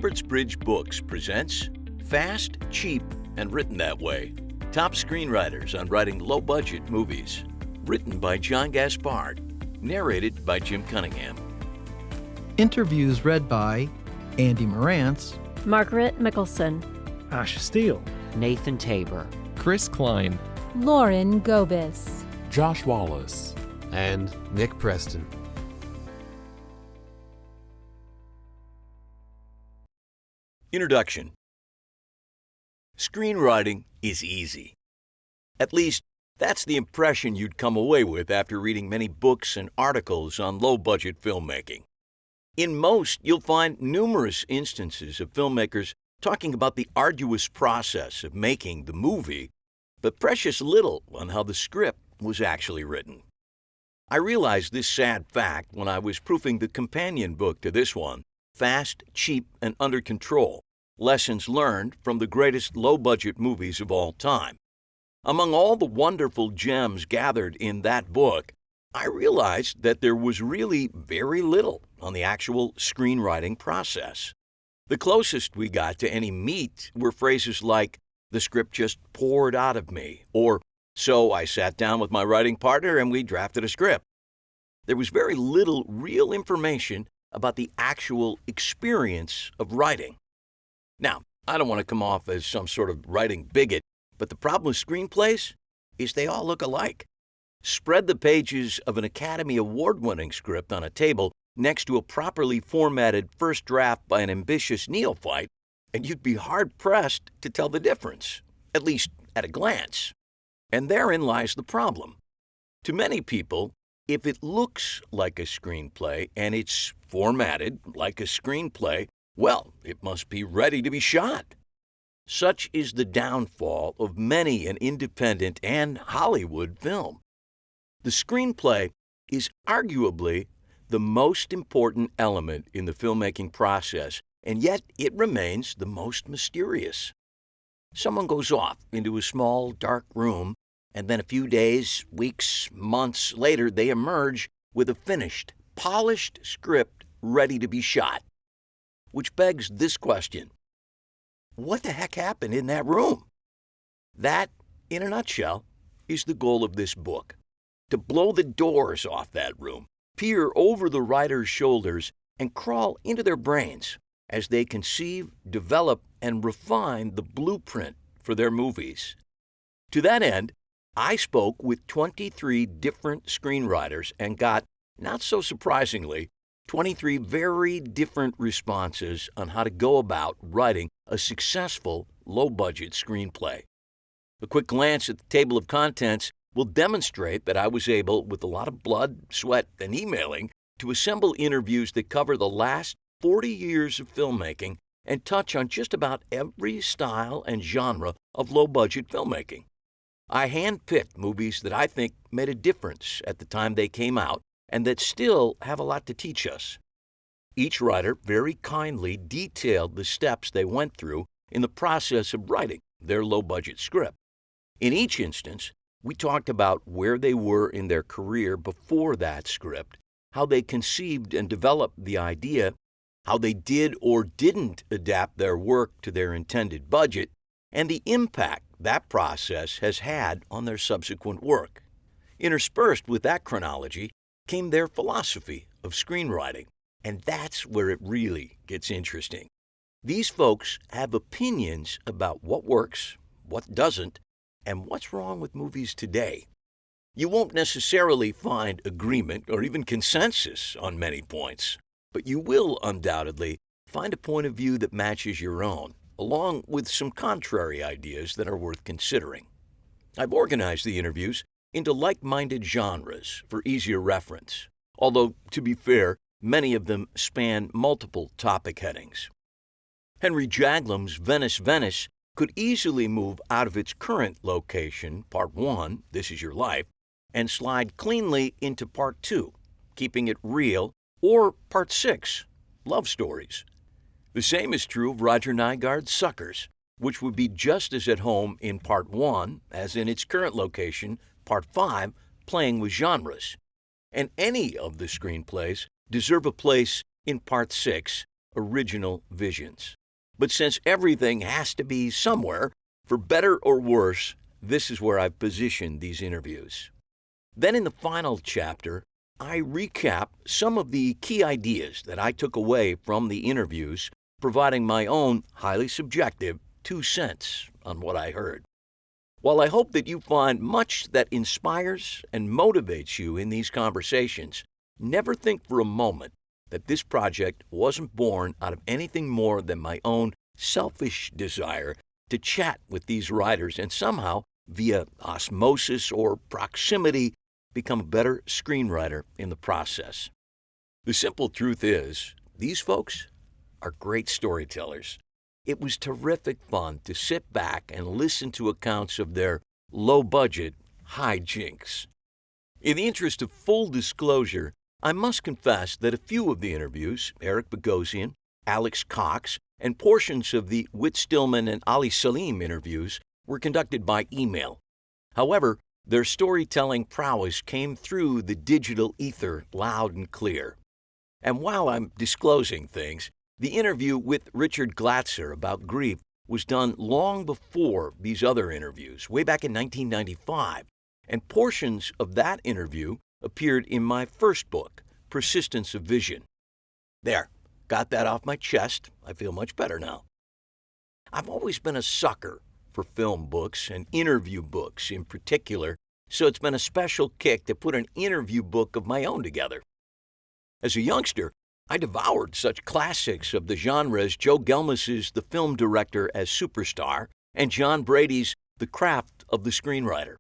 Roberts Bridge Books presents Fast, Cheap, and Written That Way. Top screenwriters on writing low-budget movies. Written by John Gaspard. Narrated by Jim Cunningham. Interviews read by Andy Morantz, Margaret Mickelson, Asha Steele, Nathan Tabor, Chris Klein, Lauren Gobis, Josh Wallace, and Nick Preston. Introduction. Screenwriting is easy. At least, that's the impression you'd come away with after reading many books and articles on low-budget filmmaking. In most, you'll find numerous instances of filmmakers talking about the arduous process of making the movie, but precious little on how the script was actually written. I realized this sad fact when I was proofing the companion book to this one, Fast, Cheap, and Under Control, Lessons Learned from the Greatest Low-Budget Movies of All Time. Among all the wonderful gems gathered in that book, I realized that there was really very little on the actual screenwriting process. The closest we got to any meat were phrases like, "the script just poured out of me," or "so I sat down with my writing partner and we drafted a script." There was very little real information about the actual experience of writing. Now, I don't want to come off as some sort of writing bigot, but the problem with screenplays is they all look alike. Spread the pages of an Academy Award-winning script on a table next to a properly formatted first draft by an ambitious neophyte, and you'd be hard-pressed to tell the difference, at least at a glance. And therein lies the problem. To many people, if it looks like a screenplay and it's formatted like a screenplay, well, it must be ready to be shot. Such is the downfall of many an independent and Hollywood film. The screenplay is arguably the most important element in the filmmaking process, and yet it remains the most mysterious. Someone goes off into a small, dark room, and then a few days, weeks, months later, they emerge with a finished, polished script ready to be shot. Which begs this question: what the heck happened in that room? That, in a nutshell, is the goal of this book. To blow the doors off that room, peer over the writer's shoulders, and crawl into their brains as they conceive, develop, and refine the blueprint for their movies. To that end, I spoke with 23 different screenwriters and got, not so surprisingly, 23 very different responses on how to go about writing a successful, low-budget screenplay. A quick glance at the table of contents will demonstrate that I was able, with a lot of blood, sweat, and emailing, to assemble interviews that cover the last 40 years of filmmaking and touch on just about every style and genre of low-budget filmmaking. I hand-picked movies that I think made a difference at the time they came out and that still have a lot to teach us. Each writer very kindly detailed the steps they went through in the process of writing their low-budget script. In each instance, we talked about where they were in their career before that script, how they conceived and developed the idea, how they did or didn't adapt their work to their intended budget, and the impact that process has had on their subsequent work. Interspersed with that chronology came their philosophy of screenwriting, and that's where it really gets interesting. These folks have opinions about what works, what doesn't, and what's wrong with movies today. You won't necessarily find agreement or even consensus on many points, but you will undoubtedly find a point of view that matches your own, along with some contrary ideas that are worth considering. I've organized the interviews into like-minded genres for easier reference, although, to be fair, many of them span multiple topic headings. Henry Jaglom's Venice, Venice could easily move out of its current location, Part 1, This Is Your Life, and slide cleanly into Part 2, Keeping It Real, or Part 6, Love Stories. The same is true of Roger Nygard's Suckers, which would be just as at home in Part 1 as in its current location, Part 5, Playing with Genres. And any of the screenplays deserve a place in Part 6, original visions. But since everything has to be somewhere, for better or worse, this is where I've positioned these interviews. Then in the final chapter, I recap some of the key ideas that I took away from the interviews, providing my own highly subjective 2 cents on what I heard. While I hope that you find much that inspires and motivates you in these conversations, never think for a moment that this project wasn't born out of anything more than my own selfish desire to chat with these writers and somehow, via osmosis or proximity, become a better screenwriter in the process. The simple truth is, these folks are great storytellers. It was terrific fun to sit back and listen to accounts of their low-budget hijinks. In the interest of full disclosure, I must confess that a few of the interviews, Eric Bogosian, Alex Cox, and portions of the Whit Stillman and Ali Selim interviews were conducted by email. However, their storytelling prowess came through the digital ether loud and clear. And while I'm disclosing things, the interview with Richard Glatzer about grief was done long before these other interviews, way back in 1995, and portions of that interview appeared in my first book, Persistence of Vision. There, got that off my chest. I feel much better now. I've always been a sucker for film books and interview books in particular, so it's been a special kick to put an interview book of my own together. As a youngster, I devoured such classics of the genres Joe Gelmas's The Film Director as Superstar and John Brady's The Craft of the Screenwriter.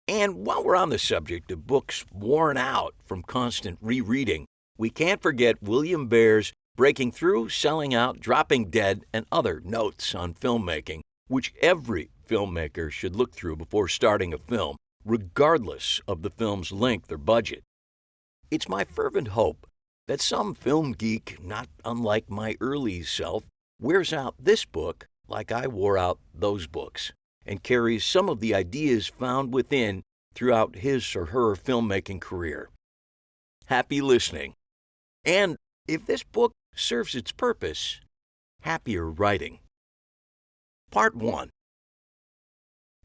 And while we're on the subject of books worn out from constant rereading, we can't forget William Baer's Breaking Through, Selling Out, Dropping Dead, and other notes on filmmaking, which every filmmaker should look through before starting a film, regardless of the film's length or budget. It's my fervent hope that some film geek, not unlike my early self, wears out this book like I wore out those books, and carries some of the ideas found within throughout his or her filmmaking career. Happy listening. And if this book serves its purpose, happier writing. Part 1.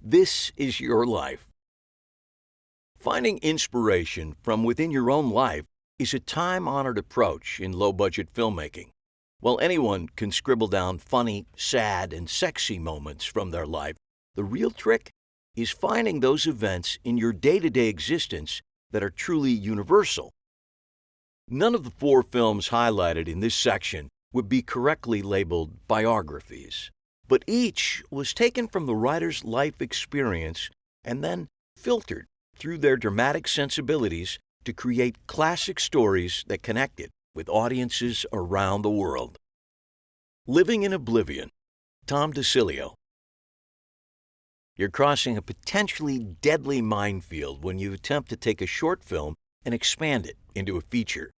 This is your life. Finding inspiration from within your own life is a time-honored approach in low-budget filmmaking. While anyone can scribble down funny, sad, and sexy moments from their life, the real trick is finding those events in your day-to-day existence that are truly universal. None of the 4 films highlighted in this section would be correctly labeled biographies, but each was taken from the writer's life experience and then filtered through their dramatic sensibilities to create classic stories that connected with audiences around the world. Living in Oblivion, Tom DiCillio. You're crossing a potentially deadly minefield when you attempt to take a short film and expand it into a feature.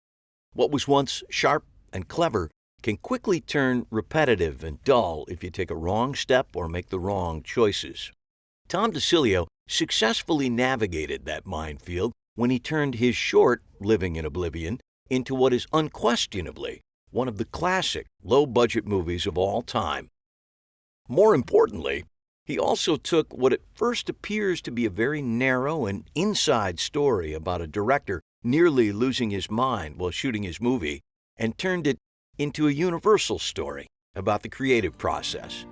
What was once sharp and clever can quickly turn repetitive and dull if you take a wrong step or make the wrong choices. Tom DiCillio successfully navigated that minefield when he turned his short, Living in Oblivion, into what is unquestionably one of the classic low-budget movies of all time. More importantly, he also took what at first appears to be a very narrow and inside story about a director nearly losing his mind while shooting his movie and turned it into a universal story about the creative process.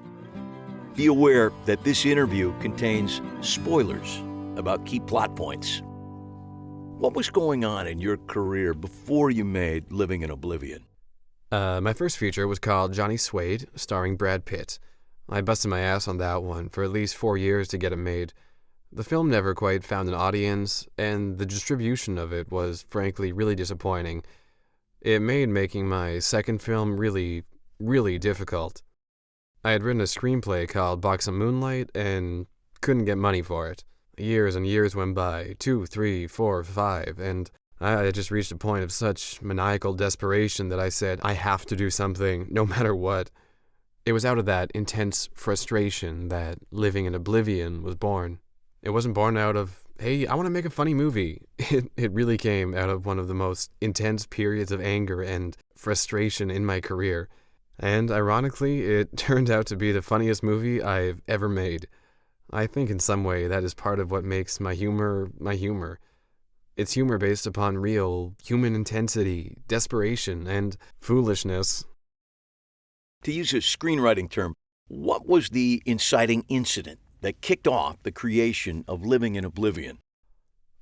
Be aware that this interview contains spoilers about key plot points. What was going on in your career before you made Living in Oblivion? My first feature was called Johnny Suede, starring Brad Pitt. I busted my ass on that one for at least 4 years to get it made. The film never quite found an audience, and the distribution of it was, frankly, really disappointing. It made making my second film really, really difficult. I had written a screenplay called Box of Moonlight and couldn't get money for it. Years and years went by, 2, 3, 4, 5, and I just reached a point of such maniacal desperation that I said, I have to do something, no matter what. It was out of that intense frustration that Living in Oblivion was born. It wasn't born out of hey, I want to make a funny movie. It really came out of one of the most intense periods of anger and frustration in my career. And ironically, it turned out to be the funniest movie I've ever made. I think in some way that is part of what makes my humor my humor. It's humor based upon real human intensity, desperation, and foolishness. To use a screenwriting term, what was the inciting incident that kicked off the creation of Living in Oblivion?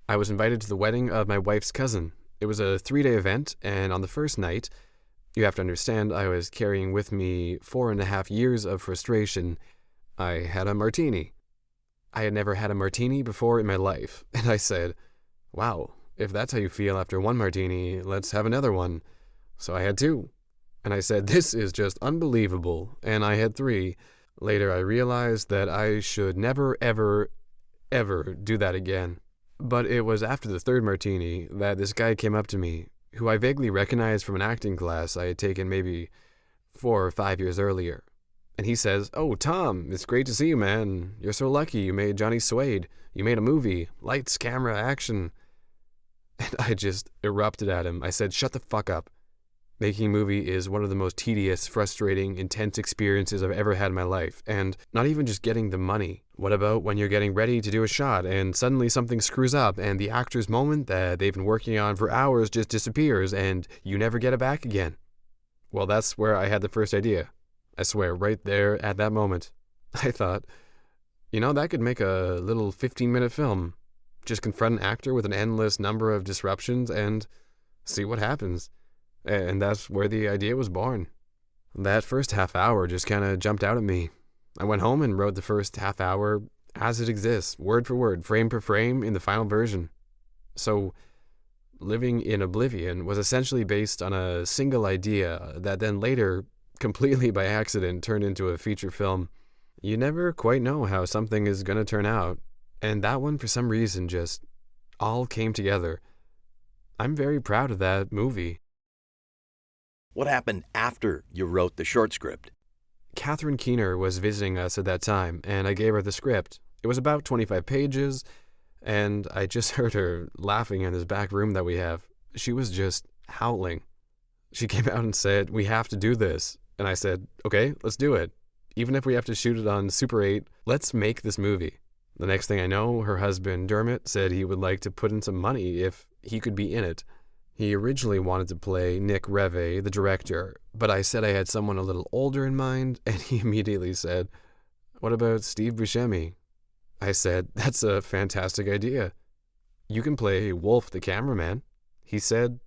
I was invited to the wedding of my wife's cousin. It was a 3-day event, and on the first night, you have to understand, I was carrying with me 4.5 years of frustration. I had a martini. I had never had a martini before in my life, and I said, wow, if that's how you feel after one martini, let's have another one. So I had 2. And I said, this is just unbelievable, and I had 3. Later I realized that I should never, ever, ever do that again. But it was after the 3rd martini that this guy came up to me, who I vaguely recognized from an acting class I had taken maybe 4 or 5 years earlier. And he says, oh, Tom, it's great to see you, man. You're so lucky you made Johnny Suede. You made a movie. Lights, camera, action. And I just erupted at him. I said, shut the fuck up. Making a movie is one of the most tedious, frustrating, intense experiences I've ever had in my life. And not even just getting the money. What about when you're getting ready to do a shot and suddenly something screws up and the actor's moment that they've been working on for hours just disappears and you never get it back again? Well, that's where I had the first idea. I swear, right there at that moment. I thought, that could make a little 15-minute film. Just confront an actor with an endless number of disruptions and see what happens. And that's where the idea was born. That first half hour just kind of jumped out at me. I went home and wrote the first half hour as it exists, word for word, frame per frame in the final version. So, Living in Oblivion was essentially based on a single idea that then later, completely by accident, turned into a feature film. You never quite know how something is going to turn out, and that one, for some reason, just all came together. I'm very proud of that movie. What happened after you wrote the short script? Catherine Keener was visiting us at that time, and I gave her the script. It was about 25 pages, and I just heard her laughing in this back room that we have. She was just howling. She came out and said, we have to do this. And I said, okay, let's do it. Even if we have to shoot it on Super 8, let's make this movie. The next thing I know, her husband, Dermot, said he would like to put in some money if he could be in it. He originally wanted to play Nick Reve, the director, but I said I had someone a little older in mind, and he immediately said, what about Steve Buscemi? I said, that's a fantastic idea. You can play Wolf the cameraman. He said,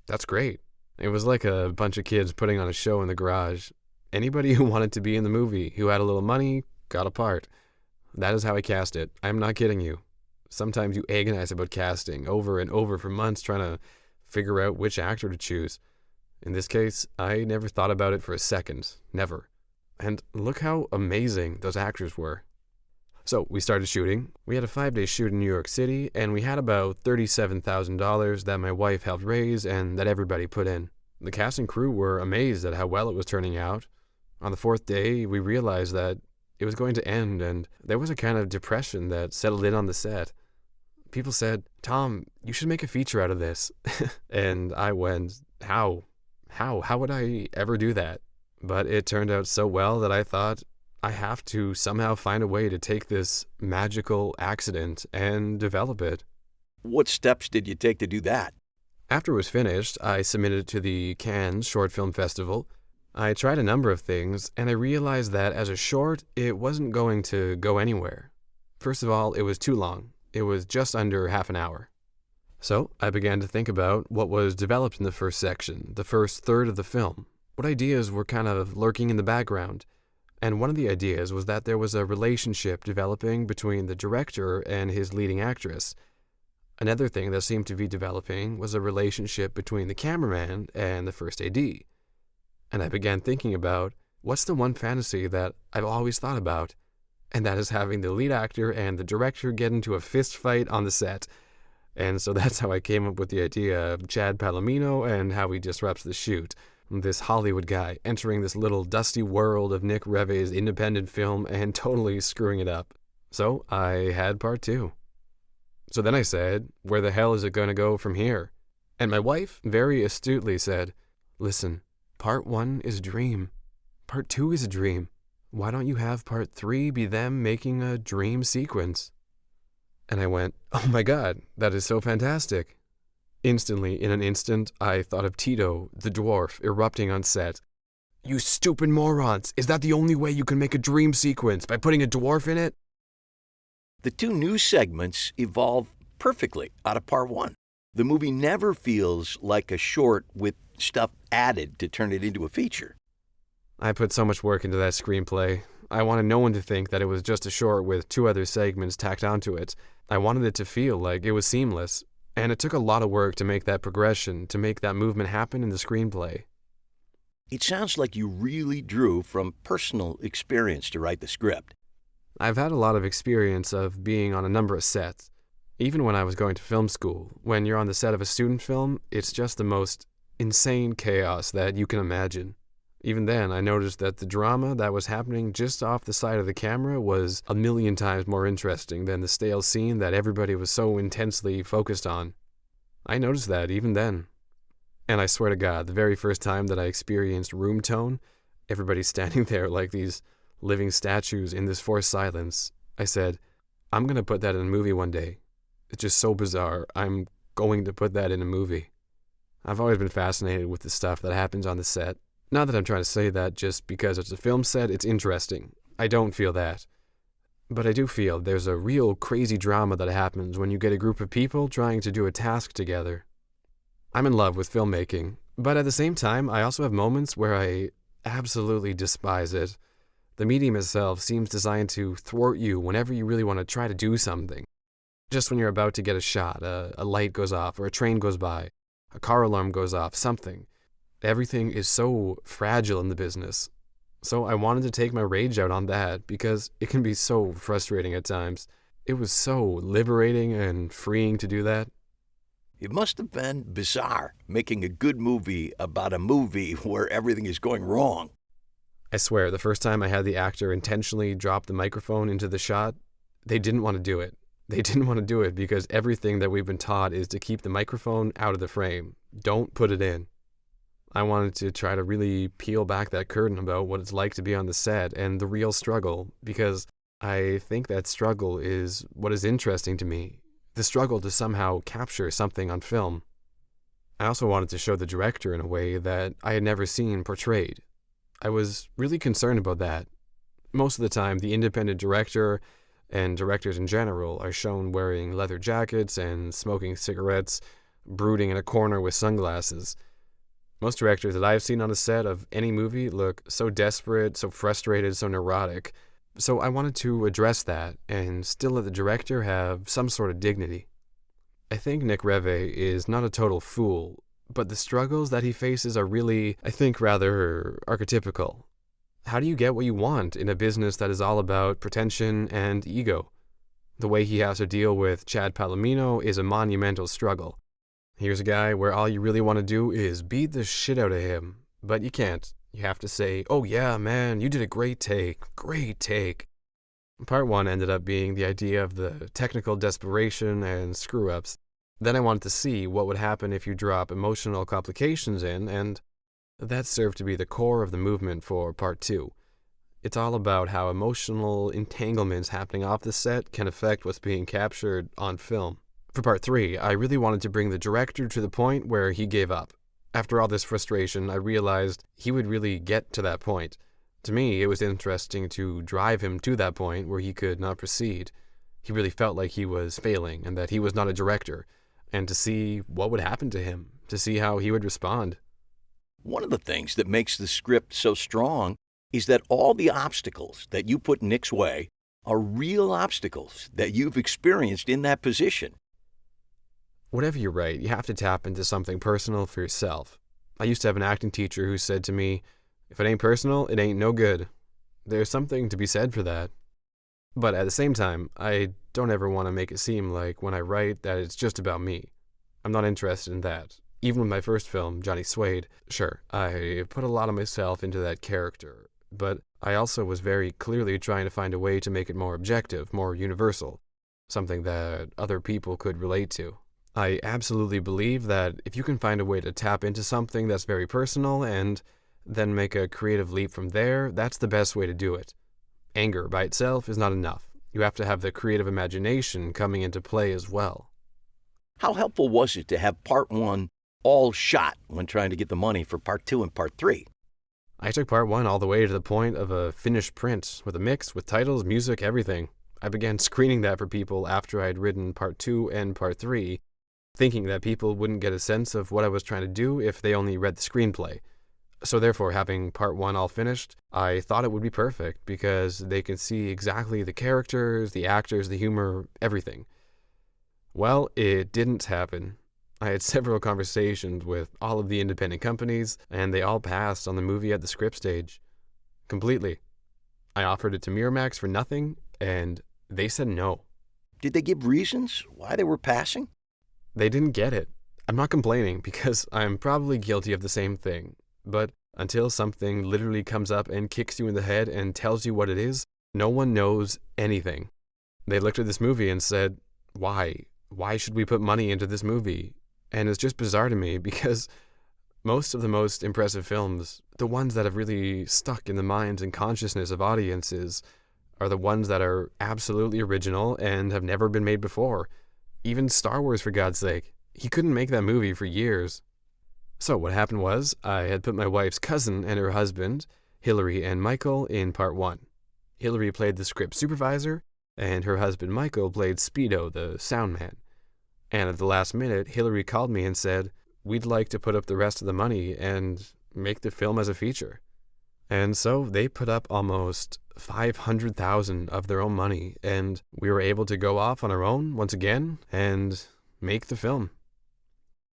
that's great. It was like a bunch of kids putting on a show in the garage. Anybody who wanted to be in the movie, who had a little money, got a part. That is how I cast it. I'm not kidding you. Sometimes you agonize about casting over and over for months trying to figure out which actor to choose. In this case, I never thought about it for a second. Never. And look how amazing those actors were. So we started shooting. We had a 5-day shoot in New York City, and we had about $37,000 that my wife helped raise and that everybody put in. The cast and crew were amazed at how well it was turning out. On the 4th day, we realized that it was going to end, and there was a kind of depression that settled in on the set. People said, Tom, you should make a feature out of this. And I went, how? How would I ever do that? But it turned out so well that I thought, I have to somehow find a way to take this magical accident and develop it. What steps did you take to do that? After it was finished, I submitted it to the Cannes Short Film Festival. I tried a number of things, and I realized that as a short, it wasn't going to go anywhere. First of all, it was too long. It was just under half an hour. So I began to think about what was developed in the first section, the first third of the film. What ideas were kind of lurking in the background. And one of the ideas was that there was a relationship developing between the director and his leading actress. Another thing that seemed to be developing was a relationship between the cameraman and the first AD. And I began thinking about, what's the one fantasy that I've always thought about? And that is having the lead actor and the director get into a fist fight on the set. And so that's how I came up with the idea of Chad Palomino and how he disrupts the shoot. This Hollywood guy entering this little dusty world of Nick Reve's independent film and totally screwing it up. So I had part 2. So then I said, where the hell is it going to go from here? And my wife very astutely said, listen, part 1 is a dream. Part 2 is a dream. Why don't you have part 3 be them making a dream sequence? And I went, oh my God, that is so fantastic. Instantly, in an instant, I thought of Tito, the dwarf, erupting on set. You stupid morons! Is that the only way you can make a dream sequence, by putting a dwarf in it? The two new segments evolve perfectly out of part 1. The movie never feels like a short with stuff added to turn it into a feature. I put so much work into that screenplay. I wanted no one to think that it was just a short with 2 other segments tacked onto it. I wanted it to feel like it was seamless, and it took a lot of work to make that progression, to make that movement happen in the screenplay. It sounds like you really drew from personal experience to write the script. I've had a lot of experience of being on a number of sets. Even when I was going to film school, when you're on the set of a student film, it's just the most insane chaos that you can imagine. Even then, I noticed that the drama that was happening just off the side of the camera was a million times more interesting than the stale scene that everybody was so intensely focused on. I noticed that even then. And I swear to God, the very first time that I experienced room tone, everybody standing there like these living statues in this forced silence, I said, I'm going to put that in a movie one day. It's just so bizarre. I'm going to put that in a movie. I've always been fascinated with the stuff that happens on the set. Not that I'm trying to say that just because it's a film set, it's interesting. I don't feel that. But I do feel there's a real crazy drama that happens when you get a group of people trying to do a task together. I'm in love with filmmaking, but at the same time, I also have moments where I absolutely despise it. The medium itself seems designed to thwart you whenever you really want to try to do something. Just when you're about to get a shot, a light goes off, or a train goes by, a car alarm goes off, something. Everything is so fragile in the business. So I wanted to take my rage out on that because it can be so frustrating at times. It was so liberating and freeing to do that. It must have been bizarre making a good movie about a movie where everything is going wrong. I swear, the first time I had the actor intentionally drop the microphone into the shot, they didn't want to do it. They didn't want to do it because everything that we've been taught is to keep the microphone out of the frame. Don't put it in. I wanted to try to really peel back that curtain about what it's like to be on the set and the real struggle, because I think that struggle is what is interesting to me, the struggle to somehow capture something on film. I also wanted to show the director in a way that I had never seen portrayed. I was really concerned about that. Most of the time, the independent director and directors in general are shown wearing leather jackets and smoking cigarettes, brooding in a corner with sunglasses. Most directors that I've seen on a set of any movie look so desperate, so frustrated, so neurotic. So I wanted to address that and still let the director have some sort of dignity. I think Nick Reve is not a total fool, but the struggles that he faces are really, I think, rather archetypical. How do you get what you want in a business that is all about pretension and ego? The way he has to deal with Chad Palomino is a monumental struggle. Here's a guy where all you really want to do is beat the shit out of him, but you can't. You have to say, oh yeah, man, you did a great take. Great take. Part 1 ended up being the idea of the technical desperation and screw-ups. Then I wanted to see what would happen if you drop emotional complications in, and that served to be the core of the movement for Part 2. It's all about how emotional entanglements happening off the set can affect what's being captured on film. For Part 3, I really wanted to bring the director to the point where he gave up. After all this frustration, I realized he would really get to that point. To me, it was interesting to drive him to that point where he could not proceed. He really felt like he was failing and that he was not a director, and to see what would happen to him, to see how he would respond. One of the things that makes the script so strong is that all the obstacles that you put in Nick's way are real obstacles that you've experienced in that position. Whatever you write, you have to tap into something personal for yourself. I used to have an acting teacher who said to me, if it ain't personal, it ain't no good. There's something to be said for that. But at the same time, I don't ever want to make it seem like when I write that it's just about me. I'm not interested in that. Even with my first film, Johnny Suede, sure, I put a lot of myself into that character, but I also was very clearly trying to find a way to make it more objective, more universal. something that other people could relate to. I absolutely believe that if you can find a way to tap into something that's very personal and then make a creative leap from there, that's the best way to do it. Anger by itself is not enough. You have to have the creative imagination coming into play as well. How helpful was it to have Part 1 all shot when trying to get the money for Part 2 and Part 3? I took Part 1 all the way to the point of a finished print, with a mix, with titles, music, everything. I began screening that for people after I had written Part 2 and Part 3, thinking that people wouldn't get a sense of what I was trying to do if they only read the screenplay. So therefore, having Part 1 all finished, I thought it would be perfect because they could see exactly the characters, the actors, the humor, everything. Well, it didn't happen. I had several conversations with all of the independent companies, and they all passed on the movie at the script stage. Completely. I offered it to Miramax for nothing, and they said no. Did they give reasons why they were passing? They didn't get it. I'm not complaining because I'm probably guilty of the same thing. But until something literally comes up and kicks you in the head and tells you what it is, no one knows anything. They looked at this movie and said, why? Why should we put money into this movie? And it's just bizarre to me because most of the most impressive films, the ones that have really stuck in the minds and consciousness of audiences, are the ones that are absolutely original and have never been made before. Even Star Wars, for God's sake. He couldn't make that movie for years. So what happened was, I had put my wife's cousin and her husband, Hillary and Michael, in Part 1. Hillary played the script supervisor, and her husband Michael played Speedo, the sound man. And at the last minute, Hillary called me and said, we'd like to put up the rest of the money and make the film as a feature. And so they put up almost $500,000 of their own money, and we were able to go off on our own once again and make the film.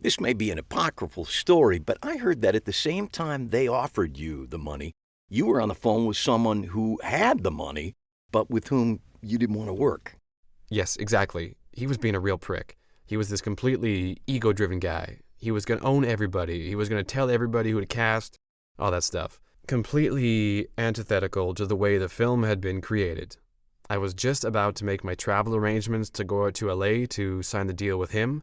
This may be an apocryphal story, but I heard that at the same time they offered you the money, you were on the phone with someone who had the money, but with whom you didn't want to work. Yes, exactly. He was being a real prick. He was this completely ego-driven guy. He was going to own everybody. He was going to tell everybody who to cast, all that stuff. Completely antithetical to the way the film had been created. I was just about to make my travel arrangements to go out to LA to sign the deal with him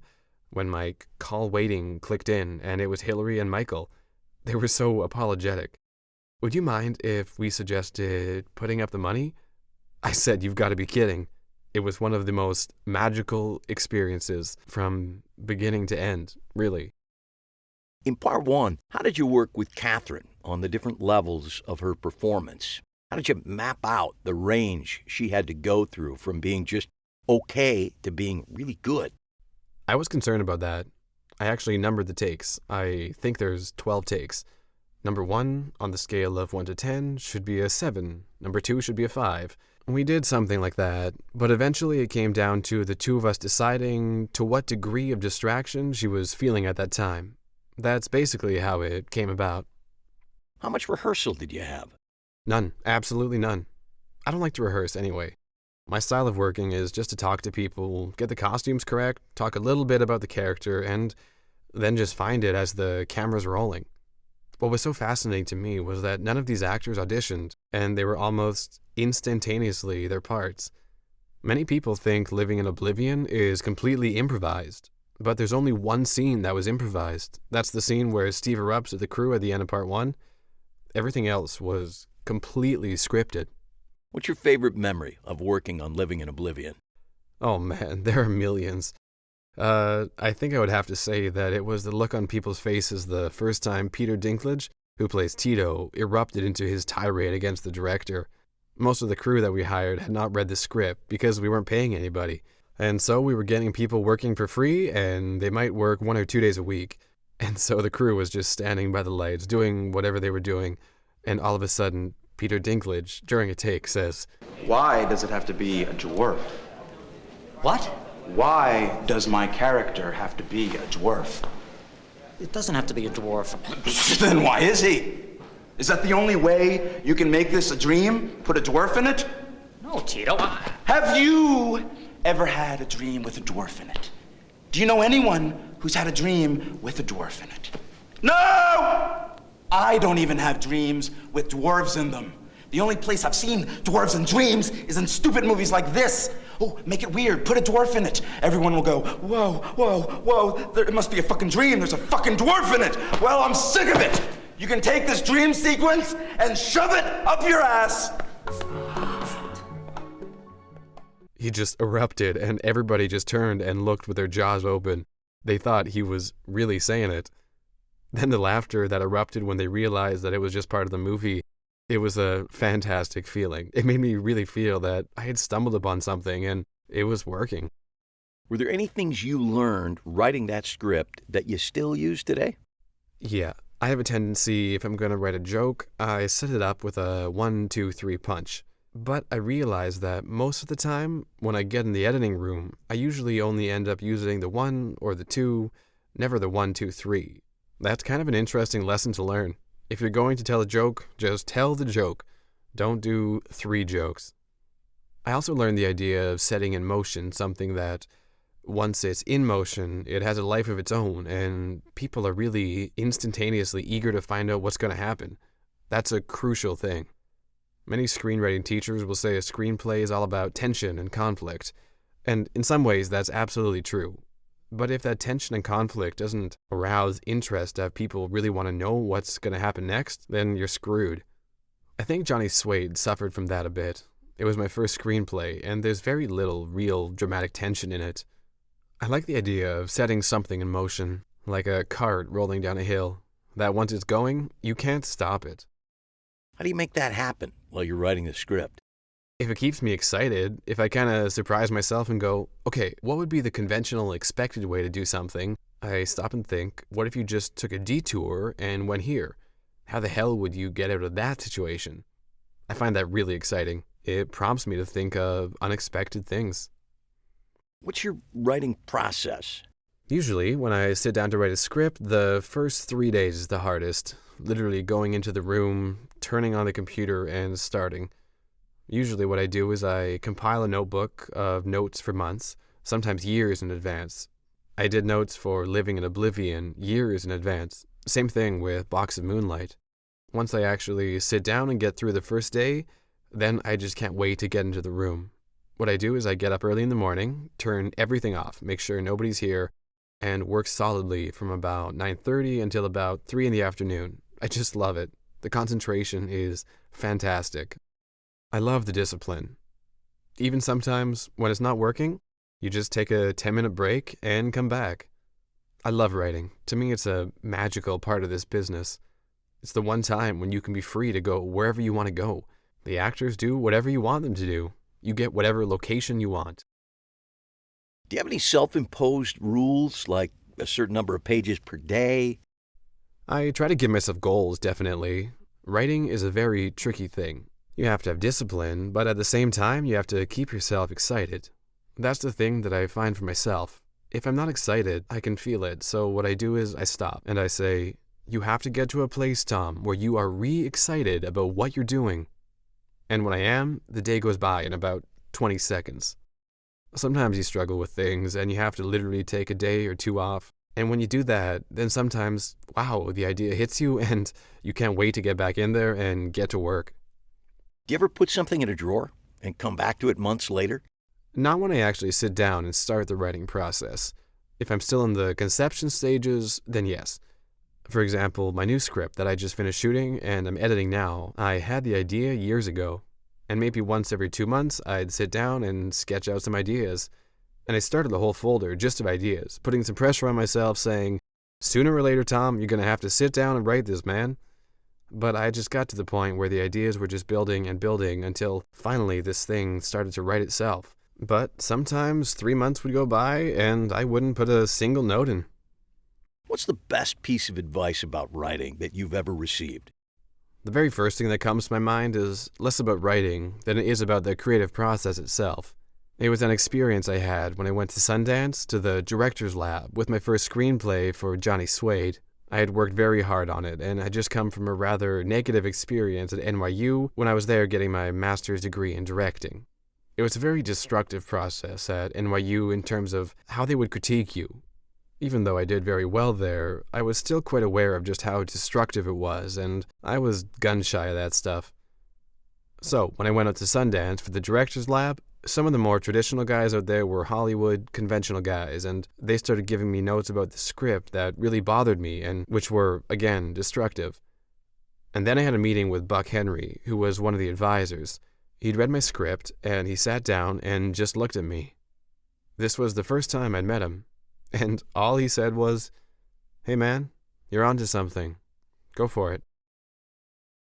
when my call waiting clicked in, and it was Hillary and Michael. They were so apologetic. Would you mind if we suggested putting up the money? I said, you've got to be kidding. It was one of the most magical experiences from beginning to end, really. In Part 1, how did you work with Catherine on the different levels of her performance? How did you map out the range she had to go through from being just okay to being really good? I was concerned about that. I actually numbered the takes. I think there's 12 takes. Number 1, on the scale of 1 to 10, should be a 7. Number 2 should be a 5. We did something like that, but eventually it came down to the two of us deciding to what degree of distraction she was feeling at that time. That's basically how it came about. How much rehearsal did you have? None. Absolutely none. I don't like to rehearse anyway. My style of working is just to talk to people, get the costumes correct, talk a little bit about the character, and then just find it as the camera's rolling. What was so fascinating to me was that none of these actors auditioned, and they were almost instantaneously their parts. Many people think Living in Oblivion is completely improvised, but there's only one scene that was improvised. That's the scene where Steve erupts at the crew at the end of Part 1. Everything else was completely scripted. What's your favorite memory of working on Living in Oblivion? Oh man, there are millions. I think I would have to say that it was the look on people's faces the first time Peter Dinklage, who plays Tito, erupted into his tirade against the director. Most of the crew that we hired had not read the script because we weren't paying anybody. And so we were getting people working for free, and they might work 1 or 2 days a week. And so the crew was just standing by the lights, doing whatever they were doing. And all of a sudden, Peter Dinklage, during a take, says, "Why does it have to be a dwarf? What? Why does my character have to be a dwarf?" It doesn't have to be a dwarf. Then why is he? Is that the only way you can make this a dream? Put a dwarf in it? No, Tito. Have you ever had a dream with a dwarf in it? Do you know anyone who's had a dream with a dwarf in it? No! I don't even have dreams with dwarves in them. The only place I've seen dwarves in dreams is in stupid movies like this. Oh, make it weird. Put a dwarf in it. Everyone will go, whoa, whoa, whoa. It must be a fucking dream. There's a fucking dwarf in it. Well, I'm sick of it. You can take this dream sequence and shove it up your ass. He just erupted, and everybody just turned and looked with their jaws open. They thought he was really saying it. Then the laughter that erupted when they realized that it was just part of the movie, it was a fantastic feeling. It made me really feel that I had stumbled upon something and it was working. Were there any things you learned writing that script that you still use today? Yeah, I have a tendency, if I'm going to write a joke, I set it up with a 1, 2, 3 punch. But I realize that most of the time, when I get in the editing room, I usually only end up using the 1 or the 2, never the 1, 2, 3. That's kind of an interesting lesson to learn. If you're going to tell a joke, just tell the joke. Don't do 3 jokes. I also learned the idea of setting in motion something that, once it's in motion, it has a life of its own, and people are really instantaneously eager to find out what's going to happen. That's a crucial thing. Many screenwriting teachers will say a screenplay is all about tension and conflict, and in some ways that's absolutely true. But if that tension and conflict doesn't arouse interest to have people really want to know what's going to happen next, then you're screwed. I think Johnny Suede suffered from that a bit. It was my first screenplay, and there's very little real dramatic tension in it. I like the idea of setting something in motion, like a cart rolling down a hill, that once it's going, you can't stop it. How do you make that happen while you're writing the script? If it keeps me excited, if I kind of surprise myself and go, okay, what would be the conventional expected way to do something? I stop and think, what if you just took a detour and went here? How the hell would you get out of that situation? I find that really exciting. It prompts me to think of unexpected things. What's your writing process? Usually, when I sit down to write a script, the first 3 days is the hardest. Literally going into the room, turning on the computer, and starting. Usually what I do is I compile a notebook of notes for months, sometimes years in advance. I did notes for Living in Oblivion years in advance. Same thing with Box of Moonlight. Once I actually sit down and get through the first day, then I just can't wait to get into the room. What I do is I get up early in the morning, turn everything off, make sure nobody's here, and work solidly from about 9:30 until about 3 in the afternoon. I just love it. The concentration is fantastic. I love the discipline. Even sometimes, when it's not working, you just take a 10-minute break and come back. I love writing. To me, it's a magical part of this business. It's the one time when you can be free to go wherever you want to go. The actors do whatever you want them to do. You get whatever location you want. Do you have any self-imposed rules, like a certain number of pages per day? I try to give myself goals, definitely. Writing is a very tricky thing. You have to have discipline, but at the same time, you have to keep yourself excited. That's the thing that I find for myself. If I'm not excited, I can feel it, so what I do is I stop and I say, you have to get to a place, Tom, where you are re-excited about what you're doing. And when I am, the day goes by in about 20 seconds. Sometimes you struggle with things and you have to literally take a day or 2 off. And when you do that, then sometimes, wow, the idea hits you and you can't wait to get back in there and get to work. Do you ever put something in a drawer and come back to it months later? Not when I actually sit down and start the writing process. If I'm still in the conception stages, then yes. For example, my new script that I just finished shooting and I'm editing now, I had the idea years ago. And maybe once every 2 months, I'd sit down and sketch out some ideas. And I started the whole folder just of ideas, putting some pressure on myself saying, sooner or later, Tom, you're going to have to sit down and write this, man. But I just got to the point where the ideas were just building and building until finally this thing started to write itself. But sometimes 3 months would go by and I wouldn't put a single note in. What's the best piece of advice about writing that you've ever received? The very first thing that comes to my mind is less about writing than it is about the creative process itself. It was an experience I had when I went to Sundance to the director's lab with my first screenplay for Johnny Suede. I had worked very hard on it and had just come from a rather negative experience at NYU when I was there getting my master's degree in directing. It was a very destructive process at NYU in terms of how they would critique you. Even though I did very well there, I was still quite aware of just how destructive it was, and I was gun-shy of that stuff. So, when I went out to Sundance for the director's lab, Some of the more traditional guys out there were Hollywood conventional guys, and they started giving me notes about the script that really bothered me and which were, again, destructive. And then I had a meeting with Buck Henry, who was one of the advisors. He'd read my script, and he sat down and just looked at me. This was the first time I'd met him, and all he said was, "Hey man, you're onto something. Go for it."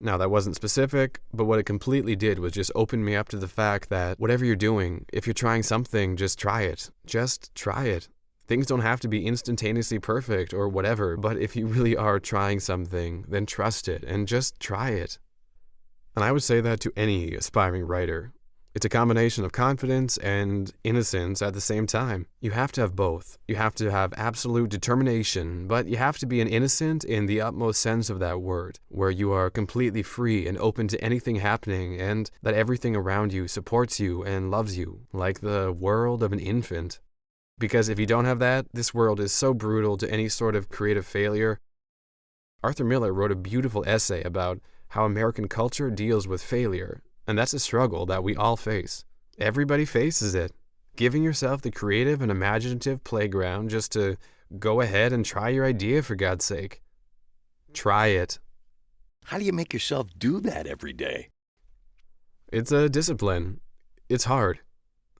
Now, that wasn't specific, but what it completely did was just open me up to the fact that whatever you're doing, if you're trying something, just try it. Just try it. Things don't have to be instantaneously perfect or whatever, but if you really are trying something, then trust it and just try it. And I would say that to any aspiring writer. It's a combination of confidence and innocence at the same time. You have to have both. You have to have absolute determination, but you have to be an innocent in the utmost sense of that word, where you are completely free and open to anything happening, and that everything around you supports you and loves you, like the world of an infant. Because if you don't have that, this world is so brutal to any sort of creative failure. Arthur Miller wrote a beautiful essay about how American culture deals with failure. And that's a struggle that we all face. Everybody faces it. Giving yourself the creative and imaginative playground just to go ahead and try your idea, for God's sake. Try it. How do you make yourself do that every day? It's a discipline. It's hard.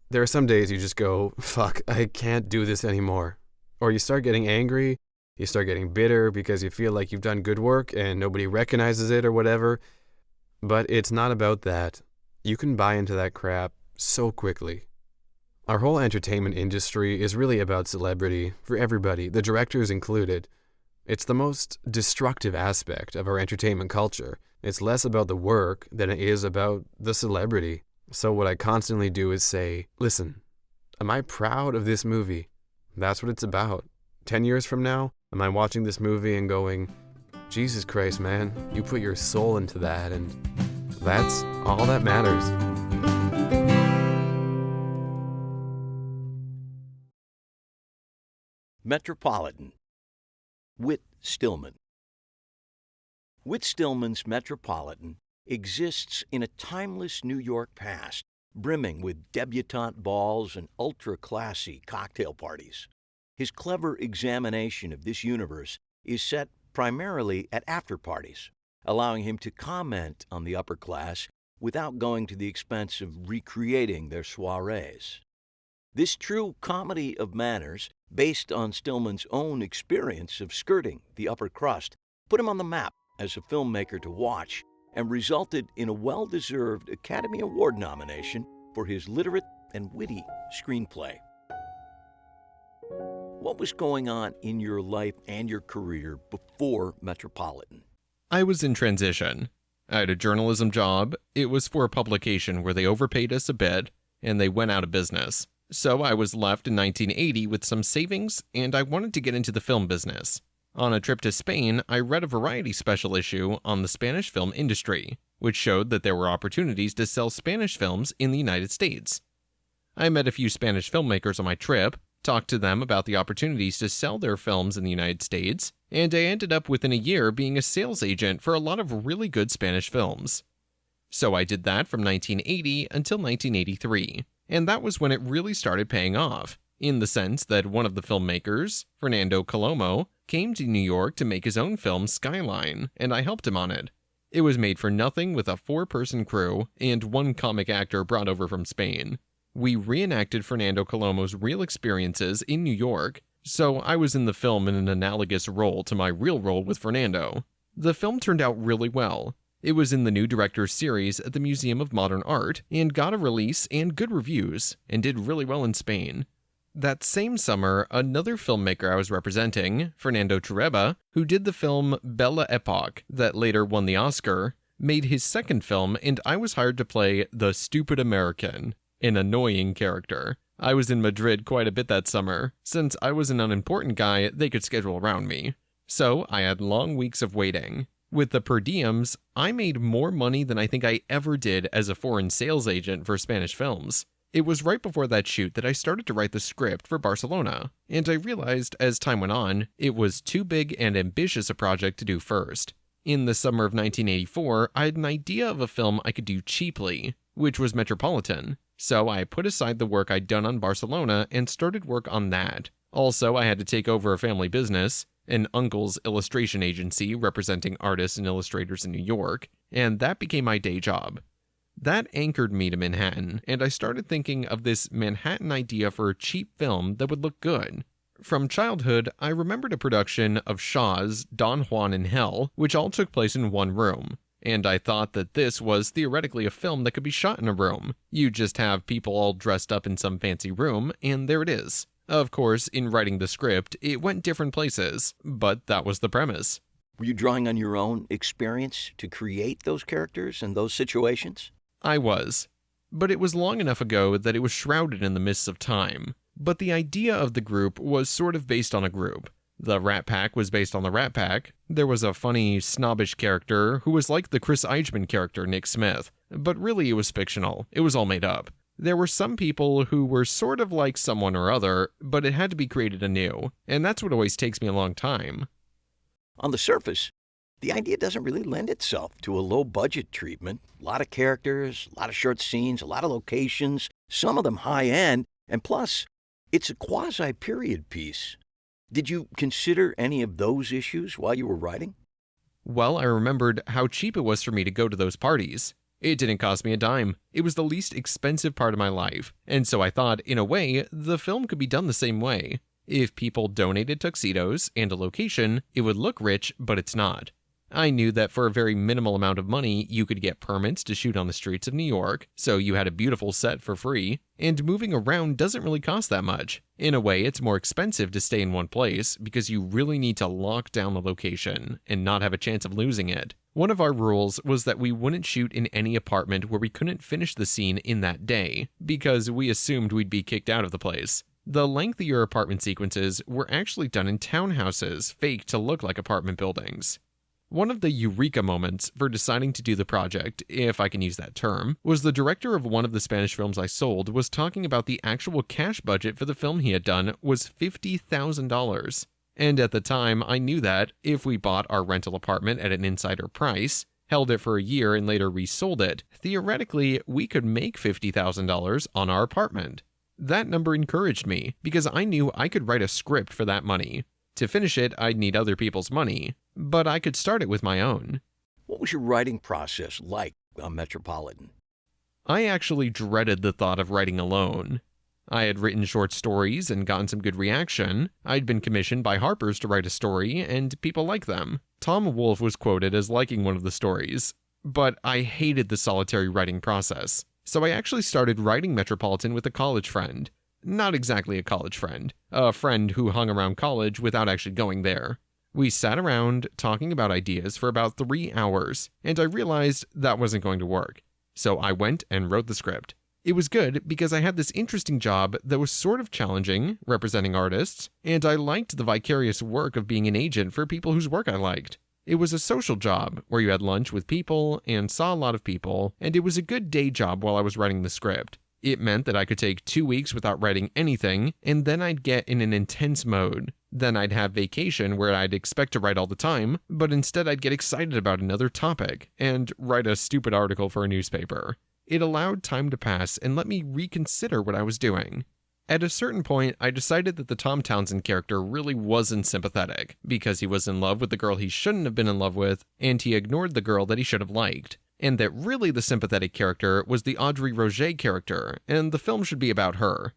There are some days you just go, fuck, I can't do this anymore. Or you start getting angry, you start getting bitter because you feel like you've done good work and nobody recognizes it or whatever. But it's not about that. You can buy into that crap so quickly. Our whole entertainment industry is really about celebrity for everybody, the directors included. It's the most destructive aspect of our entertainment culture. It's less about the work than it is about the celebrity. So what I constantly do is say, listen, am I proud of this movie? That's what it's about. 10 years from now, am I watching this movie and going, Jesus Christ, man, you put your soul into that, and that's all that matters. Metropolitan. Whit Stillman. Whit Stillman's Metropolitan exists in a timeless New York past, brimming with debutante balls and ultra-classy cocktail parties. His clever examination of this universe is set primarily at after-parties, allowing him to comment on the upper class without going to the expense of recreating their soirees. This true comedy of manners, based on Stillman's own experience of skirting the upper crust, put him on the map as a filmmaker to watch and resulted in a well-deserved Academy Award nomination for his literate and witty screenplay. What was going on in your life and your career before Metropolitan? I was in transition. I had a journalism job. It was for a publication where they overpaid us a bit, and they went out of business. So I was left in 1980 with some savings, and I wanted to get into the film business. On a trip to Spain, I read a Variety special issue on the Spanish film industry, which showed that there were opportunities to sell Spanish films in the United States. I met a few Spanish filmmakers on my trip, talked to them about the opportunities to sell their films in the United States, and I ended up within a year being a sales agent for a lot of really good Spanish films. So I did that from 1980 until 1983, and that was when it really started paying off, in the sense that one of the filmmakers, Fernando Colomo, came to New York to make his own film Skyline, and I helped him on it. It was made for nothing with a 4-person crew and one comic actor brought over from Spain. We reenacted Fernando Colomo's real experiences in New York, so I was in the film in an analogous role to my real role with Fernando. The film turned out really well. It was in the new director's series at the Museum of Modern Art and got a release and good reviews, and did really well in Spain. That same summer, another filmmaker I was representing, Fernando Trueba, who did the film Belle Epoque that later won the Oscar, made his second film, and I was hired to play the stupid American, an annoying character. I was in Madrid quite a bit that summer. Since I was an unimportant guy, they could schedule around me. So I had long weeks of waiting. With the per diems, I made more money than I think I ever did as a foreign sales agent for Spanish films. It was right before that shoot that I started to write the script for Barcelona, and I realized as time went on, it was too big and ambitious a project to do first. In the summer of 1984, I had an idea of a film I could do cheaply, which was Metropolitan. So I put aside the work I'd done on Barcelona and started work on that. Also, I had to take over a family business, an uncle's illustration agency representing artists and illustrators in New York, and that became my day job. That anchored me to Manhattan, and I started thinking of this Manhattan idea for a cheap film that would look good. From childhood, I remembered a production of Shaw's Don Juan in Hell, which all took place in one room, and I thought that this was theoretically a film that could be shot in a room. You just have people all dressed up in some fancy room, and there it is. Of course, in writing the script, it went different places, but that was the premise. Were you drawing on your own experience to create those characters and those situations? I was. But it was long enough ago that it was shrouded in the mists of time. But the idea of the group was sort of based on a group. The Rat Pack was based on the Rat Pack. There was a funny, snobbish character who was like the Chris Eichman character Nick Smith, but really it was fictional. It was all made up. There were some people who were sort of like someone or other, but it had to be created anew, and that's what always takes me a long time. On the surface, the idea doesn't really lend itself to a low-budget treatment. A lot of characters, a lot of short scenes, a lot of locations, some of them high-end, and plus, it's a quasi-period piece. Did you consider any of those issues while you were writing? Well, I remembered how cheap it was for me to go to those parties. It didn't cost me a dime. It was the least expensive part of my life, and so I thought, in a way, the film could be done the same way. If people donated tuxedos and a location, it would look rich, but it's not. I knew that for a very minimal amount of money, you could get permits to shoot on the streets of New York, so you had a beautiful set for free, and moving around doesn't really cost that much. In a way, it's more expensive to stay in one place because you really need to lock down the location and not have a chance of losing it. One of our rules was that we wouldn't shoot in any apartment where we couldn't finish the scene in that day, because we assumed we'd be kicked out of the place. The lengthier apartment sequences were actually done in townhouses, faked to look like apartment buildings. One of the eureka moments for deciding to do the project, if I can use that term, was the director of one of the Spanish films I sold was talking about the actual cash budget for the film he had done was $50,000. And at the time, I knew that, if we bought our rental apartment at an insider price, held it for a year and later resold it, theoretically, we could make $50,000 on our apartment. That number encouraged me, because I knew I could write a script for that money. To finish it, I'd need other people's money, but I could start it with my own. What was your writing process like on Metropolitan? I actually dreaded the thought of writing alone. I had written short stories and gotten some good reaction. I'd been commissioned by Harper's to write a story, and people liked them. Tom Wolfe was quoted as liking one of the stories, but I hated the solitary writing process. So I actually started writing Metropolitan with a college friend. Not exactly a college friend, a friend who hung around college without actually going there. We sat around talking about ideas for about 3 hours, and I realized that wasn't going to work. So I went and wrote the script. It was good because I had this interesting job that was sort of challenging, representing artists, and I liked the vicarious work of being an agent for people whose work I liked. It was a social job where you had lunch with people and saw a lot of people, and it was a good day job while I was writing the script. It meant that I could take 2 weeks without writing anything, and then I'd get in an intense mode. Then I'd have vacation where I'd expect to write all the time, but instead I'd get excited about another topic and write a stupid article for a newspaper. It allowed time to pass and let me reconsider what I was doing. At a certain point, I decided that the Tom Townsend character really wasn't sympathetic, because he was in love with the girl he shouldn't have been in love with, and he ignored the girl that he should have liked. And that really the sympathetic character was the Audrey Roget character, and the film should be about her.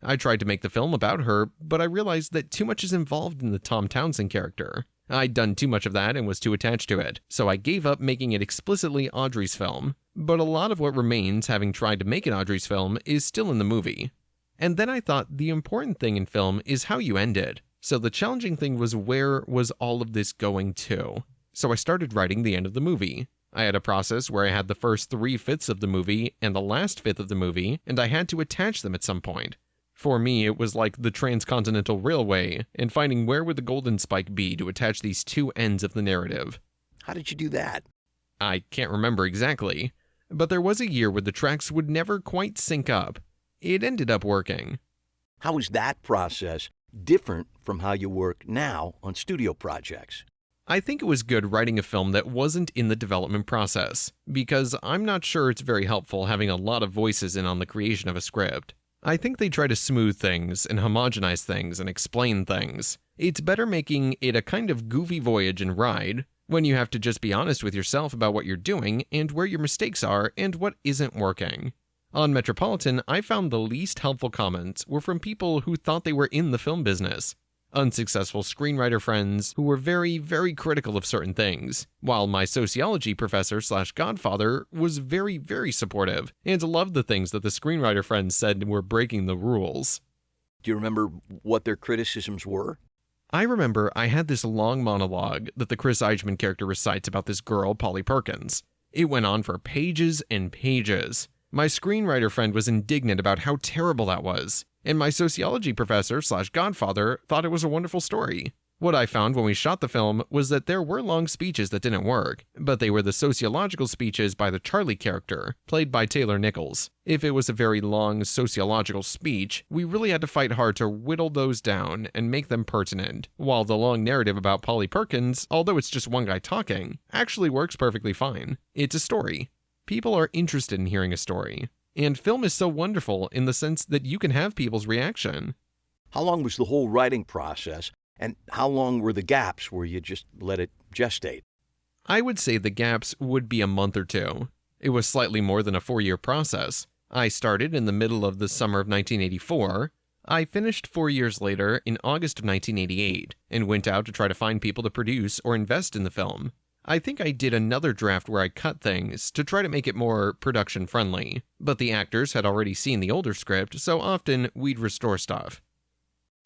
I tried to make the film about her, but I realized that too much is involved in the Tom Townsend character. I'd done too much of that and was too attached to it, so I gave up making it explicitly Audrey's film. But a lot of what remains, having tried to make it Audrey's film, is still in the movie. And then I thought the important thing in film is how you end it. So the challenging thing was, where was all of this going to? So I started writing the end of the movie. I had a process where I had the first 3/5 of the movie and the last 5th of the movie, and I had to attach them at some point. For me, it was like the Transcontinental Railway, and finding where would the golden spike be to attach these two ends of the narrative. How did you do that? I can't remember exactly, but there was a year where the tracks would never quite sync up. It ended up working. How is that process different from how you work now on studio projects? I think it was good writing a film that wasn't in the development process, because I'm not sure it's very helpful having a lot of voices in on the creation of a script. I think they try to smooth things and homogenize things and explain things. It's better making it a kind of goofy voyage and ride, when you have to just be honest with yourself about what you're doing and where your mistakes are and what isn't working. On Metropolitan, I found the least helpful comments were from people who thought they were in the film business. Unsuccessful screenwriter friends who were very, very critical of certain things, while my sociology professor/godfather was very, very supportive and loved the things that the screenwriter friends said were breaking the rules. Do you remember what their criticisms were? I remember I had this long monologue that the Chris Eichman character recites about this girl, Polly Perkins. It went on for pages and pages. My screenwriter friend was indignant about how terrible that was, and my sociology professor/godfather thought it was a wonderful story. What I found when we shot the film was that there were long speeches that didn't work, but they were the sociological speeches by the Charlie character, played by Taylor Nichols. If it was a very long sociological speech, we really had to fight hard to whittle those down and make them pertinent, while the long narrative about Polly Perkins, although it's just one guy talking, actually works perfectly fine. It's a story. People are interested in hearing a story, and film is so wonderful in the sense that you can have people's reaction. How long was the whole writing process, and how long were the gaps where you just let it gestate? I would say the gaps would be a month or two. It was slightly more than a 4-year process. I started in the middle of the summer of 1984. I finished 4 years later in August of 1988, and went out to try to find people to produce or invest in the film. I think I did another draft where I cut things to try to make it more production friendly, but the actors had already seen the older script, so often we'd restore stuff.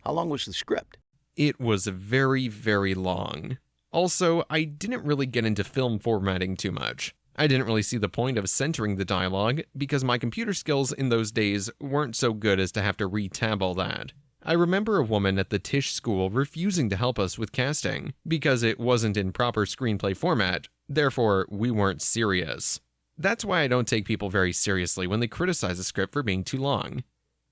How long was the script? It was very, very long. Also, I didn't really get into film formatting too much. I didn't really see the point of centering the dialogue because my computer skills in those days weren't so good as to have to re-tab all that. I remember a woman at the Tisch School refusing to help us with casting because it wasn't in proper screenplay format, therefore we weren't serious. That's why I don't take people very seriously when they criticize a script for being too long.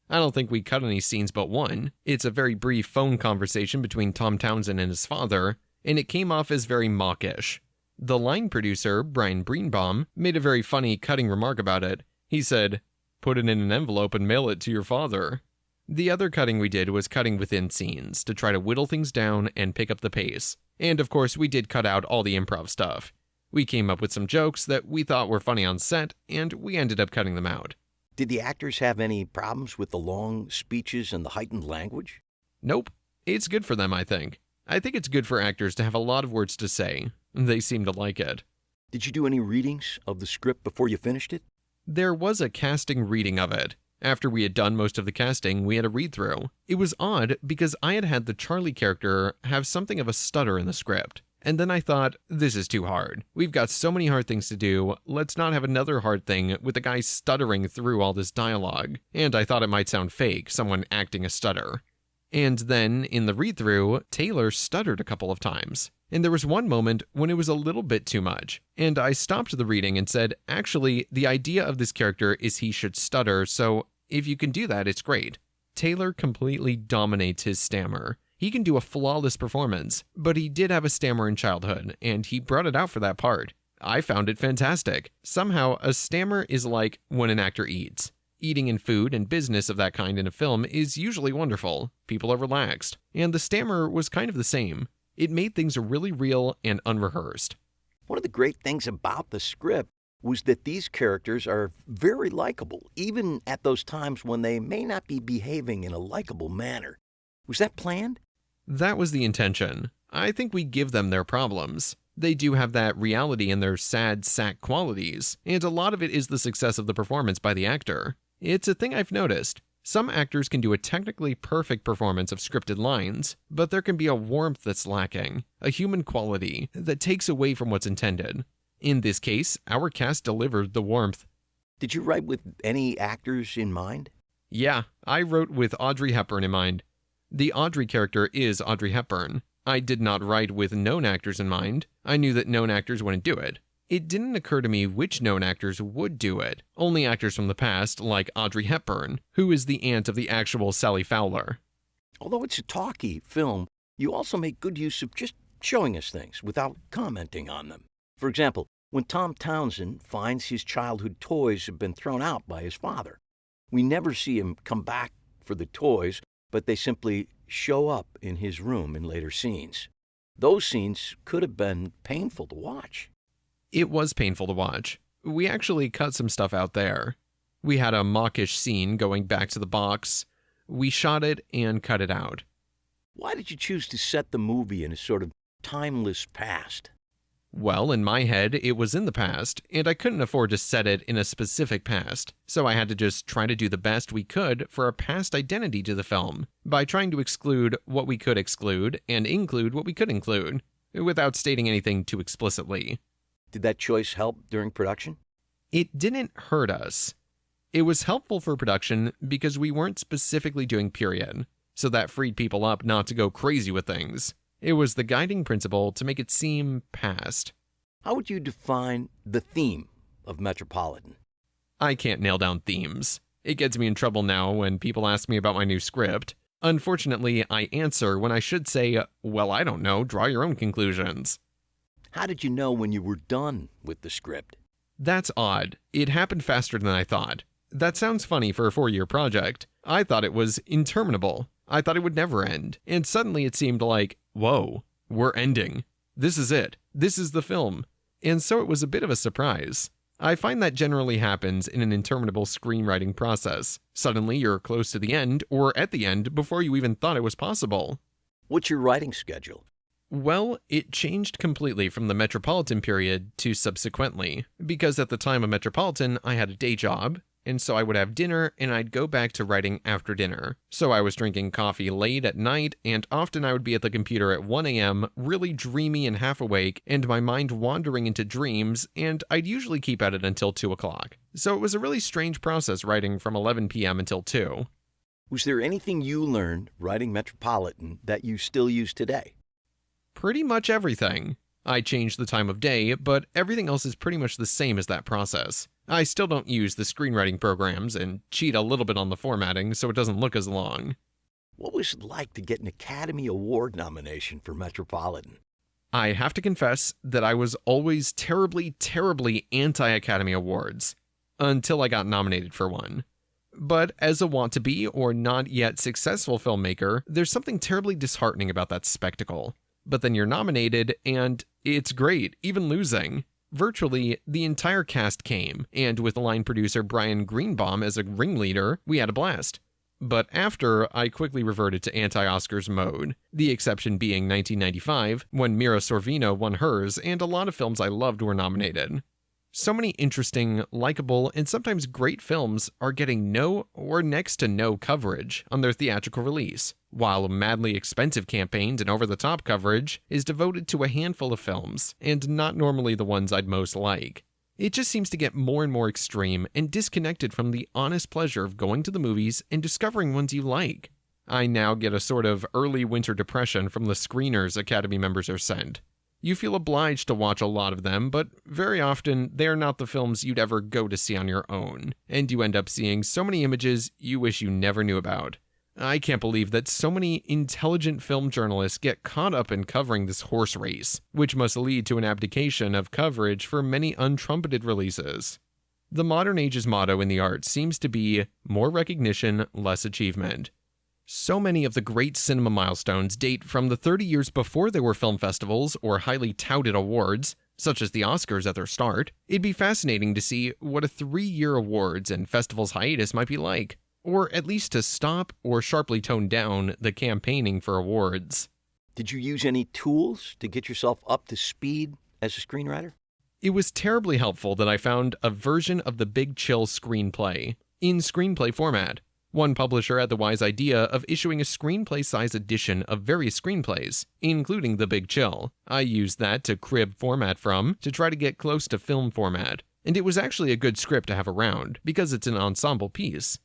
I don't think we cut any scenes but one. It's a very brief phone conversation between Tom Townsend and his father, and it came off as very mawkish. The line producer, Brian Greenbaum, made a very funny cutting remark about it. He said, "Put it in an envelope and mail it to your father." The other cutting we did was cutting within scenes to try to whittle things down and pick up the pace. And of course, we did cut out all the improv stuff. We came up with some jokes that we thought were funny on set, and we ended up cutting them out. Did the actors have any problems with the long speeches and the heightened language? Nope. It's good for them, I think. I think it's good for actors to have a lot of words to say. They seem to like it. Did you do any readings of the script before you finished it? There was a casting reading of it. After we had done most of the casting, we had a read-through. It was odd because I had had the Charlie character have something of a stutter in the script. And then I thought, this is too hard. We've got so many hard things to do, let's not have another hard thing with the guy stuttering through all this dialogue. And I thought it might sound fake, someone acting a stutter. And then, in the read-through, Taylor stuttered a couple of times. And there was one moment when it was a little bit too much. And I stopped the reading and said, actually, the idea of this character is he should stutter, so if you can do that, it's great. Taylor completely dominates his stammer. He can do a flawless performance, but he did have a stammer in childhood, and he brought it out for that part. I found it fantastic. Somehow, a stammer is like when an actor eats. Eating in food and business of that kind in a film is usually wonderful. People are relaxed. And the stammer was kind of the same. It made things really real and unrehearsed. One of the great things about the script was that these characters are very likable, even at those times when they may not be behaving in a likable manner. Was that planned? That was the intention. I think we give them their problems. They do have that reality in their sad sack qualities, and a lot of it is the success of the performance by the actor. It's a thing I've noticed. Some actors can do a technically perfect performance of scripted lines, but there can be a warmth that's lacking, a human quality that takes away from what's intended. In this case, our cast delivered the warmth. Did you write with any actors in mind? Yeah, I wrote with Audrey Hepburn in mind. The Audrey character is Audrey Hepburn. I did not write with known actors in mind. I knew that known actors wouldn't do it. It didn't occur to me which known actors would do it. Only actors from the past, like Audrey Hepburn, who is the aunt of the actual Sally Fowler. Although it's a talky film, you also make good use of just showing us things without commenting on them. For example, when Tom Townsend finds his childhood toys have been thrown out by his father, we never see him come back for the toys, but they simply show up in his room in later scenes. Those scenes could have been painful to watch. It was painful to watch. We actually cut some stuff out there. We had a mawkish scene going back to the box. We shot it and cut it out. Why did you choose to set the movie in a sort of timeless past? Well, in my head, it was in the past, and I couldn't afford to set it in a specific past, so I had to just try to do the best we could for a past identity to the film, by trying to exclude what we could exclude and include what we could include, without stating anything too explicitly. Did that choice help during production? It didn't hurt us. It was helpful for production because we weren't specifically doing period, so that freed people up not to go crazy with things. It was the guiding principle to make it seem past. How would you define the theme of Metropolitan? I can't nail down themes. It gets me in trouble now when people ask me about my new script. Unfortunately, I answer when I should say, well, I don't know, draw your own conclusions. How did you know when you were done with the script? That's odd. It happened faster than I thought. That sounds funny for a 4-year project. I thought it was interminable. I thought it would never end. And suddenly it seemed like, whoa, we're ending. This is it. This is the film. And so it was a bit of a surprise. I find that generally happens in an interminable screenwriting process. Suddenly you're close to the end, or at the end, before you even thought it was possible. What's your writing schedule? Well, it changed completely from the Metropolitan period to subsequently, because at the time of Metropolitan, I had a day job, and so I would have dinner and I'd go back to writing after dinner. So I was drinking coffee late at night, and often I would be at the computer at 1 a.m., really dreamy and half awake, and my mind wandering into dreams, and I'd usually keep at it until 2 o'clock. So it was a really strange process writing from 11 p.m. until 2. Was there anything you learned writing Metropolitan that you still use today? Pretty much everything. I changed the time of day, but everything else is pretty much the same as that process. I still don't use the screenwriting programs and cheat a little bit on the formatting so it doesn't look as long. What was it like to get an Academy Award nomination for Metropolitan? I have to confess that I was always terribly, terribly anti-Academy Awards, until I got nominated for one. But as a want-to-be or not yet successful filmmaker, there's something terribly disheartening about that spectacle. But then you're nominated, and it's great, even losing. Virtually, the entire cast came, and with line producer Brian Greenbaum as a ringleader, we had a blast. But after, I quickly reverted to anti-Oscars mode, the exception being 1995, when Mira Sorvino won hers, and a lot of films I loved were nominated. So many interesting, likable, and sometimes great films are getting no or next to no coverage on their theatrical release, while madly expensive campaigns and over-the-top coverage is devoted to a handful of films, and not normally the ones I'd most like. It just seems to get more and more extreme and disconnected from the honest pleasure of going to the movies and discovering ones you like. I now get a sort of early winter depression from the screeners Academy members are sent. You feel obliged to watch a lot of them, but very often they are not the films you'd ever go to see on your own, and you end up seeing so many images you wish you never knew about. I can't believe that so many intelligent film journalists get caught up in covering this horse race, which must lead to an abdication of coverage for many untrumpeted releases. The modern age's motto in the arts seems to be more recognition, less achievement. So many of the great cinema milestones date from the 30 years before there were film festivals or highly touted awards, such as the Oscars at their start. It'd be fascinating to see what a 3-year awards and festivals hiatus might be like, or at least to stop or sharply tone down the campaigning for awards. Did you use any tools to get yourself up to speed as a screenwriter? It was terribly helpful that I found a version of the Big Chill screenplay in screenplay format. One publisher had the wise idea of issuing a screenplay-size edition of various screenplays, including The Big Chill. I used that to crib format from to try to get close to film format, and it was actually a good script to have around, because it's an ensemble piece.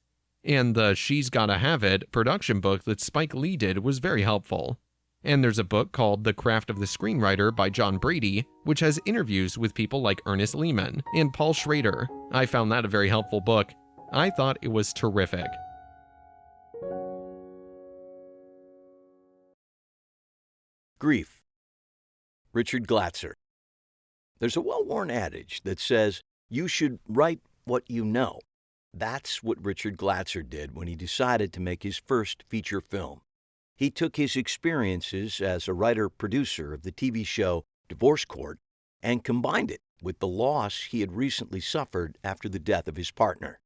And the She's Gotta Have It production book that Spike Lee did was very helpful. And there's a book called The Craft of the Screenwriter by John Brady, which has interviews with people like Ernest Lehman and Paul Schrader. I found that a very helpful book. I thought it was terrific. Grief. Richard Glatzer. There's a well-worn adage that says you should write what you know. That's what Richard Glatzer did when he decided to make his first feature film. He took his experiences as a writer-producer of the TV show Divorce Court and combined it with the loss he had recently suffered after the death of his partner.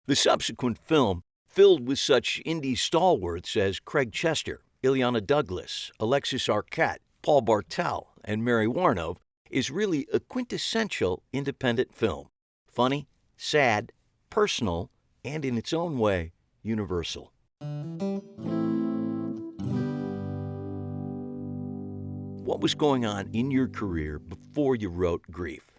The subsequent film, filled with such indie stalwarts as Craig Chester, Ileana Douglas, Alexis Arquette, Paul Bartel, and Mary Warnove, is really a quintessential independent film. Funny, sad, personal, and in its own way, universal. What was going on in your career before you wrote Grief?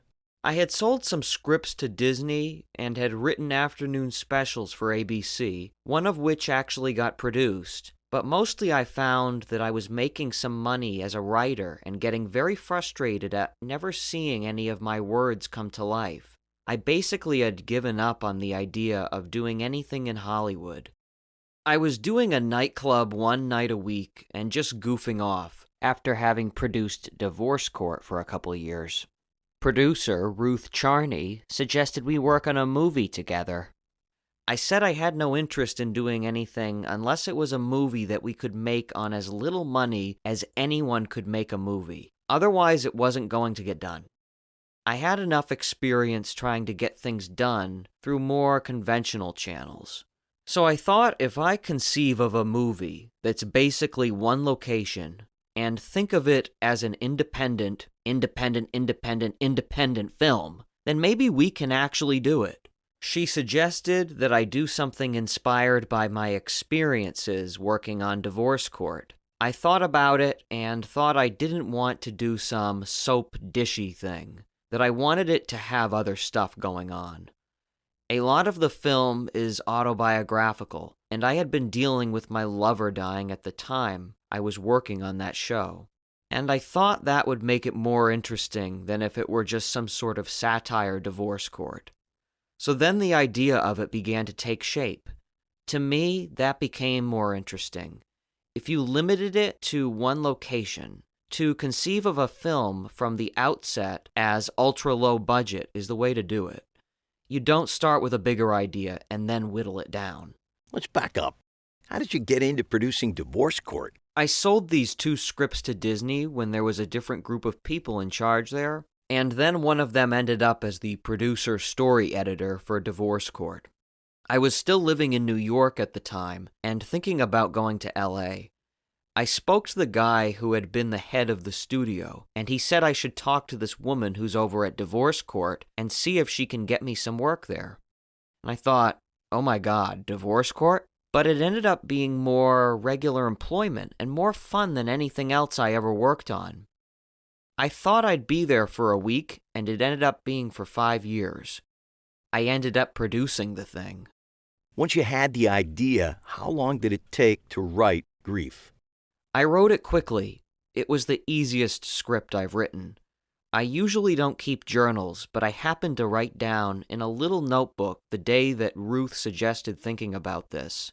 I had sold some scripts to Disney and had written afternoon specials for ABC, one of which actually got produced. But mostly I found that I was making some money as a writer and getting very frustrated at never seeing any of my words come to life. I basically had given up on the idea of doing anything in Hollywood. I was doing a nightclub one night a week and just goofing off after having produced Divorce Court for a couple of years. Producer Ruth Charney suggested we work on a movie together. I said I had no interest in doing anything unless it was a movie that we could make on as little money as anyone could make a movie. Otherwise, it wasn't going to get done. I had enough experience trying to get things done through more conventional channels. So I thought if I conceive of a movie that's basically one location and think of it as an independent film, then maybe we can actually do it. She suggested that I do something inspired by my experiences working on Divorce Court. I thought about it and thought I didn't want to do some soap dishy thing, that I wanted it to have other stuff going on. A lot of the film is autobiographical, and I had been dealing with my lover dying at the time I was working on that show. And I thought that would make it more interesting than if it were just some sort of satire Divorce Court. So then the idea of it began to take shape. To me, that became more interesting. If you limited it to one location, to conceive of a film from the outset as ultra-low budget is the way to do it. You don't start with a bigger idea and then whittle it down. Let's back up. How did you get into producing Divorce Court? I sold these 2 scripts to Disney when there was a different group of people in charge there, and then one of them ended up as the producer story editor for Divorce Court. I was still living in New York at the time and thinking about going to LA. I spoke to the guy who had been the head of the studio, and he said I should talk to this woman who's over at Divorce Court and see if she can get me some work there. And I thought, oh my God, Divorce Court? But it ended up being more regular employment and more fun than anything else I ever worked on. I thought I'd be there for a week, and it ended up being for 5 years. I ended up producing the thing. Once you had the idea, how long did it take to write Grief? I wrote it quickly. It was the easiest script I've written. I usually don't keep journals, but I happened to write down in a little notebook the day that Ruth suggested thinking about this.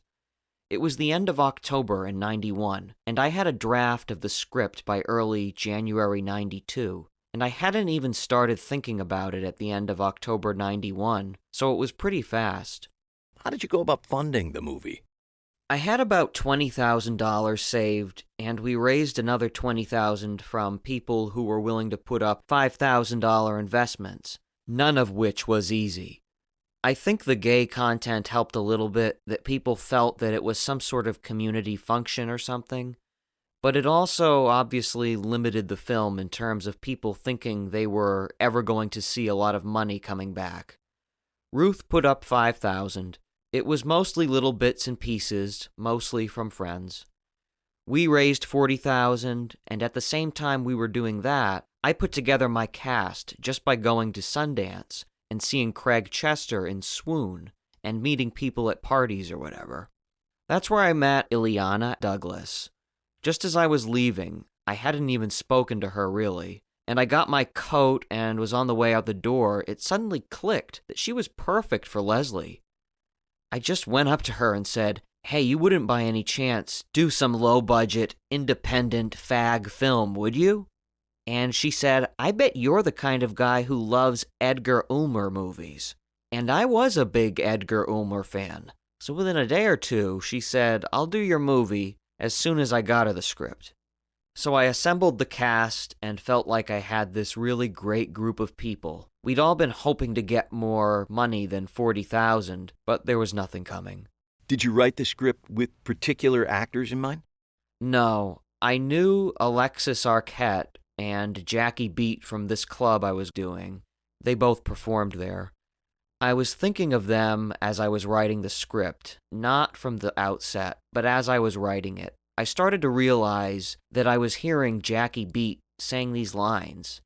It was the end of October in '91, and I had a draft of the script by early January '92, and I hadn't even started thinking about it at the end of October '91, so it was pretty fast. How did you go about funding the movie? I had about $20,000 saved, and we raised another $20,000 from people who were willing to put up $5,000 investments, none of which was easy. I think the gay content helped a little bit, that people felt that it was some sort of community function or something, but it also obviously limited the film in terms of people thinking they were ever going to see a lot of money coming back. Ruth put up $5,000. It was mostly little bits and pieces, mostly from friends. We raised $40,000, and at the same time we were doing that, I put together my cast just by going to Sundance and seeing Craig Chester in Swoon and meeting people at parties or whatever. That's where I met Ileana Douglas. Just as I was leaving, I hadn't even spoken to her really, and I got my coat and was on the way out the door, it suddenly clicked that she was perfect for Leslie. I just went up to her and said, "Hey, you wouldn't by any chance do some low-budget, independent fag film, would you?" and she said, "I bet you're the kind of guy who loves Edgar Ulmer movies." And I was a big Edgar Ulmer fan. So within a day or two, she said, "I'll do your movie," as soon as I got her the script. So I assembled the cast and felt like I had this really great group of people. We'd all been hoping to get more money than $40,000, but there was nothing coming. Did you write the script with particular actors in mind? No, I knew Alexis Arquette and Jackie Beat from this club I was doing. They both performed there. I was thinking of them as I was writing the script, not from the outset, but as I was writing it. I started to realize that I was hearing Jackie Beat saying these lines.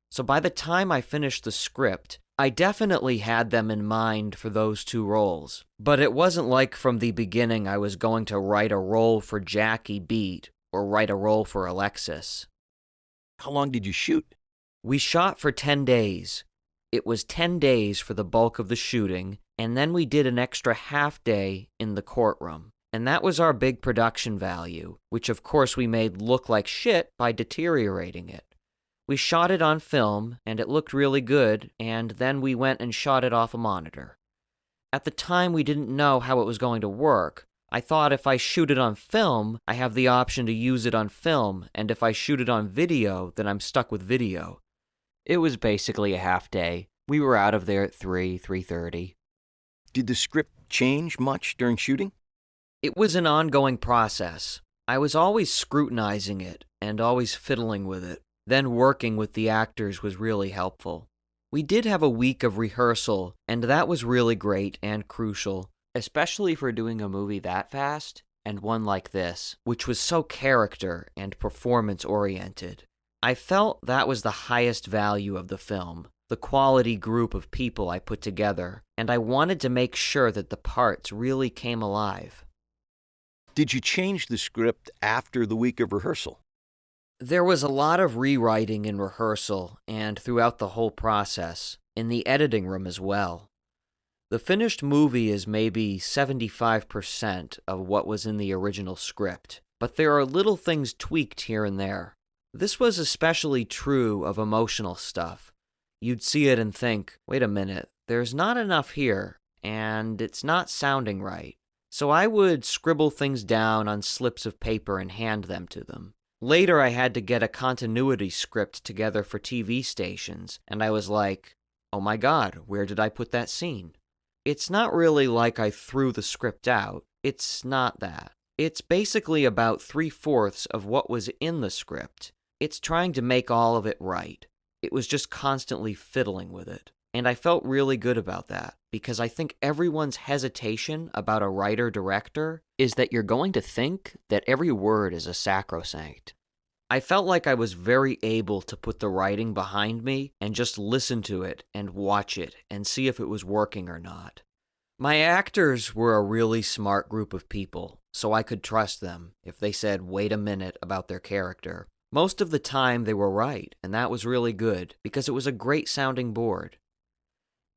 So by the time I finished the script, I definitely had them in mind for those two roles. But it wasn't like from the beginning I was going to write a role for Jackie Beat or write a role for Alexis. How long did you shoot? We shot for 10 days. It was 10 days for the bulk of the shooting, and then we did an extra half day in the courtroom. And that was our big production value, which of course we made look like shit by deteriorating it. We shot it on film, and it looked really good, and then we went and shot it off a monitor. At the time, we didn't know how it was going to work. I thought if I shoot it on film, I have the option to use it on film, and if I shoot it on video, then I'm stuck with video. It was basically a half day. We were out of there at 3:30. Did the script change much during shooting? It was an ongoing process. I was always scrutinizing it and always fiddling with it. Then working with the actors was really helpful. We did have a week of rehearsal, and that was really great and crucial, especially for doing a movie that fast, and one like this, which was so character and performance-oriented. I felt that was the highest value of the film, the quality group of people I put together, and I wanted to make sure that the parts really came alive. Did you change the script after the week of rehearsal? There was a lot of rewriting in rehearsal and throughout the whole process, in the editing room as well. The finished movie is maybe 75% of what was in the original script, but there are little things tweaked here and there. This was especially true of emotional stuff. You'd see it and think, wait a minute, there's not enough here, and it's not sounding right. So I would scribble things down on slips of paper and hand them to them. Later I had to get a continuity script together for TV stations, and I was like, oh my god, where did I put that scene? It's not really like I threw the script out. It's not that. It's basically about 3/4 of what was in the script. It's trying to make all of it right. It was just constantly fiddling with it. And I felt really good about that, because I think everyone's hesitation about a writer-director is that you're going to think that every word is a sacrosanct. I felt like I was very able to put the writing behind me and just listen to it and watch it and see if it was working or not. My actors were a really smart group of people, so I could trust them if they said, wait a minute, about their character. Most of the time they were right, and that was really good, because it was a great sounding board.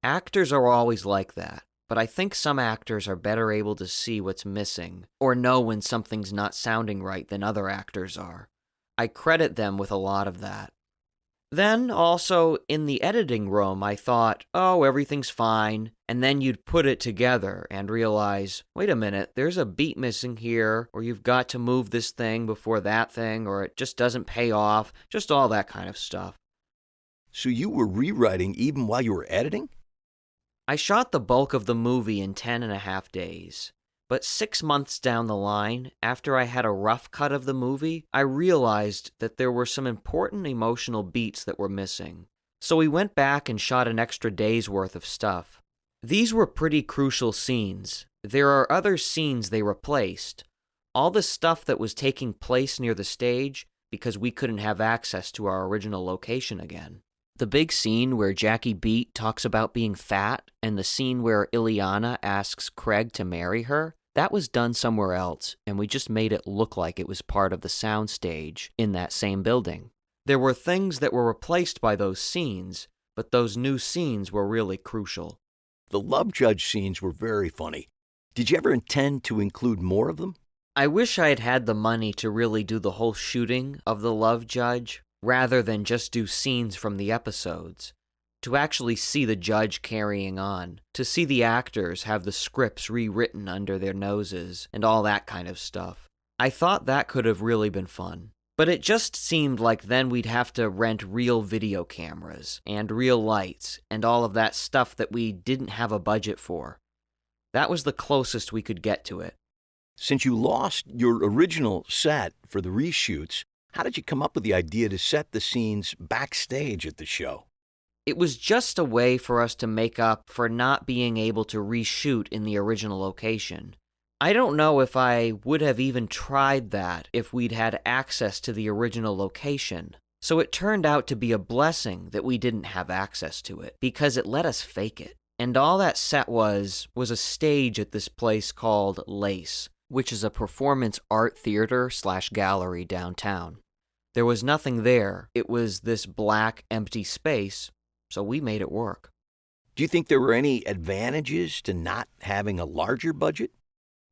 Actors are always like that, but I think some actors are better able to see what's missing, or know when something's not sounding right than other actors are. I credit them with a lot of that. Then, also, in the editing room, I thought, oh, everything's fine, and then you'd put it together and realize, wait a minute, there's a beat missing here, or you've got to move this thing before that thing, or it just doesn't pay off, just all that kind of stuff. So you were rewriting even while you were editing? I shot the bulk of the movie in 10.5 days. But 6 months down the line, after I had a rough cut of the movie, I realized that there were some important emotional beats that were missing. So we went back and shot an extra day's worth of stuff. These were pretty crucial scenes. There are other scenes they replaced. All the stuff that was taking place near the stage because we couldn't have access to our original location again. The big scene where Jackie Beat talks about being fat, and the scene where Ileana asks Craig to marry her, that was done somewhere else, and we just made it look like it was part of the soundstage in that same building. There were things that were replaced by those scenes, but those new scenes were really crucial. The love judge scenes were very funny. Did you ever intend to include more of them? I wish I had had the money to really do the whole shooting of the love judge. rather than just do scenes from the episodes. To actually see the judge carrying on, to see the actors have the scripts rewritten under their noses, and all that kind of stuff. I thought that could have really been fun. But it just seemed like then we'd have to rent real video cameras, and real lights, and all of that stuff that we didn't have a budget for. That was the closest we could get to it. Since you lost your original set for the reshoots, how did you come up with the idea to set the scenes backstage at the show? It was just a way for us to make up for not being able to reshoot in the original location. I don't know if I would have even tried that if we'd had access to the original location, so it turned out to be a blessing that we didn't have access to it, because it let us fake it. And all that set was a stage at this place called Lace, which is a performance art theater/gallery downtown. There was nothing there. It was this black, empty space, so we made it work. Do you think there were any advantages to not having a larger budget?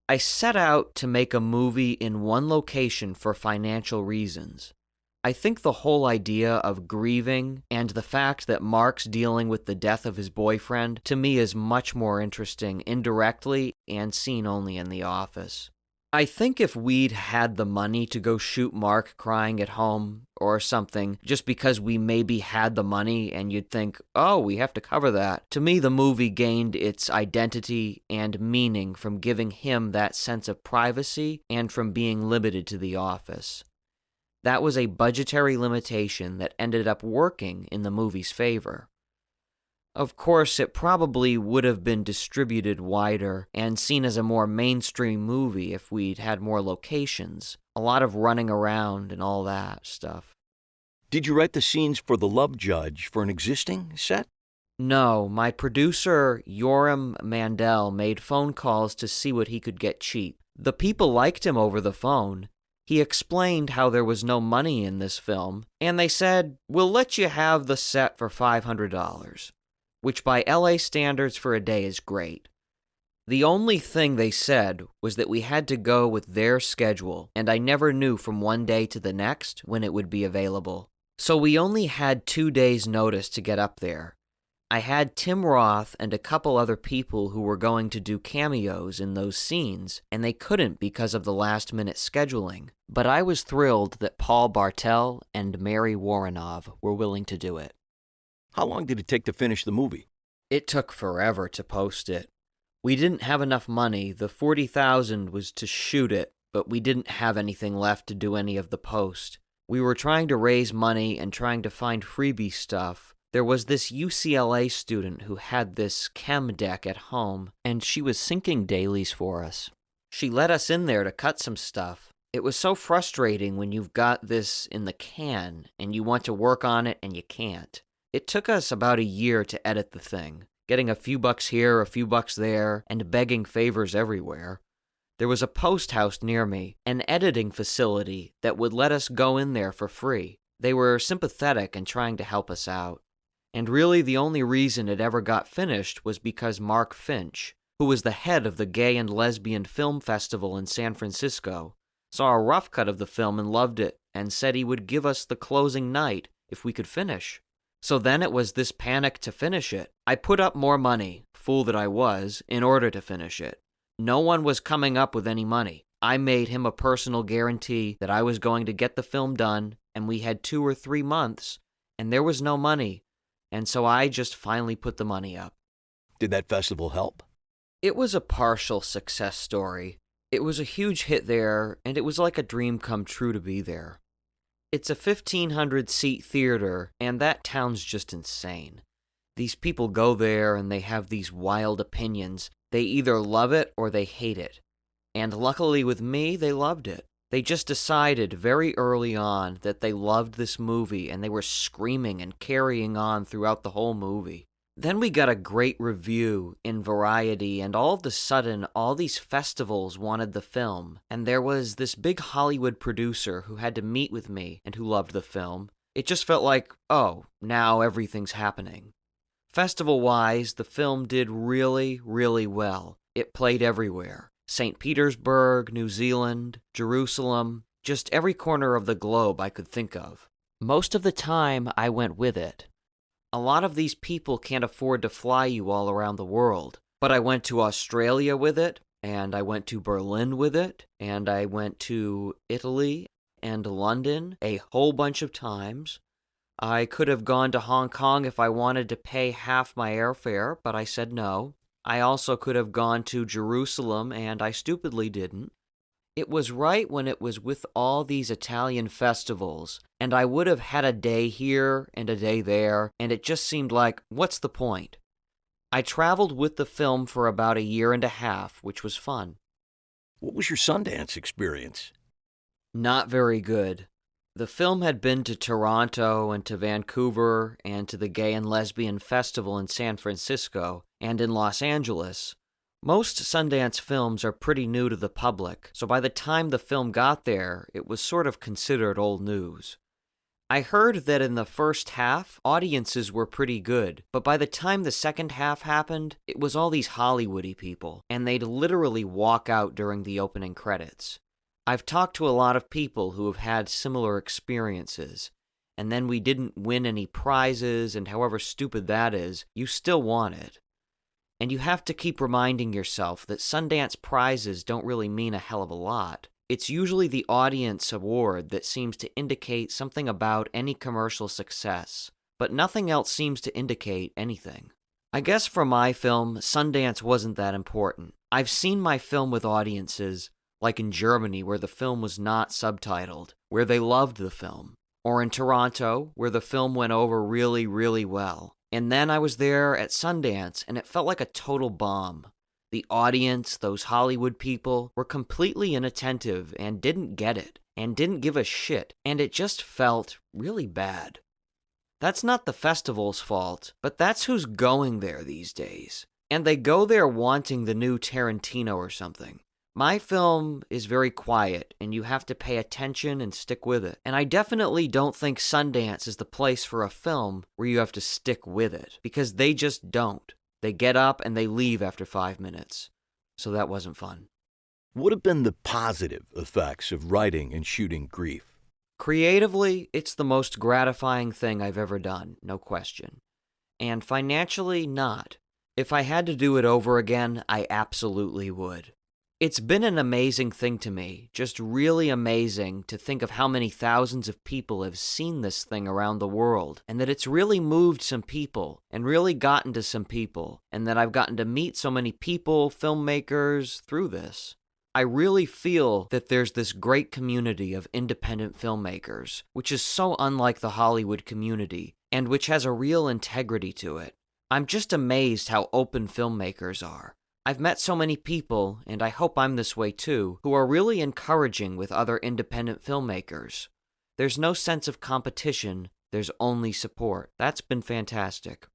I set out to make a movie in one location for financial reasons. I think the whole idea of grieving and the fact that Mark's dealing with the death of his boyfriend to me is much more interesting indirectly and seen only in The Office. I think if we'd had the money to go shoot Mark crying at home or something, just because we maybe had the money and you'd think, oh, we have to cover that, to me the movie gained its identity and meaning from giving him that sense of privacy and from being limited to the office. That was a budgetary limitation that ended up working in the movie's favor. Of course, it probably would have been distributed wider and seen as a more mainstream movie if we'd had more locations, a lot of running around and all that stuff. Did you write the scenes for the love judge for an existing set? No, my producer, Yoram Mandel, made phone calls to see what he could get cheap. The people liked him over the phone. He explained how there was no money in this film, and they said, we'll let you have the set for $500. Which by LA standards for a day is great. The only thing they said was that we had to go with their schedule, and I never knew from one day to the next when it would be available. So we only had 2 days' notice to get up there. I had Tim Roth and a couple other people who were going to do cameos in those scenes, and they couldn't because of the last-minute scheduling. But I was thrilled that Paul Bartel and Mary Woronov were willing to do it. How long did it take to finish the movie? It took forever to post it. We didn't have enough money. The $40,000 was to shoot it, but we didn't have anything left to do any of the post. We were trying to raise money and trying to find freebie stuff. There was this UCLA student who had this chem deck at home, and she was syncing dailies for us. She let us in there to cut some stuff. It was so frustrating when you've got this in the can, and you want to work on it and you can't. It took us about a year to edit the thing, getting a few bucks here, a few bucks there, and begging favors everywhere. There was a post house near me, an editing facility that would let us go in there for free. They were sympathetic and trying to help us out. And really the only reason it ever got finished was because Mark Finch, who was the head of the Gay and Lesbian Film Festival in San Francisco, saw a rough cut of the film and loved it, and said he would give us the closing night if we could finish. So then it was this panic to finish it. I put up more money, fool that I was, in order to finish it. No one was coming up with any money. I made him a personal guarantee that I was going to get the film done, and we had 2 or 3 months, and there was no money, and so I just finally put the money up. Did that festival help? It was a partial success story. It was a huge hit there, and it was like a dream come true to be there. It's a 1,500-seat theater, and that town's just insane. These people go there, and they have these wild opinions. They either love it or they hate it. And luckily with me, they loved it. They just decided very early on that they loved this movie, and they were screaming and carrying on throughout the whole movie. Then we got a great review in Variety, and all of a sudden, all these festivals wanted the film, and there was this big Hollywood producer who had to meet with me and who loved the film. It just felt like, oh, now everything's happening. Festival-wise, the film did really, really well. It played everywhere. St. Petersburg, New Zealand, Jerusalem, just every corner of the globe I could think of. Most of the time, I went with it. A lot of these people can't afford to fly you all around the world, but I went to Australia with it, and I went to Berlin with it, and I went to Italy and London a whole bunch of times. I could have gone to Hong Kong if I wanted to pay half my airfare, but I said no. I also could have gone to Jerusalem, and I stupidly didn't. It was right when it was with all these Italian festivals, and I would have had a day here and a day there, and it just seemed like, what's the point? I traveled with the film for about a year and a half, which was fun. What was your Sundance experience? Not very good. The film had been to Toronto and to Vancouver and to the Gay and Lesbian Festival in San Francisco and in Los Angeles. Most Sundance films are pretty new to the public, so by the time the film got there, it was sort of considered old news. I heard that in the first half, audiences were pretty good, but by the time the second half happened, it was all these Hollywoody people, and they'd literally walk out during the opening credits. I've talked to a lot of people who have had similar experiences, and then we didn't win any prizes, and however stupid that is, you still want it. And you have to keep reminding yourself that Sundance prizes don't really mean a hell of a lot. It's usually the audience award that seems to indicate something about any commercial success, but nothing else seems to indicate anything. I guess for my film, Sundance wasn't that important. I've seen my film with audiences, like in Germany where the film was not subtitled, where they loved the film, or in Toronto where the film went over really, really well. And then I was there at Sundance and it felt like a total bomb. The audience, those Hollywood people, were completely inattentive and didn't get it, and didn't give a shit, and it just felt really bad. That's not the festival's fault, but that's who's going there these days. And they go there wanting the new Tarantino or something. My film is very quiet, and you have to pay attention and stick with it. And I definitely don't think Sundance is the place for a film where you have to stick with it, because they just don't. They get up and they leave after 5 minutes. So that wasn't fun. What have been the positive effects of writing and shooting Grief? Creatively, it's the most gratifying thing I've ever done, no question. And financially, not. If I had to do it over again, I absolutely would. It's been an amazing thing to me, just really amazing to think of how many thousands of people have seen this thing around the world, and that it's really moved some people, and really gotten to some people, and that I've gotten to meet so many people, filmmakers, through this. I really feel that there's this great community of independent filmmakers, which is so unlike the Hollywood community, and which has a real integrity to it. I'm just amazed how open filmmakers are. I've met so many people, and I hope I'm this way too, who are really encouraging with other independent filmmakers. There's no sense of competition, there's only support. That's been fantastic.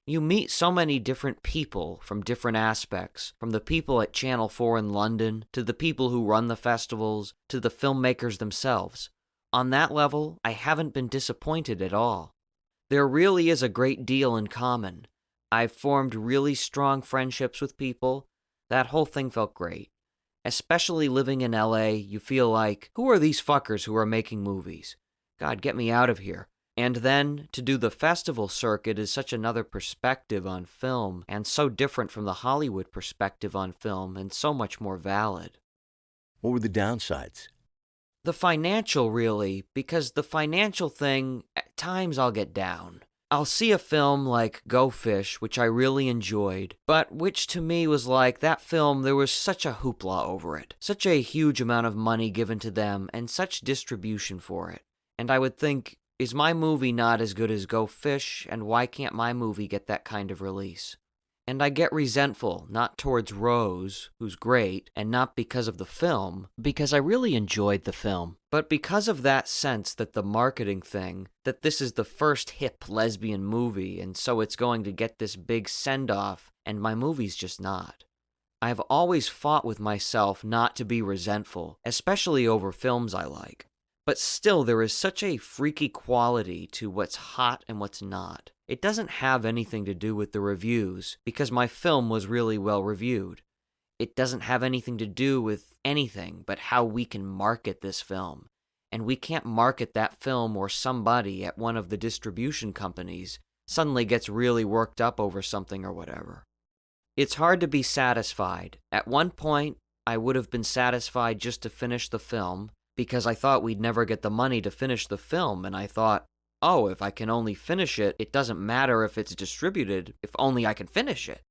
You meet so many different people from different aspects, from the people at Channel 4 in London, to the people who run the festivals, to the filmmakers themselves. On that level, I haven't been disappointed at all. There really is a great deal in common. I've formed really strong friendships with people. That whole thing felt great. Especially living in LA, you feel like, who are these fuckers who are making movies? God, get me out of here. And then, to do the festival circuit is such another perspective on film, and so different from the Hollywood perspective on film, and so much more valid. What were the downsides? The financial, really, because the financial thing, at times I'll get down. I'll see a film like Go Fish, which I really enjoyed, but which to me was like, that film, there was such a hoopla over it, such a huge amount of money given to them, and such distribution for it. And I would think, is my movie not as good as Go Fish, and why can't my movie get that kind of release? And I get resentful, not towards Rose, who's great, and not because of the film, because I really enjoyed the film, but because of that sense that the marketing thing, that this is the first hip lesbian movie, and so it's going to get this big send-off, and my movie's just not. I've always fought with myself not to be resentful, especially over films I like. But still, there is such a freaky quality to what's hot and what's not. It doesn't have anything to do with the reviews, because my film was really well reviewed. It doesn't have anything to do with anything but how we can market this film, and we can't market that film, or somebody at one of the distribution companies suddenly gets really worked up over something or whatever. It's hard to be satisfied. At one point, I would have been satisfied just to finish the film, because I thought we'd never get the money to finish the film, and I thought, oh, if I can only finish it, it doesn't matter if it's distributed, if only I can finish it.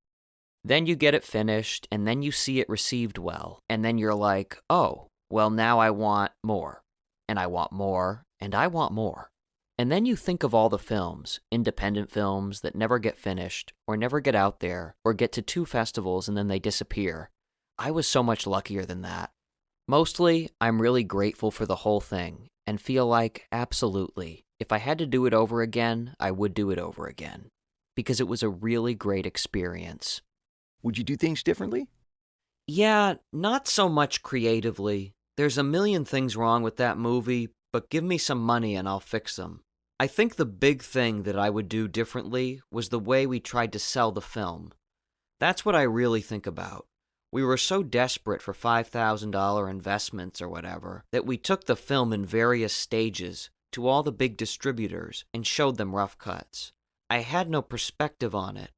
Then you get it finished, and then you see it received well, and then you're like, oh, well, now I want more, and I want more, and I want more. And then you think of all the films, independent films that never get finished, or never get out there, or get to 2 festivals and then they disappear. I was so much luckier than that. Mostly, I'm really grateful for the whole thing, and feel like, absolutely, if I had to do it over again, I would do it over again. Because it was a really great experience. Would you do things differently? Yeah, not so much creatively. There's a million things wrong with that movie, but give me some money and I'll fix them. I think the big thing that I would do differently was the way we tried to sell the film. That's what I really think about. We were so desperate for $5,000 investments or whatever that we took the film in various stages to all the big distributors and showed them rough cuts. I had no perspective on it.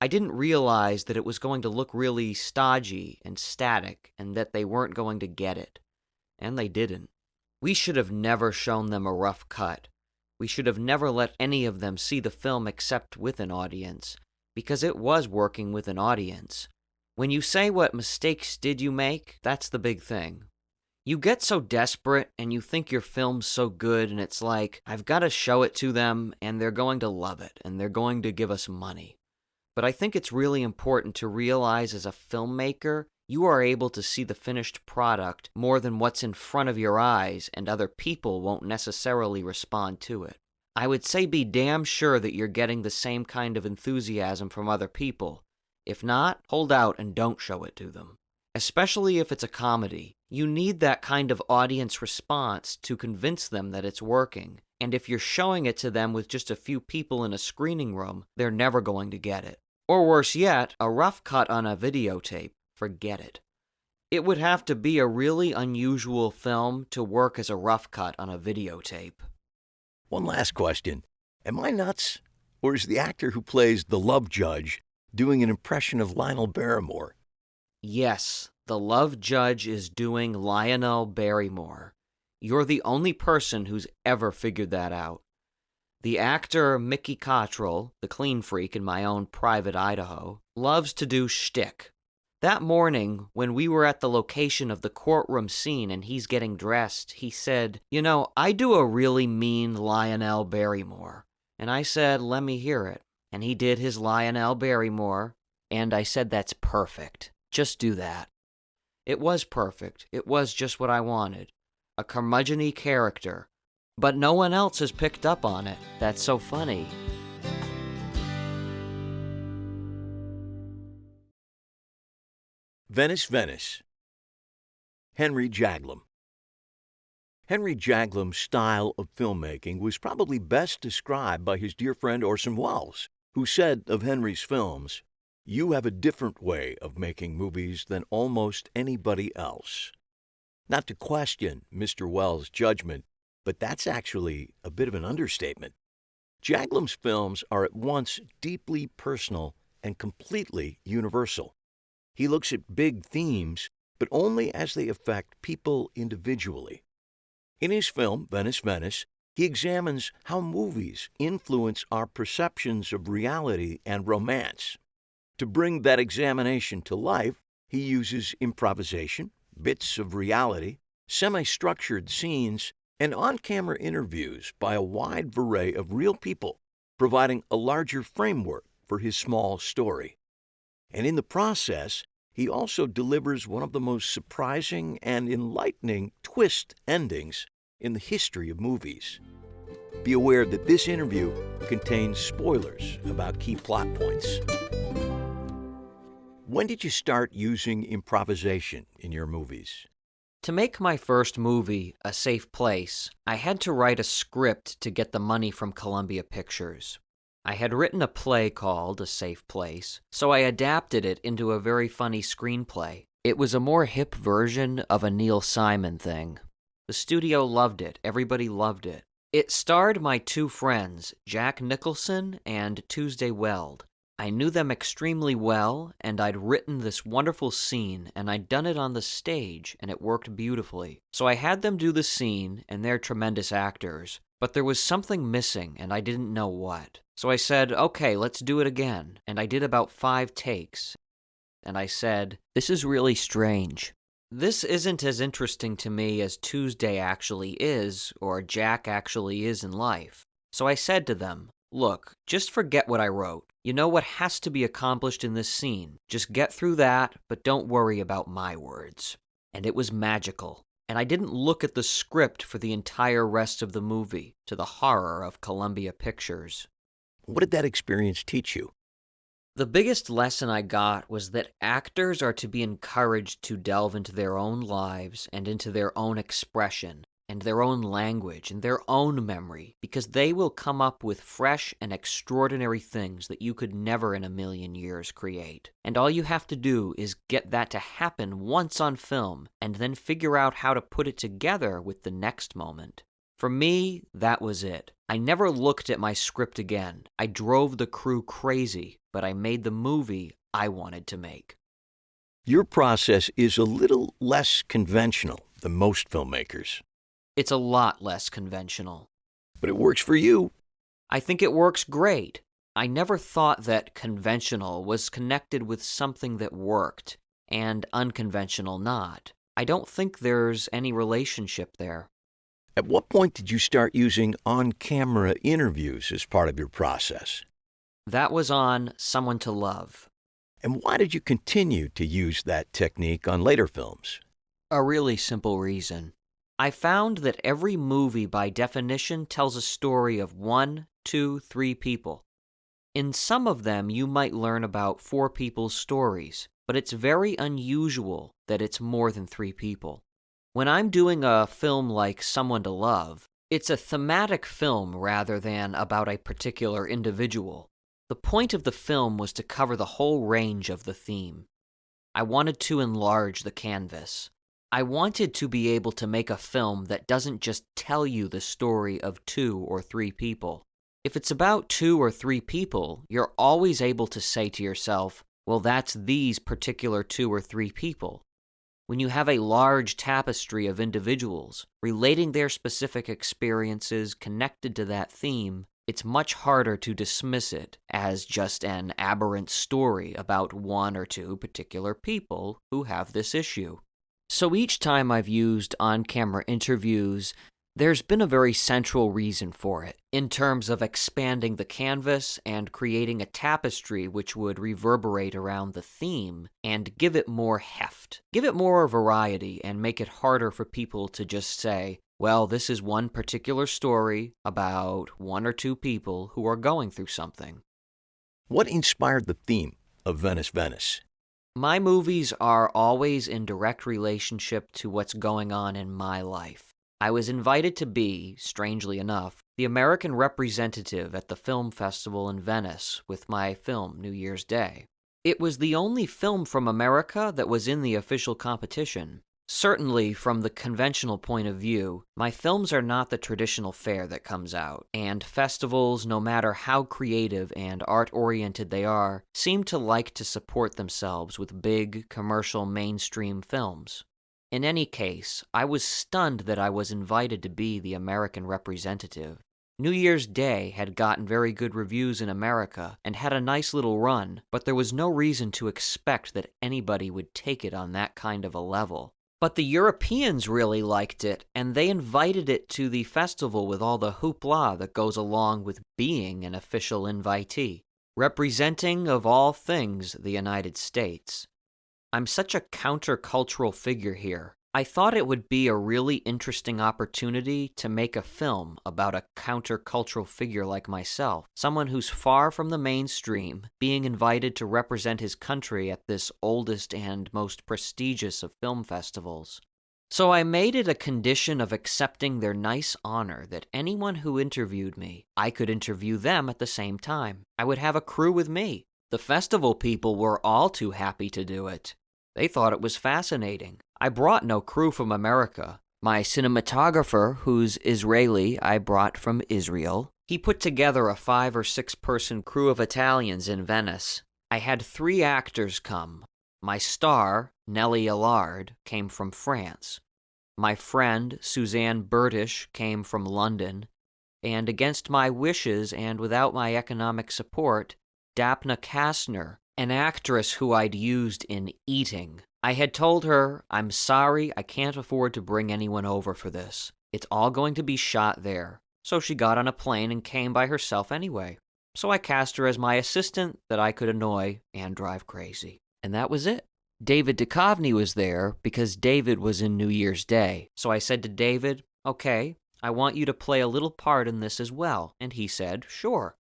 I didn't realize that it was going to look really stodgy and static and that they weren't going to get it. And they didn't. We should have never shown them a rough cut. We should have never let any of them see the film except with an audience, because it was working with an audience. When you say what mistakes did you make, that's the big thing. You get so desperate and you think your film's so good and it's like, I've got to show it to them and they're going to love it and they're going to give us money. But I think it's really important to realize as a filmmaker, you are able to see the finished product more than what's in front of your eyes, and other people won't necessarily respond to it. I would say be damn sure that you're getting the same kind of enthusiasm from other people. If not, hold out and don't show it to them. Especially if it's a comedy. You need that kind of audience response to convince them that it's working. And if you're showing it to them with just a few people in a screening room, they're never going to get it. Or worse yet, a rough cut on a videotape. Forget it. It would have to be a really unusual film to work as a rough cut on a videotape. One last question. Am I nuts? Or is the actor who plays the love judge doing an impression of Lionel Barrymore? Yes, the love judge is doing Lionel Barrymore. You're the only person who's ever figured that out. The actor Mickey Cottrell, the clean freak in my own private Idaho, loves to do shtick. That morning, when we were at the location of the courtroom scene and he's getting dressed, he said, "You know, I do a really mean Lionel Barrymore." And I said, "Let me hear it." And he did his Lionel Barrymore, and I said, "That's perfect. Just do that." It was perfect. It was just what I wanted. A curmudgeon-y character. But no one else has picked up on it. That's so funny. Venice, Venice. Henry Jaglom. Henry Jaglom's style of filmmaking was probably best described by his dear friend Orson Welles, who said of Henry's films, "You have a different way of making movies than almost anybody else." Not to question Mr. Welles' judgment, but that's actually a bit of an understatement. Jaglom's films are at once deeply personal and completely universal. He looks at big themes, but only as they affect people individually. In his film, Venice, Venice, he examines how movies influence our perceptions of reality and romance. To bring that examination to life, he uses improvisation, bits of reality, semi-structured scenes, and on-camera interviews by a wide array of real people, providing a larger framework for his small story. And in the process, he also delivers one of the most surprising and enlightening twist endings in the history of movies. Be aware that this interview contains spoilers about key plot points. When did you start using improvisation in your movies? To make my first movie, A Safe Place, I had to write a script to get the money from Columbia Pictures. I had written a play called A Safe Place, so I adapted it into a very funny screenplay. It was a more hip version of a Neil Simon thing. The studio loved it. Everybody loved it. It starred my two friends, Jack Nicholson and Tuesday Weld. I knew them extremely well, and I'd written this wonderful scene, and I'd done it on the stage, and it worked beautifully. So I had them do the scene, and they're tremendous actors, but there was something missing, and I didn't know what. So I said, okay, let's do it again, and I did about 5 takes. And I said, this is really strange. This isn't as interesting to me as Tuesday actually is, or Jack actually is in life. So I said to them, look, just forget what I wrote. You know what has to be accomplished in this scene. Just get through that, but don't worry about my words. And it was magical. And I didn't look at the script for the entire rest of the movie, to the horror of Columbia Pictures. What did that experience teach you? The biggest lesson I got was that actors are to be encouraged to delve into their own lives and into their own expression, and their own language, and their own memory, because they will come up with fresh and extraordinary things that you could never in a million years create. And all you have to do is get that to happen once on film, and then figure out how to put it together with the next moment. For me, that was it. I never looked at my script again. I drove the crew crazy, but I made the movie I wanted to make. Your process is a little less conventional than most filmmakers. It's a lot less conventional. But it works for you. I think it works great. I never thought that conventional was connected with something that worked, and unconventional not. I don't think there's any relationship there. At what point did you start using on-camera interviews as part of your process? That was on Someone to Love. And why did you continue to use that technique on later films? A really simple reason. I found that every movie by definition tells a story of 1, 2, 3 people. In some of them you might learn about 4 people's stories, but it's very unusual that it's more than 3 people. When I'm doing a film like Someone to Love, it's a thematic film rather than about a particular individual. The point of the film was to cover the whole range of the theme. I wanted to enlarge the canvas. I wanted to be able to make a film that doesn't just tell you the story of 2 or 3 people. If it's about 2 or 3 people, you're always able to say to yourself, well, that's these particular 2 or 3 people. When you have a large tapestry of individuals relating their specific experiences connected to that theme, it's much harder to dismiss it as just an aberrant story about 1 or 2 particular people who have this issue. So each time I've used on-camera interviews, there's been a very central reason for it, in terms of expanding the canvas and creating a tapestry which would reverberate around the theme and give it more heft, give it more variety, and make it harder for people to just say, well, this is one particular story about 1 or 2 people who are going through something. What inspired the theme of Venice, Venice? My movies are always in direct relationship to what's going on in my life. I was invited to be, strangely enough, the American representative at the film festival in Venice with my film New Year's Day. It was the only film from America that was in the official competition. Certainly, from the conventional point of view, my films are not the traditional fare that comes out, and festivals, no matter how creative and art-oriented they are, seem to like to support themselves with big, commercial, mainstream films. In any case, I was stunned that I was invited to be the American representative. New Year's Day had gotten very good reviews in America and had a nice little run, but there was no reason to expect that anybody would take it on that kind of a level. But the Europeans really liked it, and they invited it to the festival with all the hoopla that goes along with being an official invitee, representing of all things the United States. I'm such a countercultural figure here. I thought it would be a really interesting opportunity to make a film about a countercultural figure like myself, someone who's far from the mainstream, being invited to represent his country at this oldest and most prestigious of film festivals. So I made it a condition of accepting their nice honor that anyone who interviewed me, I could interview them at the same time. I would have a crew with me. The festival people were all too happy to do it. They thought it was fascinating. I brought no crew from America. My cinematographer, who's Israeli, I brought from Israel. He put together a 5 or 6 person crew of Italians in Venice. I had 3 actors come. My star, Nellie Allard, came from France. My friend, Suzanne Burdish, came from London. And against my wishes and without my economic support, Dapna Kastner, an actress who I'd used in Eating. I had told her, I'm sorry, I can't afford to bring anyone over for this. It's all going to be shot there. So she got on a plane and came by herself anyway. So I cast her as my assistant that I could annoy and drive crazy. And that was it. David Duchovny was there because David was in New Year's Day. So I said to David, okay, I want you to play a little part in this as well. And he said, sure.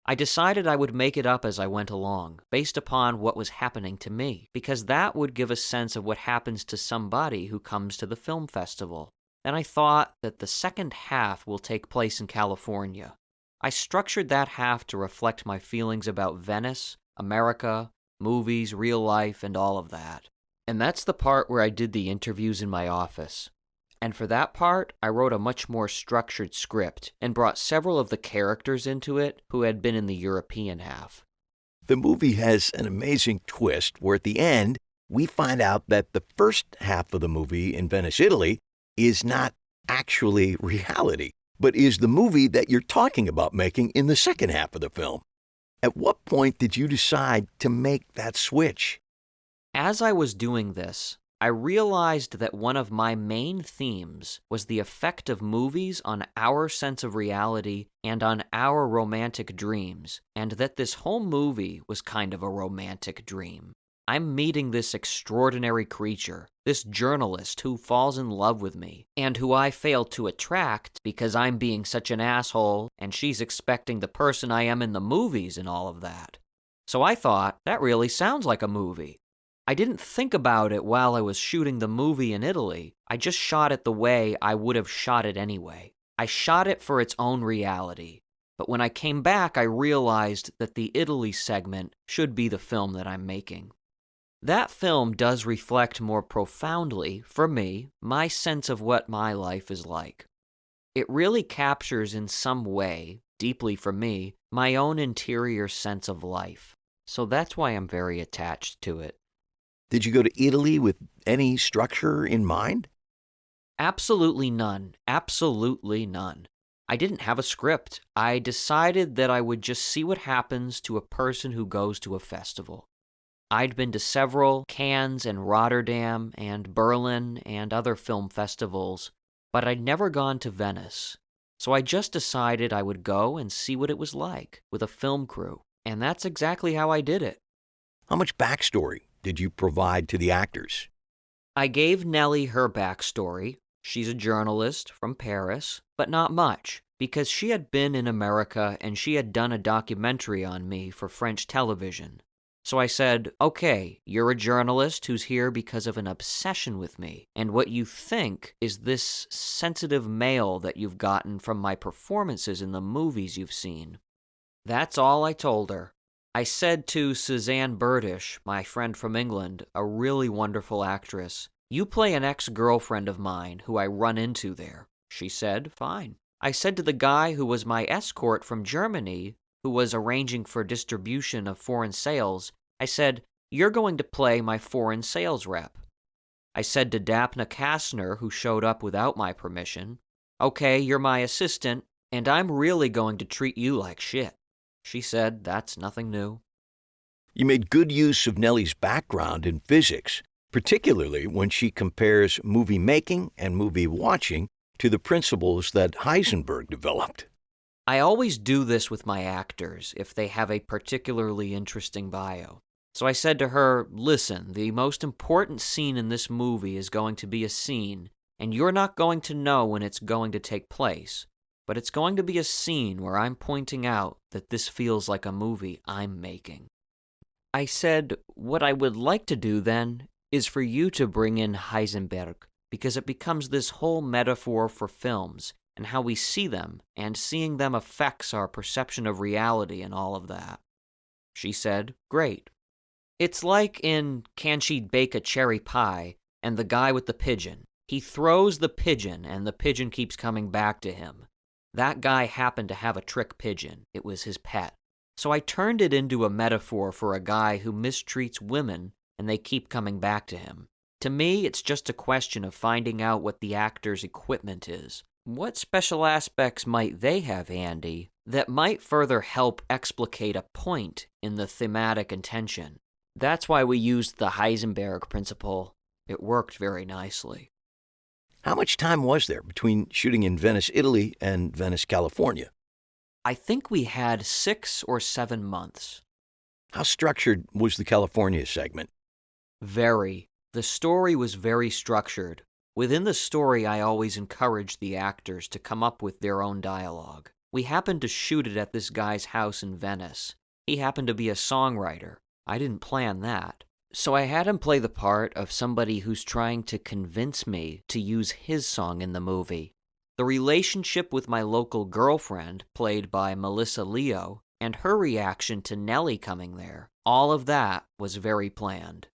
I decided I would make it up as I went along, based upon what was happening to me, because that would give a sense of what happens to somebody who comes to the film festival. Then I thought that the second half will take place in California. I structured that half to reflect my feelings about Venice, America, movies, real life, and all of that. And that's the part where I did the interviews in my office. And for that part, I wrote a much more structured script and brought several of the characters into it who had been in the European half. The movie has an amazing twist where at the end, we find out that the first half of the movie in Venice, Italy, is not actually reality, but is the movie that you're talking about making in the second half of the film. At what point did you decide to make that switch? As I was doing this, I realized that one of my main themes was the effect of movies on our sense of reality and on our romantic dreams, and that this whole movie was kind of a romantic dream. I'm meeting this extraordinary creature, this journalist who falls in love with me, and who I fail to attract because I'm being such an asshole, and she's expecting the person I am in the movies and all of that. So I thought, that really sounds like a movie. I didn't think about it while I was shooting the movie in Italy. I just shot it the way I would have shot it anyway. I shot it for its own reality. But when I came back, I realized that the Italy segment should be the film that I'm making. That film does reflect more profoundly, for me, my sense of what my life is like. It really captures in some way, deeply for me, my own interior sense of life. So that's why I'm very attached to it. Did you go to Italy with any structure in mind? Absolutely none. Absolutely none. I didn't have a script. I decided that I would just see what happens to a person who goes to a festival. I'd been to several Cannes and Rotterdam and Berlin and other film festivals, but I'd never gone to Venice. So I just decided I would go and see what it was like with a film crew, and that's exactly how I did it. How much backstory did you provide to the actors? I gave Nellie her backstory. She's a journalist from Paris, but not much, because she had been in America and she had done a documentary on me for French television. So I said, okay, you're a journalist who's here because of an obsession with me, and what you think is this sensitive mail that you've gotten from my performances in the movies you've seen. That's all I told her. I said to Suzanne Burdish, my friend from England, a really wonderful actress, you play an ex-girlfriend of mine who I run into there. She said, fine. I said to the guy who was my escort from Germany, who was arranging for distribution of foreign sales, I said, you're going to play my foreign sales rep. I said to Dapna Kastner, who showed up without my permission, okay, you're my assistant, and I'm really going to treat you like shit. She said, that's nothing new. You made good use of Nellie's background in physics, particularly when she compares movie making and movie watching to the principles that Heisenberg developed. I always do this with my actors if they have a particularly interesting bio. So I said to her, listen, the most important scene in this movie is going to be a scene, and you're not going to know when it's going to take place, but it's going to be a scene where I'm pointing out that this feels like a movie I'm making. I said, what I would like to do then is for you to bring in Heisenberg, because it becomes this whole metaphor for films and how we see them, and seeing them affects our perception of reality and all of that. She said, great. It's like in Can She Bake a Cherry Pie and the guy with the pigeon. He throws the pigeon, and the pigeon keeps coming back to him. That guy happened to have a trick pigeon. It was his pet. So I turned it into a metaphor for a guy who mistreats women, and they keep coming back to him. To me, it's just a question of finding out what the actor's equipment is. What special aspects might they have handy that might further help explicate a point in the thematic intention? That's why we used the Heisenberg principle. It worked very nicely. How much time was there between shooting in Venice, Italy, and Venice, California? I think we had 6 or 7 months. How structured was the California segment? Very. The story was very structured. Within the story, I always encouraged the actors to come up with their own dialogue. We happened to shoot it at this guy's house in Venice. He happened to be a songwriter. I didn't plan that. So I had him play the part of somebody who's trying to convince me to use his song in the movie. The relationship with my local girlfriend, played by Melissa Leo, and her reaction to Nellie coming there, all of that was very planned.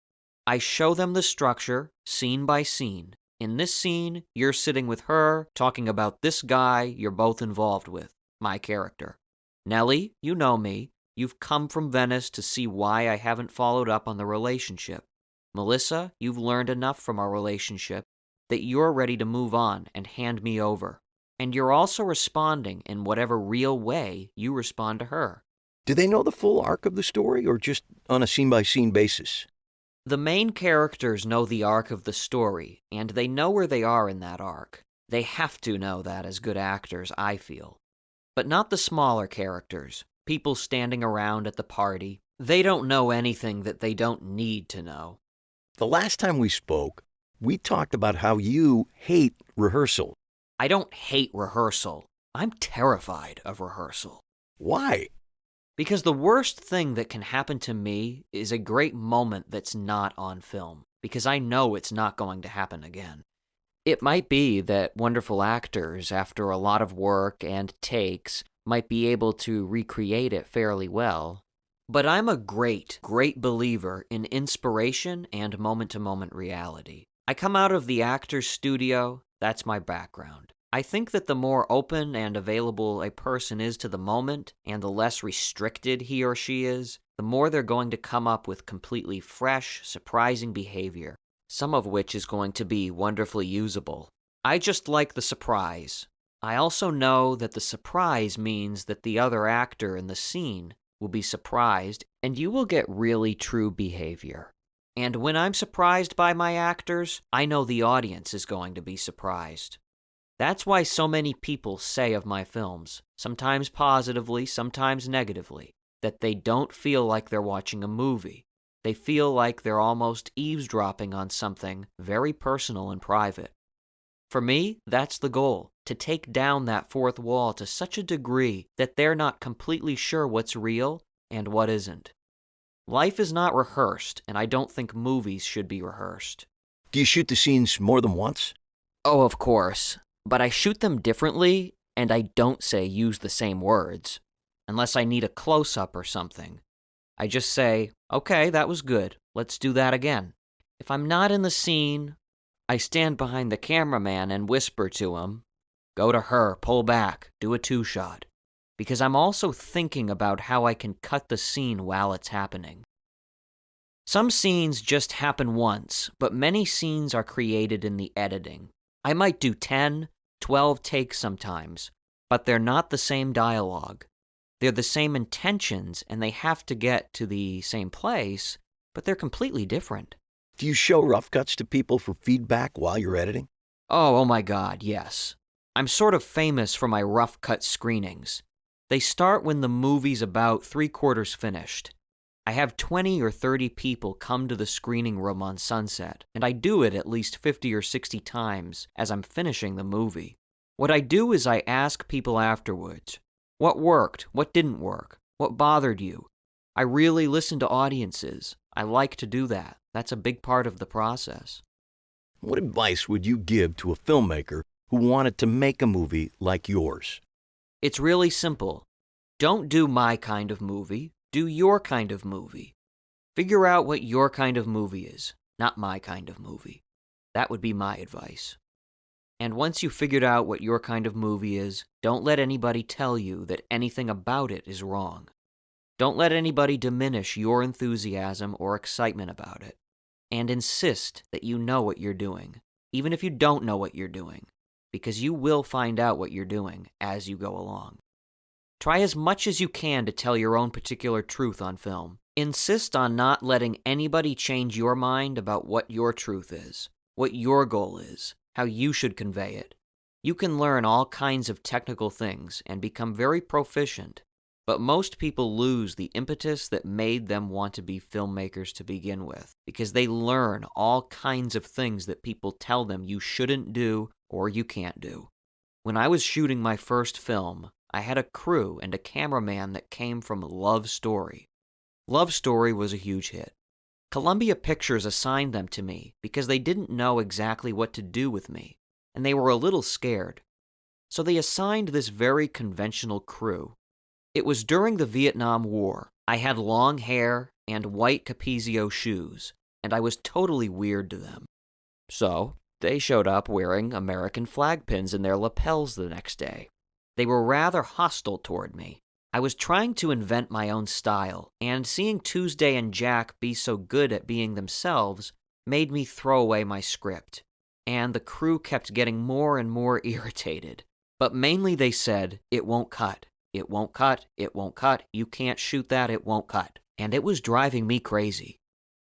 I show them the structure, scene by scene. In this scene, you're sitting with her, talking about this guy you're both involved with, my character. Nellie, you know me. You've come from Venice to see why I haven't followed up on the relationship. Melissa, you've learned enough from our relationship that you're ready to move on and hand me over. And you're also responding in whatever real way you respond to her. Do they know the full arc of the story, or just on a scene-by-scene basis? The main characters know the arc of the story, and they know where they are in that arc. They have to know that as good actors, I feel. But not the smaller characters. People standing around at the party. They don't know anything that they don't need to know. The last time we spoke, we talked about how you hate rehearsal. I don't hate rehearsal. I'm terrified of rehearsal. Why? Because the worst thing that can happen to me is a great moment that's not on film, because I know it's not going to happen again. It might be that wonderful actors, after a lot of work and takes, might be able to recreate it fairly well. But I'm a great believer in inspiration and moment-to-moment reality. I come out of the actor's studio, that's my background. I think that the more open and available a person is to the moment, and the less restricted he or she is, the more they're going to come up with completely fresh, surprising behavior, some of which is going to be wonderfully usable. I just like the surprise. I also know that the surprise means that the other actor in the scene will be surprised, and you will get really true behavior. And when I'm surprised by my actors, I know the audience is going to be surprised. That's why so many people say of my films, sometimes positively, sometimes negatively, that they don't feel like they're watching a movie. They feel like they're almost eavesdropping on something very personal and private. For me, that's the goal, to take down that fourth wall to such a degree that they're not completely sure what's real and what isn't. Life is not rehearsed, and I don't think movies should be rehearsed. Do you shoot the scenes more than once? Oh, of course. But I shoot them differently, and I don't say use the same words, unless I need a close-up or something. I just say, okay, that was good, let's do that again. If I'm not in the scene, I stand behind the cameraman and whisper to him, go to her, pull back, do a two-shot. Because I'm also thinking about how I can cut the scene while it's happening. Some scenes just happen once, but many scenes are created in the editing. I might do 10, 12 takes sometimes, but they're not the same dialogue. They're the same intentions, and they have to get to the same place, but they're completely different. Do you show rough cuts to people for feedback while you're editing? Oh my God, yes. I'm sort of famous for my rough cut screenings. They start when the movie's about 3/4 finished. I have 20 or 30 people come to the screening room on Sunset, and I do it at least 50 or 60 times as I'm finishing the movie. What I do is I ask people afterwards, what worked, what didn't work, what bothered you? I really listen to audiences. I like to do that. That's a big part of the process. What advice would you give to a filmmaker who wanted to make a movie like yours? It's really simple. Don't do my kind of movie. Do your kind of movie. Figure out what your kind of movie is, not my kind of movie. That would be my advice. And once you've figured out what your kind of movie is, don't let anybody tell you that anything about it is wrong. Don't let anybody diminish your enthusiasm or excitement about it. And insist that you know what you're doing, even if you don't know what you're doing, because you will find out what you're doing as you go along. Try as much as you can to tell your own particular truth on film. Insist on not letting anybody change your mind about what your truth is, what your goal is, how you should convey it. You can learn all kinds of technical things and become very proficient, but most people lose the impetus that made them want to be filmmakers to begin with, because they learn all kinds of things that people tell them you shouldn't do or you can't do. When I was shooting my first film, I had a crew and a cameraman that came from Love Story. Love Story was a huge hit. Columbia Pictures assigned them to me because they didn't know exactly what to do with me, and they were a little scared. So they assigned this very conventional crew. It was during the Vietnam War. I had long hair and white Capezio shoes, and I was totally weird to them. So they showed up wearing American flag pins in their lapels the next day. They were rather hostile toward me. I was trying to invent my own style, and seeing Tuesday and Jack be so good at being themselves made me throw away my script, and the crew kept getting more and more irritated. But mainly they said, "It won't cut. It won't cut. It won't cut. You can't shoot that. It won't cut." And it was driving me crazy.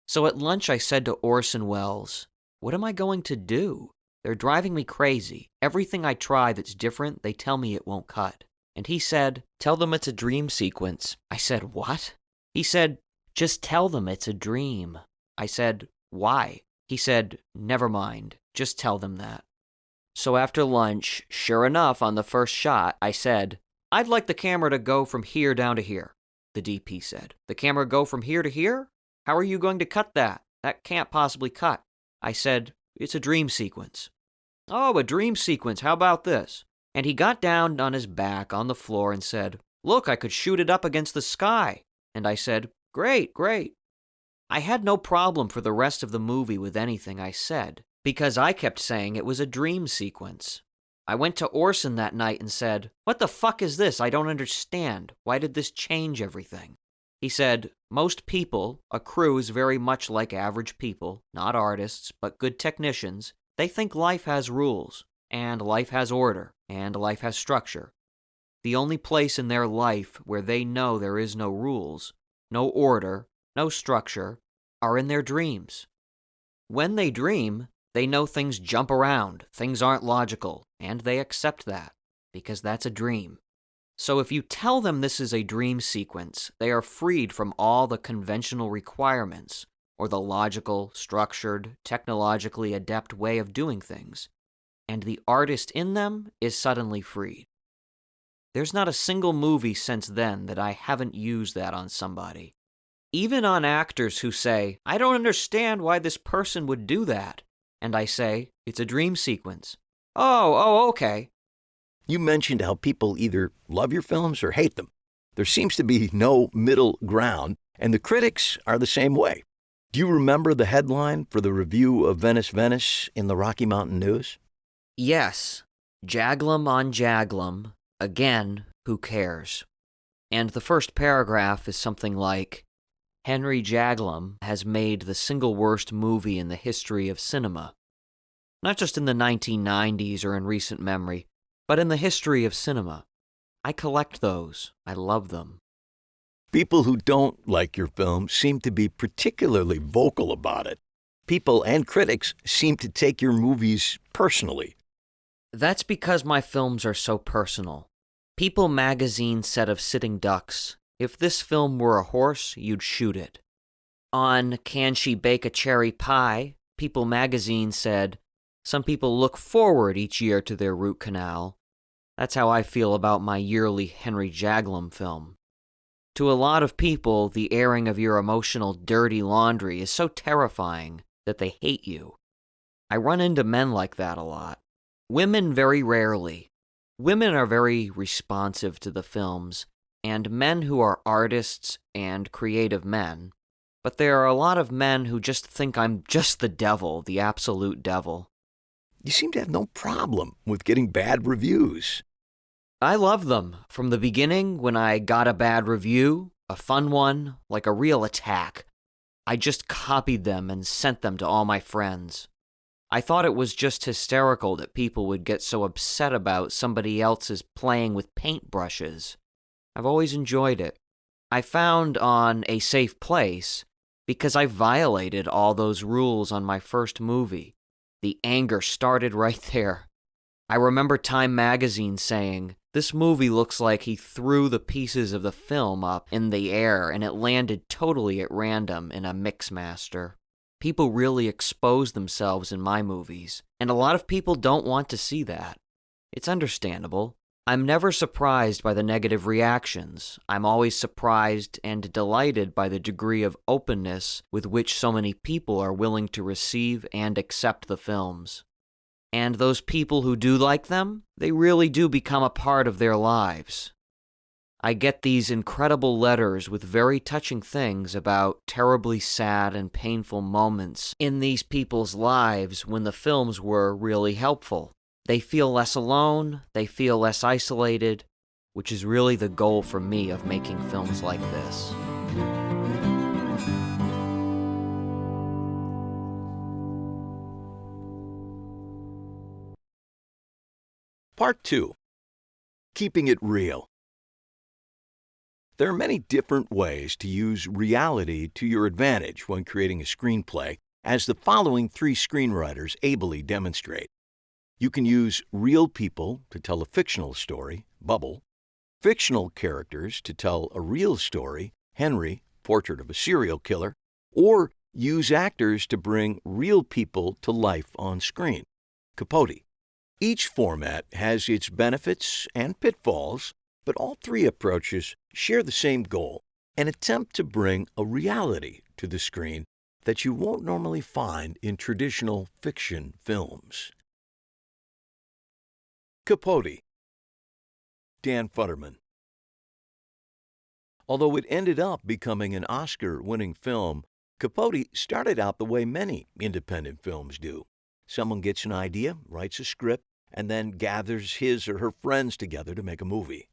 So at lunch I said to Orson Welles, "What am I going to do? They're driving me crazy. Everything I try that's different, they tell me it won't cut." And he said, "Tell them it's a dream sequence." I said, "What?" He said, "Just tell them it's a dream." I said, "Why?" He said, "Never mind. Just tell them that." So after lunch, sure enough, on the first shot, I said, "I'd like the camera to go from here down to here." The DP said, "The camera go from here to here? How are you going to cut that? That can't possibly cut." I said, "It's a dream sequence." "Oh, a dream sequence. How about this?" And he got down on his back on the floor and said, "Look, I could shoot it up against the sky." And I said, "Great, great." I had no problem for the rest of the movie with anything I said, because I kept saying it was a dream sequence. I went to Orson that night and said, "What the fuck is this? I don't understand. Why did this change everything?" He said, "Most people, a crew is very much like average people, not artists, but good technicians. They think life has rules, and life has order, and life has structure. The only place in their life where they know there is no rules, no order, no structure, are in their dreams. When they dream, they know things jump around, things aren't logical, and they accept that, because that's a dream. So if you tell them this is a dream sequence, they are freed from all the conventional requirements, or the logical, structured, technologically adept way of doing things, and the artist in them is suddenly freed. There's not a single movie since then that I haven't used that on somebody. Even on actors who say, "I don't understand why this person would do that." And I say, "It's a dream sequence." Oh, okay. You mentioned how people either love your films or hate them. There seems to be no middle ground, and the critics are the same way. Do you remember the headline for the review of Venice, Venice in the Rocky Mountain News? Yes. Jaglom on Jaglom. Again, who cares? And the first paragraph is something like, "Henry Jaglom has made the single worst movie in the history of cinema. Not just in the 1990s or in recent memory, but in the history of cinema. I collect those. I love them." People who don't like your film seem to be particularly vocal about it. People and critics seem to take your movies personally. That's because my films are so personal. People magazine said of Sitting Ducks, "If this film were a horse, you'd shoot it." On Can She Bake a Cherry Pie, People magazine said, "Some people look forward each year to their root canal." That's how I feel about my yearly Henry Jaglom film. To a lot of people, the airing of your emotional dirty laundry is so terrifying that they hate you. I run into men like that a lot. Women very rarely. Women are very responsive to the films, and men who are artists and creative men. But there are a lot of men who just think I'm just the devil, the absolute devil. you seem to have no problem with getting bad reviews. I love them. From the beginning, when I got a bad review, a fun one, like a real attack, I just copied them and sent them to all my friends. I thought it was just hysterical that people would get so upset about somebody else's playing with paintbrushes. I've always enjoyed it. I found on A Safe Place because I violated all those rules on my first movie. The anger started right there. I remember Time magazine saying, "This movie looks like he threw the pieces of the film up in the air and it landed totally at random in a mixmaster." People really expose themselves in my movies, and a lot of people don't want to see that. It's understandable. I'm never surprised by the negative reactions. I'm always surprised and delighted by the degree of openness with which so many people are willing to receive and accept the films. And those people who do like them, they really do become a part of their lives. I get these incredible letters with very touching things about terribly sad and painful moments in these people's lives when the films were really helpful. They feel less alone, they feel less isolated, which is really the goal for me of making films like this. Part 2. Keeping it real. There are many different ways to use reality to your advantage when creating a screenplay, as the following 3 screenwriters ably demonstrate. You can use real people to tell a fictional story, Bubble, fictional characters to tell a real story, Henry, Portrait of a Serial Killer, or use actors to bring real people to life on screen, Capote. Each format has its benefits and pitfalls, but all 3 approaches share the same goal, an attempt to bring a reality to the screen that you won't normally find in traditional fiction films. Capote. Dan Futterman. Although it ended up becoming an Oscar-winning film, Capote started out the way many independent films do. Someone gets an idea, writes a script, and then gathers his or her friends together to make a movie.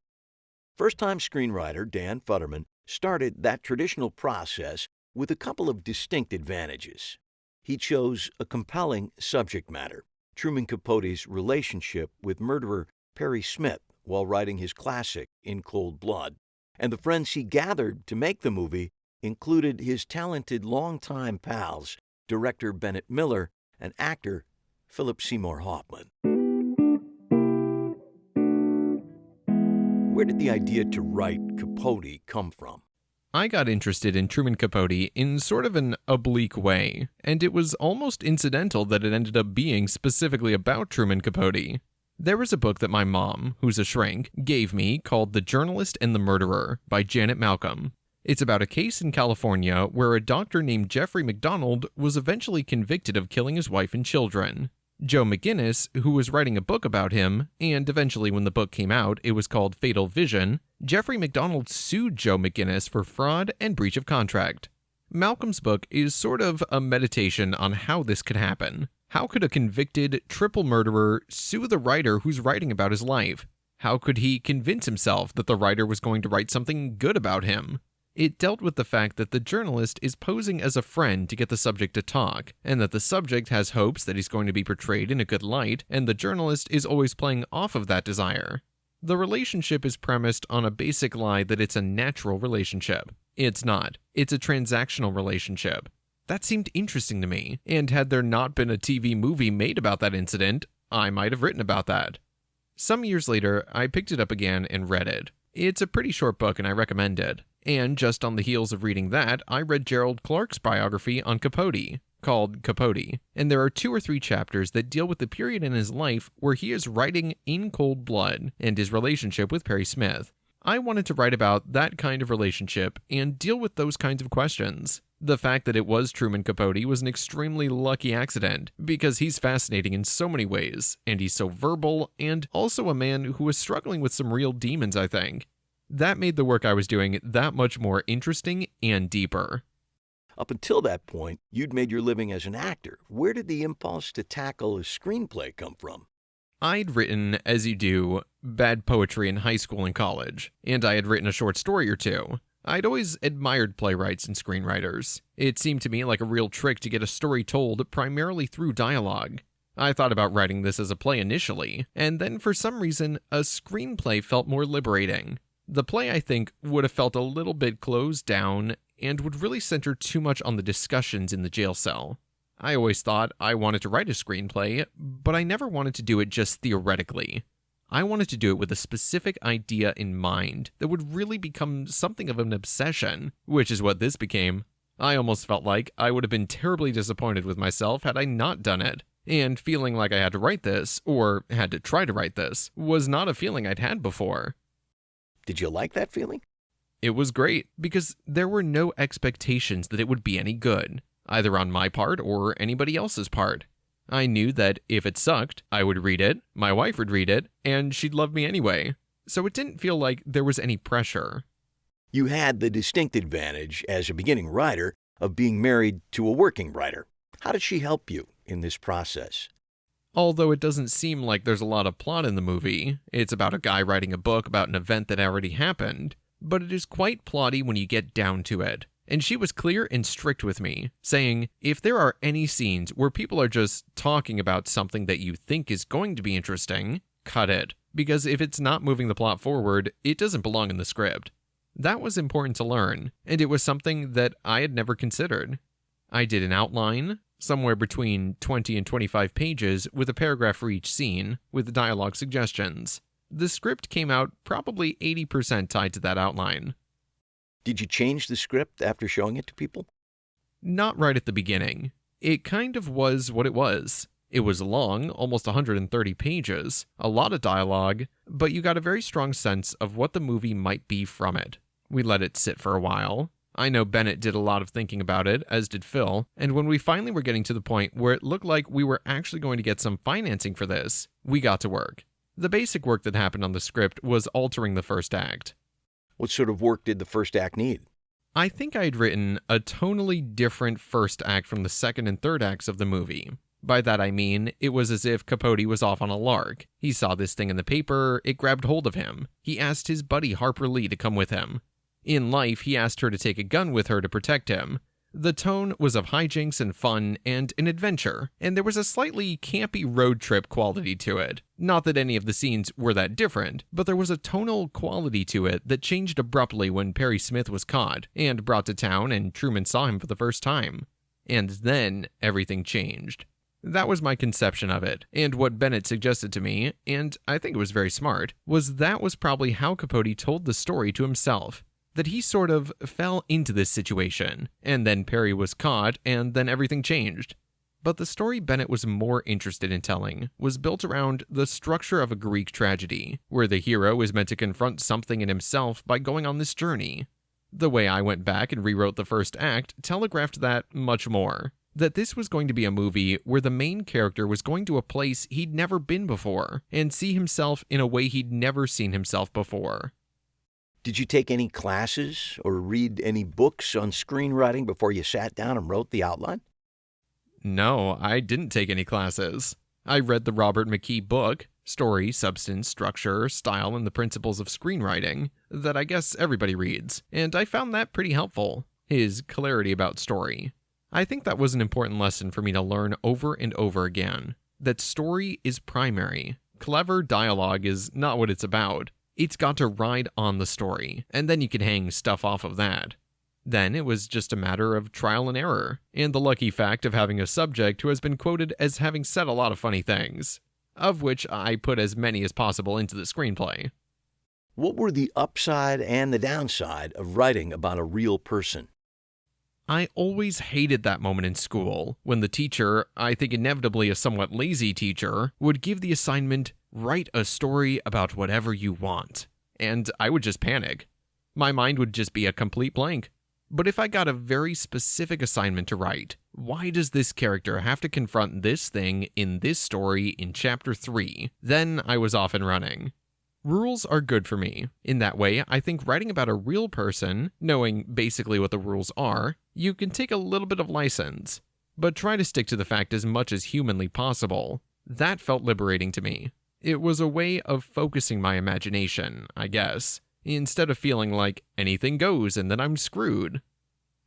First-time screenwriter Dan Futterman started that traditional process with a couple of distinct advantages. He chose a compelling subject matter, Truman Capote's relationship with murderer Perry Smith while writing his classic In Cold Blood, and the friends he gathered to make the movie included his talented longtime pals, director Bennett Miller and actor Philip Seymour Hoffman. Where did the idea to write Capote come from? I got interested in Truman Capote in sort of an oblique way, and it was almost incidental that it ended up being specifically about Truman Capote. There was a book that my mom, who's a shrink, gave me called The Journalist and the Murderer by Janet Malcolm. It's about a case in California where a doctor named Jeffrey McDonald was eventually convicted of killing his wife and children. Joe McGinnis, who was writing a book about him, and eventually when the book came out, it was called Fatal Vision, Jeffrey McDonald sued Joe McGinnis for fraud and breach of contract. Malcolm's book is sort of a meditation on how this could happen. How could a convicted triple murderer sue the writer who's writing about his life? How could he convince himself that the writer was going to write something good about him? It dealt with the fact that the journalist is posing as a friend to get the subject to talk, and that the subject has hopes that he's going to be portrayed in a good light, and the journalist is always playing off of that desire. The relationship is premised on a basic lie that it's a natural relationship. It's not. It's a transactional relationship. That seemed interesting to me, and had there not been a TV movie made about that incident, I might have written about that. Some years later, I picked it up again and read it. It's a pretty short book and I recommend it. And just on the heels of reading that, I read Gerald Clark's biography on Capote, called Capote, and there are 2 or 3 chapters that deal with the period in his life where he is writing In Cold Blood and his relationship with Perry Smith. I wanted to write about that kind of relationship and deal with those kinds of questions. The fact that it was Truman Capote was an extremely lucky accident, because he's fascinating in so many ways, and he's so verbal, and also a man who was struggling with some real demons, I think. That made the work I was doing that much more interesting and deeper. Up until that point, you'd made your living as an actor. Where did the impulse to tackle a screenplay come from? I'd written, as you do, bad poetry in high school and college, and I had written a short story or two. I'd always admired playwrights and screenwriters. It seemed to me like a real trick to get a story told primarily through dialogue. I thought about writing this as a play initially, and then for some reason, a screenplay felt more liberating. The play, I think, would have felt a little bit closed down and would really center too much on the discussions in the jail cell. I always thought I wanted to write a screenplay, but I never wanted to do it just theoretically. I wanted to do it with a specific idea in mind that would really become something of an obsession, which is what this became. I almost felt like I would have been terribly disappointed with myself had I not done it, and feeling like I had to write this, or had to try to write this, was not a feeling I'd had before. Did you like that feeling? It was great, because there were no expectations that it would be any good, either on my part or anybody else's part. I knew that if it sucked, I would read it, my wife would read it, and she'd love me anyway. So it didn't feel like there was any pressure. You had the distinct advantage, as a beginning writer, of being married to a working writer. How did she help you in this process? Although it doesn't seem like there's a lot of plot in the movie, it's about a guy writing a book about an event that already happened, but it is quite plotty when you get down to it. And she was clear and strict with me, saying, if there are any scenes where people are just talking about something that you think is going to be interesting, cut it. Because if it's not moving the plot forward, it doesn't belong in the script. That was important to learn, and it was something that I had never considered. I did an outline, somewhere between 20 and 25 pages, with a paragraph for each scene, with dialogue suggestions. The script came out probably 80% tied to that outline. Did you change the script after showing it to people? Not right at the beginning. It kind of was what it was. It was long, almost 130 pages, a lot of dialogue, but you got a very strong sense of what the movie might be from it. We let it sit for a while. I know Bennett did a lot of thinking about it, as did Phil, and when we finally were getting to the point where it looked like we were actually going to get some financing for this, we got to work. The basic work that happened on the script was altering the first act. What sort of work did the first act need? I think I'd written a tonally different first act from the second and third acts of the movie. By that I mean, it was as if Capote was off on a lark. He saw this thing in the paper, it grabbed hold of him. He asked his buddy Harper Lee to come with him. In life, he asked her to take a gun with her to protect him. The tone was of hijinks and fun and an adventure, and there was a slightly campy road trip quality to it. Not that any of the scenes were that different, but there was a tonal quality to it that changed abruptly when Perry Smith was caught and brought to town and Truman saw him for the first time. And then everything changed. That was my conception of it, and what Bennett suggested to me, and I think it was very smart, was that was probably how Capote told the story to himself. That he sort of fell into this situation, and then Perry was caught, and then everything changed. But the story Bennett was more interested in telling was built around the structure of a Greek tragedy, where the hero is meant to confront something in himself by going on this journey. The way I went back and rewrote the first act telegraphed that much more. That this was going to be a movie where the main character was going to a place he'd never been before, and see himself in a way he'd never seen himself before. Did you take any classes or read any books on screenwriting before you sat down and wrote the outline? No, I didn't take any classes. I read the Robert McKee book, Story, Substance, Structure, Style, and the Principles of Screenwriting, that I guess everybody reads, and I found that pretty helpful, his clarity about story. I think that was an important lesson for me to learn over and over again, that story is primary. Clever dialogue is not what it's about. It's got to ride on the story, and then you can hang stuff off of that. Then it was just a matter of trial and error, and the lucky fact of having a subject who has been quoted as having said a lot of funny things, of which I put as many as possible into the screenplay. What were the upside and the downside of writing about a real person? I always hated that moment in school, when the teacher, I think inevitably a somewhat lazy teacher, would give the assignment, write a story about whatever you want. And I would just panic. My mind would just be a complete blank. But if I got a very specific assignment to write, why does this character have to confront this thing in this story in chapter 3? Then I was off and running. Rules are good for me. In that way, I think writing about a real person, knowing basically what the rules are, you can take a little bit of license, but try to stick to the fact as much as humanly possible. That felt liberating to me. It was a way of focusing my imagination, I guess, instead of feeling like anything goes and then I'm screwed.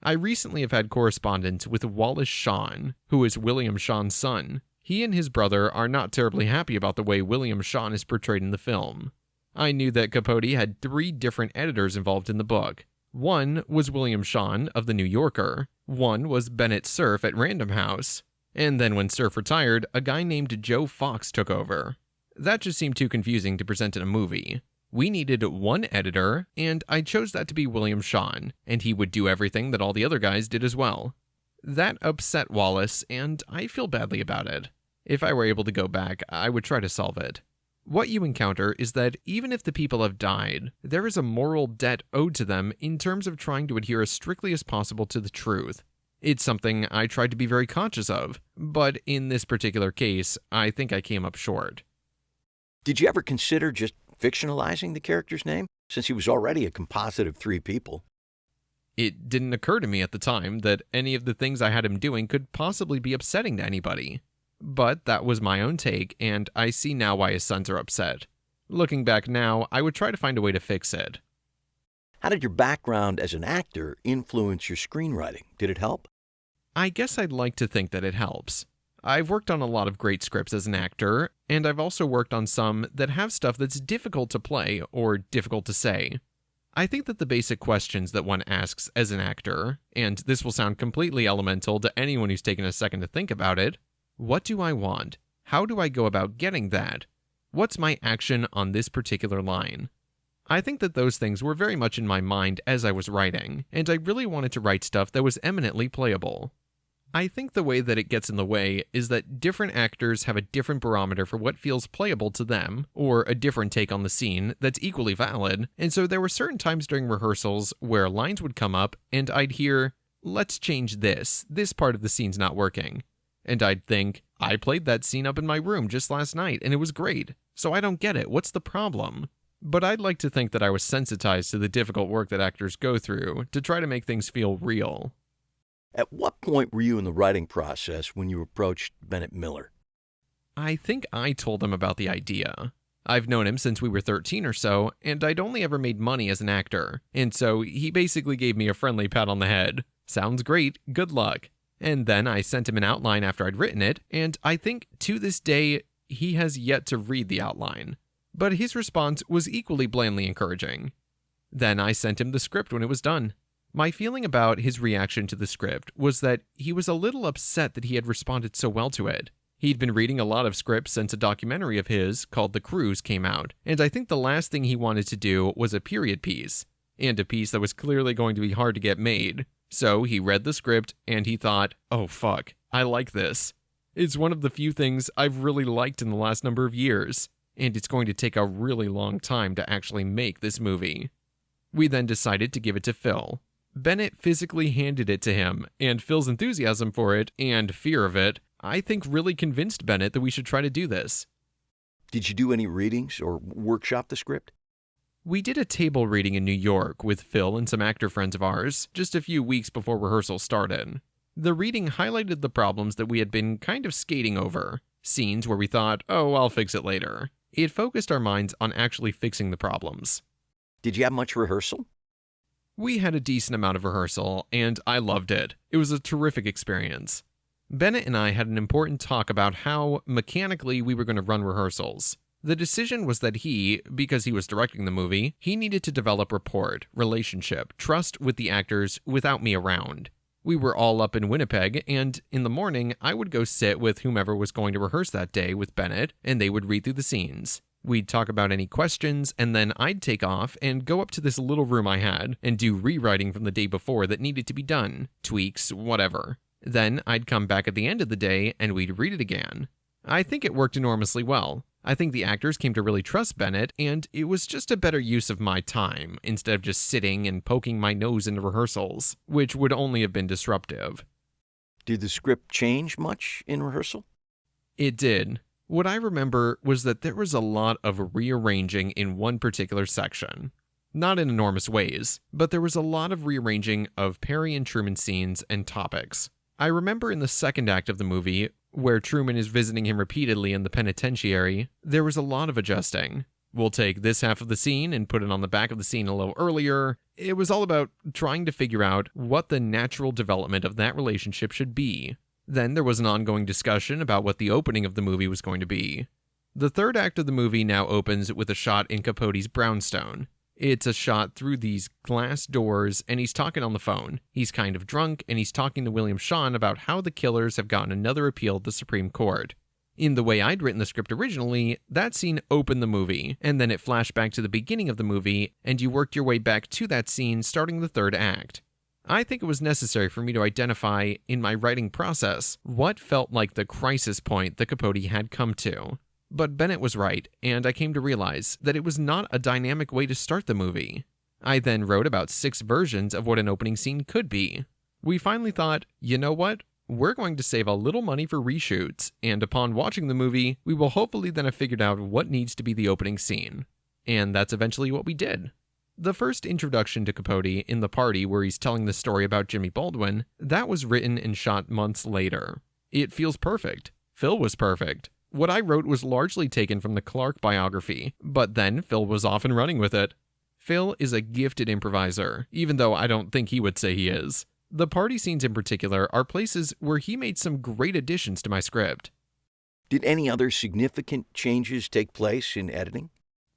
I recently have had correspondence with Wallace Shawn, who is William Shawn's son. He and his brother are not terribly happy about the way William Shawn is portrayed in the film. I knew that Capote had 3 different editors involved in the book. One was William Shawn of The New Yorker, one was Bennett Cerf at Random House, and then when Cerf retired, a guy named Joe Fox took over. That just seemed too confusing to present in a movie. We needed one editor, and I chose that to be William Shawn, and he would do everything that all the other guys did as well. That upset Wallace, and I feel badly about it. If I were able to go back, I would try to solve it. What you encounter is that even if the people have died, there is a moral debt owed to them in terms of trying to adhere as strictly as possible to the truth. It's something I tried to be very conscious of, but in this particular case, I think I came up short. Did you ever consider just fictionalizing the character's name, since he was already a composite of 3 people? It didn't occur to me at the time that any of the things I had him doing could possibly be upsetting to anybody. But that was my own take, and I see now why his sons are upset. Looking back now, I would try to find a way to fix it. How did your background as an actor influence your screenwriting? Did it help? I guess I'd like to think that it helps. I've worked on a lot of great scripts as an actor, and I've also worked on some that have stuff that's difficult to play or difficult to say. I think that the basic questions that one asks as an actor, and this will sound completely elemental to anyone who's taken a second to think about it, what do I want? How do I go about getting that? What's my action on this particular line? I think that those things were very much in my mind as I was writing, and I really wanted to write stuff that was eminently playable. I think the way that it gets in the way is that different actors have a different barometer for what feels playable to them, or a different take on the scene that's equally valid, and so there were certain times during rehearsals where lines would come up and I'd hear, "Let's change this part of the scene's not working." And I'd think, I played that scene up in my room just last night and it was great, so I don't get it, what's the problem? But I'd like to think that I was sensitized to the difficult work that actors go through to try to make things feel real. At what point were you in the writing process when you approached Bennett Miller? I think I told him about the idea. I've known him since we were 13 or so, and I'd only ever made money as an actor, and so he basically gave me a friendly pat on the head. Sounds great, good luck. And then I sent him an outline after I'd written it, and I think to this day, he has yet to read the outline. But his response was equally blandly encouraging. Then I sent him the script when it was done. My feeling about his reaction to the script was that he was a little upset that he had responded so well to it. He'd been reading a lot of scripts since a documentary of his called The Cruise came out, and I think the last thing he wanted to do was a period piece, and a piece that was clearly going to be hard to get made. So he read the script and he thought, oh fuck, I like this. It's one of the few things I've really liked in the last number of years, and it's going to take a really long time to actually make this movie. We then decided to give it to Phil. Bennett physically handed it to him, and Phil's enthusiasm for it and fear of it, I think really convinced Bennett that we should try to do this. Did you do any readings or workshop the script? We did a table reading in New York with Phil and some actor friends of ours, just a few weeks before rehearsal started. The reading highlighted the problems that we had been kind of skating over, scenes where we thought, oh, I'll fix it later. It focused our minds on actually fixing the problems. Did you have much rehearsal? We had a decent amount of rehearsal, and I loved it. It was a terrific experience. Bennett and I had an important talk about how, mechanically, we were going to run rehearsals. The decision was that he, because he was directing the movie, he needed to develop rapport, relationship, trust with the actors without me around. We were all up in Winnipeg, and in the morning, I would go sit with whomever was going to rehearse that day with Bennett, and they would read through the scenes. We'd talk about any questions, and then I'd take off and go up to this little room I had and do rewriting from the day before that needed to be done, tweaks, whatever. Then I'd come back at the end of the day and we'd read it again. I think it worked enormously well. I think the actors came to really trust Bennett, and it was just a better use of my time instead of just sitting and poking my nose into rehearsals, which would only have been disruptive. Did the script change much in rehearsal? It did. What I remember was that there was a lot of rearranging in one particular section. Not in enormous ways, but there was a lot of rearranging of Perry and Truman scenes and topics. I remember in the second act of the movie, where Truman is visiting him repeatedly in the penitentiary, there was a lot of adjusting. We'll take this half of the scene and put it on the back of the scene a little earlier. It was all about trying to figure out what the natural development of that relationship should be. Then there was an ongoing discussion about what the opening of the movie was going to be. The third act of the movie now opens with a shot in Capote's brownstone. It's a shot through these glass doors, and he's talking on the phone. He's kind of drunk, and he's talking to William Shawn about how the killers have gotten another appeal at the Supreme Court. In the way I'd written the script originally, that scene opened the movie, and then it flashed back to the beginning of the movie, and you worked your way back to that scene starting the third act. I think it was necessary for me to identify, in my writing process, what felt like the crisis point that Capote had come to. But Bennett was right, and I came to realize that it was not a dynamic way to start the movie. I then wrote about 6 versions of what an opening scene could be. We finally thought, you know what? We're going to save a little money for reshoots, and upon watching the movie, we will hopefully then have figured out what needs to be the opening scene. And that's eventually what we did. The first introduction to Capote in the party where he's telling the story about Jimmy Baldwin, that was written and shot months later. It feels perfect. Phil was perfect. What I wrote was largely taken from the Clark biography, but then Phil was off and running with it. Phil is a gifted improviser, even though I don't think he would say he is. The party scenes in particular are places where he made some great additions to my script. Did any other significant changes take place in editing?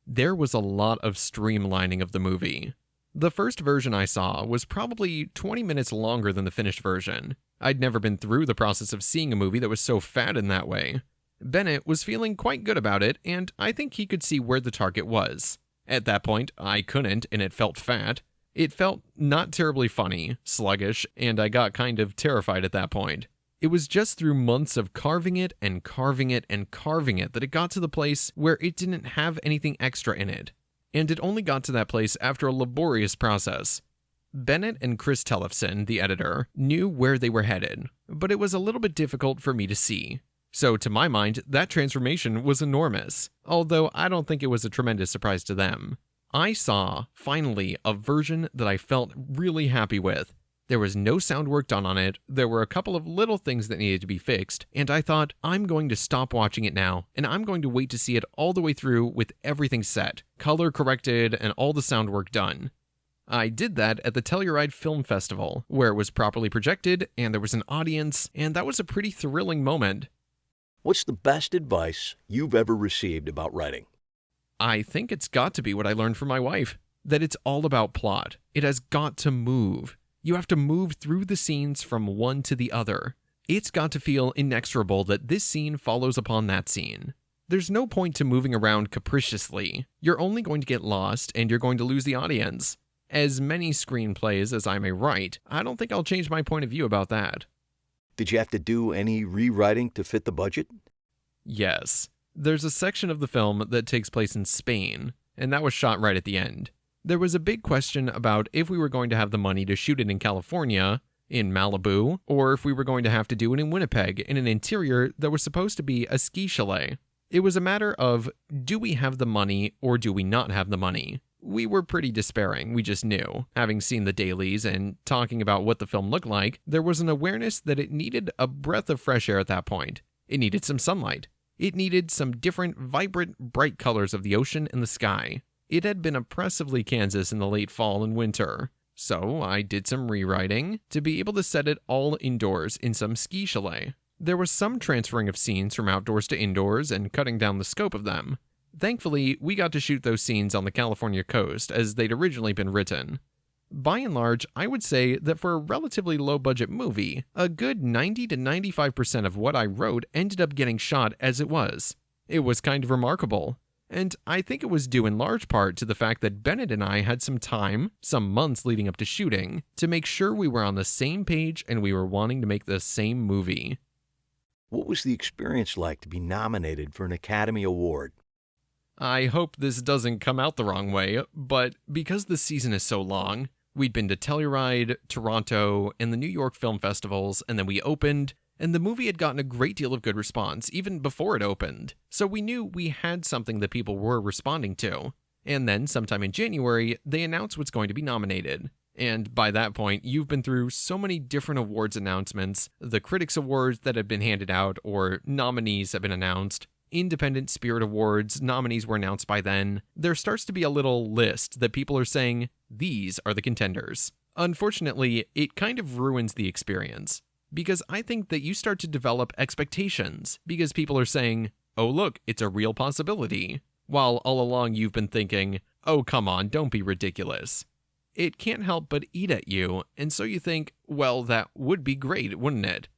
There was a lot of streamlining of the movie. The first version I saw was probably 20 minutes longer than the finished version. I'd never been through the process of seeing a movie that was so fat in that way. Bennett was feeling quite good about it, and I think he could see where the target was. At that point, I couldn't, and it felt fat. It felt not terribly funny, sluggish, and I got kind of terrified at that point. It was just through months of carving it and carving it and carving it that it got to the place where it didn't have anything extra in it. And it only got to that place after a laborious process. Bennett and Chris Tellefson, the editor, knew where they were headed, but it was a little bit difficult for me to see. So to my mind, that transformation was enormous, although I don't think it was a tremendous surprise to them. I saw, finally, a version that I felt really happy with. There was no sound work done on it, there were a couple of little things that needed to be fixed, and I thought, I'm going to stop watching it now, and I'm going to wait to see it all the way through with everything set, color corrected, and all the sound work done. I did that at the Telluride Film Festival, where it was properly projected, and there was an audience, and that was a pretty thrilling moment. What's the best advice you've ever received about writing? I think it's got to be what I learned from my wife, that it's all about plot. It has got to move. You have to move through the scenes from one to the other. It's got to feel inexorable that this scene follows upon that scene. There's no point to moving around capriciously. You're only going to get lost and you're going to lose the audience. As many screenplays as I may write, I don't think I'll change my point of view about that. Did you have to do any rewriting to fit the budget? Yes. There's a section of the film that takes place in Spain, and that was shot right at the end. There was a big question about if we were going to have the money to shoot it in California, in Malibu, or if we were going to have to do it in Winnipeg in an interior that was supposed to be a ski chalet. It was a matter of, do we have the money or do we not have the money? We were pretty despairing, we just knew. Having seen the dailies and talking about what the film looked like, there was an awareness that it needed a breath of fresh air at that point. It needed some sunlight. It needed some different, vibrant, bright colors of the ocean and the sky. It had been oppressively Kansas in the late fall and winter, so I did some rewriting to be able to set it all indoors in some ski chalet. There was some transferring of scenes from outdoors to indoors and cutting down the scope of them. Thankfully, we got to shoot those scenes on the California coast as they'd originally been written. By and large, I would say that for a relatively low-budget movie, a good 90 to 95% of what I wrote ended up getting shot as it was. It was kind of remarkable. And I think it was due in large part to the fact that Bennett and I had some time, some months leading up to shooting, to make sure we were on the same page and we were wanting to make the same movie. What was the experience like to be nominated for an Academy Award? I hope this doesn't come out the wrong way, but because the season is so long, we'd been to Telluride, Toronto, and the New York Film Festivals, and then we opened, and the movie had gotten a great deal of good response even before it opened, so we knew we had something that people were responding to. And then, sometime in January, they announced what's going to be nominated. And by that point, you've been through so many different awards announcements, the Critics Awards that have been handed out or nominees have been announced, Independent Spirit Awards nominees were announced by then. There starts to be a little list that people are saying, these are the contenders. Unfortunately, it kind of ruins the experience, because I think that you start to develop expectations, because people are saying, oh look, it's a real possibility, while all along you've been thinking, oh come on, don't be ridiculous. It can't help but eat at you, and so you think, well, that would be great, wouldn't it?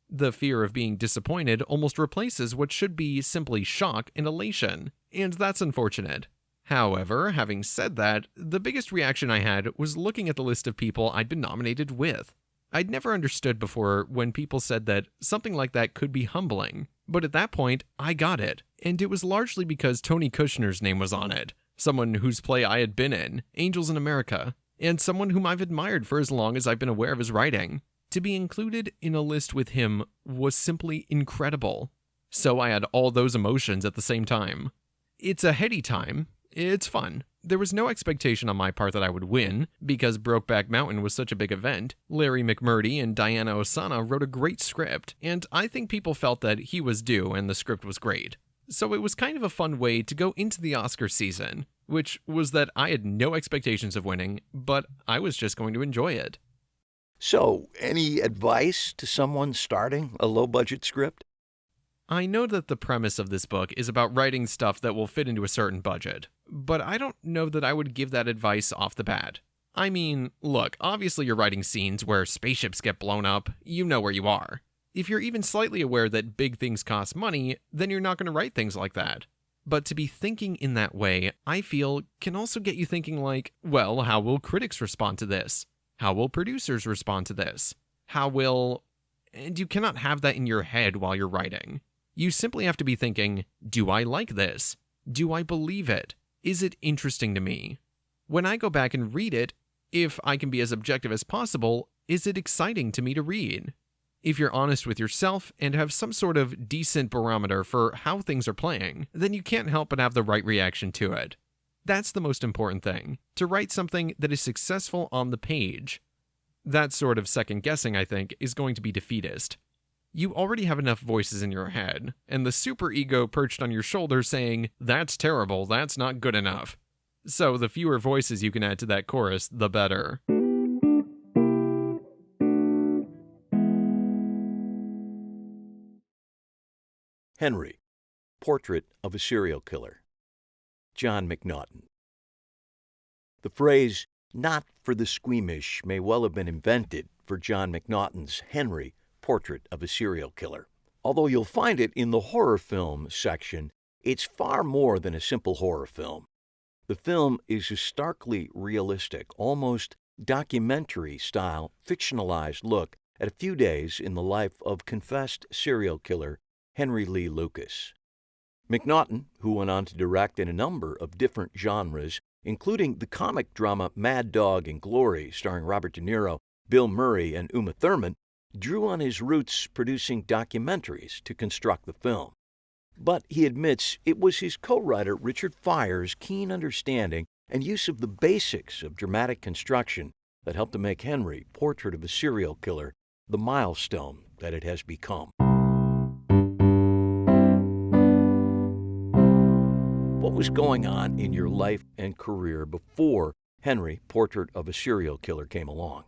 The fear of being disappointed almost replaces what should be simply shock and elation, and that's unfortunate. However, having said that, the biggest reaction I had was looking at the list of people I'd been nominated with. I'd never understood before when people said that something like that could be humbling, but at that point, I got it, and it was largely because Tony Kushner's name was on it, someone whose play I had been in, Angels in America, and someone whom I've admired for as long as I've been aware of his writing. To be included in a list with him was simply incredible. So I had all those emotions at the same time. It's a heady time. It's fun. There was no expectation on my part that I would win, because Brokeback Mountain was such a big event. Larry McMurtry and Diana Osana wrote a great script, and I think people felt that he was due and the script was great. So it was kind of a fun way to go into the Oscar season, which was that I had no expectations of winning, but I was just going to enjoy it. So, any advice to someone starting a low-budget script? I know that the premise of this book is about writing stuff that will fit into a certain budget, but I don't know that I would give that advice off the bat. I mean, look, obviously you're writing scenes where spaceships get blown up, you know where you are. If you're even slightly aware that big things cost money, then you're not going to write things like that. But to be thinking in that way, I feel, can also get you thinking like, well, how will critics respond to this? How will producers respond to this? And you cannot have that in your head while you're writing. You simply have to be thinking, do I like this? Do I believe it? Is it interesting to me? When I go back and read it, if I can be as objective as possible, is it exciting to me to read? If you're honest with yourself and have some sort of decent barometer for how things are playing, then you can't help but have the right reaction to it. That's the most important thing, to write something that is successful on the page. That sort of second guessing, I think, is going to be defeatist. You already have enough voices in your head, and the superego perched on your shoulder saying, that's terrible, that's not good enough. So the fewer voices you can add to that chorus, the better. Henry, Portrait of a Serial Killer. John McNaughton. The phrase, not for the squeamish, may well have been invented for John McNaughton's Henry, Portrait of a Serial Killer. Although you'll find it in the horror film section, it's far more than a simple horror film. The film is a starkly realistic, almost documentary-style, fictionalized look at a few days in the life of confessed serial killer Henry Lee Lucas. McNaughton, who went on to direct in a number of different genres, including the comic drama Mad Dog and Glory starring Robert De Niro, Bill Murray, and Uma Thurman, drew on his roots producing documentaries to construct the film. But he admits it was his co-writer Richard Fire's keen understanding and use of the basics of dramatic construction that helped to make Henry, Portrait of a Serial Killer, the milestone that it has become. What was going on in your life and career before Henry, Portrait of a Serial Killer came along?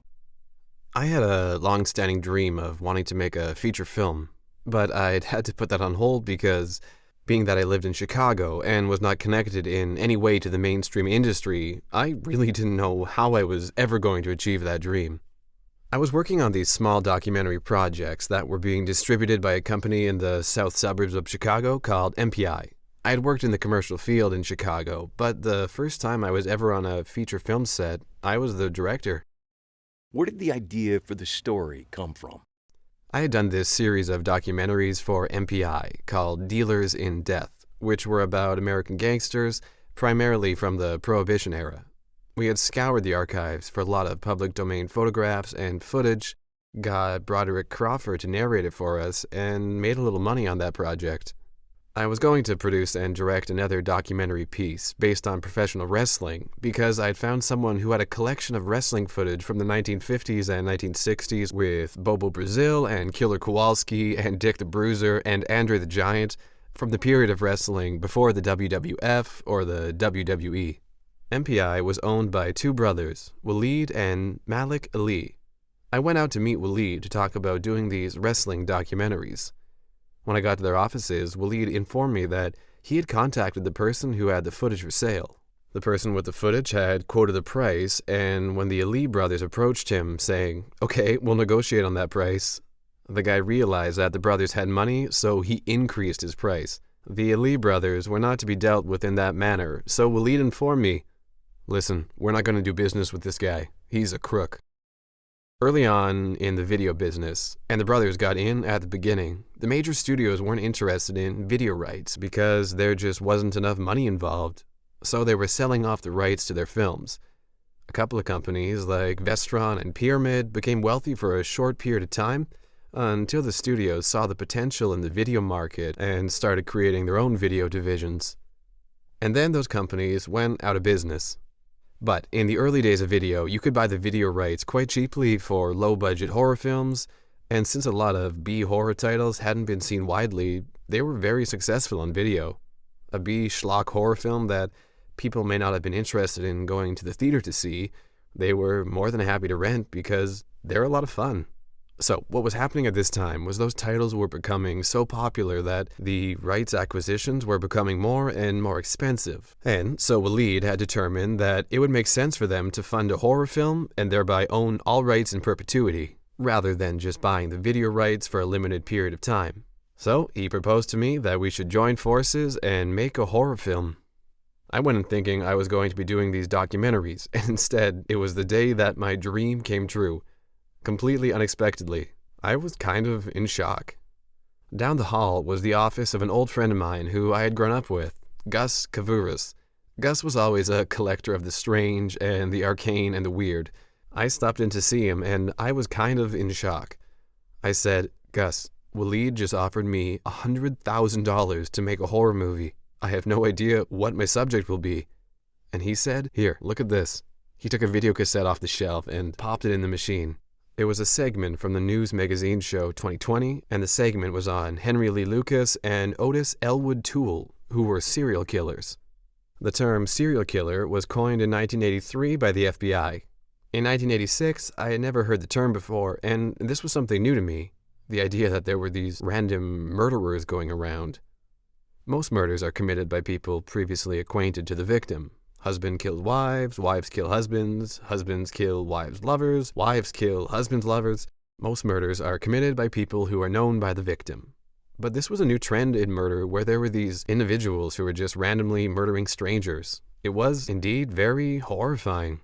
I had a long-standing dream of wanting to make a feature film, but I'd had to put that on hold because, being that I lived in Chicago and was not connected in any way to the mainstream industry, I really didn't know how I was ever going to achieve that dream. I was working on these small documentary projects that were being distributed by a company in the south suburbs of Chicago called MPI. I had worked in the commercial field in Chicago, but the first time I was ever on a feature film set, I was the director. Where did the idea for the story come from? I had done this series of documentaries for MPI called Dealers in Death, which were about American gangsters, primarily from the Prohibition era. We had scoured the archives for a lot of public domain photographs and footage, got Broderick Crawford to narrate it for us, and made a little money on that project. I was going to produce and direct another documentary piece based on professional wrestling because I'd found someone who had a collection of wrestling footage from the 1950s and 1960s with Bobo Brazil and Killer Kowalski and Dick the Bruiser and Andre the Giant from the period of wrestling before the WWF or the WWE. MPI was owned by two brothers, Waleed and Malik Ali. I went out to meet Waleed to talk about doing these wrestling documentaries. When I got to their offices, Waleed informed me that he had contacted the person who had the footage for sale. The person with the footage had quoted a price, and when the Ali brothers approached him, saying, "Okay, we'll negotiate on that price," the guy realized that the brothers had money, so he increased his price. The Ali brothers were not to be dealt with in that manner, so Waleed informed me, "Listen, we're not going to do business with this guy. He's a crook." Early on in the video business, and the brothers got in at the beginning, the major studios weren't interested in video rights because there just wasn't enough money involved, so they were selling off the rights to their films. A couple of companies like Vestron and Pyramid became wealthy for a short period of time until the studios saw the potential in the video market and started creating their own video divisions. And then those companies went out of business. But in the early days of video, you could buy the video rights quite cheaply for low-budget horror films, and since a lot of B-horror titles hadn't been seen widely, they were very successful on video. A B-schlock horror film that people may not have been interested in going to the theater to see, they were more than happy to rent because they're a lot of fun. So what was happening at this time was those titles were becoming so popular that the rights acquisitions were becoming more and more expensive. And so Waleed had determined that it would make sense for them to fund a horror film and thereby own all rights in perpetuity, rather than just buying the video rights for a limited period of time. So he proposed to me that we should join forces and make a horror film. I went in thinking I was going to be doing these documentaries, and instead it was the day that my dream came true. Completely unexpectedly, I was kind of in shock. Down the hall was the office of an old friend of mine who I had grown up with, Gus Kavuras. Gus was always a collector of the strange and the arcane and the weird. I stopped in to see him, and I was kind of in shock. I said, "Gus, Waleed just offered me $100,000 to make a horror movie. I have no idea what my subject will be." And he said, "Here, look at this." He took a video cassette off the shelf and popped it in the machine. It was a segment from the news magazine show 2020, and the segment was on Henry Lee Lucas and Otis Elwood Toole, who were serial killers. The term serial killer was coined in 1983 by the FBI. In 1986, I had never heard the term before, and this was something new to me, the idea that there were these random murderers going around. Most murders are committed by people previously acquainted to the victim. Husband kills wives, wives kill husbands, husbands kill wives' lovers, wives kill husbands' lovers. Most murders are committed by people who are known by the victim. But this was a new trend in murder where there were these individuals who were just randomly murdering strangers. It was indeed very horrifying.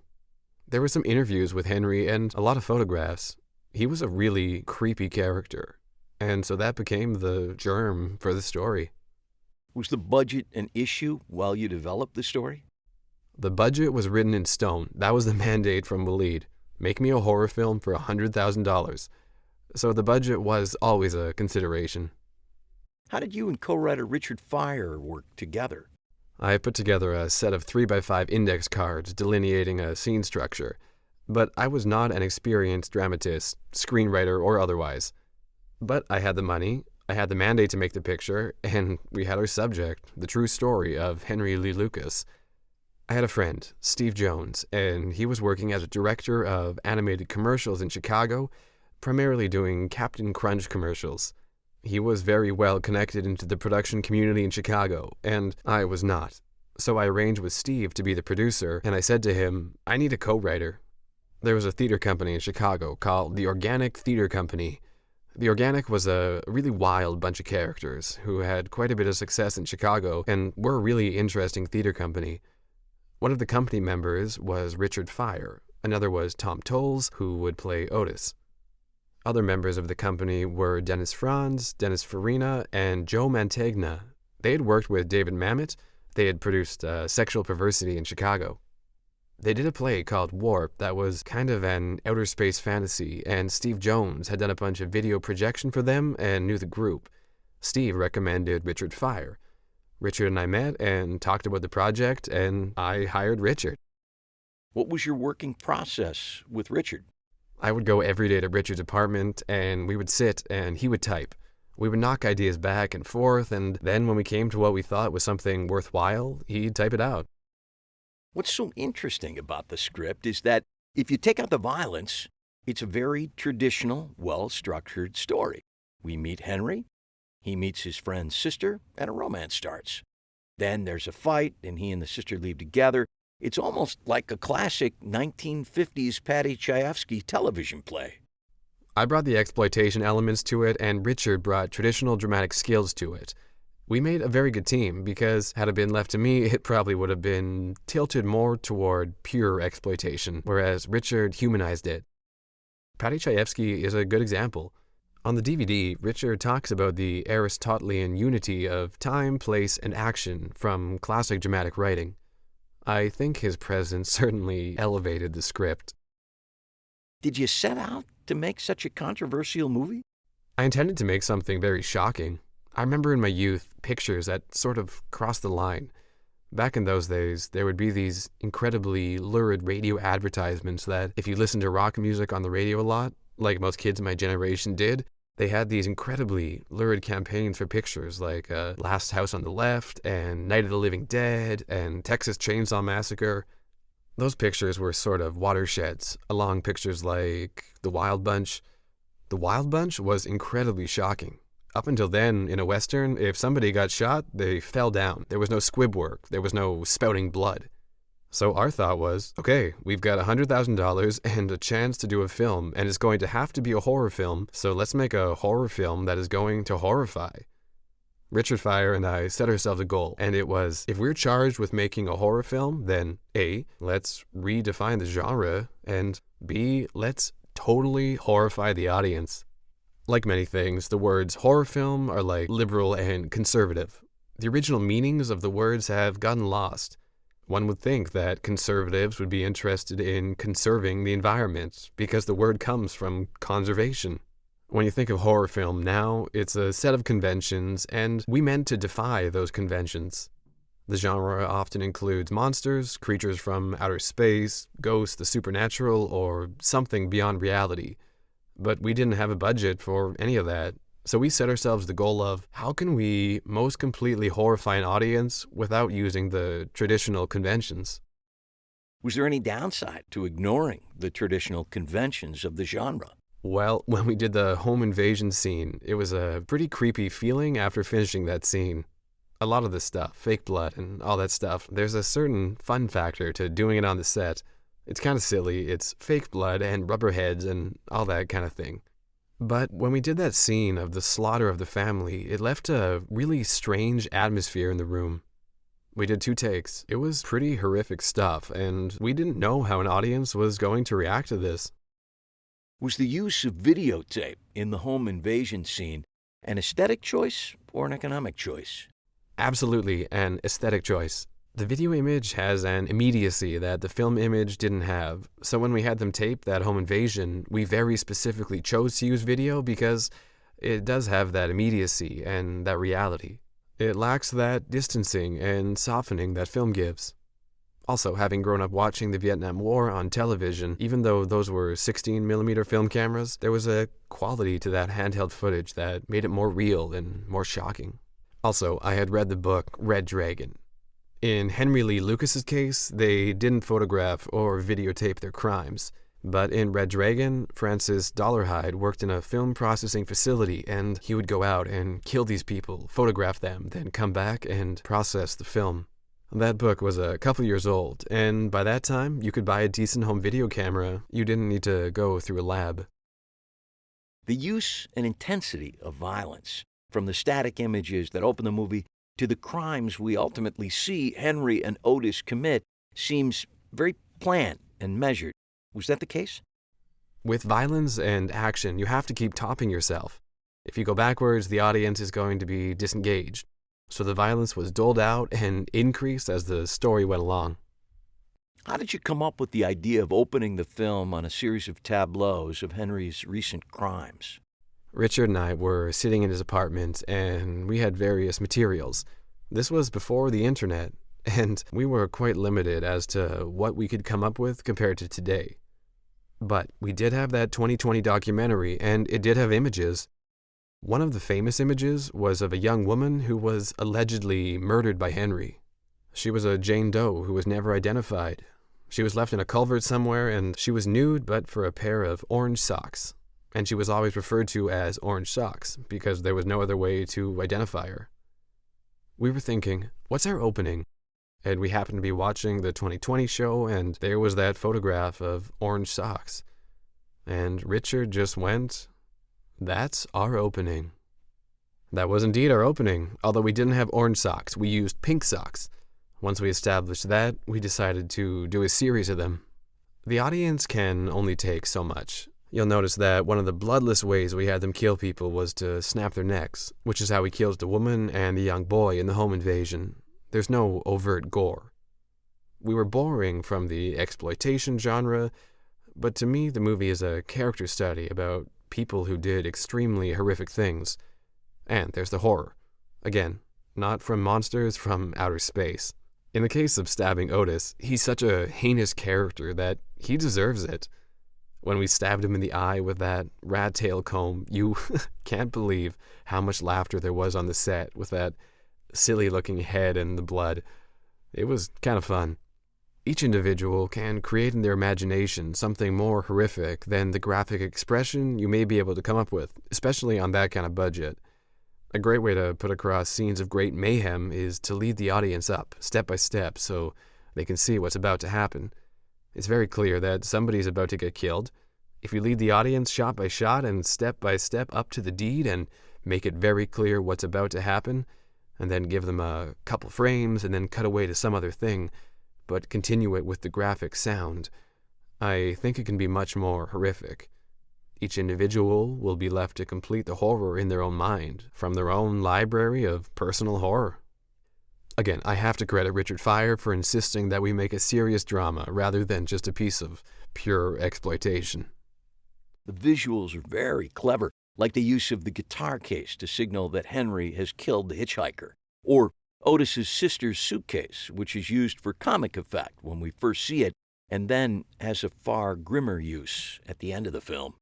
There were some interviews with Henry and a lot of photographs. He was a really creepy character, and so that became the germ for the story. Was the budget an issue while you developed the story? The budget was written in stone. That was the mandate from Waleed. Make me a horror film for $100,000. So the budget was always a consideration. How did you and co-writer Richard Fire work together? I put together a set of 3x5 index cards delineating a scene structure, but I was not an experienced dramatist, screenwriter, or otherwise. But I had the money, I had the mandate to make the picture, and we had our subject, the true story of Henry Lee Lucas. I had a friend, Steve Jones, and he was working as a director of animated commercials in Chicago, primarily doing Captain Crunch commercials. He was very well connected into the production community in Chicago, and I was not. So I arranged with Steve to be the producer, and I said to him, "I need a co-writer." There was a theater company in Chicago called the Organic Theater Company. The Organic was a really wild bunch of characters who had quite a bit of success in Chicago and were a really interesting theater company. One of the company members was Richard Fire. Another was Tom Tolles, who would play Otis. Other members of the company were Dennis Franz, Dennis Farina, and Joe Mantegna. They had worked with David Mamet. They had produced Sexual Perversity in Chicago. They did a play called Warp that was kind of an outer space fantasy, and Steve Jones had done a bunch of video projection for them and knew the group. Steve recommended Richard Fire. Richard and I met and talked about the project, and I hired Richard. What was your working process with Richard? I would go every day to Richard's apartment, and we would sit and he would type. We would knock ideas back and forth, and then when we came to what we thought was something worthwhile, he'd type it out. What's so interesting about the script is that if you take out the violence, it's a very traditional, well-structured story. We meet Henry, he meets his friend's sister, and a romance starts. Then there's a fight, and he and the sister leave together. It's almost like a classic 1950s Paddy Chayefsky television play. I brought the exploitation elements to it, and Richard brought traditional dramatic skills to it. We made a very good team because, had it been left to me, it probably would have been tilted more toward pure exploitation, whereas Richard humanized it. Paddy Chayefsky is a good example. On the DVD, Richard talks about the Aristotelian unity of time, place, and action from classic dramatic writing. I think his presence certainly elevated the script. Did you set out to make such a controversial movie? I intended to make something very shocking. I remember in my youth pictures that sort of crossed the line. Back in those days, there would be these incredibly lurid radio advertisements that if you listened to rock music on the radio a lot, like most kids in my generation did, they had these incredibly lurid campaigns for pictures like Last House on the Left and Night of the Living Dead and Texas Chainsaw Massacre. Those pictures were sort of watersheds, along pictures like The Wild Bunch. The Wild Bunch was incredibly shocking. Up until then, in a Western, if somebody got shot, they fell down. There was no squib work. There was no spouting blood. So our thought was, okay, we've got $100,000 and a chance to do a film, and it's going to have to be a horror film, so let's make a horror film that is going to horrify. Richard Fire and I set ourselves a goal, and it was, if we're charged with making a horror film, then A, let's redefine the genre, and B, let's totally horrify the audience. Like many things, the words horror film are like liberal and conservative. The original meanings of the words have gotten lost. One would think that conservatives would be interested in conserving the environment because the word comes from conservation. When you think of horror film now, it's a set of conventions, and we meant to defy those conventions. The genre often includes monsters, creatures from outer space, ghosts, the supernatural, or something beyond reality. But we didn't have a budget for any of that. So we set ourselves the goal of, how can we most completely horrify an audience without using the traditional conventions? Was there any downside to ignoring the traditional conventions of the genre? Well, when we did the home invasion scene, it was a pretty creepy feeling after finishing that scene. A lot of this stuff, fake blood and all that stuff, there's a certain fun factor to doing it on the set. It's kind of silly, it's fake blood and rubber heads and all that kind of thing. But when we did that scene of the slaughter of the family, it left a really strange atmosphere in the room. We did 2 takes. It was pretty horrific stuff, and we didn't know how an audience was going to react to this. Was the use of videotape in the home invasion scene an aesthetic choice or an economic choice? Absolutely an aesthetic choice. The video image has an immediacy that the film image didn't have, so when we had them tape that home invasion, we very specifically chose to use video because it does have that immediacy and that reality. It lacks that distancing and softening that film gives. Also, having grown up watching the Vietnam War on television, even though those were 16mm film cameras, there was a quality to that handheld footage that made it more real and more shocking. Also, I had read the book Red Dragon. In Henry Lee Lucas's case, they didn't photograph or videotape their crimes. But in Red Dragon, Francis Dollarhide worked in a film processing facility, and he would go out and kill these people, photograph them, then come back and process the film. That book was a couple years old, and by that time, you could buy a decent home video camera. You didn't need to go through a lab. The use and intensity of violence, from the static images that open the movie to the crimes we ultimately see Henry and Otis commit, seems very planned and measured. Was that the case? With violence and action, you have to keep topping yourself. If you go backwards, the audience is going to be disengaged. So the violence was doled out and increased as the story went along. How did you come up with the idea of opening the film on a series of tableaus of Henry's recent crimes? Richard and I were sitting in his apartment, and we had various materials. This was before the internet, and we were quite limited as to what we could come up with compared to today. But we did have that 2020 documentary, and it did have images. One of the famous images was of a young woman who was allegedly murdered by Henry. She was a Jane Doe who was never identified. She was left in a culvert somewhere, and she was nude but for a pair of orange socks. And she was always referred to as Orange Socks because there was no other way to identify her. We were thinking, what's our opening? And we happened to be watching the 2020 show, and there was that photograph of orange socks. And Richard just went, that's our opening. That was indeed our opening, although we didn't have orange socks. We used pink socks. Once we established that, we decided to do a series of them. The audience can only take so much. You'll notice that one of the bloodless ways we had them kill people was to snap their necks, which is how we killed the woman and the young boy in the home invasion. There's no overt gore. We were borrowing from the exploitation genre, but to me the movie is a character study about people who did extremely horrific things. And there's the horror. Again, not from monsters from outer space. In the case of stabbing Otis, he's such a heinous character that he deserves it. When we stabbed him in the eye with that rat tail comb, you can't believe how much laughter there was on the set with that silly-looking head and the blood. It was kind of fun. Each individual can create in their imagination something more horrific than the graphic expression you may be able to come up with, especially on that kind of budget. A great way to put across scenes of great mayhem is to lead the audience up, step by step, so they can see what's about to happen. It's very clear that somebody's about to get killed. If you lead the audience shot by shot and step by step up to the deed and make it very clear what's about to happen, and then give them a couple frames and then cut away to some other thing, but continue it with the graphic sound, I think it can be much more horrific. Each individual will be left to complete the horror in their own mind, from their own library of personal horror. Again, I have to credit Richard Fire for insisting that we make a serious drama rather than just a piece of pure exploitation. The visuals are very clever, like the use of the guitar case to signal that Henry has killed the hitchhiker, or Otis's sister's suitcase, which is used for comic effect when we first see it, and then has a far grimmer use at the end of the film.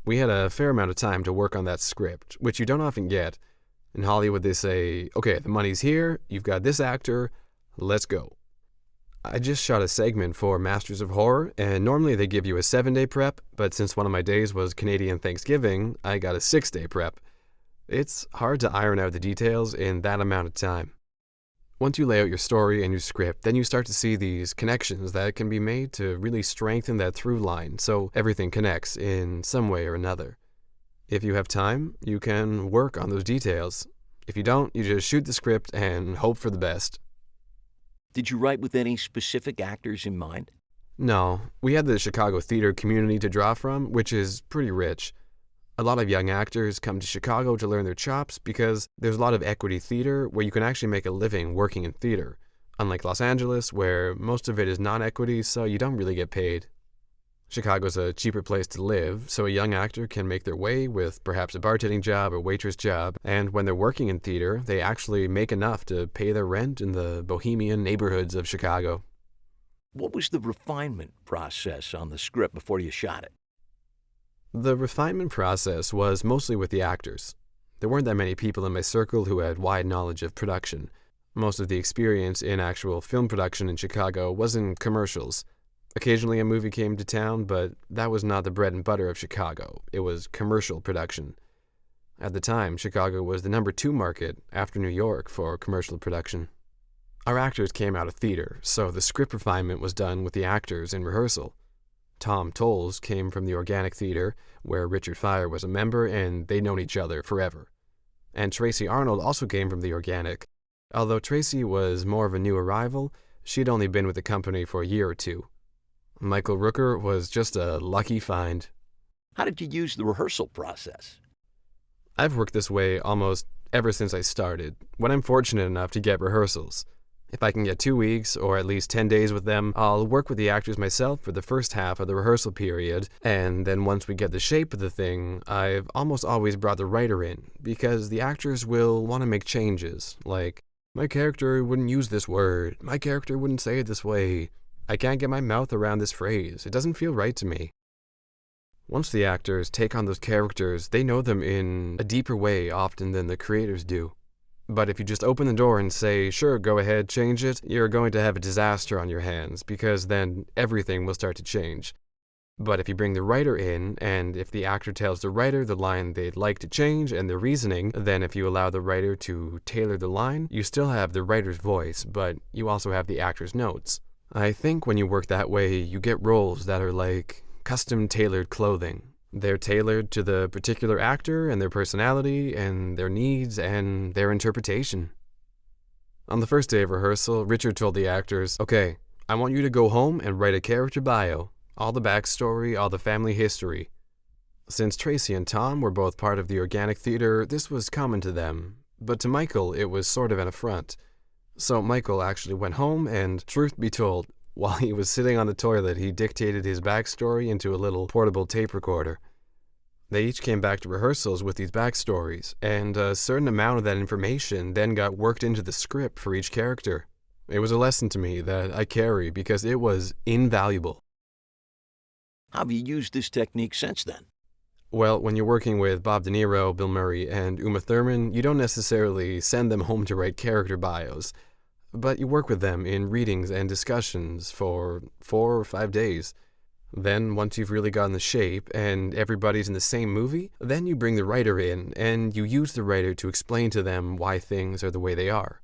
We had a fair amount of time to work on that script, which you don't often get. In Hollywood, they say, okay, the money's here, you've got this actor, let's go. I just shot a segment for Masters of Horror, and normally they give you a 7-day prep, but since one of my days was Canadian Thanksgiving, I got a 6-day prep. It's hard to iron out the details in that amount of time. Once you lay out your story and your script, then you start to see these connections that can be made to really strengthen that through line, so everything connects in some way or another. If you have time, you can work on those details. If you don't, you just shoot the script and hope for the best. Did you write with any specific actors in mind? No, we had the Chicago theater community to draw from, which is pretty rich. A lot of young actors come to Chicago to learn their chops because there's a lot of equity theater where you can actually make a living working in theater, unlike Los Angeles where most of it is non-equity, so you don't really get paid. Chicago's a cheaper place to live, so a young actor can make their way with perhaps a bartending job or waitress job, and when they're working in theater, they actually make enough to pay their rent in the bohemian neighborhoods of Chicago. What was the refinement process on the script before you shot it? The refinement process was mostly with the actors. There weren't that many people in my circle who had wide knowledge of production. Most of the experience in actual film production in Chicago was in commercials. Occasionally a movie came to town, but that was not the bread and butter of Chicago. It was commercial production. At the time, Chicago was the number 2 market after New York for commercial production. Our actors came out of theater, so the script refinement was done with the actors in rehearsal. Tom Tolles came from the Organic Theater, where Richard Fire was a member, and they'd known each other forever. And Tracy Arnold also came from the Organic. Although Tracy was more of a new arrival, she'd only been with the company for a year or 2. Michael Rooker was just a lucky find. How did you use the rehearsal process? I've worked this way almost ever since I started, when I'm fortunate enough to get rehearsals. If I can get 2 weeks or at least 10 days with them, I'll work with the actors myself for the first half of the rehearsal period, and then once we get the shape of the thing, I've almost always brought the writer in, because the actors will want to make changes, like, my character wouldn't use this word, my character wouldn't say it this way, I can't get my mouth around this phrase, it doesn't feel right to me. Once the actors take on those characters, they know them in a deeper way often than the creators do. But if you just open the door and say, sure, go ahead, change it, you're going to have a disaster on your hands, because then everything will start to change. But if you bring the writer in, and if the actor tells the writer the line they'd like to change and the reasoning, then if you allow the writer to tailor the line, you still have the writer's voice, but you also have the actor's notes. I think when you work that way, you get roles that are like custom-tailored clothing. They're tailored to the particular actor and their personality and their needs and their interpretation. On the first day of rehearsal, Richard told the actors, okay, I want you to go home and write a character bio, all the backstory, all the family history. Since Tracy and Tom were both part of the organic theater, this was common to them, but to Michael it was sort of an affront. So Michael actually went home and, truth be told, while he was sitting on the toilet, he dictated his backstory into a little portable tape recorder. They each came back to rehearsals with these backstories, and a certain amount of that information then got worked into the script for each character. It was a lesson to me that I carry because it was invaluable. How have you used this technique since then? Well, when you're working with Bob De Niro, Bill Murray, and Uma Thurman, you don't necessarily send them home to write character bios, but you work with them in readings and discussions for 4 or 5 days. Then, once you've really gotten the shape and everybody's in the same movie, then you bring the writer in and you use the writer to explain to them why things are the way they are.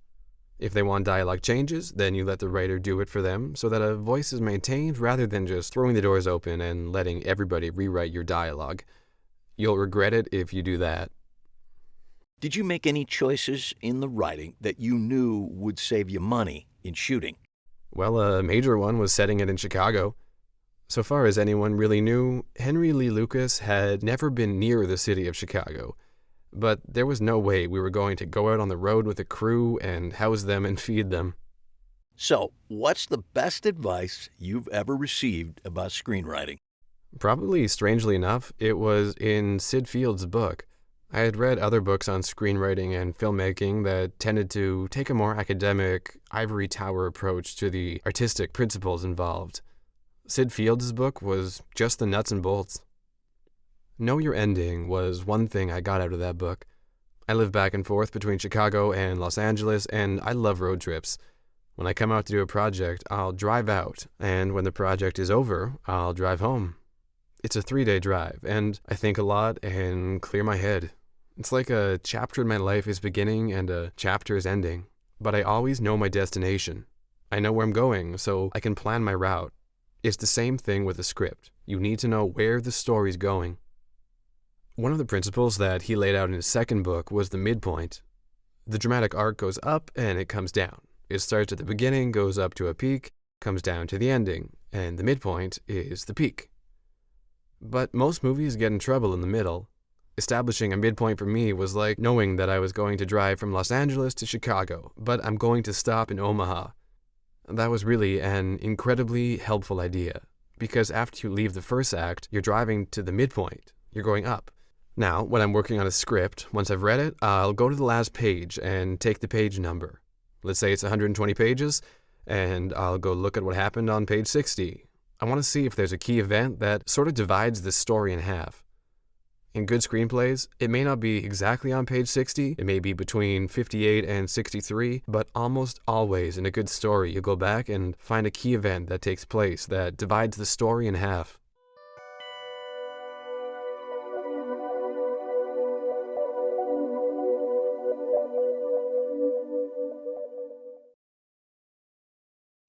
If they want dialogue changes, then you let the writer do it for them so that a voice is maintained rather than just throwing the doors open and letting everybody rewrite your dialogue. You'll regret it if you do that. Did you make any choices in the writing that you knew would save you money in shooting? Well, a major one was setting it in Chicago. So far as anyone really knew, Henry Lee Lucas had never been near the city of Chicago. But there was no way we were going to go out on the road with a crew and house them and feed them. So, what's the best advice you've ever received about screenwriting? Probably, strangely enough, it was in Sid Field's book. I had read other books on screenwriting and filmmaking that tended to take a more academic, ivory tower approach to the artistic principles involved. Sid Field's book was just the nuts and bolts. Know Your Ending was one thing I got out of that book. I live back and forth between Chicago and Los Angeles, and I love road trips. When I come out to do a project, I'll drive out, and when the project is over, I'll drive home. It's a 3-day drive, and I think a lot and clear my head. It's like a chapter in my life is beginning and a chapter is ending, but I always know my destination. I know where I'm going, so I can plan my route. It's the same thing with a script. You need to know where the story's going. One of the principles that he laid out in his second book was the midpoint. The dramatic arc goes up and it comes down. It starts at the beginning, goes up to a peak, comes down to the ending, and the midpoint is the peak. But most movies get in trouble in the middle. Establishing a midpoint for me was like knowing that I was going to drive from Los Angeles to Chicago, but I'm going to stop in Omaha. That was really an incredibly helpful idea, because after you leave the first act, you're driving to the midpoint. You're going up. Now, when I'm working on a script, once I've read it, I'll go to the last page and take the page number. Let's say it's 120 pages, and I'll go look at what happened on page 60. I want to see if there's a key event that sort of divides the story in half. In good screenplays, it may not be exactly on page 60, it may be between 58 and 63, but almost always in a good story, you go back and find a key event that takes place that divides the story in half.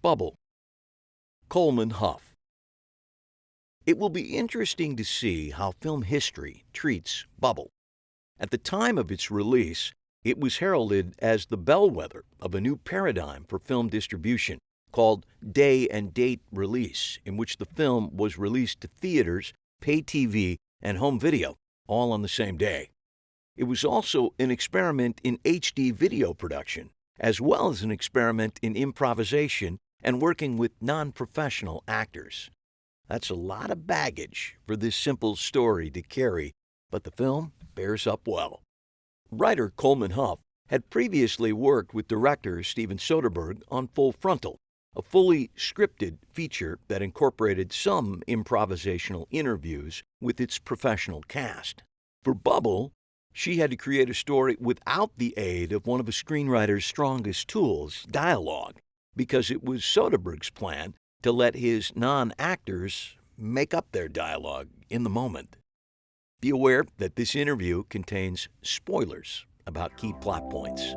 Bubble. Coleman, Hough. It will be interesting to see how film history treats Bubble. At the time of its release, it was heralded as the bellwether of a new paradigm for film distribution called day and date release, in which the film was released to theaters, pay TV, and home video, all on the same day. It was also an experiment in HD video production, as well as an experiment in improvisation and working with non-professional actors. That's a lot of baggage for this simple story to carry, but the film bears up well. Writer Coleman Hough had previously worked with director Steven Soderbergh on Full Frontal, a fully scripted feature that incorporated some improvisational interviews with its professional cast. For Bubble, she had to create a story without the aid of one of a screenwriter's strongest tools, dialogue, because it was Soderbergh's plan to let his non-actors make up their dialogue in the moment. Be aware that this interview contains spoilers about key plot points.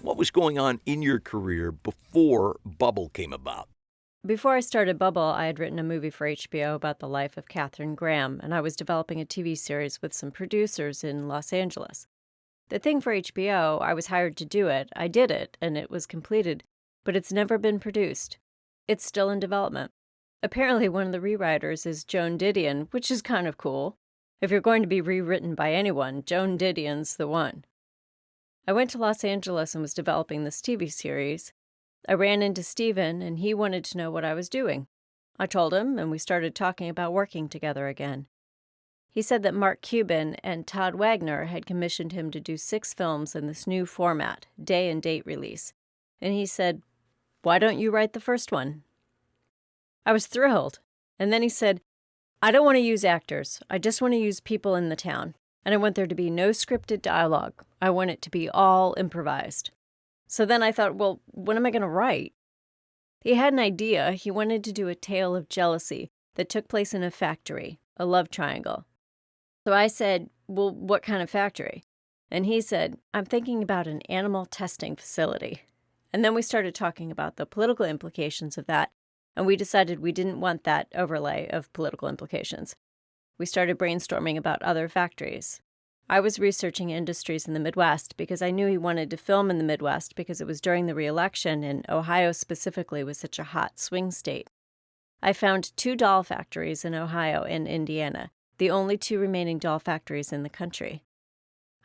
What was going on in your career before Bubble came about? Before I started Bubble, I had written a movie for HBO about the life of Katharine Graham, and I was developing a TV series with some producers in Los Angeles. The thing for HBO, I was hired to do it, I did it, and it was completed, but it's never been produced. It's still in development. Apparently one of the rewriters is Joan Didion, which is kind of cool. If you're going to be rewritten by anyone, Joan Didion's the one. I went to Los Angeles and was developing this TV series. I ran into Steven, and he wanted to know what I was doing. I told him, and we started talking about working together again. He said that Mark Cuban and Todd Wagner had commissioned him to do 6 films in this new format, day and date release. And he said, "Why don't you write the first one?" I was thrilled. And then he said, "I don't want to use actors. I just want to use people in the town. And I want there to be no scripted dialogue. I want it to be all improvised." So then I thought, well, what am I going to write? He had an idea. He wanted to do a tale of jealousy that took place in a factory, a love triangle. So I said, well, what kind of factory? And he said, I'm thinking about an animal testing facility. And then we started talking about the political implications of that, and we decided we didn't want that overlay of political implications. We started brainstorming about other factories. I was researching industries in the Midwest because I knew he wanted to film in the Midwest because it was during the re-election and Ohio specifically was such a hot swing state. I found 2 doll factories in Ohio and Indiana, the only 2 remaining doll factories in the country.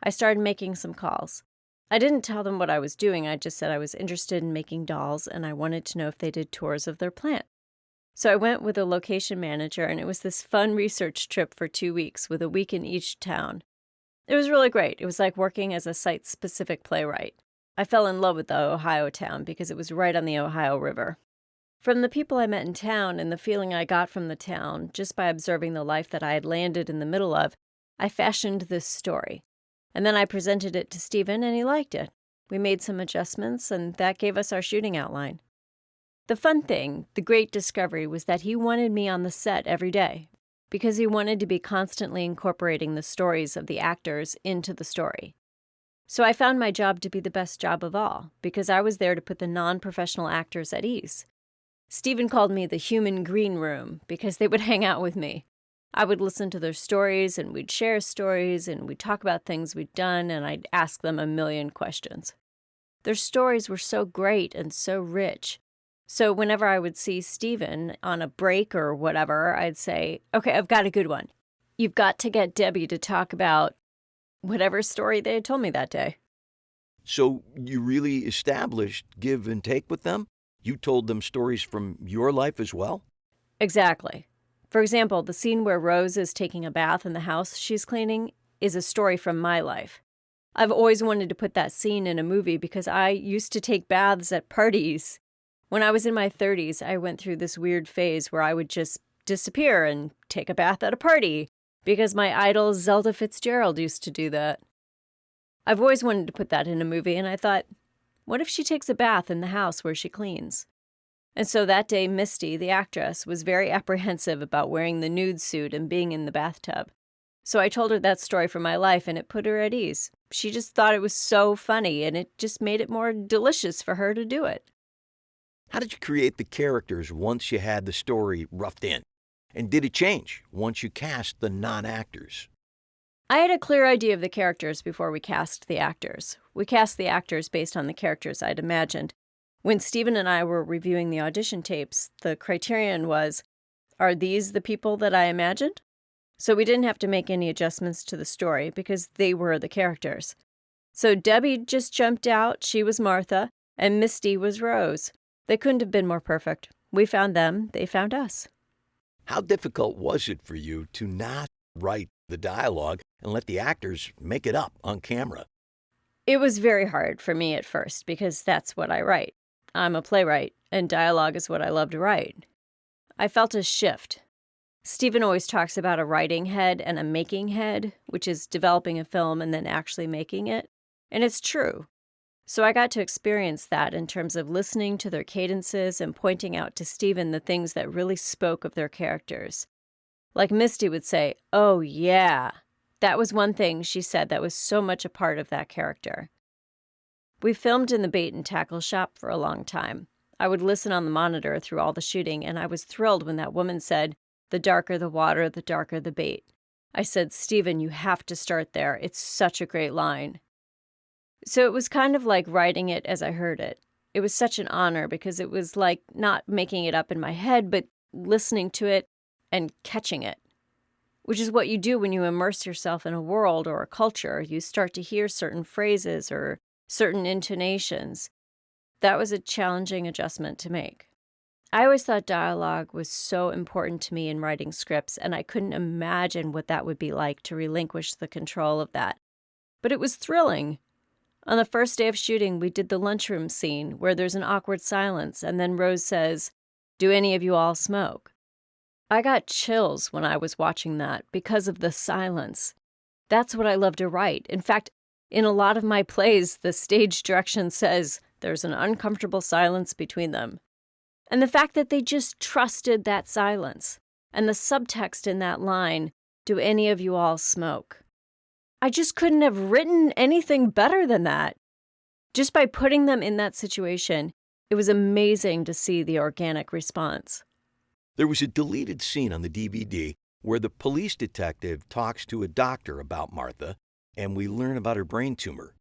I started making some calls. I didn't tell them what I was doing, I just said I was interested in making dolls and I wanted to know if they did tours of their plant. So I went with a location manager and it was this fun research trip for 2 weeks with a week in each town. It was really great. It was like working as a site-specific playwright. I fell in love with the Ohio town because it was right on the Ohio River. From the people I met in town and the feeling I got from the town, just by observing the life that I had landed in the middle of, I fashioned this story. And then I presented it to Steven and he liked it. We made some adjustments and that gave us our shooting outline. The fun thing, the great discovery, was that he wanted me on the set every day, because he wanted to be constantly incorporating the stories of the actors into the story. So I found my job to be the best job of all, because I was there to put the non-professional actors at ease. Steven called me the human green room, because they would hang out with me. I would listen to their stories, and we'd share stories, and we'd talk about things we'd done, and I'd ask them a million questions. Their stories were so great and so rich. So whenever I would see Steven on a break or whatever, I'd say, okay, I've got a good one. You've got to get Debbie to talk about whatever story they had told me that day. So you really established give and take with them? You told them stories from your life as well? Exactly. For example, the scene where Rose is taking a bath in the house she's cleaning is a story from my life. I've always wanted to put that scene in a movie because I used to take baths at parties. When I was in my 30s, I went through this weird phase where I would just disappear and take a bath at a party because my idol Zelda Fitzgerald used to do that. I've always wanted to put that in a movie, and I thought, what if she takes a bath in the house where she cleans? And so that day, Misty, the actress, was very apprehensive about wearing the nude suit and being in the bathtub. So I told her that story from my life, and it put her at ease. She just thought it was so funny, and it just made it more delicious for her to do it. How did you create the characters once you had the story roughed in? And did it change once you cast the non-actors? I had a clear idea of the characters before we cast the actors. We cast the actors based on the characters I'd imagined. When Steven and I were reviewing the audition tapes, the criterion was, are these the people that I imagined? So we didn't have to make any adjustments to the story because they were the characters. So Debbie just jumped out, she was Martha, and Misty was Rose. They couldn't have been more perfect. We found them, they found us. How difficult was it for you to not write the dialogue and let the actors make it up on camera? It was very hard for me at first because that's what I write. I'm a playwright, and dialogue is what I love to write. I felt a shift. Stephen always talks about a writing head and a making head, which is developing a film and then actually making it. And it's true. So I got to experience that in terms of listening to their cadences and pointing out to Stephen the things that really spoke of their characters. Like Misty would say, "Oh yeah." That was one thing she said that was so much a part of that character. We filmed in the bait and tackle shop for a long time. I would listen on the monitor through all the shooting, and I was thrilled when that woman said, "The darker the water, the darker the bait." I said, "Stephen, you have to start there. It's such a great line." So it was kind of like writing it as I heard it. It was such an honor because it was like not making it up in my head, but listening to it and catching it, which is what you do when you immerse yourself in a world or a culture. You start to hear certain phrases or certain intonations. That was a challenging adjustment to make. I always thought dialogue was so important to me in writing scripts, and I couldn't imagine what that would be like to relinquish the control of that. But it was thrilling. On the first day of shooting, we did the lunchroom scene where there's an awkward silence, and then Rose says, "Do any of you all smoke?" I got chills when I was watching that because of the silence. That's what I love to write. In fact, in a lot of my plays, the stage direction says there's an uncomfortable silence between them. And the fact that they just trusted that silence, and the subtext in that line, "Do any of you all smoke?" I just couldn't have written anything better than that. Just by putting them in that situation, it was amazing to see the organic response. There was a deleted scene on the DVD where the police detective talks to a doctor about Martha, and we learn about her brain tumor.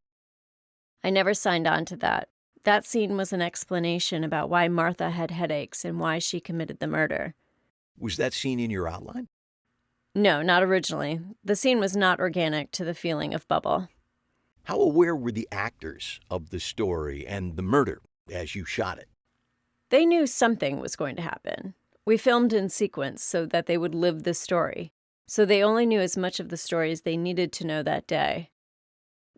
I never signed on to that. That scene was an explanation about why Martha had headaches and why she committed the murder. Was that scene in your outline? No, not originally. The scene was not organic to the feeling of Bubble. How aware were the actors of the story and the murder as you shot it? They knew something was going to happen. We filmed in sequence so that they would live the story, so they only knew as much of the story as they needed to know that day.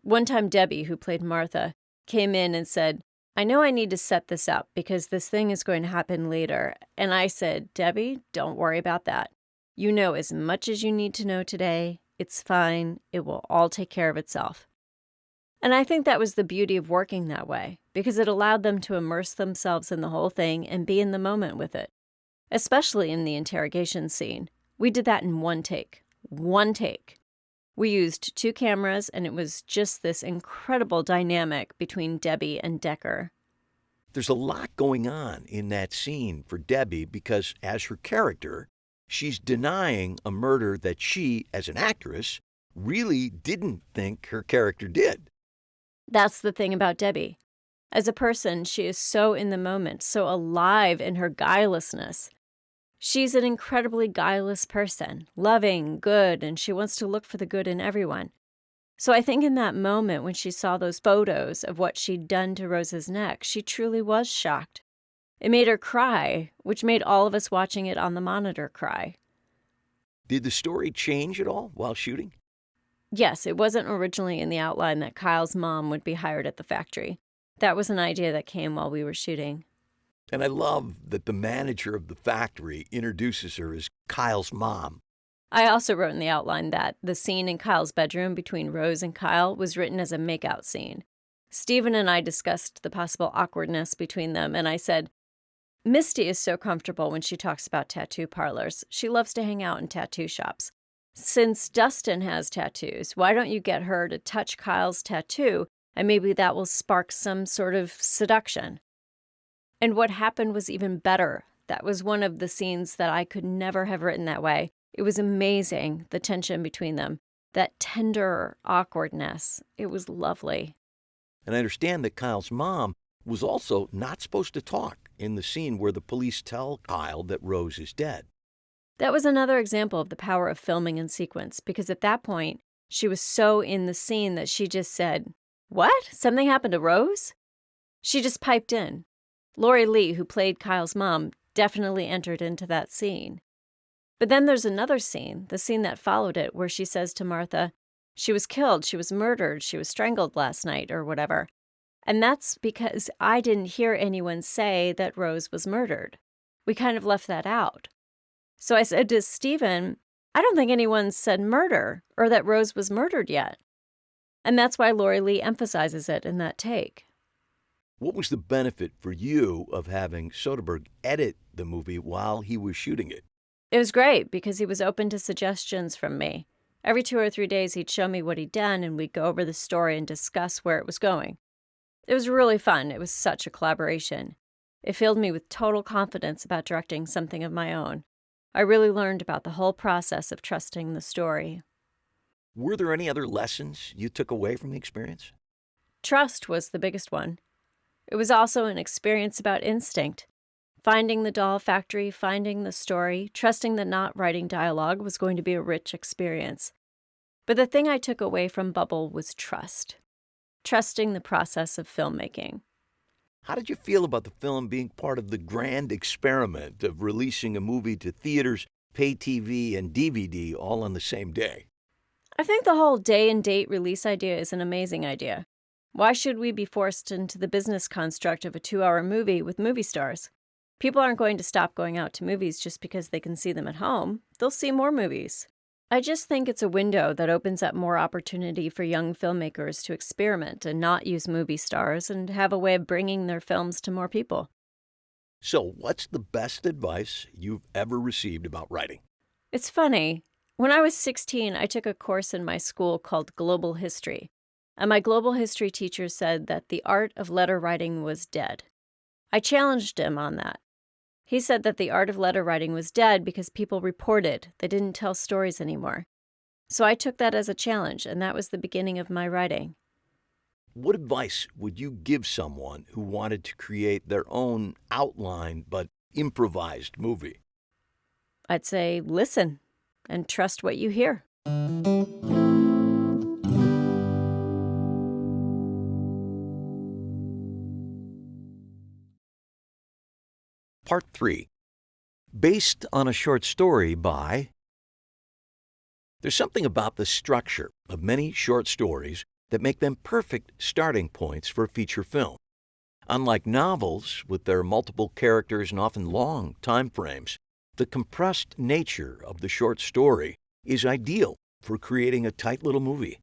One time Debbie, who played Martha, came in and said, "I know I need to set this up because this thing is going to happen later." And I said, "Debbie, don't worry about that. You know as much as you need to know today. It's fine. It will all take care of itself." And I think that was the beauty of working that way, because it allowed them to immerse themselves in the whole thing and be in the moment with it. Especially in the interrogation scene. We did that in one take. One take. We used 2 cameras, and it was just this incredible dynamic between Debbie and Decker. There's a lot going on in that scene for Debbie because, as her character, she's denying a murder that she, as an actress, really didn't think her character did. That's the thing about Debbie. As a person, she is so in the moment, so alive in her guilelessness. She's an incredibly guileless person, loving, good, and she wants to look for the good in everyone. So I think in that moment when she saw those photos of what she'd done to Rose's neck, she truly was shocked. It made her cry, which made all of us watching it on the monitor cry. Did the story change at all while shooting? Yes, it wasn't originally in the outline that Kyle's mom would be hired at the factory. That was an idea that came while we were shooting. And I love that the manager of the factory introduces her as Kyle's mom. I also wrote in the outline that the scene in Kyle's bedroom between Rose and Kyle was written as a makeout scene. Stephen and I discussed the possible awkwardness between them, and I said, "Misty is so comfortable when she talks about tattoo parlors. She loves to hang out in tattoo shops. Since Dustin has tattoos, why don't you get her to touch Kyle's tattoo, and maybe that will spark some sort of seduction?" And what happened was even better. That was one of the scenes that I could never have written that way. It was amazing, the tension between them, that tender awkwardness. It was lovely. And I understand that Kyle's mom was also not supposed to talk in the scene where the police tell Kyle that Rose is dead. That was another example of the power of filming in sequence, because at that point, she was so in the scene that she just said, What? Something happened to Rose? She just piped in. Lori Lee, who played Kyle's mom, definitely entered into that scene. But then there's another scene, the scene that followed it, where she says to Martha, she was killed, she was murdered, she was strangled last night, or whatever. And that's because I didn't hear anyone say that Rose was murdered. We kind of left that out. So I said to Stephen, I don't think anyone said murder, or that Rose was murdered yet. And that's why Lori Lee emphasizes it in that take. What was the benefit for you of having Soderbergh edit the movie while he was shooting it? It was great because he was open to suggestions from me. Every 2 or 3 days, he'd show me what he'd done, and we'd go over the story and discuss where it was going. It was really fun. It was such a collaboration. It filled me with total confidence about directing something of my own. I really learned about the whole process of trusting the story. Were there any other lessons you took away from the experience? Trust was the biggest one. It was also an experience about instinct. Finding the doll factory, finding the story, trusting that not writing dialogue was going to be a rich experience. But the thing I took away from Bubble was trust. Trusting the process of filmmaking. How did you feel about the film being part of the grand experiment of releasing a movie to theaters, pay TV, and DVD all on the same day? I think the whole day and date release idea is an amazing idea. Why should we be forced into the business construct of a 2-hour movie with movie stars? People aren't going to stop going out to movies just because they can see them at home. They'll see more movies. I just think it's a window that opens up more opportunity for young filmmakers to experiment and not use movie stars and have a way of bringing their films to more people. So, what's the best advice you've ever received about writing? It's funny. When I was 16, I took a course in my school called Global History, and my global history teacher said that the art of letter writing was dead. I challenged him on that. He said that the art of letter writing was dead because people reported, they didn't tell stories anymore. So I took that as a challenge, and that was the beginning of my writing. What advice would you give someone who wanted to create their own outline but improvised movie? I'd say listen and trust what you hear. Part 3. Based on a short story by... There's something about the structure of many short stories that make them perfect starting points for a feature film. Unlike novels, with their multiple characters and often long time frames, the compressed nature of the short story is ideal for creating a tight little movie.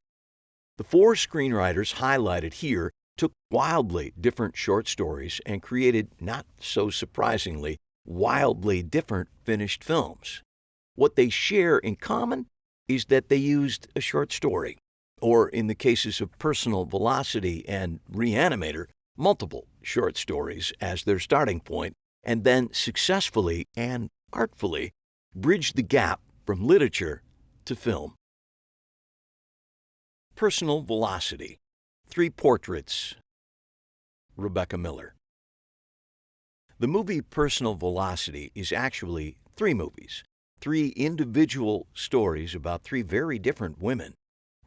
The 4 screenwriters highlighted here took wildly different short stories and created, not so surprisingly, wildly different finished films. What they share in common is that they used a short story, or in the cases of Personal Velocity and Re-Animator, multiple short stories as their starting point, and then successfully and artfully bridged the gap from literature to film. Personal Velocity. 3 portraits. Rebecca Miller. The movie Personal Velocity is actually 3 movies, 3 individual stories about 3 very different women.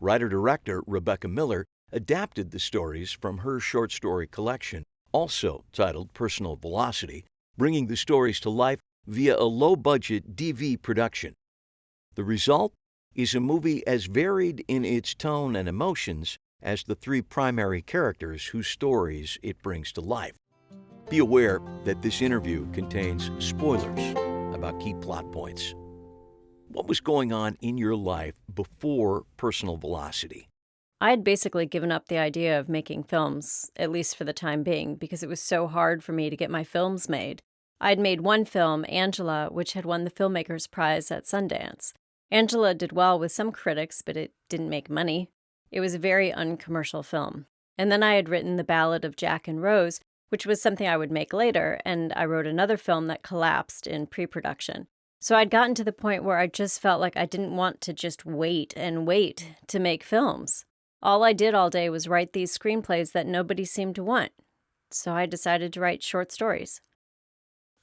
Writer-director Rebecca Miller adapted the stories from her short story collection, also titled Personal Velocity, bringing the stories to life via a low-budget DV production. The result is a movie as varied in its tone and emotions as the 3 primary characters whose stories it brings to life. Be aware that this interview contains spoilers about key plot points. What was going on in your life before Personal Velocity? I had basically given up the idea of making films, at least for the time being, because it was so hard for me to get my films made. I had made one film, Angela, which had won the Filmmakers Prize at Sundance. Angela did well with some critics, but it didn't make money. It was a very uncommercial film. And then I had written The Ballad of Jack and Rose, which was something I would make later, and I wrote another film that collapsed in pre-production. So I'd gotten to the point where I just felt like I didn't want to just wait and wait to make films. All I did all day was write these screenplays that nobody seemed to want. So I decided to write short stories.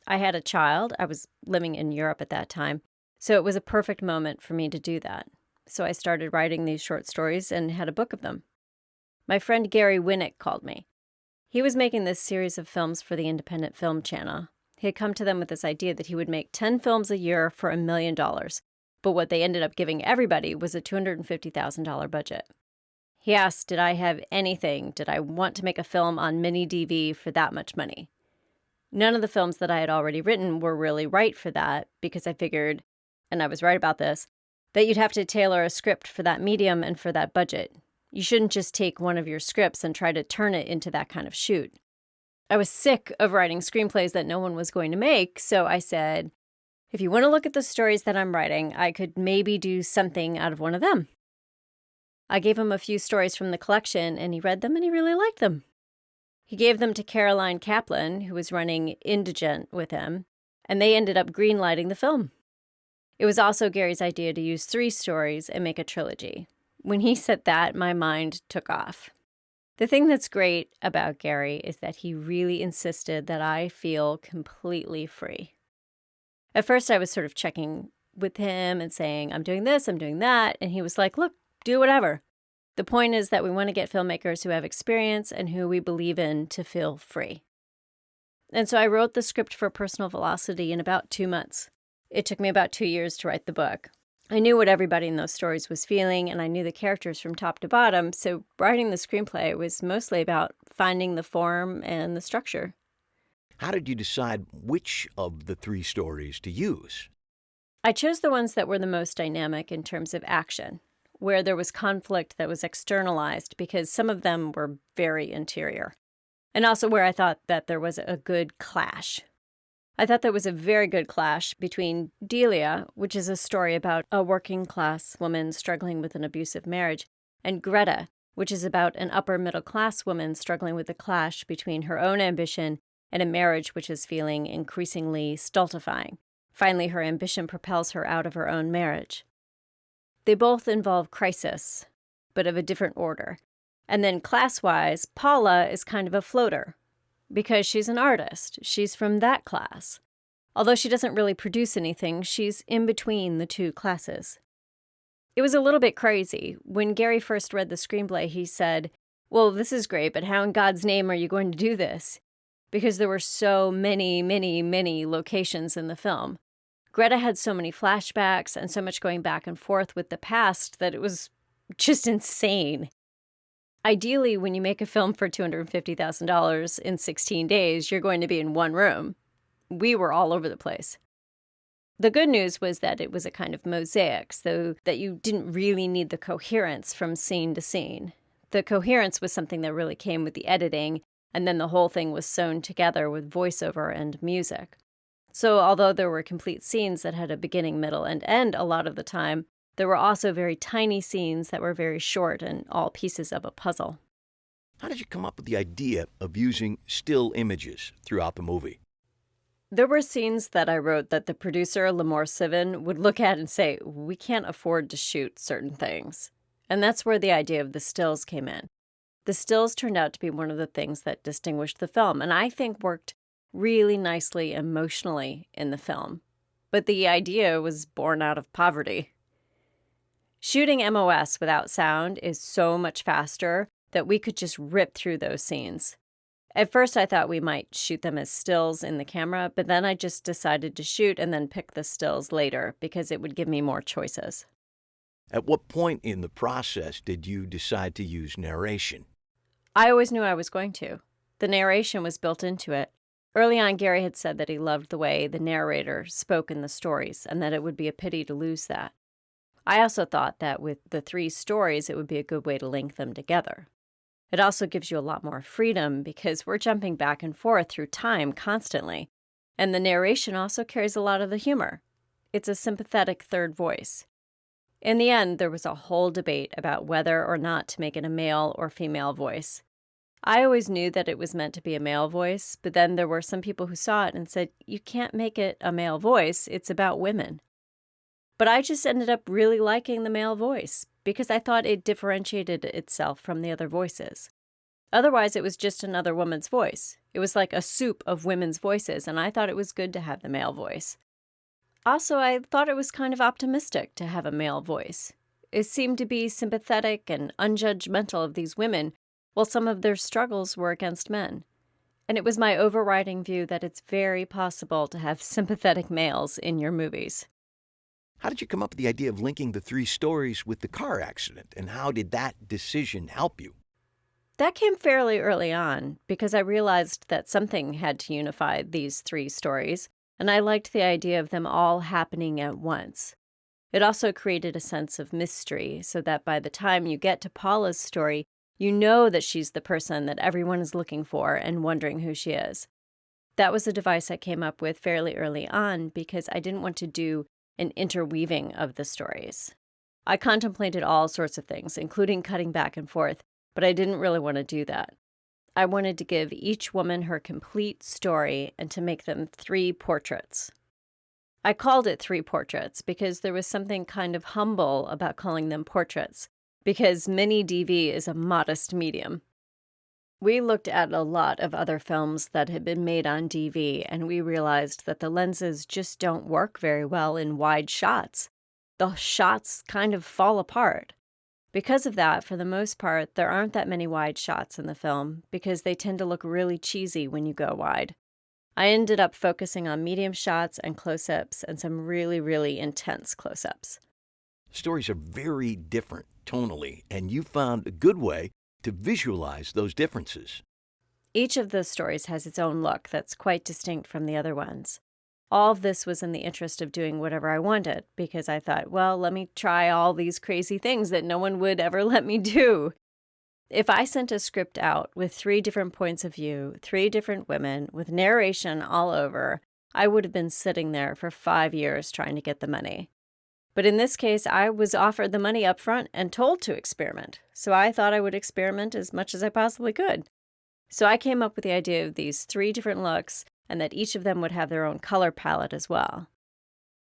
I had a child. I was living in Europe at that time, so it was a perfect moment for me to do that. So I started writing these short stories and had a book of them. My friend Gary Winnick called me. He was making this series of films for the Independent Film Channel. He had come to them with this idea that he would make 10 films a year for $1 million, but what they ended up giving everybody was a $250,000 budget. He asked, did I have anything? Did I want to make a film on mini DV for that much money? None of the films that I had already written were really right for that, because I figured, and I was right about this, that you'd have to tailor a script for that medium and for that budget. You shouldn't just take one of your scripts and try to turn it into that kind of shoot. I was sick of writing screenplays that no one was going to make, so I said, if you want to look at the stories that I'm writing, I could maybe do something out of one of them. I gave him a few stories from the collection, and he read them and he really liked them. He gave them to Caroline Kaplan, who was running Indigent with him, and they ended up greenlighting the film. It was also Gary's idea to use 3 stories and make a trilogy. When he said that, my mind took off. The thing that's great about Gary is that he really insisted that I feel completely free. At first, I was sort of checking with him and saying, I'm doing this, I'm doing that, and he was like, look, do whatever. The point is that we want to get filmmakers who have experience and who we believe in to feel free. And so I wrote the script for Personal Velocity in about 2 months. It took me about 2 years to write the book. I knew what everybody in those stories was feeling, and I knew the characters from top to bottom, so writing the screenplay was mostly about finding the form and the structure. How did you decide which of the 3 stories to use? I chose the ones that were the most dynamic in terms of action, where there was conflict that was externalized, because some of them were very interior, and also where I thought that there was a good clash. I thought there was a very good clash between Delia, which is a story about a working-class woman struggling with an abusive marriage, and Greta, which is about an upper-middle-class woman struggling with the clash between her own ambition and a marriage which is feeling increasingly stultifying. Finally, her ambition propels her out of her own marriage. They both involve crisis, but of a different order. And then class-wise, Paula is kind of a floater, because she's an artist. She's from that class. Although she doesn't really produce anything, she's in between the 2 classes. It was a little bit crazy. When Gary first read the screenplay, he said, well, this is great, but how in God's name are you going to do this? Because there were so many, many, many locations in the film. Greta had so many flashbacks and so much going back and forth with the past that it was just insane. Ideally, when you make a film for $250,000 in 16 days, you're going to be in one room. We were all over the place. The good news was that it was a kind of mosaic, so that you didn't really need the coherence from scene to scene. The coherence was something that really came with the editing, and then the whole thing was sewn together with voiceover and music. So although there were complete scenes that had a beginning, middle, and end a lot of the time, there were also very tiny scenes that were very short and all pieces of a puzzle. How did you come up with the idea of using still images throughout the movie? There were scenes that I wrote that the producer, Lamore Sivan, would look at and say, we can't afford to shoot certain things. And that's where the idea of the stills came in. The stills turned out to be one of the things that distinguished the film, and I think worked really nicely emotionally in the film. But the idea was born out of poverty. Shooting MOS without sound is so much faster that we could just rip through those scenes. At first, I thought we might shoot them as stills in the camera, but then I just decided to shoot and then pick the stills later because it would give me more choices. At what point in the process did you decide to use narration? I always knew I was going to. The narration was built into it. Early on, Gary had said that he loved the way the narrator spoke in the stories and that it would be a pity to lose that. I also thought that with the 3 stories, it would be a good way to link them together. It also gives you a lot more freedom because we're jumping back and forth through time constantly. And the narration also carries a lot of the humor. It's a sympathetic third voice. In the end, there was a whole debate about whether or not to make it a male or female voice. I always knew that it was meant to be a male voice, but then there were some people who saw it and said, you can't make it a male voice, it's about women. But I just ended up really liking the male voice because I thought it differentiated itself from the other voices. Otherwise, it was just another woman's voice. It was like a soup of women's voices, and I thought it was good to have the male voice. Also, I thought it was kind of optimistic to have a male voice. It seemed to be sympathetic and unjudgmental of these women while some of their struggles were against men. And it was my overriding view that it's very possible to have sympathetic males in your movies. How did you come up with the idea of linking the 3 stories with the car accident, and how did that decision help you? That came fairly early on, because I realized that something had to unify these 3 stories, and I liked the idea of them all happening at once. It also created a sense of mystery, so that by the time you get to Paula's story, you know that she's the person that everyone is looking for and wondering who she is. That was a device I came up with fairly early on because I didn't want to do an interweaving of the stories. I contemplated all sorts of things, including cutting back and forth, but I didn't really want to do that. I wanted to give each woman her complete story and to make them 3 portraits. I called it 3 portraits because there was something kind of humble about calling them portraits, because mini DV is a modest medium. We looked at a lot of other films that had been made on DV, and we realized that the lenses just don't work very well in wide shots. The shots kind of fall apart. Because of that, for the most part, there aren't that many wide shots in the film, because they tend to look really cheesy when you go wide. I ended up focusing on medium shots and close-ups and some really, really intense close-ups. Stories are very different tonally, and you found a good way to visualize those differences. Each of the stories has its own look that's quite distinct from the other ones. All of this was in the interest of doing whatever I wanted, because I thought, well, let me try all these crazy things that no one would ever let me do. If I sent a script out with 3 different points of view, 3 different women, with narration all over, I would have been sitting there for 5 years trying to get the money. But in this case, I was offered the money up front and told to experiment, so I thought I would experiment as much as I possibly could. So I came up with the idea of these 3 different looks, and that each of them would have their own color palette as well.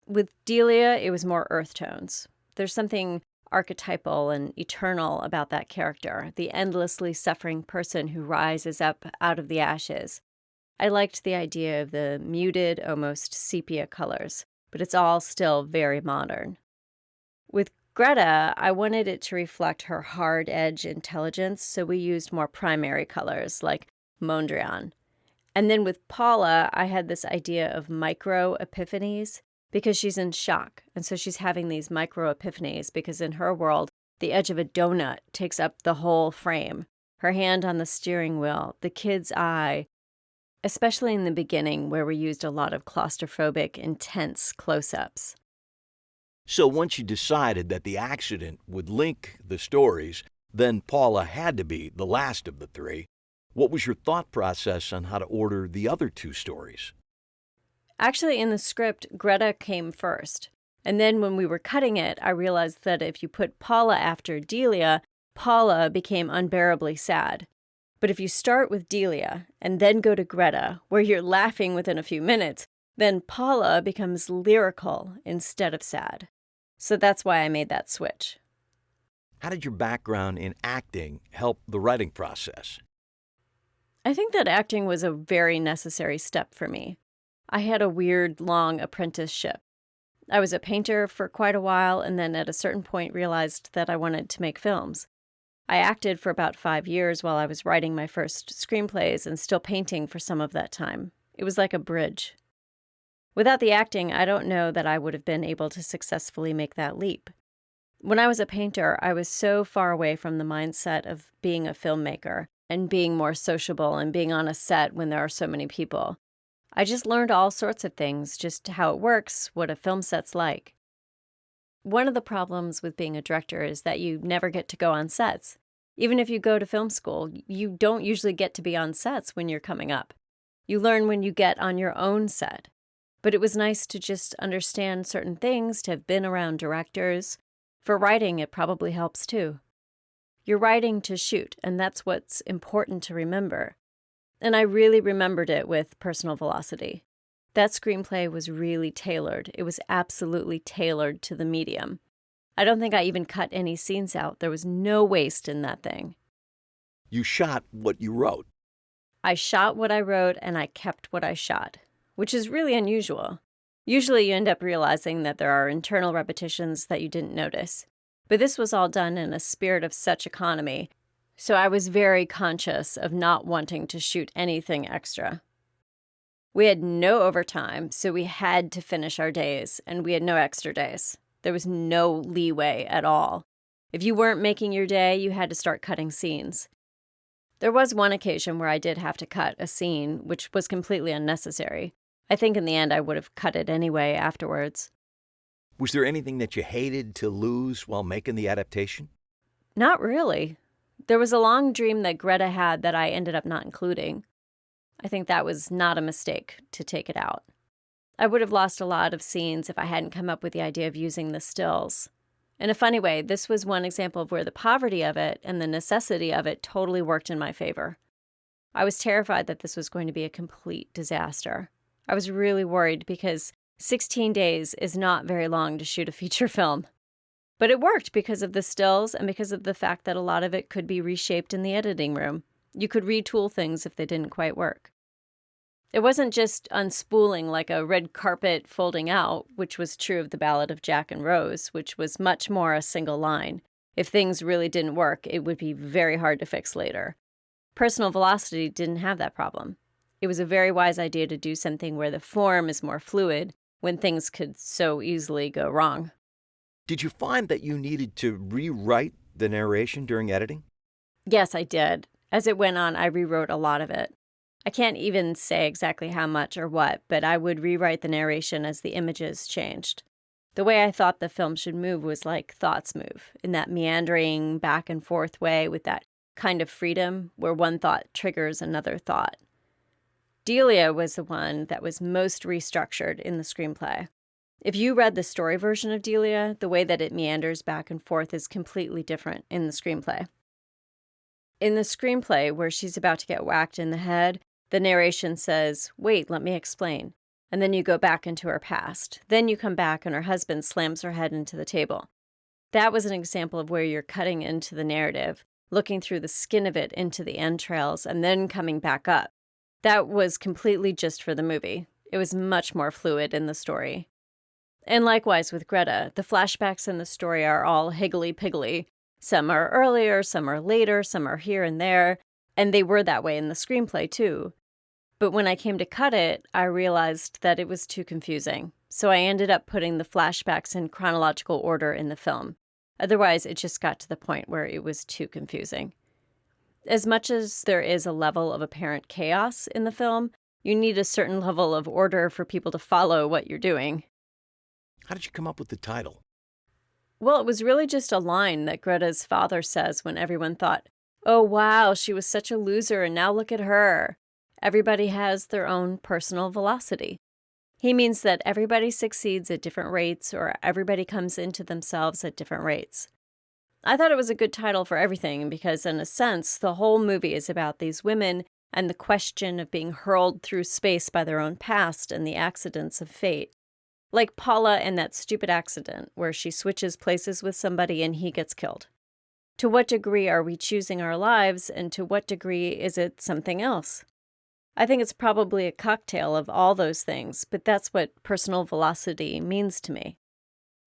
With Delia, it was more earth tones. There's something archetypal and eternal about that character, the endlessly suffering person who rises up out of the ashes. I liked the idea of the muted, almost sepia colors, but it's all still very modern. With Greta, I wanted it to reflect her hard-edge intelligence, so we used more primary colors, like Mondrian. And then with Paula, I had this idea of micro-epiphanies, because she's in shock, and so she's having these micro-epiphanies because in her world, the edge of a donut takes up the whole frame. Her hand on the steering wheel, the kid's eye, especially in the beginning where we used a lot of claustrophobic, intense close-ups. So once you decided that the accident would link the stories, then Paula had to be the last of the 3. What was your thought process on how to order the other 2 stories? Actually, in the script, Greta came first. And then when we were cutting it, I realized that if you put Paula after Delia, Paula became unbearably sad. But if you start with Delia and then go to Greta, where you're laughing within a few minutes, then Paula becomes lyrical instead of sad. So that's why I made that switch. How did your background in acting help the writing process? I think that acting was a very necessary step for me. I had a weird, long apprenticeship. I was a painter for quite a while and then at a certain point realized that I wanted to make films. I acted for about 5 years while I was writing my first screenplays and still painting for some of that time. It was like a bridge. Without the acting, I don't know that I would have been able to successfully make that leap. When I was a painter, I was so far away from the mindset of being a filmmaker and being more sociable and being on a set when there are so many people. I just learned all sorts of things, just how it works, what a film set's like. One of the problems with being a director is that you never get to go on sets. Even if you go to film school, you don't usually get to be on sets when you're coming up. You learn when you get on your own set. But it was nice to just understand certain things, to have been around directors. For writing, it probably helps too. You're writing to shoot, and that's what's important to remember. And I really remembered it with Personal Velocity. That screenplay was really tailored. It was absolutely tailored to the medium. I don't think I even cut any scenes out. There was no waste in that thing. You shot what you wrote. I shot what I wrote, and I kept what I shot, which is really unusual. Usually you end up realizing that there are internal repetitions that you didn't notice. But this was all done in a spirit of such economy, so I was very conscious of not wanting to shoot anything extra. We had no overtime, so we had to finish our days, and we had no extra days. There was no leeway at all. If you weren't making your day, you had to start cutting scenes. There was one occasion where I did have to cut a scene, which was completely unnecessary. I think in the end I would have cut it anyway afterwards. Was there anything that you hated to lose while making the adaptation? Not really. There was a long dream that Greta had that I ended up not including. I think that was not a mistake to take it out. I would have lost a lot of scenes if I hadn't come up with the idea of using the stills. In a funny way, this was one example of where the poverty of it and the necessity of it totally worked in my favor. I was terrified that this was going to be a complete disaster. I was really worried because 16 days is not very long to shoot a feature film. But it worked because of the stills and because of the fact that a lot of it could be reshaped in the editing room. You could retool things if they didn't quite work. It wasn't just unspooling like a red carpet folding out, which was true of the Ballad of Jack and Rose, which was much more a single line. If things really didn't work, it would be very hard to fix later. Personal Velocity didn't have that problem. It was a very wise idea to do something where the form is more fluid when things could so easily go wrong. Did you find that you needed to rewrite the narration during editing? Yes, I did. As it went on, I rewrote a lot of it. I can't even say exactly how much or what, but I would rewrite the narration as the images changed. The way I thought the film should move was like thoughts move, in that meandering back and forth way with that kind of freedom where one thought triggers another thought. Delia was the one that was most restructured in the screenplay. If you read the story version of Delia, the way that it meanders back and forth is completely different in the screenplay. In the screenplay, where she's about to get whacked in the head, the narration says, "Wait, let me explain." And then you go back into her past. Then you come back and her husband slams her head into the table. That was an example of where you're cutting into the narrative, looking through the skin of it into the entrails, and then coming back up. That was completely just for the movie. It was much more fluid in the story. And likewise with Greta, the flashbacks in the story are all higgledy-piggledy. Some are earlier, some are later, some are here and there, and they were that way in the screenplay too. But when I came to cut it, I realized that it was too confusing. So I ended up putting the flashbacks in chronological order in the film. Otherwise, it just got to the point where it was too confusing. As much as there is a level of apparent chaos in the film, you need a certain level of order for people to follow what you're doing. How did you come up with the title? Well, it was really just a line that Greta's father says when everyone thought, "Oh wow, she was such a loser and now look at her." Everybody has their own personal velocity. He means that everybody succeeds at different rates or everybody comes into themselves at different rates. I thought it was a good title for everything because, in a sense, the whole movie is about these women and the question of being hurled through space by their own past and the accidents of fate. Like Paula and that stupid accident where she switches places with somebody and he gets killed. To what degree are we choosing our lives, and to what degree is it something else? I think it's probably a cocktail of all those things, but that's what personal velocity means to me.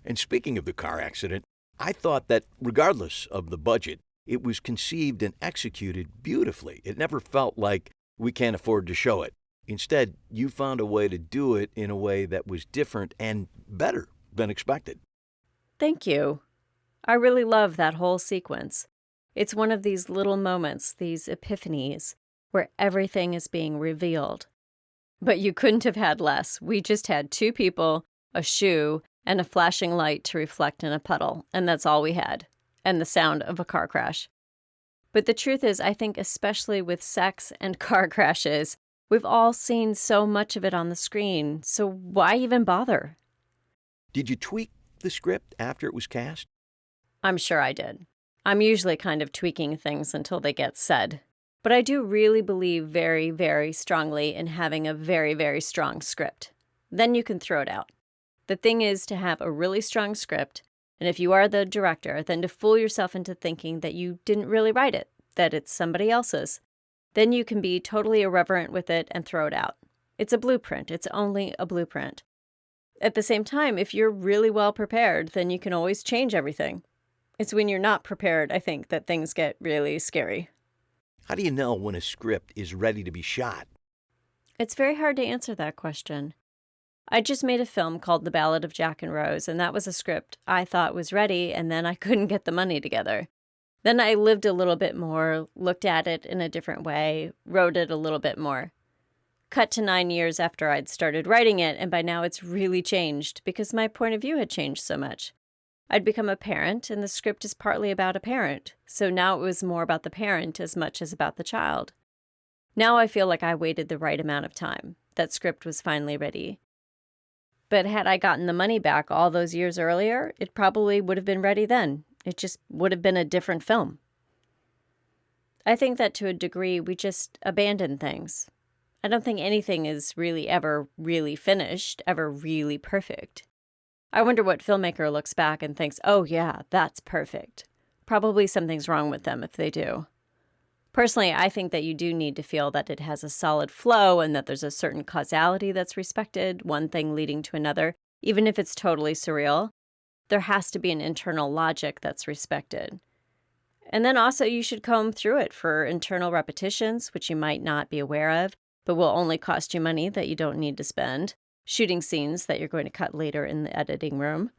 And speaking of the car accident, I thought that regardless of the budget, it was conceived and executed beautifully. It never felt like we can't afford to show it. Instead, you found a way to do it in a way that was different and better than expected. Thank you. I really love that whole sequence. It's one of these little moments, these epiphanies, where everything is being revealed. But you couldn't have had less. We just had two people, a shoe, and a flashing light to reflect in a puddle, and that's all we had, and the sound of a car crash. But the truth is, I think especially with sex and car crashes, we've all seen so much of it on the screen, so why even bother? Did you tweak the script after it was cast? I'm sure I did. I'm usually kind of tweaking things until they get said. But I do really believe very, very strongly in having a very, very strong script. Then you can throw it out. The thing is to have a really strong script, and if you are the director, then to fool yourself into thinking that you didn't really write it, that it's somebody else's. Then you can be totally irreverent with it and throw it out. It's a blueprint. It's only a blueprint. At the same time, if you're really well prepared, then you can always change everything. It's when you're not prepared, I think, that things get really scary. How do you know when a script is ready to be shot? It's very hard to answer that question. I just made a film called The Ballad of Jack and Rose, and that was a script I thought was ready, and then I couldn't get the money together. Then I lived a little bit more, looked at it in a different way, wrote it a little bit more. Cut to 9 years after I'd started writing it, and by now it's really changed because my point of view had changed so much. I'd become a parent, and the script is partly about a parent, so now it was more about the parent as much as about the child. Now I feel like I waited the right amount of time. That script was finally ready. But had I gotten the money back all those years earlier, it probably would have been ready then. It just would have been a different film. I think that to a degree we just abandon things. I don't think anything is really ever really finished, ever really perfect. I wonder what filmmaker looks back and thinks, oh yeah, that's perfect. Probably something's wrong with them if they do. Personally, I think that you do need to feel that it has a solid flow and that there's a certain causality that's respected, one thing leading to another, even if it's totally surreal. There has to be an internal logic that's respected. And then also you should comb through it for internal repetitions, which you might not be aware of, but will only cost you money that you don't need to spend, shooting scenes that you're going to cut later in the editing room.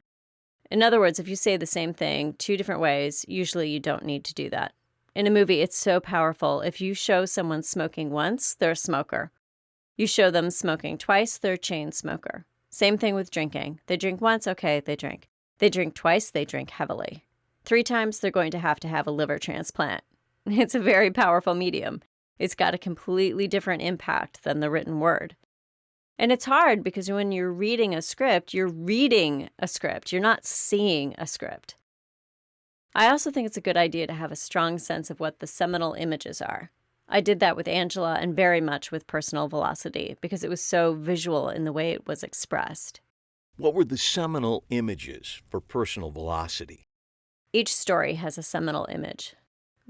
In other words, if you say the same thing 2 different ways, usually you don't need to do that. In a movie, it's so powerful. If you show someone smoking once, they're a smoker. You show them smoking twice, they're a chain smoker. Same thing with drinking. They drink once, okay, they drink. They drink twice, they drink heavily. 3 times, they're going to have a liver transplant. It's a very powerful medium. It's got a completely different impact than the written word. And it's hard because when you're reading a script, you're reading a script. You're not seeing a script. I also think it's a good idea to have a strong sense of what the seminal images are. I did that with Angela and very much with Personal Velocity because it was so visual in the way it was expressed. What were the seminal images for Personal Velocity? Each story has a seminal image.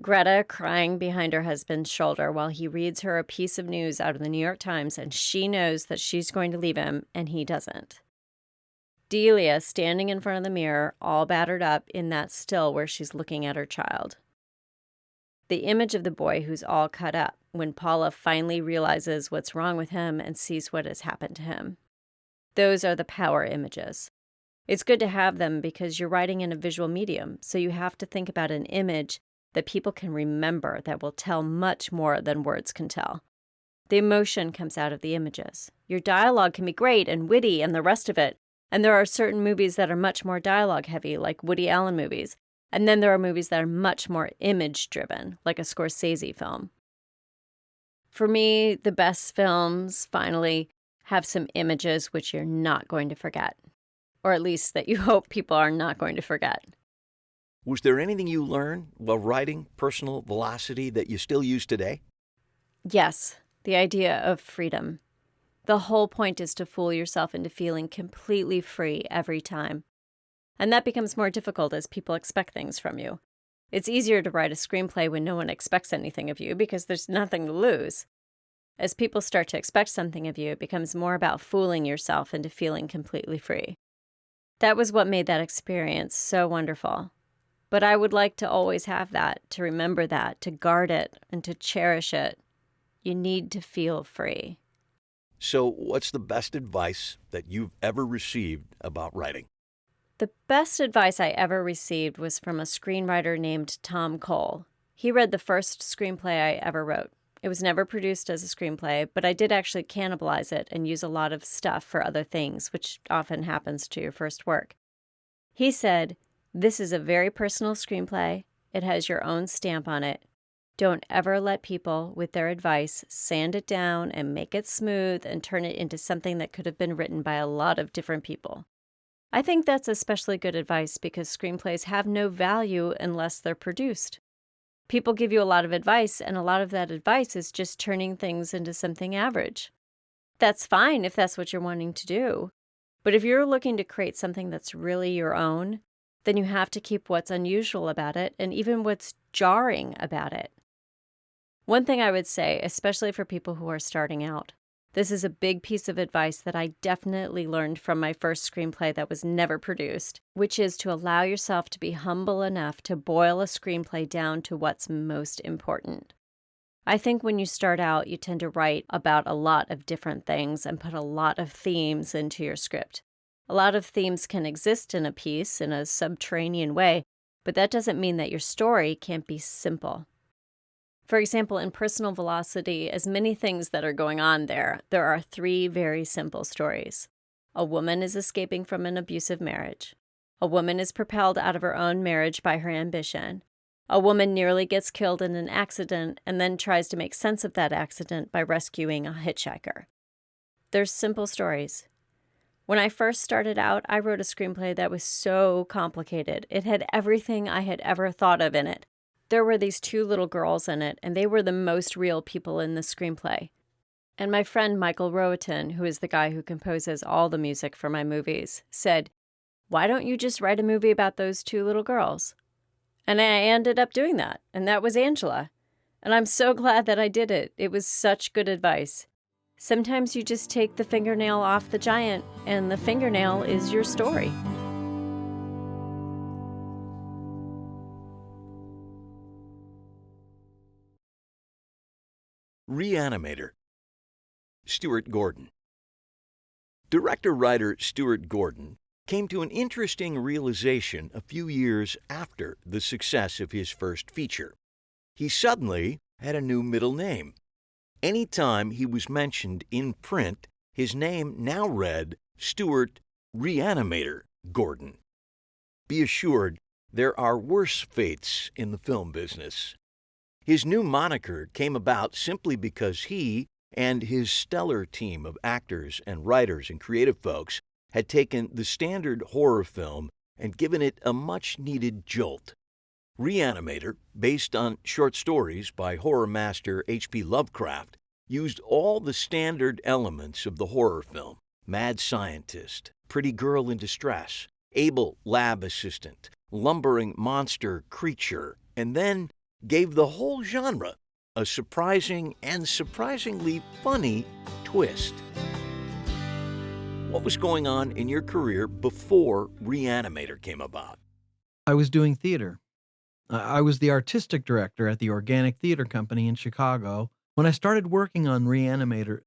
Greta crying behind her husband's shoulder while he reads her a piece of news out of the New York Times and she knows that she's going to leave him and he doesn't. Delia standing in front of the mirror, all battered up in that still where she's looking at her child. The image of the boy who's all cut up when Paula finally realizes what's wrong with him and sees what has happened to him. Those are the power images. It's good to have them because you're writing in a visual medium, so you have to think about an image that people can remember that will tell much more than words can tell. The emotion comes out of the images. Your dialogue can be great and witty and the rest of it, and there are certain movies that are much more dialogue heavy, like Woody Allen movies, and then there are movies that are much more image driven, like a Scorsese film. For me, the best films finally have some images which you're not going to forget, or at least that you hope people are not going to forget. Was there anything you learned while writing Personal Velocity that you still use today? Yes, the idea of freedom. The whole point is to fool yourself into feeling completely free every time. And that becomes more difficult as people expect things from you. It's easier to write a screenplay when no one expects anything of you because there's nothing to lose. As people start to expect something of you, it becomes more about fooling yourself into feeling completely free. That was what made that experience so wonderful. But I would like to always have that, to remember that, to guard it, and to cherish it. You need to feel free. So what's the best advice that you've ever received about writing? The best advice I ever received was from a screenwriter named Tom Cole. He read the first screenplay I ever wrote. It was never produced as a screenplay, but I did actually cannibalize it and use a lot of stuff for other things, which often happens to your first work. He said, "This is a very personal screenplay. It has your own stamp on it. Don't ever let people, with their advice, sand it down and make it smooth and turn it into something that could have been written by a lot of different people." I think that's especially good advice because screenplays have no value unless they're produced. People give you a lot of advice, and a lot of that advice is just turning things into something average. That's fine if that's what you're wanting to do. But if you're looking to create something that's really your own, then you have to keep what's unusual about it and even what's jarring about it. One thing I would say, especially for people who are starting out, This is a big piece of advice that I definitely learned from my first screenplay that was never produced, which is to allow yourself to be humble enough to boil a screenplay down to what's most important. I think when you start out, you tend to write about a lot of different things and put a lot of themes into your script. A lot of themes can exist in a piece in a subterranean way, but that doesn't mean that your story can't be simple. For example, in Personal Velocity, as many things that are going on there are 3 very simple stories. A woman is escaping from an abusive marriage. A woman is propelled out of her own marriage by her ambition. A woman nearly gets killed in an accident and then tries to make sense of that accident by rescuing a hitchhiker. They're simple stories. When I first started out, I wrote a screenplay that was so complicated. It had everything I had ever thought of in it. There were these 2 little girls in it, and they were the most real people in the screenplay. And my friend Michael Rowatin, who is the guy who composes all the music for my movies, said, "Why don't you just write a movie about those 2 little girls?" And I ended up doing that, and that was Angela. And I'm so glad that I did it. It was such good advice. Sometimes you just take the fingernail off the giant, and the fingernail is your story. Re-Animator. Stuart Gordon. Director-writer Stuart Gordon came to an interesting realization a few years after the success of his first feature. He suddenly had a new middle name. Anytime he was mentioned in print, his name now read Stuart Re-Animator Gordon. Be assured, there are worse fates in the film business. His new moniker came about simply because he and his stellar team of actors and writers and creative folks had taken the standard horror film and given it a much-needed jolt. Re-Animator, based on short stories by horror master H.P. Lovecraft, used all the standard elements of the horror film: mad scientist, pretty girl in distress, able lab assistant, lumbering monster creature, and then gave the whole genre a surprising and surprisingly funny twist. What was going on in your career before Re-Animator came about? I was doing theater. I was the artistic director at the Organic Theater Company in Chicago. When I started working on Re-Animator,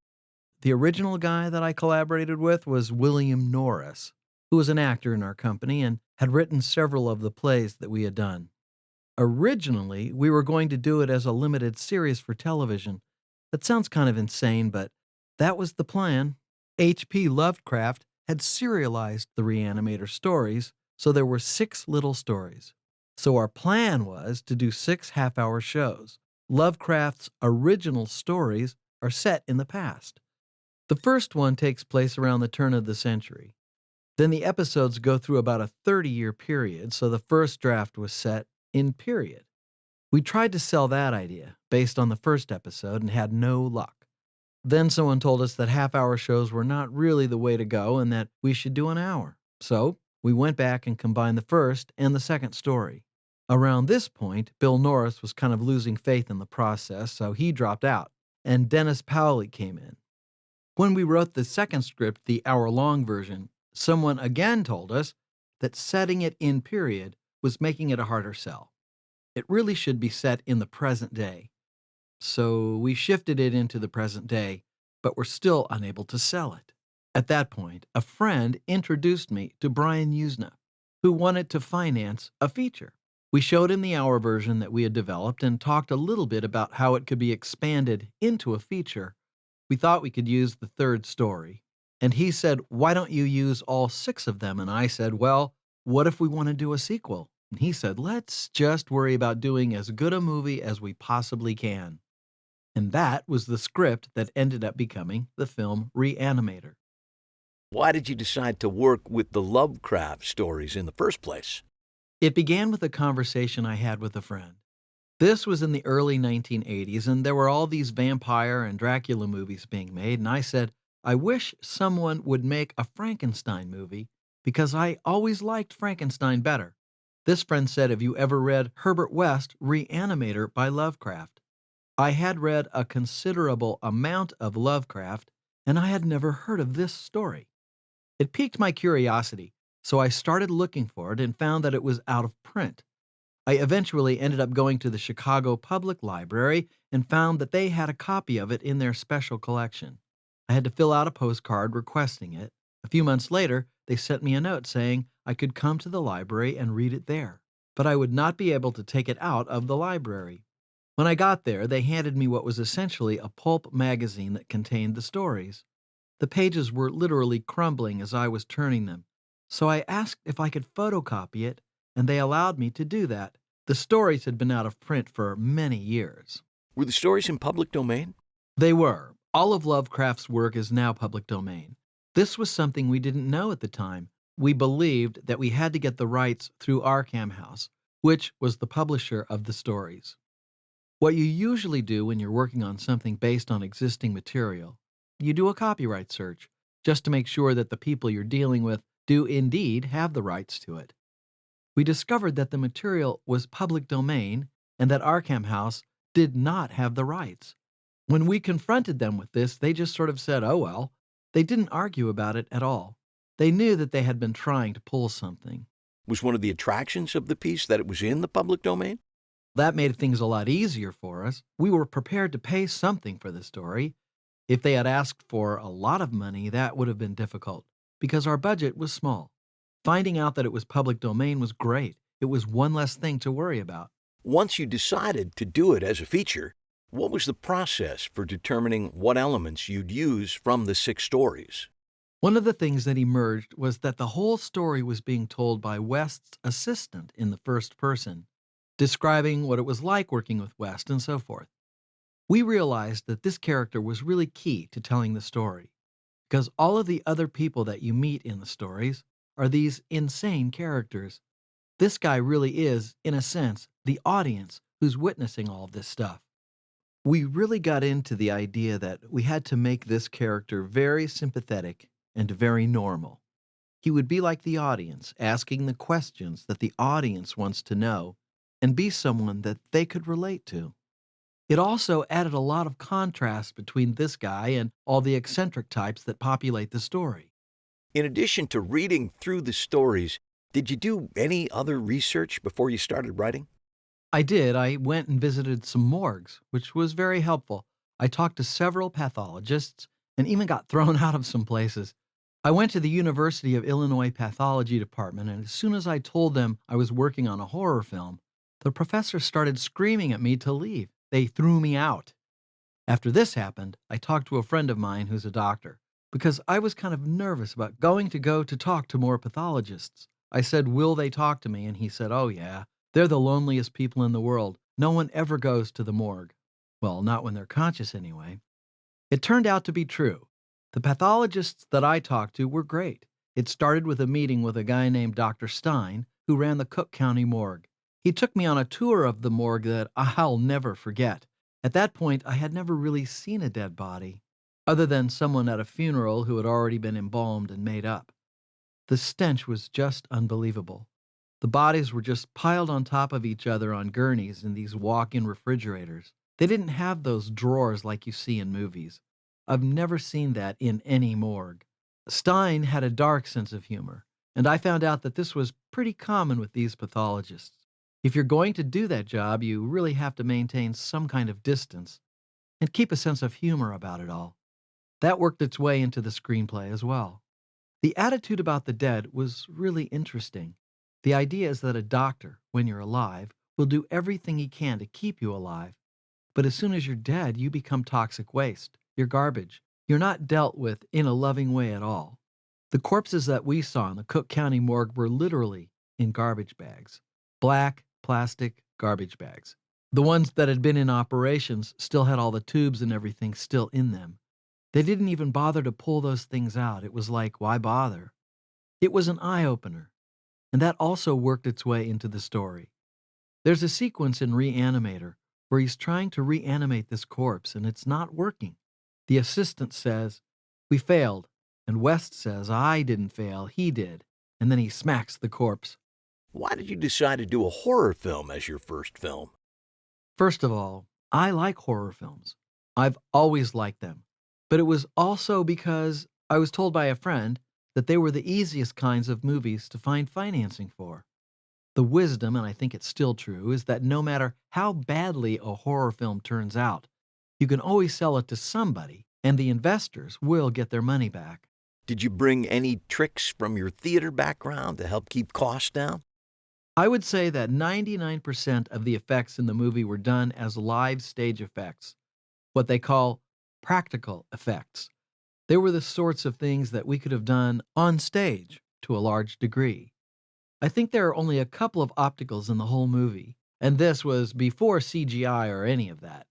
the original guy that I collaborated with was William Norris, who was an actor in our company and had written several of the plays that we had done. Originally, we were going to do it as a limited series for television. That sounds kind of insane, but that was the plan. H.P. Lovecraft had serialized the Re-Animator stories, so there were 6 little stories. So our plan was to do 6 half-hour shows. Lovecraft's original stories are set in the past. The first one takes place around the turn of the century. Then the episodes go through about a 30-year period, so the first draft was set in period. We tried to sell that idea based on the first episode and had no luck. Then someone told us that half-hour shows were not really the way to go and that we should do an hour. So we went back and combined the first and the second story. Around this point, Bill Norris was kind of losing faith in the process, so he dropped out, and Dennis Powley came in. When we wrote the second script, the hour-long version, someone again told us that setting it in period was making it a harder sell. It really should be set in the present day. So we shifted it into the present day, but were still unable to sell it. At that point, a friend introduced me to Brian Usna, who wanted to finance a feature. We showed him the hour version that we had developed and talked a little bit about how it could be expanded into a feature. We thought we could use the third story. And he said, "Why don't you use all 6 of them?" And I said, "Well, what if we want to do a sequel?" And he said, "Let's just worry about doing as good a movie as we possibly can." And that was the script that ended up becoming the film Re-Animator. Why did you decide to work with the Lovecraft stories in the first place? It began with a conversation I had with a friend. This was in the early 1980s, and there were all these vampire and Dracula movies being made, and I said, I wish someone would make a Frankenstein movie because I always liked Frankenstein better. This friend said, "Have you ever read Herbert West, Re-Animator by Lovecraft?" I had read a considerable amount of Lovecraft, and I had never heard of this story. It piqued my curiosity, so I started looking for it and found that it was out of print. I eventually ended up going to the Chicago Public Library and found that they had a copy of it in their special collection. I had to fill out a postcard requesting it. A few months later, they sent me a note saying I could come to the library and read it there, but I would not be able to take it out of the library. When I got there, they handed me what was essentially a pulp magazine that contained the stories. The pages were literally crumbling as I was turning them, so I asked if I could photocopy it, and they allowed me to do that. The stories had been out of print for many years. Were the stories in public domain? They were. All of Lovecraft's work is now public domain. This was something we didn't know at the time. We believed that we had to get the rights through Arkham House, which was the publisher of the stories. What you usually do when you're working on something based on existing material, you do a copyright search, just to make sure that the people you're dealing with do indeed have the rights to it. We discovered that the material was public domain and that Arkham House did not have the rights. When we confronted them with this, they just sort of said, oh well. They didn't argue about it at all. They knew that they had been trying to pull something. Was one of the attractions of the piece that it was in the public domain? That made things a lot easier for us. We were prepared to pay something for the story. If they had asked for a lot of money, that would have been difficult, because our budget was small. Finding out that it was public domain was great. It was one less thing to worry about. Once you decided to do it as a feature, what was the process for determining what elements you'd use from the 6 stories? One of the things that emerged was that the whole story was being told by West's assistant in the first person, describing what it was like working with West and so forth. We realized that this character was really key to telling the story, because all of the other people that you meet in the stories are these insane characters. This guy really is, in a sense, the audience who's witnessing all of this stuff. We really got into the idea that we had to make this character very sympathetic and very normal. He would be like the audience, asking the questions that the audience wants to know, and be someone that they could relate to. It also added a lot of contrast between this guy and all the eccentric types that populate the story. In addition to reading through the stories, did you do any other research before you started writing? I did. I went and visited some morgues, which was very helpful. I talked to several pathologists and even got thrown out of some places. I went to the University of Illinois Pathology Department, and as soon as I told them I was working on a horror film, the professors started screaming at me to leave. They threw me out. After this happened, I talked to a friend of mine who's a doctor, because I was kind of nervous about going to talk to more pathologists. I said, will they talk to me? And he said, oh yeah, they're the loneliest people in the world. No one ever goes to the morgue. Well, not when they're conscious anyway. It turned out to be true. The pathologists that I talked to were great. It started with a meeting with a guy named Dr. Stein, who ran the Cook County morgue. He took me on a tour of the morgue that I'll never forget. At that point, I had never really seen a dead body, other than someone at a funeral who had already been embalmed and made up. The stench was just unbelievable. The bodies were just piled on top of each other on gurneys in these walk-in refrigerators. They didn't have those drawers like you see in movies. I've never seen that in any morgue. Stein had a dark sense of humor, and I found out that this was pretty common with these pathologists. If you're going to do that job, you really have to maintain some kind of distance and keep a sense of humor about it all. That worked its way into the screenplay as well. The attitude about the dead was really interesting. The idea is that a doctor, when you're alive, will do everything he can to keep you alive. But as soon as you're dead, you become toxic waste. You're garbage. You're not dealt with in a loving way at all. The corpses that we saw in the Cook County morgue were literally in garbage bags. Black, plastic garbage bags. The ones that had been in operations still had all the tubes and everything still in them. They didn't even bother to pull those things out. It was like, why bother? It was an eye-opener. And that also worked its way into the story. There's a sequence in Re-Animator where he's trying to reanimate this corpse and it's not working. The assistant says, we failed. And West says, I didn't fail, he did. And then he smacks the corpse. Why did you decide to do a horror film as your first film? First of all, I like horror films. I've always liked them. But it was also because I was told by a friend that they were the easiest kinds of movies to find financing for. The wisdom, and I think it's still true, is that no matter how badly a horror film turns out, you can always sell it to somebody, and the investors will get their money back. Did you bring any tricks from your theater background to help keep costs down? I would say that 99% of the effects in the movie were done as live stage effects, what they call practical effects. They were the sorts of things that we could have done on stage to a large degree. I think there are only a couple of opticals in the whole movie, and this was before CGI or any of that.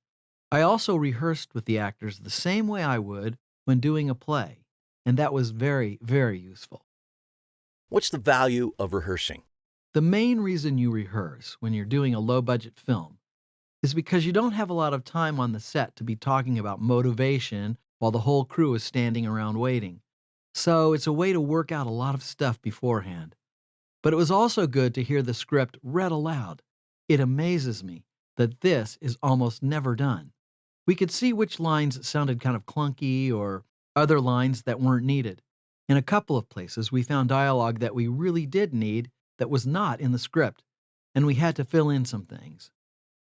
I also rehearsed with the actors the same way I would when doing a play, and that was very, very useful. What's the value of rehearsing? The main reason you rehearse when you're doing a low-budget film is because you don't have a lot of time on the set to be talking about motivation while the whole crew is standing around waiting. So it's a way to work out a lot of stuff beforehand. But it was also good to hear the script read aloud. It amazes me that this is almost never done. We could see which lines sounded kind of clunky or other lines that weren't needed. In a couple of places, we found dialogue that we really did need that was not in the script, and we had to fill in some things.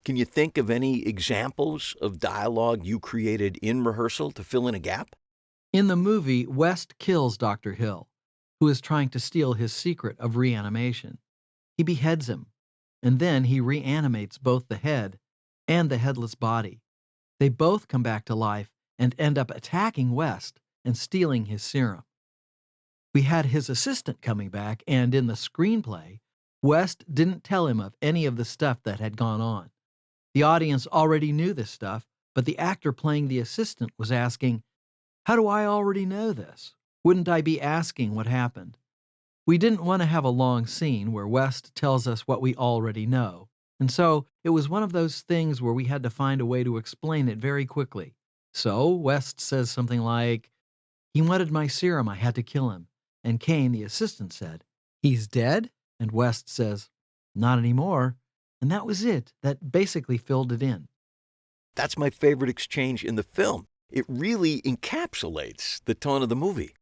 Can you think of any examples of dialogue you created in rehearsal to fill in a gap? In the movie, West kills Dr. Hill, who is trying to steal his secret of reanimation. He beheads him, and then he reanimates both the head and the headless body. They both come back to life and end up attacking West and stealing his serum. We had his assistant coming back, and in the screenplay, West didn't tell him of any of the stuff that had gone on. The audience already knew this stuff, but the actor playing the assistant was asking, "How do I already know this? Wouldn't I be asking what happened?" We didn't want to have a long scene where West tells us what we already know, and so it was one of those things where we had to find a way to explain it very quickly. So West says something like, "He wanted my serum, I had to kill him." And Kane, the assistant, said, "He's dead?" And West says, "Not anymore." And that was it. That basically filled it in. That's my favorite exchange in the film. It really encapsulates the tone of the movie.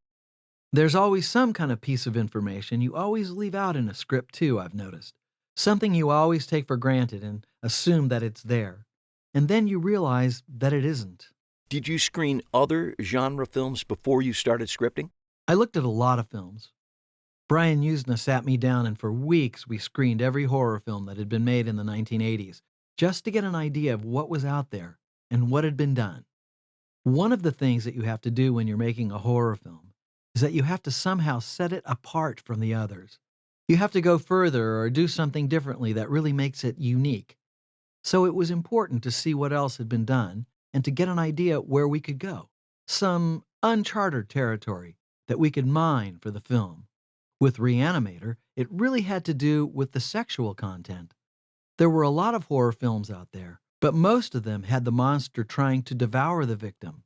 There's always some kind of piece of information you always leave out in a script too, I've noticed. Something you always take for granted and assume that it's there. And then you realize that it isn't. Did you screen other genre films before you started scripting? I looked at a lot of films. Brian Usna sat me down, and for weeks we screened every horror film that had been made in the 1980s, just to get an idea of what was out there and what had been done. One of the things that you have to do when you're making a horror film is that you have to somehow set it apart from the others. You have to go further or do something differently that really makes it unique. So it was important to see what else had been done and to get an idea where we could go. Some uncharted territory that we could mine for the film. With Re-Animator, it really had to do with the sexual content. There were a lot of horror films out there, but most of them had the monster trying to devour the victim.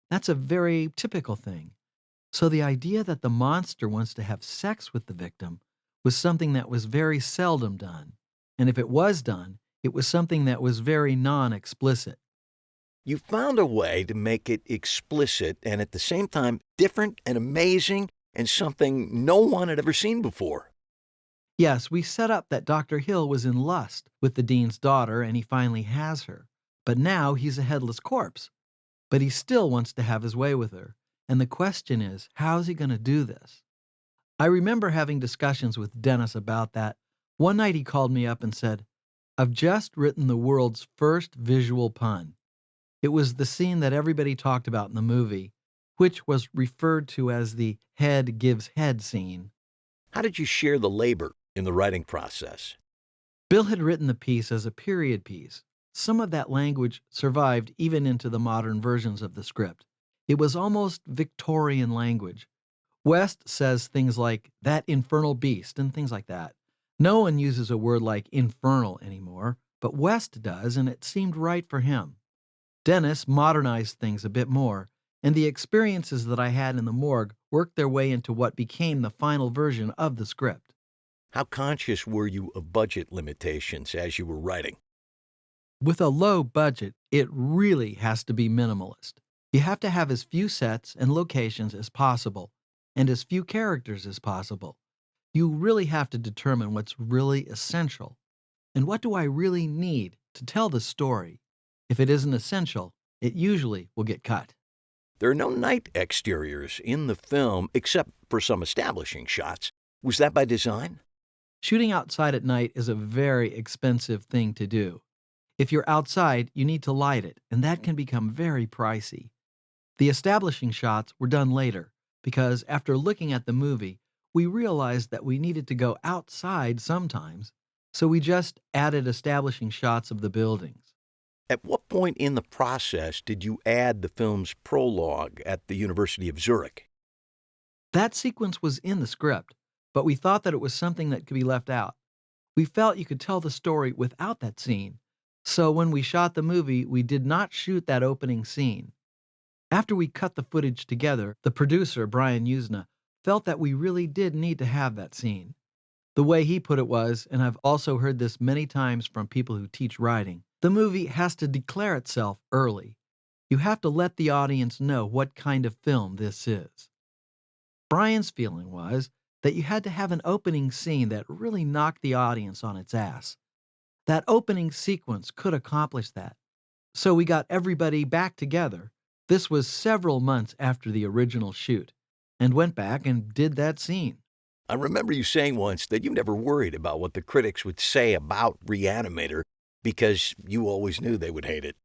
That's a very typical thing. So the idea that the monster wants to have sex with the victim was something that was very seldom done. And if it was done, it was something that was very non-explicit. You found a way to make it explicit and at the same time different and amazing and something no one had ever seen before. Yes, we set up that Dr. Hill was in lust with the dean's daughter and he finally has her. But now he's a headless corpse. But he still wants to have his way with her. And the question is, how's he going to do this? I remember having discussions with Dennis about that. One night he called me up and said, "I've just written the world's first visual pun." It was the scene that everybody talked about in the movie, which was referred to as the head gives head scene. How did you share the labor in the writing process? Bill had written the piece as a period piece. Some of that language survived even into the modern versions of the script. It was almost Victorian language. West says things like, "that infernal beast," and things like that. No one uses a word like infernal anymore, but West does, and it seemed right for him. Dennis modernized things a bit more, and the experiences that I had in the morgue worked their way into what became the final version of the script. How conscious were you of budget limitations as you were writing? With a low budget, it really has to be minimalist. You have to have as few sets and locations as possible, and as few characters as possible. You really have to determine what's really essential. And what do I really need to tell the story? If it isn't essential, it usually will get cut. There are no night exteriors in the film except for some establishing shots. Was that by design? Shooting outside at night is a very expensive thing to do. If you're outside, you need to light it, and that can become very pricey. The establishing shots were done later, because after looking at the movie, we realized that we needed to go outside sometimes, so we just added establishing shots of the buildings. At what point in the process did you add the film's prologue at the University of Zurich? That sequence was in the script, but we thought that it was something that could be left out. We felt you could tell the story without that scene, so when we shot the movie, we did not shoot that opening scene. After we cut the footage together, the producer, Brian Usna, felt that we really did need to have that scene. The way he put it was, and I've also heard this many times from people who teach writing, the movie has to declare itself early. You have to let the audience know what kind of film this is. Brian's feeling was that you had to have an opening scene that really knocked the audience on its ass. That opening sequence could accomplish that. So we got everybody back together. This was several months after the original shoot, and went back and did that scene. I remember you saying once that you never worried about what the critics would say about Re-Animator because you always knew they would hate it.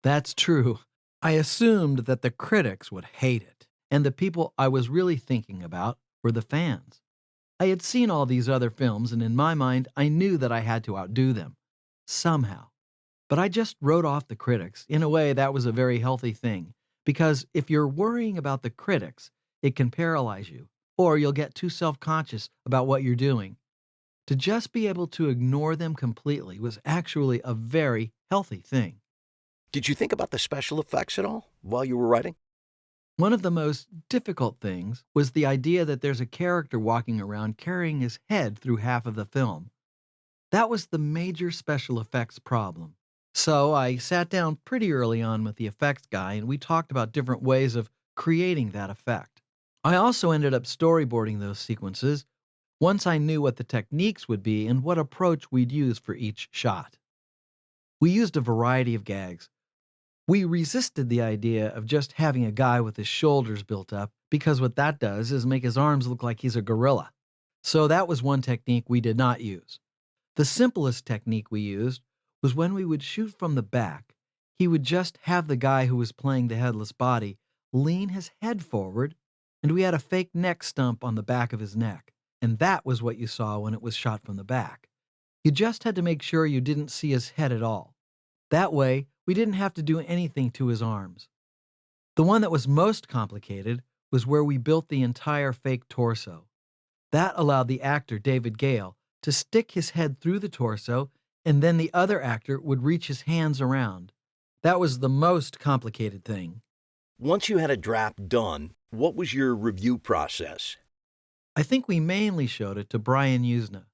That's true. I assumed that the critics would hate it, and the people I was really thinking about were the fans. I had seen all these other films, and in my mind, I knew that I had to outdo them, somehow. But I just wrote off the critics. In a way, that was a very healthy thing, because if you're worrying about the critics, it can paralyze you, or you'll get too self-conscious about what you're doing. To just be able to ignore them completely was actually a very healthy thing. Did you think about the special effects at all while you were writing? One of the most difficult things was the idea that there's a character walking around carrying his head through half of the film. That was the major special effects problem. So I sat down pretty early on with the effects guy, and we talked about different ways of creating that effect. I also ended up storyboarding those sequences once I knew what the techniques would be and what approach we'd use for each shot. We used a variety of gags. We resisted the idea of just having a guy with his shoulders built up, because what that does is make his arms look like he's a gorilla. So that was one technique we did not use. The simplest technique we used was when we would shoot from the back, he would just have the guy who was playing the headless body lean his head forward, and we had a fake neck stump on the back of his neck. And that was what you saw when it was shot from the back. You just had to make sure you didn't see his head at all. That way, we didn't have to do anything to his arms. The one that was most complicated was where we built the entire fake torso. That allowed the actor, David Gale, to stick his head through the torso, and then the other actor would reach his hands around. That was the most complicated thing. Once you had a draft done, what was your review process? I think we mainly showed it to Brian Usna.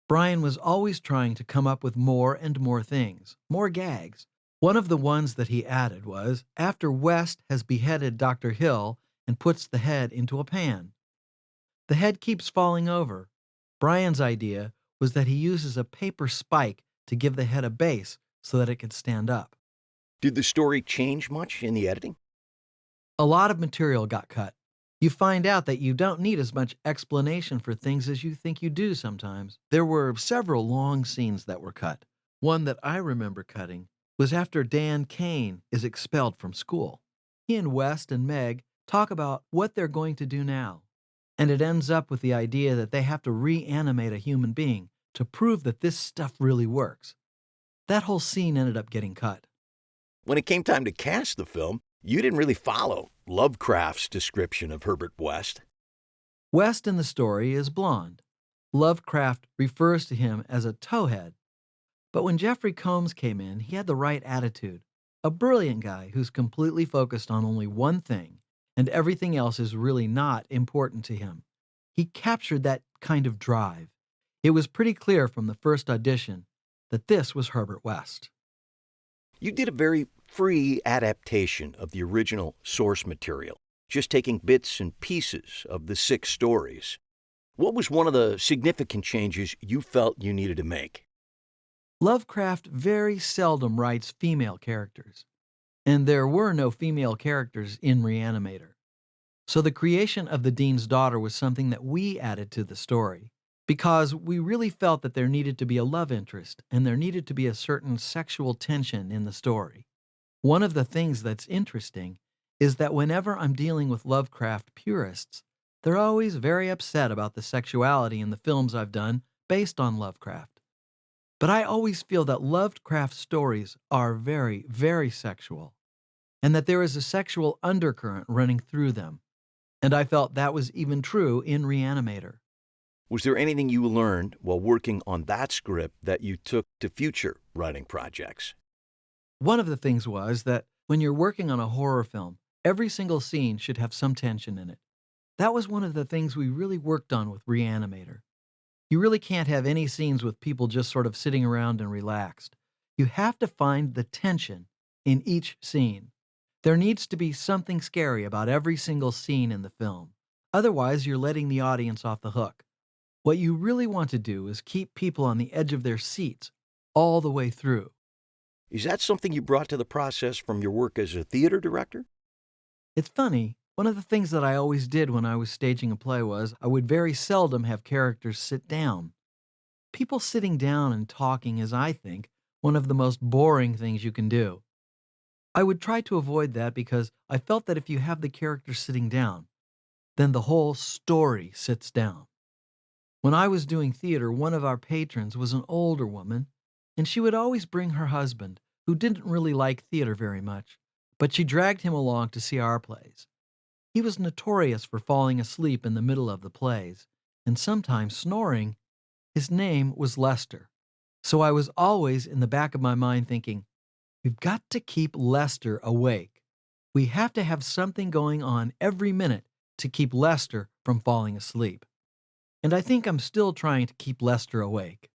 Brian was always trying to come up with more and more things, more gags. One of the ones that he added was after West has beheaded Dr. Hill and puts the head into a pan. The head keeps falling over. Brian's idea was that he uses a paper spike to give the head a base so that it could stand up. Did the story change much in the editing? A lot of material got cut. You find out that you don't need as much explanation for things as you think you do sometimes. There were several long scenes that were cut. One that I remember cutting was after Dan Kane is expelled from school. He and West and Meg talk about what they're going to do now. And it ends up with the idea that they have to reanimate a human being to prove that this stuff really works. That whole scene ended up getting cut. When it came time to cast the film, you didn't really follow Lovecraft's description of Herbert West. West in the story is blonde. Lovecraft refers to him as a towhead. But when Jeffrey Combs came in, he had the right attitude. A brilliant guy who's completely focused on only one thing, and everything else is really not important to him. He captured that kind of drive. It was pretty clear from the first audition that this was Herbert West. You did a very free adaptation of the original source material, just taking bits and pieces of the 6 stories. What was one of the significant changes you felt you needed to make? Lovecraft very seldom writes female characters, and there were no female characters in Re-Animator. So the creation of the Dean's daughter was something that we added to the story, because we really felt that there needed to be a love interest and there needed to be a certain sexual tension in the story. One of the things that's interesting is that whenever I'm dealing with Lovecraft purists, they're always very upset about the sexuality in the films I've done based on Lovecraft. But I always feel that Lovecraft stories are very, very sexual, and that there is a sexual undercurrent running through them. And I felt that was even true in Re-Animator. Was there anything you learned while working on that script that you took to future writing projects? One of the things was that when you're working on a horror film, every single scene should have some tension in it. That was one of the things we really worked on with Re-Animator. You really can't have any scenes with people just sort of sitting around and relaxed. You have to find the tension in each scene. There needs to be something scary about every single scene in the film. Otherwise, you're letting the audience off the hook. What you really want to do is keep people on the edge of their seats all the way through. Is that something you brought to the process from your work as a theater director? It's funny. One of the things that I always did when I was staging a play was I would very seldom have characters sit down. People sitting down and talking is, I think, one of the most boring things you can do. I would try to avoid that because I felt that if you have the characters sitting down, then the whole story sits down. When I was doing theater, one of our patrons was an older woman, and she would always bring her husband, who didn't really like theater very much, but she dragged him along to see our plays. He was notorious for falling asleep in the middle of the plays, and sometimes snoring. His name was Lester. So I was always in the back of my mind thinking, we've got to keep Lester awake. We have to have something going on every minute to keep Lester from falling asleep. And I think I'm still trying to keep Lester awake.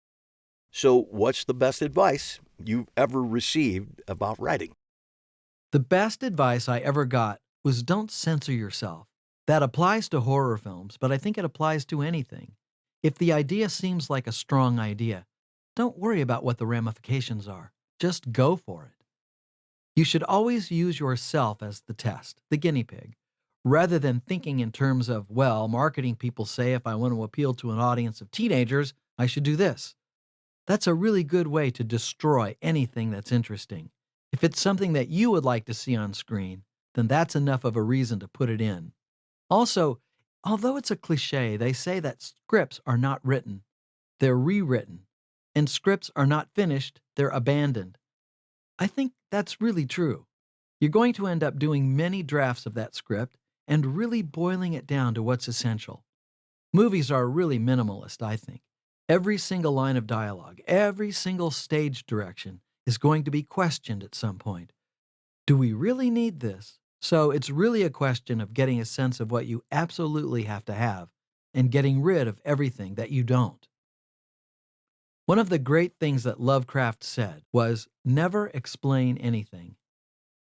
So what's the best advice you've ever received about writing? The best advice I ever got was don't censor yourself. That applies to horror films, but I think it applies to anything. If the idea seems like a strong idea, don't worry about what the ramifications are. Just go for it. You should always use yourself as the test, the guinea pig, rather than thinking in terms of, well, marketing people say if I want to appeal to an audience of teenagers, I should do this. That's a really good way to destroy anything that's interesting. If it's something that you would like to see on screen, then that's enough of a reason to put it in. Also, although it's a cliche, they say that scripts are not written, they're rewritten, and scripts are not finished, they're abandoned. I think that's really true. You're going to end up doing many drafts of that script and really boiling it down to what's essential. Movies are really minimalist, I think. Every single line of dialogue, every single stage direction is going to be questioned at some point. Do we really need this? So it's really a question of getting a sense of what you absolutely have to have and getting rid of everything that you don't. One of the great things that Lovecraft said was, never explain anything.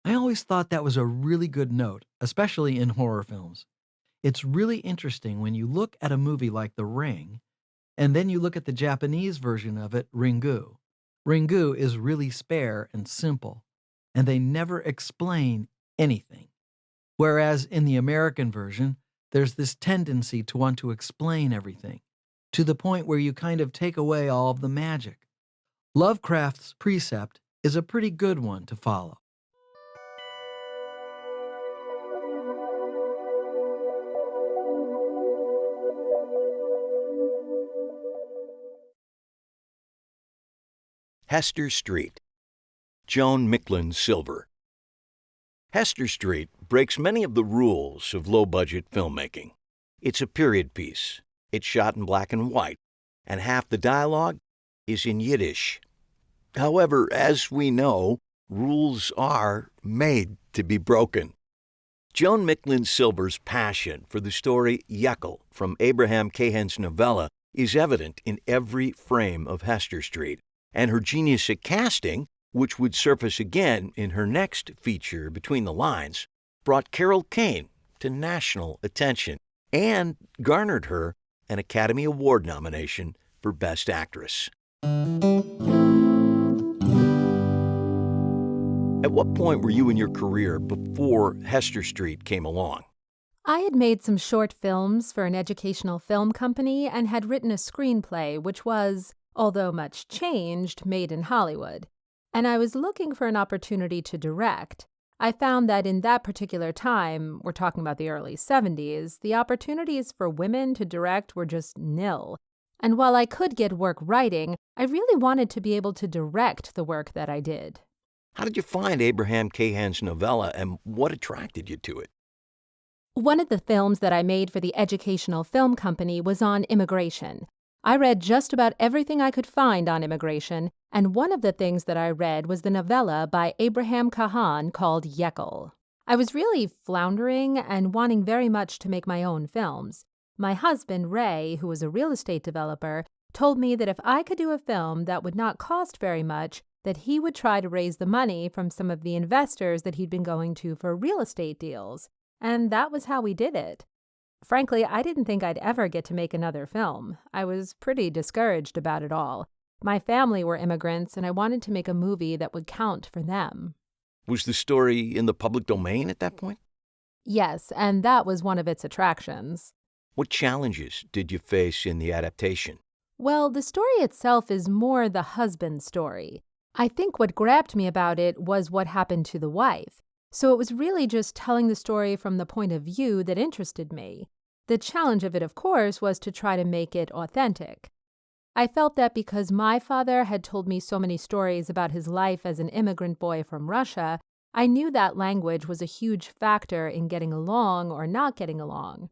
I always thought that was a really good note, especially in horror films. It's really interesting when you look at a movie like The Ring, and then you look at the Japanese version of it, Ringu. Ringu is really spare and simple, and they never explain anything. Whereas in the American version, there's this tendency to want to explain everything, to the point where you kind of take away all of the magic. Lovecraft's precept is a pretty good one to follow. Hester Street. Joan Micklin Silver. Hester Street breaks many of the rules of low-budget filmmaking. It's a period piece. It's shot in black and white, and half the dialogue is in Yiddish. However, as we know, rules are made to be broken. Joan Micklin Silver's passion for the story Jekyll from Abraham Cahan's novella is evident in every frame of Hester Street, and her genius at casting which would surface again in her next feature, Between the Lines, brought Carol Kane to national attention and garnered her an Academy Award nomination for Best Actress. At what point were you in your career before Hester Street came along? I had made some short films for an educational film company and had written a screenplay which was, although much changed, made in Hollywood. And I was looking for an opportunity to direct. I found that in that particular time, we're talking about the early 70s, the opportunities for women to direct were just nil. And while I could get work writing, I really wanted to be able to direct the work that I did. How did you find Abraham Cahan's novella, and what attracted you to it? One of the films that I made for the educational film company was on immigration. I read just about everything I could find on immigration, and one of the things that I read was the novella by Abraham Cahan called Jekyll. I was really floundering and wanting very much to make my own films. My husband, Ray, who was a real estate developer, told me that if I could do a film that would not cost very much, that he would try to raise the money from some of the investors that he'd been going to for real estate deals. And that was how we did it. Frankly, I didn't think I'd ever get to make another film. I was pretty discouraged about it all. My family were immigrants, and I wanted to make a movie that would count for them. Was the story in the public domain at that point? Yes, and that was one of its attractions. What challenges did you face in the adaptation? Well, the story itself is more the husband's story. I think what grabbed me about it was what happened to the wife. So it was really just telling the story from the point of view that interested me. The challenge of it, of course, was to try to make it authentic. I felt that because my father had told me so many stories about his life as an immigrant boy from Russia, I knew that language was a huge factor in getting along or not getting along.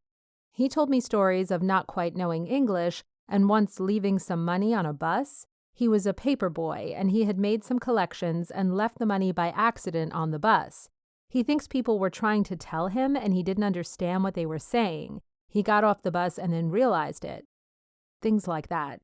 He told me stories of not quite knowing English and once leaving some money on a bus. He was a paper boy, and he had made some collections and left the money by accident on the bus. He thinks people were trying to tell him, and he didn't understand what they were saying. He got off the bus and then realized it. Things like that.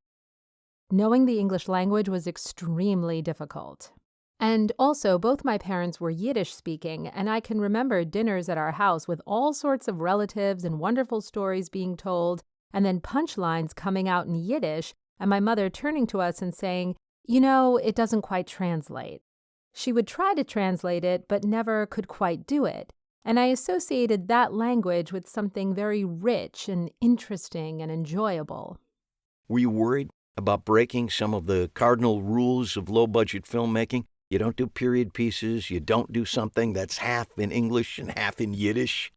Knowing the English language was extremely difficult. And also, both my parents were Yiddish speaking, and I can remember dinners at our house with all sorts of relatives and wonderful stories being told, and then punchlines coming out in Yiddish, and my mother turning to us and saying, "You know, it doesn't quite translate." She would try to translate it, but never could quite do it. And I associated that language with something very rich and interesting and enjoyable. Were you worried about breaking some of the cardinal rules of low-budget filmmaking? You don't do period pieces, you don't do something that's half in English and half in Yiddish?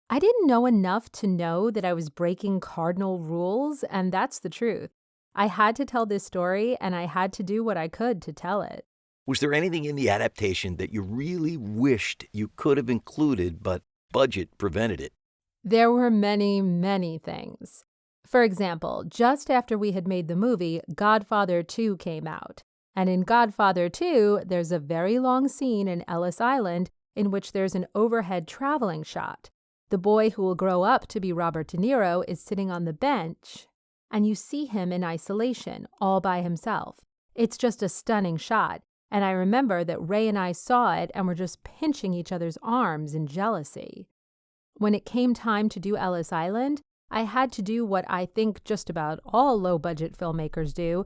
I didn't know enough to know that I was breaking cardinal rules, and that's the truth. I had to tell this story, and I had to do what I could to tell it. Was there anything in the adaptation that you really wished you could have included, but budget prevented it? There were many, many things. For example, just after we had made the movie, Godfather 2 came out. And in Godfather 2, there's a very long scene in Ellis Island in which there's an overhead traveling shot. The boy who will grow up to be Robert De Niro is sitting on the bench, and you see him in isolation, all by himself. It's just a stunning shot. And I remember that Ray and I saw it and were just pinching each other's arms in jealousy. When it came time to do Ellis Island, I had to do what I think just about all low-budget filmmakers do,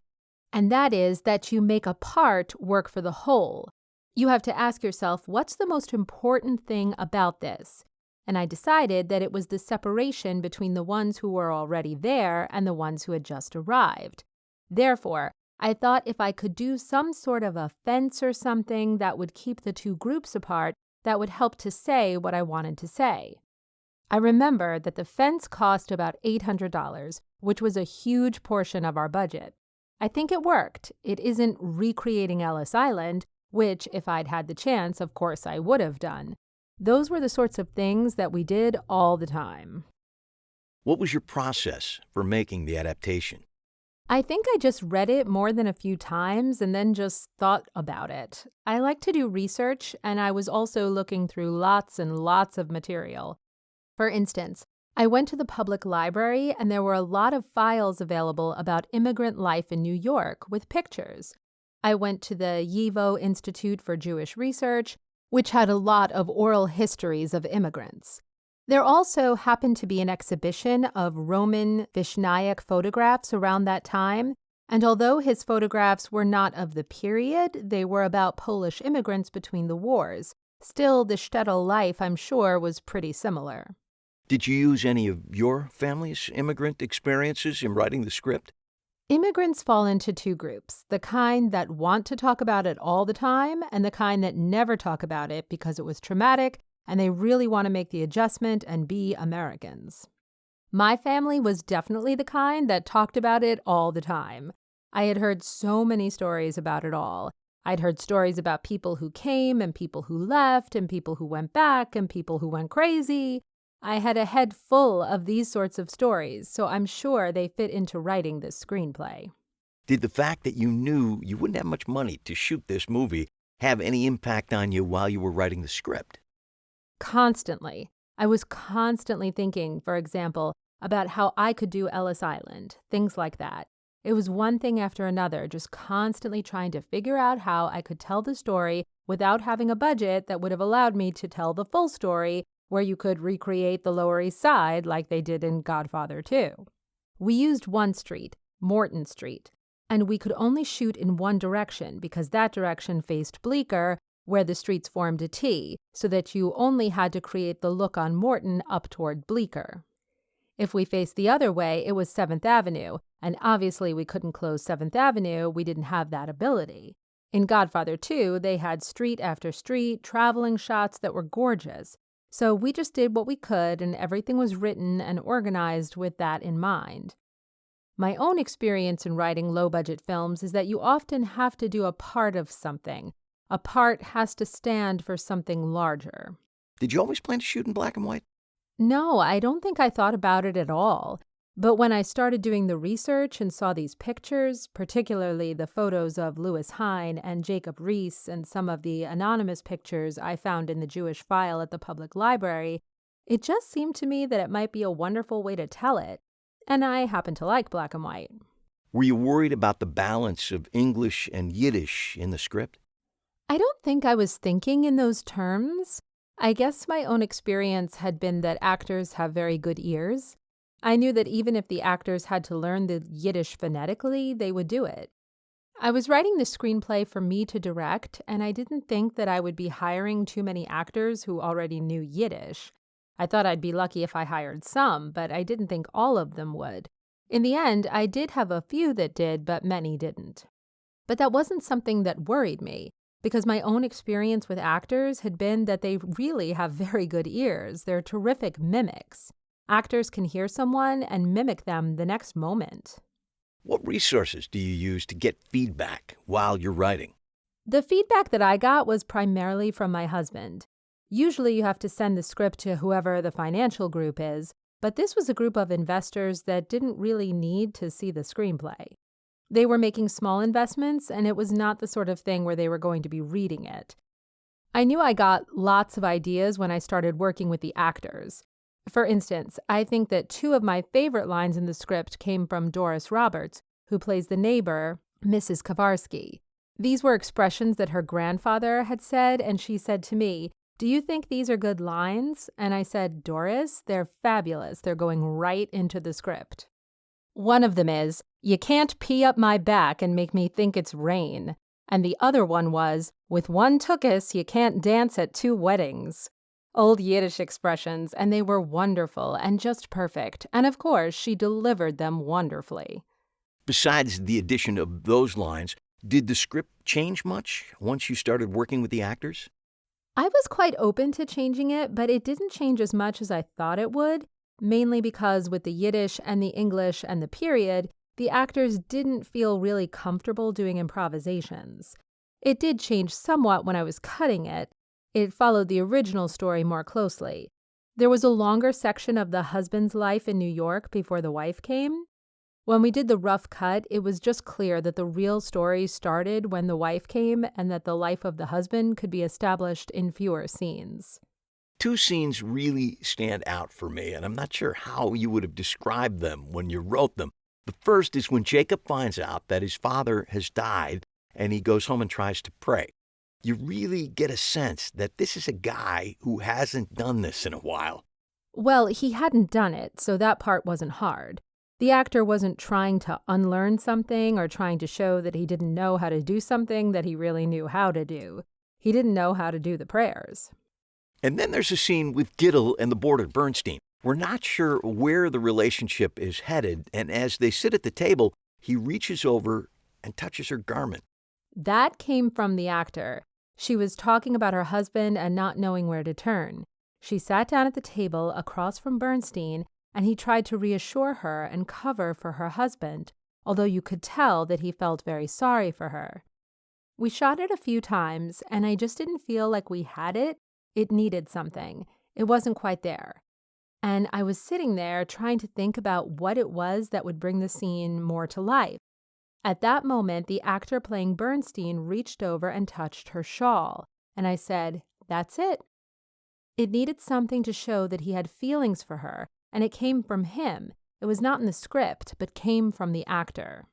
and that is that you make a part work for the whole. You have to ask yourself, what's the most important thing about this? And I decided that it was the separation between the ones who were already there and the ones who had just arrived. Therefore, I thought if I could do some sort of a fence or something that would keep the two groups apart, that would help to say what I wanted to say. I remember that the fence cost about $800, which was a huge portion of our budget. I think it worked. It isn't recreating Ellis Island, which, if I'd had the chance, of course I would have done. Those were the sorts of things that we did all the time. What was your process for making the adaptation? I think I just read it more than a few times and then just thought about it. I like to do research, and I was also looking through lots and lots of material. For instance, I went to the public library, and there were a lot of files available about immigrant life in New York with pictures. I went to the YIVO Institute for Jewish Research, which had a lot of oral histories of immigrants. There also happened to be an exhibition of Roman Vishnaic photographs around that time, and although his photographs were not of the period, they were about Polish immigrants between the wars. Still, the shtetl life, I'm sure, was pretty similar. Did you use any of your family's immigrant experiences in writing the script? Immigrants fall into two groups, the kind that want to talk about it all the time and the kind that never talk about it because it was traumatic and they really want to make the adjustment and be Americans. My family was definitely the kind that talked about it all the time. I had heard so many stories about it all. I'd heard stories about people who came and people who left and people who went back and people who went crazy. I had a head full of these sorts of stories, so I'm sure they fit into writing this screenplay. Did the fact that you knew you wouldn't have much money to shoot this movie have any impact on you while you were writing the script? Constantly. I was constantly thinking, for example, about how I could do Ellis Island, things like that. It was one thing after another, just constantly trying to figure out how I could tell the story without having a budget that would have allowed me to tell the full story, where you could recreate the Lower East Side like they did in Godfather 2. We used one street, Morton Street, and we could only shoot in one direction because that direction faced Bleecker, where the streets formed a T, so that you only had to create the look on Morton up toward Bleecker. If we faced the other way, it was 7th Avenue, and obviously we couldn't close 7th Avenue, we didn't have that ability. In Godfather 2, they had street after street, traveling shots that were gorgeous. So we just did what we could, and everything was written and organized with that in mind. My own experience in writing low-budget films is that you often have to do a part of something. A part has to stand for something larger. Did you always plan to shoot in black and white? No, I don't think I thought about it at all. But when I started doing the research and saw these pictures, particularly the photos of Louis Hine and Jacob Riis and some of the anonymous pictures I found in the Jewish file at the public library, it just seemed to me that it might be a wonderful way to tell it. And I happen to like black and white. Were you worried about the balance of English and Yiddish in the script? I don't think I was thinking in those terms. I guess my own experience had been that actors have very good ears. I knew that even if the actors had to learn the Yiddish phonetically, they would do it. I was writing the screenplay for me to direct, and I didn't think that I would be hiring too many actors who already knew Yiddish. I thought I'd be lucky if I hired some, but I didn't think all of them would. In the end, I did have a few that did, but many didn't. But that wasn't something that worried me, because my own experience with actors had been that they really have very good ears. They're terrific mimics. Actors can hear someone and mimic them the next moment. What resources do you use to get feedback while you're writing? The feedback that I got was primarily from my husband. Usually you have to send the script to whoever the financial group is, but this was a group of investors that didn't really need to see the screenplay. They were making small investments, and it was not the sort of thing where they were going to be reading it. I knew I got lots of ideas when I started working with the actors. For instance, I think that 2 of my favorite lines in the script came from Doris Roberts, who plays the neighbor, Mrs. Kowarski. These were expressions that her grandfather had said, and she said to me, "Do you think these are good lines?" And I said, "Doris, they're fabulous. They're going right into the script." One of them is, "You can't pee up my back and make me think it's rain." And the other one was, "With one tuchus, you can't dance at 2 weddings." Old Yiddish expressions, and they were wonderful and just perfect. And of course, she delivered them wonderfully. Besides the addition of those lines, did the script change much once you started working with the actors? I was quite open to changing it, but it didn't change as much as I thought it would, mainly because with the Yiddish and the English and the period, the actors didn't feel really comfortable doing improvisations. It did change somewhat when I was cutting it. It followed the original story more closely. There was a longer section of the husband's life in New York before the wife came. When we did the rough cut, it was just clear that the real story started when the wife came and that the life of the husband could be established in fewer scenes. 2 scenes really stand out for me, and I'm not sure how you would have described them when you wrote them. The first is when Jacob finds out that his father has died and he goes home and tries to pray. You really get a sense that this is a guy who hasn't done this in a while. Well, he hadn't done it, so that part wasn't hard. The actor wasn't trying to unlearn something or trying to show that he didn't know how to do something that he really knew how to do. He didn't know how to do the prayers. And then there's a scene with Giddle and the board at Bernstein. We're not sure where the relationship is headed, and as they sit at the table, he reaches over and touches her garment. That came from the actor. She was talking about her husband and not knowing where to turn. She sat down at the table across from Bernstein, and he tried to reassure her and cover for her husband, although you could tell that he felt very sorry for her. We shot it a few times, and I just didn't feel like we had it. It needed something. It wasn't quite there. And I was sitting there trying to think about what it was that would bring the scene more to life. At that moment, the actor playing Bernstein reached over and touched her shawl, and I said, "That's it." It needed something to show that he had feelings for her, and it came from him. It was not in the script, but came from the actor.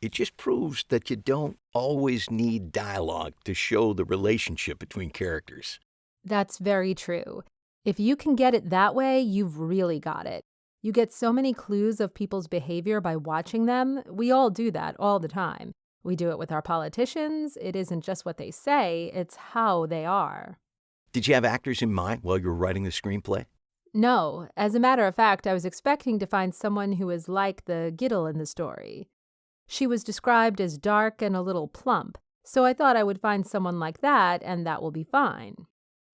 It just proves that you don't always need dialogue to show the relationship between characters. That's very true. If you can get it that way, you've really got it. You get so many clues of people's behavior by watching them. We all do that all the time. We do it with our politicians. It isn't just what they say, it's how they are. Did you have actors in mind while you were writing the screenplay? No. As a matter of fact, I was expecting to find someone who was like the Giddle in the story. She was described as dark and a little plump, so I thought I would find someone like that, and that will be fine.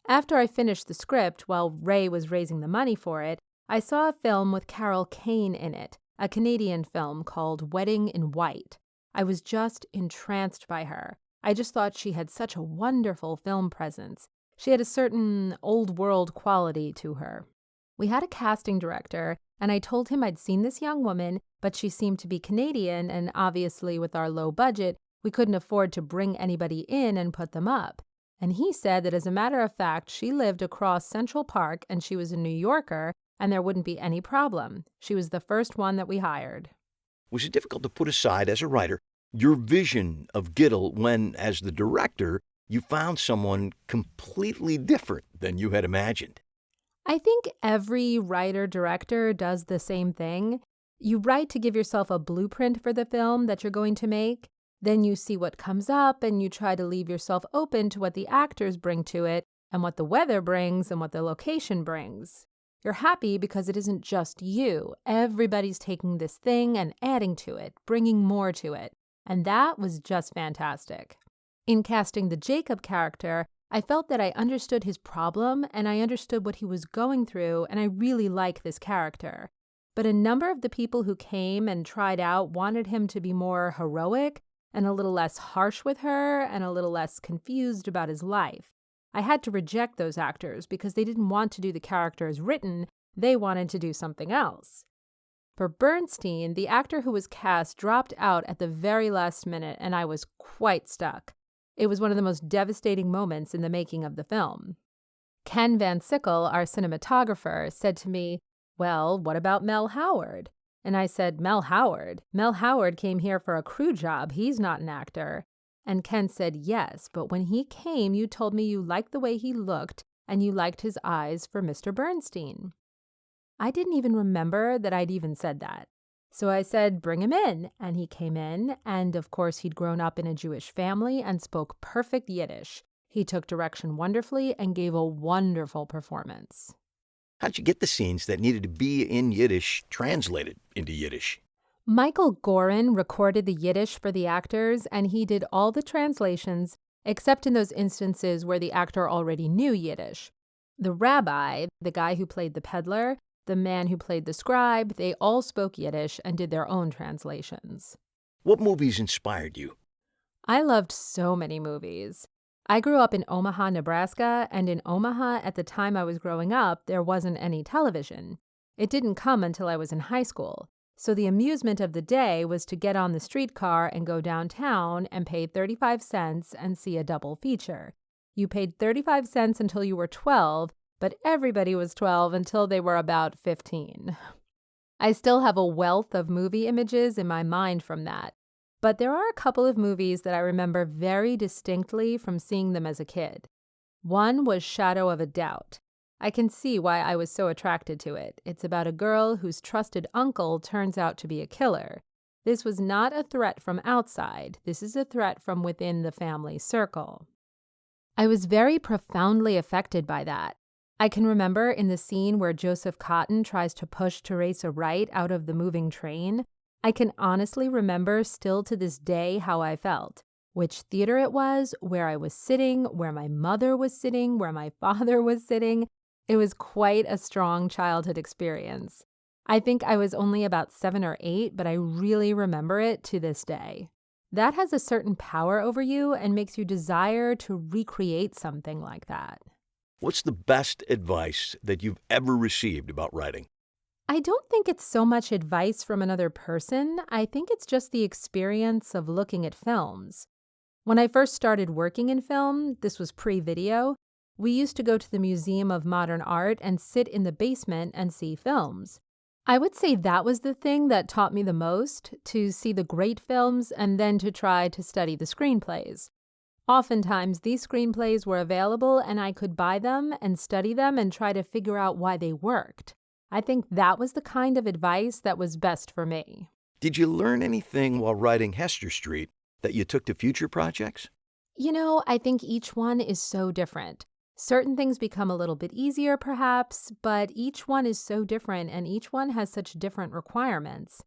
After I finished the script, while Ray was raising the money for it, I saw a film with Carol Kane in it, a Canadian film called Wedding in White. I was just entranced by her. I just thought she had such a wonderful film presence. She had a certain old-world quality to her. We had a casting director, and I told him I'd seen this young woman, but she seemed to be Canadian, and obviously with our low budget, we couldn't afford to bring anybody in and put them up. And he said that as a matter of fact, she lived across Central Park and she was a New Yorker and there wouldn't be any problem. She was the first one that we hired. Was it difficult to put aside, as a writer, your vision of Giddle when, as the director, you found someone completely different than you had imagined? I think every writer-director does the same thing. You write to give yourself a blueprint for the film that you're going to make. Then you see what comes up and you try to leave yourself open to what the actors bring to it and what the weather brings and what the location brings. You're happy because it isn't just you. Everybody's taking this thing and adding to it, bringing more to it. And that was just fantastic. In casting the Jacob character, I felt that I understood his problem and I understood what he was going through, and I really like this character. But a number of the people who came and tried out wanted him to be more heroic and a little less harsh with her, and a little less confused about his life. I had to reject those actors because they didn't want to do the character as written, they wanted to do something else. For Bernstein, the actor who was cast dropped out at the very last minute, and I was quite stuck. It was one of the most devastating moments in the making of the film. Ken Van Sickle, our cinematographer, said to me, "Well, what about Mel Howard?" And I said, "Mel Howard? Mel Howard came here for a crew job. He's not an actor." And Ken said, "Yes, but when he came, you told me you liked the way he looked and you liked his eyes for Mr. Bernstein." I didn't even remember that I'd even said that. So I said, "Bring him in." And he came in, and of course he'd grown up in a Jewish family and spoke perfect Yiddish. He took direction wonderfully and gave a wonderful performance. How'd you get the scenes that needed to be in Yiddish translated into Yiddish? Michael Gorin recorded the Yiddish for the actors, and he did all the translations, except in those instances where the actor already knew Yiddish. The rabbi, the guy who played the peddler, the man who played the scribe, they all spoke Yiddish and did their own translations. What movies inspired you? I loved so many movies. I grew up in Omaha, Nebraska, and in Omaha, at the time I was growing up, there wasn't any television. It didn't come until I was in high school. So the amusement of the day was to get on the streetcar and go downtown and pay 35 cents and see a double feature. You paid 35 cents until you were 12, but everybody was 12 until they were about 15. I still have a wealth of movie images in my mind from that. But there are a couple of movies that I remember very distinctly from seeing them as a kid. One was Shadow of a Doubt. I can see why I was so attracted to it. It's about a girl whose trusted uncle turns out to be a killer. This was not a threat from outside. This is a threat from within the family circle. I was very profoundly affected by that. I can remember in the scene where Joseph Cotton tries to push Teresa Wright out of the moving train. I can honestly remember still to this day how I felt, which theater it was, where I was sitting, where my mother was sitting, where my father was sitting. It was quite a strong childhood experience. I think I was only about 7 or 8, but I really remember it to this day. That has a certain power over you and makes you desire to recreate something like that. What's the best advice that you've ever received about writing? I don't think it's so much advice from another person. I think it's just the experience of looking at films. When I first started working in film, this was pre-video, we used to go to the Museum of Modern Art and sit in the basement and see films. I would say that was the thing that taught me the most, to see the great films and then to try to study the screenplays. Oftentimes, these screenplays were available and I could buy them and study them and try to figure out why they worked. I think that was the kind of advice that was best for me. Did you learn anything while writing Hester Street that you took to future projects? I think each one is so different. Certain things become a little bit easier, perhaps, but each one is so different and each one has such different requirements.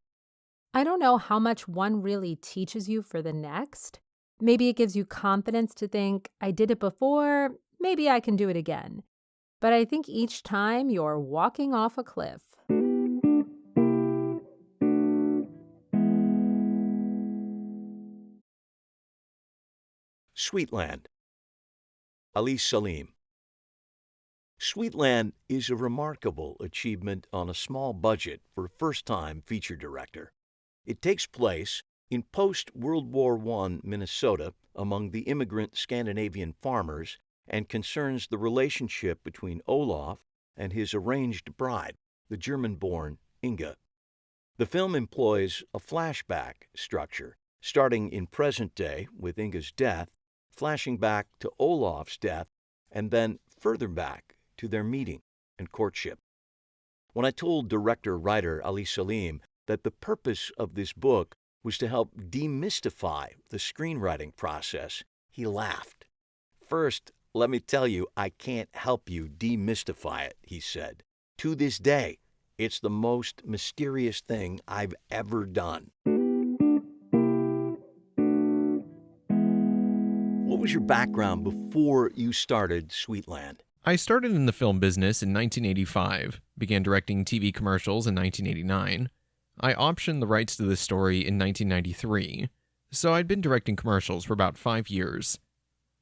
I don't know how much one really teaches you for the next. Maybe it gives you confidence to think, I did it before, maybe I can do it again. But I think each time you're walking off a cliff. Sweetland. Ali Selim. Sweetland is a remarkable achievement on a small budget for a first-time feature director. It takes place in post-World War I Minnesota among the immigrant Scandinavian farmers and concerns the relationship between Olaf and his arranged bride, the German-born Inga. The film employs a flashback structure, starting in present day with Inga's death, flashing back to Olaf's death, and then further back to their meeting and courtship. When I told director-writer Ali Selim that the purpose of this book was to help demystify the screenwriting process, he laughed. "First, let me tell you, I can't help you demystify it," he said. "To this day, it's the most mysterious thing I've ever done." What was your background before you started Sweetland? I started in the film business in 1985, began directing TV commercials in 1989. I optioned the rights to this story in 1993, so I'd been directing commercials for about 5 years.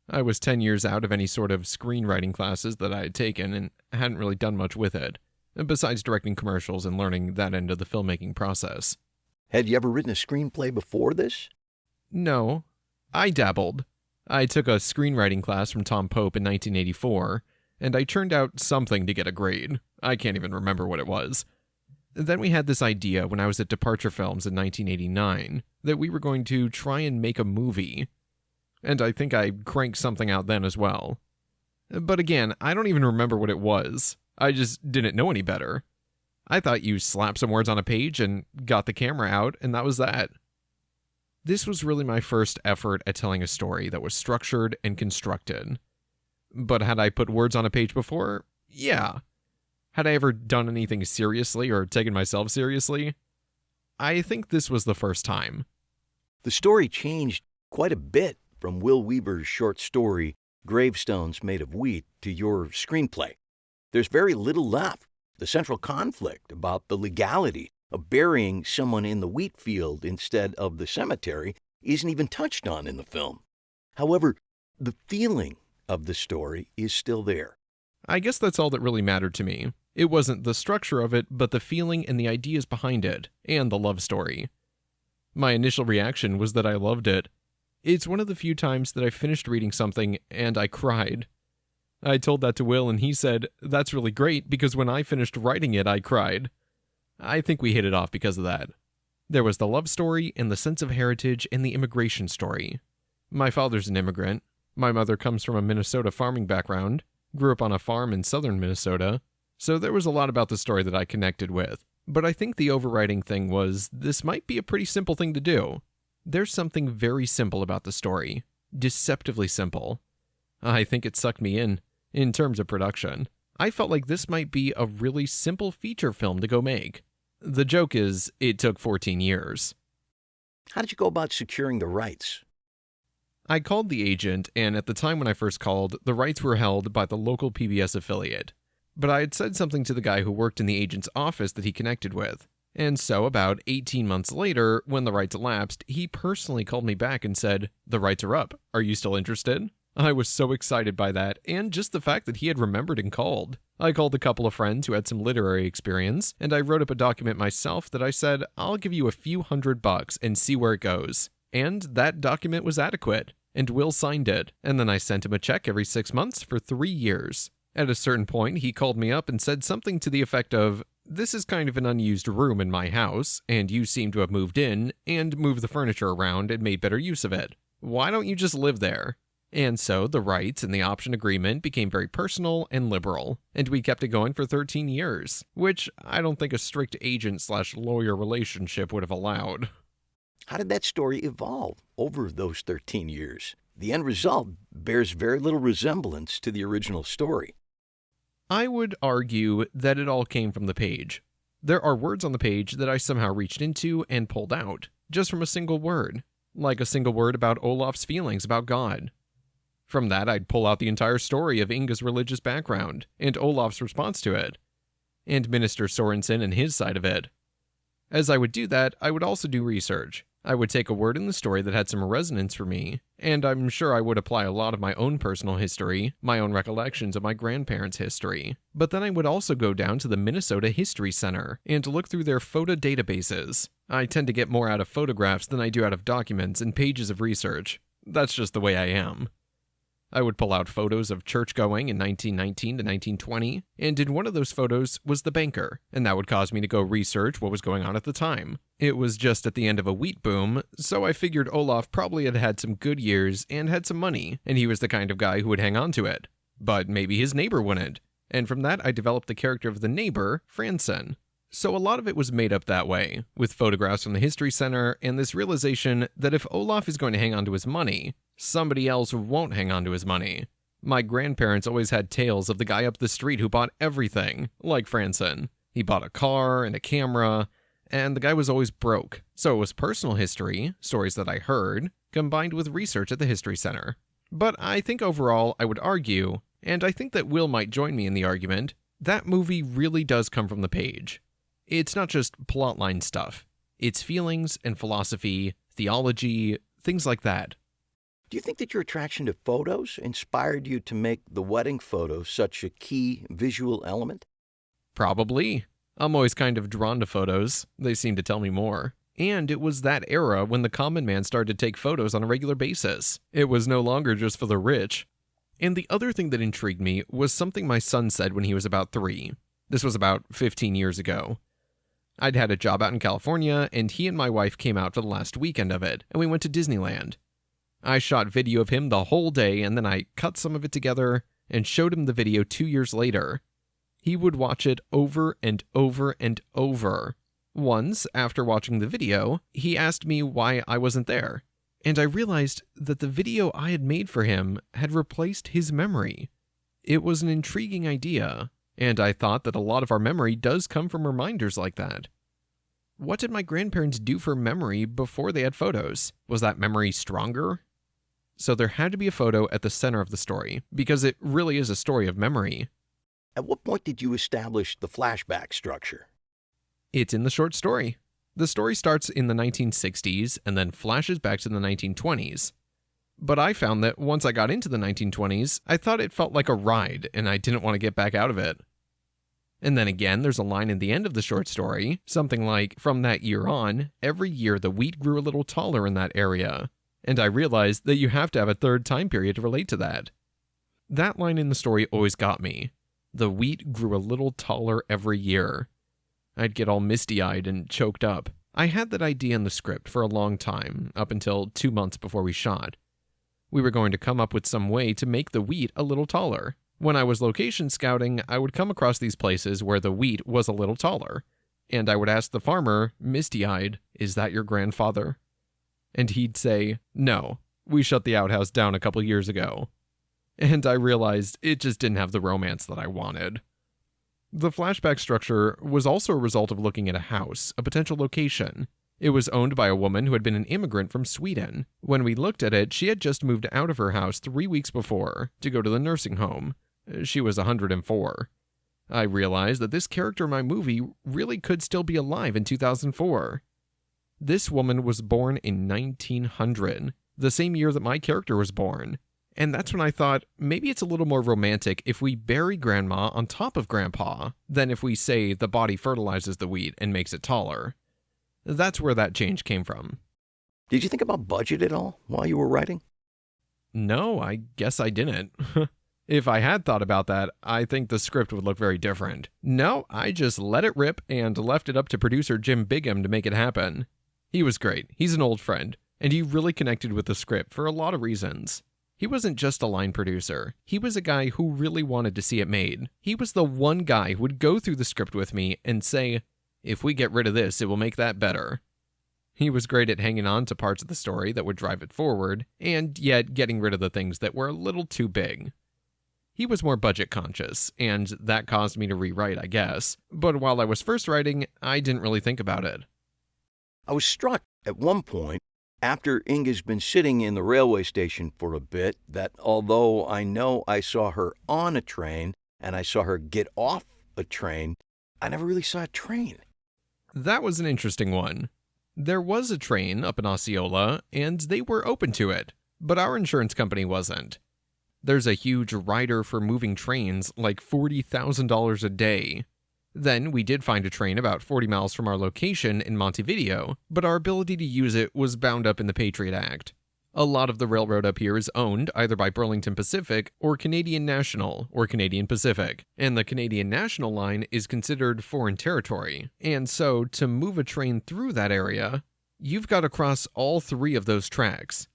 I was 10 years out of any sort of screenwriting classes that I had taken and hadn't really done much with it, besides directing commercials and learning that end of the filmmaking process. Had you ever written a screenplay before this? No, I dabbled. I took a screenwriting class from Tom Pope in 1984, and I churned out something to get a grade. I can't even remember what it was. Then we had this idea when I was at Departure Films in 1989 that we were going to try and make a movie. And I think I cranked something out then as well. But again, I don't even remember what it was. I just didn't know any better. I thought you slapped some words on a page and got the camera out, and that was that. This was really my first effort at telling a story that was structured and constructed. But had I put words on a page before? Yeah. Had I ever done anything seriously or taken myself seriously? I think this was the first time. The story changed quite a bit from Will Weaver's short story, Gravestones Made of Wheat, to your screenplay. There's very little left. The central conflict about the legality of burying someone in the wheat field instead of the cemetery isn't even touched on in the film. However, the feeling of the story is still there. I guess that's all that really mattered to me. It wasn't the structure of it, but the feeling and the ideas behind it, and the love story. My initial reaction was that I loved it. It's one of the few times that I finished reading something and I cried. I told that to Will and he said, "That's really great because when I finished writing it, I cried." I think we hit it off because of that. There was the love story and the sense of heritage and the immigration story. My father's an immigrant. My mother comes from a Minnesota farming background, grew up on a farm in southern Minnesota, so there was a lot about the story that I connected with. But I think the overriding thing was this might be a pretty simple thing to do. There's something very simple about the story. Deceptively simple. I think it sucked me in terms of production. I felt like this might be a really simple feature film to go make. The joke is, it took 14 years. How did you go about securing the rights? I called the agent, and at the time when I first called, the rights were held by the local PBS affiliate. But I had said something to the guy who worked in the agent's office that he connected with. And so, about 18 months later, when the rights lapsed, he personally called me back and said, "The rights are up. Are you still interested?" I was so excited by that, and just the fact that he had remembered and called. I called a couple of friends who had some literary experience, and I wrote up a document myself that I said, "I'll give you a few $100 and see where it goes." And that document was adequate, and Will signed it, and then I sent him a check every 6 months for 3 years. At a certain point, he called me up and said something to the effect of, "This is kind of an unused room in my house, and you seem to have moved in, and moved the furniture around and made better use of it. Why don't you just live there?" And so the rights and the option agreement became very personal and liberal, and we kept it going for 13 years, which I don't think a strict agent/lawyer relationship would have allowed. How did that story evolve over those 13 years? The end result bears very little resemblance to the original story. I would argue that it all came from the page. There are words on the page that I somehow reached into and pulled out, just from a single word, like a single word about Olaf's feelings about God. From that, I'd pull out the entire story of Inga's religious background, and Olaf's response to it, and Minister Sorensen and his side of it. As I would do that, I would also do research. I would take a word in the story that had some resonance for me, and I'm sure I would apply a lot of my own personal history, my own recollections of my grandparents' history. But then I would also go down to the Minnesota History Center and look through their photo databases. I tend to get more out of photographs than I do out of documents and pages of research. That's just the way I am. I would pull out photos of church-going in 1919 to 1920, and in one of those photos was the banker, and that would cause me to go research what was going on at the time. It was just at the end of a wheat boom, so I figured Olaf probably had had some good years and had some money, and he was the kind of guy who would hang on to it. But maybe his neighbor wouldn't, and from that I developed the character of the neighbor, Franson. So a lot of it was made up that way, with photographs from the History Center and this realization that if Olaf is going to hang on to his money, somebody else won't hang on to his money. My grandparents always had tales of the guy up the street who bought everything, like Franson. He bought a car and a camera, and the guy was always broke. So it was personal history, stories that I heard, combined with research at the History Center. But I think overall, I would argue, and I think that Will might join me in the argument, that movie really does come from the page. It's not just plotline stuff. It's feelings and philosophy, theology, things like that. Do you think that your attraction to photos inspired you to make the wedding photo such a key visual element? Probably. I'm always kind of drawn to photos. They seem to tell me more. And it was that era when the common man started to take photos on a regular basis. It was no longer just for the rich. And the other thing that intrigued me was something my son said when he was about 3. This was about 15 years ago. I'd had a job out in California, and he and my wife came out for the last weekend of it, and we went to Disneyland. I shot video of him the whole day, and then I cut some of it together and showed him the video 2 years later. He would watch it over and over and over. Once, after watching the video, he asked me why I wasn't there, and I realized that the video I had made for him had replaced his memory. It was an intriguing idea, and I thought that a lot of our memory does come from reminders like that. What did my grandparents do for memory before they had photos? Was that memory stronger? So there had to be a photo at the center of the story, because it really is a story of memory. At what point did you establish the flashback structure? It's in the short story. The story starts in the 1960s and then flashes back to the 1920s. But I found that once I got into the 1920s, I thought it felt like a ride, and I didn't want to get back out of it. And then again, there's a line in the end of the short story, something like, "From that year on, every year the wheat grew a little taller in that area." And I realized that you have to have a third time period to relate to that. That line in the story always got me. The wheat grew a little taller every year. I'd get all misty-eyed and choked up. I had that idea in the script for a long time, up until 2 months before we shot. We were going to come up with some way to make the wheat a little taller. When I was location scouting, I would come across these places where the wheat was a little taller, and I would ask the farmer, misty-eyed, "Is that your grandfather?" And he'd say, "No, we shut the outhouse down a couple years ago." And I realized it just didn't have the romance that I wanted. The flashback structure was also a result of looking at a house, a potential location. It was owned by a woman who had been an immigrant from Sweden. When we looked at it, she had just moved out of her house 3 weeks before to go to the nursing home. She was 104. I realized that this character in my movie really could still be alive in 2004. This woman was born in 1900, the same year that my character was born. And that's when I thought, maybe it's a little more romantic if we bury Grandma on top of Grandpa than if we say the body fertilizes the wheat and makes it taller. That's where that change came from. Did you think about budget at all while you were writing? No, I guess I didn't. If I had thought about that, I think the script would look very different. No, I just let it rip and left it up to producer Jim Bigham to make it happen. He was great. He's an old friend, and he really connected with the script for a lot of reasons. He wasn't just a line producer. He was a guy who really wanted to see it made. He was the one guy who would go through the script with me and say, "If we get rid of this, it will make that better." He was great at hanging on to parts of the story that would drive it forward, and yet getting rid of the things that were a little too big. He was more budget conscious, and that caused me to rewrite, I guess. But while I was first writing, I didn't really think about it. I was struck at one point, after Inga's been sitting in the railway station for a bit, that although I know I saw her on a train and I saw her get off a train, I never really saw a train. That was an interesting one. There was a train up in Osceola, and they were open to it, but our insurance company wasn't. There's a huge rider for moving trains, like $40,000 a day. Then we did find a train about 40 miles from our location in Montevideo, but our ability to use it was bound up in the Patriot Act. A lot of the railroad up here is owned either by Burlington Pacific or Canadian National or Canadian Pacific, and the Canadian National line is considered foreign territory. And so, to move a train through that area, you've got to cross all 3 of those tracks.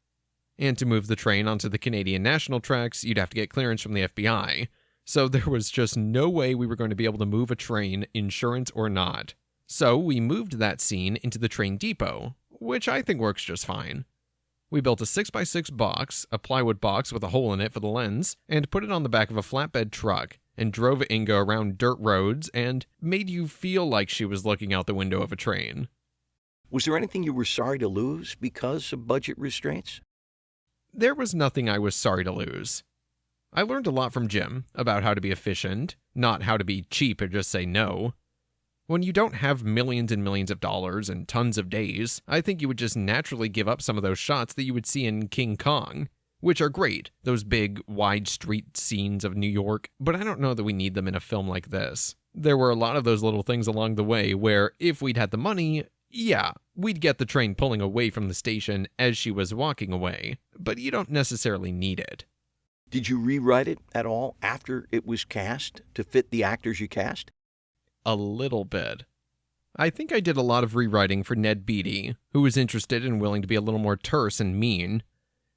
And to move the train onto the Canadian National tracks, you'd have to get clearance from the FBI. So there was just no way we were going to be able to move a train, insurance or not. So we moved that scene into the train depot, which I think works just fine. We built a 6x6 box, a plywood box with a hole in it for the lens, and put it on the back of a flatbed truck, and drove Inga around dirt roads and made you feel like she was looking out the window of a train. Was there anything you were sorry to lose because of budget restraints? There was nothing I was sorry to lose. I learned a lot from Jim about how to be efficient, not how to be cheap or just say no. When you don't have millions and millions of dollars and tons of days, I think you would just naturally give up some of those shots that you would see in King Kong, which are great, those big, wide street scenes of New York, but I don't know that we need them in a film like this. There were a lot of those little things along the way where, if we'd had the money, yeah, we'd get the train pulling away from the station as she was walking away, but you don't necessarily need it. Did you rewrite it at all after it was cast to fit the actors you cast? A little bit. I think I did a lot of rewriting for Ned Beatty, who was interested and willing to be a little more terse and mean.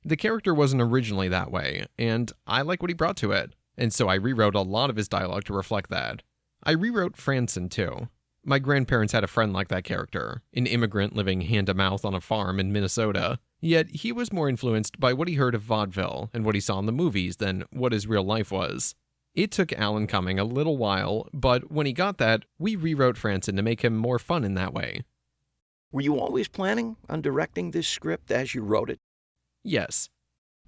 The character wasn't originally that way, and I like what he brought to it, and so I rewrote a lot of his dialogue to reflect that. I rewrote Franson, too. My grandparents had a friend like that character, an immigrant living hand-to-mouth on a farm in Minnesota, yet he was more influenced by what he heard of vaudeville and what he saw in the movies than what his real life was. It took Alan Cumming a little while, but when he got that, we rewrote Franson to make him more fun in that way. Were you always planning on directing this script as you wrote it? Yes.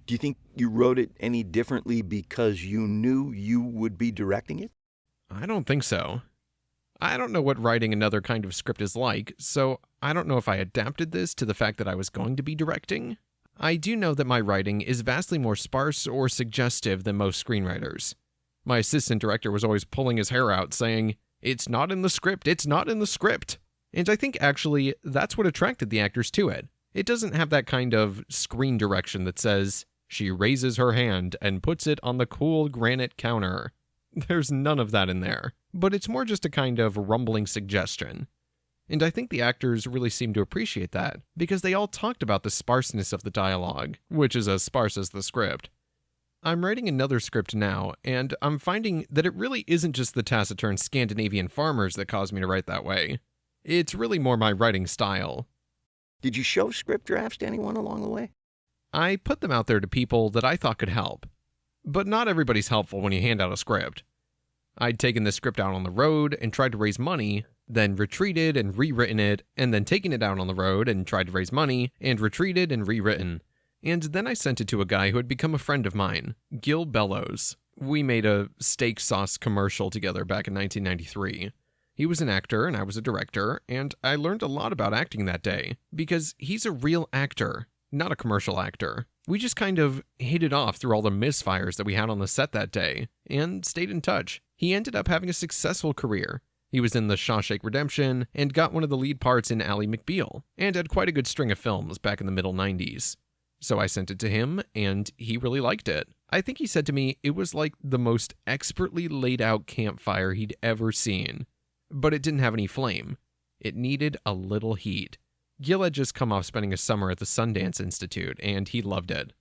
Do you think you wrote it any differently because you knew you would be directing it? I don't think so. I don't know what writing another kind of script is like, so I don't know if I adapted this to the fact that I was going to be directing. I do know that my writing is vastly more sparse or suggestive than most screenwriters. My assistant director was always pulling his hair out saying, "It's not in the script, it's not in the script." And I think actually that's what attracted the actors to it. It doesn't have that kind of screen direction that says, "She raises her hand and puts it on the cool granite counter." There's none of that in there, but it's more just a kind of rumbling suggestion. And I think the actors really seemed to appreciate that, because they all talked about the sparseness of the dialogue, which is as sparse as the script. I'm writing another script now, and I'm finding that it really isn't just the taciturn Scandinavian farmers that caused me to write that way. It's really more my writing style. Did you show script drafts to anyone along the way? I put them out there to people that I thought could help. But not everybody's helpful when you hand out a script. I'd taken the script out on the road and tried to raise money, then retreated and rewritten it, and then taken it out on the road and tried to raise money, and retreated and rewritten. And then I sent it to a guy who had become a friend of mine, Gil Bellows. We made a steak sauce commercial together back in 1993. He was an actor and I was a director, and I learned a lot about acting that day, because he's a real actor, not a commercial actor. We just kind of hit it off through all the misfires that we had on the set that day, and stayed in touch. He ended up having a successful career. He was in The Shawshank Redemption, and got one of the lead parts in Ally McBeal, and had quite a good string of films back in the middle 90s. So I sent it to him, and he really liked it. I think he said to me it was like the most expertly laid out campfire he'd ever seen. But it didn't have any flame. It needed a little heat. Gil had just come off spending a summer at the Sundance Institute, and he loved it.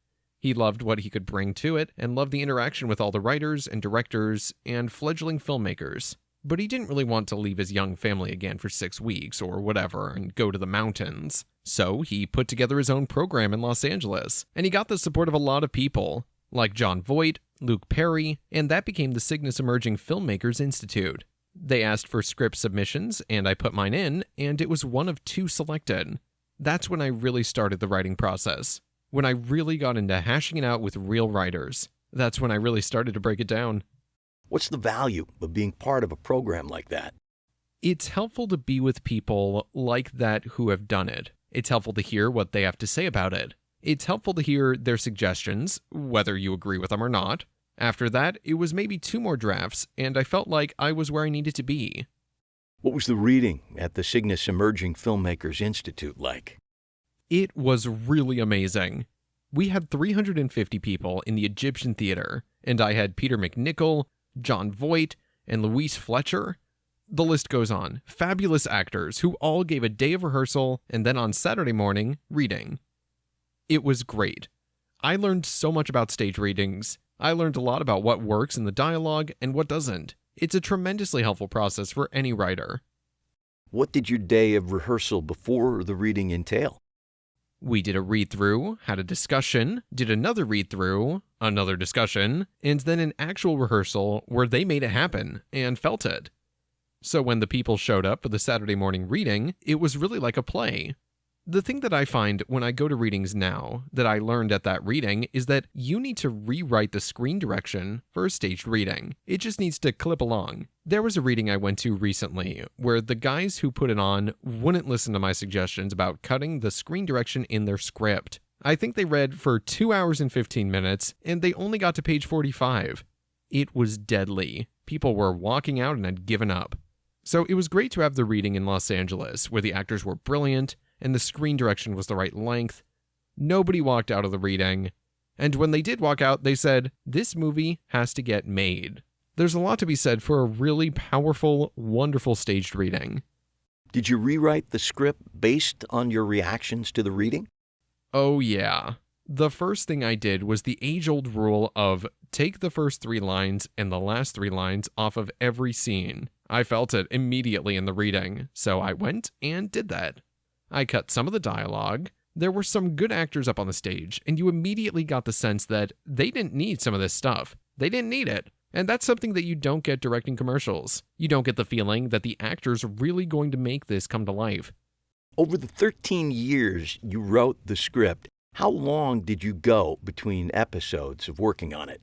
He loved what he could bring to it, and loved the interaction with all the writers and directors and fledgling filmmakers. But he didn't really want to leave his young family again for 6 weeks or whatever and go to the mountains. So he put together his own program in Los Angeles, and he got the support of a lot of people, like Jon Voight, Luke Perry, and that became the Cygnus Emerging Filmmakers Institute. They asked for script submissions, and I put mine in, and it was one of 2 selected. That's when I really started the writing process. When I really got into hashing it out with real writers. That's when I really started to break it down. What's the value of being part of a program like that? It's helpful to be with people like that who have done it. It's helpful to hear what they have to say about it. It's helpful to hear their suggestions, whether you agree with them or not. After that, it was maybe 2 more drafts, and I felt like I was where I needed to be. What was the reading at the Cygnus Emerging Filmmakers Institute like? It was really amazing. We had 350 people in the Egyptian Theater, and I had Peter McNichol, Jon Voight, and Louise Fletcher. The list goes on. Fabulous actors who all gave a day of rehearsal and then on Saturday morning, reading. It was great. I learned so much about stage readings. I learned a lot about what works in the dialogue and what doesn't. It's a tremendously helpful process for any writer. What did your day of rehearsal before the reading entail? We did a read-through, had a discussion, did another read-through, another discussion, and then an actual rehearsal where they made it happen and felt it. So when the people showed up for the Saturday morning reading, it was really like a play. The thing that I find when I go to readings now, that I learned at that reading, is that you need to rewrite the screen direction for a staged reading. It just needs to clip along. There was a reading I went to recently where the guys who put it on wouldn't listen to my suggestions about cutting the screen direction in their script. I think they read for 2 hours and 15 minutes, and they only got to page 45. It was deadly. People were walking out and had given up. So it was great to have the reading in Los Angeles, where the actors were brilliant, and the screen direction was the right length. Nobody walked out of the reading, and when they did walk out, they said, "This movie has to get made." There's a lot to be said for a really powerful, wonderful staged reading. Did you rewrite the script based on your reactions to the reading? Oh yeah. The first thing I did was the age-old rule of take the first 3 lines and the last 3 lines off of every scene. I felt it immediately in the reading, so I went and did that. I cut some of the dialogue. There were some good actors up on the stage, and you immediately got the sense that they didn't need some of this stuff. They didn't need it. And that's something that you don't get directing commercials. You don't get the feeling that the actor's really going to make this come to life. Over the 13 years you wrote the script, how long did you go between episodes of working on it?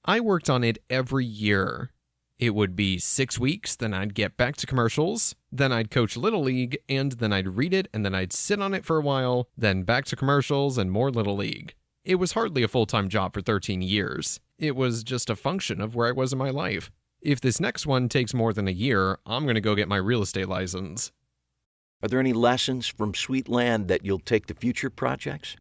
I worked on it every year. It would be 6 weeks, then I'd get back to commercials, then I'd coach Little League, and then I'd read it, and then I'd sit on it for a while, then back to commercials and more Little League. It was hardly a full-time job for 13 years. It was just a function of where I was in my life. If this next one takes more than a year, I'm going to go get my real estate license. Are there any lessons from Sweet Land that you'll take to future projects?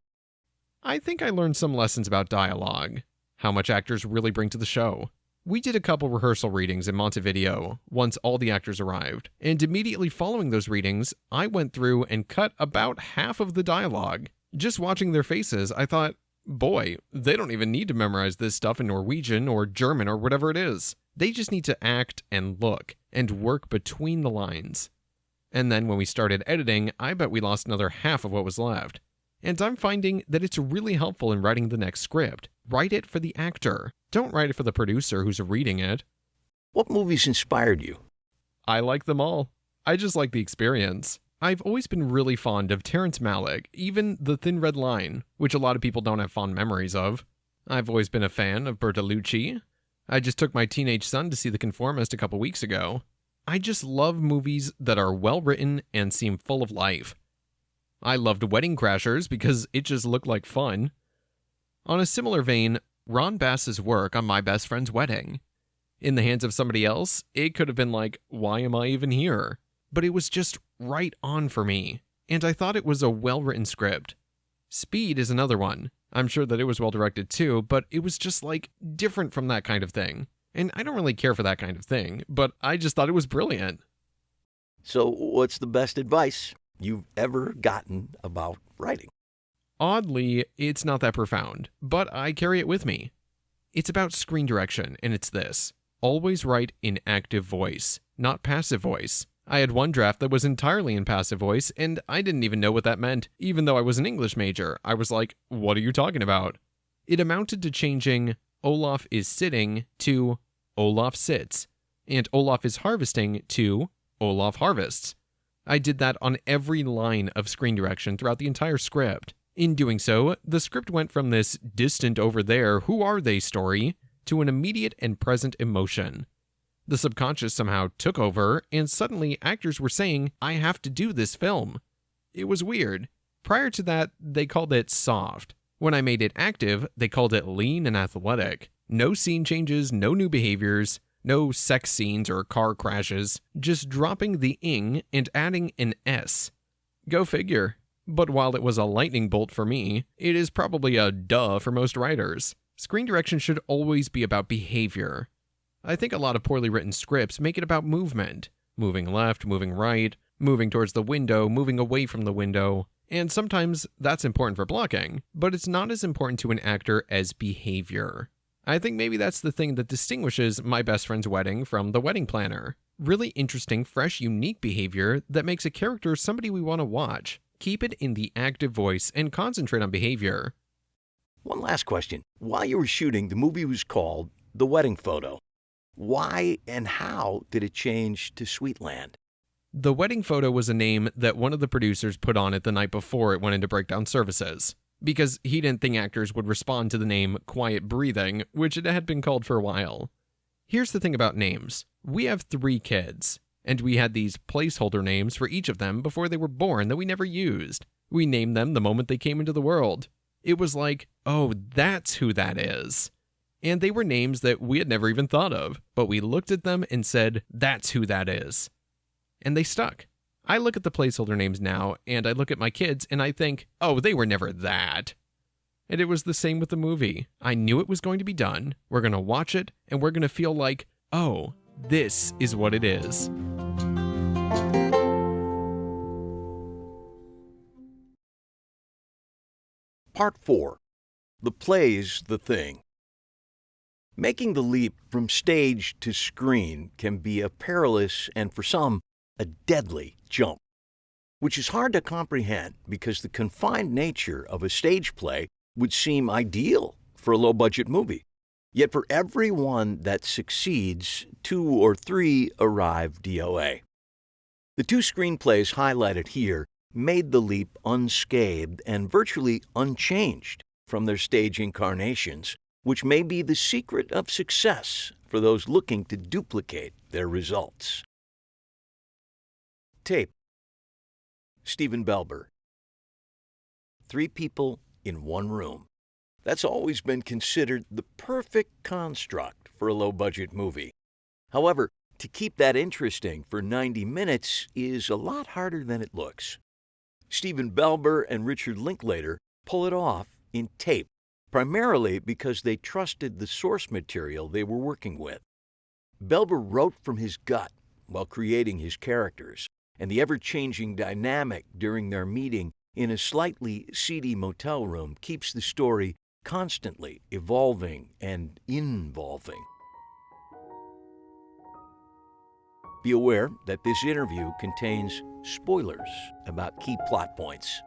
I think I learned some lessons about dialogue, how much actors really bring to the show. We did a couple rehearsal readings in Montevideo once all the actors arrived, and immediately following those readings, I went through and cut about half of the dialogue. Just watching their faces, I thought, boy, they don't even need to memorize this stuff in Norwegian or German or whatever it is. They just need to act and look and work between the lines. And then when we started editing, I bet we lost another half of what was left. And I'm finding that it's really helpful in writing the next script. Write it for the actor. Don't write it for the producer who's reading it. What movies inspired you? I like them all. I just like the experience. I've always been really fond of Terrence Malick, even The Thin Red Line, which a lot of people don't have fond memories of. I've always been a fan of Bertolucci. I just took my teenage son to see The Conformist a couple weeks ago. I just love movies that are well written and seem full of life. I loved Wedding Crashers because it just looked like fun. On a similar vein, Ron Bass's work on My Best Friend's Wedding. In the hands of somebody else, it could have been like, why am I even here? But it was just right on for me, and I thought it was a well-written script. Speed is another one. I'm sure that it was well-directed too, but it was just like different from that kind of thing. And I don't really care for that kind of thing, but I just thought it was brilliant. So what's the best advice you've ever gotten about writing? Oddly, it's not that profound, but I carry it with me. It's about screen direction, and it's this. Always write in active voice, not passive voice. I had one draft that was entirely in passive voice, and I didn't even know what that meant, even though I was an English major. I was like, what are you talking about? It amounted to changing Olaf is sitting to Olaf sits, and Olaf is harvesting to Olaf harvests. I did that on every line of screen direction throughout the entire script. In doing so, the script went from this distant over there, who are they story, to an immediate and present emotion. The subconscious somehow took over, and suddenly actors were saying, I have to do this film. It was weird. Prior to that, they called it soft. When I made it active, they called it lean and athletic. No scene changes, no new behaviors, no sex scenes or car crashes, just dropping the ing and adding an S. Go figure. But while it was a lightning bolt for me, it is probably a duh for most writers. Screen direction should always be about behavior. I think a lot of poorly written scripts make it about movement. Moving left, moving right, moving towards the window, moving away from the window. And sometimes that's important for blocking, but it's not as important to an actor as behavior. I think maybe that's the thing that distinguishes My Best Friend's Wedding from The Wedding Planner. Really interesting, fresh, unique behavior that makes a character somebody we want to watch. Keep it in the active voice and concentrate on behavior. One last question. While you were shooting, the movie was called The Wedding Photo. Why and how did it change to Sweetland? The Wedding Photo was a name that one of the producers put on it the night before it went into breakdown services, because he didn't think actors would respond to the name Quiet Breathing, which it had been called for a while. Here's the thing about names. We have 3 kids, and we had these placeholder names for each of them before they were born that we never used. We named them the moment they came into the world. It was like, oh, that's who that is. And they were names that we had never even thought of, but we looked at them and said, that's who that is. And they stuck. I look at the placeholder names now, and I look at my kids, and I think, oh, they were never that. And it was the same with the movie. I knew it was going to be done. We're going to watch it, and we're going to feel like, oh, this is what it is. Part 4. The Play's the Thing. Making the leap from stage to screen can be a perilous and, for some, a deadly jump, which is hard to comprehend because the confined nature of a stage play would seem ideal for a low-budget movie. Yet for every one that succeeds, 2 or 3 arrive DOA. The 2 screenplays highlighted here made the leap unscathed and virtually unchanged from their stage incarnations, which may be the secret of success for those looking to duplicate their results. Tape. Stephen Belber. 3 people in 1 room. That's always been considered the perfect construct for a low-budget movie. However, to keep that interesting for 90 minutes is a lot harder than it looks. Stephen Belber and Richard Linklater pull it off in Tape, primarily because they trusted the source material they were working with. Belber wrote from his gut while creating his characters, and the ever-changing dynamic during their meeting in a slightly seedy motel room keeps the story constantly evolving and involving. Be aware that this interview contains spoilers about key plot points.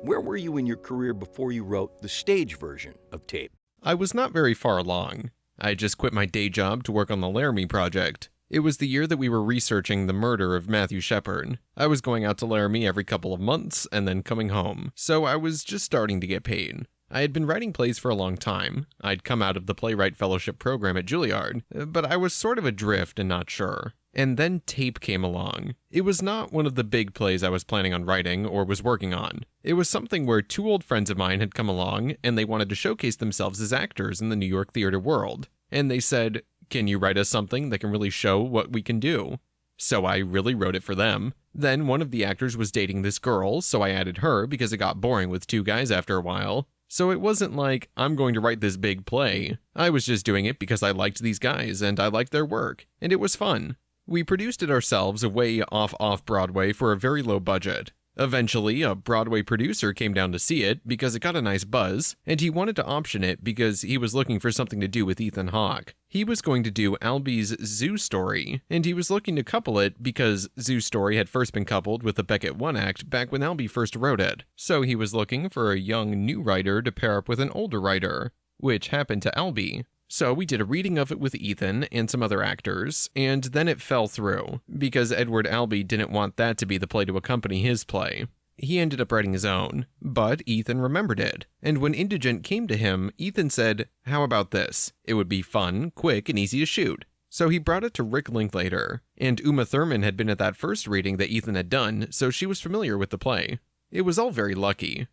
Where were you in your career before you wrote the stage version of Tape? I was not very far along. I just quit my day job to work on the Laramie project. It was the year that we were researching the murder of Matthew Shepard. I was going out to Laramie every couple of months and then coming home, so I was just starting to get paid. I had been writing plays for a long time. I'd come out of the Playwright Fellowship program at Juilliard, but I was sort of adrift and not sure. And then Tape came along. It was not one of the big plays I was planning on writing or was working on. It was something where two old friends of mine had come along and they wanted to showcase themselves as actors in the New York theater world. And they said, "Can you write us something that can really show what we can do?" So I really wrote it for them. Then one of the actors was dating this girl, so I added her because it got boring with two guys after a while. So it wasn't like, I'm going to write this big play. I was just doing it because I liked these guys and I liked their work, and it was fun. We produced it ourselves away off Broadway for a very low budget. Eventually, a Broadway producer came down to see it because it got a nice buzz, and he wanted to option it because he was looking for something to do with Ethan Hawke. He was going to do Albie's Zoo Story, and he was looking to couple it because Zoo Story had first been coupled with the Beckett One Act back when Albie first wrote it. So he was looking for a young new writer to pair up with an older writer, which happened to Albie. So we did a reading of it with Ethan and some other actors, and then it fell through, because Edward Albee didn't want that to be the play to accompany his play. He ended up writing his own, but Ethan remembered it, and when Indigent came to him, Ethan said, "How about this? It would be fun, quick, and easy to shoot." So he brought it to Rick Linklater, and Uma Thurman had been at that first reading that Ethan had done, so she was familiar with the play. It was all very lucky.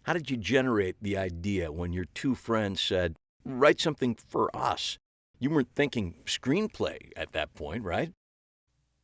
How did you generate the idea when your two friends said, "Write something for us"? You weren't thinking screenplay at that point, right?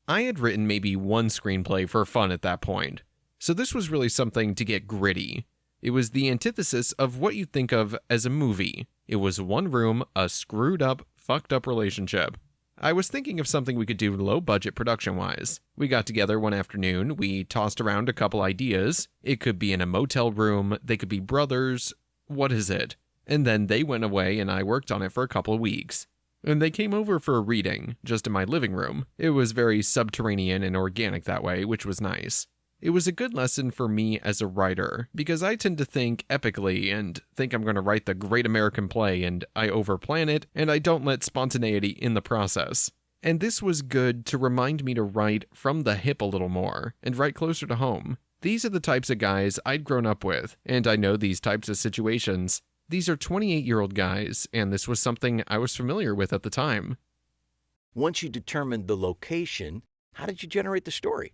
I had written maybe one screenplay for fun at that point, so this was really something to get gritty. It was the antithesis of what you'd think of as a movie. It was one room, a screwed up, fucked up relationship. I was thinking of something we could do low budget production-wise. We got together one afternoon, we tossed around a couple ideas. It could be in a motel room, they could be brothers. What is it? And then they went away and I worked on it for a couple of weeks. And they came over for a reading, just in my living room. It was very subterranean and organic that way, which was nice. It was a good lesson for me as a writer, because I tend to think epically and think I'm going to write the great American play, and I overplan it, and I don't let spontaneity in the process. And this was good to remind me to write from the hip a little more, and write closer to home. These are the types of guys I'd grown up with, and I know these types of situations. These are 28-year-old guys, and this was something I was familiar with at the time. Once you determined the location, how did you generate the story?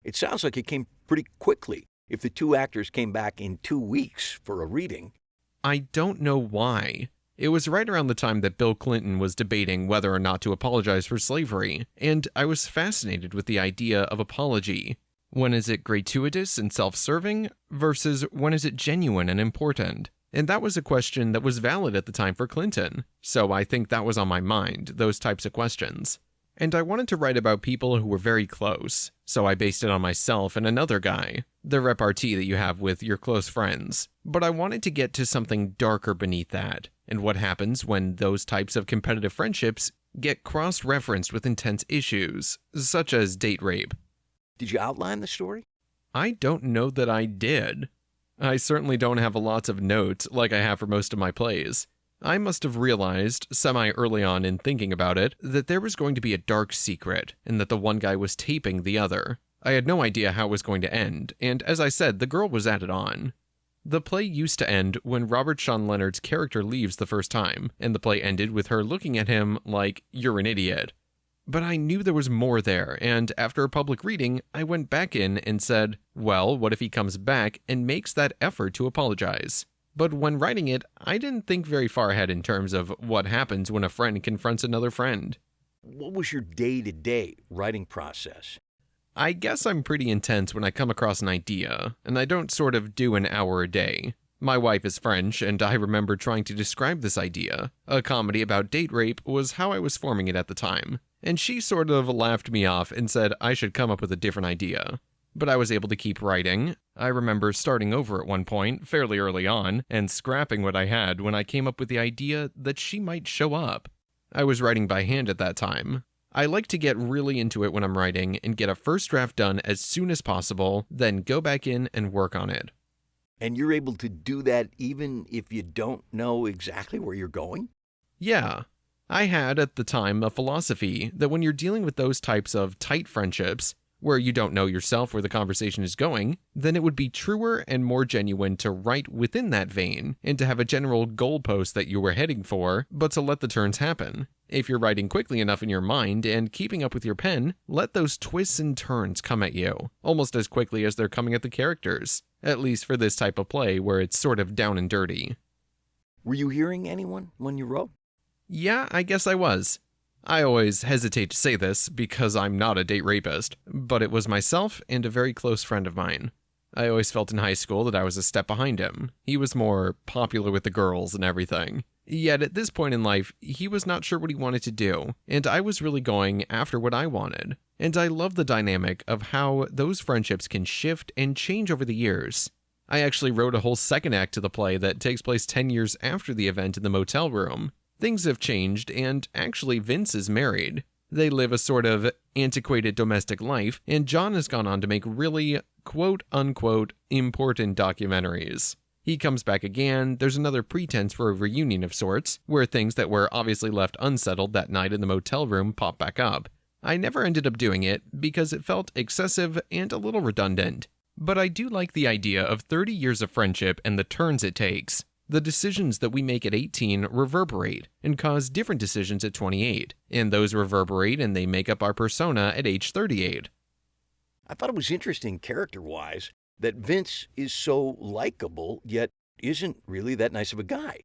It sounds like it came pretty quickly, if the two actors came back in 2 weeks for a reading. I don't know why. It was right around the time that Bill Clinton was debating whether or not to apologize for slavery, and I was fascinated with the idea of apology. When is it gratuitous and self-serving, versus when is it genuine and important? And that was a question that was valid at the time for Clinton, so I think that was on my mind, those types of questions. And I wanted to write about people who were very close, so I based it on myself and another guy, the repartee that you have with your close friends. But I wanted to get to something darker beneath that, and what happens when those types of competitive friendships get cross-referenced with intense issues, such as date rape. Did you outline the story? I don't know that I did. I certainly don't have lots of notes like I have for most of my plays. I must have realized, semi-early on in thinking about it, that there was going to be a dark secret, and that the one guy was taping the other. I had no idea how it was going to end, and as I said, the girl was at it on. The play used to end when Robert Sean Leonard's character leaves the first time, and the play ended with her looking at him like, "You're an idiot." But I knew there was more there, and after a public reading, I went back in and said, well, what if he comes back and makes that effort to apologize? But when writing it, I didn't think very far ahead in terms of what happens when a friend confronts another friend. What was your day-to-day writing process? I guess I'm pretty intense when I come across an idea, and I don't sort of do an hour a day. My wife is French, and I remember trying to describe this idea. A comedy about date rape was how I was forming it at the time, and she sort of laughed me off and said I should come up with a different idea. But I was able to keep writing. I remember starting over at one point, fairly early on, and scrapping what I had when I came up with the idea that she might show up. I was writing by hand at that time. I like to get really into it when I'm writing and get a first draft done as soon as possible, then go back in and work on it. And you're able to do that even if you don't know exactly where you're going? Yeah. I had, at the time, a philosophy that when you're dealing with those types of tight friendships, where you don't know yourself where the conversation is going, then it would be truer and more genuine to write within that vein, and to have a general goalpost that you were heading for, but to let the turns happen. If you're writing quickly enough in your mind and keeping up with your pen, let those twists and turns come at you, almost as quickly as they're coming at the characters, at least for this type of play where it's sort of down and dirty. Were you hearing anyone when you wrote? Yeah, I guess I was. I always hesitate to say this because I'm not a date rapist, but it was myself and a very close friend of mine. I always felt in high school that I was a step behind him. He was more popular with the girls and everything. Yet at this point in life, he was not sure what he wanted to do, and I was really going after what I wanted. And I love the dynamic of how those friendships can shift and change over the years. I actually wrote a whole second act to the play that takes place 10 years after the event in the motel room. Things have changed, and actually Vince is married. They live a sort of antiquated domestic life, and John has gone on to make really, quote-unquote, important documentaries. He comes back again, there's another pretense for a reunion of sorts, where things that were obviously left unsettled that night in the motel room pop back up. I never ended up doing it, because it felt excessive and a little redundant. But I do like the idea of 30 years of friendship and the turns it takes. The decisions that we make at 18 reverberate and cause different decisions at 28, and those reverberate and they make up our persona at age 38. I thought it was interesting character-wise that Vince is so likable, yet isn't really that nice of a guy.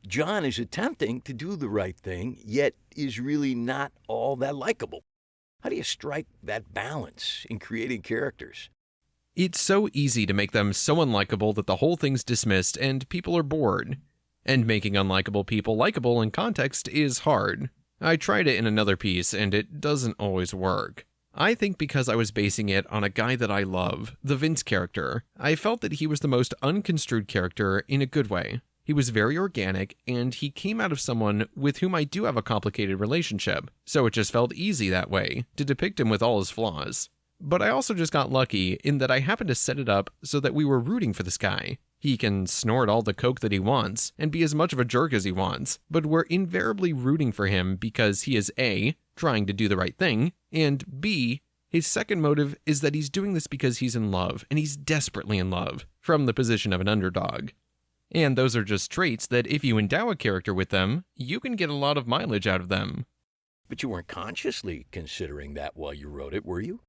John is attempting to do the right thing, yet is really not all that likable. How do you strike that balance in creating characters? It's so easy to make them so unlikable that the whole thing's dismissed and people are bored. And making unlikable people likable in context is hard. I tried it in another piece and it doesn't always work. I think because I was basing it on a guy that I love, the Vince character, I felt that he was the most unconstrued character in a good way. He was very organic, and he came out of someone with whom I do have a complicated relationship, so it just felt easy that way, to depict him with all his flaws. But I also just got lucky in that I happened to set it up so that we were rooting for this guy. He can snort all the coke that he wants and be as much of a jerk as he wants, but we're invariably rooting for him because he is A, trying to do the right thing, and B, his second motive is that he's doing this because he's in love, and he's desperately in love, from the position of an underdog. And those are just traits that if you endow a character with them, you can get a lot of mileage out of them. But you weren't consciously considering that while you wrote it, were you?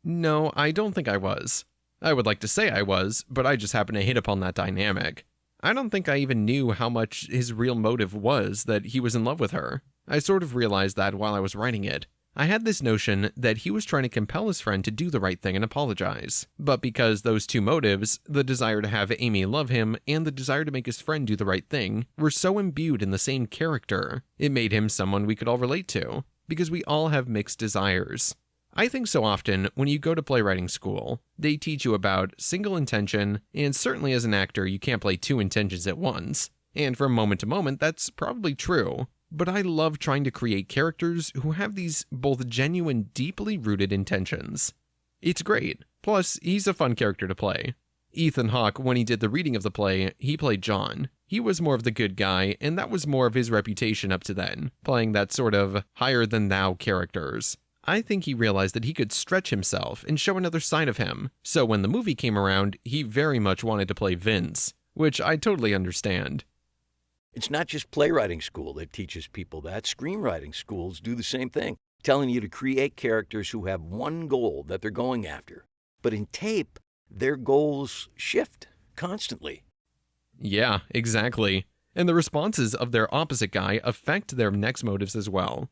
No, I don't think I was. I would like to say I was, but I just happened to hit upon that dynamic. I don't think I even knew how much his real motive was that he was in love with her. I sort of realized that while I was writing it. I had this notion that he was trying to compel his friend to do the right thing and apologize. But because those two motives, the desire to have Amy love him and the desire to make his friend do the right thing, were so imbued in the same character, it made him someone we could all relate to, because we all have mixed desires. I think so often when you go to playwriting school, they teach you about single intention, and certainly as an actor you can't play two intentions at once. And from moment to moment that's probably true. But I love trying to create characters who have these both genuine, deeply rooted intentions. It's great. Plus, he's a fun character to play. Ethan Hawke, when he did the reading of the play, he played John. He was more of the good guy, and that was more of his reputation up to then, playing that sort of higher-than-thou characters. I think he realized that he could stretch himself and show another side of him, so when the movie came around, he very much wanted to play Vince, which I totally understand. It's not just playwriting school that teaches people that. Screenwriting schools do the same thing, telling you to create characters who have one goal that they're going after. But in tape, their goals shift constantly. Yeah, exactly. And the responses of their opposite guy affect their next motives as well.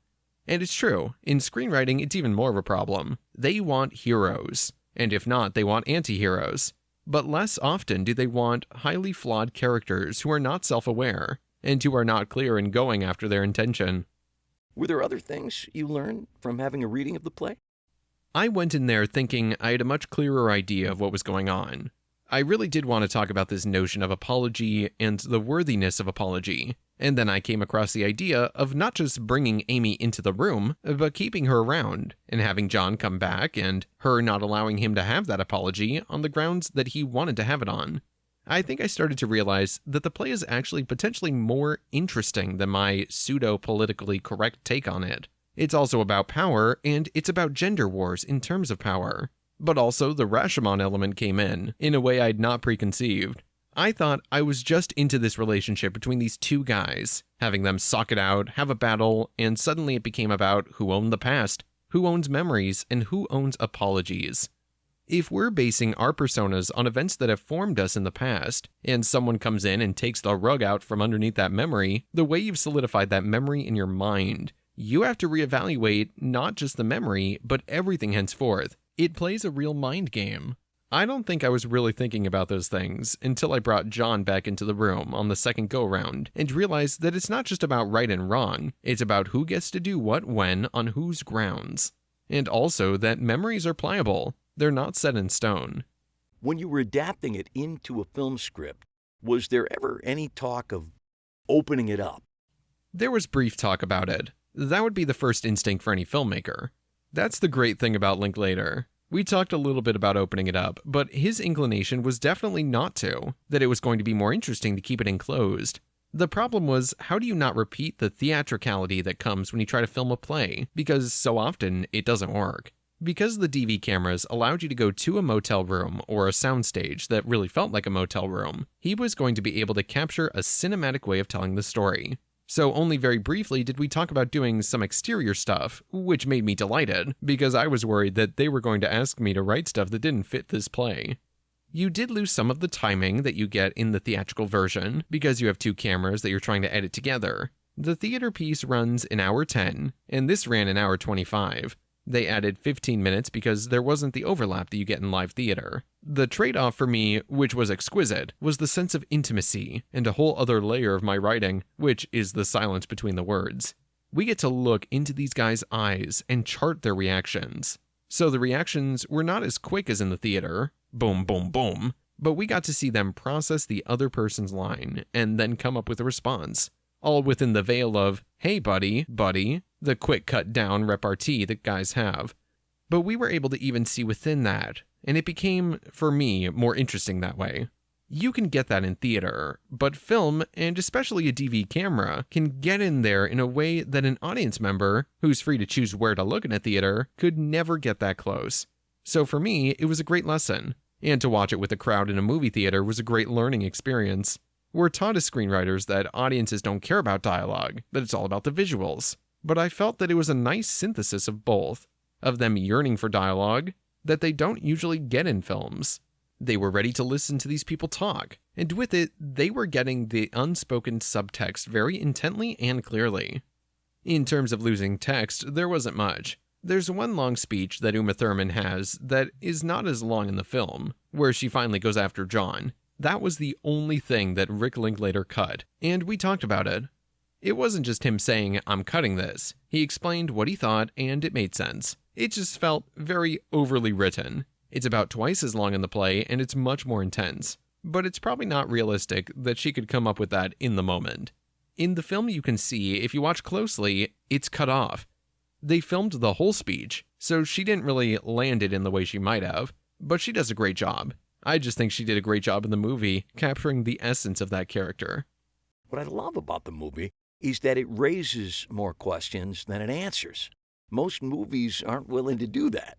And it's true, in screenwriting it's even more of a problem. They want heroes, and if not, they want anti-heroes. But less often do they want highly flawed characters who are not self-aware, and who are not clear in going after their intention. Were there other things you learned from having a reading of the play? I went in there thinking I had a much clearer idea of what was going on. I really did want to talk about this notion of apology and the worthiness of apology, and then I came across the idea of not just bringing Amy into the room, but keeping her around, and having John come back, and her not allowing him to have that apology on the grounds that he wanted to have it on. I think I started to realize that the play is actually potentially more interesting than my pseudo-politically correct take on it. It's also about power, and it's about gender wars in terms of power. But also the Rashomon element came in a way I'd not preconceived. I thought I was just into this relationship between these two guys, having them sock it out, have a battle, and suddenly it became about who owned the past, who owns memories, and who owns apologies. If we're basing our personas on events that have formed us in the past, and someone comes in and takes the rug out from underneath that memory, the way you've solidified that memory in your mind, you have to reevaluate not just the memory, but everything henceforth. It plays a real mind game. I don't think I was really thinking about those things until I brought John back into the room on the second go-round and realized that it's not just about right and wrong, it's about who gets to do what when on whose grounds. And also that memories are pliable. They're not set in stone. When you were adapting it into a film script, was there ever any talk of opening it up? There was brief talk about it. That would be the first instinct for any filmmaker. That's the great thing about Linklater. We talked a little bit about opening it up, but his inclination was definitely not to, that it was going to be more interesting to keep it enclosed. The problem was, how do you not repeat the theatricality that comes when you try to film a play? Because so often, it doesn't work. Because the DV cameras allowed you to go to a motel room or a soundstage that really felt like a motel room, he was going to be able to capture a cinematic way of telling the story. So only very briefly did we talk about doing some exterior stuff, which made me delighted, because I was worried that they were going to ask me to write stuff that didn't fit this play. You did lose some of the timing that you get in the theatrical version, because you have two cameras that you're trying to edit together. The theater piece runs an hour 10, and this ran an hour 25. They added 15 minutes because there wasn't the overlap that you get in live theater. The trade-off for me, which was exquisite, was the sense of intimacy and a whole other layer of my writing, which is the silence between the words. We get to look into these guys' eyes and chart their reactions. So the reactions were not as quick as in the theater, boom, boom, boom, but we got to see them process the other person's line and then come up with a response, all within the veil of, hey buddy, the quick cut down repartee that guys have. But we were able to even see within that, and it became, for me, more interesting that way. You can get that in theater, but film, and especially a DV camera, can get in there in a way that an audience member, who's free to choose where to look in a theater, could never get that close. So for me, it was a great lesson, and to watch it with a crowd in a movie theater was a great learning experience. We're taught as screenwriters that audiences don't care about dialogue, that it's all about the visuals. But I felt that it was a nice synthesis of both, of them yearning for dialogue that they don't usually get in films. They were ready to listen to these people talk, and with it, they were getting the unspoken subtext very intently and clearly. In terms of losing text, there wasn't much. There's one long speech that Uma Thurman has that is not as long in the film, where she finally goes after John. That was the only thing that Rick Linklater cut, and we talked about it. It wasn't just him saying, I'm cutting this. He explained what he thought, and it made sense. It just felt very overly written. It's about twice as long in the play, and it's much more intense. But it's probably not realistic that she could come up with that in the moment. In the film you can see, if you watch closely, it's cut off. They filmed the whole speech, so she didn't really land it in the way she might have, but she does a great job. I just think she did a great job in the movie, capturing the essence of that character. What I love about the movie is that it raises more questions than it answers. Most movies aren't willing to do that.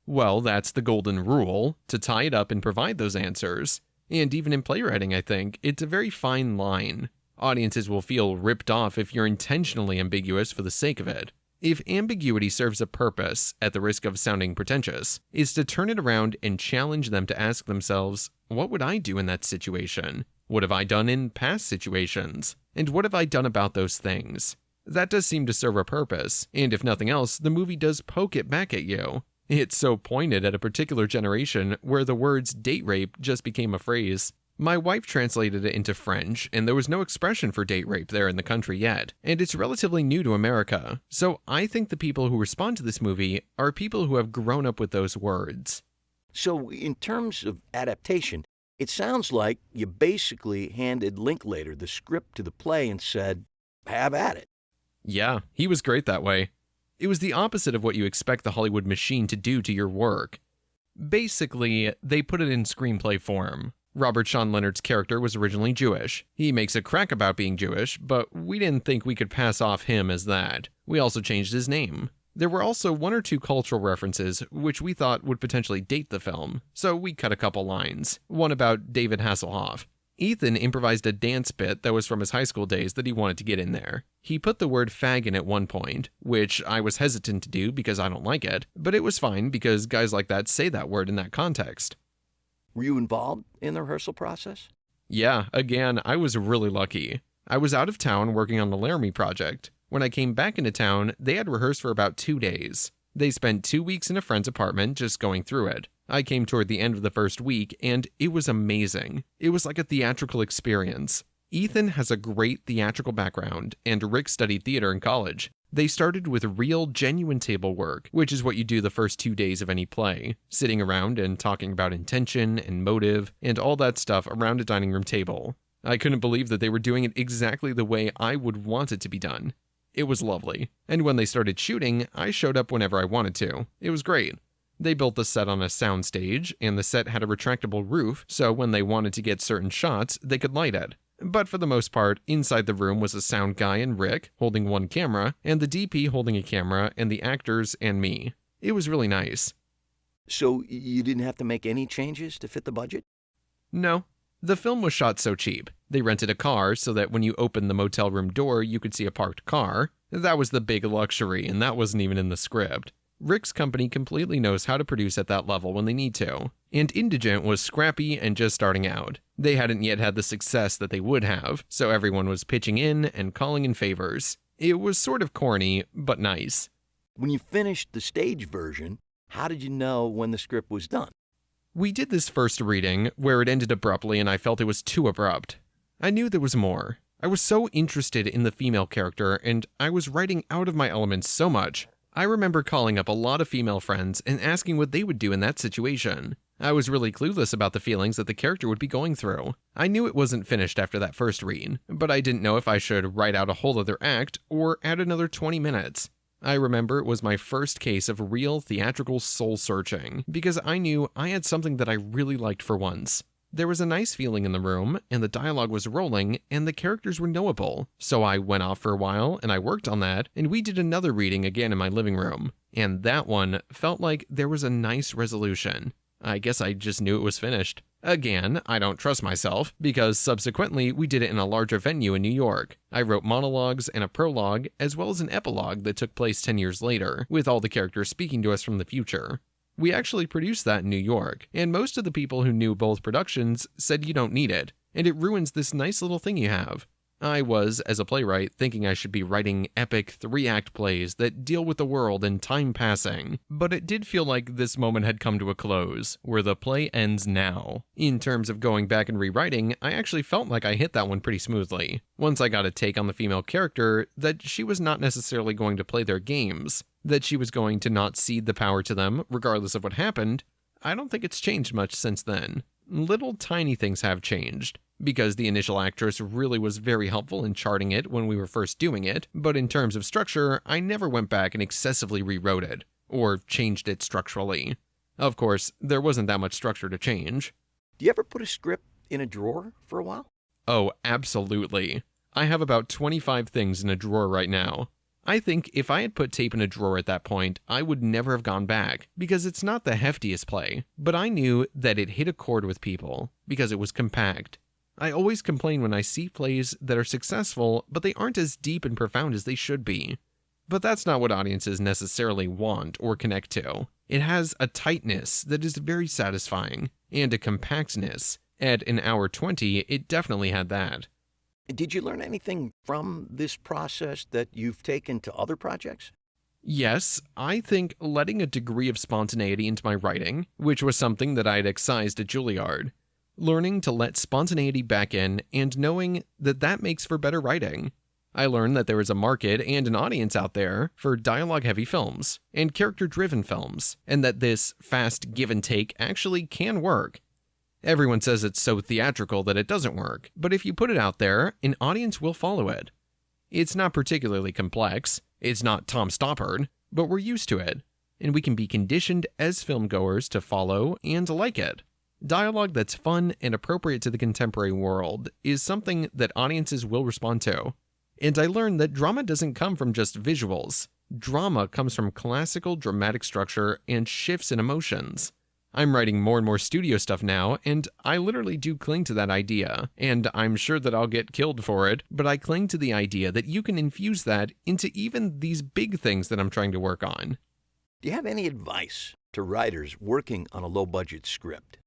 Well, that's the golden rule, to tie it up and provide those answers. And even in playwriting, I think, it's a very fine line. Audiences will feel ripped off if you're intentionally ambiguous for the sake of it. If ambiguity serves a purpose, at the risk of sounding pretentious, is to turn it around and challenge them to ask themselves, what would I do in that situation? What have I done in past situations? And what have I done about those things? That does seem to serve a purpose, and if nothing else, the movie does poke it back at you. It's so pointed at a particular generation where the words date rape just became a phrase. My wife translated it into French, and there was no expression for date rape there in the country yet, and it's relatively new to America, so I think the people who respond to this movie are people who have grown up with those words. So, in terms of adaptation, it sounds like you basically handed Linklater the script to the play and said, have at it. Yeah, he was great that way. It was the opposite of what you expect the Hollywood machine to do to your work. Basically, they put it in screenplay form. Robert Sean Leonard's character was originally Jewish. He makes a crack about being Jewish, but we didn't think we could pass off him as that. We also changed his name. There were also one or two cultural references which we thought would potentially date the film, so we cut a couple lines. One about David Hasselhoff. Ethan improvised a dance bit that was from his high school days that he wanted to get in there. He put the word fag in at one point, which I was hesitant to do because I don't like it, but it was fine because guys like that say that word in that context. Were you involved in the rehearsal process? Yeah, again, I was really lucky. I was out of town working on the Laramie project. When I came back into town, they had rehearsed for about 2 days. They spent 2 weeks in a friend's apartment just going through it. I came toward the end of the first week, and it was amazing. It was like a theatrical experience. Ethan has a great theatrical background, and Rick studied theater in college. They started with real, genuine table work, which is what you do the first 2 days of any play, sitting around and talking about intention and motive and all that stuff around a dining room table. I couldn't believe that they were doing it exactly the way I would want it to be done. It was lovely, and when they started shooting, I showed up whenever I wanted to. It was great. They built the set on a sound stage, and the set had a retractable roof, so when they wanted to get certain shots, they could light it. But for the most part, inside the room was a sound guy and Rick, holding one camera, and the DP holding a camera, and the actors and me. It was really nice. So you didn't have to make any changes to fit the budget? No. The film was shot so cheap. They rented a car so that when you opened the motel room door, you could see a parked car. That was the big luxury, and that wasn't even in the script. Rick's company completely knows how to produce at that level when they need to. And Indigent was scrappy and just starting out. They hadn't yet had the success that they would have, so everyone was pitching in and calling in favors. It was sort of corny, but nice. When you finished the stage version, how did you know when the script was done? We did this first reading, where it ended abruptly and I felt it was too abrupt. I knew there was more. I was so interested in the female character, and I was writing out of my element so much. I remember calling up a lot of female friends and asking what they would do in that situation. I was really clueless about the feelings that the character would be going through. I knew it wasn't finished after that first read, but I didn't know if I should write out a whole other act or add another 20 minutes. I remember it was my first case of real theatrical soul-searching, because I knew I had something that I really liked for once. There was a nice feeling in the room, and the dialogue was rolling, and the characters were knowable. So I went off for a while, and I worked on that, and we did another reading again in my living room. And that one felt like there was a nice resolution. I guess I just knew it was finished. Again, I don't trust myself, because subsequently we did it in a larger venue in New York. I wrote monologues and a prologue, as well as an epilogue that took place 10 years later, with all the characters speaking to us from the future. We actually produced that in New York, and most of the people who knew both productions said you don't need it, and it ruins this nice little thing you have. I was, as a playwright, thinking I should be writing epic 3-act plays that deal with the world and time passing, but it did feel like this moment had come to a close, where the play ends now. In terms of going back and rewriting, I actually felt like I hit that one pretty smoothly. Once I got a take on the female character, that she was not necessarily going to play their games, that she was going to not cede the power to them, regardless of what happened, I don't think it's changed much since then. Little tiny things have changed, because the initial actress really was very helpful in charting it when we were first doing it, but in terms of structure, I never went back and excessively rewrote it, or changed it structurally. Of course, there wasn't that much structure to change. Do you ever put a script in a drawer for a while? Oh, absolutely. I have about 25 things in a drawer right now. I think if I had put tape in a drawer at that point, I would never have gone back, because it's not the heftiest play, but I knew that it hit a chord with people, because it was compact. I always complain when I see plays that are successful, but they aren't as deep and profound as they should be. But that's not what audiences necessarily want or connect to. It has a tightness that is very satisfying, and a compactness. At an hour 20, it definitely had that. Did you learn anything from this process that you've taken to other projects? Yes, I think letting a degree of spontaneity into my writing, which was something that I'd excised at Juilliard, learning to let spontaneity back in and knowing that that makes for better writing. I learned that there is a market and an audience out there for dialogue-heavy films and character-driven films, and that this fast give and take actually can work. Everyone says it's so theatrical that it doesn't work, but if you put it out there, an audience will follow it. It's not particularly complex, it's not Tom Stoppard, but we're used to it, and we can be conditioned as filmgoers to follow and to like it. Dialogue that's fun and appropriate to the contemporary world is something that audiences will respond to. And I learned that drama doesn't come from just visuals. Drama comes from classical dramatic structure and shifts in emotions. I'm writing more and more studio stuff now, and I literally do cling to that idea, and I'm sure that I'll get killed for it, but I cling to the idea that you can infuse that into even these big things that I'm trying to work on. Do you have any advice to writers working on a low-budget script?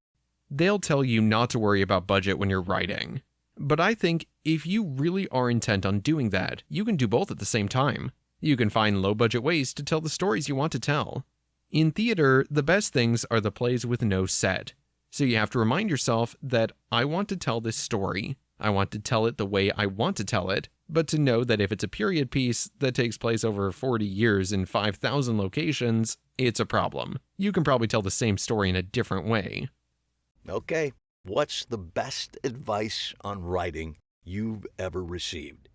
They'll tell you not to worry about budget when you're writing. But I think if you really are intent on doing that, you can do both at the same time. You can find low-budget ways to tell the stories you want to tell. In theater, the best things are the plays with no set. So you have to remind yourself that I want to tell this story. I want to tell it the way I want to tell it, but to know that if it's a period piece that takes place over 40 years in 5,000 locations, it's a problem. You can probably tell the same story in a different way. Okay, what's the best advice on writing you've ever received?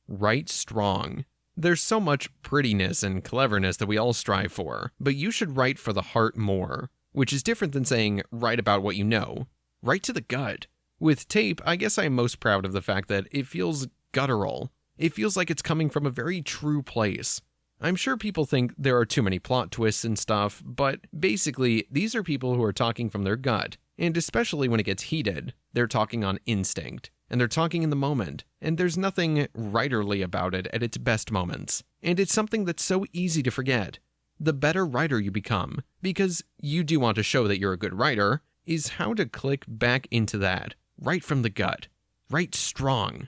Write strong. There's so much prettiness and cleverness that we all strive for, but you should write for the heart more, which is different than saying write about what you know. Write to the gut. With tape, I guess I'm most proud of the fact that it feels guttural. It feels like it's coming from a very true place. I'm sure people think there are too many plot twists and stuff, but basically, these are people who are talking from their gut. And especially when it gets heated, they're talking on instinct, and they're talking in the moment, and there's nothing writerly about it at its best moments. And it's something that's so easy to forget. The better writer you become, because you do want to show that you're a good writer, is how to click back into that, right from the gut. Write strong.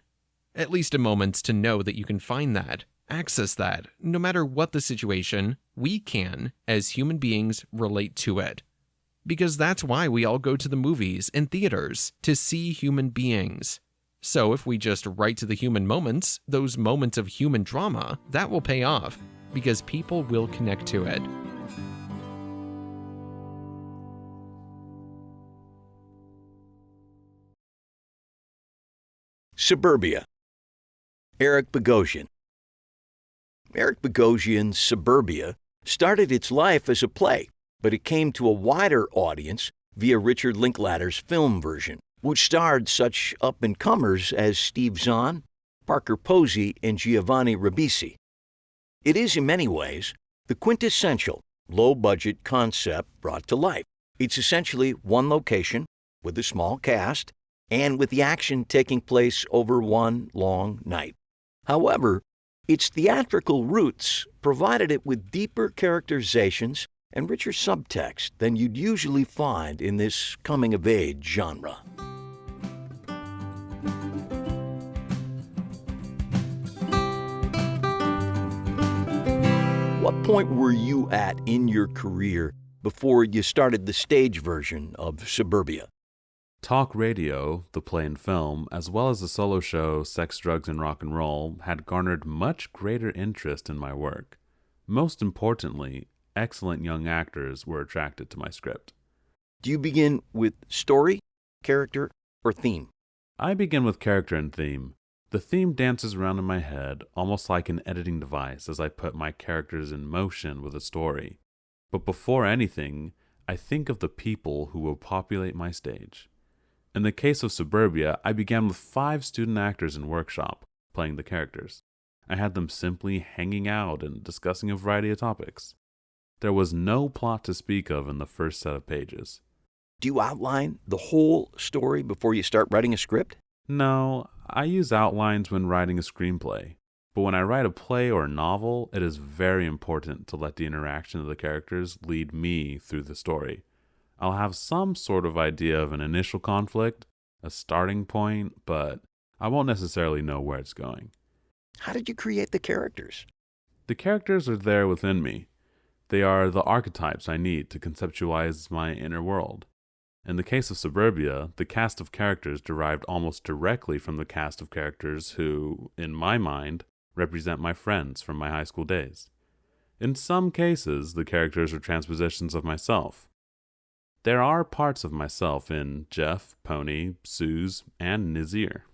At least in moments to know that you can find that, access that, no matter what the situation, we can, as human beings, relate to it. Because that's why we all go to the movies and theaters, to see human beings. So if we just write to the human moments, those moments of human drama, that will pay off, because people will connect to it. Suburbia. Eric Bogosian. Eric Bogosian's Suburbia started its life as a play, but it came to a wider audience via Richard Linklater's film version, which starred such up-and-comers as Steve Zahn, Parker Posey, and Giovanni Ribisi. It is, in many ways, the quintessential low-budget concept brought to life. It's essentially one location with a small cast and with the action taking place over one long night. However, its theatrical roots provided it with deeper characterizations and richer subtext than you'd usually find in this coming-of-age genre. What point were you at in your career before you started the stage version of Suburbia? Talk radio, the play and film, as well as the solo show Sex, Drugs, and Rock and Roll had garnered much greater interest in my work. Most importantly, excellent young actors were attracted to my script. Do you begin with story, character, or theme? I begin with character and theme. The theme dances around in my head, almost like an editing device as I put my characters in motion with a story. But before anything, I think of the people who will populate my stage. In the case of Suburbia, I began with 5 student actors in workshop, playing the characters. I had them simply hanging out and discussing a variety of topics. There was no plot to speak of in the first set of pages. Do you outline the whole story before you start writing a script? No, I use outlines when writing a screenplay. But when I write a play or a novel, it is very important to let the interaction of the characters lead me through the story. I'll have some sort of idea of an initial conflict, a starting point, but I won't necessarily know where it's going. How did you create the characters? The characters are there within me. They are the archetypes I need to conceptualize my inner world. In the case of Suburbia, the cast of characters derived almost directly from the cast of characters who, in my mind, represent my friends from my high school days. In some cases, the characters are transpositions of myself. There are parts of myself in Jeff, Pony, Suze, and Nazir.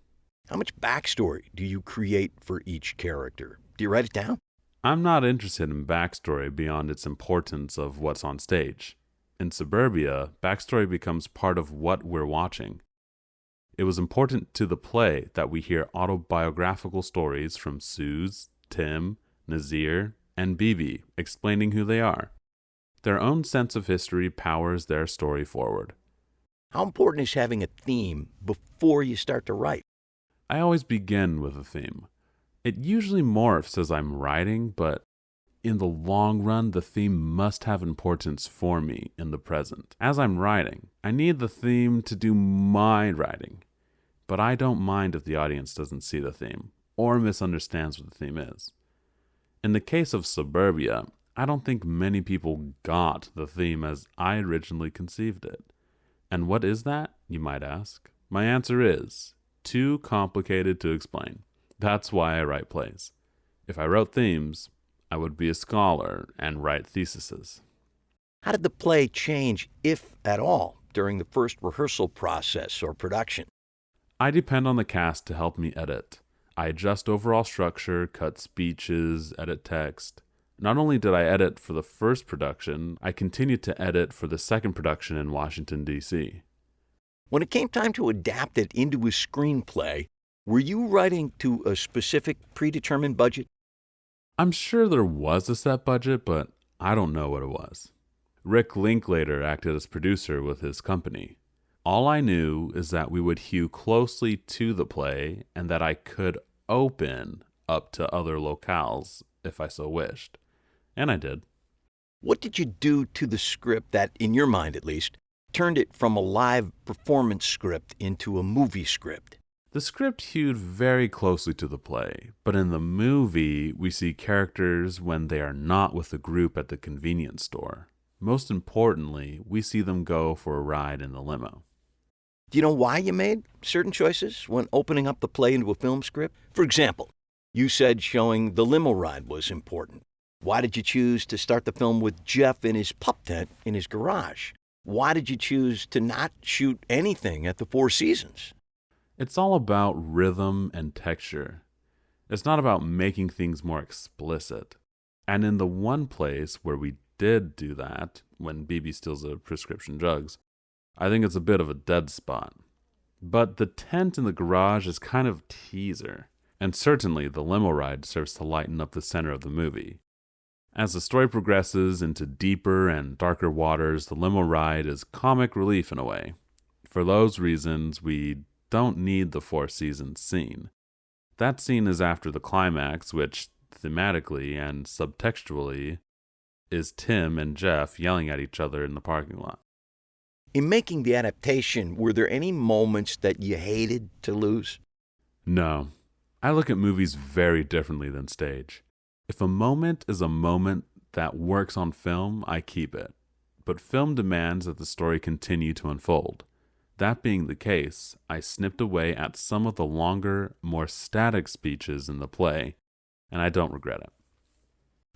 How much backstory do you create for each character? Do you write it down? I'm not interested in backstory beyond its importance of what's on stage. In Suburbia, backstory becomes part of what we're watching. It was important to the play that we hear autobiographical stories from Suze, Tim, Nazir, and Bibi explaining who they are. Their own sense of history powers their story forward. How important is having a theme before you start to write? I always begin with a theme. It usually morphs as I'm writing, but in the long run, the theme must have importance for me in the present. As I'm writing, I need the theme to do my writing, but I don't mind if the audience doesn't see the theme or misunderstands what the theme is. In the case of Suburbia, I don't think many people got the theme as I originally conceived it. And what is that, you might ask? My answer is too complicated to explain. That's why I write plays. If I wrote themes, I would be a scholar and write theses. How did the play change, if at all, during the first rehearsal process or production? I depend on the cast to help me edit. I adjust overall structure, cut speeches, edit text. Not only did I edit for the first production, I continued to edit for the second production in Washington, D.C. When it came time to adapt it into a screenplay, were you writing to a specific predetermined budget? I'm sure there was a set budget, but I don't know what it was. Rick Linklater acted as producer with his company. All I knew is that we would hew closely to the play and that I could open up to other locales if I so wished. And I did. What did you do to the script that, in your mind at least, turned it from a live performance script into a movie script? The script hewed very closely to the play, but in the movie, we see characters when they are not with the group at the convenience store. Most importantly, we see them go for a ride in the limo. Do you know why you made certain choices when opening up the play into a film script? For example, you said showing the limo ride was important. Why did you choose to start the film with Jeff in his pup tent in his garage? Why did you choose to not shoot anything at the Four Seasons? It's all about rhythm and texture. It's not about making things more explicit. And in the one place where we did do that, when Bibi steals the prescription drugs, I think it's a bit of a dead spot. But the tent in the garage is kind of teaser, and certainly the limo ride serves to lighten up the center of the movie. As the story progresses into deeper and darker waters, the limo ride is comic relief in a way. For those reasons, we don't need the Four Seasons scene. That scene is after the climax, which, thematically and subtextually, is Tim and Jeff yelling at each other in the parking lot. In making the adaptation, were there any moments that you hated to lose? No. I look at movies very differently than stage. If a moment is a moment that works on film, I keep it. But film demands that the story continue to unfold. That being the case, I snipped away at some of the longer, more static speeches in the play, and I don't regret it.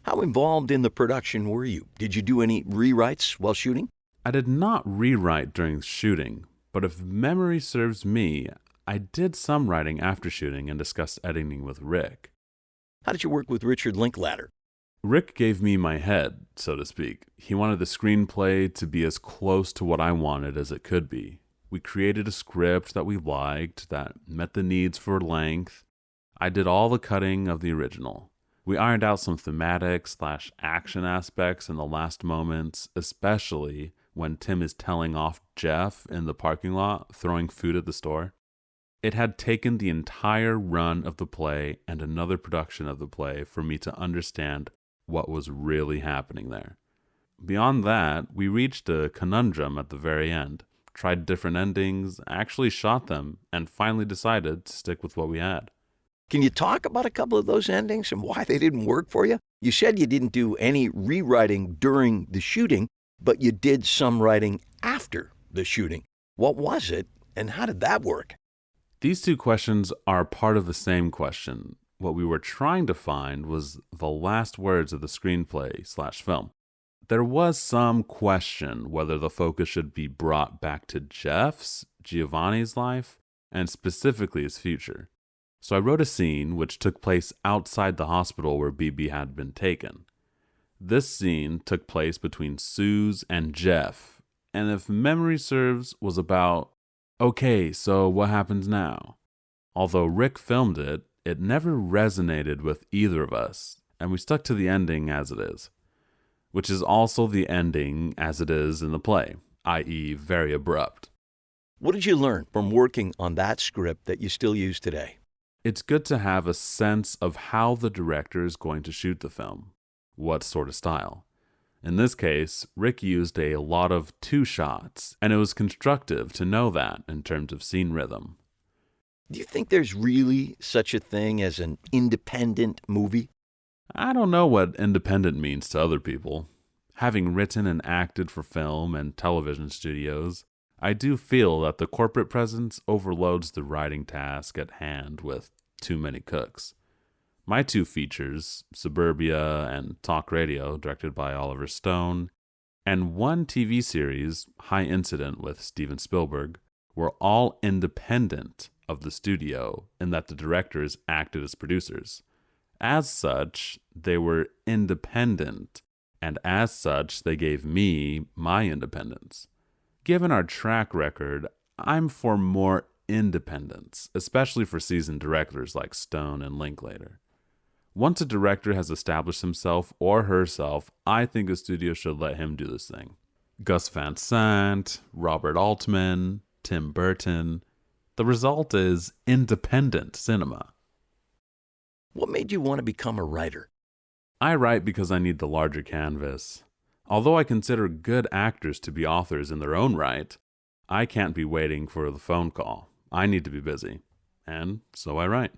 How involved in the production were you? Did you do any rewrites while shooting? I did not rewrite during shooting, but if memory serves me, I did some writing after shooting and discussed editing with Rick. How did you work with Richard Linklater? Rick gave me my head, so to speak. He wanted the screenplay to be as close to what I wanted as it could be. We created a script that we liked, that met the needs for length. I did all the cutting of the original. We ironed out some thematic/action aspects in the last moments, especially when Tim is telling off Jeff in the parking lot, throwing food at the store. It had taken the entire run of the play and another production of the play for me to understand what was really happening there. Beyond that, we reached a conundrum at the very end, tried different endings, actually shot them, and finally decided to stick with what we had. Can you talk about a couple of those endings and why they didn't work for you? You said you didn't do any rewriting during the shooting, but you did some writing after the shooting. What was it, and how did that work? These two questions are part of the same question. What we were trying to find was the last words of the screenplay/film. There was some question whether the focus should be brought back to Giovanni's life, and specifically his future. So I wrote a scene which took place outside the hospital where BB had been taken. This scene took place between Suze and Jeff, and if memory serves, was about, okay, so what happens now? Although Rick filmed it, it never resonated with either of us, and we stuck to the ending as it is, which is also the ending as it is in the play, i.e. very abrupt. What did you learn from working on that script that you still use today? It's good to have a sense of how the director is going to shoot the film, what sort of style. In this case, Rick used a lot of two shots, and it was constructive to know that in terms of scene rhythm. Do you think there's really such a thing as an independent movie? I don't know what independent means to other people. Having written and acted for film and television studios, I do feel that the corporate presence overloads the writing task at hand with too many cooks. My two features, Suburbia and Talk Radio, directed by Oliver Stone, and one TV series, High Incident with Steven Spielberg, were all independent of the studio in that the directors acted as producers. As such, they were independent, and as such, they gave me my independence. Given our track record, I'm for more independence, especially for seasoned directors like Stone and Linklater. Once a director has established himself or herself, I think a studio should let him do this thing. Gus Van Sant, Robert Altman, Tim Burton. The result is independent cinema. What made you want to become a writer? I write because I need the larger canvas. Although I consider good actors to be authors in their own right, I can't be waiting for the phone call. I need to be busy. And so I write.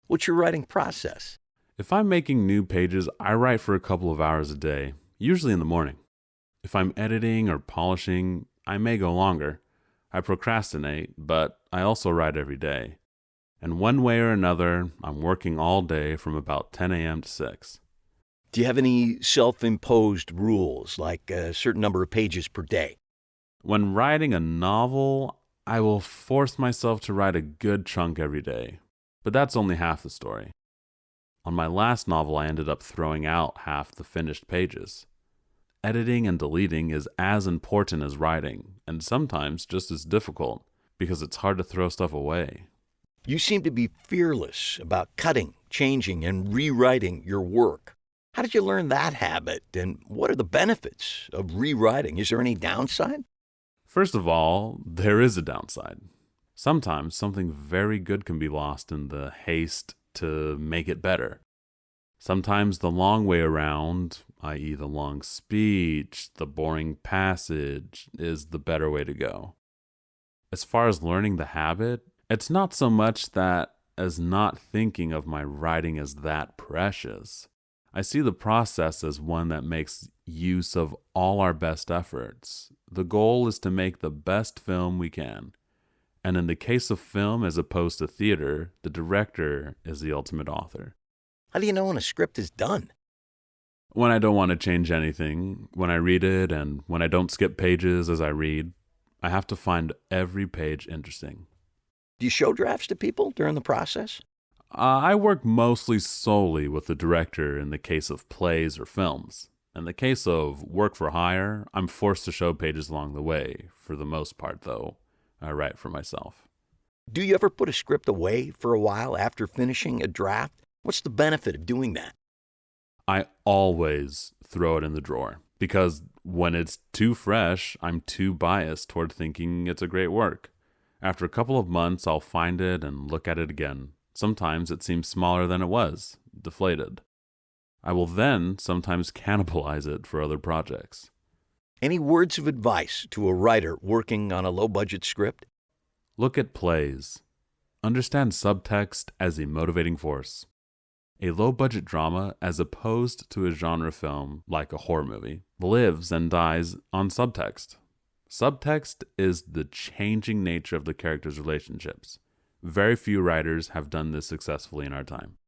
What's your writing process? If I'm making new pages, I write for a couple of hours a day, usually in the morning. If I'm editing or polishing, I may go longer. I procrastinate, but I also write every day. And one way or another, I'm working all day from about 10 a.m. to 6. Do you have any self-imposed rules, like a certain number of pages per day? When writing a novel, I will force myself to write a good chunk every day. But that's only half the story. On my last novel, I ended up throwing out half the finished pages. Editing and deleting is as important as writing, and sometimes just as difficult, because it's hard to throw stuff away. You seem to be fearless about cutting, changing, and rewriting your work. How did you learn that habit, and what are the benefits of rewriting? Is there any downside? First of all, there is a downside. Sometimes something very good can be lost in the haste to make it better. Sometimes the long way around, i.e. the long speech, the boring passage, is the better way to go. As far as learning the habit, it's not so much that as not thinking of my writing as that precious. I see the process as one that makes use of all our best efforts. The goal is to make the best film we can. And in the case of film as opposed to theater, the director is the ultimate author. How do you know when a script is done? When I don't want to change anything, when I read it, and when I don't skip pages as I read, I have to find every page interesting. Do you show drafts to people during the process? I work mostly solely with the director in the case of plays or films. In the case of work for hire, I'm forced to show pages along the way. For the most part, though, I write for myself. Do you ever put a script away for a while after finishing a draft? What's the benefit of doing that? I always throw it in the drawer, because when it's too fresh, I'm too biased toward thinking it's a great work. After a couple of months, I'll find it and look at it again. Sometimes it seems smaller than it was, deflated. I will then sometimes cannibalize it for other projects. Any words of advice to a writer working on a low-budget script? Look at plays. understand subtext as a motivating force. A low-budget drama, as opposed to a genre film like a horror movie, lives and dies on subtext. Subtext is the changing nature of the characters' relationships. Very few writers have done this successfully in our time.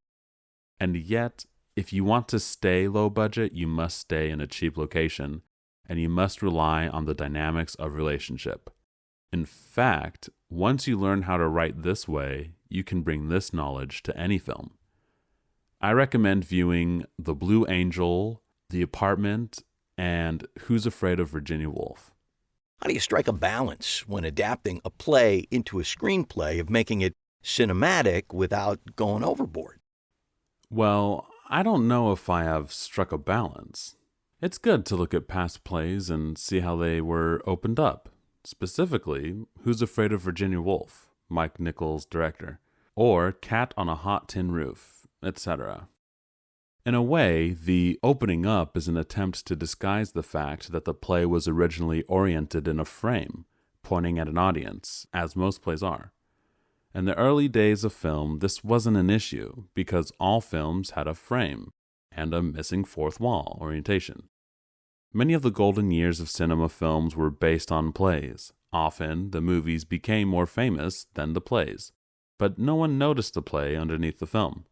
And yet, if you want to stay low budget, you must stay in a cheap location, and you must rely on the dynamics of relationship. In fact, once you learn how to write this way, you can bring this knowledge to any film. I recommend viewing The Blue Angel, The Apartment, and Who's Afraid of Virginia Woolf. How do you strike a balance when adapting a play into a screenplay of making it cinematic without going overboard? Well, I don't know if I have struck a balance. It's good to look at past plays and see how they were opened up. Specifically, Who's Afraid of Virginia Woolf, Mike Nichols' director, or Cat on a Hot Tin Roof, etc. In a way, the opening up is an attempt to disguise the fact that the play was originally oriented in a frame, pointing at an audience, as most plays are. In the early days of film, this wasn't an issue, because all films had a frame and a missing fourth wall orientation. Many of the golden years of cinema films were based on plays. Often, the movies became more famous than the plays, but no one noticed the play underneath the film.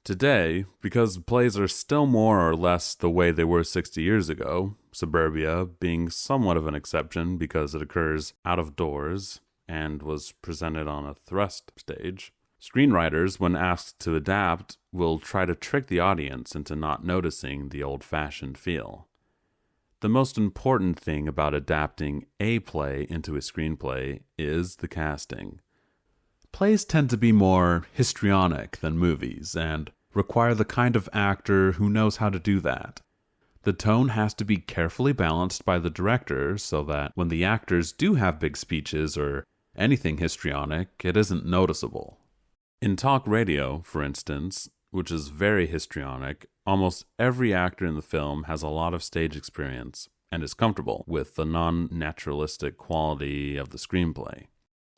Today, because plays are still more or less the way they were 60 years ago, Suburbia being somewhat of an exception because it occurs out of doors and was presented on a thrust stage, screenwriters, when asked to adapt, will try to trick the audience into not noticing the old-fashioned feel. The most important thing about adapting a play into a screenplay is the casting. Plays tend to be more histrionic than movies and require the kind of actor who knows how to do that. The tone has to be carefully balanced by the director so that when the actors do have big speeches or anything histrionic, it isn't noticeable. In talk radio, for instance, which is very histrionic, almost every actor in the film has a lot of stage experience and is comfortable with the non-naturalistic quality of the screenplay.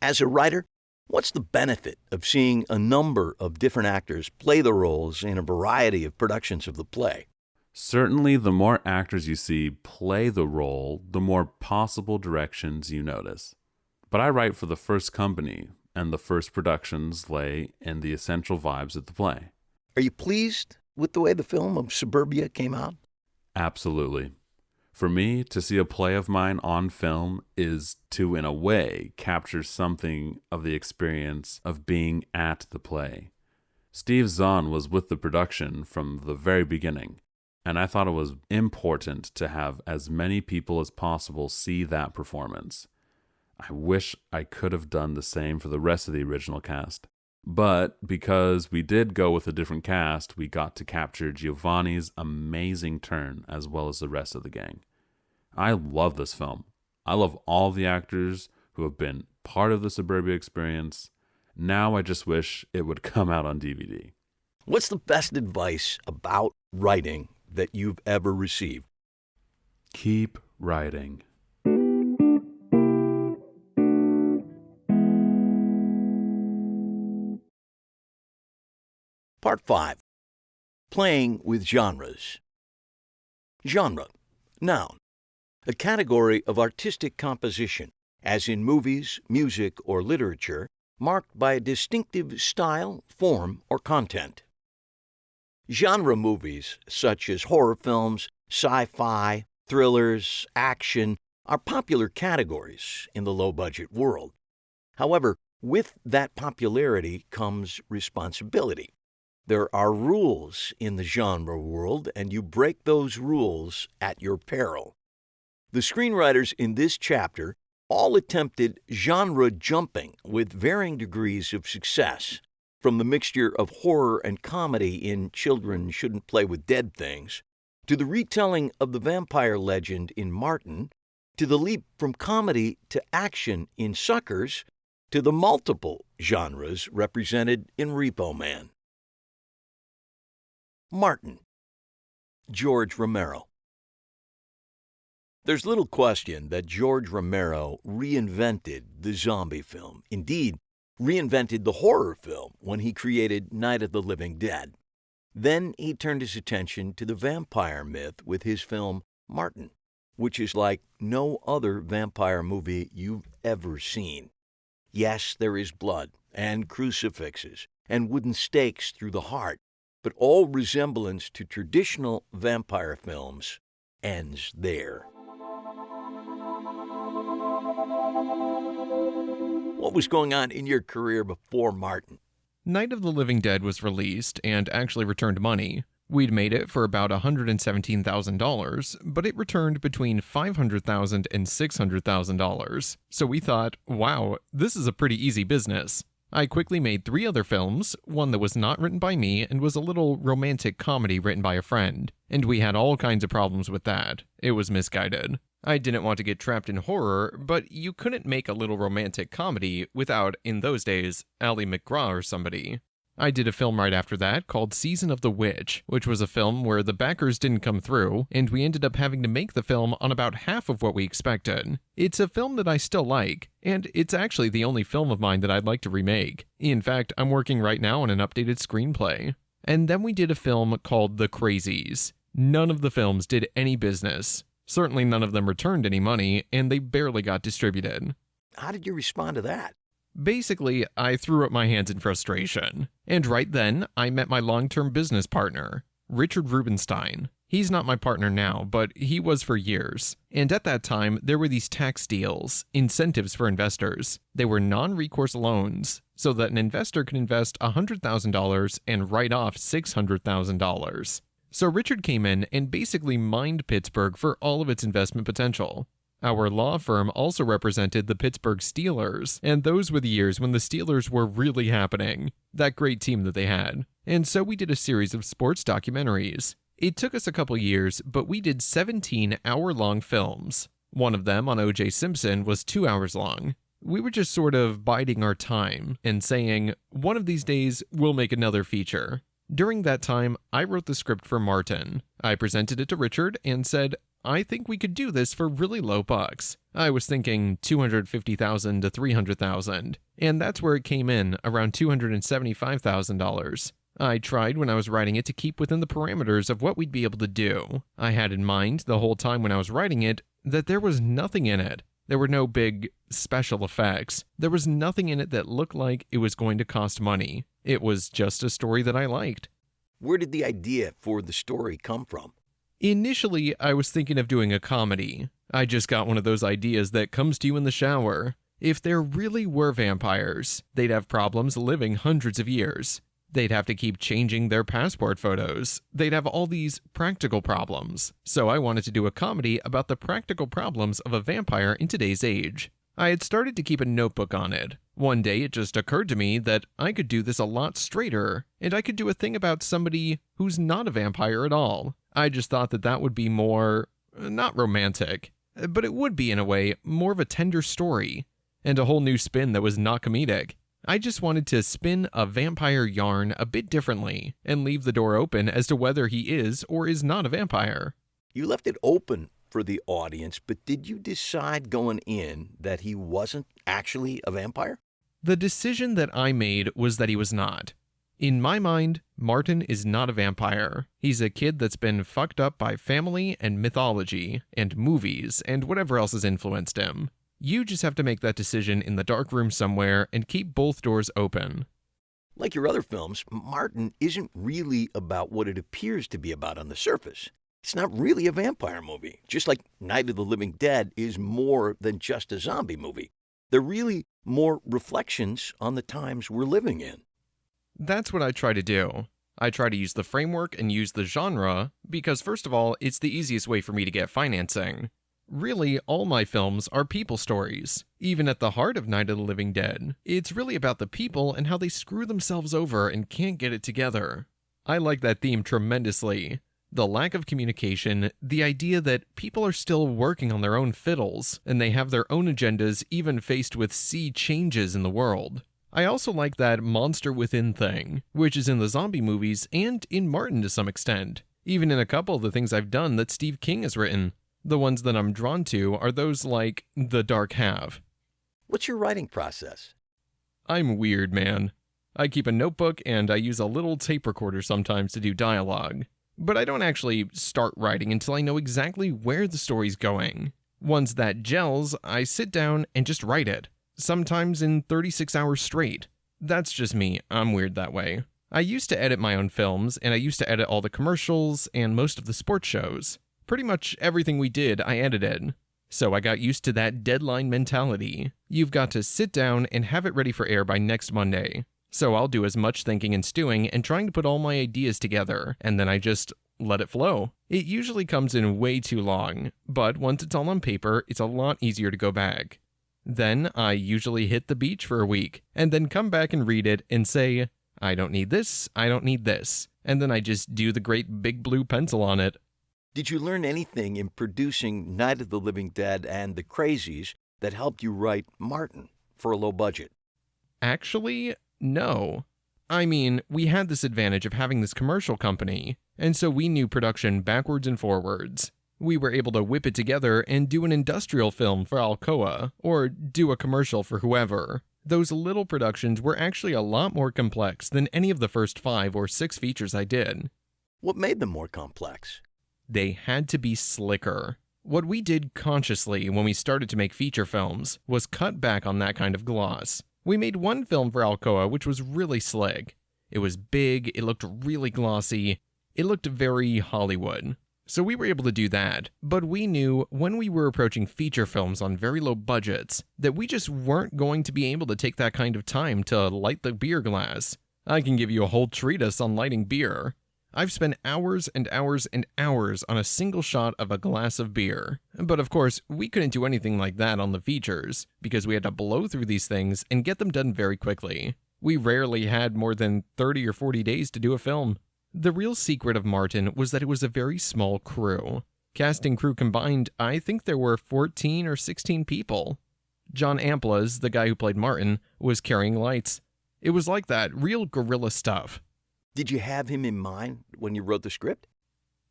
As a writer, what's the benefit of seeing a number of different actors play the roles in a variety of productions of the play? Certainly, the more actors you see play the role, the more possible directions you notice. But I write for the first company, and the first productions lay in the essential vibes of the play. Are you pleased with the way the film of Suburbia came out? Absolutely. For me, to see a play of mine on film is to, in a way, capture something of the experience of being at the play. Steve Zahn was with the production from the very beginning, and I thought it was important to have as many people as possible see that performance. I wish I could have done the same for the rest of the original cast. But because we did go with a different cast, we got to capture Giovanni's amazing turn as well as the rest of the gang. I love this film. I love all the actors who have been part of the Suburbia experience. Now I just wish it would come out on DVD. What's the best advice about writing that you've ever received? Keep writing. Part 5. Playing with genres. Genre. Noun. A category of artistic composition, as in movies, music, or literature, marked by a distinctive style, form, or content. Genre movies, such as horror films, sci-fi, thrillers, action, are popular categories in the low-budget world. However, with that popularity comes responsibility. There are rules in the genre world, and you break those rules at your peril. The screenwriters in this chapter all attempted genre jumping with varying degrees of success, from the mixture of horror and comedy in Children Shouldn't Play with Dead Things, to the retelling of the vampire legend in Martin, to the leap from comedy to action in Suckers, to the multiple genres represented in Repo Man. Martin. George Romero. There's little question that George Romero reinvented the zombie film. Indeed, reinvented the horror film when he created Night of the Living Dead. Then he turned his attention to the vampire myth with his film Martin, which is like no other vampire movie you've ever seen. Yes, there is blood and crucifixes and wooden stakes through the heart, but all resemblance to traditional vampire films ends there. What was going on in your career before Martin? Night of the Living Dead was released and actually returned money. We'd made it for about $117,000, but it returned between $500,000 and $600,000. So we thought, wow, this is a pretty easy business. I quickly made 3 other films, one that was not written by me and was a little romantic comedy written by a friend. And we had all kinds of problems with that. It was misguided. I didn't want to get trapped in horror, but you couldn't make a little romantic comedy without, in those days, Ally McGraw or somebody. I did a film right after that called Season of the Witch, which was a film where the backers didn't come through, and we ended up having to make the film on about half of what we expected. It's a film that I still like, and it's actually the only film of mine that I'd like to remake. In fact, I'm working right now on an updated screenplay. And then we did a film called The Crazies. None of the films did any business. Certainly none of them returned any money, and they barely got distributed. How did you respond to that? Basically, I threw up my hands in frustration. And right then, I met my long-term business partner, Richard Rubenstein. He's not my partner now, but he was for years. And at that time, there were these tax deals, incentives for investors. They were non-recourse loans, so that an investor could invest $100,000 and write off $600,000. So Richard came in and basically mined Pittsburgh for all of its investment potential. Our law firm also represented the Pittsburgh Steelers, and those were the years when the Steelers were really happening, that great team that they had. And so we did a series of sports documentaries. It took us a couple years, but we did 17 hour-long films. One of them on O.J. Simpson was 2 hours long. We were just sort of biding our time and saying, one of these days, we'll make another feature. During that time, I wrote the script for Martin. I presented it to Richard and said, I think we could do this for really low bucks. I was thinking $250,000 to $300,000, and that's where it came in, around $275,000. I tried when I was writing it to keep within the parameters of what we'd be able to do. I had in mind the whole time when I was writing it that there was nothing in it. There were no big special effects. There was nothing in it that looked like it was going to cost money. It was just a story that I liked. Where did the idea for the story come from? Initially, I was thinking of doing a comedy. I just got one of those ideas that comes to you in the shower. If there really were vampires, they'd have problems living hundreds of years. They'd have to keep changing their passport photos. They'd have all these practical problems. So I wanted to do a comedy about the practical problems of a vampire in today's age. I had started to keep a notebook on it. One day it just occurred to me that I could do this a lot straighter, and I could do a thing about somebody who's not a vampire at all. I just thought that that would be more, not romantic, but it would be in a way more of a tender story, and a whole new spin that was not comedic. I just wanted to spin a vampire yarn a bit differently and leave the door open as to whether he is or is not a vampire. You left it open for the audience, but did you decide going in that he wasn't actually a vampire? The decision that I made was that he was not. In my mind, Martin is not a vampire. He's a kid that's been fucked up by family and mythology and movies and whatever else has influenced him. You just have to make that decision in the dark room somewhere and keep both doors open. Like your other films, Martin isn't really about what it appears to be about on the surface. It's not really a vampire movie, just like Night of the Living Dead is more than just a zombie movie. They're really more reflections on the times we're living in. That's what I try to do. I try to use the framework and use the genre because, first of all, it's the easiest way for me to get financing. Really, all my films are people stories. Even at the heart of Night of the Living Dead, it's really about the people and how they screw themselves over and can't get it together. I like that theme tremendously. The lack of communication, the idea that people are still working on their own fiddles, and they have their own agendas even faced with sea changes in the world. I also like that monster within thing, which is in the zombie movies and in Martin to some extent, even in a couple of the things I've done that Steve King has written. The ones that I'm drawn to are those like The Dark Half. What's your writing process? I'm weird, man. I keep a notebook and I use a little tape recorder sometimes to do dialogue. But I don't actually start writing until I know exactly where the story's going. Once that gels, I sit down and just write it, sometimes in 36 hours straight. That's just me, I'm weird that way. I used to edit my own films, and I used to edit all the commercials and most of the sports shows. Pretty much everything we did, I edited. So I got used to that deadline mentality. You've got to sit down and have it ready for air by next Monday. So I'll do as much thinking and stewing and trying to put all my ideas together, and then I just let it flow. It usually comes in way too long, but once it's all on paper, it's a lot easier to go back. Then I usually hit the beach for a week, and then come back and read it and say, I don't need this, I don't need this, and then I just do the great big blue pencil on it. Did you learn anything in producing Night of the Living Dead and The Crazies that helped you write Martin for a low budget? Actually, no. I mean, we had this advantage of having this commercial company, and so we knew production backwards and forwards. We were able to whip it together and do an industrial film for Alcoa, or do a commercial for whoever. Those little productions were actually a lot more complex than any of the first 5 or 6 features I did. What made them more complex? They had to be slicker. What we did consciously when we started to make feature films was cut back on that kind of gloss. We made one film for Alcoa which was really slick. It was big, it looked really glossy, it looked very Hollywood. So we were able to do that, but we knew when we were approaching feature films on very low budgets that we just weren't going to be able to take that kind of time to light the beer glass. I can give you a whole treatise on lighting beer. I've spent hours and hours and hours on a single shot of a glass of beer. But of course, we couldn't do anything like that on the features, because we had to blow through these things and get them done very quickly. We rarely had more than 30 or 40 days to do a film. The real secret of Martin was that it was a very small crew. Cast and crew combined, I think there were 14 or 16 people. John Amplas, the guy who played Martin, was carrying lights. It was like that, real guerrilla stuff. Did you have him in mind when you wrote the script?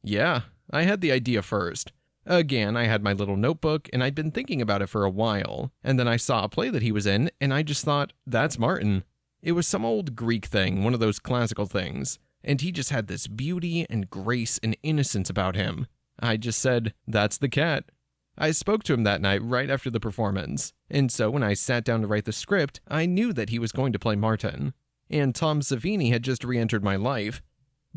Yeah, I had the idea first. Again, I had my little notebook, and I'd been thinking about it for a while, and then I saw a play that he was in, and I just thought, that's Martin. It was some old Greek thing, one of those classical things, and he just had this beauty and grace and innocence about him. I just said, that's the cat. I spoke to him that night right after the performance, and so when I sat down to write the script, I knew that he was going to play Martin. And Tom Savini had just re-entered my life.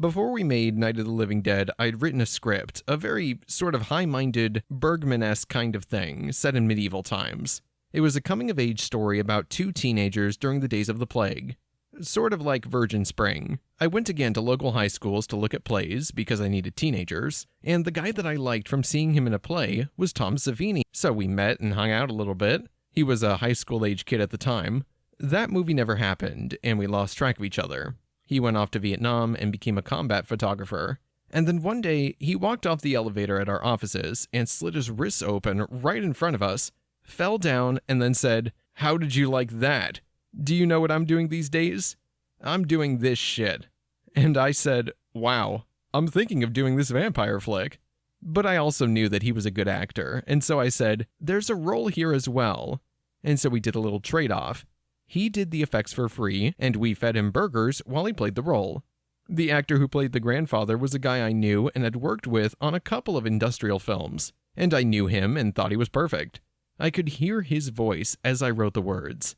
Before we made Night of the Living Dead, I'd written a script, a very sort of high-minded, Bergman-esque kind of thing, set in medieval times. It was a coming-of-age story about 2 teenagers during the days of the plague. Sort of like Virgin Spring. I went again to local high schools to look at plays, because I needed teenagers, and the guy that I liked from seeing him in a play was Tom Savini, so we met and hung out a little bit. He was a high school-age kid at the time. That movie never happened, and we lost track of each other. He went off to Vietnam and became a combat photographer. And then one day, he walked off the elevator at our offices and slit his wrists open right in front of us, fell down, and then said, "How did you like that? Do you know what I'm doing these days? I'm doing this shit." And I said, wow, I'm thinking of doing this vampire flick. But I also knew that he was a good actor, and so I said, there's a role here as well. And so we did a little trade-off. He did the effects for free, and we fed him burgers while he played the role. The actor who played the grandfather was a guy I knew and had worked with on a couple of industrial films, and I knew him and thought he was perfect. I could hear his voice as I wrote the words.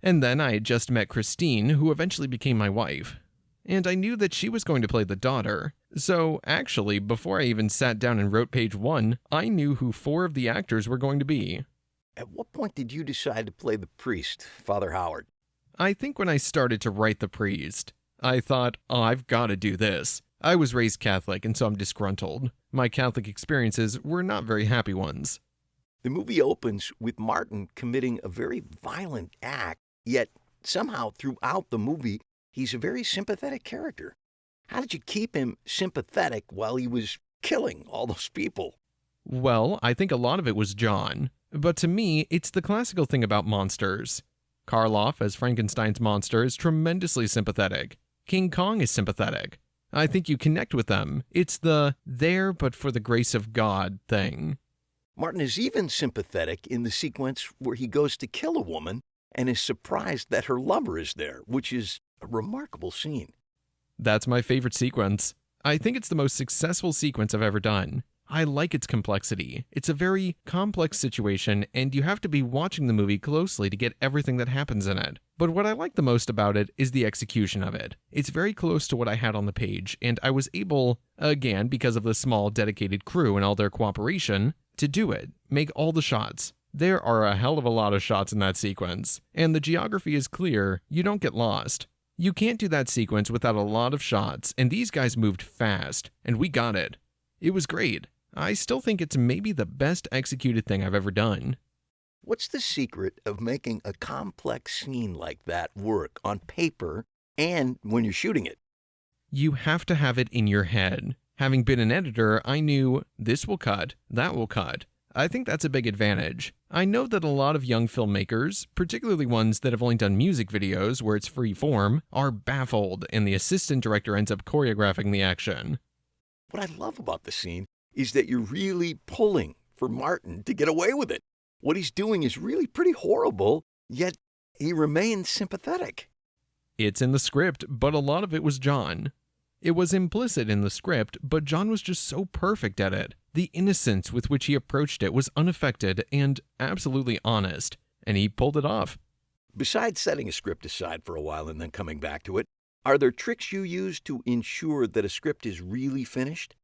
And then I had just met Christine, who eventually became my wife. And I knew that she was going to play the daughter. So, actually, before I even sat down and wrote page 1, I knew who 4 of the actors were going to be. At what point did you decide to play the priest, Father Howard? I think when I started to write the priest, I thought, oh, I've got to do this. I was raised Catholic, and so I'm disgruntled. My Catholic experiences were not very happy ones. The movie opens with Martin committing a very violent act, yet somehow throughout the movie, he's a very sympathetic character. How did you keep him sympathetic while he was killing all those people? Well, I think a lot of it was John. But to me, it's the classical thing about monsters. Karloff, as Frankenstein's monster, is tremendously sympathetic. King Kong is sympathetic. I think you connect with them. It's the there but for the grace of God thing. Martin is even sympathetic in the sequence where he goes to kill a woman and is surprised that her lover is there, which is a remarkable scene. That's my favorite sequence. I think it's the most successful sequence I've ever done. I like its complexity. It's a very complex situation, and you have to be watching the movie closely to get everything that happens in it. But what I like the most about it is the execution of it. It's very close to what I had on the page, and I was able, again, because of the small, dedicated crew and all their cooperation, to do it, make all the shots. There are a hell of a lot of shots in that sequence, and the geography is clear. You don't get lost. You can't do that sequence without a lot of shots, and these guys moved fast, and we got it. It was great. I still think it's maybe the best executed thing I've ever done. What's the secret of making a complex scene like that work on paper and when you're shooting it? You have to have it in your head. Having been an editor, I knew this will cut, that will cut. I think that's a big advantage. I know that a lot of young filmmakers, particularly ones that have only done music videos where it's free form, are baffled and the assistant director ends up choreographing the action. What I love about the scene is that you're really pulling for Martin to get away with it. What he's doing is really pretty horrible, yet he remains sympathetic. It's in the script, but a lot of it was John. It was implicit in the script, but John was just so perfect at it. The innocence with which he approached it was unaffected and absolutely honest, and he pulled it off. Besides setting a script aside for a while and then coming back to it, are there tricks you use to ensure that a script is really finished?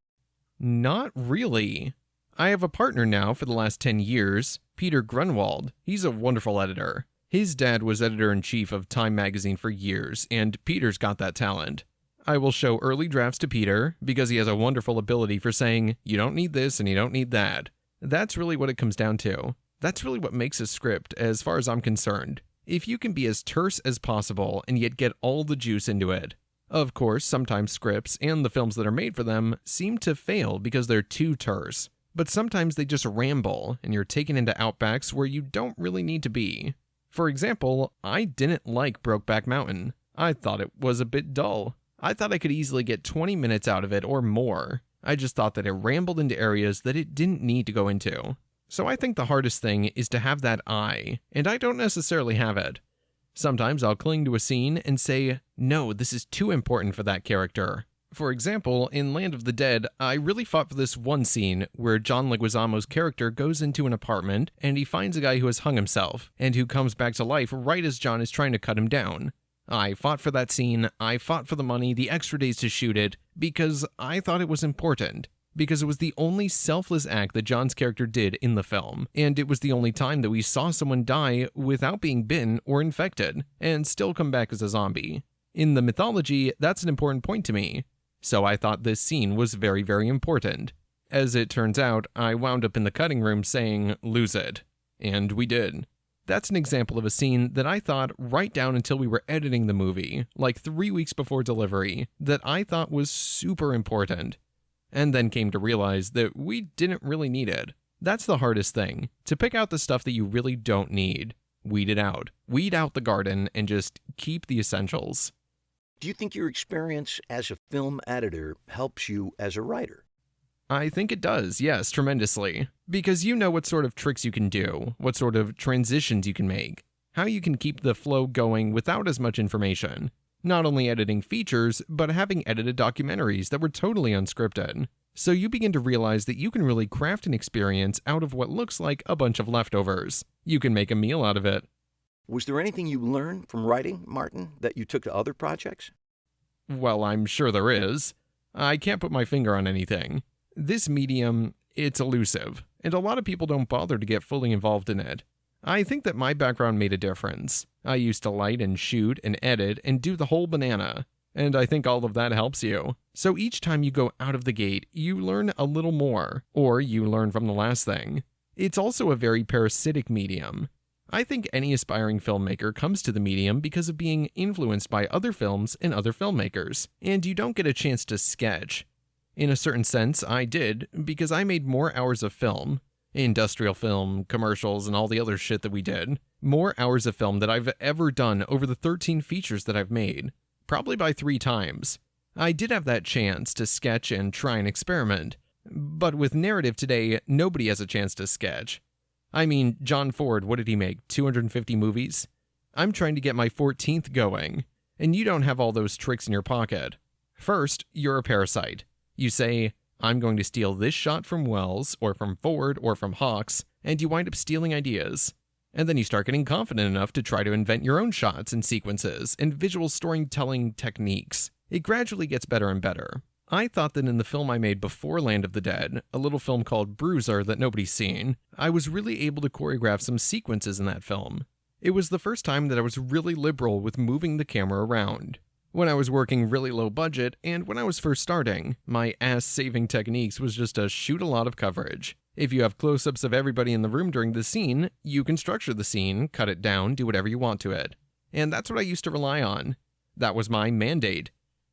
Not really. I have a partner now for the last 10 years, Peter Grunwald. He's a wonderful editor. His dad was editor-in-chief of Time magazine for years, and Peter's got that talent. I will show early drafts to Peter because he has a wonderful ability for saying, you don't need this and you don't need that. That's really what it comes down to. That's really what makes a script, as far as I'm concerned. If you can be as terse as possible and yet get all the juice into it. Of course, sometimes scripts and the films that are made for them seem to fail because they're too terse. But sometimes they just ramble and you're taken into outbacks where you don't really need to be. For example, I didn't like Brokeback Mountain. I thought it was a bit dull. I thought I could easily get 20 minutes out of it or more. I just thought that it rambled into areas that it didn't need to go into. So I think the hardest thing is to have that eye, and I don't necessarily have it. Sometimes I'll cling to a scene and say, no, this is too important for that character. For example, in Land of the Dead, I really fought for this one scene where John Leguizamo's character goes into an apartment and he finds a guy who has hung himself and who comes back to life right as John is trying to cut him down. I fought for that scene, I fought for the money, the extra days to shoot it, because I thought it was important. Because it was the only selfless act that John's character did in the film, and it was the only time that we saw someone die without being bitten or infected, and still come back as a zombie. In the mythology, that's an important point to me. So I thought this scene was very, very important. As it turns out, I wound up in the cutting room saying, lose it. And we did. That's an example of a scene that I thought right down until we were editing the movie, like 3 weeks before delivery, that I thought was super important. And then came to realize that we didn't really need it. That's the hardest thing, to pick out the stuff that you really don't need. Weed it out. Weed out the garden and just keep the essentials. Do you think your experience as a film editor helps you as a writer? I think it does, yes, tremendously. Because you know what sort of tricks you can do, what sort of transitions you can make, how you can keep the flow going without as much information. Not only editing features, but having edited documentaries that were totally unscripted. So you begin to realize that you can really craft an experience out of what looks like a bunch of leftovers. You can make a meal out of it. Was there anything you learned from writing, Martin, that you took to other projects? Well, I'm sure there is. I can't put my finger on anything. This medium, it's elusive, and a lot of people don't bother to get fully involved in it. I think that my background made a difference. I used to light and shoot and edit and do the whole banana, and I think all of that helps you. So each time you go out of the gate, you learn a little more, or you learn from the last thing. It's also a very parasitic medium. I think any aspiring filmmaker comes to the medium because of being influenced by other films and other filmmakers, and you don't get a chance to sketch. In a certain sense, I did, because I made more hours of film, industrial film, commercials, and all the other shit that we did, more hours of film that I've ever done over the 13 features that I've made, probably by 3 times. I did have that chance to sketch and try and experiment, but with narrative today, nobody has a chance to sketch. I mean, John Ford, what did he make, 250 movies? I'm trying to get my 14th going, and you don't have all those tricks in your pocket. First, you're a parasite. You say, I'm going to steal this shot from Wells, or from Ford, or from Hawks, and you wind up stealing ideas. And then you start getting confident enough to try to invent your own shots and sequences and visual storytelling techniques. It gradually gets better and better. I thought that in the film I made before Land of the Dead, a little film called Bruiser that nobody's seen, I was really able to choreograph some sequences in that film. It was the first time that I was really liberal with moving the camera around. When I was working really low budget, and when I was first starting, my ass-saving techniques was just to shoot a lot of coverage. If you have close-ups of everybody in the room during the scene, you can structure the scene, cut it down, do whatever you want to it. And that's what I used to rely on. That was my mandate.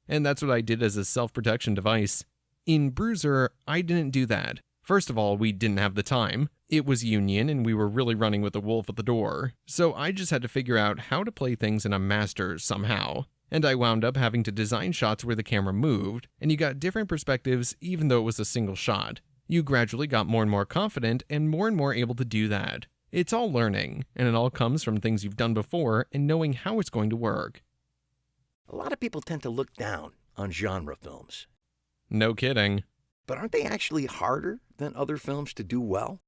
And that's what I did as a self-protection device. In Bruiser, I didn't do that. First of all, we didn't have the time. It was union, and we were really running with the wolf at the door. So I just had to figure out how to play things in a master somehow. And I wound up having to design shots where the camera moved, and you got different perspectives even though it was a single shot. You gradually got more and more confident and more able to do that. It's all learning, and it all comes from things you've done before and knowing how it's going to work. A lot of people tend to look down on genre films. No kidding. But aren't they actually harder than other films to do well?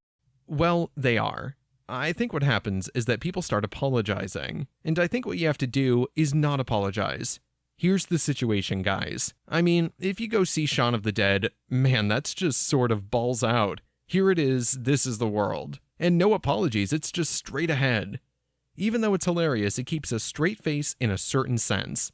Well, they are. I think what happens is that people start apologizing, and I think what you have to do is not apologize. Here's the situation, guys. I mean, if you go see Shaun of the Dead, man, that's just sort of balls out. Here it is, this is the world. And no apologies, it's just straight ahead. Even though it's hilarious, it keeps a straight face in a certain sense.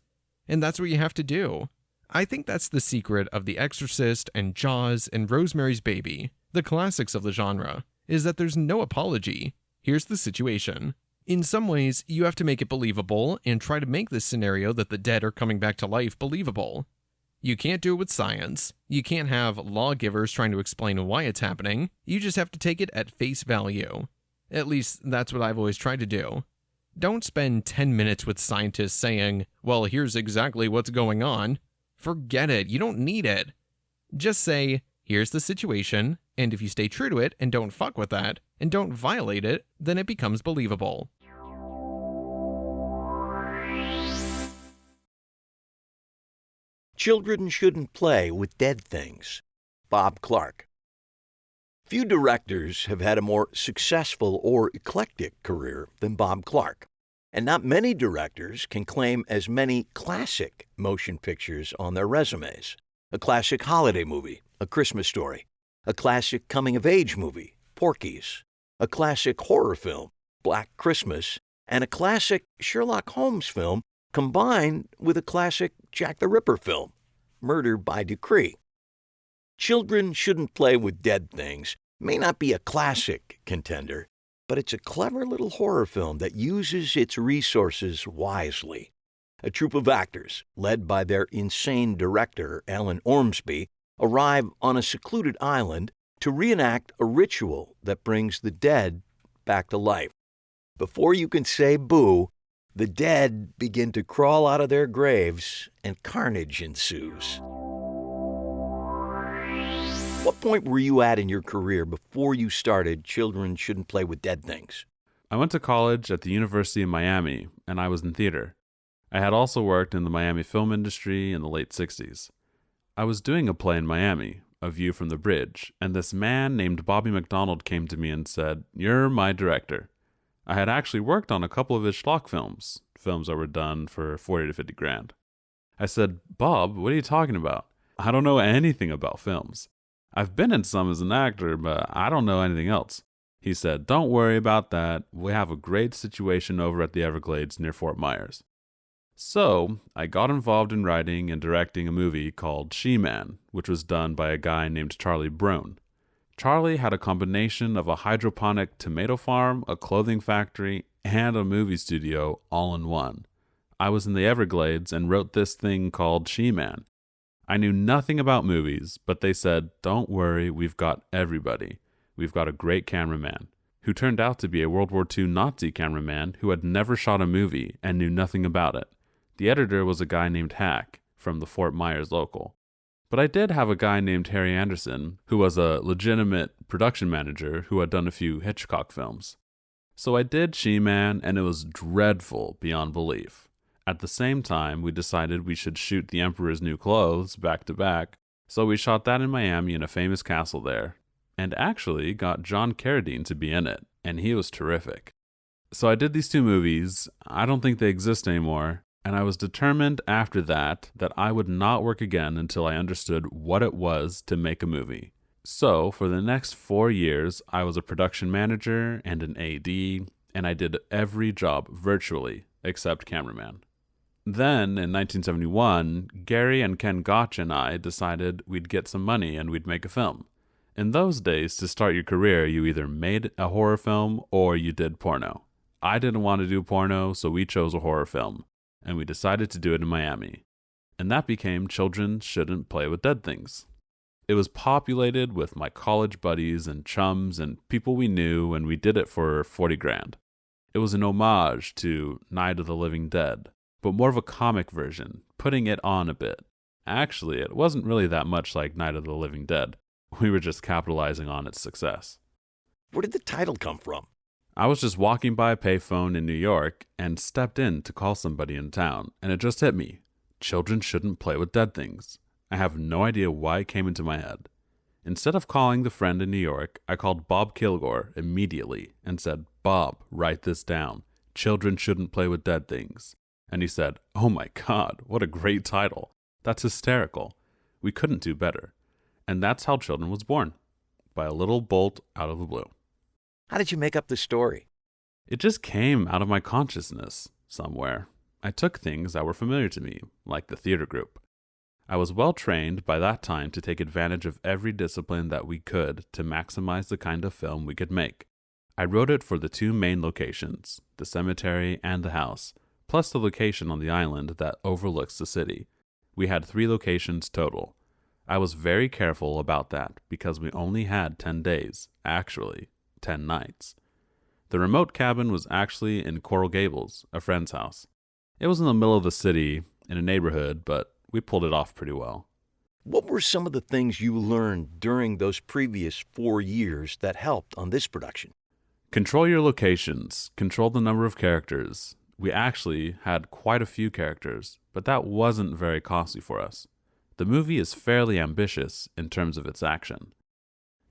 And that's what you have to do. I think that's the secret of The Exorcist and Jaws and Rosemary's Baby, the classics of the genre, is that there's no apology. Here's the situation. In some ways, you have to make it believable and try to make this scenario that the dead are coming back to life believable. You can't do it with science. You can't have lawgivers trying to explain why it's happening. You just have to take it at face value. At least, that's what I've always tried to do. Don't spend 10 minutes with scientists saying, well, here's exactly what's going on. Forget it. You don't need it. Just say, here's the situation, and if you stay true to it and don't fuck with that, and don't violate it, then it becomes believable. Children shouldn't play with dead things. Bob Clark. Few directors have had a more successful or eclectic career than Bob Clark, and not many directors can claim as many classic motion pictures on their resumes. A classic holiday movie, A Christmas Story. A classic coming-of-age movie, Porky's. A classic horror film, Black Christmas. And a classic Sherlock Holmes film combined with a classic Jack the Ripper film, Murder by Decree. Children Shouldn't Play with Dead Things may not be a classic contender, but it's a clever little horror film that uses its resources wisely. A troupe of actors, led by their insane director, Alan Ormsby, arrive on a secluded island to reenact a ritual that brings the dead back to life. Before you can say boo, the dead begin to crawl out of their graves and carnage ensues. What point were you at in your career before you started Children Shouldn't Play with Dead Things? I went to college at the University of Miami, and I was in theater. I had also worked in the Miami film industry in the late 60s. I was doing a play in Miami, A View from the Bridge, and this man named Bobby McDonald came to me and said, "You're my director." I had actually worked on a couple of his schlock films that were done for 40 to 50 grand. I said, "Bob, what are you talking about? I don't know anything about films. I've been in some as an actor, but I don't know anything else." He said, "Don't worry about that. We have a great situation over at the Everglades near Fort Myers." So, I got involved in writing and directing a movie called She-Man, which was done by a guy named Charlie Brown. Charlie had a combination of a hydroponic tomato farm, a clothing factory, and a movie studio all in one. I was in the Everglades and wrote this thing called She-Man. I knew nothing about movies, but they said, "Don't worry, we've got everybody. We've got a great cameraman," who turned out to be a World War II Nazi cameraman who had never shot a movie and knew nothing about it. The editor was a guy named Hack from the Fort Myers local. But I did have a guy named Harry Anderson, who was a legitimate production manager who had done a few Hitchcock films. So I did She-Man, and it was dreadful beyond belief. At the same time, we decided we should shoot The Emperor's New Clothes back to back, so we shot that in Miami in a famous castle there, and actually got John Carradine to be in it, and he was terrific. So I did these 2 movies. I don't think they exist anymore, and I was determined after that I would not work again until I understood what it was to make a movie. So for the next 4 years, I was a production manager and an AD, and I did every job virtually except cameraman. Then, in 1971, Gary and Ken Gotch and I decided we'd get some money and we'd make a film. In those days, to start your career, you either made a horror film or you did porno. I didn't want to do porno, so we chose a horror film, and we decided to do it in Miami. And that became Children Shouldn't Play with Dead Things. It was populated with my college buddies and chums and people we knew, and we did it for $40,000. It was an homage to Night of the Living Dead, but more of a comic version, putting it on a bit. Actually, it wasn't really that much like Night of the Living Dead. We were just capitalizing on its success. Where did the title come from? I was just walking by a payphone in New York and stepped in to call somebody in town, and it just hit me. Children shouldn't play with dead things. I have no idea why it came into my head. Instead of calling the friend in New York, I called Bob Kilgore immediately and said, "Bob, write this down. Children shouldn't play with dead things." And he said, "Oh my God, what a great title. That's hysterical. We couldn't do better." And that's how Children was born, by a little bolt out of the blue. How did you make up the story? It just came out of my consciousness somewhere. I took things that were familiar to me, like the theater group. I was well trained by that time to take advantage of every discipline that we could to maximize the kind of film we could make. I wrote it for the 2 main locations, the cemetery and the house, plus the location on the island that overlooks the city. We had 3 locations total. I was very careful about that because we only had 10 days, actually 10 nights. The remote cabin was actually in Coral Gables, a friend's house. It was in the middle of the city, in a neighborhood, but we pulled it off pretty well. What were some of the things you learned during those previous 4 years that helped on this production? Control your locations. Control the number of characters. We actually had quite a few characters, but that wasn't very costly for us. The movie is fairly ambitious in terms of its action.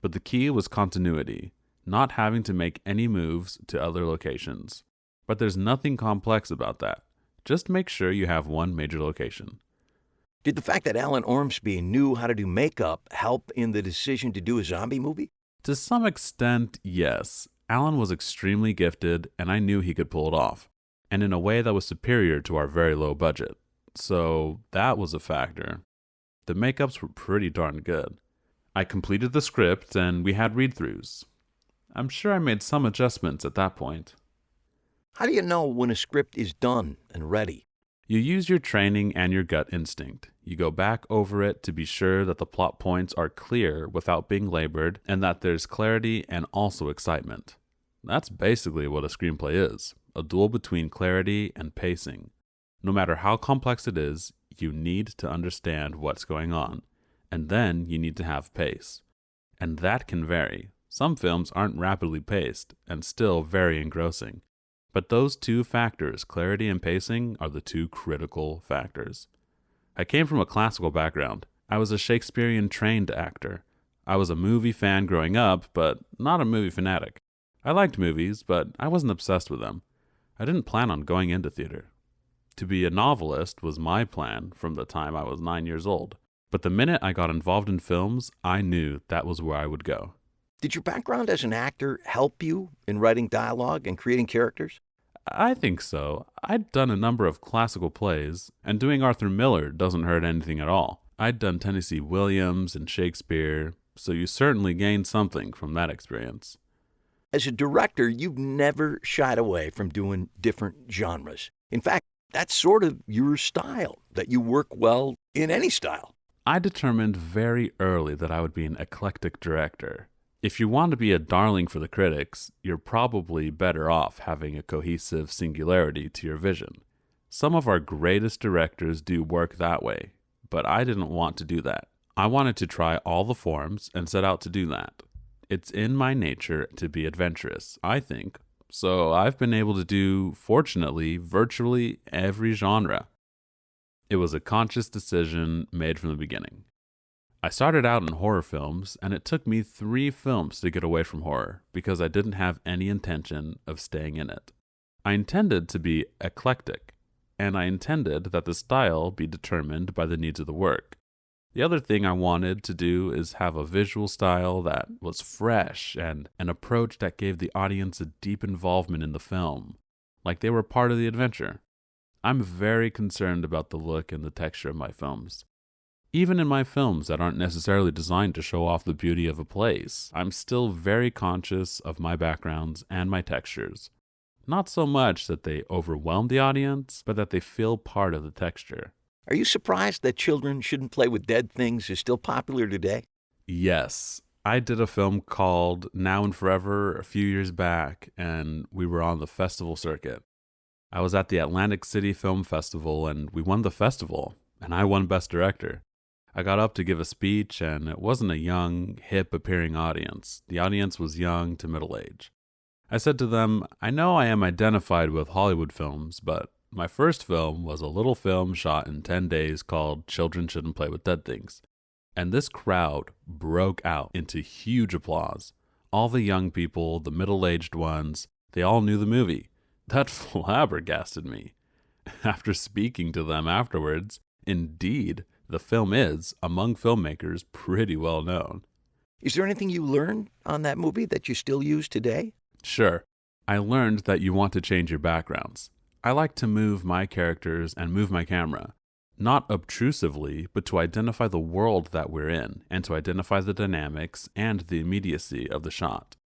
But the key was continuity, not having to make any moves to other locations. But there's nothing complex about that. Just make sure you have one major location. Did the fact that Alan Ormsby knew how to do makeup help in the decision to do a zombie movie? To some extent, yes. Alan was extremely gifted, and I knew he could pull it off, and in a way that was superior to our very low budget. So that was a factor. The makeups were pretty darn good. I completed the script, and we had read-throughs. I'm sure I made some adjustments at that point. How do you know when a script is done and ready? You use your training and your gut instinct. You go back over it to be sure that the plot points are clear without being labored and that there's clarity and also excitement. That's basically what a screenplay is, a duel between clarity and pacing. No matter how complex it is, you need to understand what's going on, and then you need to have pace. And that can vary. Some films aren't rapidly paced and still very engrossing. But those 2 factors, clarity and pacing, are the 2 critical factors. I came from a classical background. I was a Shakespearean-trained actor. I was a movie fan growing up, but not a movie fanatic. I liked movies, but I wasn't obsessed with them. I didn't plan on going into theater. To be a novelist was my plan from the time I was 9 years old. But the minute I got involved in films, I knew that was where I would go. Did your background as an actor help you in writing dialogue and creating characters? I think so. I'd done a number of classical plays, and doing Arthur Miller doesn't hurt anything at all. I'd done Tennessee Williams and Shakespeare, so you certainly gained something from that experience. As a director, you've never shied away from doing different genres. In fact, that's sort of your style, that you work well in any style. I determined very early that I would be an eclectic director. If you want to be a darling for the critics, you're probably better off having a cohesive singularity to your vision. Some of our greatest directors do work that way, but I didn't want to do that. I wanted to try all the forms and set out to do that. It's in my nature to be adventurous, I think, so I've been able to do, fortunately, virtually every genre. It was a conscious decision made from the beginning. I started out in horror films, and it took me 3 films to get away from horror because I didn't have any intention of staying in it. I intended to be eclectic, and I intended that the style be determined by the needs of the work. The other thing I wanted to do is have a visual style that was fresh and an approach that gave the audience a deep involvement in the film, like they were part of the adventure. I'm very concerned about the look and the texture of my films. Even in my films that aren't necessarily designed to show off the beauty of a place, I'm still very conscious of my backgrounds and my textures. Not so much that they overwhelm the audience, but that they feel part of the texture. Are you surprised that Children Shouldn't Play with Dead Things is still popular today? Yes. I did a film called Now and Forever a few years back, and we were on the festival circuit. I was at the Atlantic City Film Festival, and we won the festival, and I won Best Director. I got up to give a speech, and it wasn't a young, hip-appearing audience. The audience was young to middle age. I said to them, I know I am identified with Hollywood films, but my first film was a little film shot in 10 days called Children Shouldn't Play with Dead Things. And this crowd broke out into huge applause. All the young people, the middle-aged ones, they all knew the movie. That flabbergasted me. After speaking to them afterwards, indeed, the film is, among filmmakers, pretty well known. Is there anything you learned on that movie that you still use today? Sure. I learned that you want to change your backgrounds. I like to move my characters and move my camera, not obtrusively, but to identify the world that we're in and to identify the dynamics and the immediacy of the shot.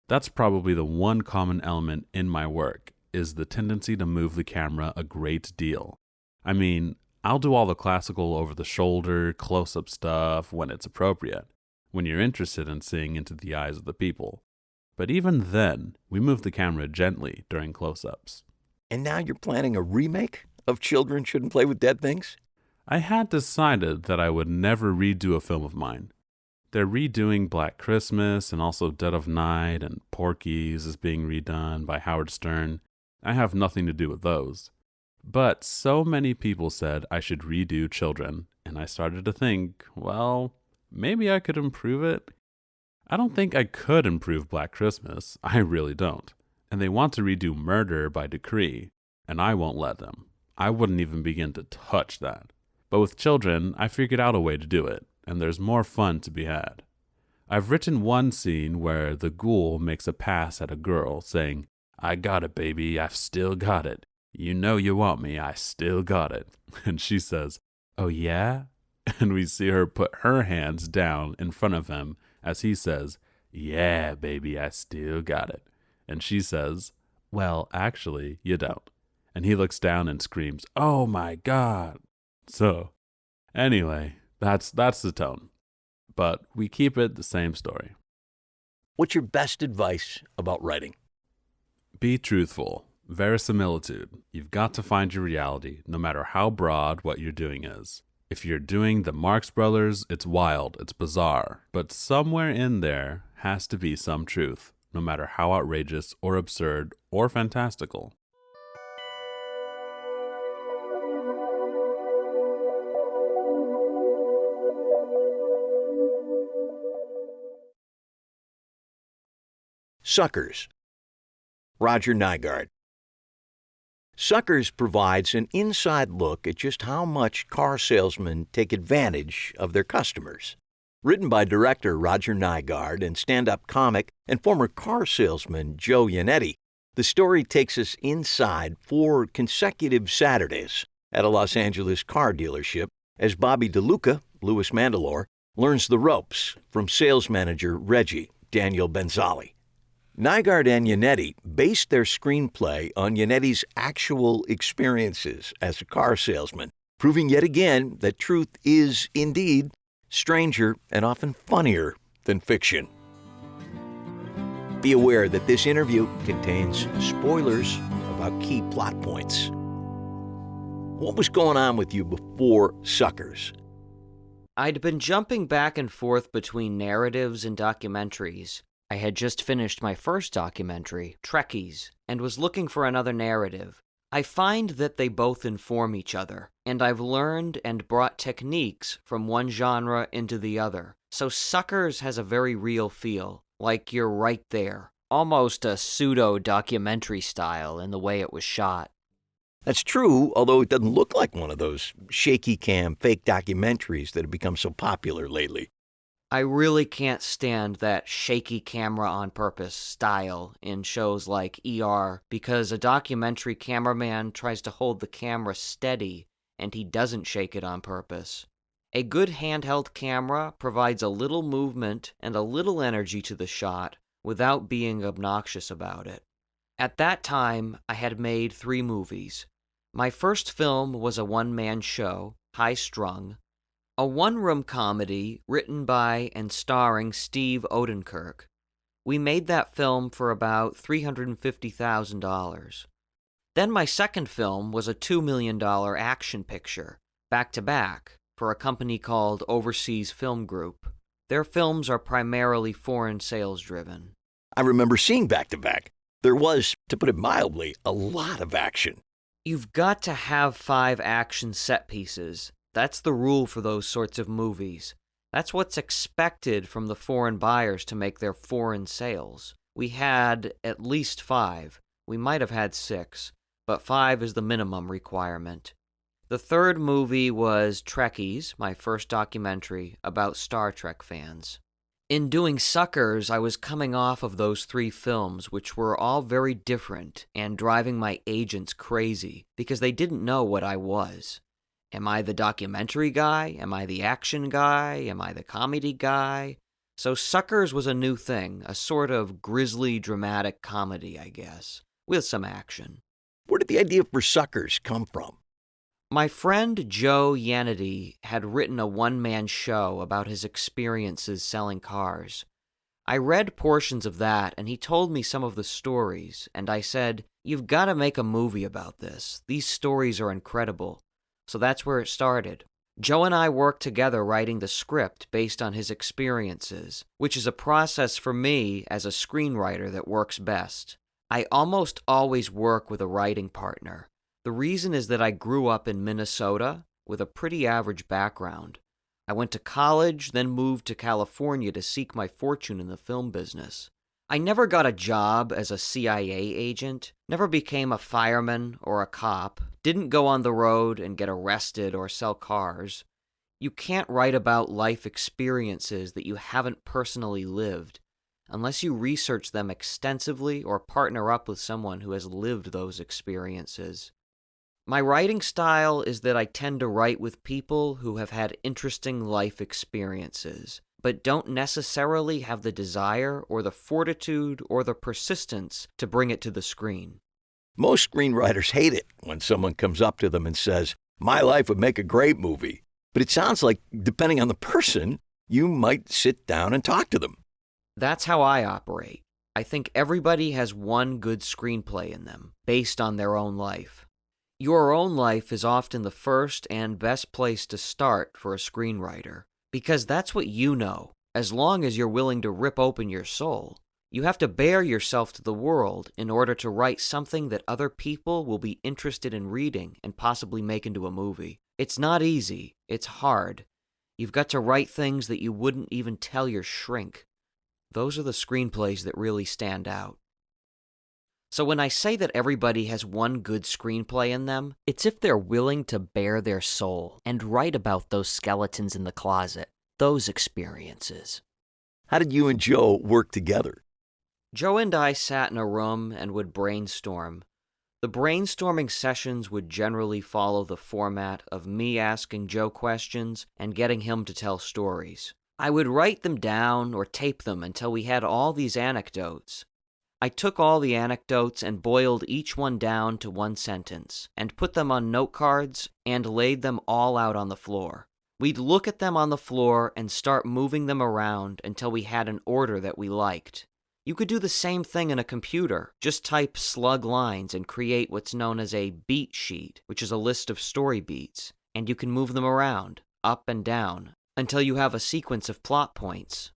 That's probably the one common element in my work, is the tendency to move the camera a great deal. I mean, I'll do all the classical over-the-shoulder, close-up stuff when it's appropriate, when you're interested in seeing into the eyes of the people. But even then, we move the camera gently during close-ups. And now you're planning a remake of Children Shouldn't Play with Dead Things? I had decided that I would never redo a film of mine. They're redoing Black Christmas and also Dead of Night, and Porky's is being redone by Howard Stern. I have nothing to do with those. But so many people said I should redo Children, and I started to think, well, maybe I could improve it. I don't think I could improve Black Christmas. I really don't. And they want to redo Murder by Decree, and I won't let them. I wouldn't even begin to touch that. But with Children, I figured out a way to do it, and there's more fun to be had. I've written one scene where the ghoul makes a pass at a girl, saying, I got it, baby, I've still got it. You know you want me, I still got it. And she says, oh yeah? And we see her put her hands down in front of him as he says, yeah, baby, I still got it. And she says, well, actually, you don't. And he looks down and screams, oh my God. So, anyway, that's the tone. But we keep it the same story. What's your best advice about writing? Be truthful. Verisimilitude. You've got to find your reality, no matter how broad what you're doing is. If you're doing the Marx Brothers, it's wild, it's bizarre. But somewhere in there has to be some truth, no matter how outrageous or absurd or fantastical. Suckers. Roger Nygard. Suckers provides an inside look at just how much car salesmen take advantage of their customers. Written by director Roger Nygard and stand-up comic and former car salesman Joe Yannetti, the story takes us inside 4 consecutive Saturdays at a Los Angeles car dealership as Bobby DeLuca, Louis Mandalore, learns the ropes from sales manager Reggie, Daniel Benzali. Nygard and Yannetti based their screenplay on Yannetti's actual experiences as a car salesman, proving yet again that truth is, indeed, stranger and often funnier than fiction. Be aware that this interview contains spoilers about key plot points. What was going on with you before Suckers? I'd been jumping back and forth between narratives and documentaries. I had just finished my first documentary, Trekkies, and was looking for another narrative. I find that they both inform each other, and I've learned and brought techniques from one genre into the other. So Suckers has a very real feel, like you're right there, almost a pseudo-documentary style in the way it was shot. That's true, although it doesn't look like one of those shaky cam fake documentaries that have become so popular lately. I really can't stand that shaky camera on purpose style in shows like ER because a documentary cameraman tries to hold the camera steady and he doesn't shake it on purpose. A good handheld camera provides a little movement and a little energy to the shot without being obnoxious about it. At that time, I had made 3 movies. My first film was a one-man show, High Strung, a one-room comedy written by and starring Steve Odenkirk. We made that film for about $350,000. Then my second film was a $2 million action picture, back-to-back, for a company called Overseas Film Group. Their films are primarily foreign sales-driven. I remember seeing Back to Back. There was, to put it mildly, a lot of action. You've got to have 5 action set pieces. That's the rule for those sorts of movies. That's what's expected from the foreign buyers to make their foreign sales. We had at least 5. We might have had 6, but 5 is the minimum requirement. The third movie was Trekkies, my first documentary about Star Trek fans. In doing Suckers, I was coming off of those 3 films, which were all very different and driving my agents crazy because they didn't know what I was. Am I the documentary guy? Am I the action guy? Am I the comedy guy? So Suckers was a new thing, a sort of grisly, dramatic comedy, I guess, with some action. Where did the idea for Suckers come from? My friend Joe Yanity had written a one-man show about his experiences selling cars. I read portions of that, and he told me some of the stories, and I said, "You've got to make a movie about this. These stories are incredible." So that's where it started. Joe and I worked together writing the script based on his experiences, which is a process for me as a screenwriter that works best. I almost always work with a writing partner. The reason is that I grew up in Minnesota with a pretty average background. I went to college, then moved to California to seek my fortune in the film business. I never got a job as a CIA agent, never became a fireman or a cop, didn't go on the road and get arrested or sell cars. You can't write about life experiences that you haven't personally lived, unless you research them extensively or partner up with someone who has lived those experiences. My writing style is that I tend to write with people who have had interesting life experiences, but don't necessarily have the desire or the fortitude or the persistence to bring it to the screen. Most screenwriters hate it when someone comes up to them and says, "My life would make a great movie." But it sounds like, depending on the person, you might sit down and talk to them. That's how I operate. I think everybody has one good screenplay in them, based on their own life. Your own life is often the first and best place to start for a screenwriter, because that's what you know, as long as you're willing to rip open your soul. You have to bare yourself to the world in order to write something that other people will be interested in reading and possibly make into a movie. It's not easy. It's hard. You've got to write things that you wouldn't even tell your shrink. Those are the screenplays that really stand out. So when I say that everybody has one good screenplay in them, it's if they're willing to bare their soul and write about those skeletons in the closet, those experiences. How did you and Joe work together? Joe and I sat in a room and would brainstorm. The brainstorming sessions would generally follow the format of me asking Joe questions and getting him to tell stories. I would write them down or tape them until we had all these anecdotes. I took all the anecdotes and boiled each one down to one sentence, and put them on note cards and laid them all out on the floor. We'd look at them on the floor and start moving them around until we had an order that we liked. You could do the same thing in a computer. Just type slug lines and create what's known as a beat sheet, which is a list of story beats, and you can move them around, up and down, until you have a sequence of plot points.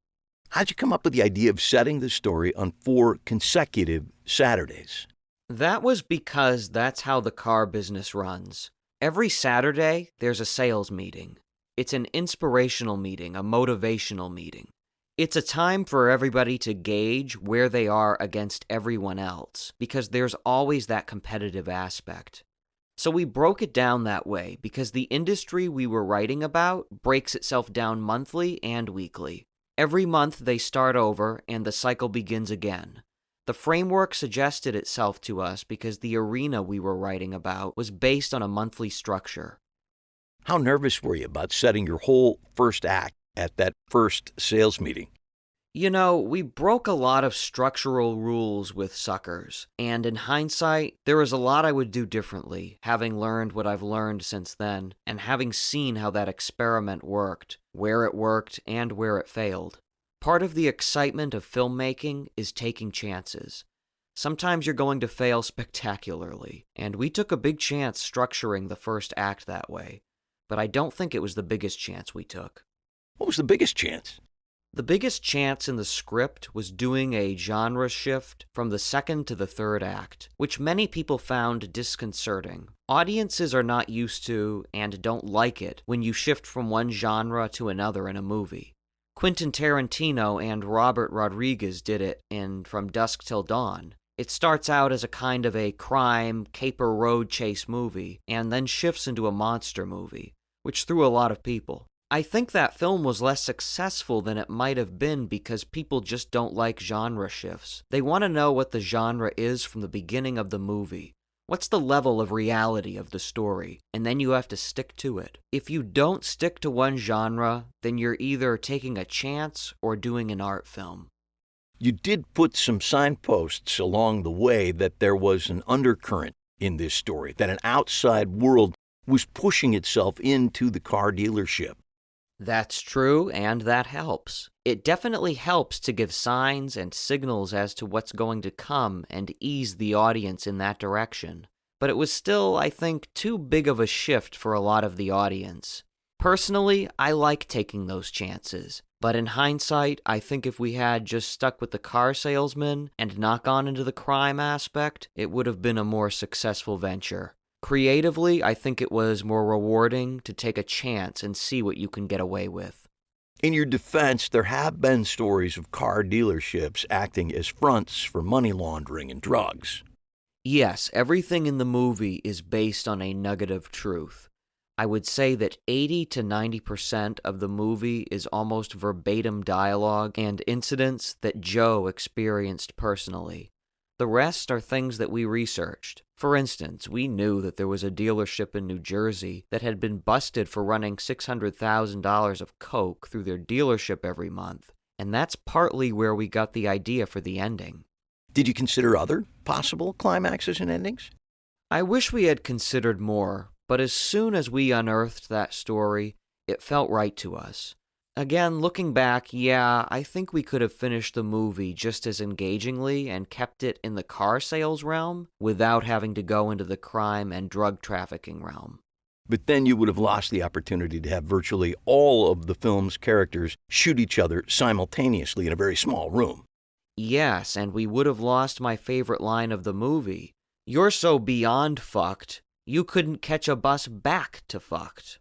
How'd you come up with the idea of setting the story on 4 consecutive Saturdays? That was because that's how the car business runs. Every Saturday, there's a sales meeting. It's an inspirational meeting, a motivational meeting. It's a time for everybody to gauge where they are against everyone else, because there's always that competitive aspect. So we broke it down that way because the industry we were writing about breaks itself down monthly and weekly. Every month they start over and the cycle begins again. The framework suggested itself to us because the arena we were writing about was based on a monthly structure. How nervous were you about setting your whole first act at that first sales meeting? You know, we broke a lot of structural rules with Suckers, and in hindsight, there is a lot I would do differently, having learned what I've learned since then, and having seen how that experiment worked, where it worked, and where it failed. Part of the excitement of filmmaking is taking chances. Sometimes you're going to fail spectacularly, and we took a big chance structuring the first act that way, but I don't think it was the biggest chance we took. What was the biggest chance? The biggest chance in the script was doing a genre shift from the second to the third act, which many people found disconcerting. Audiences are not used to and don't like it when you shift from one genre to another in a movie. Quentin Tarantino and Robert Rodriguez did it in From Dusk Till Dawn. It starts out as a kind of a crime, caper road chase movie, and then shifts into a monster movie, which threw a lot of people. I think that film was less successful than it might have been because people just don't like genre shifts. They want to know what the genre is from the beginning of the movie. What's the level of reality of the story? And then you have to stick to it. If you don't stick to one genre, then you're either taking a chance or doing an art film. You did put some signposts along the way that there was an undercurrent in this story, that an outside world was pushing itself into the car dealership. That's true, and that helps. It definitely helps to give signs and signals as to what's going to come and ease the audience in that direction. But it was still, I think, too big of a shift for a lot of the audience. Personally, I like taking those chances. But in hindsight, I think if we had just stuck with the car salesman and not gone into the crime aspect, it would have been a more successful venture. Creatively, I think it was more rewarding to take a chance and see what you can get away with. In your defense, there have been stories of car dealerships acting as fronts for money laundering and drugs. Yes, everything in the movie is based on a nugget of truth. I would say that 80 to 90% of the movie is almost verbatim dialogue and incidents that Joe experienced personally. The rest are things that we researched. For instance, we knew that there was a dealership in New Jersey that had been busted for running $600,000 of coke through their dealership every month, and that's partly where we got the idea for the ending. Did you consider other possible climaxes and endings? I wish we had considered more, but as soon as we unearthed that story, it felt right to us. Again, looking back, yeah, I think we could have finished the movie just as engagingly and kept it in the car sales realm without having to go into the crime and drug trafficking realm. But then you would have lost the opportunity to have virtually all of the film's characters shoot each other simultaneously in a very small room. Yes, and we would have lost my favorite line of the movie. You're so beyond fucked, you couldn't catch a bus back to fucked.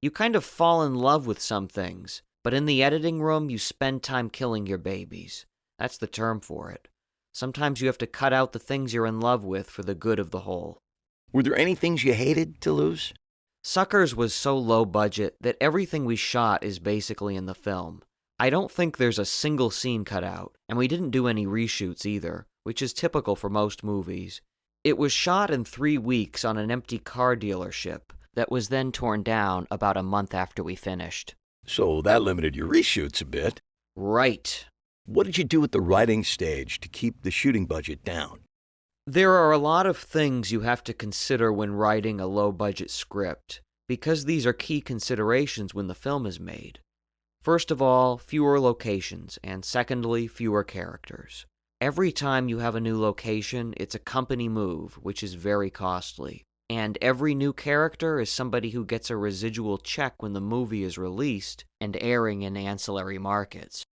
You kind of fall in love with some things. But in the editing room, you spend time killing your babies. That's the term for it. Sometimes you have to cut out the things you're in love with for the good of the whole. Were there any things you hated to lose? Suckers was so low budget that everything we shot is basically in the film. I don't think there's a single scene cut out, and we didn't do any reshoots either, which is typical for most movies. It was shot in 3 weeks on an empty car dealership that was then torn down about a month after we finished. So that limited your reshoots a bit. Right. What did you do at the writing stage to keep the shooting budget down? There are a lot of things you have to consider when writing a low-budget script, because these are key considerations when the film is made. First of all, fewer locations, and secondly, fewer characters. Every time you have a new location, it's a company move, which is very costly. And every new character is somebody who gets a residual check when the movie is released and airing in ancillary markets.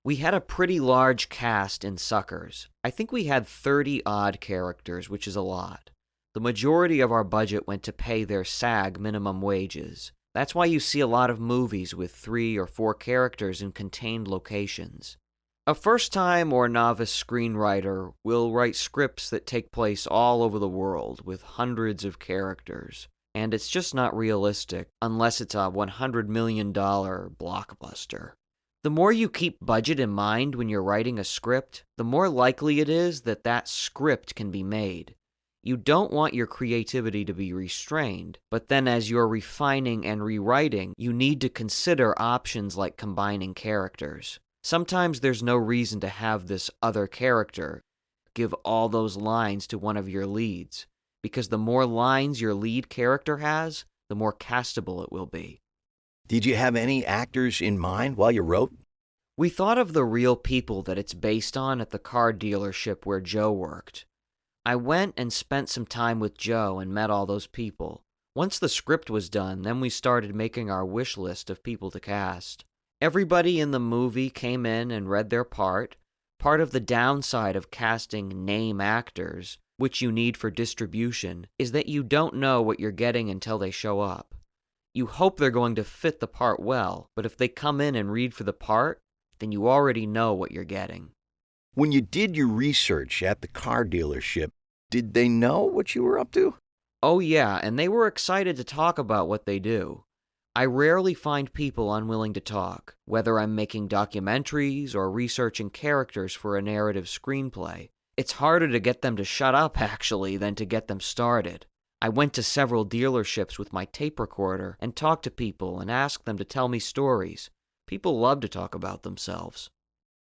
We had a pretty large cast in Suckers. I think we had 30-odd characters, which is a lot. The majority of our budget went to pay their SAG minimum wages. That's why you see a lot of movies with 3 or 4 characters in contained locations. A first-time or novice screenwriter will write scripts that take place all over the world with hundreds of characters, and it's just not realistic unless it's a $100 million blockbuster. The more you keep budget in mind when you're writing a script, the more likely it is that that script can be made. You don't want your creativity to be restrained, but then as you're refining and rewriting, you need to consider options like combining characters. Sometimes there's no reason to have this other character give all those lines to one of your leads, because the more lines your lead character has, the more castable it will be. Did you have any actors in mind while you wrote? We thought of the real people that it's based on at the car dealership where Joe worked. I went and spent some time with Joe and met all those people. Once the script was done, then we started making our wish list of people to cast. Everybody in the movie came in and read their part. Part of the downside of casting name actors, which you need for distribution, is that you don't know what you're getting until they show up. You hope they're going to fit the part well, but if they come in and read for the part, then you already know what you're getting. When you did your research at the car dealership, did they know what you were up to? Oh yeah, and they were excited to talk about what they do. I rarely find people unwilling to talk, whether I'm making documentaries or researching characters for a narrative screenplay. It's harder to get them to shut up, actually, than to get them started. I went to several dealerships with my tape recorder and talked to people and asked them to tell me stories. People love to talk about themselves.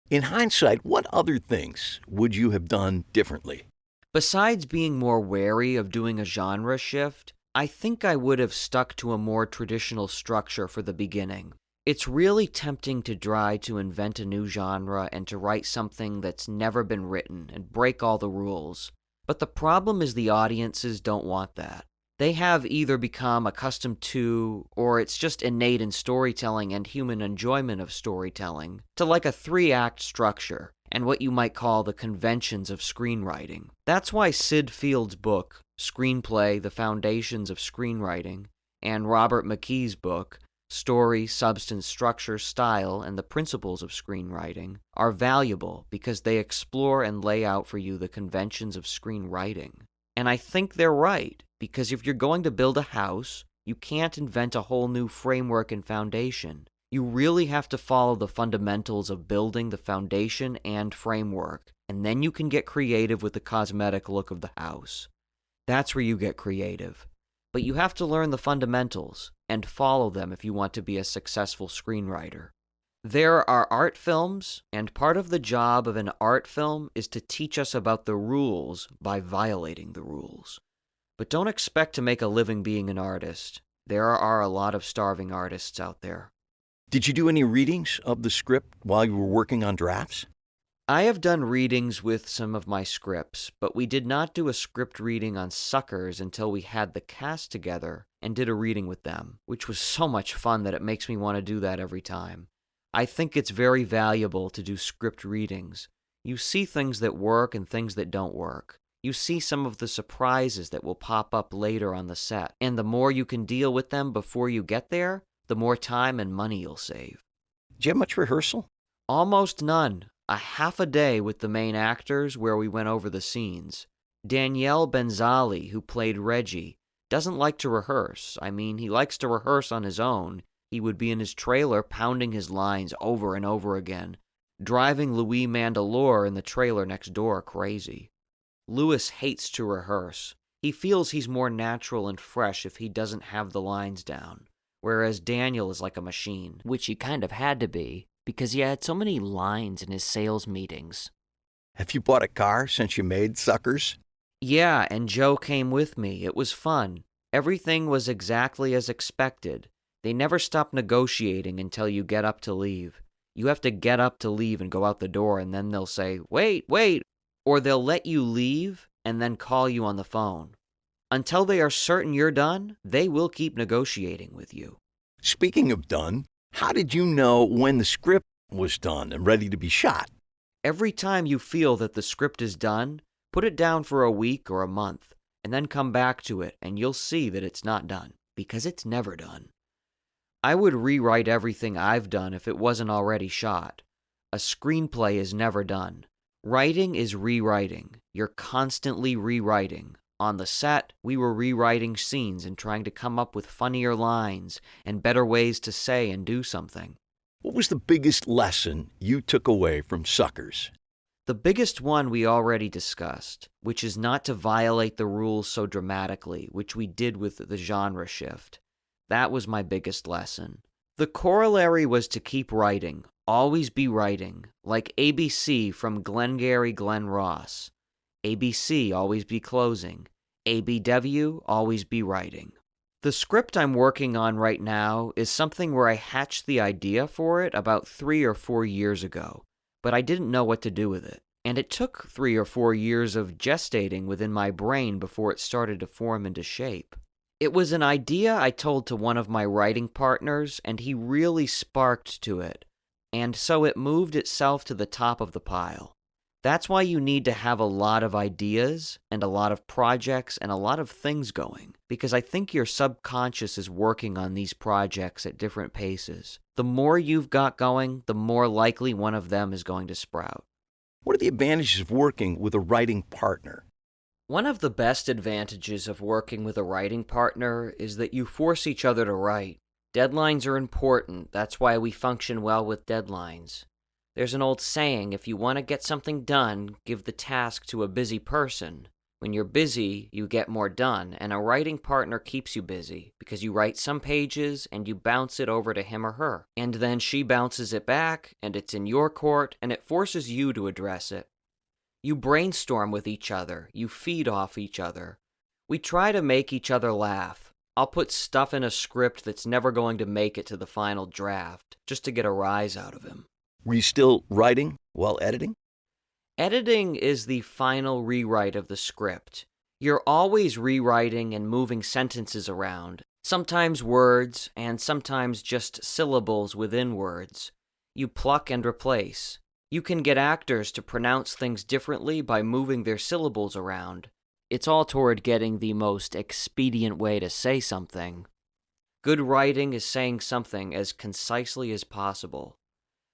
In hindsight, what other things would you have done differently? Besides being more wary of doing a genre shift, I think I would have stuck to a more traditional structure for the beginning. It's really tempting to try to invent a new genre and to write something that's never been written and break all the rules. But the problem is the audiences don't want that. They have either become accustomed to, or it's just innate in storytelling and human enjoyment of storytelling, to like a 3-act structure and what you might call the conventions of screenwriting. That's why Sid Field's book, Screenplay, The Foundations of Screenwriting, and Robert McKee's book, Story, Substance, Structure, Style, and the Principles of Screenwriting, are valuable because they explore and lay out for you the conventions of screenwriting. And I think they're right, because if you're going to build a house, you can't invent a whole new framework and foundation. You really have to follow the fundamentals of building the foundation and framework, and then you can get creative with the cosmetic look of the house. That's where you get creative. But you have to learn the fundamentals and follow them if you want to be a successful screenwriter. There are art films, and part of the job of an art film is to teach us about the rules by violating the rules. But don't expect to make a living being an artist. There are a lot of starving artists out there. Did you do any readings of the script while you were working on drafts? I have done readings with some of my scripts, but we did not do a script reading on Suckers until we had the cast together and did a reading with them, which was so much fun that it makes me want to do that every time. I think it's very valuable to do script readings. You see things that work and things that don't work. You see some of the surprises that will pop up later on the set, and the more you can deal with them before you get there, the more time and money you'll save. Did you have much rehearsal? Almost none. A half a day with the main actors where we went over the scenes. Danielle Benzali, who played Reggie, doesn't like to rehearse. I mean, he likes to rehearse on his own. He would be in his trailer pounding his lines over and over again, driving Louis Mandalore in the trailer next door crazy. Louis hates to rehearse. He feels he's more natural and fresh if he doesn't have the lines down, whereas Daniel is like a machine, which he kind of had to be, because he had so many lines in his sales meetings. Have you bought a car since you made Suckers? Yeah, and Joe came with me. It was fun. Everything was exactly as expected. They never stop negotiating until you get up to leave. You have to get up to leave and go out the door, and then they'll say, wait, or they'll let you leave and then call you on the phone. Until they are certain you're done, they will keep negotiating with you. Speaking of done, how did you know when the script was done and ready to be shot. Every time you feel that the script is done, put it down for a week or a month, and then come back to it, and you'll see that it's not done, because it's never done. I would rewrite everything I've done if it wasn't already shot. A screenplay is never done. Writing is rewriting. You're constantly rewriting. On the set, we were rewriting scenes and trying to come up with funnier lines and better ways to say and do something. What was the biggest lesson you took away from Suckers? The biggest one we already discussed, which is not to violate the rules so dramatically, which we did with the genre shift. That was my biggest lesson. The corollary was to keep writing, always be writing, like ABC from Glengarry Glen Ross. ABC, always be closing. ABW, always be writing. The script I'm working on right now is something where I hatched the idea for it about 3 or 4 years ago, but I didn't know what to do with it. And it took 3 or 4 years of gestating within my brain before it started to form into shape. It was an idea I told to one of my writing partners, and he really sparked to it, and so it moved itself to the top of the pile. That's why you need to have a lot of ideas and a lot of projects and a lot of things going, because I think your subconscious is working on these projects at different paces. The more you've got going, the more likely one of them is going to sprout. What are the advantages of working with a writing partner? One of the best advantages of working with a writing partner is that you force each other to write. Deadlines are important. That's why we function well with deadlines. There's an old saying, if you want to get something done, give the task to a busy person. When you're busy, you get more done, and a writing partner keeps you busy, because you write some pages and you bounce it over to him or her. And then she bounces it back, and it's in your court, and it forces you to address it. You brainstorm with each other, you feed off each other. We try to make each other laugh. I'll put stuff in a script that's never going to make it to the final draft, just to get a rise out of him. Were you still writing while editing? Editing is the final rewrite of the script. You're always rewriting and moving sentences around, sometimes words, and sometimes just syllables within words. You pluck and replace. You can get actors to pronounce things differently by moving their syllables around. It's all toward getting the most expedient way to say something. Good writing is saying something as concisely as possible.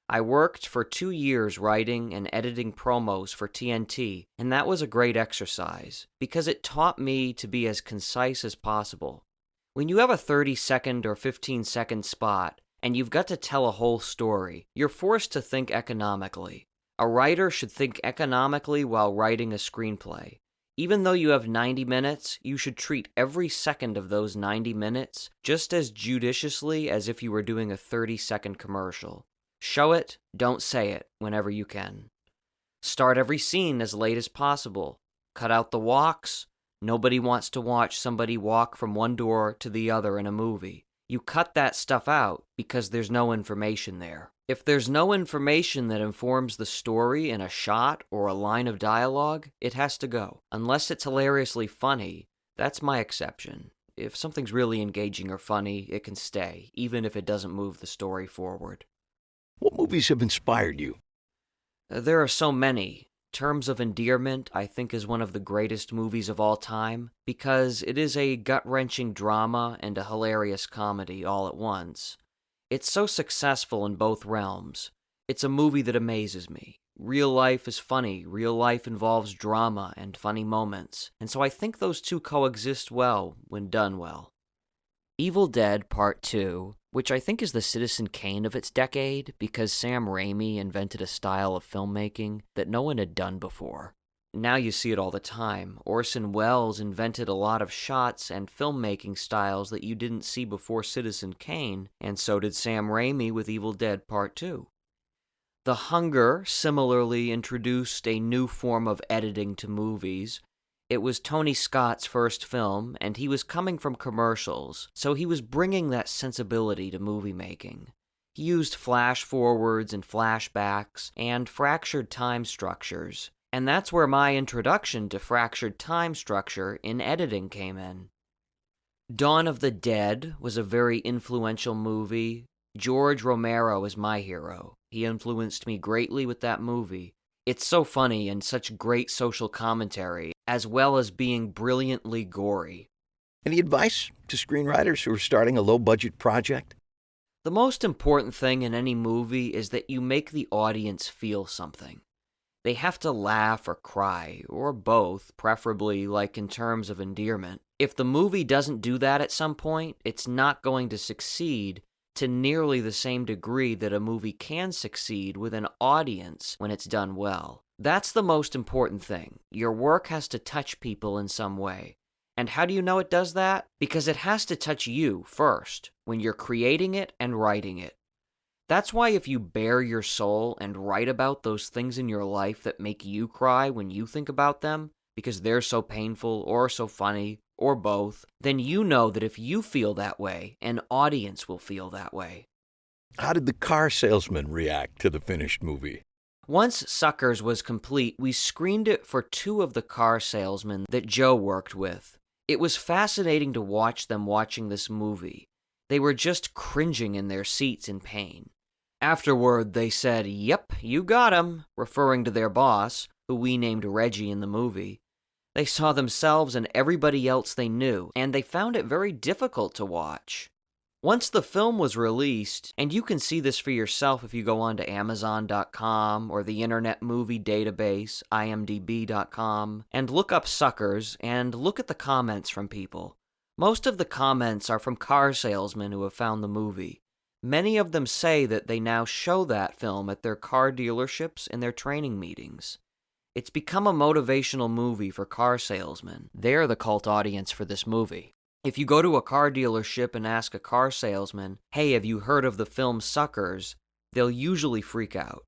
I worked for 2 years writing and editing promos for TNT, and that was a great exercise, because it taught me to be as concise as possible. When you have a 30-second or 15-second spot, and you've got to tell a whole story, you're forced to think economically. A writer should think economically while writing a screenplay. Even though you have 90 minutes, you should treat every second of those 90 minutes just as judiciously as if you were doing a 30-second commercial. Show it, don't say it, whenever you can. Start every scene as late as possible. Cut out the walks. Nobody wants to watch somebody walk from one door to the other in a movie. You cut that stuff out because there's no information there. If there's no information that informs the story in a shot or a line of dialogue, it has to go. Unless it's hilariously funny, that's my exception. If something's really engaging or funny, it can stay, even if it doesn't move the story forward. What movies have inspired you? There are so many. Terms of Endearment, I think, is one of the greatest movies of all time, because it is a gut-wrenching drama and a hilarious comedy all at once. It's so successful in both realms. It's a movie that amazes me. Real life is funny, real life involves drama and funny moments, and so I think those two coexist well when done well. Evil Dead Part 2, which I think is the Citizen Kane of its decade, because Sam Raimi invented a style of filmmaking that no one had done before. Now you see it all the time. Orson Welles invented a lot of shots and filmmaking styles that you didn't see before Citizen Kane, and so did Sam Raimi with Evil Dead Part 2. The Hunger similarly introduced a new form of editing to movies. It was Tony Scott's first film, and he was coming from commercials, so he was bringing that sensibility to movie making. He used flash forwards and flashbacks and fractured time structures, and that's where my introduction to fractured time structure in editing came in. Dawn of the Dead was a very influential movie. George Romero is my hero. He influenced me greatly with that movie. It's so funny and such great social commentary, as well as being brilliantly gory. Any advice to screenwriters who are starting a low-budget project? The most important thing in any movie is that you make the audience feel something. They have to laugh or cry, or both, preferably like in terms of endearment. If the movie doesn't do that at some point, it's not going to succeed to nearly the same degree that a movie can succeed with an audience when it's done well. That's the most important thing. Your work has to touch people in some way. And how do you know it does that? Because it has to touch you first, when you're creating it and writing it. That's why if you bare your soul and write about those things in your life that make you cry when you think about them, because they're so painful or so funny, or both, then you know that if you feel that way, an audience will feel that way. How did the car salesman react to the finished movie? Once Suckers was complete, we screened it for 2 of the car salesmen that Joe worked with. It was fascinating to watch them watching this movie. They were just cringing in their seats in pain. Afterward, they said, "Yep, you got him," referring to their boss, who we named Reggie in the movie. They saw themselves and everybody else they knew, and they found it very difficult to watch. Once the film was released, and you can see this for yourself if you go on to Amazon.com or the Internet Movie Database, IMDb.com, and look up Suckers and look at the comments from people. Most of the comments are from car salesmen who have found the movie. Many of them say that they now show that film at their car dealerships and their training meetings. It's become a motivational movie for car salesmen. They're the cult audience for this movie. If you go to a car dealership and ask a car salesman, "Hey, have you heard of the film Suckers?" they'll usually freak out.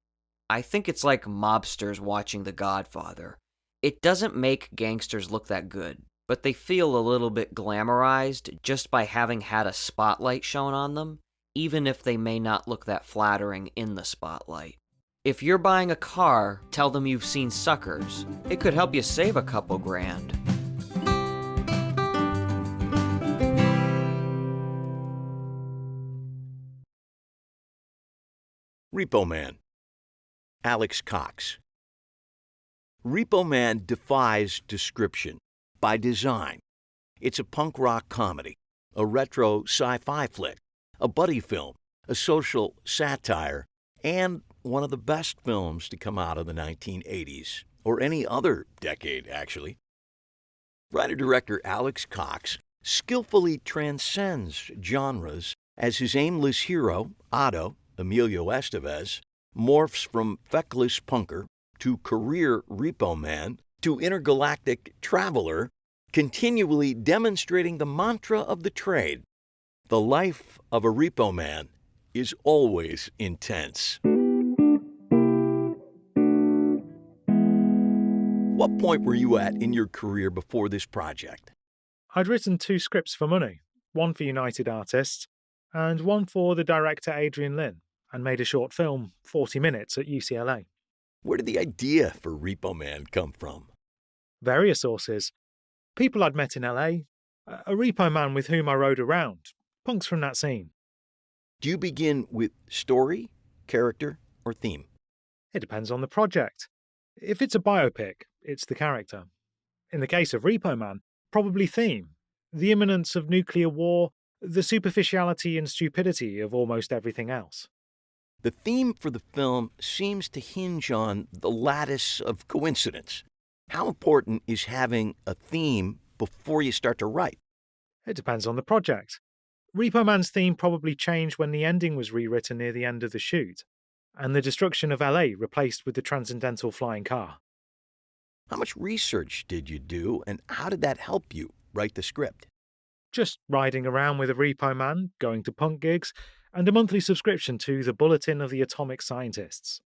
I think it's like mobsters watching The Godfather. It doesn't make gangsters look that good, but they feel a little bit glamorized just by having had a spotlight shown on them, even if they may not look that flattering in the spotlight. If you're buying a car, tell them you've seen Suckers. It could help you save a couple grand. Repo Man. Alex Cox. Repo Man defies description by design. It's a punk rock comedy, a retro sci-fi flick, a buddy film, a social satire, and one of the best films to come out of the 1980s, or any other decade, actually. Writer-director Alex Cox skillfully transcends genres as his aimless hero, Otto, Emilio Estevez, morphs from feckless punker to career repo man to intergalactic traveler, continually demonstrating the mantra of the trade. The life of a repo man is always intense. What point were you at in your career before this project? I'd written 2 scripts for money, one for United Artists and one for the director Adrian Lyne, and made a short film, 40 minutes, at UCLA. Where did the idea for Repo Man come from? Various sources. People I'd met in LA, a repo man with whom I rode around, punks from that scene. Do you begin with story, character, or theme? It depends on the project. If it's a biopic, it's the character. In the case of Repo Man, probably theme. The imminence of nuclear war, the superficiality and stupidity of almost everything else. The theme for the film seems to hinge on the lattice of coincidence. How important is having a theme before you start to write? It depends on the project. Repo Man's theme probably changed when the ending was rewritten near the end of the shoot, and the destruction of LA replaced with the transcendental flying car. How much research did you do, and how did that help you write the script? Just riding around with a Repo Man, going to punk gigs, and a monthly subscription to the Bulletin of the Atomic Scientists.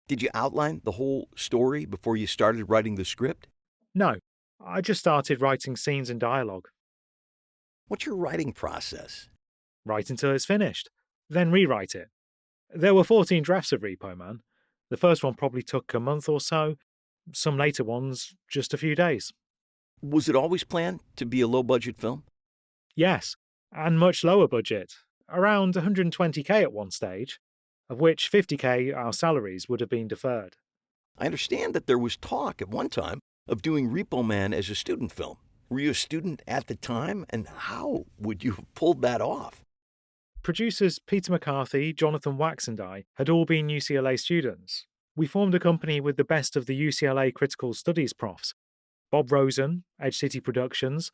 Did you outline the whole story before you started writing the script? No, I just started writing scenes and dialogue. What's your writing process? Write until it's finished, then rewrite it. There were 14 drafts of Repo Man. The first one probably took a month or so, some later ones just a few days. Was it always planned to be a low-budget film? Yes, and much lower budget, around $120K at one stage. of which 50K, our salaries, would have been deferred. I understand that there was talk at one time of doing Repo Man as a student film. Were you a student at the time, and how would you have pulled that off? Producers Peter McCarthy, Jonathan Wax and I had all been UCLA students. We formed a company with the best of the UCLA critical studies profs, Bob Rosen, Edge City Productions,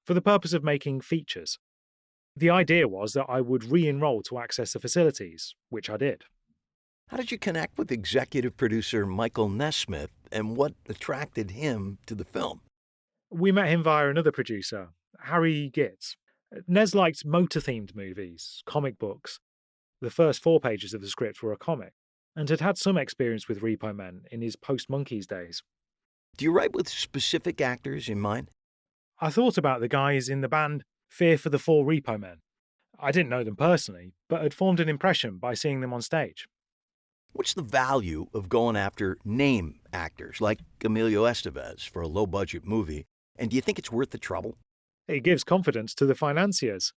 for the purpose of making features. The idea was that I would re-enroll to access the facilities, which I did. How did you connect with executive producer Michael Nesmith, and what attracted him to the film? We met him via another producer, Harry Gitz. Nes liked motor-themed movies, comic books. The first 4 pages of the script were a comic, and had had some experience with Repo Man in his post-Monkeys days. Do you write with specific actors in mind? I thought about the guys in the band Fear for the Four Repo Men. I didn't know them personally, but had formed an impression by seeing them on stage. What's the value of going after name actors like Emilio Estevez for a low-budget movie, and do you think it's worth the trouble? It gives confidence to the financiers.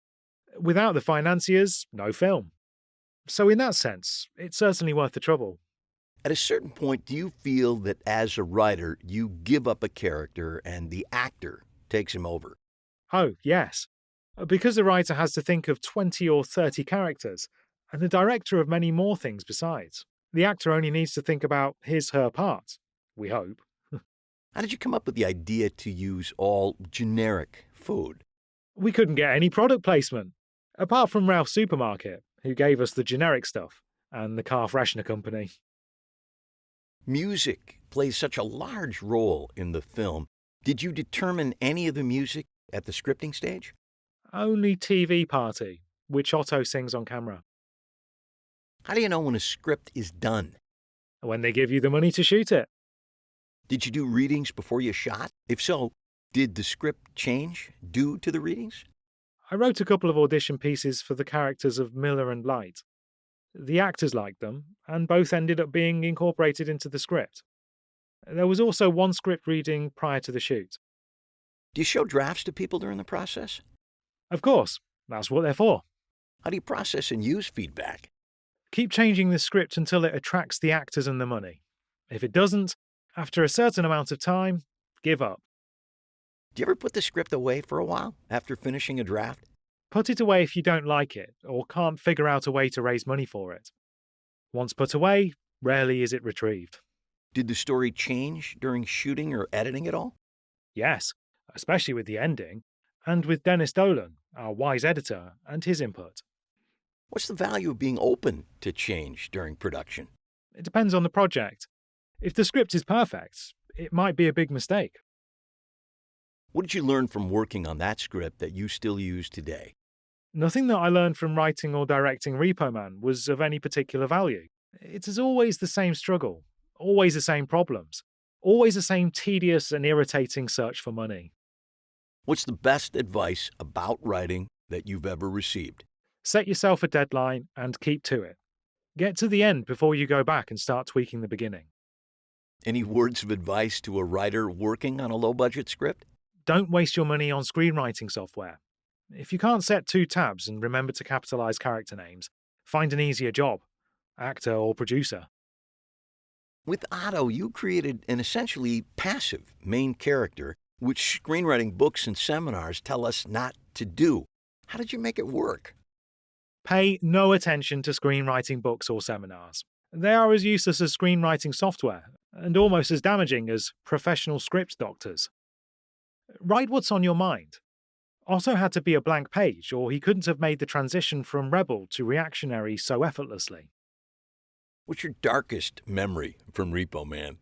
Without the financiers, no film. So in that sense, it's certainly worth the trouble. At a certain point, do you feel that as a writer, you give up a character and the actor takes him over? Oh, yes. Because the writer has to think of 20 or 30 characters, and the director of many more things besides. The actor only needs to think about her part, we hope. How did you come up with the idea to use all generic food? We couldn't get any product placement, apart from Ralph's Supermarket, who gave us the generic stuff, and the Calf Rationer Company. Music plays such a large role in the film. Did you determine any of the music at the scripting stage? Only TV Party, which Otto sings on camera. How do you know when a script is done? When they give you the money to shoot it. Did you do readings before you shot? If so, did the script change due to the readings? I wrote a couple of audition pieces for the characters of Miller and Light. The actors liked them, and both ended up being incorporated into the script. There was also one script reading prior to the shoot. Do you show drafts to people during the process? Of course, that's what they're for. How do you process and use feedback? Keep changing the script until it attracts the actors and the money. If it doesn't, after a certain amount of time, give up. Do you ever put the script away for a while after finishing a draft? Put it away if you don't like it or can't figure out a way to raise money for it. Once put away, rarely is it retrieved. Did the story change during shooting or editing at all? Yes, especially with the ending, and with Dennis Dolan, our wise editor, and his input. What's the value of being open to change during production? It depends on the project. If the script is perfect, it might be a big mistake. What did you learn from working on that script that you still use today? Nothing that I learned from writing or directing Repo Man was of any particular value. It is always the same struggle, always the same problems, always the same tedious and irritating search for money. What's the best advice about writing that you've ever received? Set yourself a deadline and keep to it. Get to the end before you go back and start tweaking the beginning. Any words of advice to a writer working on a low-budget script? Don't waste your money on screenwriting software. If you can't set 2 tabs and remember to capitalize character names, find an easier job, actor or producer. With Otto, you created an essentially passive main character, which screenwriting books and seminars tell us not to do. How did you make it work? Pay no attention to screenwriting books or seminars. They are as useless as screenwriting software, and almost as damaging as professional script doctors. Write what's on your mind. Otto had to be a blank page, or he couldn't have made the transition from rebel to reactionary so effortlessly. What's your darkest memory from Repo Man?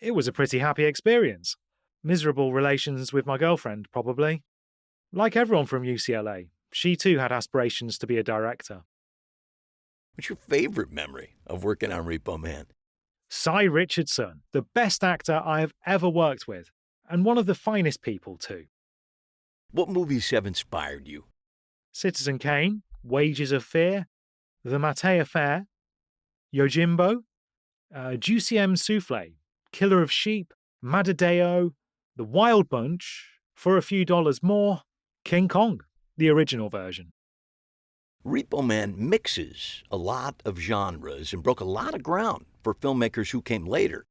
It was a pretty happy experience. Miserable relations with my girlfriend, probably. Like everyone from UCLA, she too had aspirations to be a director. What's your favorite memory of working on Repo Man? Cy Richardson, the best actor I have ever worked with, and one of the finest people too. What movies have inspired you? Citizen Kane, Wages of Fear, The Mattei Affair, Yojimbo, Juicy M. Souffle, Killer of Sheep, Madadeo, The Wild Bunch, For a Few Dollars More, King Kong, the original version. Repo Man mixes a lot of genres and broke a lot of ground for filmmakers who came later.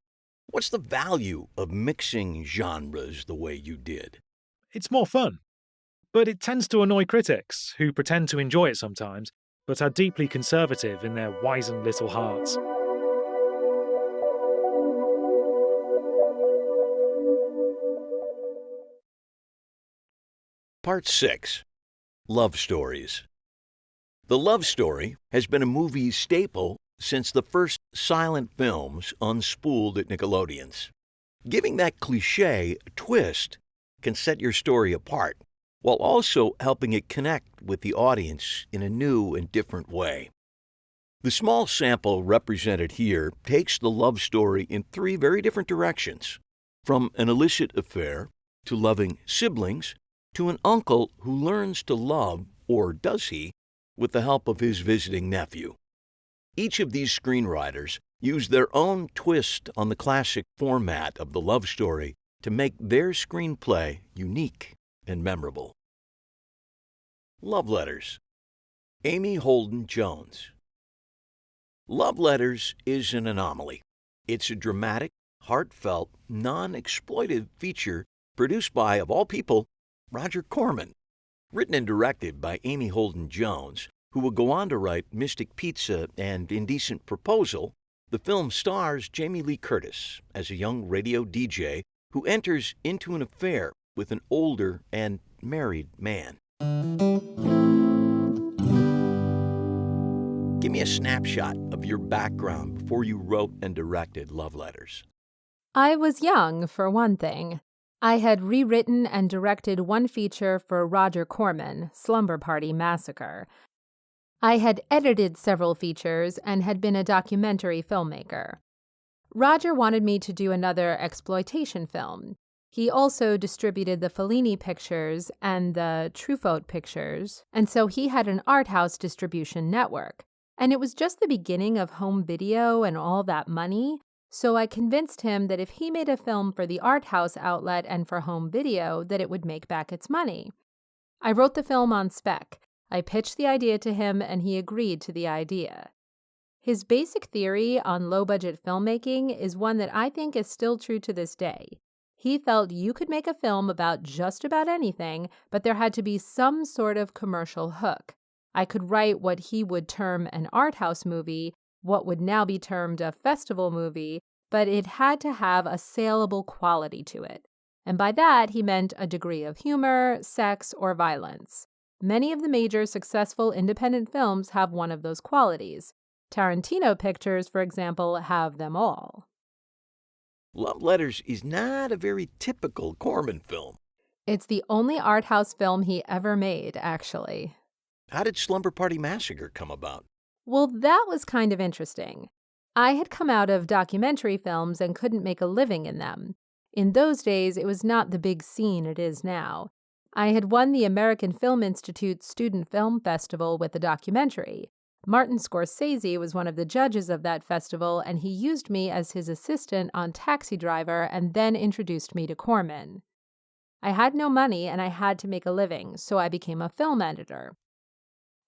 What's the value of mixing genres the way you did? It's more fun. But it tends to annoy critics, who pretend to enjoy it sometimes, but are deeply conservative in their wizened little hearts. Part 6. Love Stories. The love story has been a movie staple since the first silent films unspooled at Nickelodeon's. Giving that cliché a twist can set your story apart, while also helping it connect with the audience in a new and different way. The small sample represented here takes the love story in 3 very different directions, from an illicit affair to loving siblings to an uncle who learns to love, or does he, with the help of his visiting nephew. Each of these screenwriters used their own twist on the classic format of the love story to make their screenplay unique and memorable. Love Letters. Amy Holden Jones. Love Letters is an anomaly. It's a dramatic, heartfelt, non-exploitive feature produced by, of all people, Roger Corman. Written and directed by Amy Holden Jones, who will go on to write Mystic Pizza and Indecent Proposal, the film stars Jamie Lee Curtis as a young radio DJ who enters into an affair with an older and married man. Give me a snapshot of your background before you wrote and directed Love Letters. I was young, for one thing. I had rewritten and directed one feature for Roger Corman, Slumber Party Massacre. I had edited several features and had been a documentary filmmaker. Roger wanted me to do another exploitation film. He also distributed the Fellini pictures and the Truffaut pictures, and so he had an art house distribution network. And it was just the beginning of home video and all that money, so I convinced him that if he made a film for the art house outlet and for home video, that it would make back its money. I wrote the film on spec. I pitched the idea to him, and he agreed to the idea. His basic theory on low-budget filmmaking is one that I think is still true to this day. He felt you could make a film about just about anything, but there had to be some sort of commercial hook. I could write what he would term an art house movie, what would now be termed a festival movie, but it had to have a saleable quality to it. And by that, he meant a degree of humor, sex, or violence. Many of the major successful independent films have one of those qualities. Tarantino pictures, for example, have them all. Love Letters is not a very typical Corman film. It's the only art house film he ever made, actually. How did Slumber Party Massacre come about? Well, that was kind of interesting. I had come out of documentary films and couldn't make a living in them. In those days, it was not the big scene it is now. I had won the American Film Institute Student Film Festival with a documentary. Martin Scorsese was one of the judges of that festival, and he used me as his assistant on Taxi Driver and then introduced me to Corman. I had no money and I had to make a living, so I became a film editor.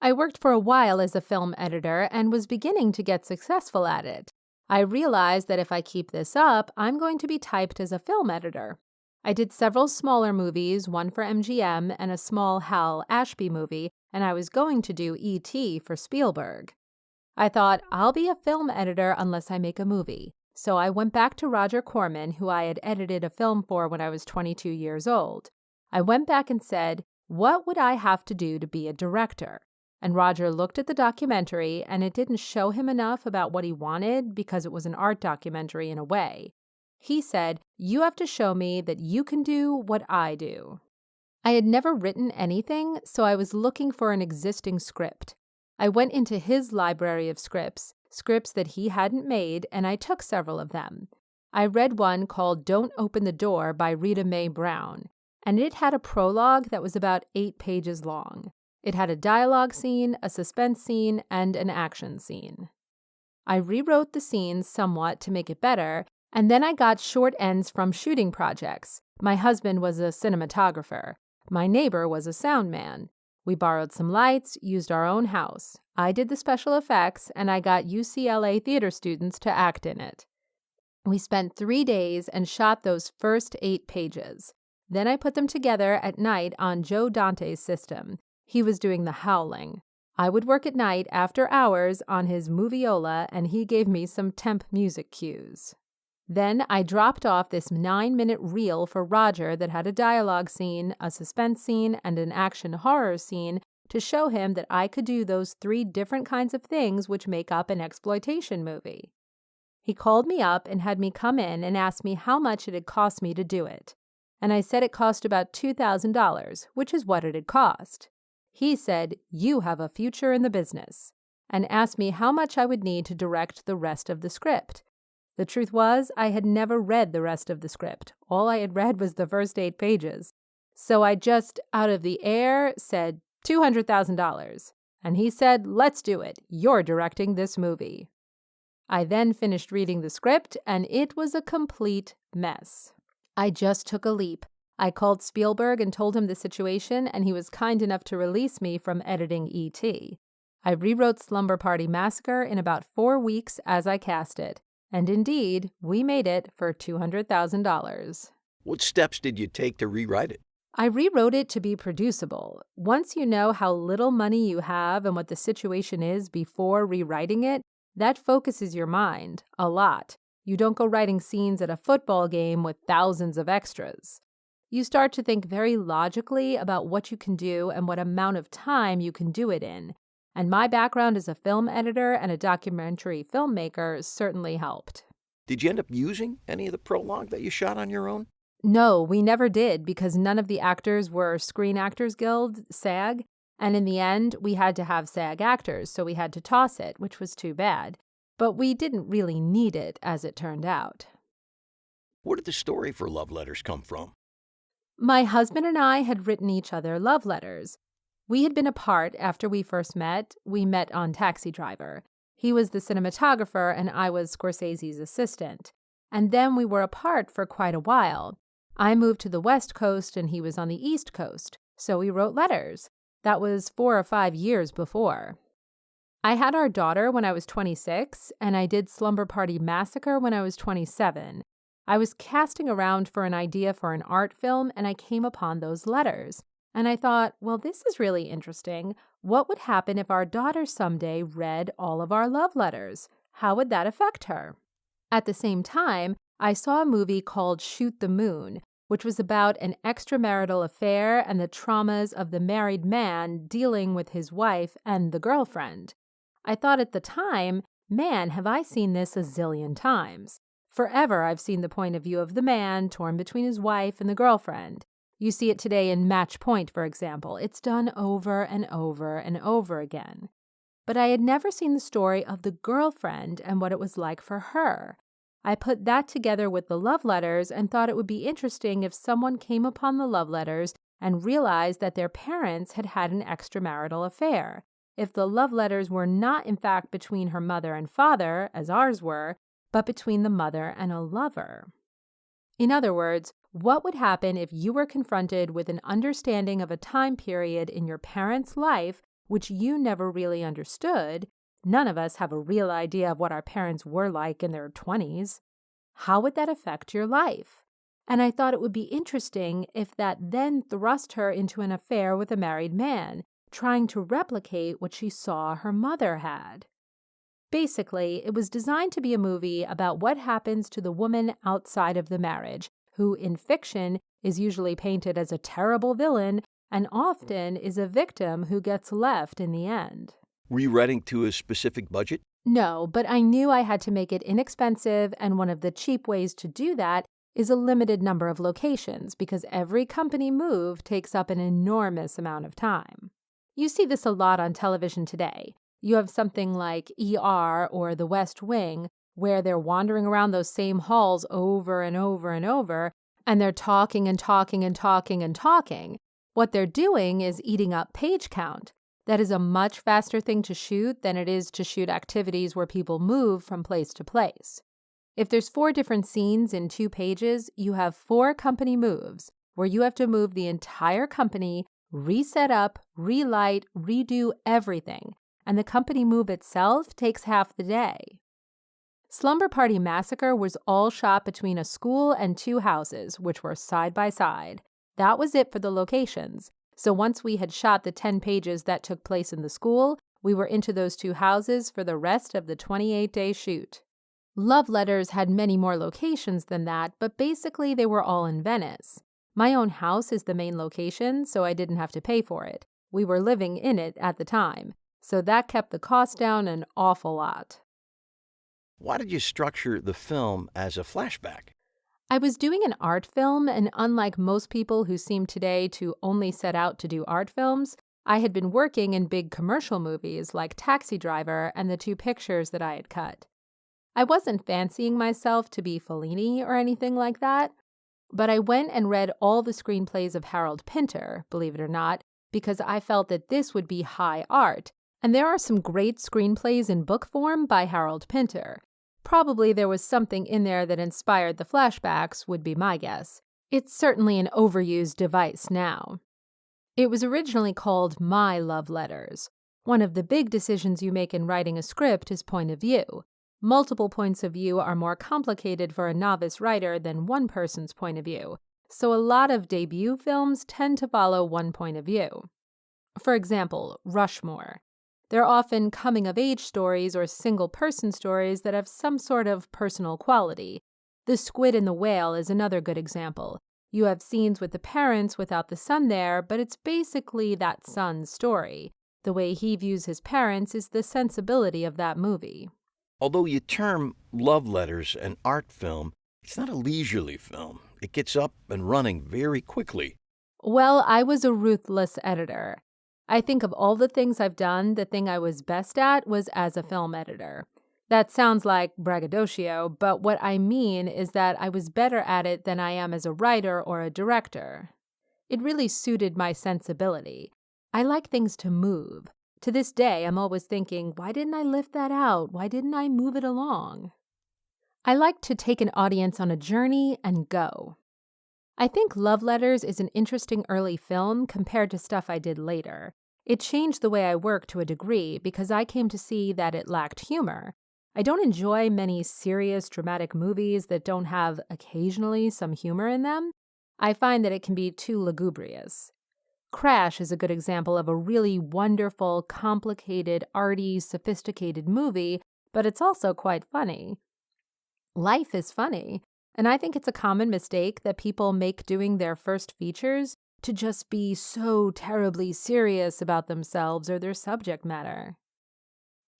I worked for a while as a film editor and was beginning to get successful at it. I realized that if I keep this up, I'm going to be typed as a film editor. I did several smaller movies, one for MGM and a small Hal Ashby movie, and I was going to do E.T. for Spielberg. I thought, I'll be a film editor unless I make a movie. So I went back to Roger Corman, who I had edited a film for when I was 22 years old. I went back and said, what would I have to do to be a director? And Roger looked at the documentary, and it didn't show him enough about what he wanted because it was an art documentary in a way. He said, you have to show me that you can do what I do. I had never written anything, so I was looking for an existing script. I went into his library of scripts that he hadn't made, and I took several of them. I read one called Don't Open the Door by Rita Mae Brown, and it had a prologue that was about 8 pages long. It had a dialogue scene, a suspense scene, and an action scene. I rewrote the scenes somewhat to make it better, and then I got short ends from shooting projects. My husband was a cinematographer. My neighbor was a sound man. We borrowed some lights, used our own house. I did the special effects, and I got UCLA theater students to act in it. We spent 3 days and shot those first 8 pages. Then I put them together at night on Joe Dante's system. He was doing the howling. I would work at night after hours on his moviola, and he gave me some temp music cues. Then I dropped off this 9-minute reel for Roger that had a dialogue scene, a suspense scene, and an action horror scene to show him that I could do those 3 different kinds of things which make up an exploitation movie. He called me up and had me come in and asked me how much it had cost me to do it. And I said it cost about $2,000, which is what it had cost. He said, "You have a future in the business," and asked me how much I would need to direct the rest of the script. The truth was, I had never read the rest of the script. All I had read was the first 8 pages. So I just, out of the air, said $200,000. And he said, "Let's do it. You're directing this movie." I then finished reading the script, and it was a complete mess. I just took a leap. I called Spielberg and told him the situation, and he was kind enough to release me from editing E.T. I rewrote Slumber Party Massacre in about 4 weeks as I cast it. And indeed, we made it for $200,000. What steps did you take to rewrite it? I rewrote it to be producible. Once you know how little money you have and what the situation is before rewriting it, that focuses your mind a lot. You don't go writing scenes at a football game with thousands of extras. You start to think very logically about what you can do and what amount of time you can do it in. And my background as a film editor and a documentary filmmaker certainly helped. Did you end up using any of the prologue that you shot on your own? No, we never did because none of the actors were Screen Actors Guild, SAG, and in the end, we had to have SAG actors, so we had to toss it, which was too bad. But we didn't really need it, as it turned out. Where did the story for Love Letters come from? My husband and I had written each other love letters. We had been apart after we first met. We met on Taxi Driver. He was the cinematographer and I was Scorsese's assistant. And then we were apart for quite a while. I moved to the West Coast and he was on the East Coast, so we wrote letters. That was 4 or 5 years before. I had our daughter when I was 26, and I did Slumber Party Massacre when I was 27. I was casting around for an idea for an art film, and I came upon those letters. And I thought, well, this is really interesting. What would happen if our daughter someday read all of our love letters? How would that affect her? At the same time, I saw a movie called Shoot the Moon, which was about an extramarital affair and the traumas of the married man dealing with his wife and the girlfriend. I thought at the time, man, have I seen this a zillion times. Forever I've seen the point of view of the man torn between his wife and the girlfriend. You see it today in Match Point, for example. It's done over and over and over again. But I had never seen the story of the girlfriend and what it was like for her. I put that together with the love letters and thought it would be interesting if someone came upon the love letters and realized that their parents had had an extramarital affair. If the love letters were not, in fact, between her mother and father, as ours were, but between the mother and a lover. In other words, what would happen if you were confronted with an understanding of a time period in your parents' life which you never really understood? None of us have a real idea of what our parents were like in their 20s. How would that affect your life? And I thought it would be interesting if that then thrust her into an affair with a married man, trying to replicate what she saw her mother had. Basically, it was designed to be a movie about what happens to the woman outside of the marriage, who in fiction is usually painted as a terrible villain and often is a victim who gets left in the end. Were you writing to a specific budget? No, but I knew I had to make it inexpensive, and one of the cheap ways to do that is a limited number of locations, because every company move takes up an enormous amount of time. You see this a lot on television today. You have something like ER or The West Wing, where they're wandering around those same halls over and over and over, and they're talking and talking and talking and talking. What they're doing is eating up page count. That is a much faster thing to shoot than it is to shoot activities where people move from place to place. If there's 4 different scenes in 2 pages, you have 4 company moves, where you have to move the entire company reset up, relight, redo everything, and the company move itself takes half the day. Slumber Party Massacre was all shot between a school and 2 houses, which were side by side. That was it for the locations. So once we had shot the 10 pages that took place in the school, we were into those 2 houses for the rest of the 28-day shoot. Love Letters had many more locations than that, but basically they were all in Venice. My own house is the main location, so I didn't have to pay for it. We were living in it at the time, so that kept the cost down an awful lot. Why did you structure the film as a flashback? I was doing an art film, and unlike most people who seem today to only set out to do art films, I had been working in big commercial movies like Taxi Driver and the 2 pictures that I had cut. I wasn't fancying myself to be Fellini or anything like that, but I went and read all the screenplays of Harold Pinter, believe it or not, because I felt that this would be high art, and there are some great screenplays in book form by Harold Pinter. Probably there was something in there that inspired the flashbacks, would be my guess. It's certainly an overused device now. It was originally called My Love Letters. One of the big decisions you make in writing a script is point of view. Multiple points of view are more complicated for a novice writer than one person's point of view, so a lot of debut films tend to follow one point of view. For example, Rushmore. They're often coming-of-age stories or single-person stories that have some sort of personal quality. The Squid and the Whale is another good example. You have scenes with the parents without the son there, but it's basically that son's story. The way he views his parents is the sensibility of that movie. Although you term Love Letters an art film, it's not a leisurely film. It gets up and running very quickly. Well, I was a ruthless editor. I think of all the things I've done, the thing I was best at was as a film editor. That sounds like braggadocio, but what I mean is that I was better at it than I am as a writer or a director. It really suited my sensibility. I like things to move. To this day, I'm always thinking, why didn't I lift that out? Why didn't I move it along? I like to take an audience on a journey and go. I think Love Letters is an interesting early film compared to stuff I did later. It changed the way I work to a degree because I came to see that it lacked humor. I don't enjoy many serious, dramatic movies that don't have occasionally some humor in them. I find that it can be too lugubrious. Crash is a good example of a really wonderful, complicated, arty, sophisticated movie, but it's also quite funny. Life is funny, and I think it's a common mistake that people make doing their first features to just be so terribly serious about themselves or their subject matter.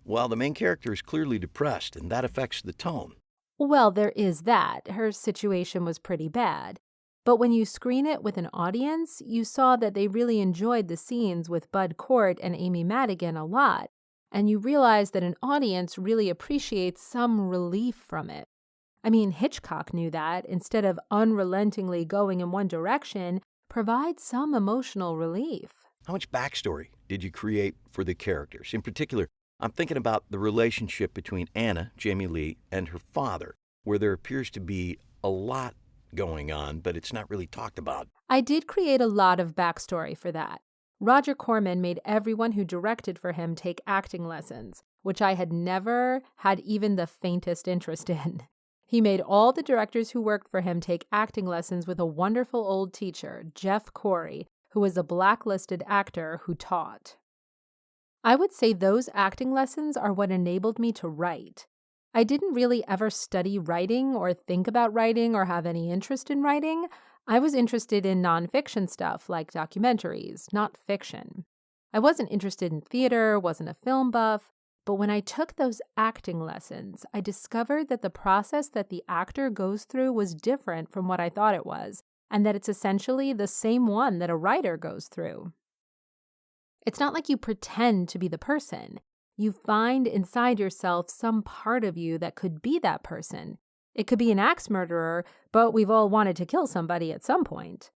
Well, the main character is clearly depressed, and that affects the tone. Well, there is that. Her situation was pretty bad. But when you screen it with an audience, you saw that they really enjoyed the scenes with Bud Cort and Amy Madigan a lot, and you realize that an audience really appreciates some relief from it. I mean, Hitchcock knew that. Instead of unrelentingly going in one direction, provide some emotional relief. How much backstory did you create for the characters? In particular, I'm thinking about the relationship between Anna, Jamie Lee, and her father, where there appears to be a lot going on, but it's not really talked about. I did create a lot of backstory for that. Roger Corman made everyone who directed for him take acting lessons, which I had never had even the faintest interest in. He made all the directors who worked for him take acting lessons with a wonderful old teacher, Jeff Corey, who was a blacklisted actor who taught. I would say those acting lessons are what enabled me to write. I didn't really ever study writing or think about writing or have any interest in writing. I was interested in nonfiction stuff like documentaries, not fiction. I wasn't interested in theater, wasn't a film buff, but when I took those acting lessons, I discovered that the process that the actor goes through was different from what I thought it was, and that it's essentially the same one that a writer goes through. It's not like you pretend to be the person. You find inside yourself some part of you that could be that person. It could be an axe murderer, but we've all wanted to kill somebody at some point.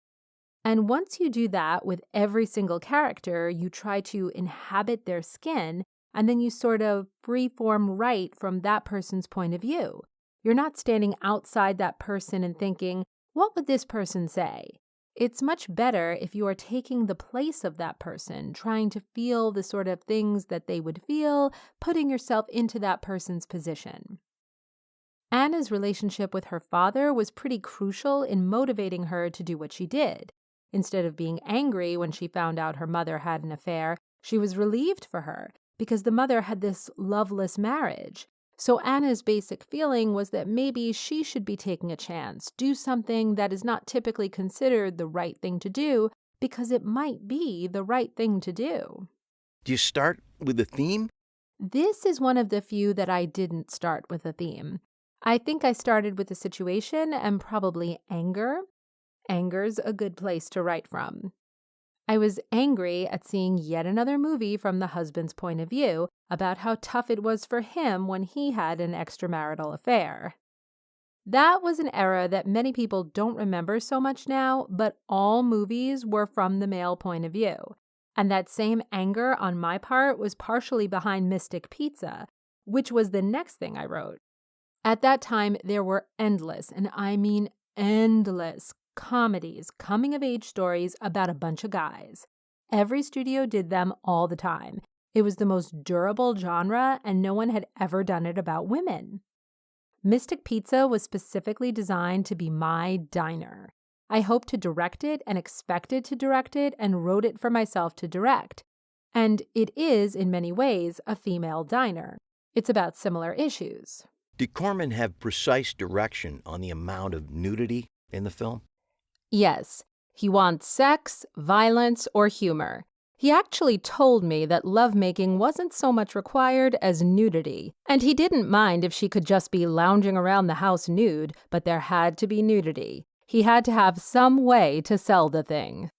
And once you do that with every single character, you try to inhabit their skin, and then you sort of freeform write from that person's point of view. You're not standing outside that person and thinking, what would this person say? It's much better if you are taking the place of that person, trying to feel the sort of things that they would feel, putting yourself into that person's position. Anna's relationship with her father was pretty crucial in motivating her to do what she did. Instead of being angry when she found out her mother had an affair, she was relieved for her because the mother had this loveless marriage. So Anna's basic feeling was that maybe she should be taking a chance, do something that is not typically considered the right thing to do because it might be the right thing to do. Do you start with a theme? This is one of the few that I didn't start with a theme. I think I started with a situation and probably anger. Anger's a good place to write from. I was angry at seeing yet another movie from the husband's point of view about how tough it was for him when he had an extramarital affair. That was an era that many people don't remember so much now, but all movies were from the male point of view. And that same anger on my part was partially behind Mystic Pizza, which was the next thing I wrote. At that time, there were endless, and I mean endless, comedies, coming-of-age stories about a bunch of guys. Every studio did them all the time. It was the most durable genre, and no one had ever done it about women. Mystic Pizza was specifically designed to be my diner. I hoped to direct it and expected to direct it and wrote it for myself to direct. And it is, in many ways, a female diner. It's about similar issues. Did Corman have precise direction on the amount of nudity in the film? Yes, he wants sex, violence, or humor. He actually told me that lovemaking wasn't so much required as nudity, and he didn't mind if she could just be lounging around the house nude, but there had to be nudity. He had to have some way to sell the thing.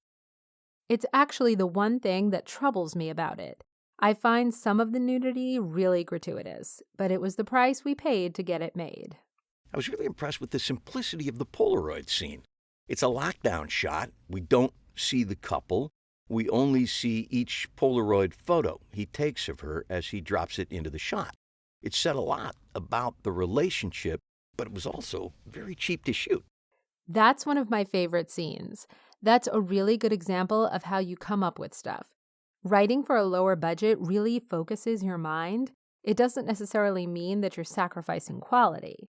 It's actually the one thing that troubles me about it. I find some of the nudity really gratuitous, but it was the price we paid to get it made. I was really impressed with the simplicity of the Polaroid scene. It's a lockdown shot. We don't see the couple. We only see each Polaroid photo he takes of her as he drops it into the shot. It said a lot about the relationship, but it was also very cheap to shoot. That's one of my favorite scenes. That's a really good example of how you come up with stuff. Writing for a lower budget really focuses your mind. It doesn't necessarily mean that you're sacrificing quality.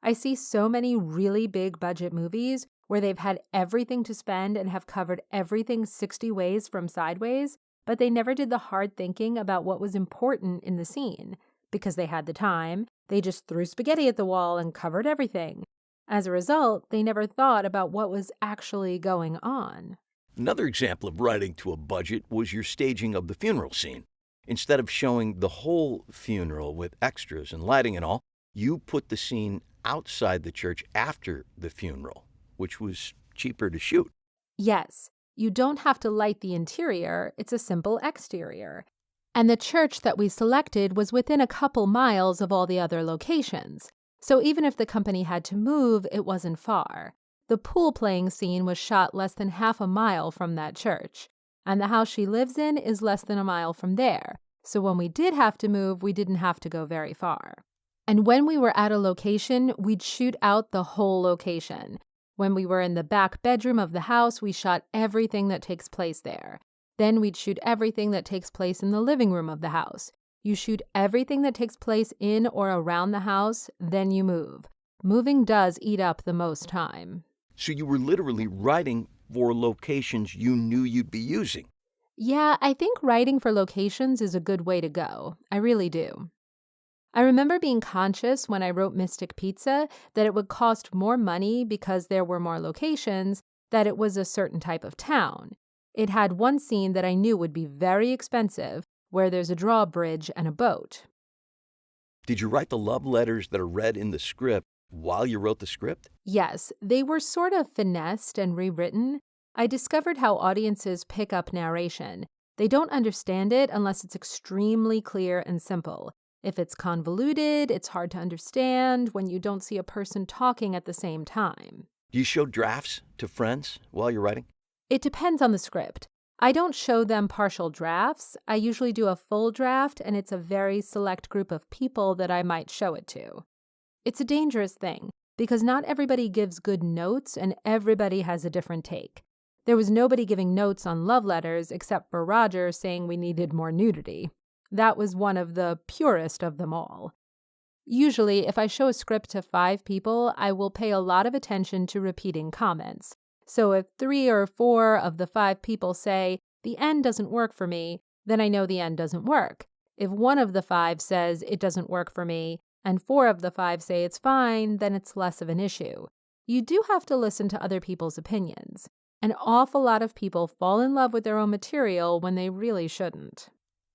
I see so many really big budget movies where they've had everything to spend and have covered everything 60 ways from sideways, but they never did the hard thinking about what was important in the scene. Because they had the time, they just threw spaghetti at the wall and covered everything. As a result, they never thought about what was actually going on. Another example of writing to a budget was your staging of the funeral scene. Instead of showing the whole funeral with extras and lighting and all, you put the scene outside the church after the funeral, which was cheaper to shoot. Yes, you don't have to light the interior, it's a simple exterior. And the church that we selected was within a couple miles of all the other locations. So even if the company had to move, it wasn't far. The pool playing scene was shot less than half a mile from that church. And the house she lives in is less than a mile from there. So when we did have to move, we didn't have to go very far. And when we were at a location, we'd shoot out the whole location. When we were in the back bedroom of the house, we shot everything that takes place there. Then we'd shoot everything that takes place in the living room of the house. You shoot everything that takes place in or around the house, then you move. Moving does eat up the most time. So you were literally writing for locations you knew you'd be using. Yeah, I think writing for locations is a good way to go. I really do. I remember being conscious when I wrote Mystic Pizza that it would cost more money because there were more locations, that it was a certain type of town. It had one scene that I knew would be very expensive, where there's a drawbridge and a boat. Did you write the love letters that are read in the script while you wrote the script? Yes, they were sort of finessed and rewritten. I discovered how audiences pick up narration. They don't understand it unless it's extremely clear and simple. If it's convoluted, it's hard to understand when you don't see a person talking at the same time. Do you show drafts to friends while you're writing? It depends on the script. I don't show them partial drafts. I usually do a full draft, and it's a very select group of people that I might show it to. It's a dangerous thing, because not everybody gives good notes, and everybody has a different take. There was nobody giving notes on love letters except for Roger saying we needed more nudity. That was one of the purest of them all. Usually, if I show a script to 5 people, I will pay a lot of attention to repeating comments. So if 3 or 4 of the 5 people say, the end doesn't work for me, then I know the end doesn't work. If one of the 5 says it doesn't work for me, and 4 of the 5 say it's fine, then it's less of an issue. You do have to listen to other people's opinions. An awful lot of people fall in love with their own material when they really shouldn't.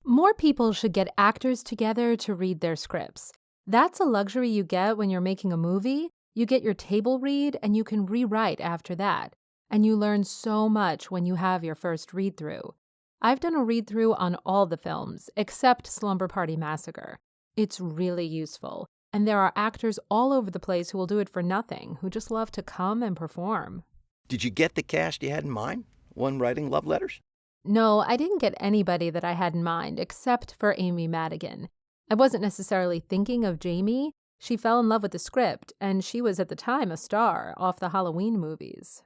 More people should get actors together to read their scripts. That's a luxury you get when you're making a movie. You get your table read and you can rewrite after that. And you learn so much when you have your first read-through. I've done a read-through on all the films, except Slumber Party Massacre. It's really useful. And there are actors all over the place who will do it for nothing, who just love to come and perform. Did you get the cast you had in mind when writing love letters? No, I didn't get anybody that I had in mind, except for Amy Madigan. I wasn't necessarily thinking of Jamie. She fell in love with the script, and she was at the time a star off the Halloween movies.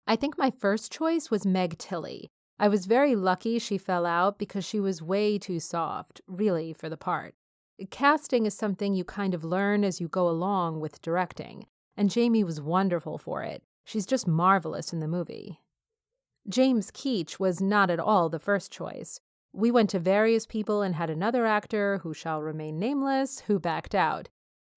I think my first choice was Meg Tilly. I was very lucky she fell out because she was way too soft, really, for the part. Casting is something you kind of learn as you go along with directing, and Jamie was wonderful for it. She's just marvelous in the movie. James Keach was not at all the first choice. We went to various people and had another actor, who shall remain nameless, who backed out.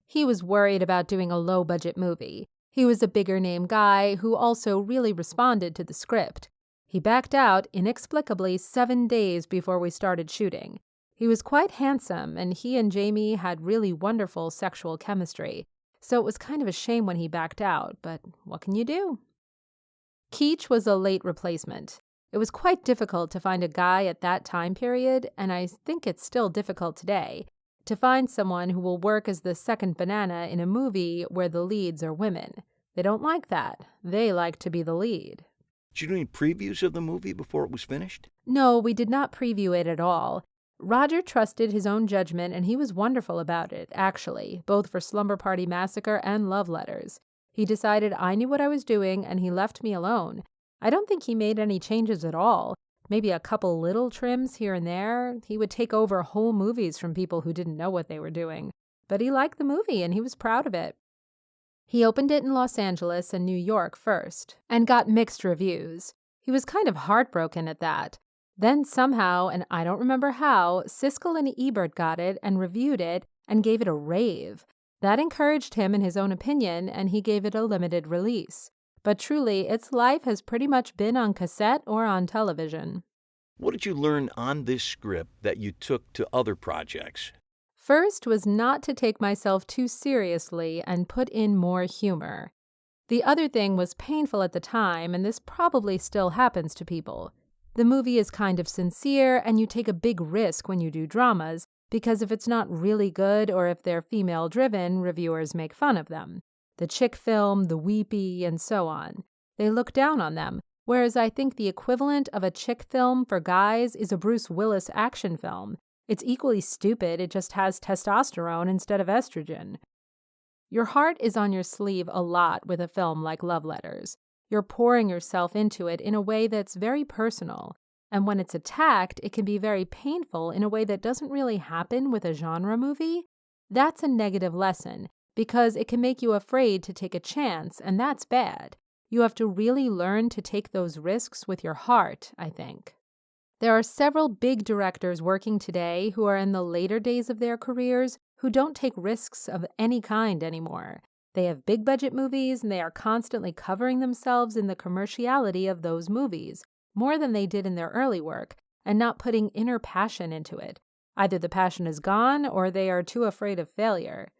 He was worried about doing a low-budget movie. He was a bigger-name guy who also really responded to the script. He backed out, inexplicably, 7 days before we started shooting. He was quite handsome, and he and Jamie had really wonderful sexual chemistry. So it was kind of a shame when he backed out, but what can you do? Keach was a late replacement. It was quite difficult to find a guy at that time period, and I think it's still difficult today, to find someone who will work as the second banana in a movie where the leads are women. They don't like that. They like to be the lead. Did you do any previews of the movie before it was finished? No, we did not preview it at all. Roger trusted his own judgment, and he was wonderful about it, actually, both for Slumber Party Massacre and Love Letters. He decided I knew what I was doing, and he left me alone. I don't think he made any changes at all. Maybe a couple little trims here and there. He would take over whole movies from people who didn't know what they were doing. But he liked the movie, and he was proud of it. He opened it in Los Angeles and New York first, and got mixed reviews. He was kind of heartbroken at that. Then somehow, and I don't remember how, Siskel and Ebert got it and reviewed it and gave it a rave. That encouraged him in his own opinion, and he gave it a limited release. But truly, its life has pretty much been on cassette or on television. What did you learn on this script that you took to other projects? First was not to take myself too seriously and put in more humor. The other thing was painful at the time, and this probably still happens to people. The movie is kind of sincere, and you take a big risk when you do dramas, because if it's not really good or if they're female-driven, reviewers make fun of them. The chick film, the weepy, and so on. They look down on them, whereas I think the equivalent of a chick film for guys is a Bruce Willis action film. It's equally stupid, it just has testosterone instead of estrogen. Your heart is on your sleeve a lot with a film like Love Letters. You're pouring yourself into it in a way that's very personal, and when it's attacked, it can be very painful in a way that doesn't really happen with a genre movie. That's a negative lesson, because it can make you afraid to take a chance, and that's bad. You have to really learn to take those risks with your heart, I think. There are several big directors working today who are in the later days of their careers who don't take risks of any kind anymore. They have big budget movies and they are constantly covering themselves in the commerciality of those movies, more than they did in their early work, and not putting inner passion into it. Either the passion is gone or they are too afraid of failure.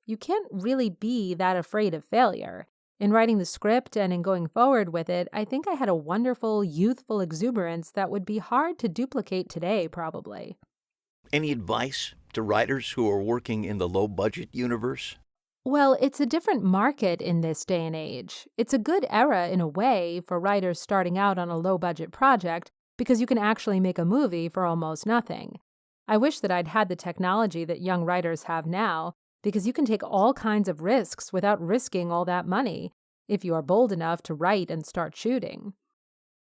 You can't really be that afraid of failure. In writing the script and in going forward with it, I think I had a wonderful, youthful exuberance that would be hard to duplicate today, probably. Any advice to writers who are working in the low-budget universe? Well, it's a different market in this day and age. It's a good era, in a way, for writers starting out on a low-budget project because you can actually make a movie for almost nothing. I wish that I'd had the technology that young writers have now, because you can take all kinds of risks without risking all that money, if you are bold enough to write and start shooting.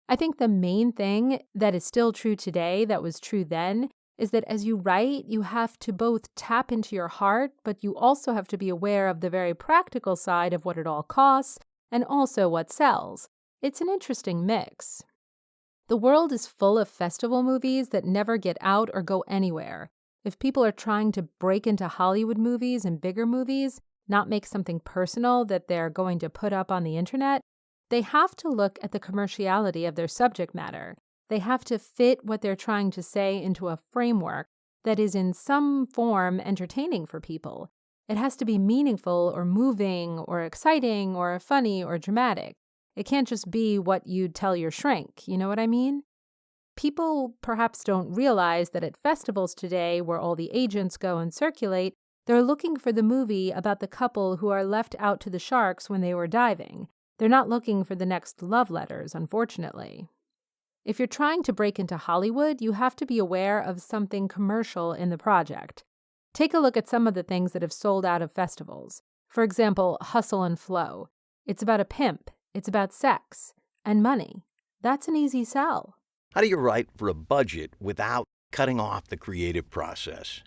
I think the main thing that is still true today that was true then is that as you write, you have to both tap into your heart, but you also have to be aware of the very practical side of what it all costs and also what sells. It's an interesting mix. The world is full of festival movies that never get out or go anywhere. If people are trying to break into Hollywood movies and bigger movies, not make something personal that they're going to put up on the internet, they have to look at the commerciality of their subject matter. They have to fit what they're trying to say into a framework that is in some form entertaining for people. It has to be meaningful or moving or exciting or funny or dramatic. It can't just be what you'd tell your shrink, you know what I mean? People perhaps don't realize that at festivals today, where all the agents go and circulate, they're looking for the movie about the couple who are left out to the sharks when they were diving. They're not looking for the next love letters, unfortunately. If you're trying to break into Hollywood, you have to be aware of something commercial in the project. Take a look at some of the things that have sold out of festivals. For example, Hustle and Flow. It's about a pimp. It's about sex and money. That's an easy sell. How do you write for a budget without cutting off the creative process?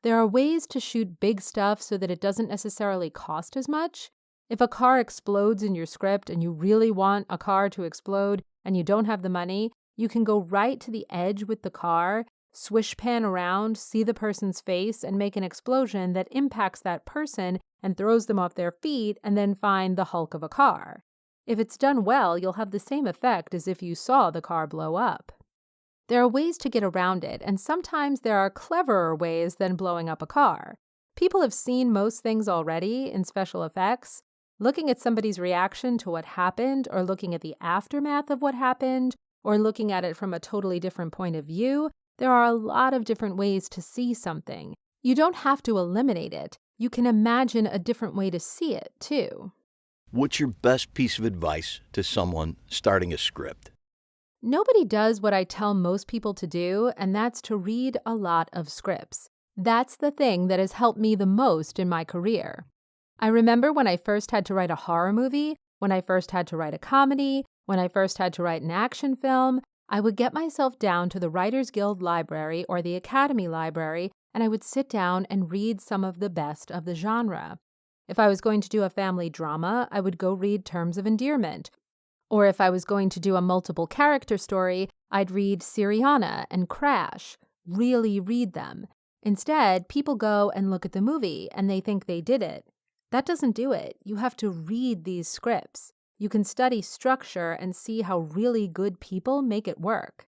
There are ways to shoot big stuff so that it doesn't necessarily cost as much. If a car explodes in your script and you really want a car to explode and you don't have the money, you can go right to the edge with the car, swish pan around, see the person's face, and make an explosion that impacts that person and throws them off their feet, and then find the hulk of a car. If it's done well, you'll have the same effect as if you saw the car blow up. There are ways to get around it, and sometimes there are cleverer ways than blowing up a car. People have seen most things already in special effects. Looking at somebody's reaction to what happened, or looking at the aftermath of what happened, or looking at it from a totally different point of view, there are a lot of different ways to see something. You don't have to eliminate it. You can imagine a different way to see it, too. What's your best piece of advice to someone starting a script? Nobody does what I tell most people to do, and that's to read a lot of scripts. That's the thing that has helped me the most in my career. I remember when I first had to write a horror movie, when I first had to write a comedy, when I first had to write an action film, I would get myself down to the Writers Guild Library or the Academy Library, and I would sit down and read some of the best of the genre. If I was going to do a family drama, I would go read Terms of Endearment. Or if I was going to do a multiple character story, I'd read Syriana and Crash. Really read them. Instead, people go and look at the movie and they think they did it. That doesn't do it. You have to read these scripts. You can study structure and see how really good people make it work.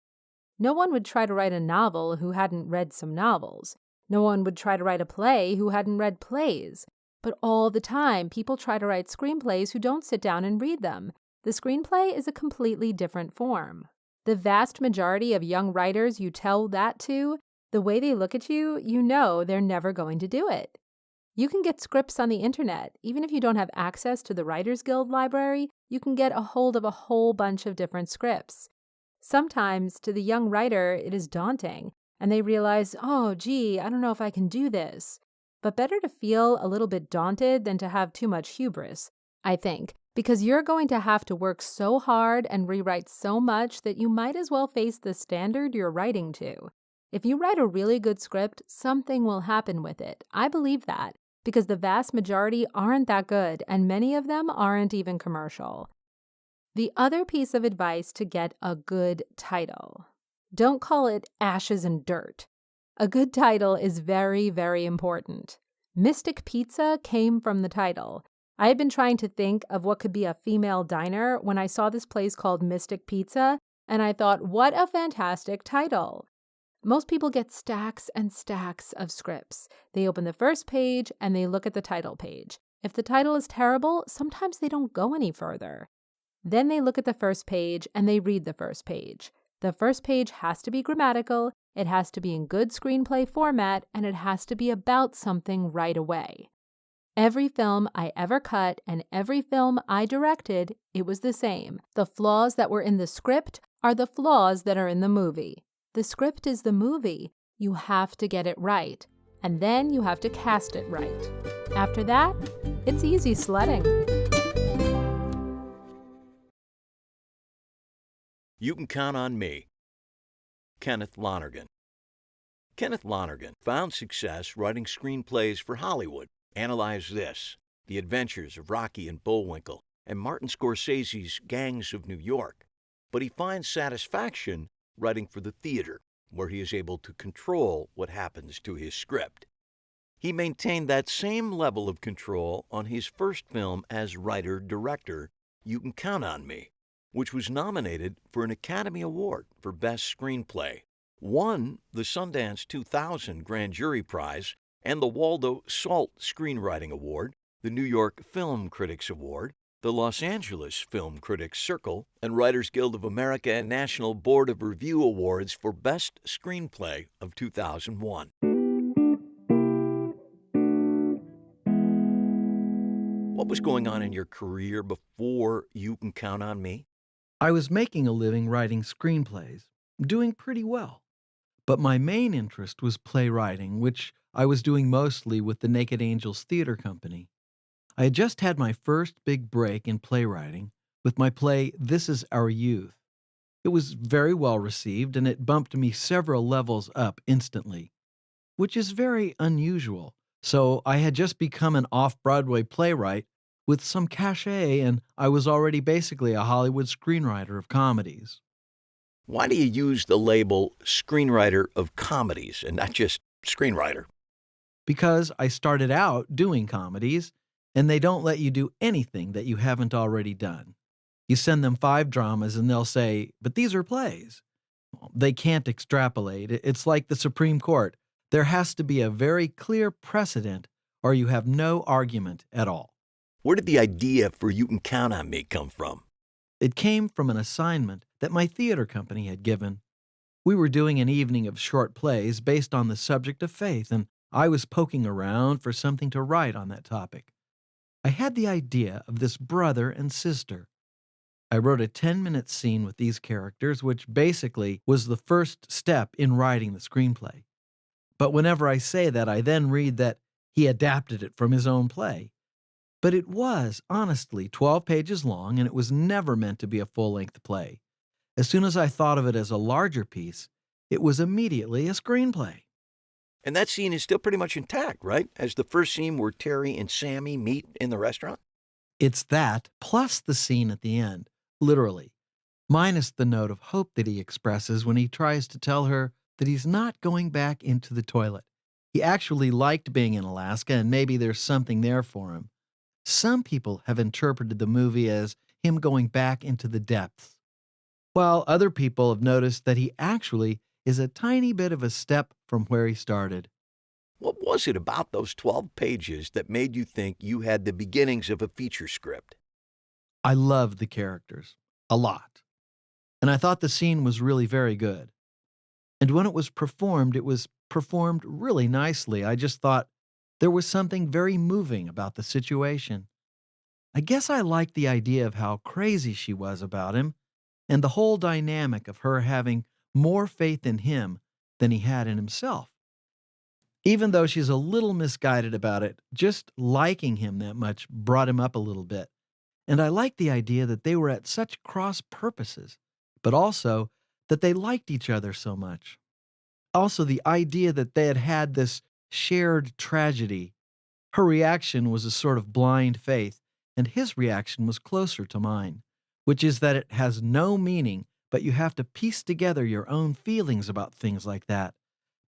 No one would try to write a novel who hadn't read some novels. No one would try to write a play who hadn't read plays. But all the time, people try to write screenplays who don't sit down and read them. The screenplay is a completely different form. The vast majority of young writers you tell that to, the way they look at you, you know they're never going to do it. You can get scripts on the internet. Even if you don't have access to the Writers Guild library, you can get a hold of a whole bunch of different scripts. Sometimes, to the young writer, it is daunting, and they realize, oh, gee, I don't know if I can do this. But better to feel a little bit daunted than to have too much hubris, I think, because you're going to have to work so hard and rewrite so much that you might as well face the standard you're writing to. If you write a really good script, something will happen with it. I believe that, because the vast majority aren't that good, and many of them aren't even commercial. The other piece of advice to get a good title: don't call it Ashes and Dirt. A good title is very, very important. Mystic Pizza came from the title. I had been trying to think of what could be a female diner when I saw this place called Mystic Pizza, and I thought, what a fantastic title. Most people get stacks and stacks of scripts. They open the first page and they look at the title page. If the title is terrible, sometimes they don't go any further. Then they look at the first page and they read the first page. The first page has to be grammatical, it has to be in good screenplay format, and it has to be about something right away. Every film I ever cut and every film I directed, it was the same. The flaws that were in the script are the flaws that are in the movie. The script is the movie. You have to get it right. And then you have to cast it right. After that, it's easy sledding. You Can Count on Me. Kenneth Lonergan. Kenneth Lonergan found success writing screenplays for Hollywood. Analyze This, The Adventures of Rocky and Bullwinkle, and Martin Scorsese's Gangs of New York. But he finds satisfaction writing for the theater, where he is able to control what happens to his script. He maintained that same level of control on his first film as writer-director, You Can Count on Me, which was nominated for an Academy Award for Best Screenplay, won the Sundance 2000 Grand Jury Prize and the Waldo Salt Screenwriting Award, the New York Film Critics Award, the Los Angeles Film Critics Circle, and Writers Guild of America and National Board of Review Awards for Best Screenplay of 2001. What was going on in your career before You Can Count on Me? I was making a living writing screenplays, doing pretty well. But my main interest was playwriting, which I was doing mostly with the Naked Angels Theater Company. I had just had my first big break in playwriting with my play This Is Our Youth. It was very well received, and it bumped me several levels up instantly, which is very unusual. So I had just become an off-Broadway playwright with some cachet, and I was already basically a Hollywood screenwriter of comedies. Why do you use the label screenwriter of comedies and not just screenwriter? Because I started out doing comedies, and they don't let you do anything that you haven't already done. You send them 5 dramas, and they'll say, but these are plays. They can't extrapolate. It's like the Supreme Court. There has to be a very clear precedent, or you have no argument at all. Where did the idea for You Can Count on Me come from? It came from an assignment that my theater company had given. We were doing an evening of short plays based on the subject of faith, and I was poking around for something to write on that topic. I had the idea of this brother and sister. I wrote a 10-minute scene with these characters, which basically was the first step in writing the screenplay. But whenever I say that, I then read that he adapted it from his own play. But it was, honestly, 12 pages long, and it was never meant to be a full-length play. As soon as I thought of it as a larger piece, it was immediately a screenplay. And that scene is still pretty much intact, right? As the first scene where Terry and Sammy meet in the restaurant? It's that, plus the scene at the end, literally, minus the note of hope that he expresses when he tries to tell her that he's not going back into the toilet. He actually liked being in Alaska, and maybe there's something there for him. Some people have interpreted the movie as him going back into the depths, while other people have noticed that he actually is a tiny bit of a step from where he started. What was it about those 12 pages that made you think you had the beginnings of a feature script? I loved the characters, a lot, and I thought the scene was really very good. And when it was performed really nicely. I just thought there was something very moving about the situation. I guess I liked the idea of how crazy she was about him, and the whole dynamic of her having more faith in him than he had in himself. Even though she's a little misguided about it, just liking him that much brought him up a little bit. And I liked the idea that they were at such cross purposes, but also that they liked each other so much. Also, the idea that they had had this shared tragedy. Her reaction was a sort of blind faith, and his reaction was closer to mine, which is that it has no meaning, but you have to piece together your own feelings about things like that,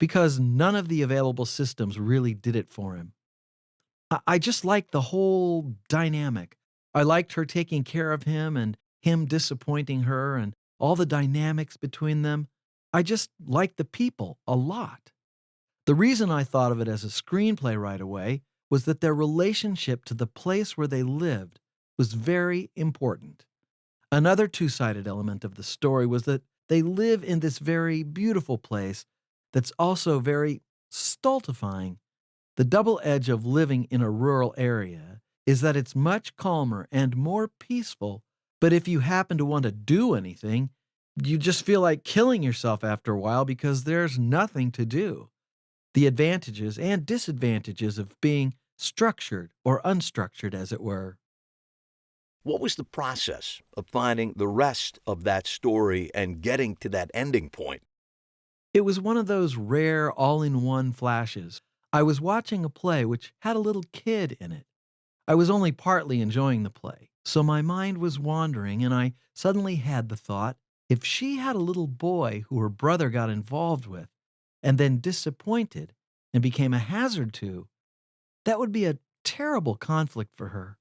because none of the available systems really did it for him. I just liked the whole dynamic. I liked her taking care of him and him disappointing her and all the dynamics between them. I just liked the people a lot. The reason I thought of it as a screenplay right away was that their relationship to the place where they lived was very important. Another two-sided element of the story was that they live in this very beautiful place that's also very stultifying. The double edge of living in a rural area is that it's much calmer and more peaceful, but if you happen to want to do anything, you just feel like killing yourself after a while because there's nothing to do. The advantages and disadvantages of being structured or unstructured, as it were. What was the process of finding the rest of that story and getting to that ending point? It was one of those rare all-in-one flashes. I was watching a play which had a little kid in it. I was only partly enjoying the play, so my mind was wandering, and I suddenly had the thought, if she had a little boy who her brother got involved with and then disappointed and became a hazard to, that would be a terrible conflict for her.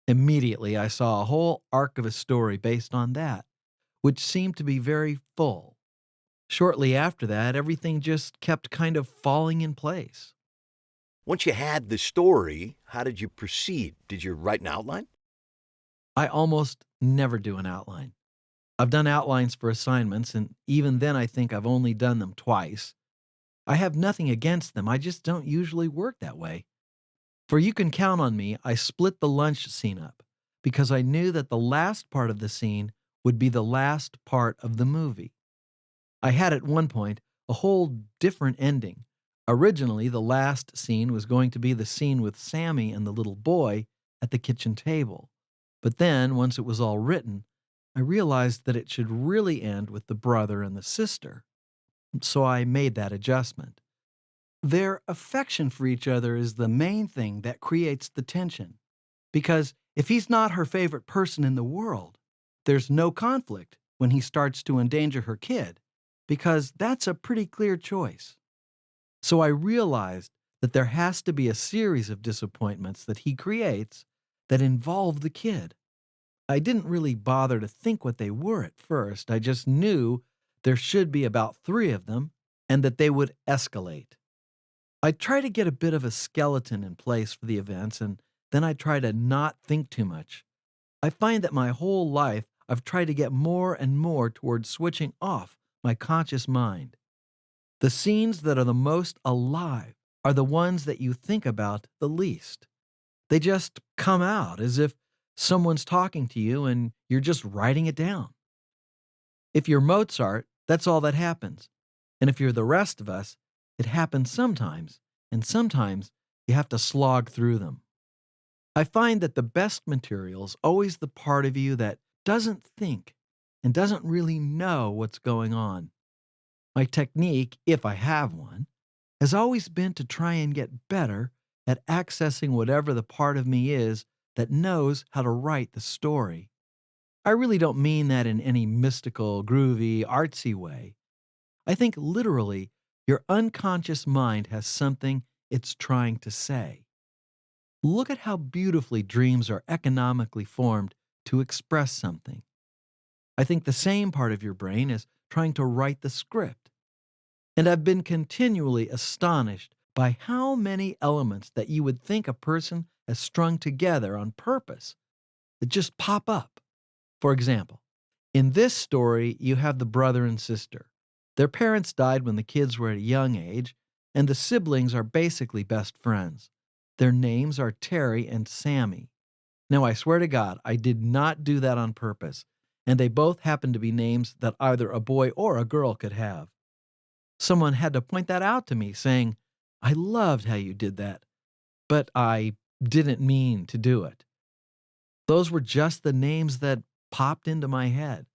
Immediately, I saw a whole arc of a story based on that, which seemed to be very full. Shortly after that, everything just kept kind of falling in place. Once you had the story, how did you proceed? Did you write an outline? I almost never do an outline. I've done outlines for assignments, and even then I think I've only done them twice. I have nothing against them, I just don't usually work that way. For you can count on me, I split the lunch scene up, because I knew that the last part of the scene would be the last part of the movie. I had at one point a whole different ending. Originally, the last scene was going to be the scene with Sammy and the little boy at the kitchen table. But then, once it was all written, I realized that it should really end with the brother and the sister. So I made that adjustment. Their affection for each other is the main thing that creates the tension. Because if he's not her favorite person in the world, there's no conflict when he starts to endanger her kid, because that's a pretty clear choice. So I realized that there has to be a series of disappointments that he creates that involve the kid. I didn't really bother to think what they were at first. I just knew there should be about 3 of them and that they would escalate. I try to get a bit of a skeleton in place for the events, and then I try to not think too much. I find that my whole life I've tried to get more and more towards switching off my conscious mind. The scenes that are the most alive are the ones that you think about the least. They just come out as if someone's talking to you and you're just writing it down. If you're Mozart, that's all that happens. And if you're the rest of us, it happens sometimes, and sometimes you have to slog through them. I find that the best material is always the part of you that doesn't think and doesn't really know what's going on. My technique, if I have one, has always been to try and get better at accessing whatever the part of me is that knows how to write the story. I really don't mean that in any mystical, groovy, artsy way. I think literally your unconscious mind has something it's trying to say. Look at how beautifully dreams are economically formed to express something. I think the same part of your brain is trying to write the script. And I've been continually astonished by how many elements that you would think a person has strung together on purpose that just pop up. For example, in this story, you have the brother and sister. Their parents died when the kids were at a young age, and the siblings are basically best friends. Their names are Terry and Sammy. Now, I swear to God, I did not do that on purpose, and they both happen to be names that either a boy or a girl could have. Someone had to point that out to me, saying, I loved how you did that, but I didn't mean to do it. Those were just the names that popped into my head.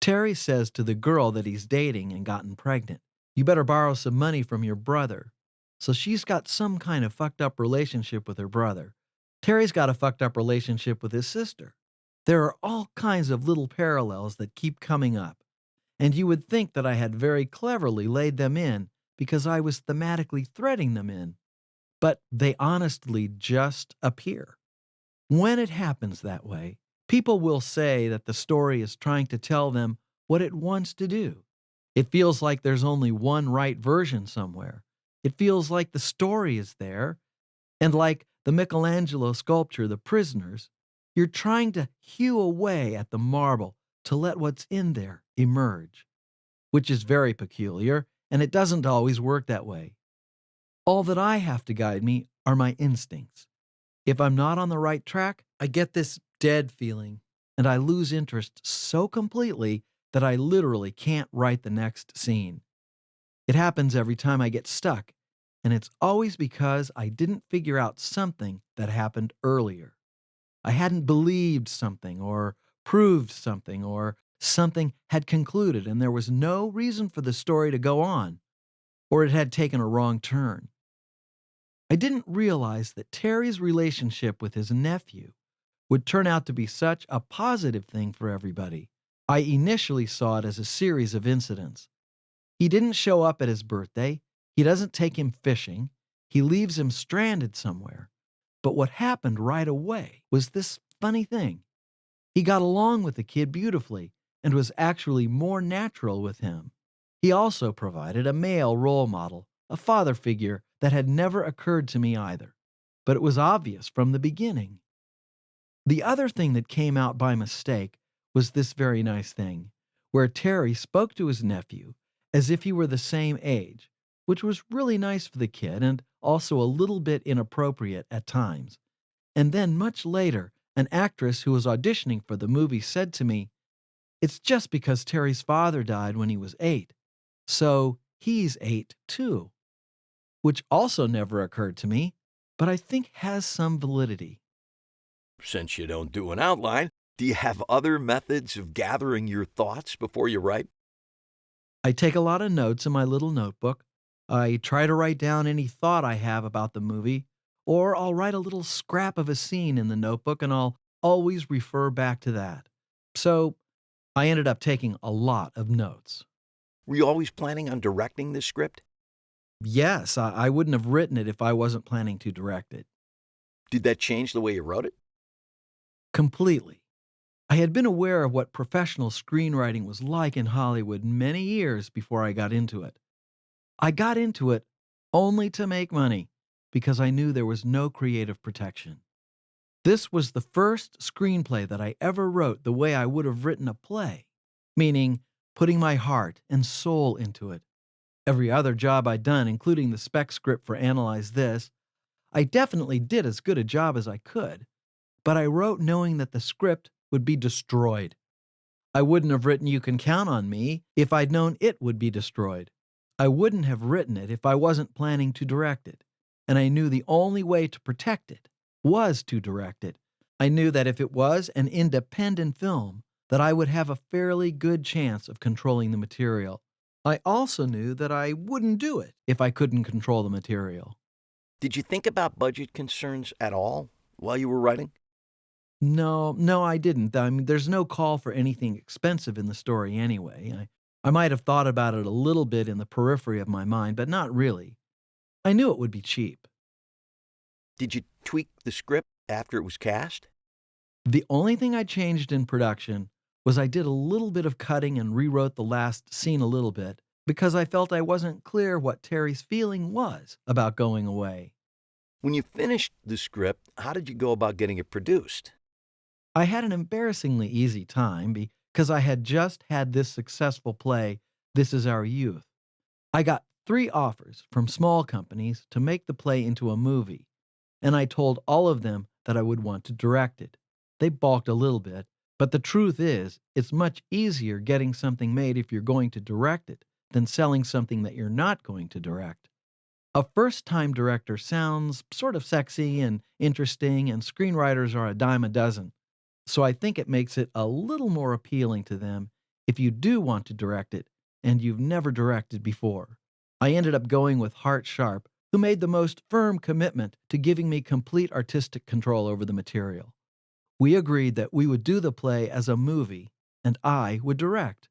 Terry says to the girl that he's dating and gotten pregnant, you better borrow some money from your brother. So she's got some kind of fucked up relationship with her brother. Terry's got a fucked up relationship with his sister. There are all kinds of little parallels that keep coming up. And you would think that I had very cleverly laid them in because I was thematically threading them in. But they honestly just appear. When it happens that way, people will say that the story is trying to tell them what it wants to do. It feels like there's only one right version somewhere. It feels like the story is there, and like the Michelangelo sculpture, The Prisoners, you're trying to hew away at the marble to let what's in there emerge, which is very peculiar, and it doesn't always work that way. All that I have to guide me are my instincts. If I'm not on the right track, I get this dead feeling, and I lose interest so completely that I literally can't write the next scene. It happens every time I get stuck, and it's always because I didn't figure out something that happened earlier. I hadn't believed something or proved something or something had concluded and there was no reason for the story to go on, or it had taken a wrong turn. I didn't realize that Terry's relationship with his nephew would turn out to be such a positive thing for everybody. I initially saw it as a series of incidents. He didn't show up at his birthday. He doesn't take him fishing. He leaves him stranded somewhere. But what happened right away was this funny thing. He got along with the kid beautifully and was actually more natural with him. He also provided a male role model, a father figure that had never occurred to me either. But it was obvious from the beginning. The other thing that came out by mistake was this very nice thing, where Terry spoke to his nephew as if he were the same age, which was really nice for the kid and also a little bit inappropriate at times. And then much later, an actress who was auditioning for the movie said to me, "It's just because Terry's father died when he was 8. So he's 8 too." Which also never occurred to me, but I think has some validity. Since you don't do an outline, do you have other methods of gathering your thoughts before you write? I take a lot of notes in my little notebook. I try to write down any thought I have about the movie, or I'll write a little scrap of a scene in the notebook and I'll always refer back to that. So I ended up taking a lot of notes. Were you always planning on directing this script? Yes, I wouldn't have written it if I wasn't planning to direct it. Did that change the way you wrote it? Completely. I had been aware of what professional screenwriting was like in Hollywood many years before I got into it. I got into it only to make money because I knew there was no creative protection. This was the first screenplay that I ever wrote the way I would have written a play, meaning putting my heart and soul into it. Every other job I'd done, including the spec script for Analyze This, I definitely did as good a job as I could, but I wrote knowing that the script would be destroyed. I wouldn't have written You Can Count on Me if I'd known it would be destroyed. I wouldn't have written it if I wasn't planning to direct it, and I knew the only way to protect it was to direct it. I knew that if it was an independent film, that I would have a fairly good chance of controlling the material. I also knew that I wouldn't do it if I couldn't control the material. Did you think about budget concerns at all while you were writing? No, I didn't. I mean, there's no call for anything expensive in the story anyway. I might have thought about it a little bit in the periphery of my mind, but not really. I knew it would be cheap. Did you tweak the script after it was cast? The only thing I changed in production was I did a little bit of cutting and rewrote the last scene a little bit because I felt I wasn't clear what Terry's feeling was about going away. When you finished the script, how did you go about getting it produced? I had an embarrassingly easy time because I had just had this successful play, This Is Our Youth. I got 3 offers from small companies to make the play into a movie, and I told all of them that I would want to direct it. They balked a little bit, but the truth is, it's much easier getting something made if you're going to direct it than selling something that you're not going to direct. A first-time director sounds sort of sexy and interesting, and screenwriters are a dime a dozen. So I think it makes it a little more appealing to them if you do want to direct it and you've never directed before. I ended up going with Hart Sharp, who made the most firm commitment to giving me complete artistic control over the material. We agreed that we would do the play as a movie, and I would direct.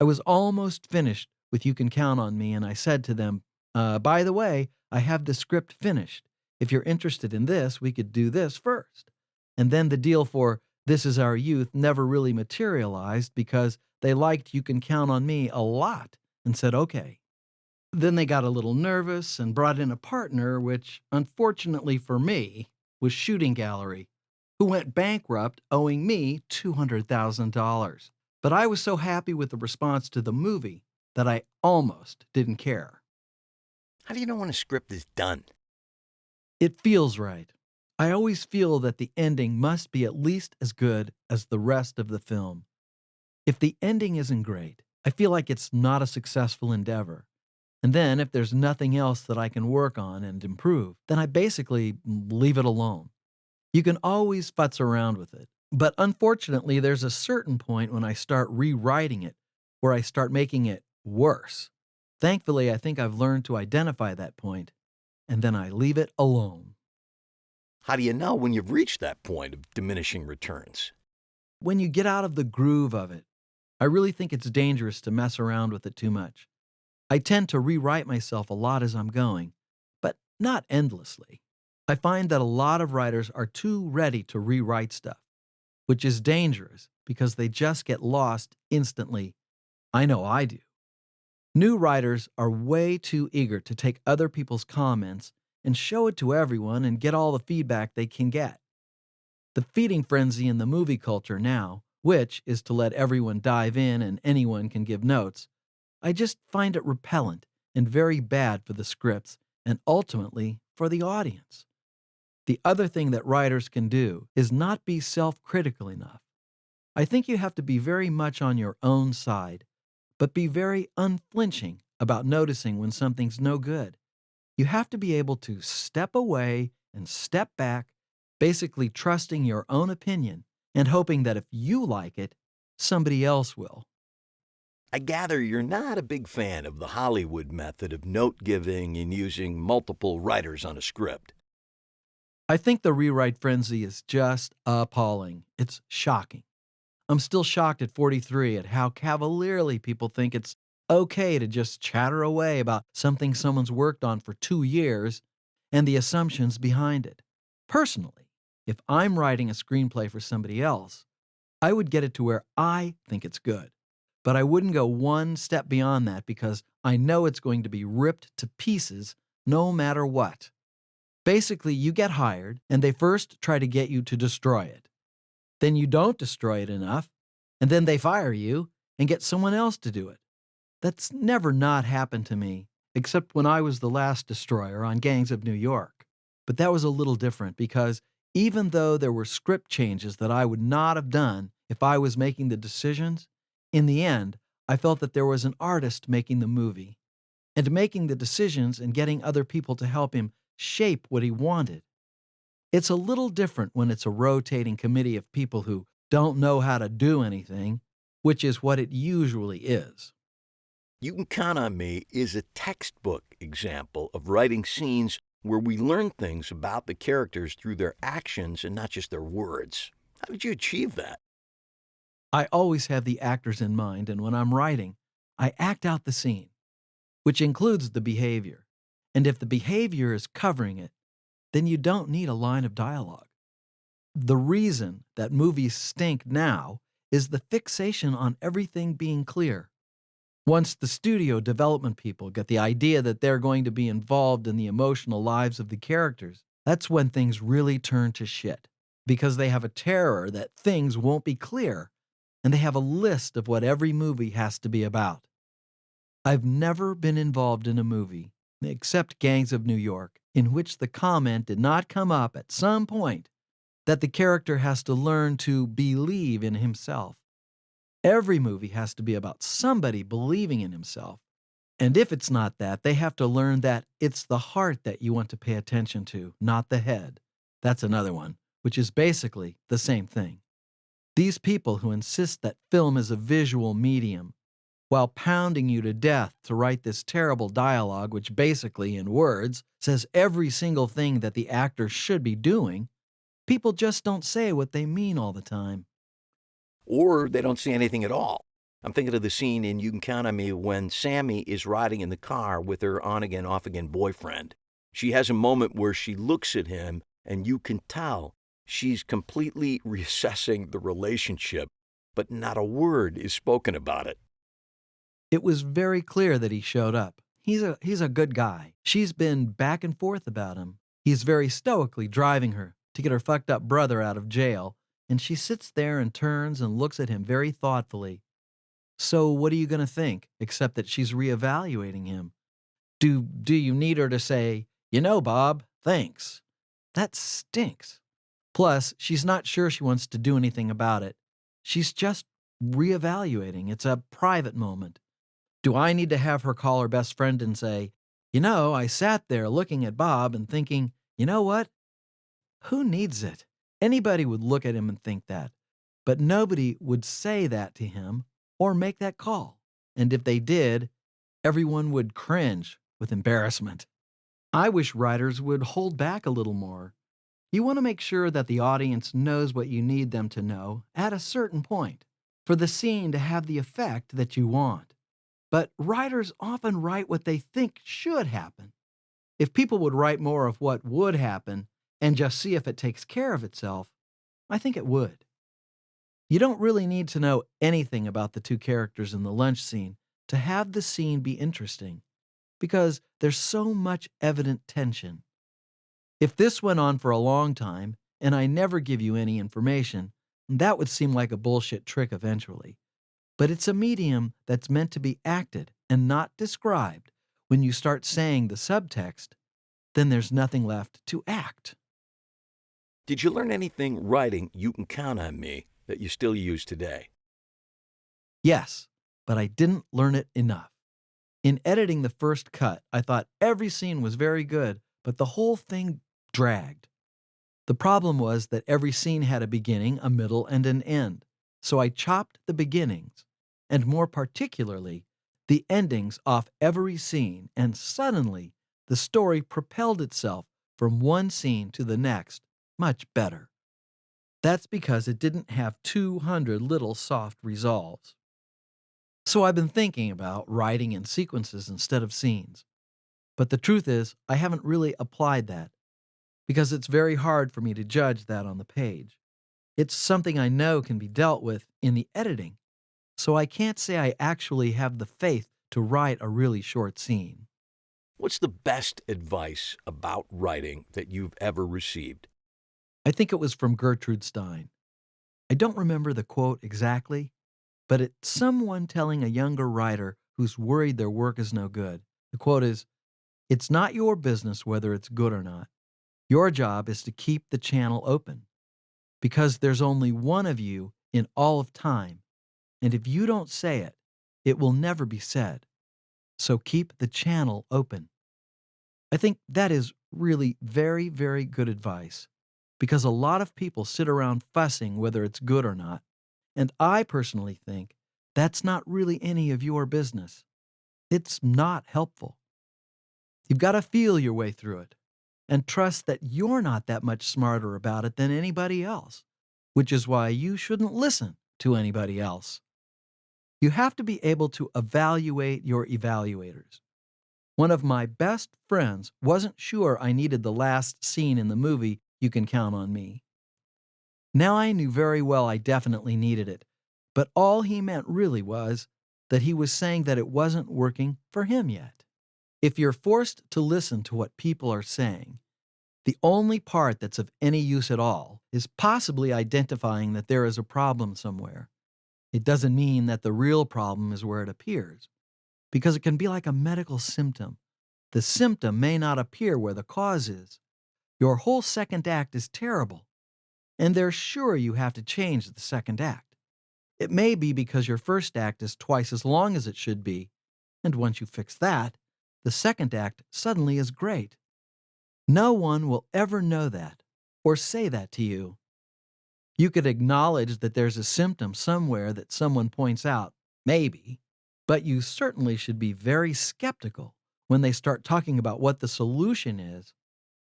I was almost finished with You Can Count on Me, and I said to them, by the way, I have the script finished. If you're interested in this, we could do this first. And then the deal for This Is Our Youth never really materialized because they liked You Can Count on Me a lot and said, okay. Then they got a little nervous and brought in a partner, which, unfortunately for me, was Shooting Gallery, who went bankrupt owing me $200,000. But I was so happy with the response to the movie that I almost didn't care. How do you know when a script is done? It feels right. I always feel that the ending must be at least as good as the rest of the film. If the ending isn't great, I feel like it's not a successful endeavor. And then if there's nothing else that I can work on and improve, then I basically leave it alone. You can always futz around with it. But unfortunately, there's a certain point when I start rewriting it where I start making it worse. Thankfully, I think I've learned to identify that point, and then I leave it alone. How do you know when you've reached that point of diminishing returns? When you get out of the groove of it, I really think it's dangerous to mess around with it too much. I tend to rewrite myself a lot as I'm going, but not endlessly. I find that a lot of writers are too ready to rewrite stuff, which is dangerous because they just get lost instantly. I know I do. New writers are way too eager to take other people's comments and show it to everyone and get all the feedback they can get. The feeding frenzy in the movie culture now, which is to let everyone dive in and anyone can give notes, I just find it repellent and very bad for the scripts and ultimately for the audience. The other thing that writers can do is not be self-critical enough. I think you have to be very much on your own side, but be very unflinching about noticing when something's no good. You have to be able to step away and step back, basically trusting your own opinion and hoping that if you like it, somebody else will. I gather you're not a big fan of the Hollywood method of note-giving and using multiple writers on a script. I think the rewrite frenzy is just appalling. It's shocking. I'm still shocked at 43 at how cavalierly people think it's okay to just chatter away about something someone's worked on for 2 years and the assumptions behind it. Personally, if I'm writing a screenplay for somebody else, I would get it to where I think it's good. But I wouldn't go one step beyond that because I know it's going to be ripped to pieces no matter what. Basically, you get hired and they first try to get you to destroy it. Then you don't destroy it enough, and then they fire you and get someone else to do it. That's never not happened to me, except when I was the last destroyer on Gangs of New York. But that was a little different because even though there were script changes that I would not have done if I was making the decisions, in the end, I felt that there was an artist making the movie and making the decisions and getting other people to help him shape what he wanted. It's a little different when it's a rotating committee of people who don't know how to do anything, which is what it usually is. You Can Count on Me is a textbook example of writing scenes where we learn things about the characters through their actions and not just their words. How did you achieve that? I always have the actors in mind, and when I'm writing, I act out the scene, which includes the behavior. And if the behavior is covering it, then you don't need a line of dialogue. The reason that movies stink now is the fixation on everything being clear. Once the studio development people get the idea that they're going to be involved in the emotional lives of the characters, that's when things really turn to shit, because they have a terror that things won't be clear, and they have a list of what every movie has to be about. I've never been involved in a movie, except Gangs of New York, in which the comment did not come up at some point that the character has to learn to believe in himself. Every movie has to be about somebody believing in himself. And if it's not that, they have to learn that it's the heart that you want to pay attention to, not the head. That's another one, which is basically the same thing. These people who insist that film is a visual medium, while pounding you to death to write this terrible dialogue, which basically, in words, says every single thing that the actor should be doing, people just don't say what they mean all the time. Or they don't say anything at all. I'm thinking of the scene in You Can Count on Me when Sammy is riding in the car with her on-again, off-again boyfriend. She has a moment where she looks at him, and you can tell she's completely reassessing the relationship, but not a word is spoken about it. It was very clear that he showed up. He's a good guy. She's been back and forth about him. He's very stoically driving her to get her fucked up brother out of jail, and she sits there and turns and looks at him very thoughtfully. So what are you going to think, except that she's reevaluating him? Do you need her to say, "You know, Bob, thanks"? That stinks. Plus, she's not sure she wants to do anything about it. She's just reevaluating. It's a private moment. Do I need to have her call her best friend and say, "You know, I sat there looking at Bob and thinking, you know what? Who needs it? Anybody would look at him and think that, but nobody would say that to him or make that call. And if they did, everyone would cringe with embarrassment. I wish writers would hold back a little more. You want to make sure that the audience knows what you need them to know at a certain point for the scene to have the effect that you want. But writers often write what they think should happen. If people would write more of what would happen and just see if it takes care of itself, I think it would. You don't really need to know anything about the two characters in the lunch scene to have the scene be interesting, because there's so much evident tension. If this went on for a long time, and I never give you any information, that would seem like a bullshit trick eventually. But it's a medium that's meant to be acted and not described. When you start saying the subtext, then there's nothing left to act. Did you learn anything writing You Can Count on Me that you still use today? Yes, but I didn't learn it enough. In editing the first cut, I thought every scene was very good, but the whole thing dragged. The problem was that every scene had a beginning, a middle, and an end. So I chopped the beginnings, and more particularly, the endings off every scene, and suddenly the story propelled itself from one scene to the next much better. That's because it didn't have 200 little soft resolves. So I've been thinking about writing in sequences instead of scenes. But the truth is, I haven't really applied that, because it's very hard for me to judge that on the page. It's something I know can be dealt with in the editing, so I can't say I actually have the faith to write a really short scene. What's the best advice about writing that you've ever received? I think it was from Gertrude Stein. I don't remember the quote exactly, but it's someone telling a younger writer who's worried their work is no good. The quote is, "It's not your business whether it's good or not. Your job is to keep the channel open, because there's only one of you in all of time, and if you don't say it, it will never be said. So keep the channel open." I think that is really very, very good advice, because a lot of people sit around fussing whether it's good or not, and I personally think that's not really any of your business. It's not helpful. You've got to feel your way through it and trust that you're not that much smarter about it than anybody else, which is why you shouldn't listen to anybody else. You have to be able to evaluate your evaluators. One of my best friends wasn't sure I needed the last scene in the movie You Can Count on Me. Now I knew very well I definitely needed it, but all he meant really was that he was saying that it wasn't working for him yet. If you're forced to listen to what people are saying, the only part that's of any use at all is possibly identifying that there is a problem somewhere. It doesn't mean that the real problem is where it appears, because it can be like a medical symptom. The symptom may not appear where the cause is. Your whole second act is terrible, and they're sure you have to change the second act. It may be because your first act is twice as long as it should be, and once you fix that, the second act suddenly is great. No one will ever know that or say that to you. You could acknowledge that there's a symptom somewhere that someone points out, maybe, but you certainly should be very skeptical when they start talking about what the solution is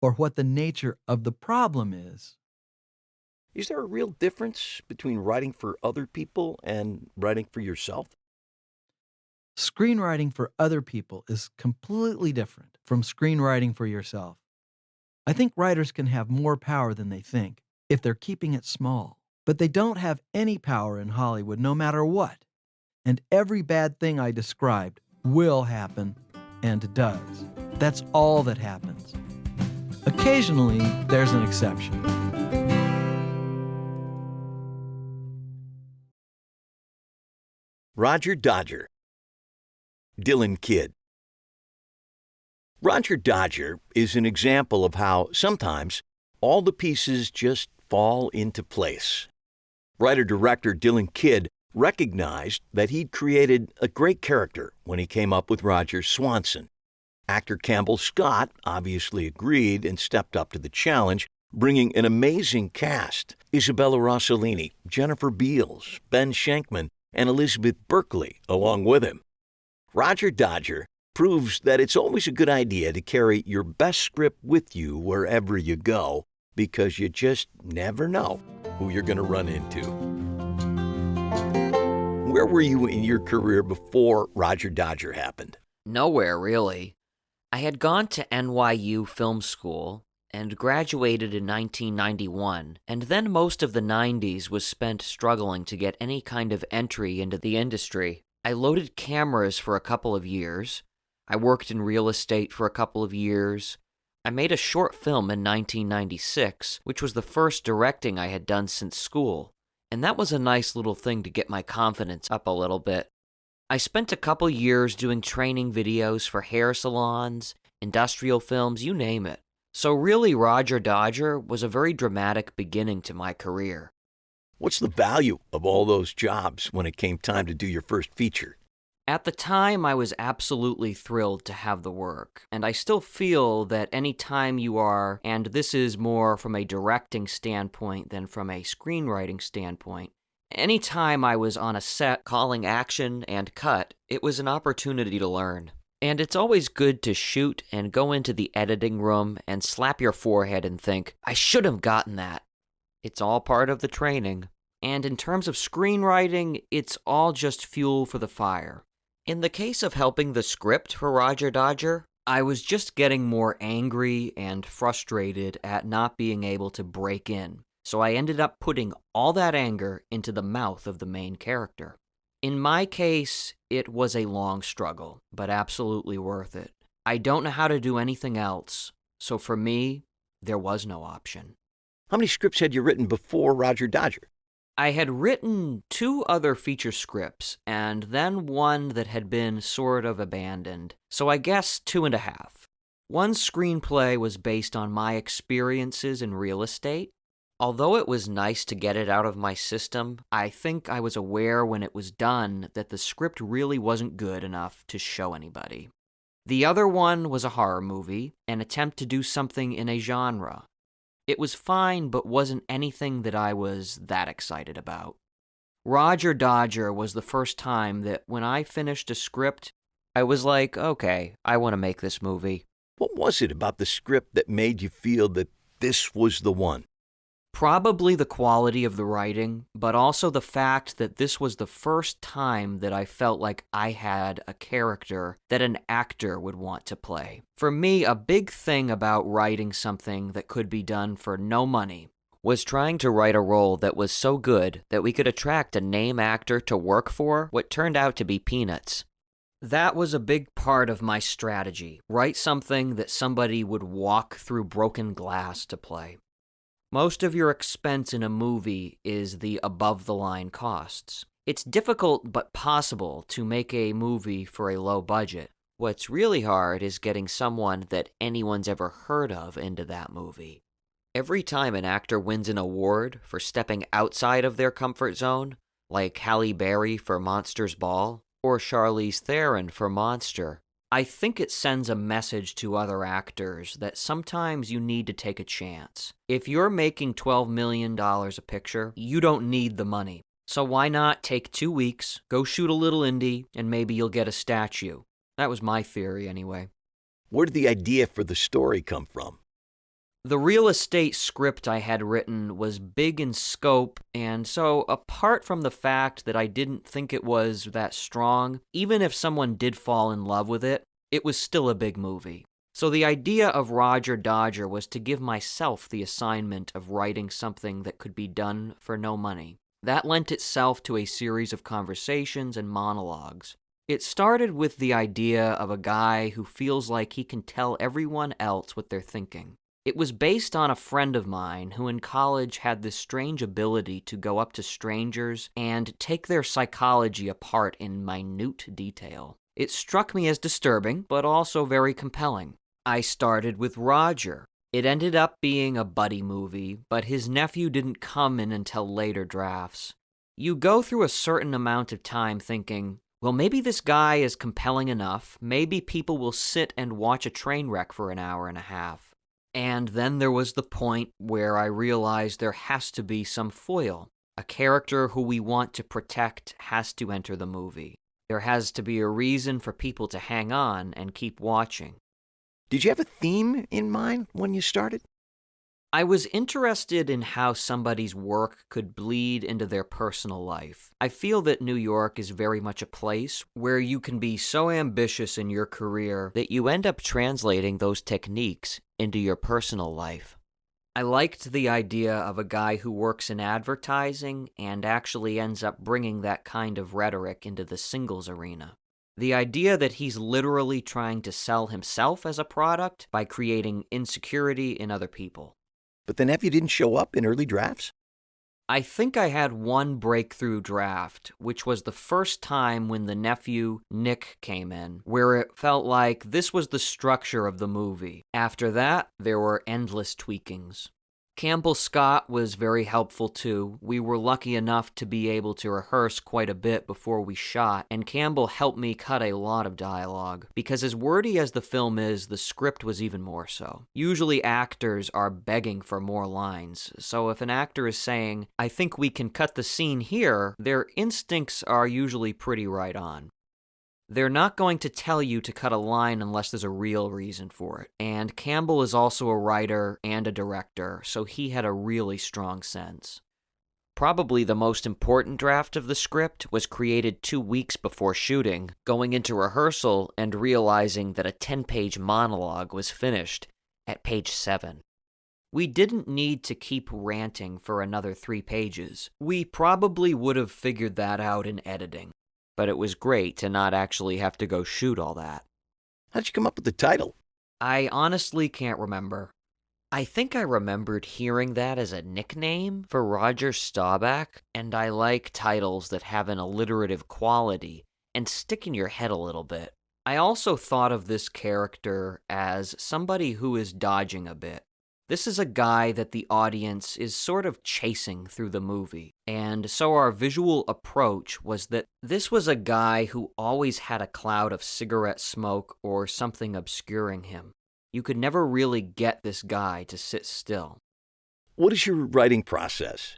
or what the nature of the problem is. Is there a real difference between writing for other people and writing for yourself? Screenwriting for other people is completely different from screenwriting for yourself. I think writers can have more power than they think if they're keeping it small, but they don't have any power in Hollywood no matter what. And every bad thing I described will happen and does. That's all that happens. Occasionally, there's an exception. Roger Dodger. Dylan Kidd. Roger Dodger is an example of how sometimes all the pieces just fall into place. Writer-director Dylan Kidd recognized that he'd created a great character when he came up with Roger Swanson. Actor Campbell Scott obviously agreed and stepped up to the challenge, bringing an amazing cast: Isabella Rossellini, Jennifer Beals, Ben Shankman, and Elizabeth Berkley along with him. Roger Dodger proves that it's always a good idea to carry your best script with you wherever you go, because you just never know who you're going to run into. Where were you in your career before Roger Dodger happened? Nowhere, really. I had gone to NYU Film School and graduated in 1991, and then most of the 90s was spent struggling to get any kind of entry into the industry. I loaded cameras for a couple of years. I worked in real estate for a couple of years. I made a short film in 1996, which was the first directing I had done since school, and that was a nice little thing to get my confidence up a little bit. I spent a couple years doing training videos for hair salons, industrial films, you name it. So really, Roger Dodger was a very dramatic beginning to my career. What's the value of all those jobs when it came time to do your first feature? At the time, I was absolutely thrilled to have the work, and I still feel that any time you are, and this is more from a directing standpoint than from a screenwriting standpoint, any time I was on a set calling action and cut, it was an opportunity to learn. And it's always good to shoot and go into the editing room and slap your forehead and think, I should have gotten that. It's all part of the training. And in terms of screenwriting, it's all just fuel for the fire. In the case of helping the script for Roger Dodger, I was just getting more angry and frustrated at not being able to break in. So I ended up putting all that anger into the mouth of the main character. In my case, it was a long struggle, but absolutely worth it. I don't know how to do anything else, so for me, there was no option. How many scripts had you written before Roger Dodger? I had written 2 other feature scripts, and then one that had been sort of abandoned, so I guess 2.5. One screenplay was based on my experiences in real estate. Although it was nice to get it out of my system, I think I was aware when it was done that the script really wasn't good enough to show anybody. The other one was a horror movie, an attempt to do something in a genre. It was fine, but wasn't anything that I was that excited about. Roger Dodger was the first time that when I finished a script, I was like, okay, I want to make this movie. What was it about the script that made you feel that this was the one? Probably the quality of the writing, but also the fact that this was the first time that I felt like I had a character that an actor would want to play. For me, a big thing about writing something that could be done for no money was trying to write a role that was so good that we could attract a name actor to work for what turned out to be peanuts. That was a big part of my strategy. Write something that somebody would walk through broken glass to play. Most of your expense in a movie is the above-the-line costs. It's difficult but possible to make a movie for a low budget. What's really hard is getting someone that anyone's ever heard of into that movie. Every time an actor wins an award for stepping outside of their comfort zone, like Halle Berry for Monsters Ball, or Charlize Theron for Monster, I think it sends a message to other actors that sometimes you need to take a chance. If you're making $12 million a picture, you don't need the money. So why not take 2 weeks, go shoot a little indie, and maybe you'll get a statue. That was my theory anyway. Where did the idea for the story come from? The real estate script I had written was big in scope, and so apart from the fact that I didn't think it was that strong, even if someone did fall in love with it, it was still a big movie. So the idea of Roger Dodger was to give myself the assignment of writing something that could be done for no money. That lent itself to a series of conversations and monologues. It started with the idea of a guy who feels like he can tell everyone else what they're thinking. It was based on a friend of mine who in college had this strange ability to go up to strangers and take their psychology apart in minute detail. It struck me as disturbing, but also very compelling. I started with Roger. It ended up being a buddy movie, but his nephew didn't come in until later drafts. You go through a certain amount of time thinking, well, maybe this guy is compelling enough, maybe people will sit and watch a train wreck for an hour and a half. And then there was the point where I realized there has to be some foil. A character who we want to protect has to enter the movie. There has to be a reason for people to hang on and keep watching. Did you have a theme in mind when you started? I was interested in how somebody's work could bleed into their personal life. I feel that New York is very much a place where you can be so ambitious in your career that you end up translating those techniques into your personal life. I liked the idea of a guy who works in advertising and actually ends up bringing that kind of rhetoric into the singles arena. The idea that he's literally trying to sell himself as a product by creating insecurity in other people. But the nephew didn't show up in early drafts? I think I had one breakthrough draft, which was the first time when the nephew, Nick, came in, where it felt like this was the structure of the movie. After that, there were endless tweakings. Campbell Scott was very helpful too. We were lucky enough to be able to rehearse quite a bit before we shot, and Campbell helped me cut a lot of dialogue. Because as wordy as the film is, the script was even more so. Usually actors are begging for more lines, so if an actor is saying, "I think we can cut the scene here," their instincts are usually pretty right on. They're not going to tell you to cut a line unless there's a real reason for it. And Campbell is also a writer and a director, so he had a really strong sense. Probably the most important draft of the script was created 2 weeks before shooting, going into rehearsal and realizing that a 10-page monologue was finished at page 7. We didn't need to keep ranting for another 3 pages. We probably would have figured that out in editing. But it was great to not actually have to go shoot all that. How'd you come up with the title? I honestly can't remember. I think I remembered hearing that as a nickname for Roger Staubach, and I like titles that have an alliterative quality and stick in your head a little bit. I also thought of this character as somebody who is dodging a bit. This is a guy that the audience is sort of chasing through the movie, and so our visual approach was that this was a guy who always had a cloud of cigarette smoke or something obscuring him. You could never really get this guy to sit still. What is your writing process?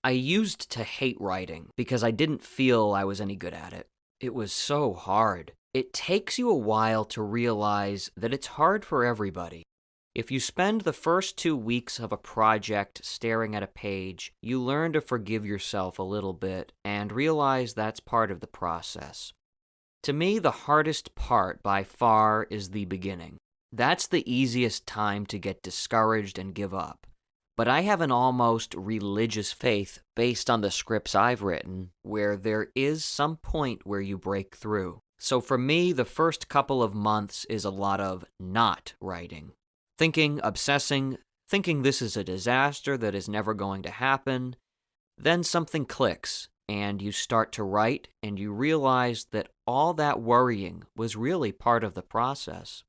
I used to hate writing because I didn't feel I was any good at it. It was so hard. It takes you a while to realize that it's hard for everybody. If you spend the first 2 weeks of a project staring at a page, you learn to forgive yourself a little bit and realize that's part of the process. To me, the hardest part by far is the beginning. That's the easiest time to get discouraged and give up. But I have an almost religious faith based on the scripts I've written, where there is some point where you break through. So for me, the first couple of months is a lot of not writing. Thinking, obsessing, thinking this is a disaster that is never going to happen. Then something clicks, and you start to write, and you realize that all that worrying was really part of the process.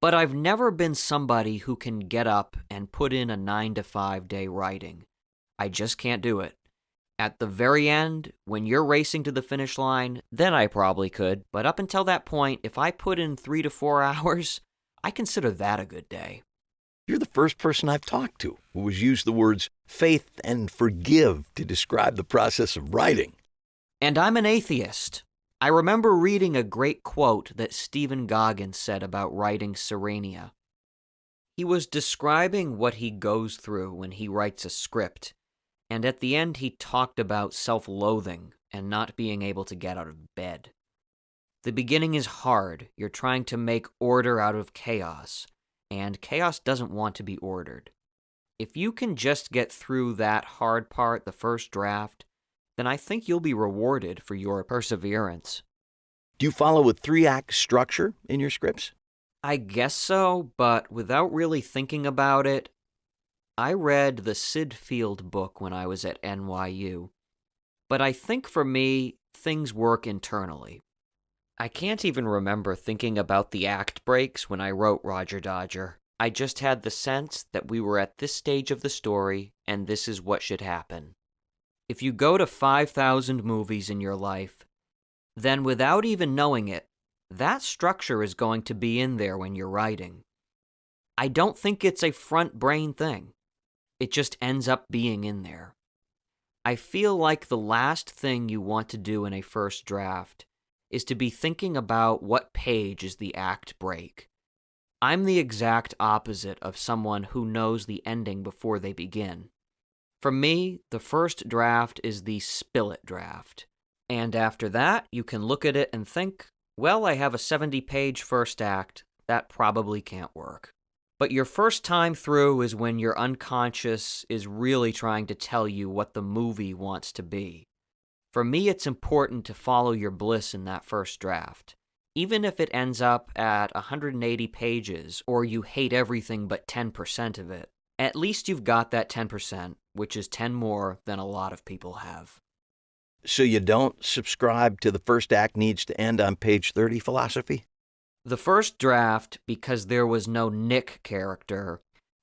But I've never been somebody who can get up and put in a 9-to-5 day writing. I just can't do it. At the very end, when you're racing to the finish line, then I probably could, but up until that point, if I put in 3 to 4 hours, I consider that a good day. You're the first person I've talked to who has used the words faith and forgive to describe the process of writing. And I'm an atheist. I remember reading a great quote that Stephen Goggins said about writing Serenia. He was describing what he goes through when he writes a script, and at the end he talked about self-loathing and not being able to get out of bed. The beginning is hard. You're trying to make order out of chaos, and chaos doesn't want to be ordered. If you can just get through that hard part, the first draft, then I think you'll be rewarded for your perseverance. Do you follow a 3-act structure in your scripts? I guess so, but without really thinking about it, I read the Sid Field book when I was at NYU. But I think for me, things work internally. I can't even remember thinking about the act breaks when I wrote Roger Dodger. I just had the sense that we were at this stage of the story, and this is what should happen. If you go to 5,000 movies in your life, then without even knowing it, that structure is going to be in there when you're writing. I don't think it's a front brain thing. It just ends up being in there. I feel like the last thing you want to do in a first draft is to be thinking about what page is the act break. I'm the exact opposite of someone who knows the ending before they begin. For me, the first draft is the spill it draft. And after that, you can look at it and think, well, I have a 70-page first act. That probably can't work. But your first time through is when your unconscious is really trying to tell you what the movie wants to be. For me, it's important to follow your bliss in that first draft. Even if it ends up at 180 pages, or you hate everything but 10% of it, at least you've got that 10%, which is 10 more than a lot of people have. So you don't subscribe to the first act needs to end on page 30 philosophy? The first draft, because there was no Nick character,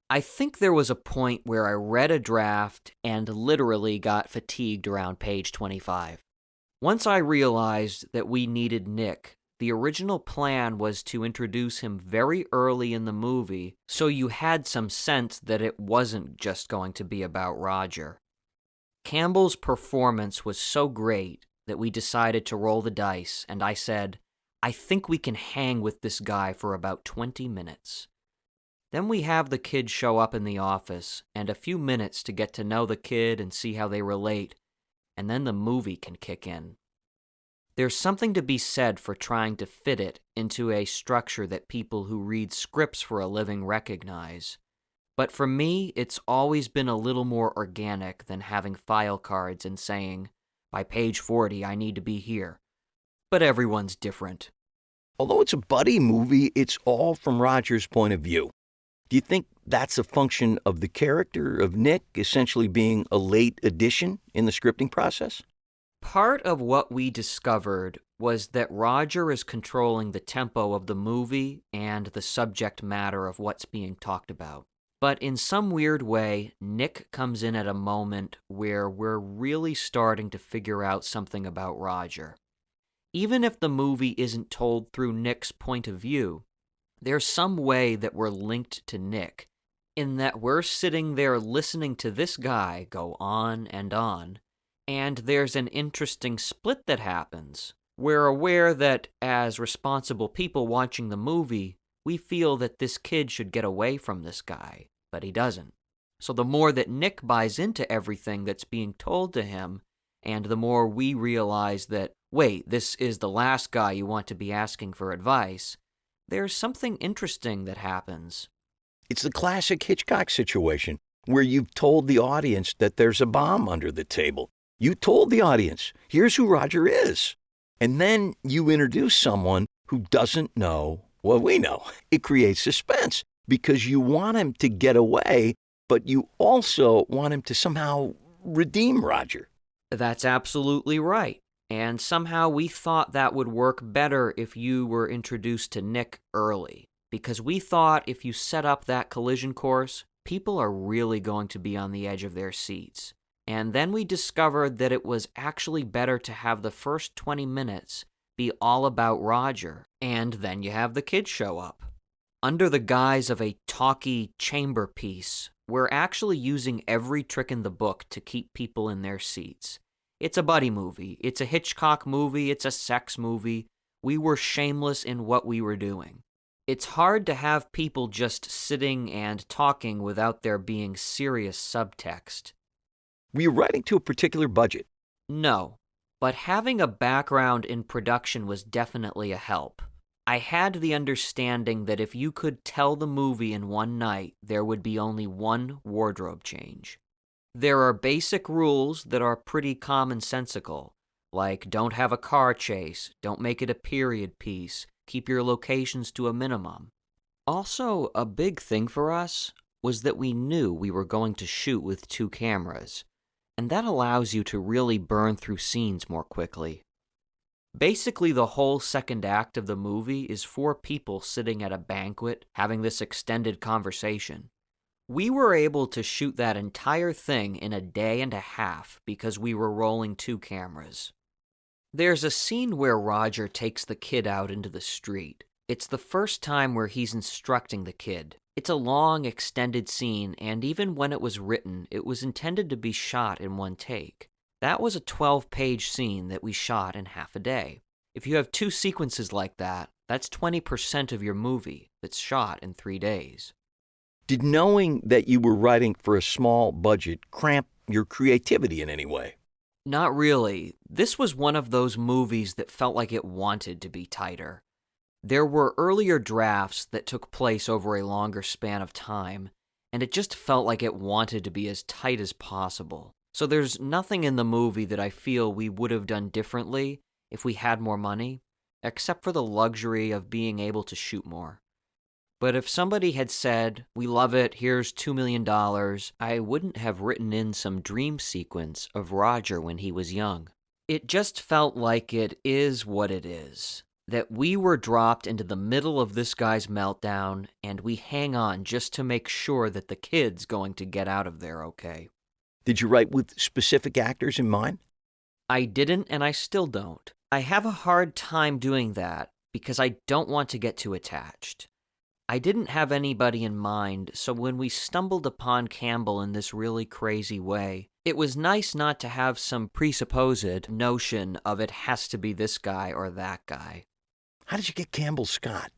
I think there was a point where I read a draft and literally got fatigued around page 25. Once I realized that we needed Nick, the original plan was to introduce him very early in the movie, so you had some sense that it wasn't just going to be about Roger. Campbell's performance was so great that we decided to roll the dice, and I said, I think we can hang with this guy for about 20 minutes. Then we have the kid show up in the office, and a few minutes to get to know the kid and see how they relate, and then the movie can kick in. There's something to be said for trying to fit it into a structure that people who read scripts for a living recognize. But for me, it's always been a little more organic than having file cards and saying, by page 40, I need to be here. But everyone's different. Although it's a buddy movie, it's all from Roger's point of view. Do you think that's a function of the character of Nick essentially being a late addition in the scripting process? Part of what we discovered was that Roger is controlling the tempo of the movie and the subject matter of what's being talked about. But in some weird way, Nick comes in at a moment where we're really starting to figure out something about Roger. Even if the movie isn't told through Nick's point of view, there's some way that we're linked to Nick, in that we're sitting there listening to this guy go on, and there's an interesting split that happens. We're aware that, as responsible people watching the movie, we feel that this kid should get away from this guy, but he doesn't. So the more that Nick buys into everything that's being told to him, and the more we realize that, wait, this is the last guy you want to be asking for advice, there's something interesting that happens. It's the classic Hitchcock situation, where you've told the audience that there's a bomb under the table. You told the audience, here's who Roger is. And then you introduce someone who doesn't know what we know. It creates suspense, because you want him to get away, but you also want him to somehow redeem Roger. That's absolutely right. And somehow we thought that would work better if you were introduced to Nick early. Because we thought if you set up that collision course, people are really going to be on the edge of their seats. And then we discovered that it was actually better to have the first 20 minutes be all about Roger, and then you have the kids show up. Under the guise of a talky chamber piece, we're actually using every trick in the book to keep people in their seats. It's a buddy movie, it's a Hitchcock movie, it's a sex movie. We were shameless in what we were doing. It's hard to have people just sitting and talking without there being serious subtext. Were you writing to a particular budget? No, but having a background in production was definitely a help. I had the understanding that if you could tell the movie in one night, there would be only one wardrobe change. There are basic rules that are pretty commonsensical, like don't have a car chase, don't make it a period piece, keep your locations to a minimum. Also, a big thing for us was that we knew we were going to shoot with 2 cameras, and that allows you to really burn through scenes more quickly. Basically, the whole second act of the movie is 4 people sitting at a banquet having this extended conversation. We were able to shoot that entire thing in a day and a half because we were rolling 2 cameras. There's a scene where Roger takes the kid out into the street. It's the first time where he's instructing the kid, It's a long, extended scene, and even when it was written, it was intended to be shot in one take. That was a 12-page scene that we shot in half a day. If you have 2 sequences like that, that's 20% of your movie that's shot in 3 days. Did knowing that you were writing for a small budget cramp your creativity in any way? Not really. This was one of those movies that felt like it wanted to be tighter. There were earlier drafts that took place over a longer span of time, and it just felt like it wanted to be as tight as possible. So there's nothing in the movie that I feel we would have done differently if we had more money, except for the luxury of being able to shoot more. But if somebody had said, "We love it, here's $2 million, I wouldn't have written in some dream sequence of Roger when he was young. It just felt like it is what it is. That we were dropped into the middle of this guy's meltdown, and we hang on just to make sure that the kid's going to get out of there okay." Did you write with specific actors in mind? I didn't, and I still don't. I have a hard time doing that because I don't want to get too attached. I didn't have anybody in mind, so when we stumbled upon Campbell in this really crazy way, it was nice not to have some presupposed notion of it has to be this guy or that guy. How did you get Campbell Scott?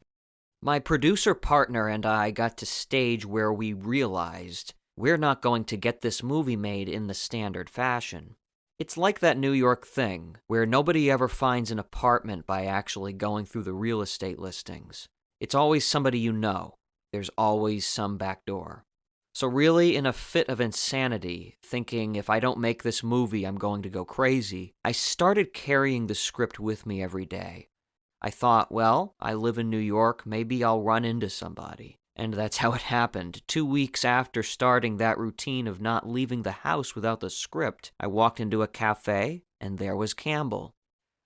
My producer partner and I got to stage where we realized we're not going to get this movie made in the standard fashion. It's like that New York thing, where nobody ever finds an apartment by actually going through the real estate listings. It's always somebody you know. There's always some back door. So really, in a fit of insanity, thinking if I don't make this movie, I'm going to go crazy, I started carrying the script with me every day. I thought, well, I live in New York, maybe I'll run into somebody. And that's how it happened. 2 weeks after starting that routine of not leaving the house without the script, I walked into a cafe, and there was Campbell.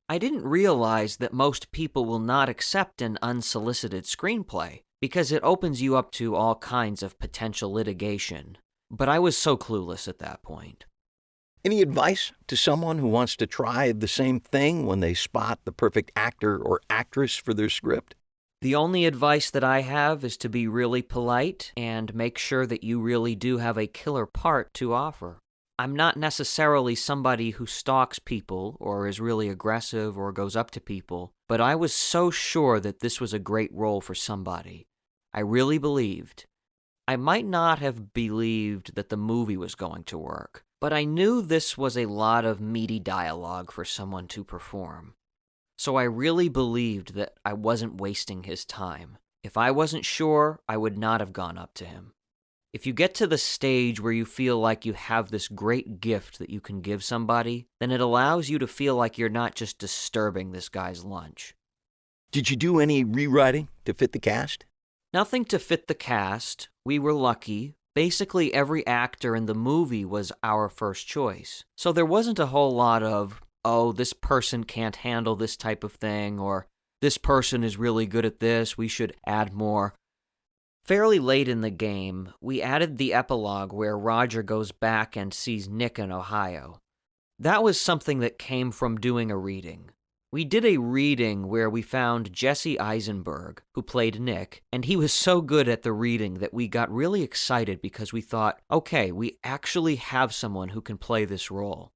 I didn't realize that most people will not accept an unsolicited screenplay, because it opens you up to all kinds of potential litigation. But I was so clueless at that point. Any advice to someone who wants to try the same thing when they spot the perfect actor or actress for their script? The only advice that I have is to be really polite and make sure that you really do have a killer part to offer. I'm not necessarily somebody who stalks people or is really aggressive or goes up to people, but I was so sure that this was a great role for somebody. I really believed. I might not have believed that the movie was going to work, but I knew this was a lot of meaty dialogue for someone to perform. So I really believed that I wasn't wasting his time. If I wasn't sure, I would not have gone up to him. If you get to the stage where you feel like you have this great gift that you can give somebody, then it allows you to feel like you're not just disturbing this guy's lunch. Did you do any rewriting to fit the cast? Nothing to fit the cast. We were lucky. Basically, every actor in the movie was our first choice. So there wasn't a whole lot of, oh, this person can't handle this type of thing, or this person is really good at this, we should add more. Fairly late in the game, we added the epilogue where Roger goes back and sees Nick in Ohio. That was something that came from doing a reading. We did a reading where we found Jesse Eisenberg, who played Nick, and he was so good at the reading that we got really excited because we thought, okay, we actually have someone who can play this role.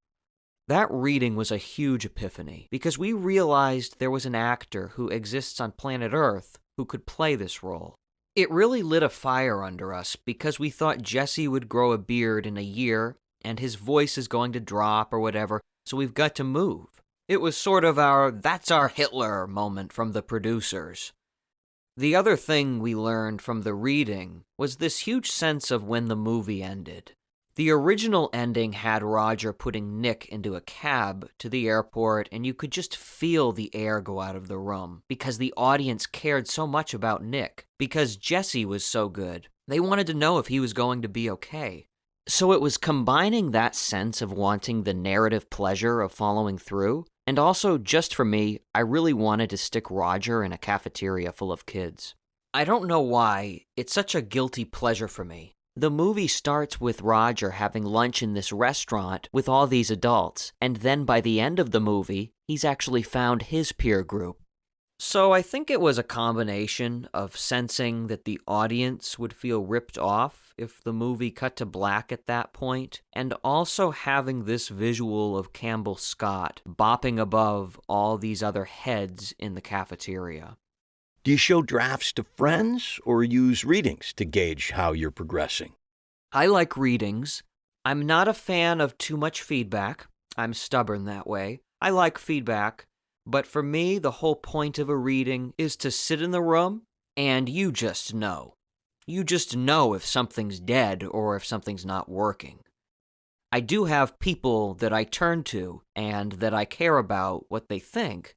That reading was a huge epiphany because we realized there was an actor who exists on planet Earth who could play this role. It really lit a fire under us because we thought Jesse would grow a beard in a year and his voice is going to drop or whatever, so we've got to move. It was sort of our "that's our Hitler" moment from the producers. The other thing we learned from the reading was this huge sense of when the movie ended. The original ending had Roger putting Nick into a cab to the airport, and you could just feel the air go out of the room because the audience cared so much about Nick, because Jesse was so good. They wanted to know if he was going to be okay. So it was combining that sense of wanting the narrative pleasure of following through, and also, just for me, I really wanted to stick Roger in a cafeteria full of kids. I don't know why, it's such a guilty pleasure for me. The movie starts with Roger having lunch in this restaurant with all these adults, and then by the end of the movie, he's actually found his peer group. So I think it was a combination of sensing that the audience would feel ripped off if the movie cut to black at that point, and also having this visual of Campbell Scott bopping above all these other heads in the cafeteria. Do you show drafts to friends or use readings to gauge how you're progressing? I like readings. I'm not a fan of too much feedback. I'm stubborn that way. I like feedback. But for me, the whole point of a reading is to sit in the room and you just know. You just know if something's dead or if something's not working. I do have people that I turn to and that I care about what they think,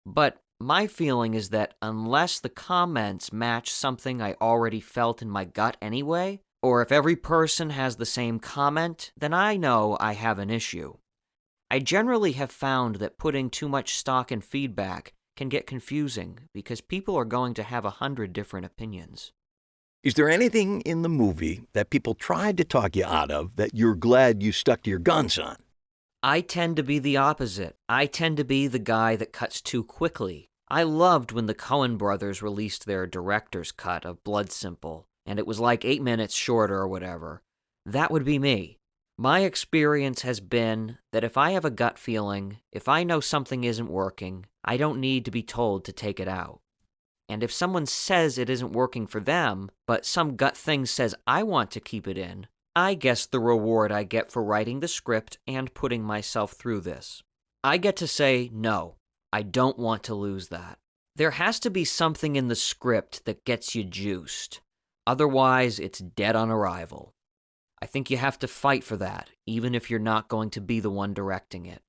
but my feeling is that unless the comments match something I already felt in my gut anyway, or if every person has the same comment, then I know I have an issue. I generally have found that putting too much stock in feedback can get confusing because people are going to have 100 different opinions. Is there anything in the movie that people tried to talk you out of that you're glad you stuck to your guns on? I tend to be the opposite. I tend to be the guy that cuts too quickly. I loved when the Coen brothers released their director's cut of Blood Simple, and it was like 8 minutes shorter or whatever. That would be me. My experience has been that if I have a gut feeling, if I know something isn't working, I don't need to be told to take it out. And if someone says it isn't working for them, but some gut thing says I want to keep it in, I guess the reward I get for writing the script and putting myself through this. I get to say, no, I don't want to lose that. There has to be something in the script that gets you juiced. Otherwise, it's dead on arrival. I think you have to fight for that, even if you're not going to be the one directing it.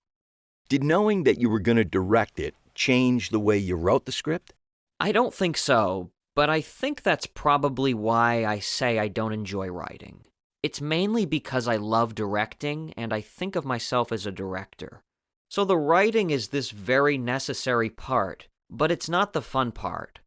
Did knowing that you were going to direct it change the way you wrote the script? I don't think so, but I think that's probably why I say I don't enjoy writing. It's mainly because I love directing, and I think of myself as a director. So the writing is this very necessary part, but it's not the fun part.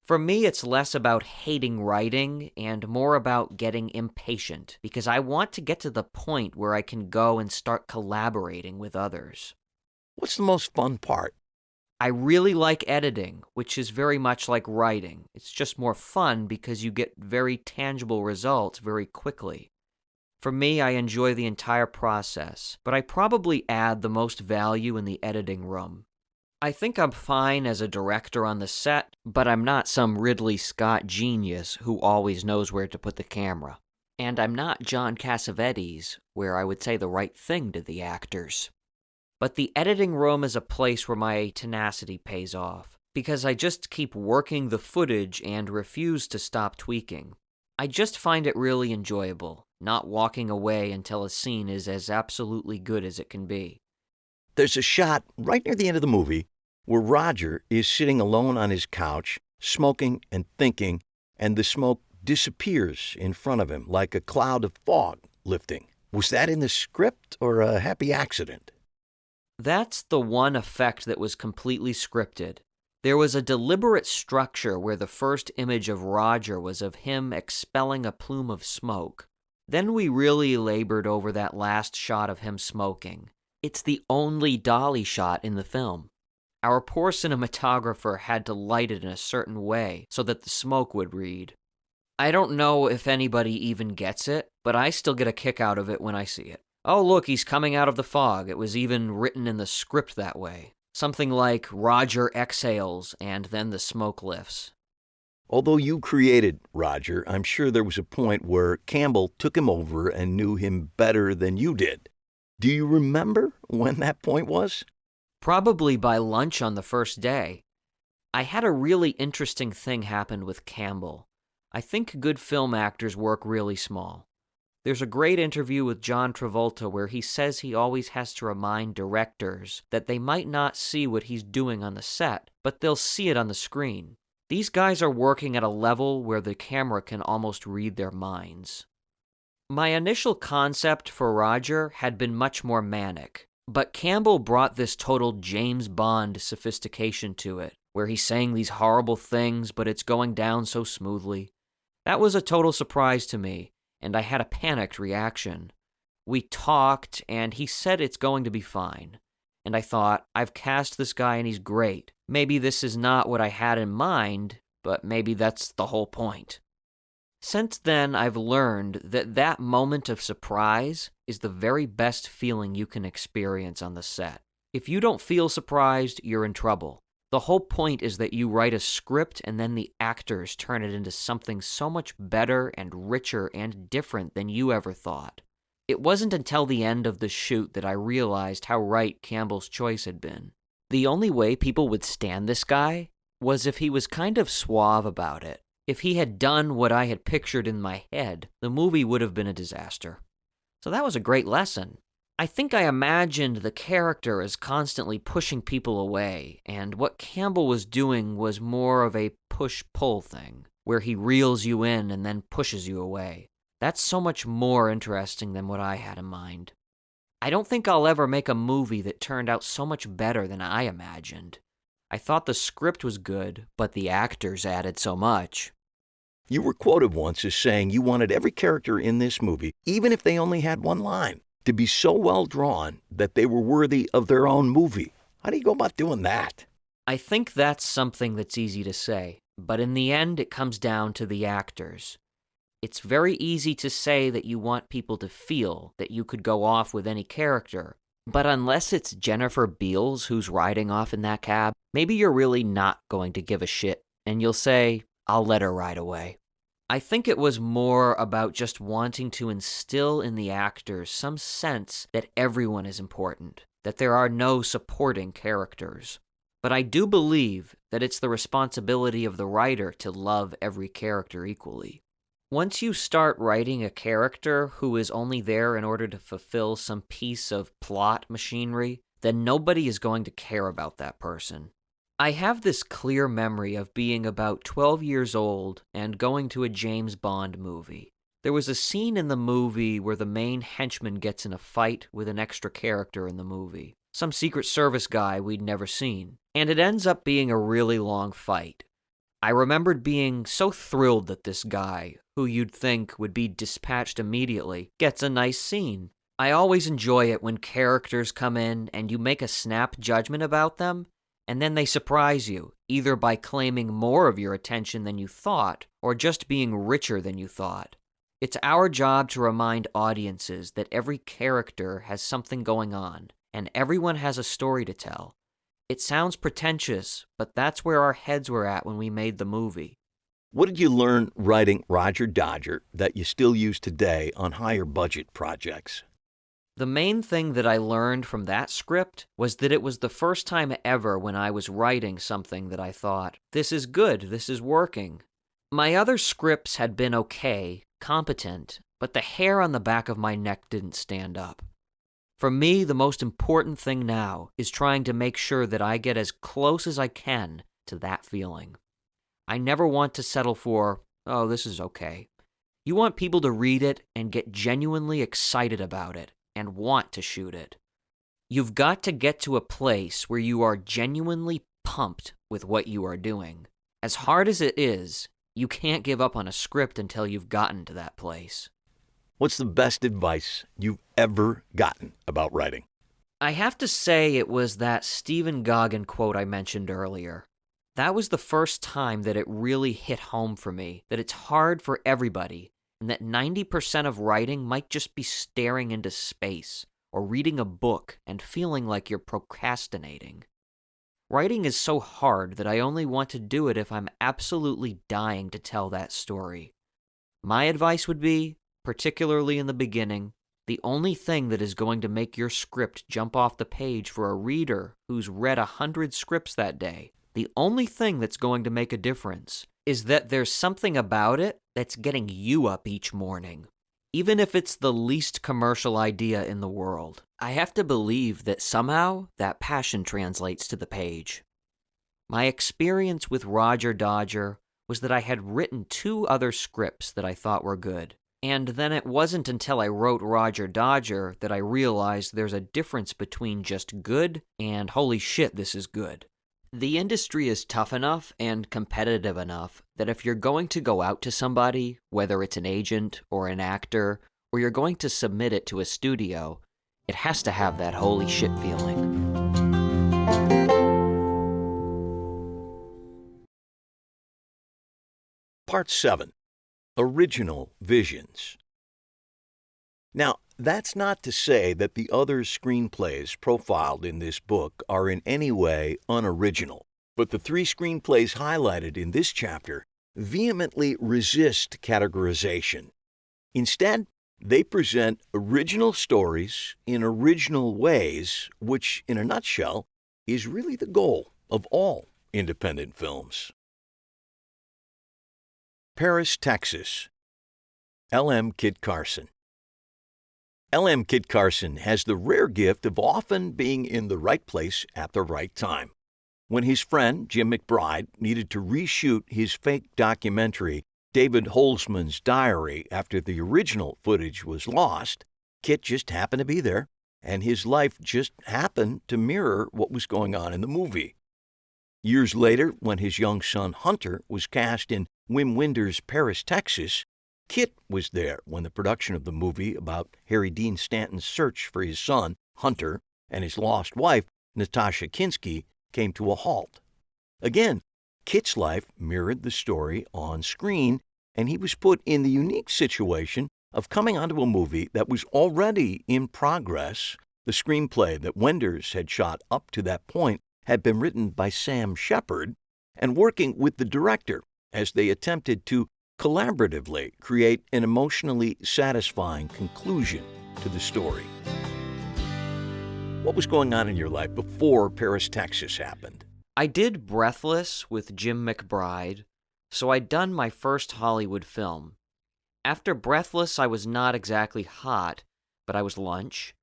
For me, it's less about hating writing and more about getting impatient, because I want to get to the point where I can go and start collaborating with others. What's the most fun part? I really like editing, which is very much like writing. It's just more fun because you get very tangible results very quickly. For me, I enjoy the entire process, but I probably add the most value in the editing room. I think I'm fine as a director on the set, but I'm not some Ridley Scott genius who always knows where to put the camera. And I'm not John Cassavetes, where I would say the right thing to the actors. But the editing room is a place where my tenacity pays off, because I just keep working the footage and refuse to stop tweaking. I just find it really enjoyable, not walking away until a scene is as absolutely good as it can be. There's a shot right near the end of the movie where Roger is sitting alone on his couch, smoking and thinking, and the smoke disappears in front of him like a cloud of fog lifting. Was that in the script or a happy accident? That's the one effect that was completely scripted. There was a deliberate structure where the first image of Roger was of him expelling a plume of smoke. Then we really labored over that last shot of him smoking. It's the only dolly shot in the film. Our poor cinematographer had to light it in a certain way so that the smoke would read. I don't know if anybody even gets it, but I still get a kick out of it when I see it. Oh, look, he's coming out of the fog. It was even written in the script that way. Something like Roger exhales and then the smoke lifts. Although you created Roger, I'm sure there was a point where Campbell took him over and knew him better than you did. Do you remember when that point was? Probably by lunch on the first day. I had a really interesting thing happen with Campbell. I think good film actors work really small. There's a great interview with John Travolta where he says he always has to remind directors that they might not see what he's doing on the set, but they'll see it on the screen. These guys are working at a level where the camera can almost read their minds. My initial concept for Roger had been much more manic, but Campbell brought this total James Bond sophistication to it, where he's saying these horrible things, but it's going down so smoothly. That was a total surprise to me, and I had a panicked reaction. We talked, and he said it's going to be fine. And I thought, I've cast this guy and he's great. Maybe this is not what I had in mind, but maybe that's the whole point. Since then, I've learned that that moment of surprise is the very best feeling you can experience on the set. If you don't feel surprised, you're in trouble. The whole point is that you write a script and then the actors turn it into something so much better and richer and different than you ever thought. It wasn't until the end of the shoot that I realized how right Campbell's choice had been. The only way people would stand this guy was if he was kind of suave about it. If he had done what I had pictured in my head, the movie would have been a disaster. So that was a great lesson. I think I imagined the character as constantly pushing people away, and what Campbell was doing was more of a push-pull thing, where he reels you in and then pushes you away. That's so much more interesting than what I had in mind. I don't think I'll ever make a movie that turned out so much better than I imagined. I thought the script was good, but the actors added so much. You were quoted once as saying you wanted every character in this movie, even if they only had one line, to be so well drawn that they were worthy of their own movie. How do you go about doing that? I think that's something that's easy to say, but in the end it comes down to the actors. It's very easy to say that you want people to feel that you could go off with any character, but unless it's Jennifer Beals who's riding off in that cab, maybe you're really not going to give a shit, and you'll say, I'll let her ride away. I think it was more about just wanting to instill in the actors some sense that everyone is important, that there are no supporting characters. But I do believe that it's the responsibility of the writer to love every character equally. Once you start writing a character who is only there in order to fulfill some piece of plot machinery, then nobody is going to care about that person. I have this clear memory of being about 12 years old and going to a James Bond movie. There was a scene in the movie where the main henchman gets in a fight with an extra character in the movie, some Secret Service guy we'd never seen, and it ends up being a really long fight. I remembered being so thrilled that this guy, who you'd think would be dispatched immediately, gets a nice scene. I always enjoy it when characters come in and you make a snap judgment about them, and then they surprise you, either by claiming more of your attention than you thought, or just being richer than you thought. It's our job to remind audiences that every character has something going on, and everyone has a story to tell. It sounds pretentious, but that's where our heads were at when we made the movie. What did you learn writing Roger Dodger that you still use today on higher budget projects? The main thing that I learned from that script was that it was the first time ever when I was writing something that I thought, this is good, this is working. My other scripts had been okay, competent, but the hair on the back of my neck didn't stand up. For me, the most important thing now is trying to make sure that I get as close as I can to that feeling. I never want to settle for, oh, this is okay. You want people to read it and get genuinely excited about it and want to shoot it. You've got to get to a place where you are genuinely pumped with what you are doing. As hard as it is, you can't give up on a script until you've gotten to that place. What's the best advice you've ever gotten about writing? I have to say it was that Stephen Goggin quote I mentioned earlier. That was the first time that it really hit home for me, that it's hard for everybody, and that 90% of writing might just be staring into space, or reading a book and feeling like you're procrastinating. Writing is so hard that I only want to do it if I'm absolutely dying to tell that story. My advice would be, particularly in the beginning, the only thing that is going to make your script jump off the page for a reader who's read 100 scripts that day, the only thing that's going to make a difference is that there's something about it that's getting you up each morning. Even if it's the least commercial idea in the world, I have to believe that somehow that passion translates to the page. My experience with Roger Dodger was that I had written 2 other scripts that I thought were good. And then it wasn't until I wrote Roger Dodger that I realized there's a difference between just good and holy shit, this is good. The industry is tough enough and competitive enough that if you're going to go out to somebody, whether it's an agent or an actor, or you're going to submit it to a studio, it has to have that holy shit feeling. Part 7. Original Visions. Now, that's not to say that the other screenplays profiled in this book are in any way unoriginal, but the 3 screenplays highlighted in this chapter vehemently resist categorization. Instead, they present original stories in original ways, which, in a nutshell, is really the goal of all independent films. Paris, Texas. L.M. Kit Carson. L.M. Kit Carson has the rare gift of often being in the right place at the right time. When his friend, Jim McBride, needed to reshoot his fake documentary, David Holzman's Diary, after the original footage was lost, Kit just happened to be there, and his life just happened to mirror what was going on in the movie. Years later, when his young son Hunter was cast in Wim Wenders' Paris, Texas, Kit was there when the production of the movie about Harry Dean Stanton's search for his son, Hunter, and his lost wife, Natasha Kinski, came to a halt. Again, Kit's life mirrored the story on screen, and he was put in the unique situation of coming onto a movie that was already in progress. The screenplay that Wenders had shot up to that point had been written by Sam Shepard, and working with the director as they attempted to collaboratively create an emotionally satisfying conclusion to the story. What was going on in your life before Paris, Texas happened? I did Breathless with Jim McBride, so I'd done my first Hollywood film. After Breathless, I was not exactly hot, but I was lunch.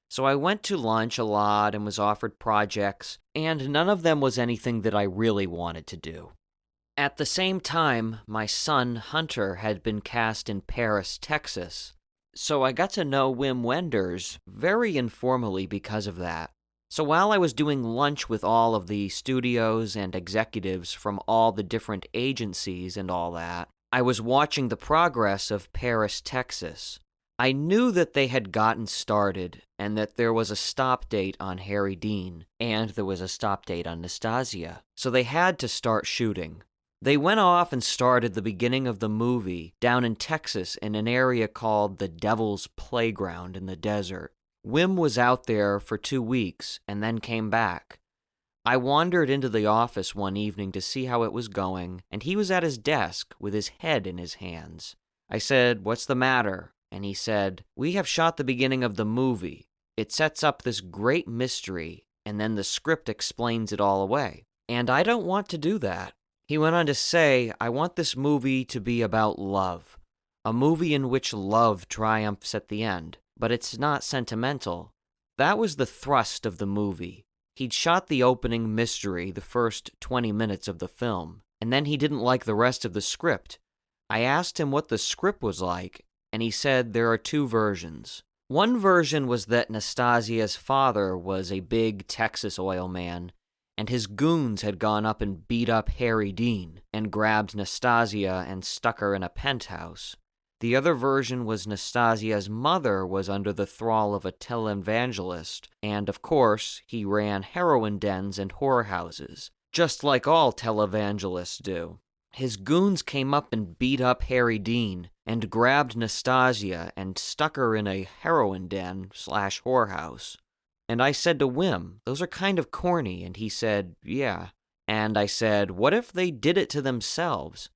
So I went to lunch a lot and was offered projects, and none of them was anything that I really wanted to do. At the same time, my son Hunter had been cast in Paris, Texas, so I got to know Wim Wenders very informally because of that. So while I was doing lunch with all of the studios and executives from all the different agencies and all that, I was watching the progress of Paris, Texas. I knew that they had gotten started and that there was a stop date on Harry Dean, and there was a stop date on Nastasia, so they had to start shooting. They went off and started the beginning of the movie down in Texas in an area called the Devil's Playground in the desert. Wim was out there for 2 weeks and then came back. I wandered into the office one evening to see how it was going, and he was at his desk with his head in his hands. I said, "What's the matter?" And he said, "We have shot the beginning of the movie. It sets up this great mystery, and then the script explains it all away. And I don't want to do that." He went on to say, "I want this movie to be about love. A movie in which love triumphs at the end, but it's not sentimental." That was the thrust of the movie. He'd shot the opening mystery, the first 20 minutes of the film, and then he didn't like the rest of the script. I asked him what the script was like, and he said there are 2 versions. One version was that Nastasia's father was a big Texas oil man, and his goons had gone up and beat up Harry Dean and grabbed Nastasia and stuck her in a penthouse. The other version was Nastasia's mother was under the thrall of a televangelist, and of course, he ran heroin dens and whorehouses, just like all televangelists do. His goons came up and beat up Harry Dean and grabbed Nastasia and stuck her in a heroin den / whorehouse. And I said to Wim, "Those are kind of corny," and he said, "Yeah." And I said, "What if they did it to themselves?"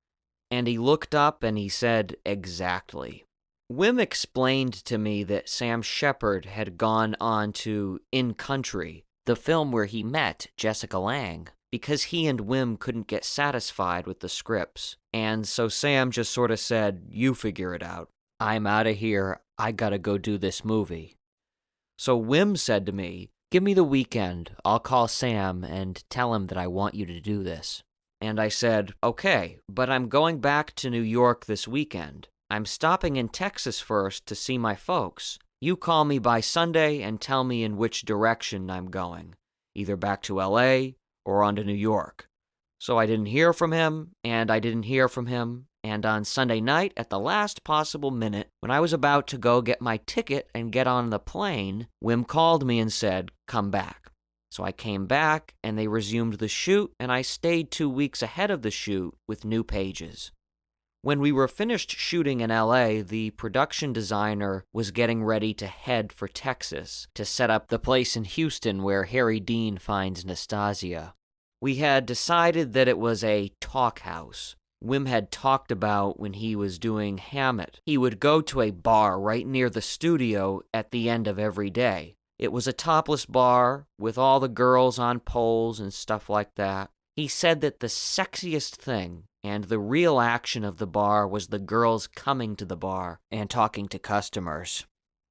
And he looked up and he said, "Exactly." Wim explained to me that Sam Shepard had gone on to In Country, the film where he met Jessica Lange, because he and Wim couldn't get satisfied with the scripts. And so Sam just sort of said, "You figure it out. I'm out of here. I gotta go do this movie." So Wim said to me, "Give me the weekend. I'll call Sam and tell him that I want you to do this." And I said, "Okay, but I'm going back to New York this weekend. I'm stopping in Texas first to see my folks. You call me by Sunday and tell me in which direction I'm going, either back to LA or on to New York." So I didn't hear from him, and I didn't hear from him, and on Sunday night, at the last possible minute, when I was about to go get my ticket and get on the plane, Wim called me and said, "Come back." So I came back, and they resumed the shoot, and I stayed 2 weeks ahead of the shoot with new pages. When we were finished shooting in LA, the production designer was getting ready to head for Texas to set up the place in Houston where Harry Dean finds Nastasia. We had decided that it was a talk house. Wim had talked about when he was doing Hammett. He would go to a bar right near the studio at the end of every day. It was a topless bar with all the girls on poles and stuff like that. He said that the sexiest thing and the real action of the bar was the girls coming to the bar and talking to customers.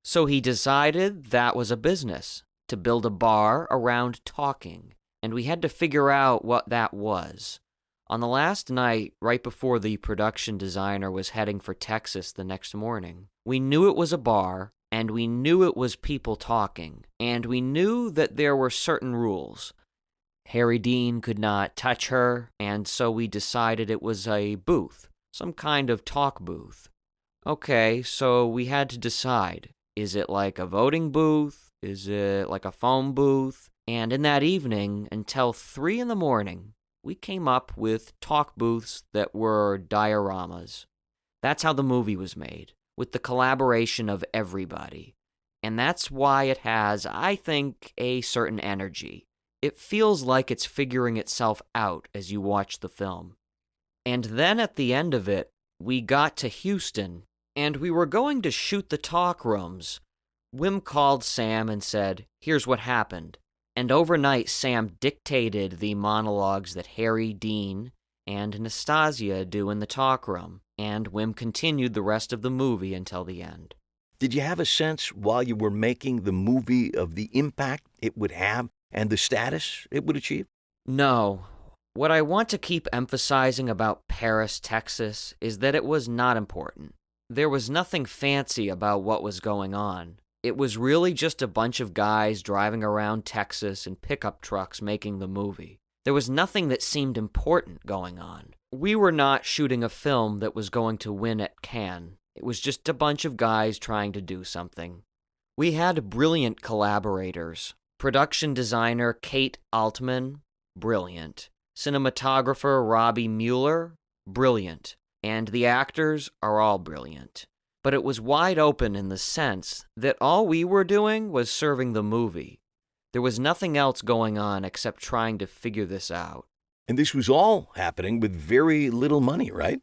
So he decided that was a business, to build a bar around talking, and we had to figure out what that was. On the last night, right before the production designer was heading for Texas the next morning, we knew it was a bar, and we knew it was people talking, and we knew that there were certain rules. Harry Dean could not touch her, and so we decided it was a booth, some kind of talk booth. Okay, so we had to decide, is it like a voting booth? Is it like a phone booth? And in that evening, until 3 a.m, we came up with talk booths that were dioramas. That's how the movie was made, with the collaboration of everybody. And that's why it has, I think, a certain energy. It feels like it's figuring itself out as you watch the film. And then at the end of it, we got to Houston, and we were going to shoot the talk rooms. Wim called Sam and said, "Here's what happened." And overnight, Sam dictated the monologues that Harry Dean and Nastasia do in the talk room, and Wim continued the rest of the movie until the end. Did you have a sense while you were making the movie of the impact it would have and the status it would achieve? No. What I want to keep emphasizing about Paris, Texas, is that it was not important. There was nothing fancy about what was going on. It was really just a bunch of guys driving around Texas in pickup trucks making the movie. There was nothing that seemed important going on. We were not shooting a film that was going to win at Cannes. It was just a bunch of guys trying to do something. We had brilliant collaborators. Production designer Kate Altman, brilliant. Cinematographer Robbie Mueller, brilliant. And the actors are all brilliant. But it was wide open in the sense that all we were doing was serving the movie. There was nothing else going on except trying to figure this out. And this was all happening with very little money, right?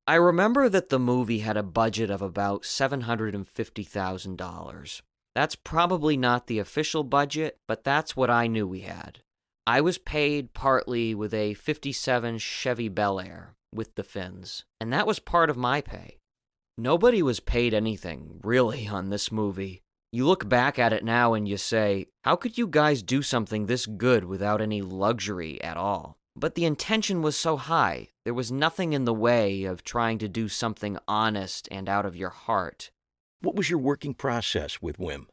I remember that the movie had a budget of about $750,000. That's probably not the official budget, but that's what I knew we had. I was paid partly with a '57 Chevy Bel Air with the fins, and that was part of my pay. Nobody was paid anything, really, on this movie. You look back at it now and you say, how could you guys do something this good without any luxury at all? But the intention was so high, there was nothing in the way of trying to do something honest and out of your heart. What was your working process with Wim?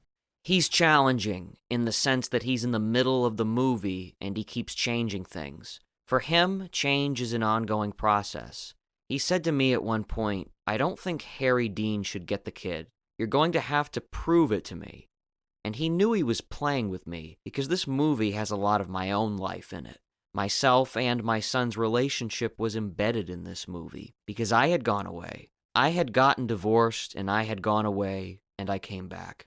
He's challenging in the sense that he's in the middle of the movie and he keeps changing things. For him, change is an ongoing process. He said to me at one point, I don't think Harry Dean should get the kid. You're going to have to prove it to me. And he knew he was playing with me because this movie has a lot of my own life in it. Myself and my son's relationship was embedded in this movie because I had gone away. I had gotten divorced and I had gone away and I came back.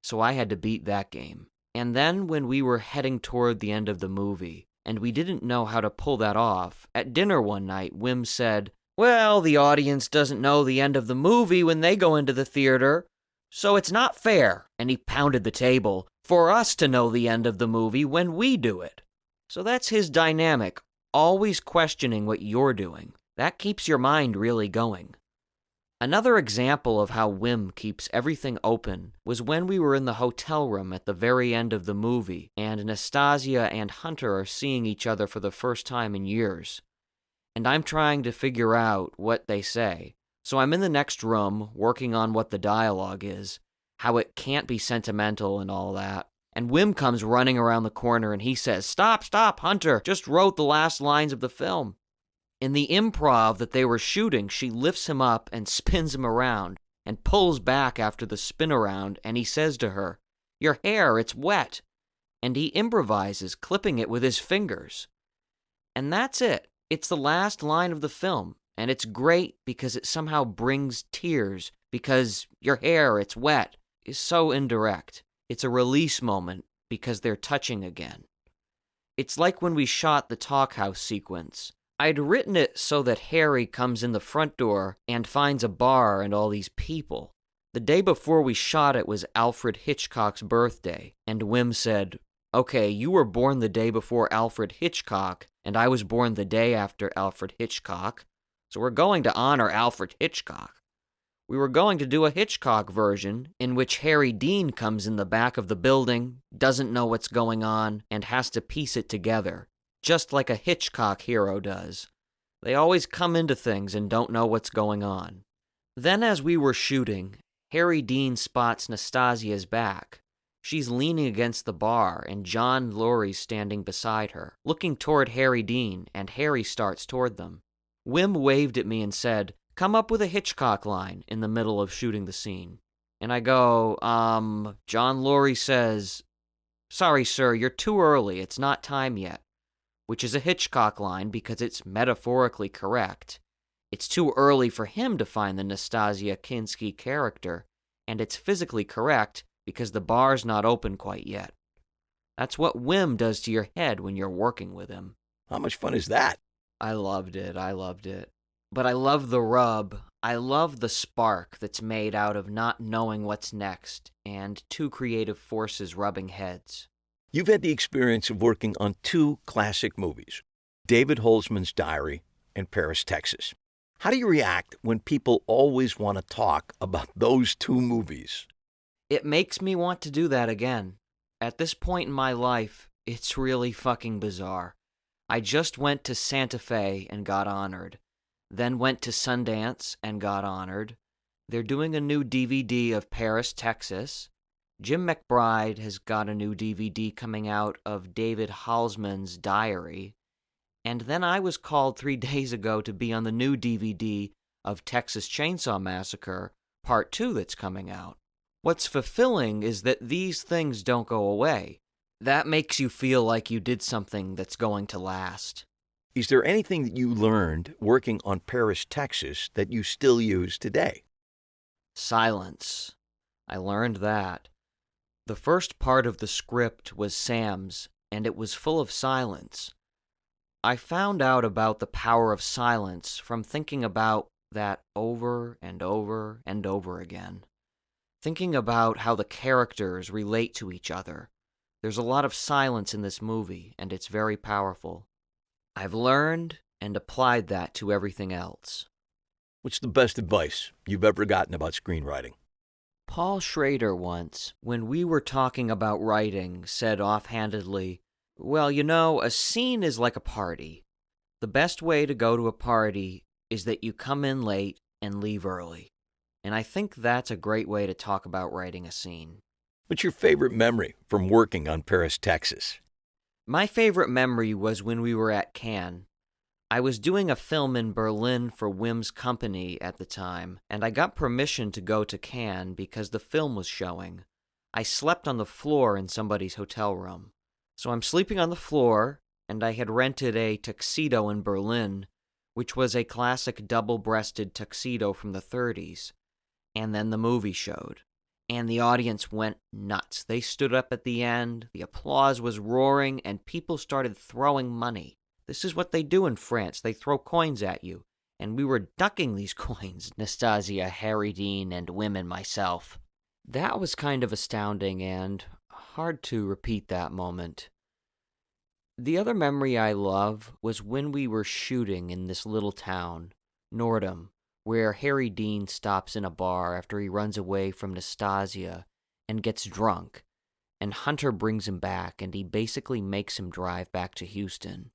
So I had to beat that game. And then when we were heading toward the end of the movie and we didn't know how to pull that off, at dinner one night, Wim said, well, the audience doesn't know the end of the movie when they go into the theater, so it's not fair, and he pounded the table, for us to know the end of the movie when we do it. So that's his dynamic, always questioning what you're doing. That keeps your mind really going. Another example of how Wim keeps everything open was when we were in the hotel room at the very end of the movie, and Nastasia and Hunter are seeing each other for the first time in years. And I'm trying to figure out what they say. So I'm in the next room, working on what the dialogue is, how it can't be sentimental and all that. And Wim comes running around the corner and he says, Stop, Hunter, just wrote the last lines of the film. In the improv that they were shooting, she lifts him up and spins him around and pulls back after the spin around, and he says to her, Your hair, it's wet. And he improvises, clipping it with his fingers. And that's it. It's the last line of the film, And it's great because it somehow brings tears, because your hair, it's wet, is so indirect. It's a release moment because they're touching again. It's like when we shot the Talkhouse sequence. I'd written it so that Harry comes in the front door and finds a bar and all these people. The day before we shot it was Alfred Hitchcock's birthday, and Wim said, "Okay, you were born the day before Alfred Hitchcock, and I was born the day after Alfred Hitchcock, so we're going to honor Alfred Hitchcock." We were going to do a Hitchcock version in which Harry Dean comes in the back of the building, doesn't know what's going on, and has to piece it together, just like a Hitchcock hero does. They always come into things and don't know what's going on. Then as we were shooting, Harry Dean spots Nastasia's back. She's leaning against the bar, and John Lurie's standing beside her, looking toward Harry Dean, and Harry starts toward them. Wim waved at me and said, "Come up with a Hitchcock line," in the middle of shooting the scene. And I go, John Lurie says, "Sorry, sir, you're too early, it's not time yet," which is a Hitchcock line because it's metaphorically correct. It's too early for him to find the Nastasia Kinski character, and it's physically correct because the bar's not open quite yet. That's what Wim does to your head when you're working with him. How much fun is that? I loved it. But I love the rub. I love the spark that's made out of not knowing what's next and two creative forces rubbing heads. You've had the experience of working on two classic movies, David Holzman's Diary and Paris, Texas. How do you react when people always want to talk about those two movies? It makes me want to do that again. At this point in my life, it's really fucking bizarre. I just went to Santa Fe and got honored. Then went to Sundance and got honored. They're doing a new DVD of Paris, Texas. Jim McBride has got a new DVD coming out of David Holzman's Diary. And then I was called 3 days ago to be on the new DVD of Texas Chainsaw Massacre, Part 2 that's coming out. What's fulfilling is that these things don't go away. That makes you feel like you did something that's going to last. Is there anything that you learned working on Paris, Texas that you still use today? Silence. I learned that. The first part of the script was Sam's, and it was full of silence. I found out about the power of silence from thinking about that over and over and over again. Thinking about how the characters relate to each other. There's a lot of silence in this movie, and it's very powerful. I've learned and applied that to everything else. What's the best advice you've ever gotten about screenwriting? Paul Schrader once, when we were talking about writing, said offhandedly, "Well, you know, a scene is like a party. The best way to go to a party is that you come in late and leave early." And I think that's a great way to talk about writing a scene. What's your favorite memory from working on Paris, Texas? My favorite memory was when we were at Cannes. I was doing a film in Berlin for Wim's company at the time, and I got permission to go to Cannes because the film was showing. I slept on the floor in somebody's hotel room. So I'm sleeping on the floor, and I had rented a tuxedo in Berlin, which was a classic double-breasted tuxedo from the 30s. And then the movie showed. And the audience went nuts. They stood up at the end, the applause was roaring, and people started throwing money. This is what they do in France. They throw coins at you. And we were ducking these coins, Nastasia, Harry Dean, and Wim and myself. That was kind of astounding and hard to repeat that moment. The other memory I love was when we were shooting in this little town, Nordham, where Harry Dean stops in a bar after he runs away from Nastasia and gets drunk, and Hunter brings him back and he basically makes him drive back to Houston.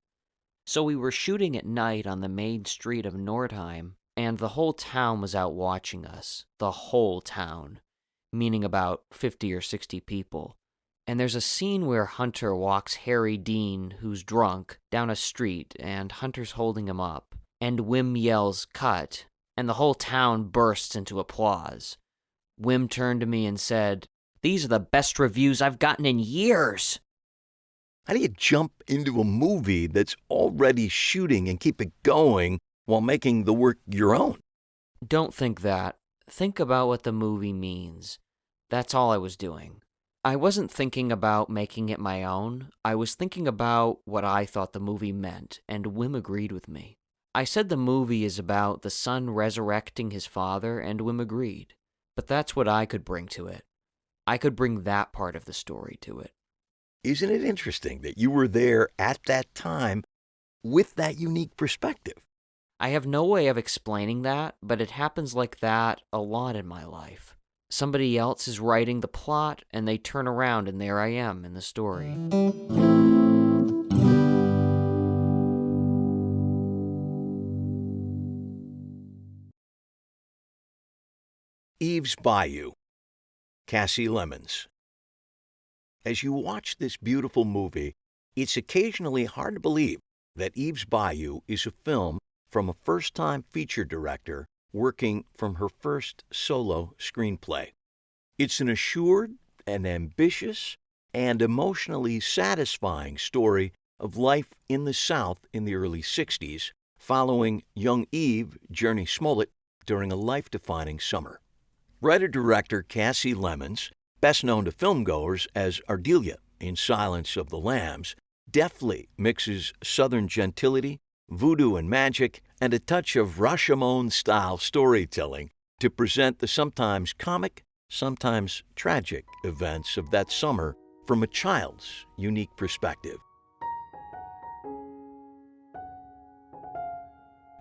So we were shooting at night on the main street of Nordheim, and the whole town was out watching us. The whole town, meaning about 50 or 60 people. And there's a scene where Hunter walks Harry Dean, who's drunk, down a street, and Hunter's holding him up. And Wim yells, "Cut," and the whole town bursts into applause. Wim turned to me and said, "These are the best reviews I've gotten in years." How do you jump into a movie that's already shooting and keep it going while making the work your own. Don't think that. Think about what the movie means. That's all I was doing. I wasn't thinking about making it my own. I was thinking about what I thought the movie meant, and Wim agreed with me. I said the movie is about the son resurrecting his father, and Wim agreed. But that's what I could bring to it. I could bring that part of the story to it. Isn't it interesting that you were there at that time with that unique perspective? I have no way of explaining that, but it happens like that a lot in my life. Somebody else is writing the plot, and they turn around, and there I am in the story. Eve's Bayou, Cassie Lemmons. As you watch this beautiful movie, it's occasionally hard to believe that Eve's Bayou is a film from a first-time feature director working from her first solo screenplay. It's an assured and ambitious and emotionally satisfying story of life in the South in the early 60s, following young Eve, Journey Smollett, during a life-defining summer. Writer-director Cassie Lemmons, best known to filmgoers as Ardelia in Silence of the Lambs, deftly mixes Southern gentility, voodoo and magic, and a touch of Rashomon-style storytelling to present the sometimes comic, sometimes tragic events of that summer from a child's unique perspective.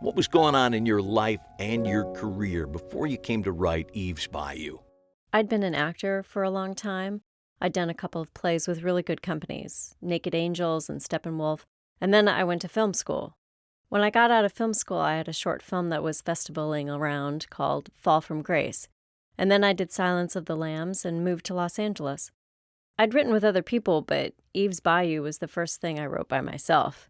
What was going on in your life and your career before you came to write Eve's Bayou? I'd been an actor for a long time. I'd done a couple of plays with really good companies, Naked Angels and Steppenwolf, and then I went to film school. When I got out of film school, I had a short film that was festivaling around called Fall from Grace, and then I did Silence of the Lambs and moved to Los Angeles. I'd written with other people, but Eve's Bayou was the first thing I wrote by myself.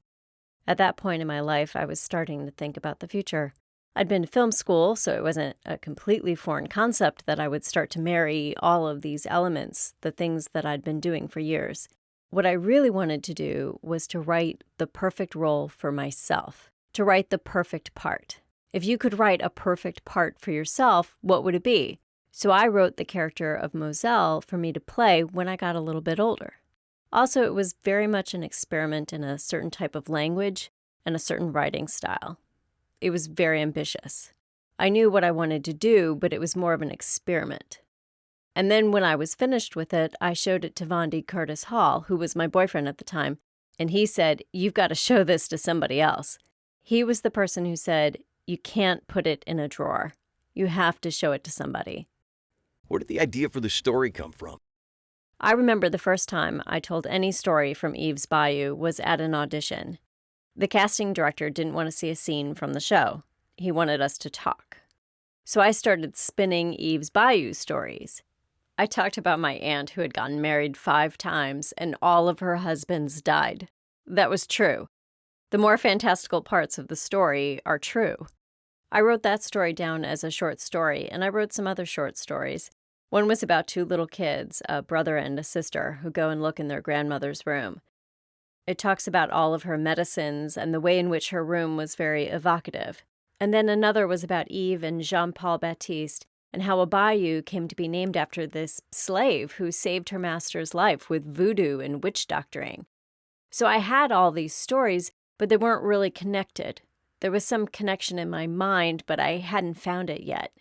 At that point in my life, I was starting to think about the future. I'd been to film school, so it wasn't a completely foreign concept that I would start to marry all of these elements, the things that I'd been doing for years. What I really wanted to do was to write the perfect role for myself, to write the perfect part. If you could write a perfect part for yourself, what would it be? So I wrote the character of Moselle for me to play when I got a little bit older. Also, it was very much an experiment in a certain type of language and a certain writing style. It was very ambitious. I knew what I wanted to do, but it was more of an experiment. And then when I was finished with it, I showed it to Vondi Curtis Hall, who was my boyfriend at the time, and he said, "You've got to show this to somebody else." He was the person who said, "You can't put it in a drawer. You have to show it to somebody." Where did the idea for the story come from? I remember the first time I told any story from Eve's Bayou was at an audition. The casting director didn't want to see a scene from the show. He wanted us to talk. So I started spinning Eve's Bayou stories. I talked about my aunt who had gotten married 5 times and all of her husbands died. That was true. The more fantastical parts of the story are true. I wrote that story down as a short story, and I wrote some other short stories. One was about 2 little kids, a brother and a sister, who go and look in their grandmother's room. It talks about all of her medicines and the way in which her room was very evocative. And then another was about Eve and Jean-Paul Baptiste, and how a bayou came to be named after this slave who saved her master's life with voodoo and witch doctoring. So I had all these stories, but they weren't really connected. There was some connection in my mind, but I hadn't found it yet.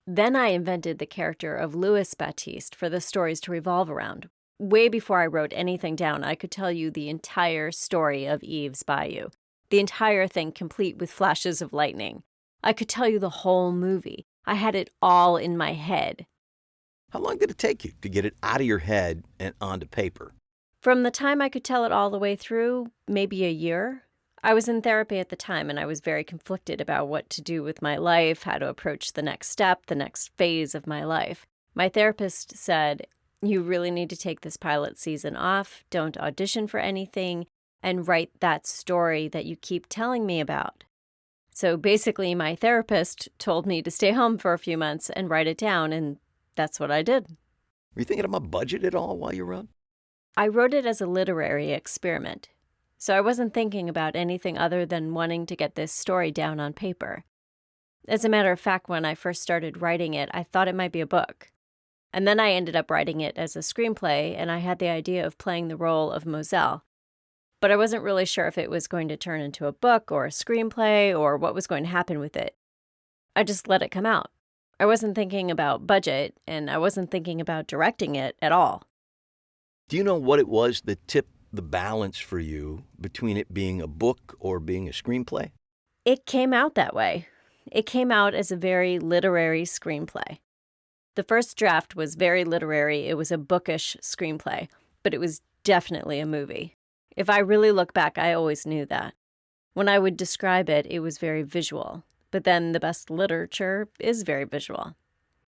Then I invented the character of Louis Baptiste for the stories to revolve around. Way before I wrote anything down, I could tell you the entire story of Eve's Bayou, the entire thing complete with flashes of lightning. I could tell you the whole movie. I had it all in my head. How long did it take you to get it out of your head and onto paper? From the time I could tell it all the way through, maybe a year. I was in therapy at the time, and I was very conflicted about what to do with my life, how to approach the next step, the next phase of my life. My therapist said, "You really need to take this pilot season off, don't audition for anything, and write that story that you keep telling me about." So basically, my therapist told me to stay home for a few months and write it down, and that's what I did. Were you thinking about budget at all while you wrote? I wrote it as a literary experiment. so I wasn't thinking about anything other than wanting to get this story down on paper. As a matter of fact, when I first started writing it, I thought it might be a book. And then I ended up writing it as a screenplay, and I had the idea of playing the role of Moselle. But I wasn't really sure if it was going to turn into a book or a screenplay or what was going to happen with it. I just let it come out. I wasn't thinking about budget, and I wasn't thinking about directing it at all. Do you know what it was that tipped the balance for you between it being a book or being a screenplay? It came out that way. It came out as a very literary screenplay. The first draft was very literary. It was a bookish screenplay, but it was definitely a movie. If I really look back, I always knew that. When I would describe it, it was very visual. But then the best literature is very visual.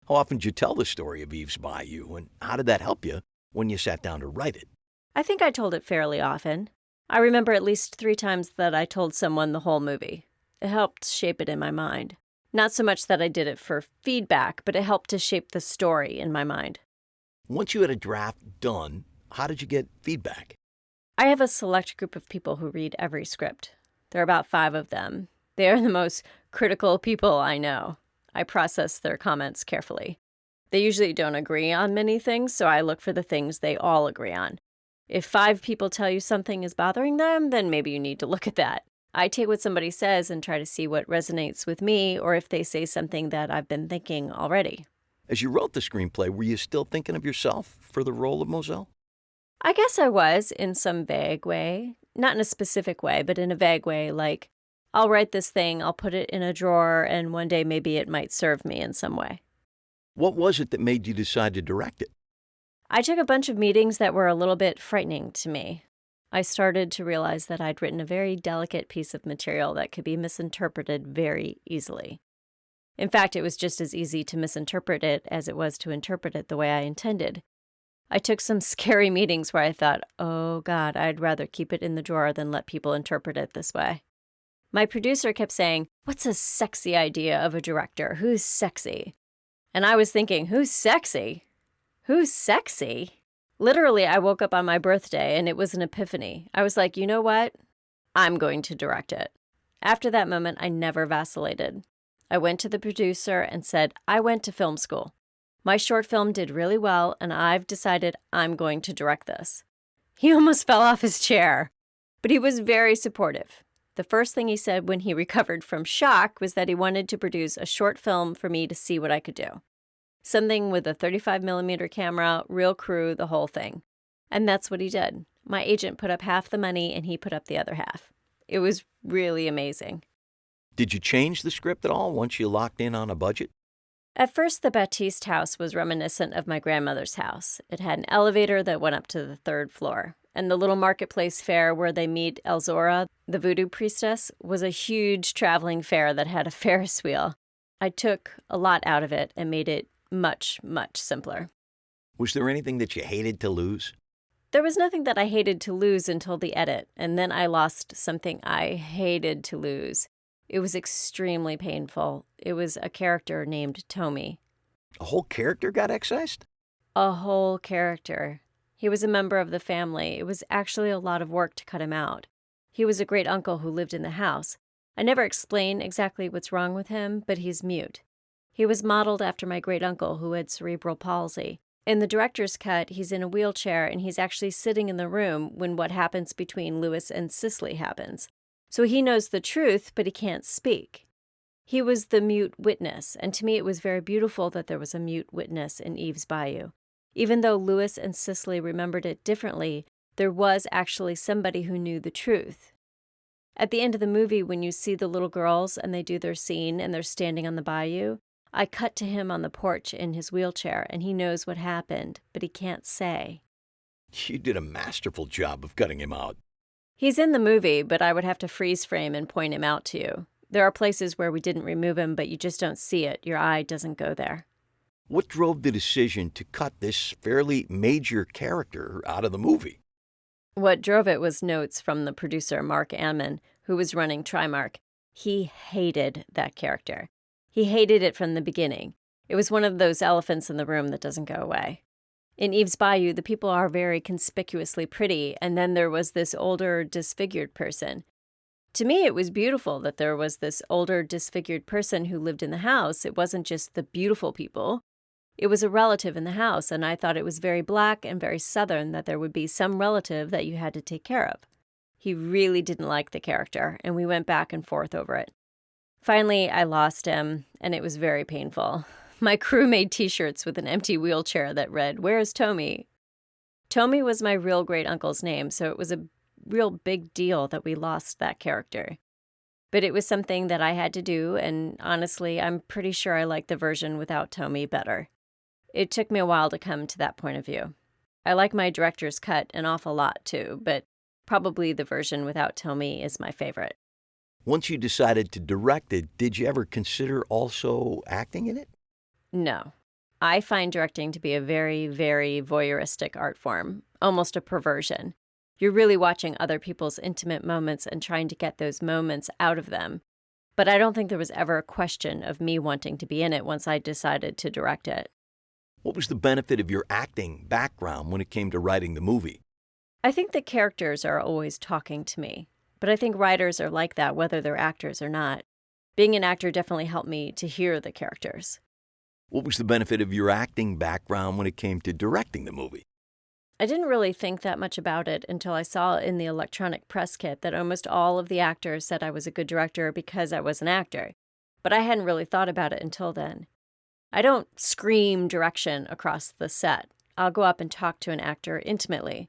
How often did you tell the story of Eve's Bayou, and how did that help you when you sat down to write it? I think I told it fairly often. I remember at least 3 times that I told someone the whole movie. It helped shape it in my mind. Not so much that I did it for feedback, but it helped to shape the story in my mind. Once you had a draft done, how did you get feedback? I have a select group of people who read every script. There are about 5 of them. They are the most critical people I know. I process their comments carefully. They usually don't agree on many things, so I look for the things they all agree on. If 5 people tell you something is bothering them, then maybe you need to look at that. I take what somebody says and try to see what resonates with me, or if they say something that I've been thinking already. As you wrote the screenplay, were you still thinking of yourself for the role of Moselle? I guess I was, in some vague way. Not in a specific way, but in a vague way, like, I'll write this thing, I'll put it in a drawer, and one day maybe it might serve me in some way. What was it that made you decide to direct it? I took a bunch of meetings that were a little bit frightening to me. I started to realize that I'd written a very delicate piece of material that could be misinterpreted very easily. In fact, it was just as easy to misinterpret it as it was to interpret it the way I intended. I took some scary meetings where I thought, oh God, I'd rather keep it in the drawer than let people interpret it this way. My producer kept saying, what's a sexy idea of a director? Who's sexy? And I was thinking, who's sexy? Who's sexy? Literally, I woke up on my birthday and it was an epiphany. I was like, you know what? I'm going to direct it. After that moment, I never vacillated. I went to the producer and said, I went to film school. My short film did really well, and I've decided I'm going to direct this. He almost fell off his chair, but he was very supportive. The first thing he said when he recovered from shock was that he wanted to produce a short film for me to see what I could do. Something with a 35mm camera, real crew, the whole thing. And that's what he did. My agent put up half the money and he put up the other half. It was really amazing. Did you change the script at all once you locked in on a budget? At first, the Baptiste house was reminiscent of my grandmother's house. It had an elevator that went up to the 3rd floor. And the little marketplace fair where they meet Elzora, the voodoo priestess, was a huge traveling fair that had a Ferris wheel. I took a lot out of it and made it much, much simpler. Was there anything that you hated to lose? There was nothing that I hated to lose until the edit, and then I lost something I hated to lose. It was extremely painful. It was a character named Tommy. A whole character got excised? A whole character. He was a member of the family. It was actually a lot of work to cut him out. He was a great uncle who lived in the house. I never explain exactly what's wrong with him, but he's mute. He was modeled after my great uncle who had cerebral palsy. In the director's cut, he's in a wheelchair and he's actually sitting in the room when what happens between Louis and Cicely happens. So he knows the truth, but he can't speak. He was the mute witness, and to me it was very beautiful that there was a mute witness in Eve's Bayou. Even though Louis and Cicely remembered it differently, there was actually somebody who knew the truth. At the end of the movie, when you see the little girls and they do their scene and they're standing on the bayou, I cut to him on the porch in his wheelchair, and he knows what happened, but he can't say. You did a masterful job of cutting him out. He's in the movie, but I would have to freeze frame and point him out to you. There are places where we didn't remove him, but you just don't see it. Your eye doesn't go there. What drove the decision to cut this fairly major character out of the movie? What drove it was notes from the producer, Mark Ammon, who was running Trimark. He hated that character. He hated it from the beginning. It was one of those elephants in the room that doesn't go away. In Eve's Bayou, the people are very conspicuously pretty, and then there was this older, disfigured person. To me, it was beautiful that there was this older, disfigured person who lived in the house. It wasn't just the beautiful people. It was a relative in the house, and I thought it was very Black and very Southern that there would be some relative that you had to take care of. He really didn't like the character, and we went back and forth over it. Finally, I lost him, and it was very painful. My crew made T-shirts with an empty wheelchair that read, "Where's Tommy?" Tommy was my real great-uncle's name, so it was a real big deal that we lost that character. But it was something that I had to do, and honestly, I'm pretty sure I like the version without Tommy better. It took me a while to come to that point of view. I like my director's cut an awful lot, too, but probably the version without Tommy is my favorite. Once you decided to direct it, did you ever consider also acting in it? No. I find directing to be a very, very voyeuristic art form, almost a perversion. You're really watching other people's intimate moments and trying to get those moments out of them. But I don't think there was ever a question of me wanting to be in it once I decided to direct it. What was the benefit of your acting background when it came to writing the movie? I think the characters are always talking to me, but I think writers are like that whether they're actors or not. Being an actor definitely helped me to hear the characters. What was the benefit of your acting background when it came to directing the movie? I didn't really think that much about it until I saw in the electronic press kit that almost all of the actors said I was a good director because I was an actor, but I hadn't really thought about it until then. I don't scream direction across the set. I'll go up and talk to an actor intimately.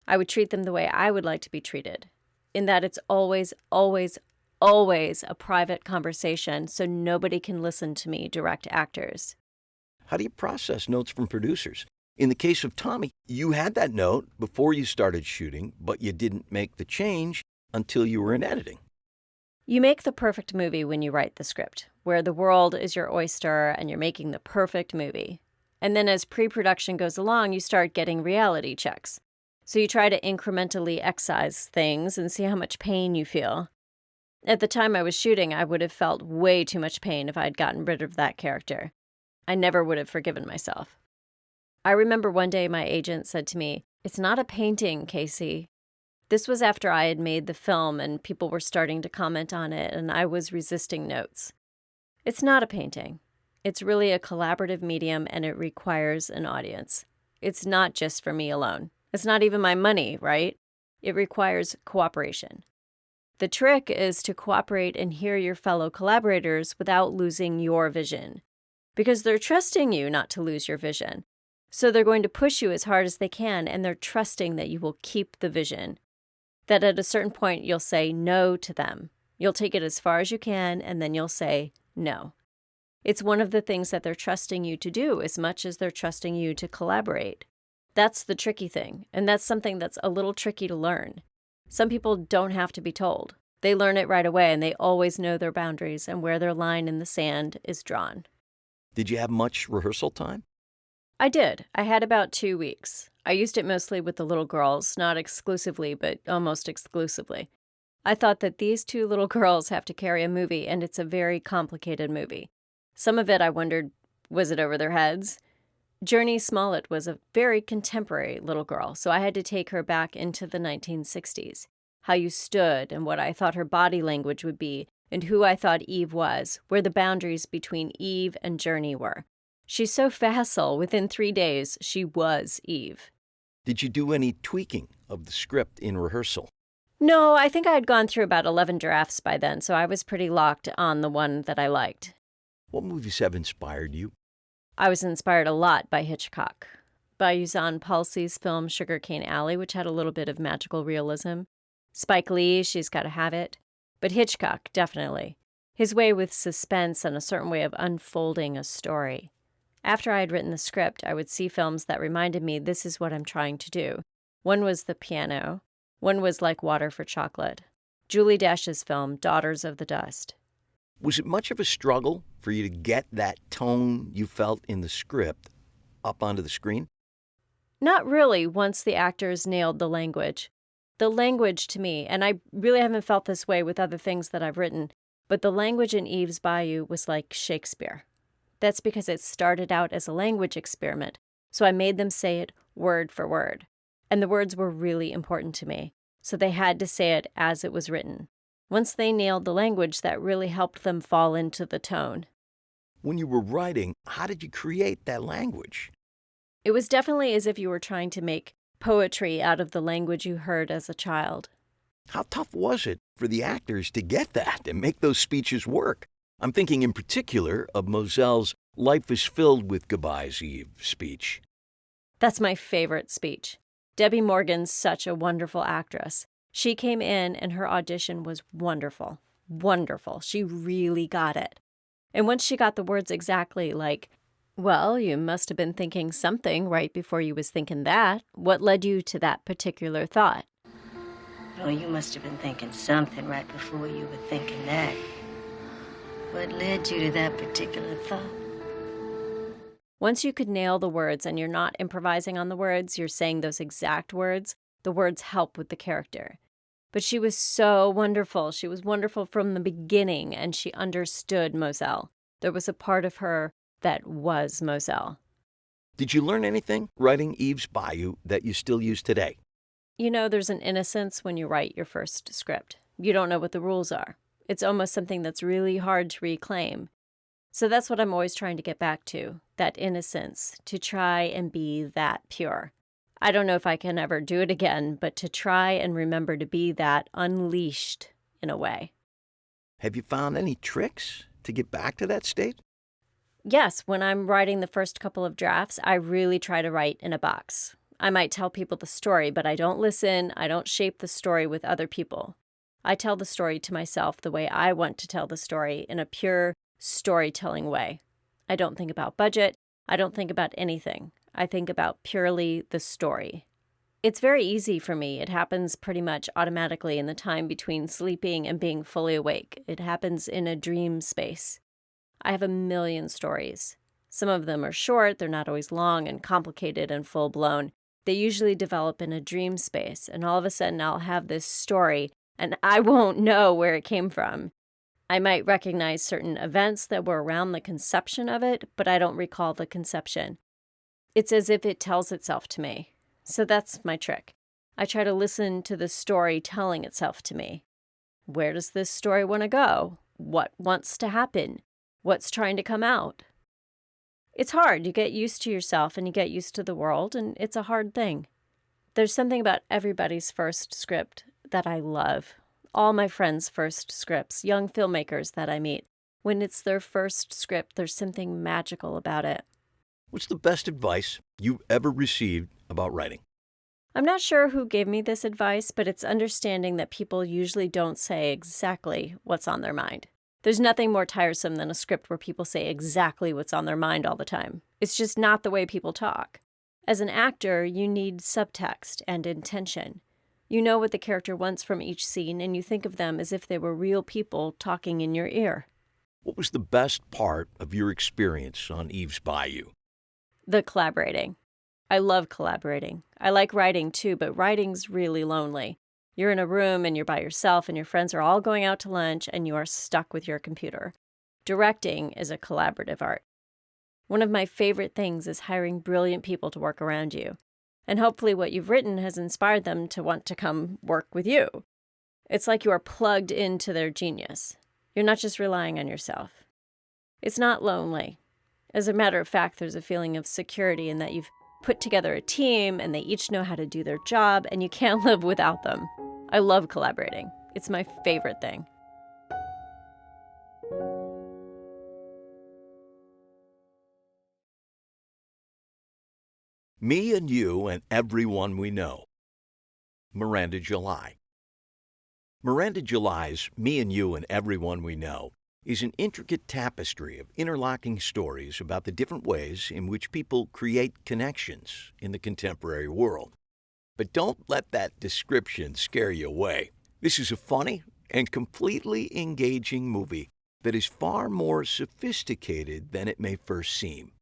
I would treat them the way I would like to be treated, in that it's always, always, always a private conversation so nobody can listen to me direct actors. How do you process notes from producers? In the case of Tommy, you had that note before you started shooting, but you didn't make the change until you were in editing. You make the perfect movie when you write the script, where the world is your oyster and you're making the perfect movie. And then as pre-production goes along, you start getting reality checks. So you try to incrementally excise things and see how much pain you feel. At the time I was shooting, I would have felt way too much pain if I'd gotten rid of that character. I never would have forgiven myself. I remember one day my agent said to me, "It's not a painting, Casey." This was after I had made the film and people were starting to comment on it and I was resisting notes. It's not a painting. It's really a collaborative medium and it requires an audience. It's not just for me alone. It's not even my money, right? It requires cooperation. The trick is to cooperate and hear your fellow collaborators without losing your vision, because they're trusting you not to lose your vision. So they're going to push you as hard as they can, and they're trusting that you will keep the vision. That at a certain point, you'll say no to them. You'll take it as far as you can, and then you'll say no. It's one of the things that they're trusting you to do as much as they're trusting you to collaborate. That's the tricky thing, and that's something that's a little tricky to learn. Some people don't have to be told. They learn it right away, and they always know their boundaries and where their line in the sand is drawn. Did you have much rehearsal time? I did. I had about 2 weeks. I used it mostly with the little girls, not exclusively, but almost exclusively. I thought that these 2 little girls have to carry a movie, and it's a very complicated movie. Some of it I wondered, was it over their heads? Journey Smollett was a very contemporary little girl, so I had to take her back into the 1960s. How you stood and what I thought her body language would be, and who I thought Eve was, where the boundaries between Eve and Journey were. She's so facile, within 3 days, she was Eve. Did you do any tweaking of the script in rehearsal? No, I think I had gone through about 11 drafts by then, so I was pretty locked on the one that I liked. What movies have inspired you? I was inspired a lot by Hitchcock. By Suzanne Palcy's film Sugarcane Alley, which had a little bit of magical realism. Spike Lee, She's Gotta Have It. But Hitchcock, definitely. His way with suspense and a certain way of unfolding a story. After I had written the script, I would see films that reminded me this is what I'm trying to do. One was The Piano. One was Like Water for Chocolate. Julie Dash's film, Daughters of the Dust. Was it much of a struggle for you to get that tone you felt in the script up onto the screen? Not really, once the actors nailed the language. The language to me, and I really haven't felt this way with other things that I've written, but the language in Eve's Bayou was like Shakespeare. That's because it started out as a language experiment, So I made them say it word for word. And the words were really important to me, so they had to say it as it was written. Once they nailed the language, that really helped them fall into the tone. When you were writing, how did you create that language? It was definitely as if you were trying to make poetry out of the language you heard as a child. How tough was it for the actors to get that and make those speeches work? I'm thinking in particular of Moselle's "Life is Filled with Goodbyes, Eve" speech. That's my favorite speech. Debbie Morgan's such a wonderful actress. She came in and her audition was wonderful. Wonderful. She really got it. And once she got the words exactly like, "Well, you must have been thinking something right before you was thinking that. What led you to that particular thought?" "Oh, you must have been thinking something right before you were thinking that. What led you to that particular thought?" Once you could nail the words and you're not improvising on the words, you're saying those exact words, the words help with the character. But she was so wonderful. She was wonderful from the beginning, and she understood Moselle. There was a part of her that was Moselle. Did you learn anything writing Eve's Bayou that you still use today? You know, there's an innocence when you write your first script. You don't know what the rules are. It's almost something that's really hard to reclaim. So that's what I'm always trying to get back to, that innocence, to try and be that pure. I don't know if I can ever do it again, but to try and remember to be that unleashed in a way. Have you found any tricks to get back to that state? Yes, when I'm writing the first couple of drafts, I really try to write in a box. I might tell people the story, but I don't listen. I don't shape the story with other people. I tell the story to myself the way I want to tell the story, in a pure storytelling way. I don't think about budget. I don't think about anything. I think about purely the story. It's very easy for me. It happens pretty much automatically in the time between sleeping and being fully awake. It happens in a dream space. I have a million stories. Some of them are short. They're not always long and complicated and full-blown. They usually develop in a dream space, and all of a sudden I'll have this story, and I won't know where it came from. I might recognize certain events that were around the conception of it, but I don't recall the conception. It's as if it tells itself to me. So that's my trick. I try to listen to the story telling itself to me. Where does this story want to go? What wants to happen? What's trying to come out? It's hard. You get used to yourself and you get used to the world, and it's a hard thing. There's something about everybody's first script that I love. All my friends' first scripts, young filmmakers that I meet. When it's their first script, there's something magical about it. What's the best advice you've ever received about writing? I'm not sure who gave me this advice, but it's understanding that people usually don't say exactly what's on their mind. There's nothing more tiresome than a script where people say exactly what's on their mind all the time. It's just not the way people talk. As an actor, you need subtext and intention. You know what the character wants from each scene, and you think of them as if they were real people talking in your ear. What was the best part of your experience on Eve's Bayou? The collaborating. I love collaborating. I like writing too, but writing's really lonely. You're in a room and you're by yourself and your friends are all going out to lunch and you are stuck with your computer. Directing is a collaborative art. One of my favorite things is hiring brilliant people to work around you. And hopefully what you've written has inspired them to want to come work with you. It's like you are plugged into their genius. You're not just relying on yourself. It's not lonely. As a matter of fact, there's a feeling of security in that you've put together a team and they each know how to do their job and you can't live without them. I love collaborating. It's my favorite thing. Me and You and Everyone We Know. Miranda July. Miranda July's Me and You and Everyone We Know is an intricate tapestry of interlocking stories about the different ways in which people create connections in the contemporary world. But don't let that description scare you away. This is a funny and completely engaging movie that is far more sophisticated than it may first seem.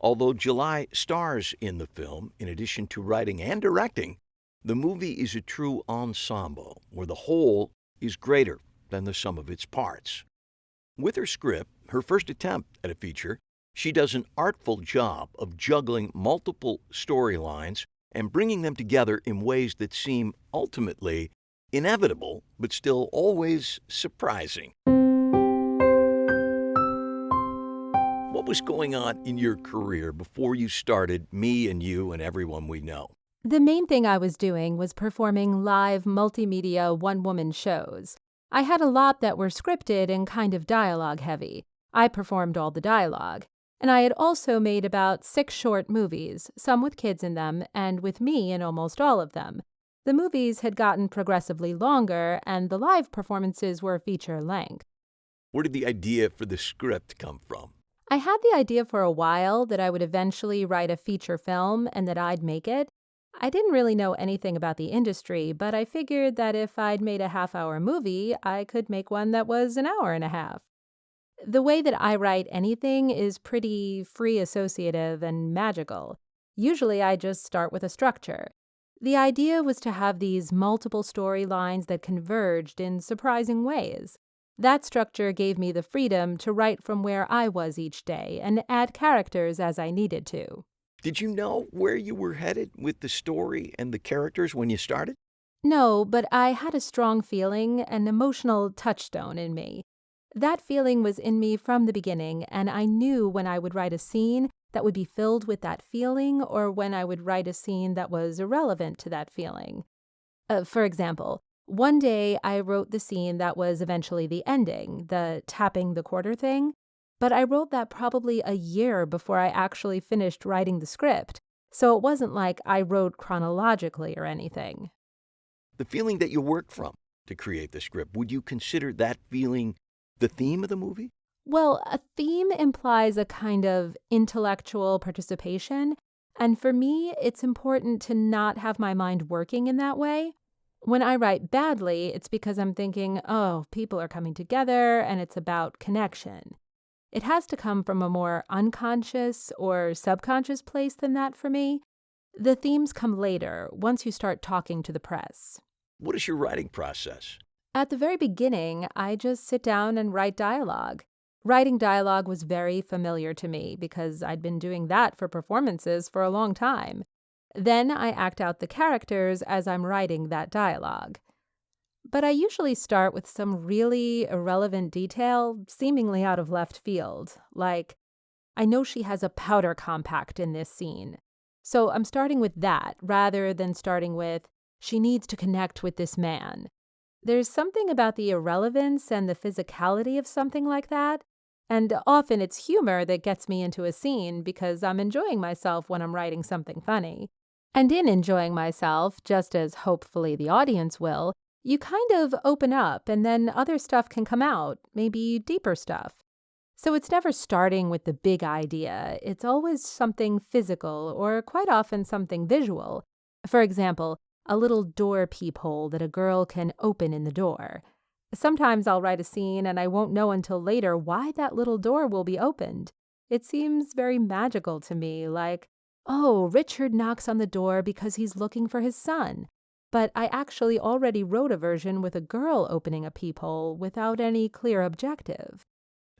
Although July stars in the film, in addition to writing and directing, the movie is a true ensemble where the whole is greater than the sum of its parts. With her script, her first attempt at a feature, She does an artful job of juggling multiple storylines and bringing them together in ways that seem ultimately inevitable, but still always surprising. What was going on in your career before you started Me and You and Everyone We Know? The main thing I was doing was performing live multimedia one-woman shows. I had a lot that were scripted and kind of dialogue heavy. I performed all the dialogue. And I had also made about 6 short movies, some with kids in them, and with me in almost all of them. The movies had gotten progressively longer, and the live performances were feature length. Where did the idea for the script come from? I had the idea for a while that I would eventually write a feature film and that I'd make it. I didn't really know anything about the industry, but I figured that if I'd made a half-hour movie, I could make one that was an hour and a half. The way that I write anything is pretty free associative and magical. Usually I just start with a structure. The idea was to have these multiple storylines that converged in surprising ways. That structure gave me the freedom to write from where I was each day and add characters as I needed to. Did you know where you were headed with the story and the characters when you started? No, but I had a strong feeling, an emotional touchstone in me. That feeling was in me from the beginning, and I knew when I would write a scene that would be filled with that feeling or when I would write a scene that was irrelevant to that feeling. For example, one day I wrote the scene that was eventually the ending, the tapping the quarter thing, but I wrote that probably a year before I actually finished writing the script, so it wasn't like I wrote chronologically or anything. The feeling that you worked from to create the script, would you consider that feeling the theme of the movie? Well, a theme implies a kind of intellectual participation, and for me, it's important to not have my mind working in that way. When I write badly, it's because I'm thinking, oh, people are coming together, and it's about connection. It has to come from a more unconscious or subconscious place than that for me. The themes come later, once you start talking to the press. What is your writing process? At the very beginning, I just sit down and write dialogue. Writing dialogue was very familiar to me because I'd been doing that for performances for a long time. Then I act out the characters as I'm writing that dialogue. But I usually start with some really irrelevant detail, seemingly out of left field, like, I know she has a powder compact in this scene. So I'm starting with that rather than starting with, she needs to connect with this man. There's something about the irrelevance and the physicality of something like that, and often it's humor that gets me into a scene because I'm enjoying myself when I'm writing something funny. And in enjoying myself, just as hopefully the audience will, you kind of open up and then other stuff can come out, maybe deeper stuff. So it's never starting with the big idea. It's always something physical or quite often something visual. For example, a little door peephole that a girl can open in the door. Sometimes I'll write a scene and I won't know until later why that little door will be opened. It seems very magical to me, like, oh, Richard knocks on the door because he's looking for his son. But I actually already wrote a version with a girl opening a peephole without any clear objective.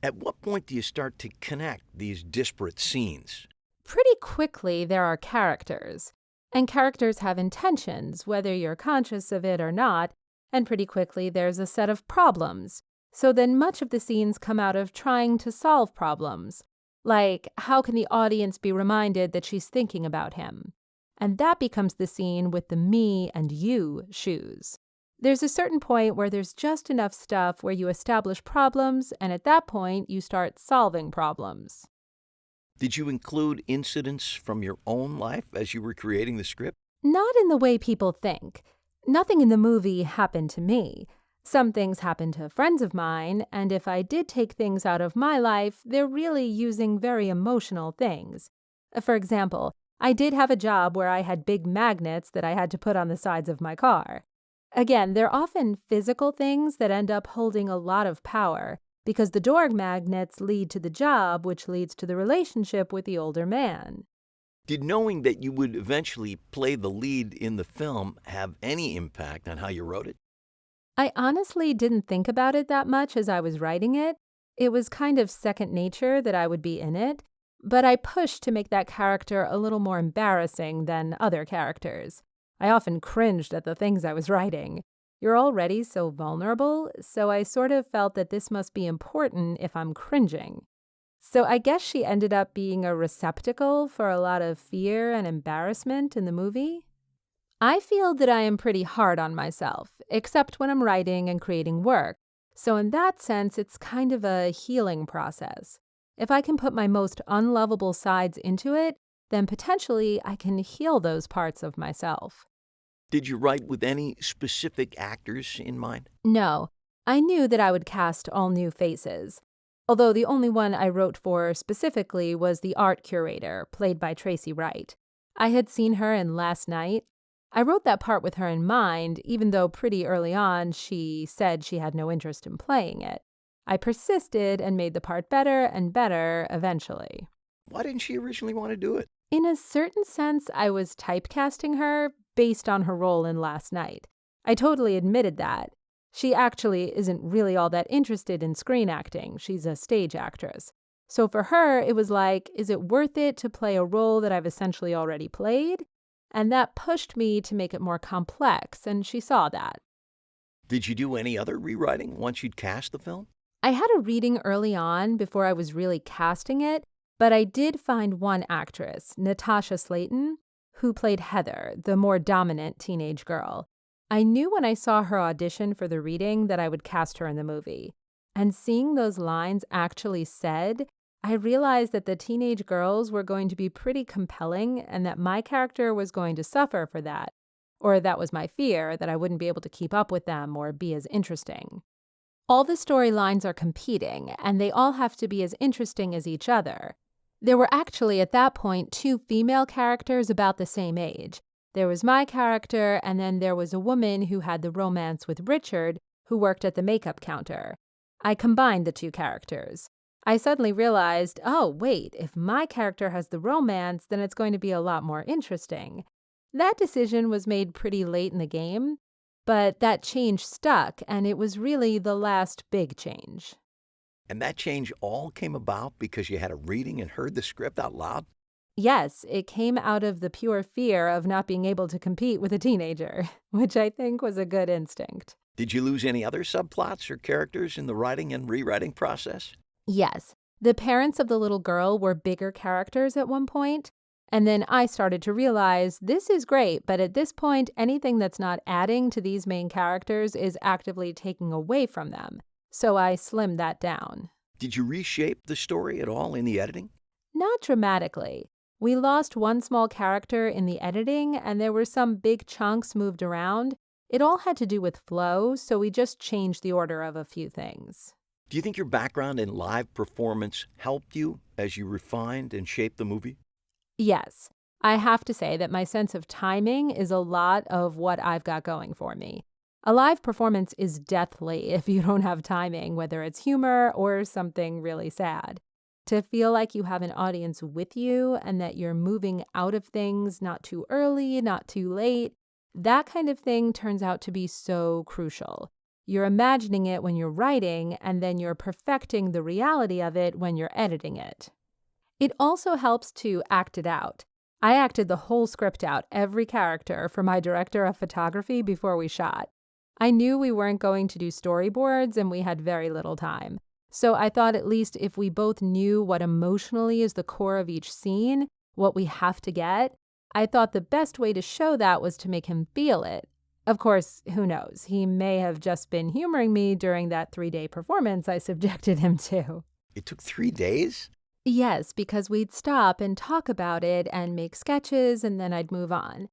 At what point do you start to connect these disparate scenes? Pretty quickly, there are characters. And characters have intentions, whether you're conscious of it or not, and pretty quickly there's a set of problems. So then much of the scenes come out of trying to solve problems. Like, how can the audience be reminded that she's thinking about him? And that becomes the scene with the me and you shoes. There's a certain point where there's just enough stuff where you establish problems, and at that point you start solving problems. Did you include incidents from your own life as you were creating the script? Not in the way people think. Nothing in the movie happened to me. Some things happened to friends of mine, and if I did take things out of my life, they're really using very emotional things. For example, I did have a job where I had big magnets that I had to put on the sides of my car. Again, they're often physical things that end up holding a lot of power, because the door magnets lead to the job, which leads to the relationship with the older man. Did knowing that you would eventually play the lead in the film have any impact on how you wrote it? I honestly didn't think about it that much as I was writing it. It was kind of second nature that I would be in it. but I pushed to make that character a little more embarrassing than other characters. I often cringed at the things I was writing. You're already so vulnerable, so I sort of felt that this must be important if I'm cringing. So I guess she ended up being a receptacle for a lot of fear and embarrassment in the movie. I feel that I am pretty hard on myself, except when I'm writing and creating work. So in that sense, it's kind of a healing process. If I can put my most unlovable sides into it, then potentially I can heal those parts of myself. Did you write with any specific actors in mind? No, I knew that I would cast all new faces. Although the only one I wrote for specifically was the art curator, played by Tracy Wright. I had seen her in Last Night. I wrote that part with her in mind, even though pretty early on she said she had no interest in playing it. I persisted and made the part better and better eventually. Why didn't she originally want to do it? In a certain sense, I was typecasting her based on her role in Last Night. I totally admitted that. She actually isn't really all that interested in screen acting. She's a stage actress. So for her, it was like, is it worth it to play a role that I've essentially already played? And that pushed me to make it more complex, and she saw that. Did you do any other rewriting once you'd cast the film? I had a reading early on before I was really casting it, but I did find one actress, Natasha Slayton, who played Heather, the more dominant teenage girl. I knew when I saw her audition for the reading that I would cast her in the movie. And seeing those lines actually said, I realized that the teenage girls were going to be pretty compelling and that my character was going to suffer for that. Or that was my fear, that I wouldn't be able to keep up with them or be as interesting. All the storylines are competing, and they all have to be as interesting as each other. There were actually at that point 2 female characters about the same age. There was my character, and then there was a woman who had the romance with Richard, who worked at the makeup counter. I combined the 2 characters. I suddenly realized, oh, wait, if my character has the romance, then it's going to be a lot more interesting. That decision was made pretty late in the game, but that change stuck, and it was really the last big change. And that change all came about because you had a reading and heard the script out loud? Yes, it came out of the pure fear of not being able to compete with a teenager, which I think was a good instinct. Did you lose any other subplots or characters in the writing and rewriting process? Yes, the parents of the little girl were bigger characters at one point, and then I started to realize this is great, but at this point, anything that's not adding to these main characters is actively taking away from them. So I slimmed that down. Did you reshape the story at all in the editing? Not dramatically. We lost one small character in the editing, and there were some big chunks moved around. It all had to do with flow, so we just changed the order of a few things. Do you think your background in live performance helped you as you refined and shaped the movie? Yes. I have to say that my sense of timing is a lot of what I've got going for me. A live performance is deathly if you don't have timing, whether it's humor or something really sad. To feel like you have an audience with you and that you're moving out of things not too early, not too late, that kind of thing turns out to be so crucial. You're imagining it when you're writing, and then you're perfecting the reality of it when you're editing it. It also helps to act it out. I acted the whole script out, every character, for my director of photography before we shot. I knew we weren't going to do storyboards, and we had very little time. So I thought at least if we both knew what emotionally is the core of each scene, what we have to get, I thought the best way to show that was to make him feel it. Of course, who knows? He may have just been humoring me during that 3-day performance I subjected him to. It took 3 days? Yes, because we'd stop and talk about it and make sketches, and then I'd move on.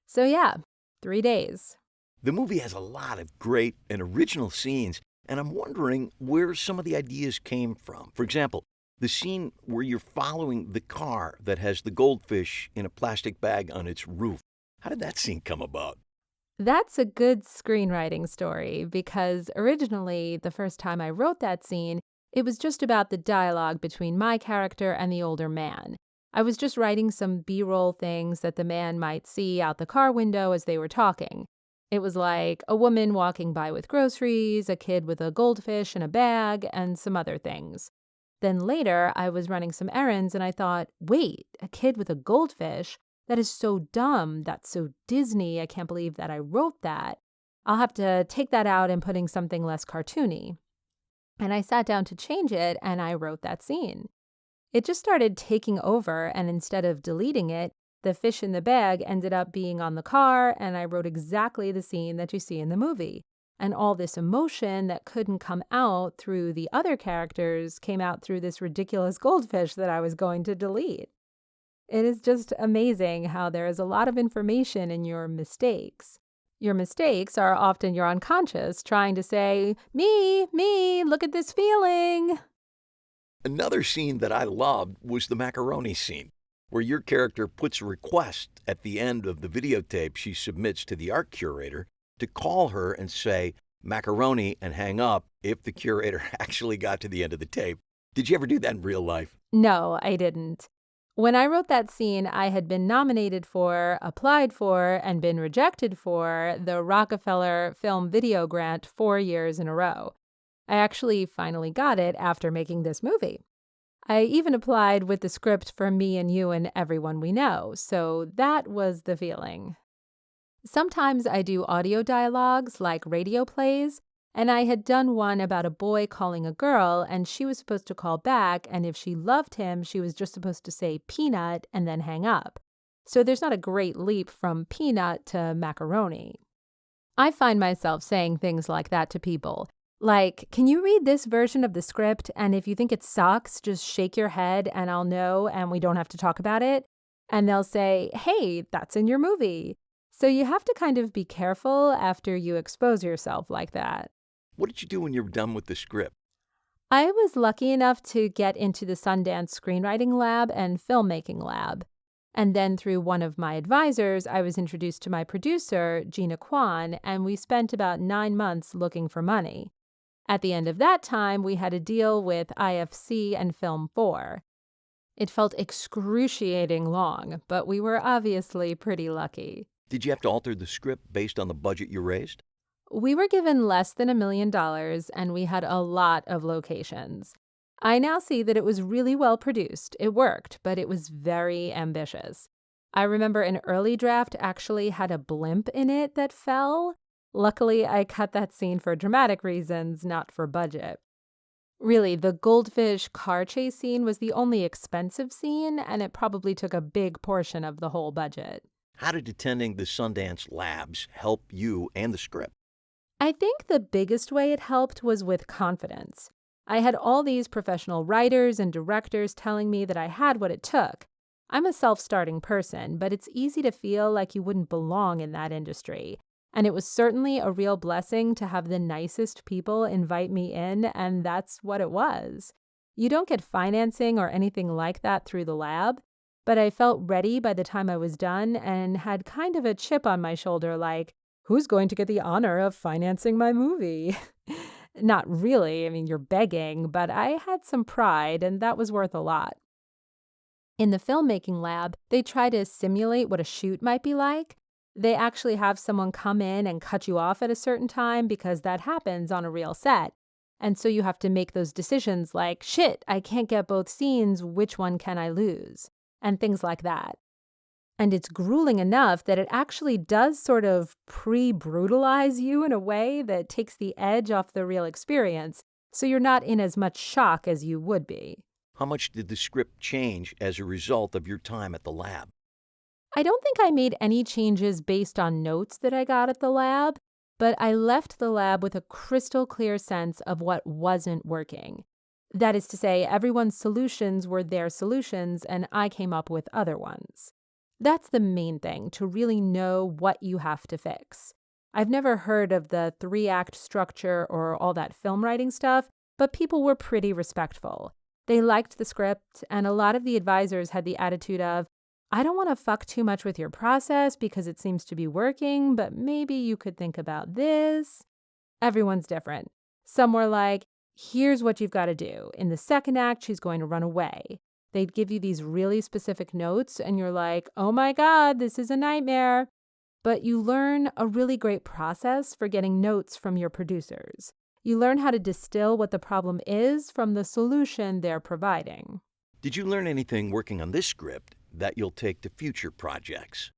So yeah, 3 days. The movie has a lot of great and original scenes, and I'm wondering where some of the ideas came from. For example, the scene where you're following the car that has the goldfish in a plastic bag on its roof. How did that scene come about? That's a good screenwriting story because originally, the first time I wrote that scene, it was just about the dialogue between my character and the older man. I was just writing some B-roll things that the man might see out the car window as they were talking. It was like a woman walking by with groceries, a kid with a goldfish in a bag, and some other things. Then later, I was running some errands and I thought, wait, a kid with a goldfish? That is so dumb. That's so Disney. I can't believe that I wrote that. I'll have to take that out and putting something less cartoony. And I sat down to change it and I wrote that scene. It just started taking over, and instead of deleting it, the fish in the bag ended up being on the car, and I wrote exactly the scene that you see in the movie. And all this emotion that couldn't come out through the other characters came out through this ridiculous goldfish that I was going to delete. It is just amazing how there is a lot of information in your mistakes. Your mistakes are often your unconscious trying to say, me, look at this feeling. Another scene that I loved was the macaroni scene, where your character puts a request at the end of the videotape she submits to the art curator to call her and say macaroni and hang up if the curator actually got to the end of the tape. Did you ever do that in real life? No, I didn't. When I wrote that scene, I had been nominated for, applied for, and been rejected for the Rockefeller Film Video Grant 4 years in a row. I actually finally got it after making this movie. I even applied with the script for Me and You and Everyone We Know, so that was the feeling. Sometimes I do audio dialogues like radio plays, and I had done one about a boy calling a girl, and she was supposed to call back, and if she loved him, she was just supposed to say peanut and then hang up. So there's not a great leap from peanut to macaroni. I find myself saying things like that to people. Like, can you read this version of the script, and if you think it sucks, just shake your head and I'll know and we don't have to talk about it? And they'll say, hey, that's in your movie. So you have to kind of be careful after you expose yourself like that. What did you do when you were done with the script? I was lucky enough to get into the Sundance Screenwriting Lab and Filmmaking Lab. And then through one of my advisors, I was introduced to my producer, Gina Kwan, and we spent about 9 months looking for money. At the end of that time, we had a deal with IFC and Film 4. It felt excruciating long, but we were obviously pretty lucky. Did you have to alter the script based on the budget you raised? We were given less than $1 million, and we had a lot of locations. I now see that it was really well produced. It worked, but it was very ambitious. I remember an early draft actually had a blimp in it that fell. Luckily, I cut that scene for dramatic reasons, not for budget. Really, the goldfish car chase scene was the only expensive scene, and it probably took a big portion of the whole budget. How did attending the Sundance Labs help you and the script? I think the biggest way it helped was with confidence. I had all these professional writers and directors telling me that I had what it took. I'm a self-starting person, but it's easy to feel like you wouldn't belong in that industry. And it was certainly a real blessing to have the nicest people invite me in, and that's what it was. You don't get financing or anything like that through the lab, but I felt ready by the time I was done and had kind of a chip on my shoulder like, who's going to get the honor of financing my movie? Not really, I mean, you're begging, but I had some pride, and that was worth a lot. In the filmmaking lab, they try to simulate what a shoot might be like. They actually have someone come in and cut you off at a certain time because that happens on a real set. And so you have to make those decisions like, shit, I can't get both scenes, which one can I lose? And things like that. And it's grueling enough that it actually does sort of pre-brutalize you in a way that takes the edge off the real experience, so you're not in as much shock as you would be. How much did the script change as a result of your time at the lab? I don't think I made any changes based on notes that I got at the lab, but I left the lab with a crystal clear sense of what wasn't working. That is to say, everyone's solutions were their solutions, and I came up with other ones. That's the main thing, to really know what you have to fix. I've never heard of the 3-act structure or all that film writing stuff, but people were pretty respectful. They liked the script, and a lot of the advisors had the attitude of, I don't want to fuck too much with your process because it seems to be working, but maybe you could think about this. Everyone's different. Some were like, here's what you've got to do. In the 2nd act, she's going to run away. They'd give you these really specific notes, and you're like, oh my God, this is a nightmare. But you learn a really great process for getting notes from your producers. You learn how to distill what the problem is from the solution they're providing. Did you learn anything working on this script that you'll take to future projects?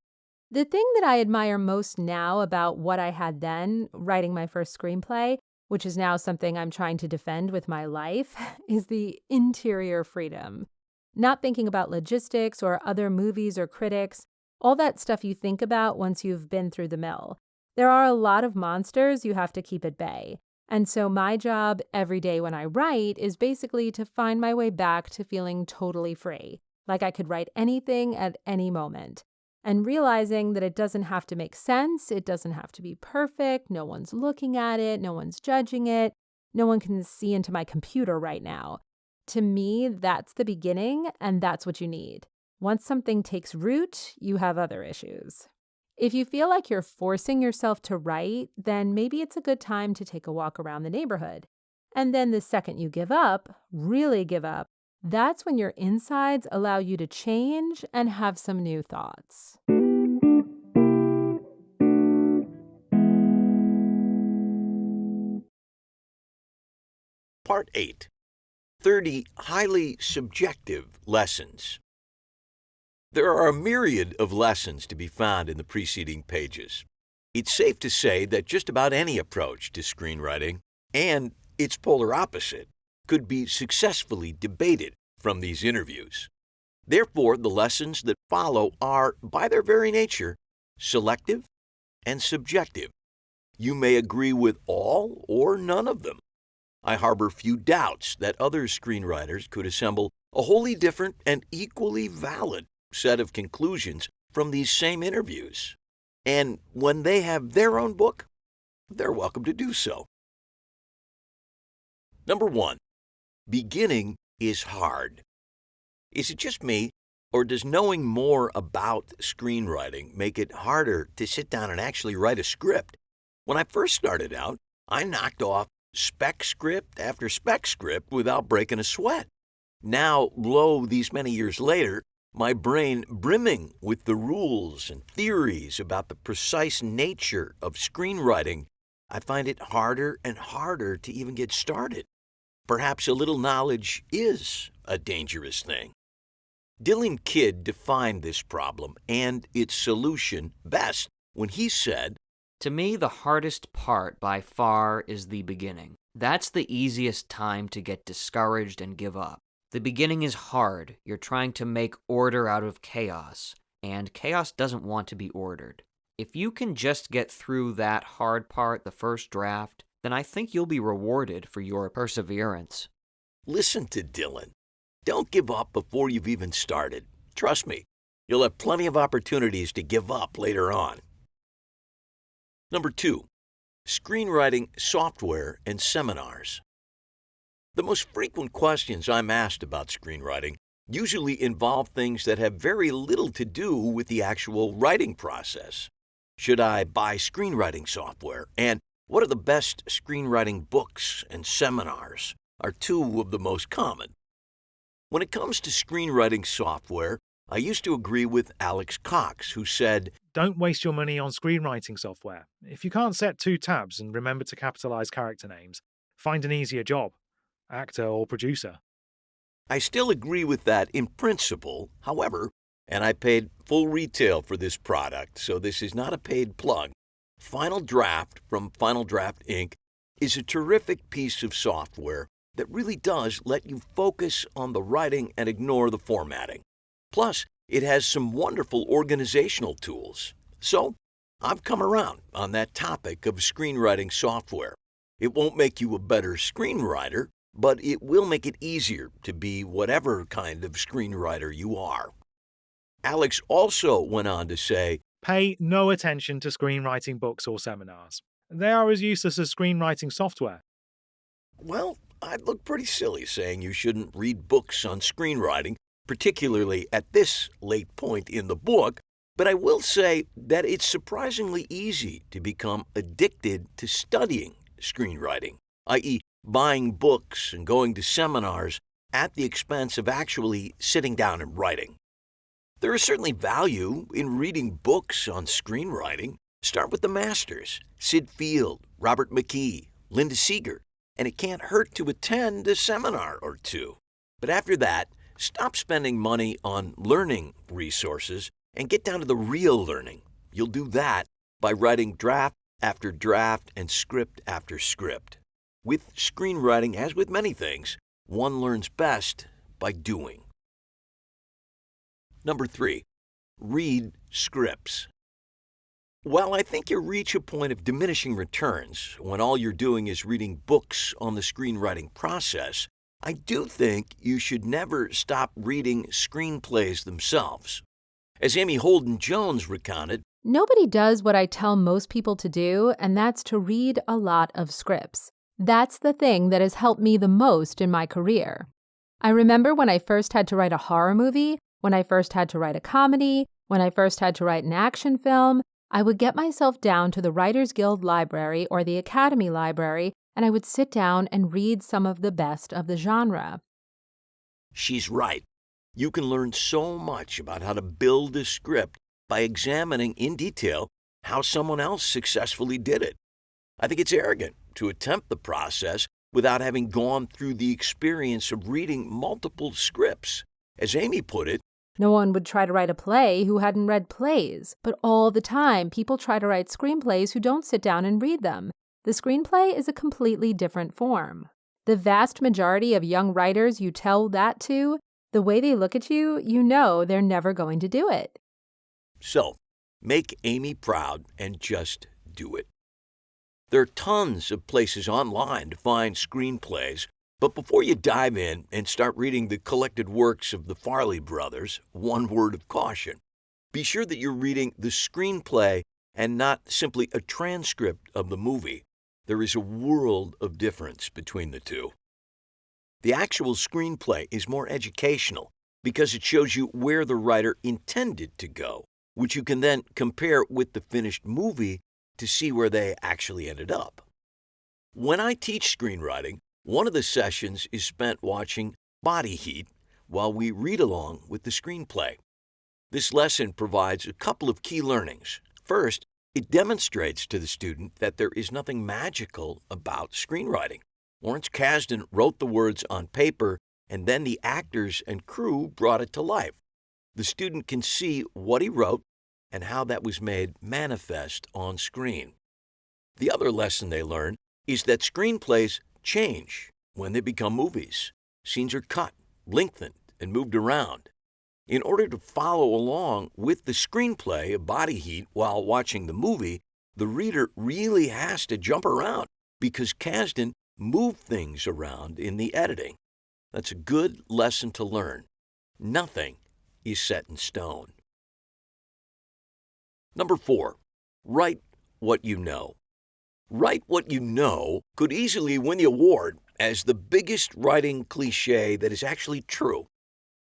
The thing that I admire most now about what I had then, writing my first screenplay, which is now something I'm trying to defend with my life, is the interior freedom. Not thinking about logistics or other movies or critics, all that stuff you think about once you've been through the mill. There are a lot of monsters you have to keep at bay. And so my job every day when I write is basically to find my way back to feeling totally free, like I could write anything at any moment. And realizing that it doesn't have to make sense, it doesn't have to be perfect, no one's looking at it, no one's judging it, no one can see into my computer right now. To me, that's the beginning, and that's what you need. Once something takes root, you have other issues. If you feel like you're forcing yourself to write, then maybe it's a good time to take a walk around the neighborhood. And then the second you give up, really give up, that's when your insides allow you to change and have some new thoughts. Part 8. 30 highly subjective lessons. There are a myriad of lessons to be found in the preceding pages. It's safe to say that just about any approach to screenwriting, and its polar opposite, could be successfully debated from these interviews. Therefore, the lessons that follow are, by their very nature, selective and subjective. You may agree with all or none of them. I harbor few doubts that other screenwriters could assemble a wholly different and equally valid set of conclusions from these same interviews. And when they have their own book, they're welcome to do so. Number 1. Beginning is hard. Is it just me, or does knowing more about screenwriting make it harder to sit down and actually write a script? When I first started out, I knocked off spec script after spec script without breaking a sweat. Now, lo, these many years later, my brain brimming with the rules and theories about the precise nature of screenwriting, I find it harder and harder to even get started. Perhaps a little knowledge is a dangerous thing. Dylan Kidd defined this problem and its solution best when he said, "To me, the hardest part by far is the beginning. That's the easiest time to get discouraged and give up. The beginning is hard. You're trying to make order out of chaos, and chaos doesn't want to be ordered. If you can just get through that hard part, the first draft, then I think you'll be rewarded for your perseverance." Listen to Dylan. Don't give up before you've even started. Trust me, you'll have plenty of opportunities to give up later on. Number 2. Screenwriting software and seminars. The most frequent questions I'm asked about screenwriting usually involve things that have very little to do with the actual writing process. Should I buy screenwriting software? And what are the best screenwriting books and seminars? Are two of the most common. When it comes to screenwriting software, I used to agree with Alex Cox, who said, "Don't waste your money on screenwriting software. If you can't set 2 tabs and remember to capitalize character names, find an easier job, actor or producer." I still agree with that in principle, however, and I paid full retail for this product, so this is not a paid plug. Final Draft from Final Draft Inc. is a terrific piece of software that really does let you focus on the writing and ignore the formatting. Plus, it has some wonderful organizational tools. So, I've come around on that topic of screenwriting software. It won't make you a better screenwriter, but it will make it easier to be whatever kind of screenwriter you are. Alex also went on to say, "Pay no attention to screenwriting books or seminars. They are as useless as screenwriting software." Well, I'd look pretty silly saying you shouldn't read books on screenwriting, particularly at this late point in the book, but I will say that it's surprisingly easy to become addicted to studying screenwriting, i.e., buying books and going to seminars at the expense of actually sitting down and writing. There is certainly value in reading books on screenwriting. Start with the masters, Sid Field, Robert McKee, Linda Seeger, and it can't hurt to attend a seminar or two. But after that, stop spending money on learning resources and get down to the real learning. You'll do that by writing draft after draft and script after script. With screenwriting, as with many things, one learns best by doing. Number 3, read scripts. While I think you reach a point of diminishing returns when all you're doing is reading books on the screenwriting process, I do think you should never stop reading screenplays themselves. As Amy Holden Jones recounted, nobody does what I tell most people to do, and that's to read a lot of scripts. That's the thing that has helped me the most in my career. I remember when I first had to write a horror movie, when I first had to write a comedy, when I first had to write an action film, I would get myself down to the Writers Guild Library or the Academy Library, and I would sit down and read some of the best of the genre. She's right. You can learn so much about how to build a script by examining in detail how someone else successfully did it. I think it's arrogant to attempt the process without having gone through the experience of reading multiple scripts. As Amy put it, no one would try to write a play who hadn't read plays, but all the time people try to write screenplays who don't sit down and read them. The screenplay is a completely different form. The vast majority of young writers you tell that to, the way they look at you, you know they're never going to do it. So, make Amy proud and just do it. There are tons of places online to find screenplays, but before you dive in and start reading the collected works of the Farley brothers, one word of caution. Be sure that you're reading the screenplay and not simply a transcript of the movie. There is a world of difference between the two. The actual screenplay is more educational because it shows you where the writer intended to go, which you can then compare with the finished movie to see where they actually ended up. When I teach screenwriting, one of the sessions is spent watching Body Heat while we read along with the screenplay. This lesson provides a couple of key learnings. First, it demonstrates to the student that there is nothing magical about screenwriting. Lawrence Kasdan wrote the words on paper, and then the actors and crew brought it to life. The student can see what he wrote and how that was made manifest on screen. The other lesson they learn is that screenplays change when they become movies. Scenes are cut, lengthened, and moved around. In order to follow along with the screenplay of Body Heat while watching the movie, the reader really has to jump around because Kasdan moved things around in the editing. That's a good lesson to learn. Nothing is set in stone. Number 4, write what you know. Write what you know could easily win the award as the biggest writing cliché that is actually true.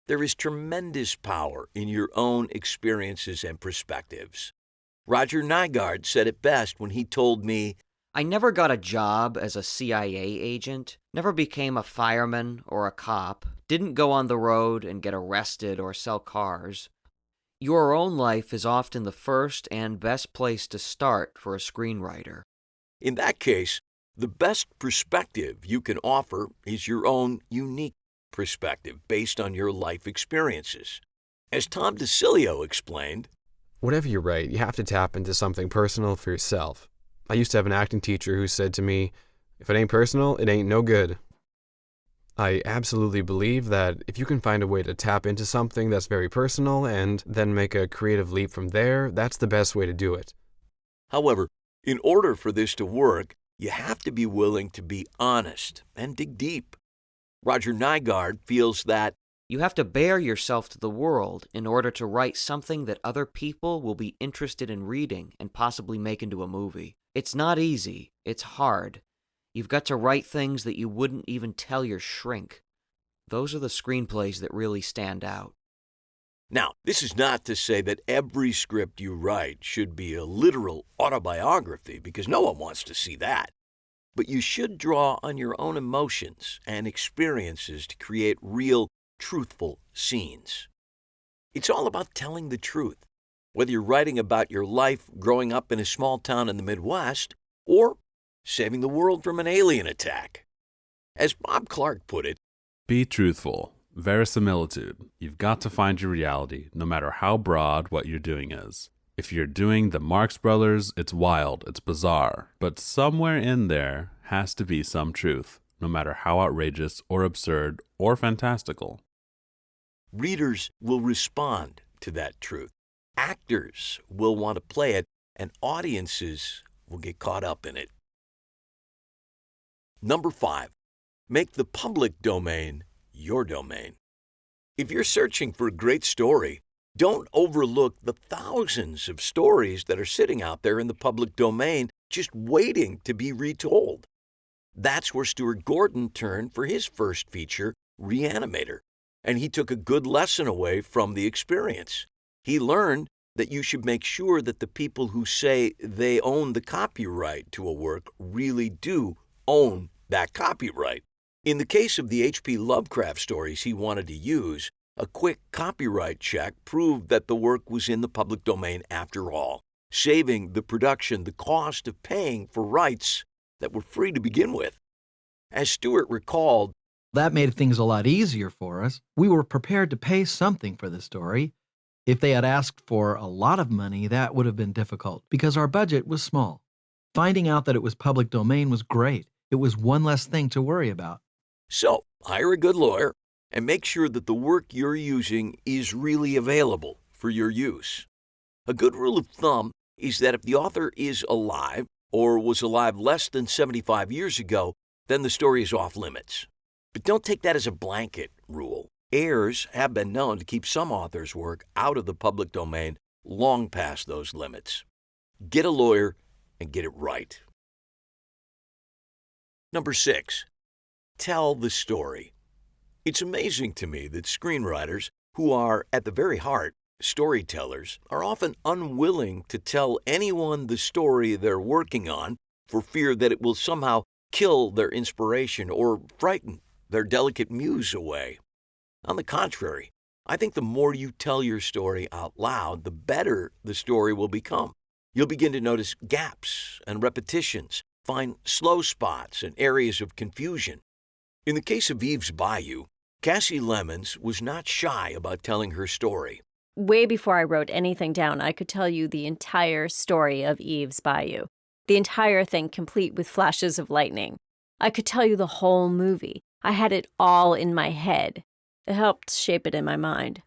There is tremendous power in your own experiences and perspectives. Roger Nygard said it best when he told me, I never got a job as a CIA agent, never became a fireman or a cop, didn't go on the road and get arrested or sell cars. Your own life is often the first and best place to start for a screenwriter. In that case, the best perspective you can offer is your own unique perspective based on your life experiences. As Tom DiCillio explained, whatever you write, you have to tap into something personal for yourself. I used to have an acting teacher who said to me, if it ain't personal, it ain't no good. I absolutely believe that if you can find a way to tap into something that's very personal and then make a creative leap from there, that's the best way to do it. However, in order for this to work, you have to be willing to be honest and dig deep. Roger Nygard feels that you have to bare yourself to the world in order to write something that other people will be interested in reading and possibly make into a movie. It's not easy. It's hard. You've got to write things that you wouldn't even tell your shrink. Those are the screenplays that really stand out. Now, this is not to say that every script you write should be a literal autobiography, because no one wants to see that. But you should draw on your own emotions and experiences to create real, truthful scenes. It's all about telling the truth, whether you're writing about your life growing up in a small town in the Midwest or saving the world from an alien attack. As Bob Clark put it, be truthful. Verisimilitude. You've got to find your reality, no matter how broad what you're doing is. If you're doing the Marx Brothers, it's wild, it's bizarre. But somewhere in there has to be some truth, no matter how outrageous or absurd or fantastical. Readers will respond to that truth. Actors will want to play it, and audiences will get caught up in it. Number 5, make the public domain your domain. If you're searching for a great story, don't overlook the thousands of stories that are sitting out there in the public domain just waiting to be retold. That's where Stuart Gordon turned for his first feature, Re-Animator, and he took a good lesson away from the experience. He learned that you should make sure that the people who say they own the copyright to a work really do own that copyright. In the case of the H.P. Lovecraft stories he wanted to use, a quick copyright check proved that the work was in the public domain after all, saving the production the cost of paying for rights that were free to begin with. As Stuart recalled, that made things a lot easier for us. We were prepared to pay something for the story. If they had asked for a lot of money, that would have been difficult because our budget was small. Finding out that it was public domain was great. It was one less thing to worry about. So, hire a good lawyer and make sure that the work you're using is really available for your use. A good rule of thumb is that if the author is alive or was alive less than 75 years ago, then the story is off limits. But don't take that as a blanket rule. Heirs have been known to keep some authors' work out of the public domain long past those limits. Get a lawyer and get it right. Number 6, tell the story. It's amazing to me that screenwriters, who are at the very heart storytellers, are often unwilling to tell anyone the story they're working on for fear that it will somehow kill their inspiration or frighten their delicate muse away. On the contrary, I think the more you tell your story out loud, the better the story will become. You'll begin to notice gaps and repetitions, find slow spots and areas of confusion. In the case of Eve's Bayou, Cassie Lemmons was not shy about telling her story. Way before I wrote anything down, I could tell you the entire story of Eve's Bayou. The entire thing complete with flashes of lightning. I could tell you the whole movie. I had it all in my head. It helped shape it in my mind.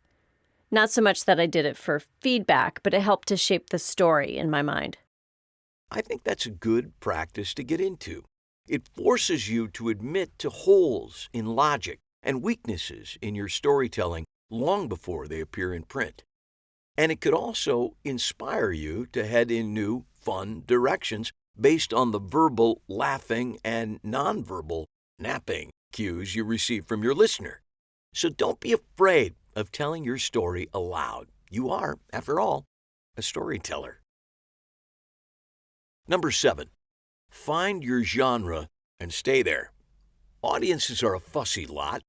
Not so much that I did it for feedback, but it helped to shape the story in my mind. I think that's a good practice to get into. It forces you to admit to holes in logic and weaknesses in your storytelling long before they appear in print. And it could also inspire you to head in new, fun directions based on the verbal laughing and nonverbal napping cues you receive from your listener. So don't be afraid of telling your story aloud. You are, after all, a storyteller. Number 7, find your genre and stay there. Audiences are a fussy lot.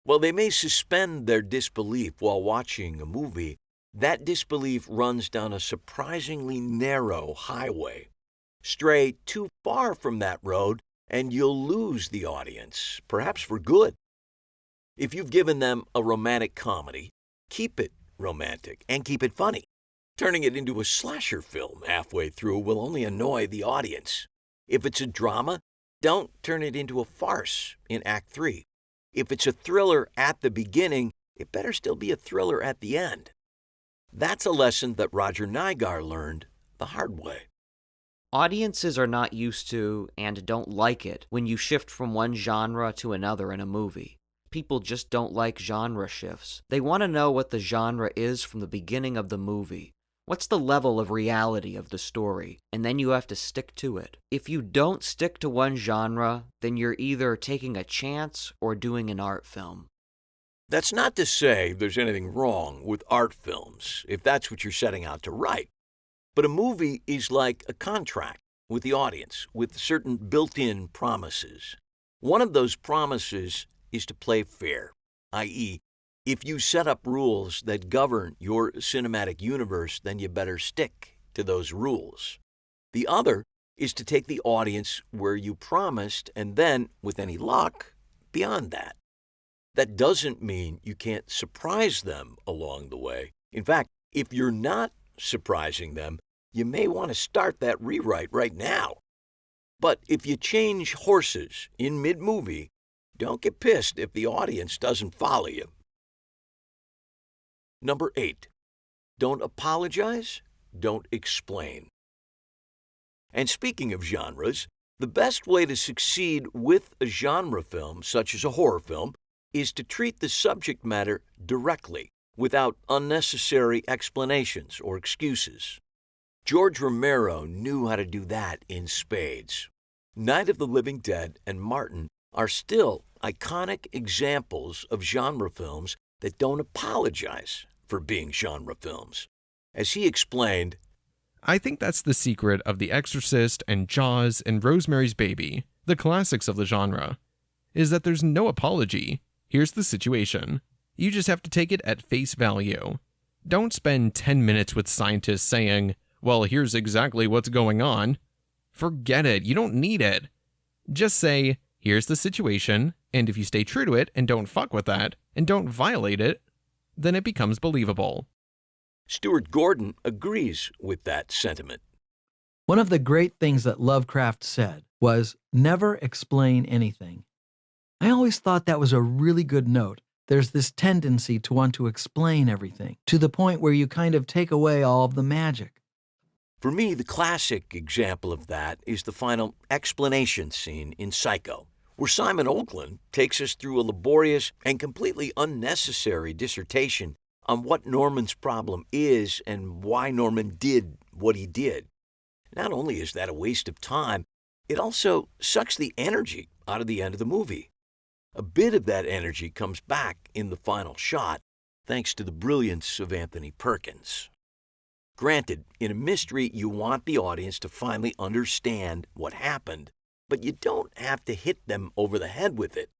While they may suspend their disbelief while watching a movie, that disbelief runs down a surprisingly narrow highway. Stray too far from that road and you'll lose the audience, perhaps for good. If you've given them a romantic comedy, keep it romantic and keep it funny. Turning it into a slasher film halfway through will only annoy the audience. If it's a drama, don't turn it into a farce in Act 3. If it's a thriller at the beginning, it better still be a thriller at the end. That's a lesson that Roger Nygard learned the hard way. Audiences are not used to and don't like it when you shift from one genre to another in a movie. People just don't like genre shifts. They want to know what the genre is from the beginning of the movie. What's the level of reality of the story? And then you have to stick to it. If you don't stick to one genre, then you're either taking a chance or doing an art film. That's not to say there's anything wrong with art films, if that's what you're setting out to write. But a movie is like a contract with the audience, with certain built-in promises. One of those promises is to play fair, i.e., if you set up rules that govern your cinematic universe, then you better stick to those rules. The other is to take the audience where you promised and then, with any luck, beyond that. That doesn't mean you can't surprise them along the way. In fact, if you're not surprising them, you may want to start that rewrite right now. But if you change horses in mid-movie, don't get pissed if the audience doesn't follow you. Number 8, don't apologize, don't explain. And speaking of genres, the best way to succeed with a genre film, such as a horror film, is to treat the subject matter directly, without unnecessary explanations or excuses. George Romero knew how to do that in spades. Night of the Living Dead and Martin are still iconic examples of genre films that don't apologize for being genre films. As he explained, I think that's the secret of The Exorcist and Jaws and Rosemary's Baby, the classics of the genre, is that there's no apology. Here's the situation. You just have to take it at face value. Don't spend 10 minutes with scientists saying, well, here's exactly what's going on. Forget it. You don't need it. Just say, here's the situation, and if you stay true to it and don't fuck with that, and don't violate it, then it becomes believable. Stuart Gordon agrees with that sentiment. One of the great things that Lovecraft said was, never explain anything. I always thought that was a really good note. There's this tendency to want to explain everything, to the point where you kind of take away all of the magic. For me, the classic example of that is the final explanation scene in Psycho, where Simon Oakland takes us through a laborious and completely unnecessary dissertation on what Norman's problem is and why Norman did what he did. Not only is that a waste of time, it also sucks the energy out of the end of the movie. A bit of that energy comes back in the final shot, thanks to the brilliance of Anthony Perkins. Granted, in a mystery, you want the audience to finally understand what happened, but you don't have to hit them over the head with it.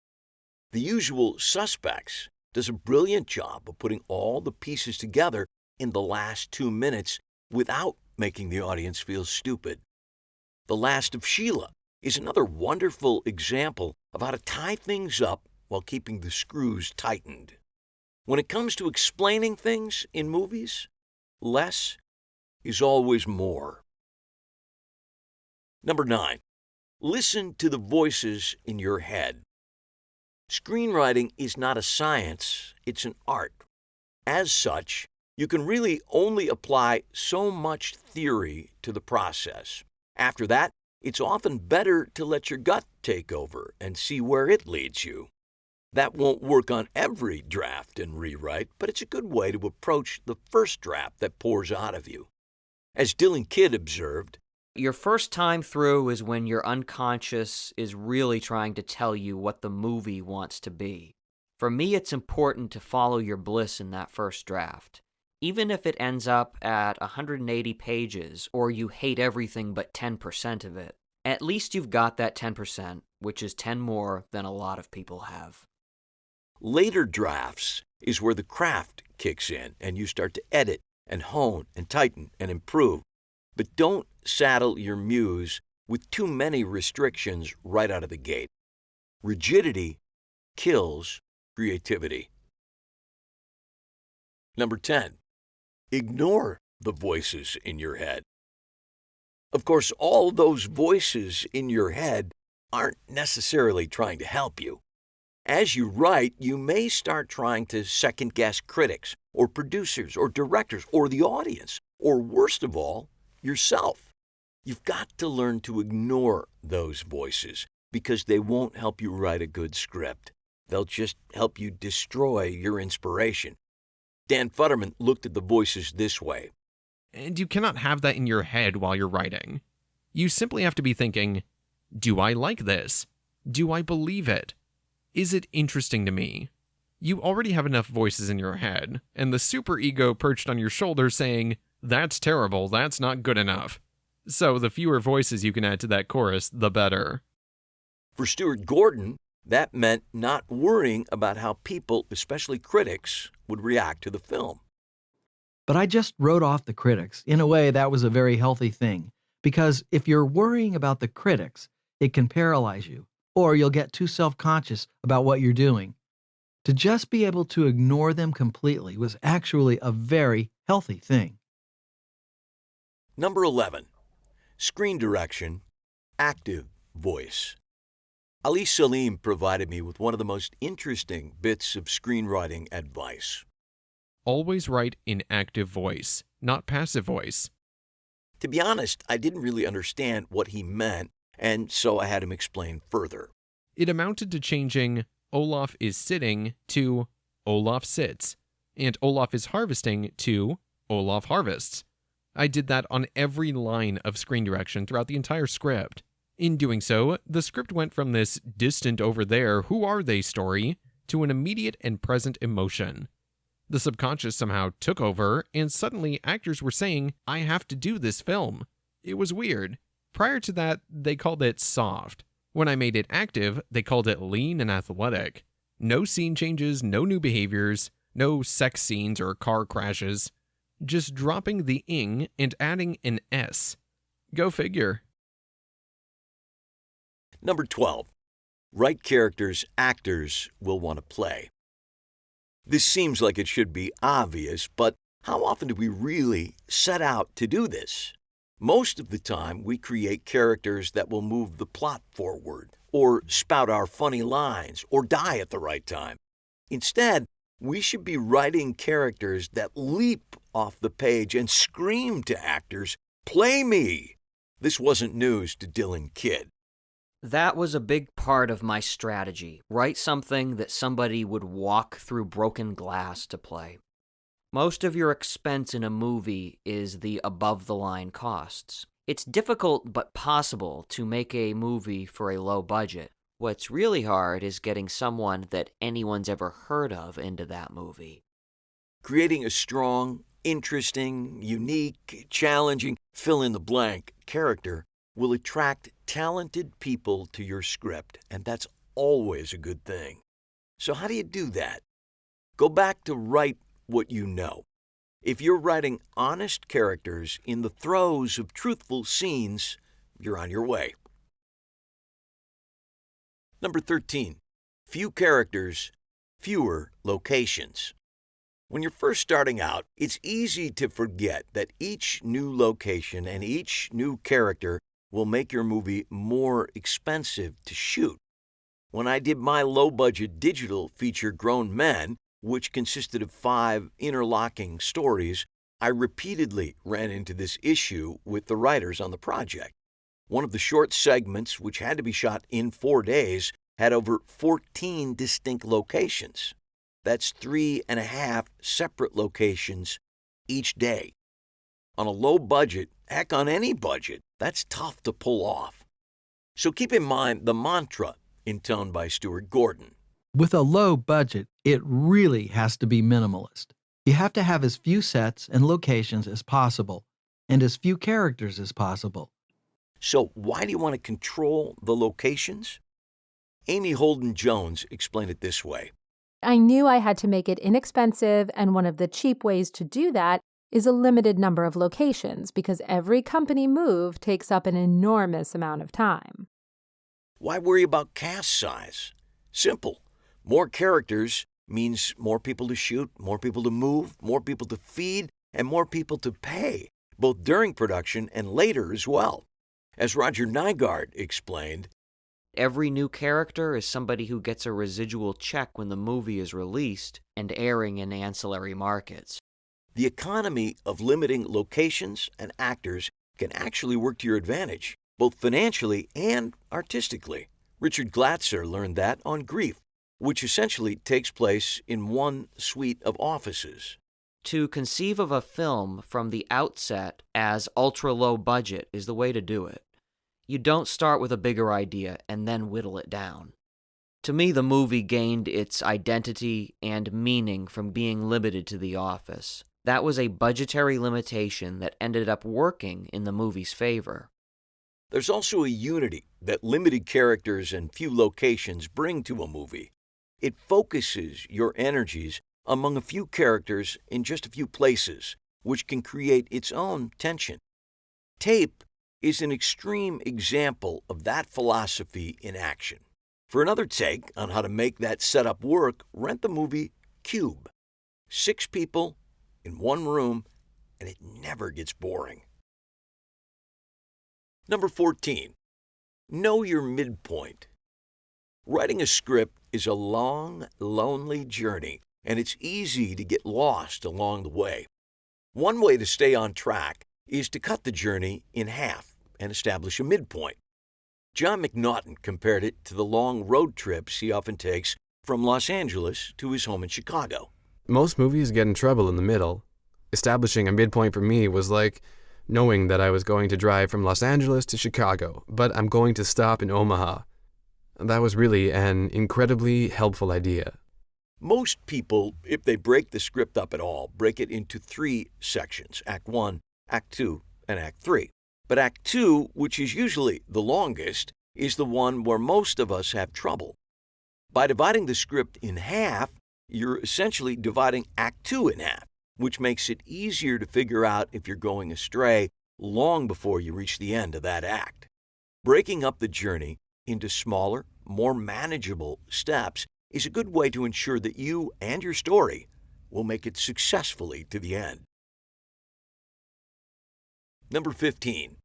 The Usual Suspects does a brilliant job of putting all the pieces together in the last 2 minutes without making the audience feel stupid. The Last of Sheila is another wonderful example of how to tie things up while keeping the screws tightened. When it comes to explaining things in movies, less is always more. Number 9, listen to the voices in your head. Screenwriting is not a science, it's an art. As such, you can really only apply so much theory to the process. After that, it's often better to let your gut take over and see where it leads you. That won't work on every draft and rewrite, but it's a good way to approach the first draft that pours out of you. As Dylan Kidd observed, your first time through is when your unconscious is really trying to tell you what the movie wants to be. For me, it's important to follow your bliss in that first draft. Even if it ends up at 180 pages or you hate everything but 10% of it, at least you've got that 10%, which is 10 more than a lot of people have. Later drafts is where the craft kicks in and you start to edit and hone and tighten and improve. But don't saddle your muse with too many restrictions right out of the gate. Rigidity kills creativity. Number 10, ignore the voices in your head. Of course, all those voices in your head aren't necessarily trying to help you. As you write, you may start trying to second-guess critics or producers or directors or the audience, or worst of all, yourself. You've got to learn to ignore those voices because they won't help you write a good script. They'll just help you destroy your inspiration. Dan Futterman looked at the voices this way. And you cannot have that in your head while you're writing. You simply have to be thinking, do I like this? Do I believe it? Is it interesting to me? You already have enough voices in your head, and the superego perched on your shoulder saying, that's terrible, that's not good enough. So the fewer voices you can add to that chorus, the better. For Stuart Gordon, that meant not worrying about how people, especially critics, would react to the film. But I just wrote off the critics. In a way, that was a very healthy thing. Because if you're worrying about the critics, it can paralyze you. or you'll get too self-conscious about what you're doing. To just be able to ignore them completely was actually a very healthy thing. Number 11. Screen direction, active voice. Ali Selim provided me with one of the most interesting bits of screenwriting advice. Always write in active voice, not passive voice. To be honest, I didn't really understand what he meant, and so I had him explain further. It amounted to changing Olaf is sitting to Olaf sits, and Olaf is harvesting to Olaf harvests. I did that on every line of screen direction throughout the entire script. In doing so, the script went from this distant over there, who are they story, to an immediate and present emotion. The subconscious somehow took over, and suddenly actors were saying, I have to do this film. It was weird. Prior to that, they called it soft. When I made it active, they called it lean and athletic. No scene changes, no new behaviors, no sex scenes or car crashes. Just dropping the ing and adding an S. Go figure. Number 12. Write characters actors will want to play. This seems like it should be obvious, but how often do we really set out to do this? Most of the time, we create characters that will move the plot forward, or spout our funny lines, or die at the right time. Instead, we should be writing characters that leap off the page and scream to actors, "Play me!" This wasn't news to Dylan Kidd. That was a big part of my strategy. Write something that somebody would walk through broken glass to play. Most of your expense in a movie is the above-the-line costs. It's difficult but possible to make a movie for a low budget. What's really hard is getting someone that anyone's ever heard of into that movie. Creating a strong, interesting, unique, challenging, fill-in-the-blank character will attract talented people to your script, and that's always a good thing. So how do you do that? Go back to write what you know. If you're writing honest characters in the throes of truthful scenes, you're on your way. Number 13. Few characters, fewer locations. When you're first starting out, it's easy to forget that each new location and each new character will make your movie more expensive to shoot. When I did my low-budget digital feature Grown Men, which consisted of 5 interlocking stories, I repeatedly ran into this issue with the writers on the project. One of the short segments, which had to be shot in 4 days, had over 14 distinct locations. That's 3.5 separate locations each day. On a low budget, heck, on any budget, that's tough to pull off. So keep in mind the mantra intoned by Stuart Gordon. With a low budget, it really has to be minimalist. You have to have as few sets and locations as possible, and as few characters as possible. So why do you want to control the locations? Amy Holden Jones explained it this way. I knew I had to make it inexpensive, and one of the cheap ways to do that is a limited number of locations, because every company move takes up an enormous amount of time. Why worry about cast size? Simple. More characters means more people to shoot, more people to move, more people to feed, and more people to pay, both during production and later as well. As Roger Nygard explained, every new character is somebody who gets a residual check when the movie is released and airing in ancillary markets. The economy of limiting locations and actors can actually work to your advantage, both financially and artistically. Richard Glatzer learned that on Grief, which essentially takes place in one suite of offices. To conceive of a film from the outset as ultra-low budget is the way to do it. You don't start with a bigger idea and then whittle it down. To me, the movie gained its identity and meaning from being limited to the office. That was a budgetary limitation that ended up working in the movie's favor. There's also a unity that limited characters and few locations bring to a movie. It focuses your energies among a few characters in just a few places, which can create its own tension. Tape is an extreme example of that philosophy in action. For another take on how to make that setup work, rent the movie Cube. 6 people in one room, and it never gets boring. Number 14. Know your midpoint. Writing a script is a long, lonely journey, and it's easy to get lost along the way. One way to stay on track is to cut the journey in half and establish a midpoint. John McNaughton compared it to the long road trips he often takes from Los Angeles to his home in Chicago. Most movies get in trouble in the middle. Establishing a midpoint for me was like knowing that I was going to drive from Los Angeles to Chicago, but I'm going to stop in Omaha. That was really an incredibly helpful idea. Most people, if they break the script up at all, break it into 3 sections, Act 1, Act 2, and Act 3. But Act 2, which is usually the longest, is the one where most of us have trouble. By dividing the script in half, you're essentially dividing Act 2 in half, which makes it easier to figure out if you're going astray long before you reach the end of that act. Breaking up the journey into smaller, more manageable steps is a good way to ensure that you and your story will make it successfully to the end. Number 15.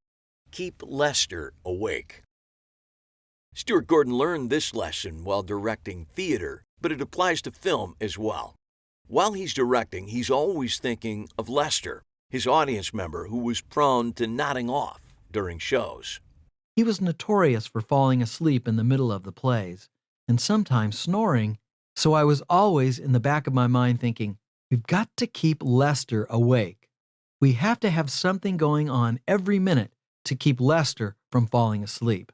Keep Lester awake. Stuart Gordon learned this lesson while directing theater, but it applies to film as well. While he's directing, he's always thinking of Lester, his audience member who was prone to nodding off during shows. He was notorious for falling asleep in the middle of the plays, and sometimes snoring, so I was always in the back of my mind thinking, we've got to keep Lester awake. We have to have something going on every minute to keep Lester from falling asleep.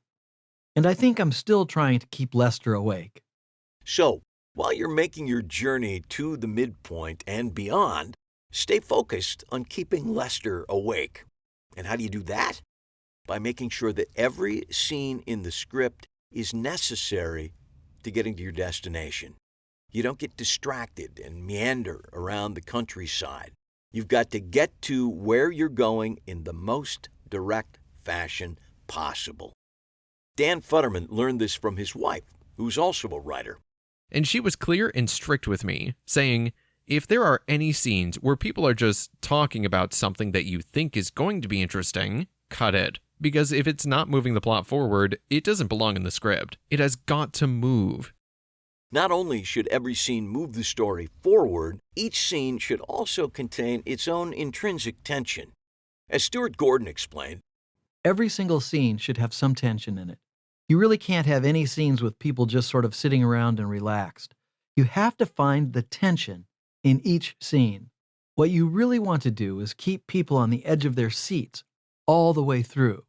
And I think I'm still trying to keep Lester awake. So, while you're making your journey to the midpoint and beyond, stay focused on keeping Lester awake. And how do you do that? By making sure that every scene in the script is necessary to getting to your destination. You don't get distracted and meander around the countryside. You've got to get to where you're going in the most direct fashion possible. Dan Futterman learned this from his wife, who's also a writer. And she was clear and strict with me, saying, if there are any scenes where people are just talking about something that you think is going to be interesting, cut it. Because if it's not moving the plot forward, it doesn't belong in the script. It has got to move. Not only should every scene move the story forward, each scene should also contain its own intrinsic tension. As Stuart Gordon explained, every single scene should have some tension in it. You really can't have any scenes with people just sort of sitting around and relaxed. You have to find the tension in each scene. What you really want to do is keep people on the edge of their seats all the way through.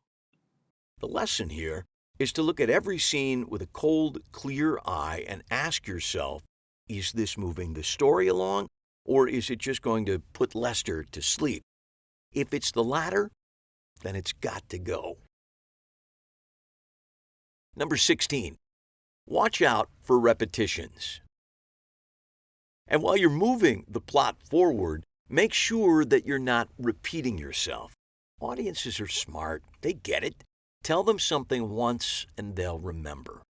The lesson here is to look at every scene with a cold, clear eye and ask yourself, is this moving the story along, or is it just going to put Lester to sleep? If it's the latter, then it's got to go. Number 16, watch out for repetitions. And while you're moving the plot forward, make sure that you're not repeating yourself. Audiences are smart. They get it. Tell them something once and they'll remember.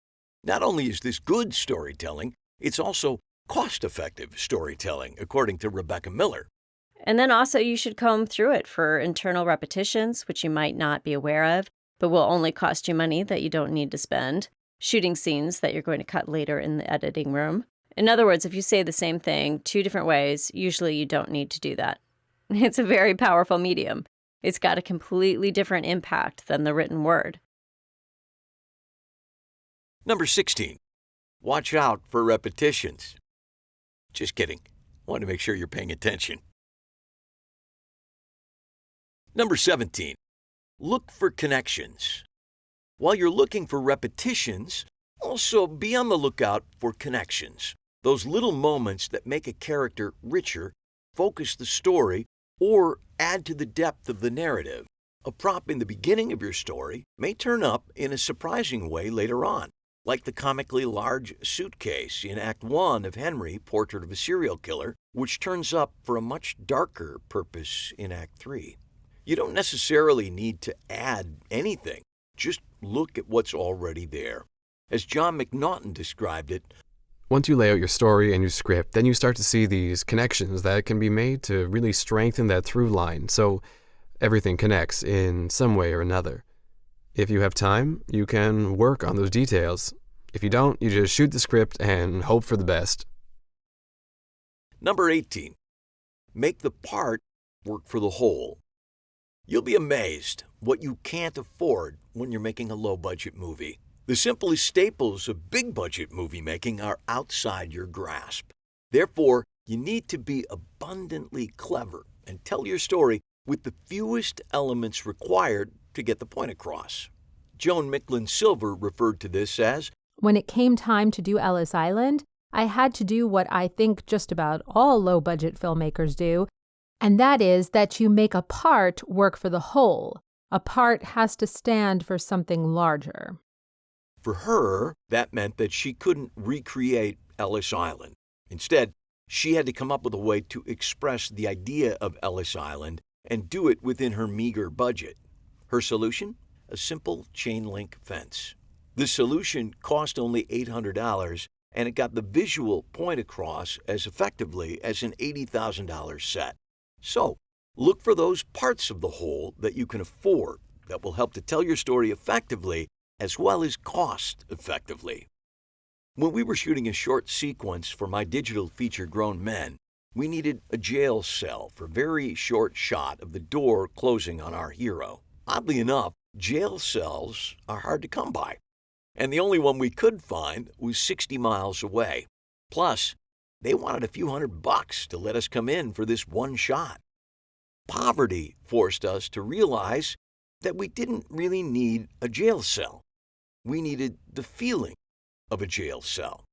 Not only is this good storytelling, it's also cost-effective storytelling, according to Rebecca Miller. And then also you should comb through it for internal repetitions, which you might not be aware of, but will only cost you money that you don't need to spend. Shooting scenes that you're going to cut later in the editing room. In other words, if you say the same thing 2 different ways, usually you don't need to do that. It's a very powerful medium. It's got a completely different impact than the written word. Number 16, watch out for repetitions. Just kidding. Want to make sure you're paying attention. Number 17, look for connections. While you're looking for repetitions, also be on the lookout for connections. Those little moments that make a character richer, focus the story, or add to the depth of the narrative. A prop in the beginning of your story may turn up in a surprising way later on, like the comically large suitcase in Act 1 of Henry, Portrait of a Serial Killer, which turns up for a much darker purpose in Act 3. You don't necessarily need to add anything. Just look at what's already there. As John McNaughton described it, once you lay out your story and your script, then you start to see these connections that can be made to really strengthen that through line, so everything connects in some way or another. If you have time, you can work on those details. If you don't, you just shoot the script and hope for the best. Number 18. Make the part work for the whole. You'll be amazed what you can't afford when you're making a low-budget movie. The simplest staples of big-budget movie making are outside your grasp. Therefore, you need to be abundantly clever and tell your story with the fewest elements required to get the point across. Joan Micklin Silver referred to this as, when it came time to do Ellis Island, I had to do what I think just about all low-budget filmmakers do, and that is that you make a part work for the whole. A part has to stand for something larger. For her, that meant that she couldn't recreate Ellis Island. Instead, she had to come up with a way to express the idea of Ellis Island and do it within her meager budget. Her solution? A simple chain-link fence. The solution cost only $800, and it got the visual point across as effectively as an $80,000 set. So, look for those parts of the whole that you can afford that will help to tell your story effectively as well as cost effectively. When we were shooting a short sequence for my digital feature Grown Men, we needed a jail cell for a very short shot of the door closing on our hero. Oddly enough, jail cells are hard to come by, and the only one we could find was 60 miles away. Plus, they wanted a few $100 to let us come in for this one shot. Poverty forced us to realize that we didn't really need a jail cell. We needed the feeling of a jail cell.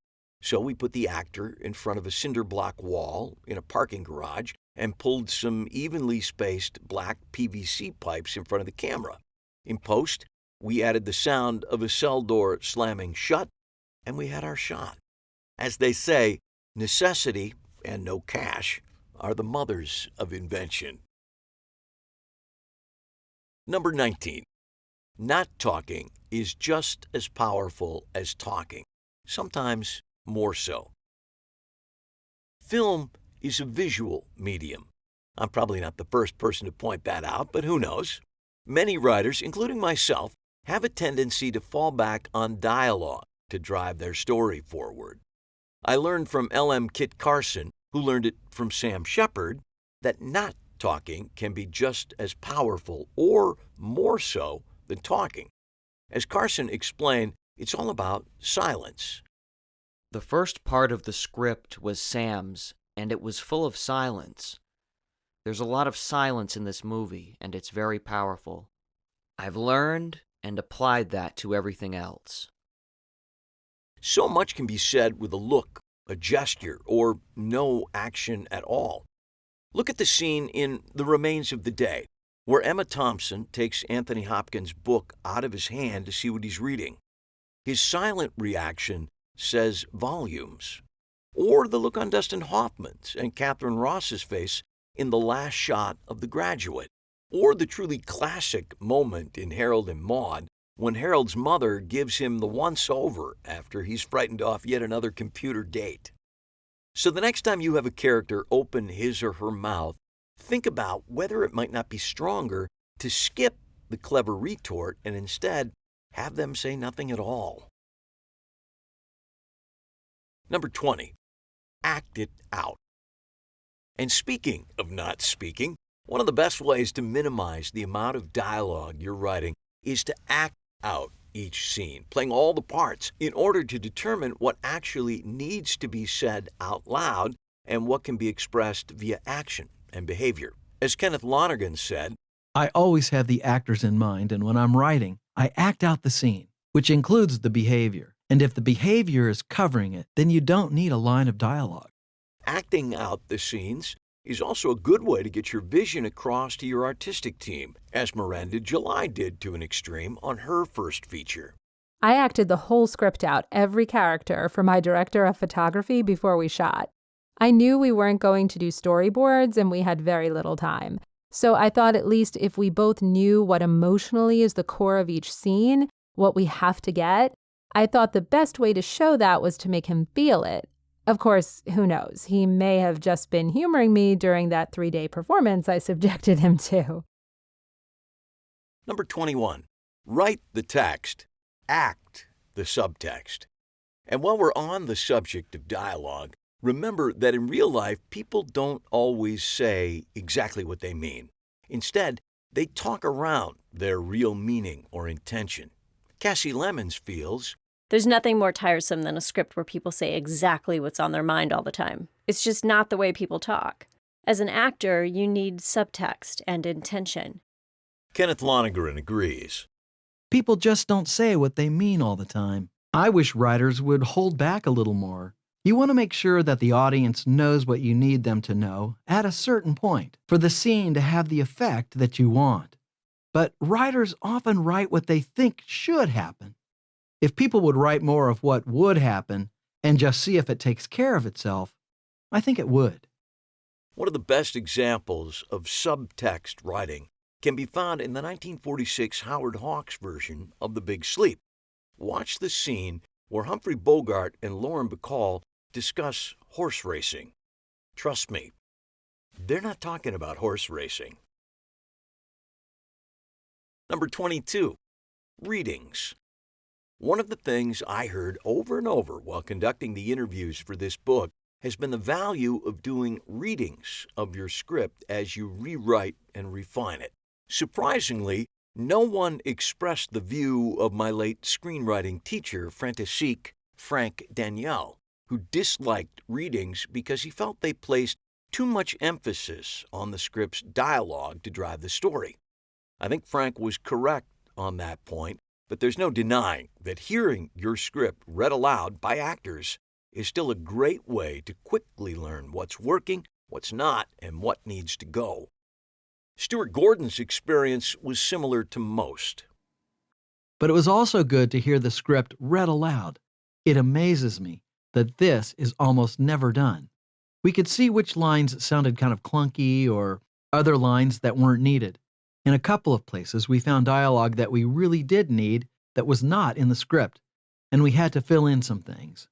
So we put the actor in front of a cinder block wall in a parking garage and pulled some evenly spaced black PVC pipes in front of the camera. In post, we added the sound of a cell door slamming shut, and we had our shot. As they say, necessity and no cash are the mothers of invention. Number 19. Not talking is just as powerful as talking, sometimes more so. Film is a visual medium. I'm probably not the first person to point that out, but who knows? Many writers, including myself, have a tendency to fall back on dialogue to drive their story forward. I learned from L.M. Kit Carson, who learned it from Sam Shepard, that not talking can be just as powerful or more so than talking. As Carson explained, it's all about silence. The first part of the script was Sam's, and it was full of silence. There's a lot of silence in this movie, and it's very powerful. I've learned and applied that to everything else. So much can be said with a look, a gesture, or no action at all. Look at the scene in The Remains of the Day, where Emma Thompson takes Anthony Hopkins' book out of his hand to see what he's reading. His silent reaction says volumes. Or the look on Dustin Hoffman's and Catherine Ross's face in the last shot of The Graduate. Or the truly classic moment in Harold and Maude when Harold's mother gives him the once-over after he's frightened off yet another computer date. So the next time you have a character open his or her mouth, think about whether it might not be stronger to skip the clever retort and instead have them say nothing at all. Number 20, act it out. And speaking of not speaking, one of the best ways to minimize the amount of dialogue you're writing is to act out each scene, playing all the parts in order to determine what actually needs to be said out loud and what can be expressed via action and behavior. As Kenneth Lonergan said, I always have the actors in mind, and when I'm writing, I act out the scene, which includes the behavior. And if the behavior is covering it, then you don't need a line of dialogue. acting out the scenes is also a good way to get your vision across to your artistic team, as Miranda July did to an extreme on her first feature. I acted the whole script out, every character, for my director of photography before we shot. I knew we weren't going to do storyboards and we had very little time. So I thought at least if we both knew what emotionally is the core of each scene, what we have to get, I thought the best way to show that was to make him feel it. Of course, who knows? He may have just been humoring me during that 3-day performance I subjected him to. Number 21. Write the text. Act the subtext. And while we're on the subject of dialogue, remember that in real life, people don't always say exactly what they mean. Instead, they talk around their real meaning or intention. Cassie Lemmons feels, There's nothing more tiresome than a script where people say exactly what's on their mind all the time. It's just not the way people talk. As an actor, you need subtext and intention. Kenneth Lonergan agrees. People just don't say what they mean all the time. I wish writers would hold back a little more. You want to make sure that the audience knows what you need them to know at a certain point for the scene to have the effect that you want. But writers often write what they think should happen. If people would write more of what would happen and just see if it takes care of itself, I think it would. One of the best examples of subtext writing can be found in the 1946 Howard Hawks version of The Big Sleep. Watch the scene where Humphrey Bogart and Lauren Bacall discuss horse racing. Trust me, they're not talking about horse racing. Number 22, readings. One of the things I heard over and over while conducting the interviews for this book has been the value of doing readings of your script as you rewrite and refine it. Surprisingly, no one expressed the view of my late screenwriting teacher, Frantisque Frank Daniel, who disliked readings because he felt they placed too much emphasis on the script's dialogue to drive the story. I think Frank was correct on that point, but there's no denying that hearing your script read aloud by actors is still a great way to quickly learn what's working, what's not, and what needs to go. Stuart Gordon's experience was similar to most. But it was also good to hear the script read aloud. It amazes me that this is almost never done. We could see which lines sounded kind of clunky or other lines that weren't needed. In a couple of places, we found dialogue that we really did need that was not in the script, and we had to fill in some things.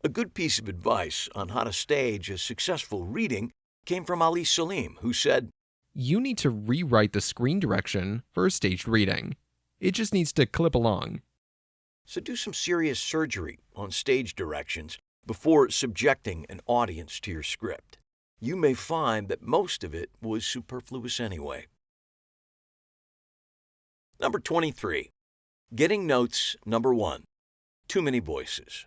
A good piece of advice on how to stage a successful reading came from Ali Selim, who said, You need to rewrite the screen direction for a staged reading. It just needs to clip along. So do some serious surgery on stage directions before subjecting an audience to your script. You may find that most of it was superfluous anyway. Number 23. Getting notes. Number 1. Too many voices.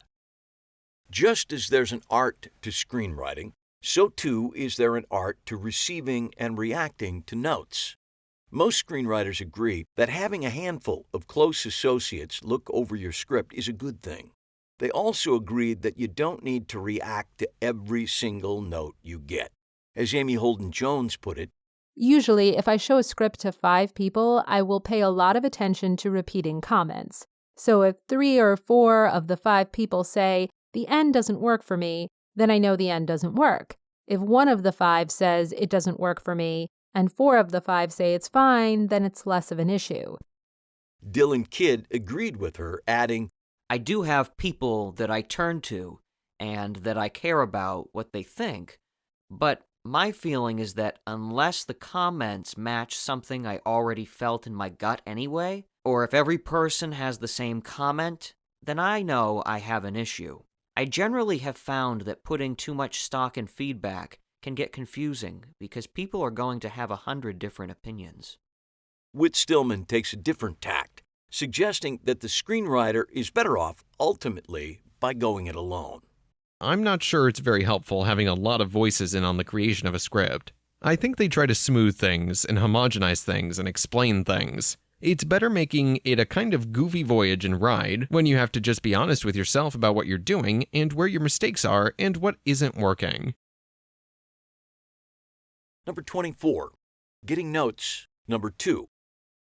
Just as there's an art to screenwriting, so too is there an art to receiving and reacting to notes. Most screenwriters agree that having a handful of close associates look over your script is a good thing. They also agreed that you don't need to react to every single note you get. As Amy Holden Jones put it, Usually, if I show a script to 5 people, I will pay a lot of attention to repeating comments. So if 3 or 4 of the 5 people say, the end doesn't work for me, then I know the end doesn't work. If 1 of the 5 says it doesn't work for me, and 4 of the 5 say it's fine, then it's less of an issue. Dylan Kidd agreed with her, adding, I do have people that I turn to and that I care about what they think, but my feeling is that unless the comments match something I already felt in my gut anyway, or if every person has the same comment, then I know I have an issue. I generally have found that putting too much stock in feedback can get confusing because people are going to have 100 different opinions. Whit Stillman takes a different tact, suggesting that the screenwriter is better off ultimately by going it alone. I'm not sure it's very helpful having a lot of voices in on the creation of a script. I think they try to smooth things and homogenize things and explain things. It's better making it a kind of goofy voyage and ride when you have to just be honest with yourself about what you're doing and where your mistakes are and what isn't working. Number 24. Getting notes. Number 2.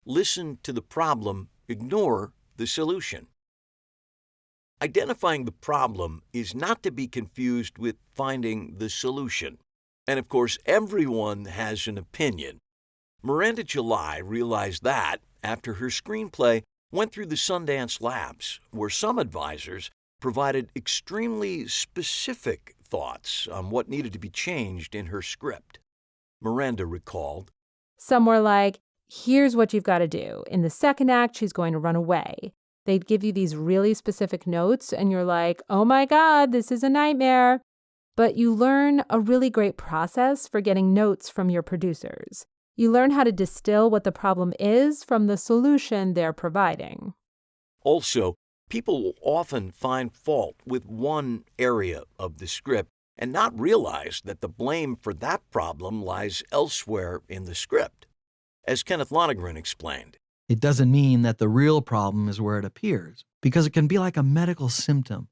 Listen to the problem, ignore the solution. Identifying the problem is not to be confused with finding the solution. And of course, everyone has an opinion. Miranda July realized that after her screenplay went through the Sundance Labs, where some advisors provided extremely specific thoughts on what needed to be changed in her script. Miranda recalled, Somewhere like, here's what you've got to do. In the second act, she's going to run away. They'd give you these really specific notes, and you're like, oh my God, this is a nightmare. But you learn a really great process for getting notes from your producers. You learn how to distill what the problem is from the solution they're providing. Also, people will often find fault with one area of the script and not realize that the blame for that problem lies elsewhere in the script. As Kenneth Lonergan explained, it doesn't mean that the real problem is where it appears, because it can be like a medical symptom.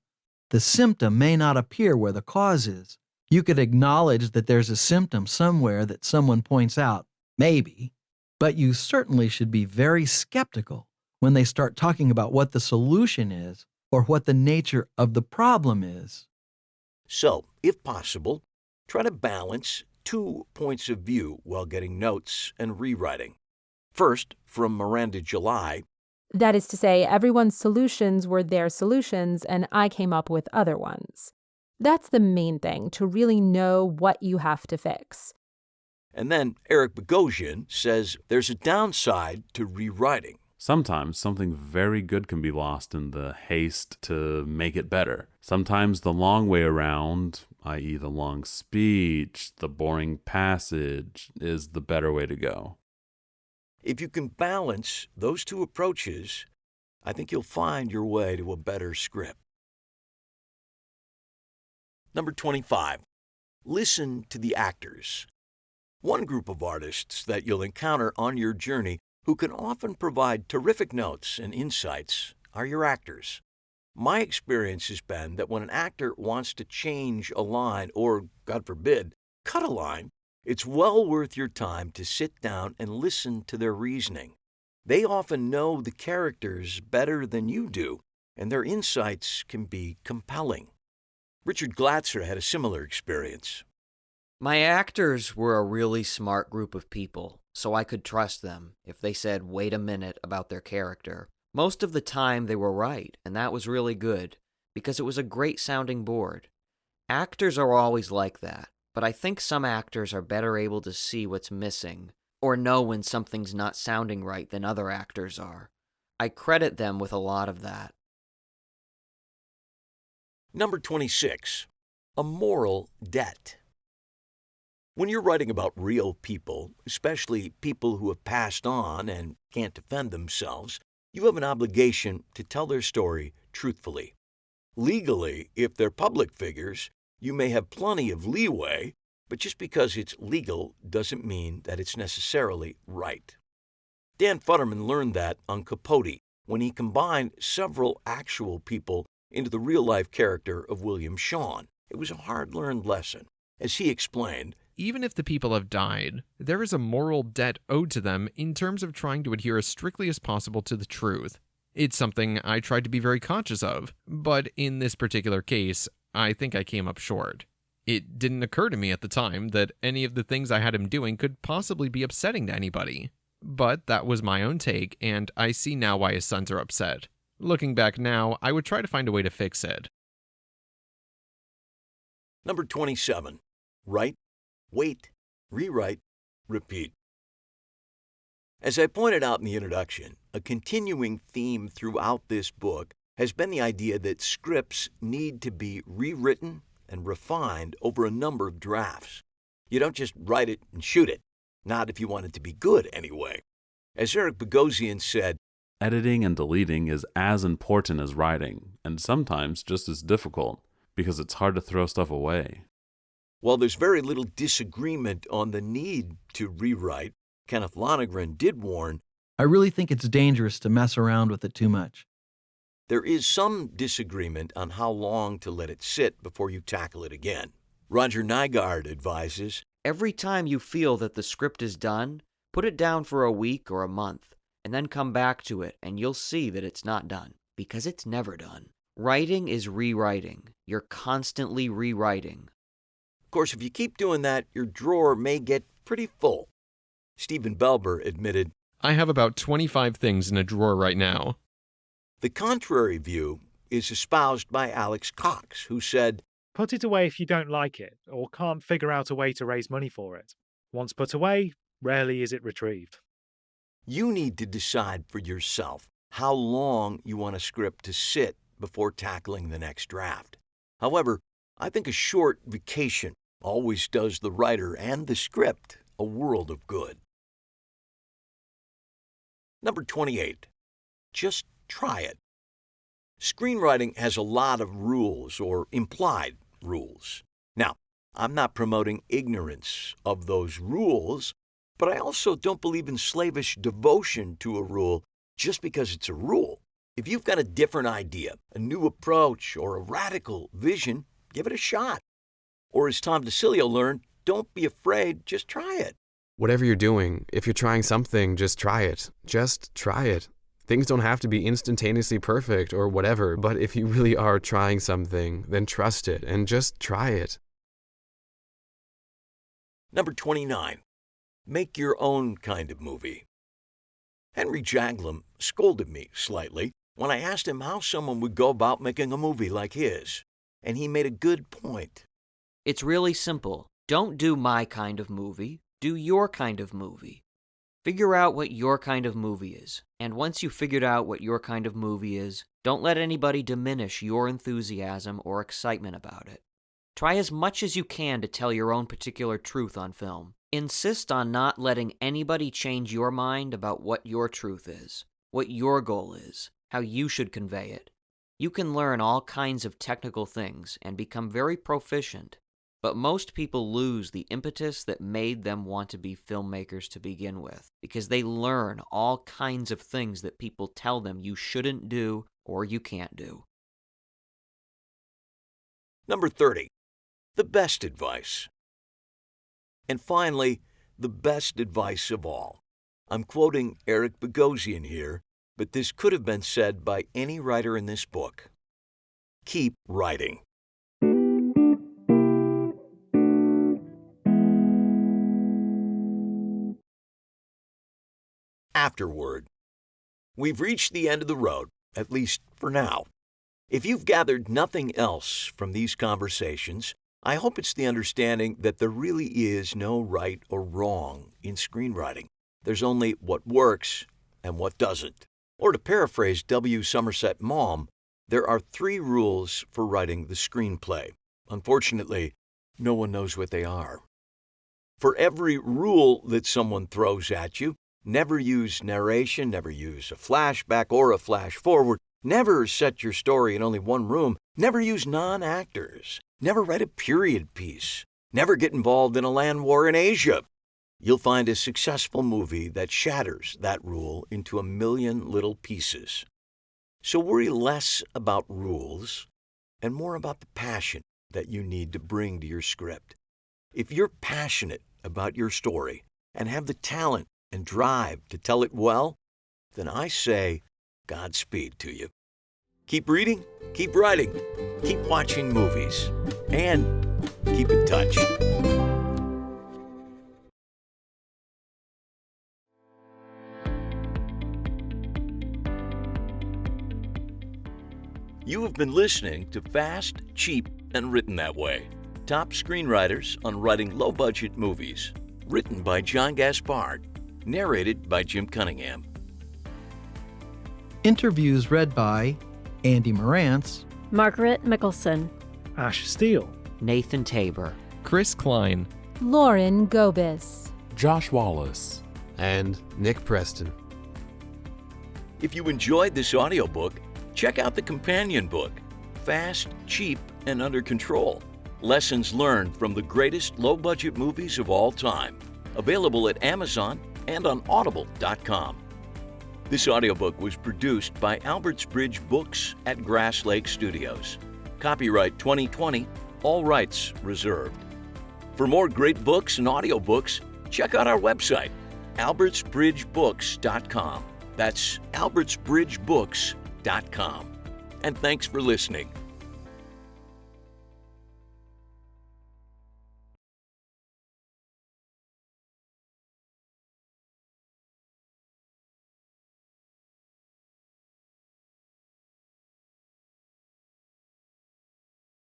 The symptom may not appear where the cause is. You could acknowledge that there's a symptom somewhere that someone points out, maybe, but you certainly should be very skeptical when they start talking about what the solution is or what the nature of the problem is. So, if possible, try to balance 2 points of view while getting notes and rewriting. First, from Miranda July. That is to say, everyone's solutions were their solutions, and I came up with other ones. That's the main thing, to really know what you have to fix. And then Eric Bogosian says there's a downside to rewriting. Sometimes something very good can be lost in the haste to make it better. Sometimes the long way around, i.e. the long speech, the boring passage, is the better way to go. If you can balance those two approaches, I think you'll find your way to a better script. Number 25, listen to the actors. One group of artists that you'll encounter on your journey who can often provide terrific notes and insights are your actors. My experience has been that when an actor wants to change a line or, God forbid, cut a line, it's well worth your time to sit down and listen to their reasoning. They often know the characters better than you do, and their insights can be compelling. Richard Glatzer had a similar experience. My actors were a really smart group of people, so I could trust them if they said, wait a minute, about their character. Most of the time they were right, and that was really good, because it was a great sounding board. Actors are always like that, but I think some actors are better able to see what's missing, or know when something's not sounding right than other actors are. I credit them with a lot of that. Number 26, a moral debt. When you're writing about real people, especially people who have passed on and can't defend themselves, you have an obligation to tell their story truthfully. Legally, if they're public figures, you may have plenty of leeway, but just because it's legal doesn't mean that it's necessarily right. Dan Futterman learned that on Capote when he combined several actual people into the real-life character of William Shawn. It was a hard-learned lesson. As he explained, even if the people have died, there is a moral debt owed to them in terms of trying to adhere as strictly as possible to the truth. It's something I tried to be very conscious of, but in this particular case, I think I came up short. It didn't occur to me at the time that any of the things I had him doing could possibly be upsetting to anybody. But that was my own take, and I see now why his sons are upset. Looking back now, I would try to find a way to fix it. Number 27, write, wait, rewrite, repeat. As I pointed out in the introduction, a continuing theme throughout this book has been the idea that scripts need to be rewritten and refined over a number of drafts. You don't just write it and shoot it, not if you want it to be good anyway. As Eric Bogosian said, editing and deleting is as important as writing, and sometimes just as difficult, because it's hard to throw stuff away. While there's very little disagreement on the need to rewrite, Kenneth Lonergan did warn, I really think it's dangerous to mess around with it too much. There is some disagreement on how long to let it sit before you tackle it again. Roger Nygard advises, every time you feel that the script is done, put it down for a week or a month, and then come back to it, and you'll see that it's not done, because it's never done. Writing is rewriting. You're constantly rewriting. Of course, if you keep doing that, your drawer may get pretty full. Stephen Belber admitted, I have about 25 things in a drawer right now. The contrary view is espoused by Alex Cox, who said, "Put it away if you don't like it or can't figure out a way to raise money for it. Once put away, rarely is it retrieved." You need to decide for yourself how long you want a script to sit before tackling the next draft. However, I think a short vacation always does the writer and the script a world of good. Number 28. Just try it. Screenwriting has a lot of rules or implied rules. Now, I'm not promoting ignorance of those rules, but I also don't believe in slavish devotion to a rule just because it's a rule. If you've got a different idea, a new approach, or a radical vision, give it a shot. Or as Tom DiCillio learned, don't be afraid, just try it. Whatever you're doing, if you're trying something, just try it. Just try it. Things don't have to be instantaneously perfect or whatever, but if you really are trying something, then trust it and just try it. Number 29. Make your own kind of movie. Henry Jaglom scolded me slightly when I asked him how someone would go about making a movie like his, and he made a good point. It's really simple. Don't do my kind of movie. Do your kind of movie. Figure out what your kind of movie is. And once you've figured out what your kind of movie is, don't let anybody diminish your enthusiasm or excitement about it. Try as much as you can to tell your own particular truth on film. Insist on not letting anybody change your mind about what your truth is, what your goal is, how you should convey it. You can learn all kinds of technical things and become very proficient, but most people lose the impetus that made them want to be filmmakers to begin with, because they learn all kinds of things that people tell them you shouldn't do or you can't do. Number 30. The best advice. And finally, the best advice of all. I'm quoting Eric Bogosian here, but this could have been said by any writer in this book. Keep writing. Afterword. We've reached the end of the road, at least for now. If you've gathered nothing else from these conversations, I hope it's the understanding that there really is no right or wrong in screenwriting. There's only what works and what doesn't. Or to paraphrase W. Somerset Maugham, there are 3 rules for writing the screenplay. Unfortunately, no one knows what they are. For every rule that someone throws at you, never use narration, never use a flashback or a flash forward, never set your story in only one room, never use non-actors, never write a period piece, never get involved in a land war in Asia. You'll find a successful movie that shatters that rule into a million little pieces. So worry less about rules and more about the passion that you need to bring to your script. If you're passionate about your story and have the talent and drive to tell it well, then I say Godspeed to you. Keep reading, keep writing, keep watching movies, and keep in touch. You have been listening to Fast, Cheap, and Written That Way. Top screenwriters on writing low-budget movies. Written by John Gaspard. Narrated by Jim Cunningham. Interviews read by Andy Morantz, Margaret Mickelson, Ash Steele, Nathan Tabor, Chris Klein, Lauren Gobis, Josh Wallace, and Nick Preston. If you enjoyed this audiobook, check out the companion book, Fast, Cheap, and Under Control. Lessons learned from the greatest low-budget movies of all time. Available at Amazon and on Audible.com. This audiobook was produced by Alberts Bridge Books at Grass Lake Studios. Copyright 2020, all rights reserved. For more great books and audiobooks, check out our website, albertsbridgebooks.com. That's albertsbridgebooks.com. And thanks for listening.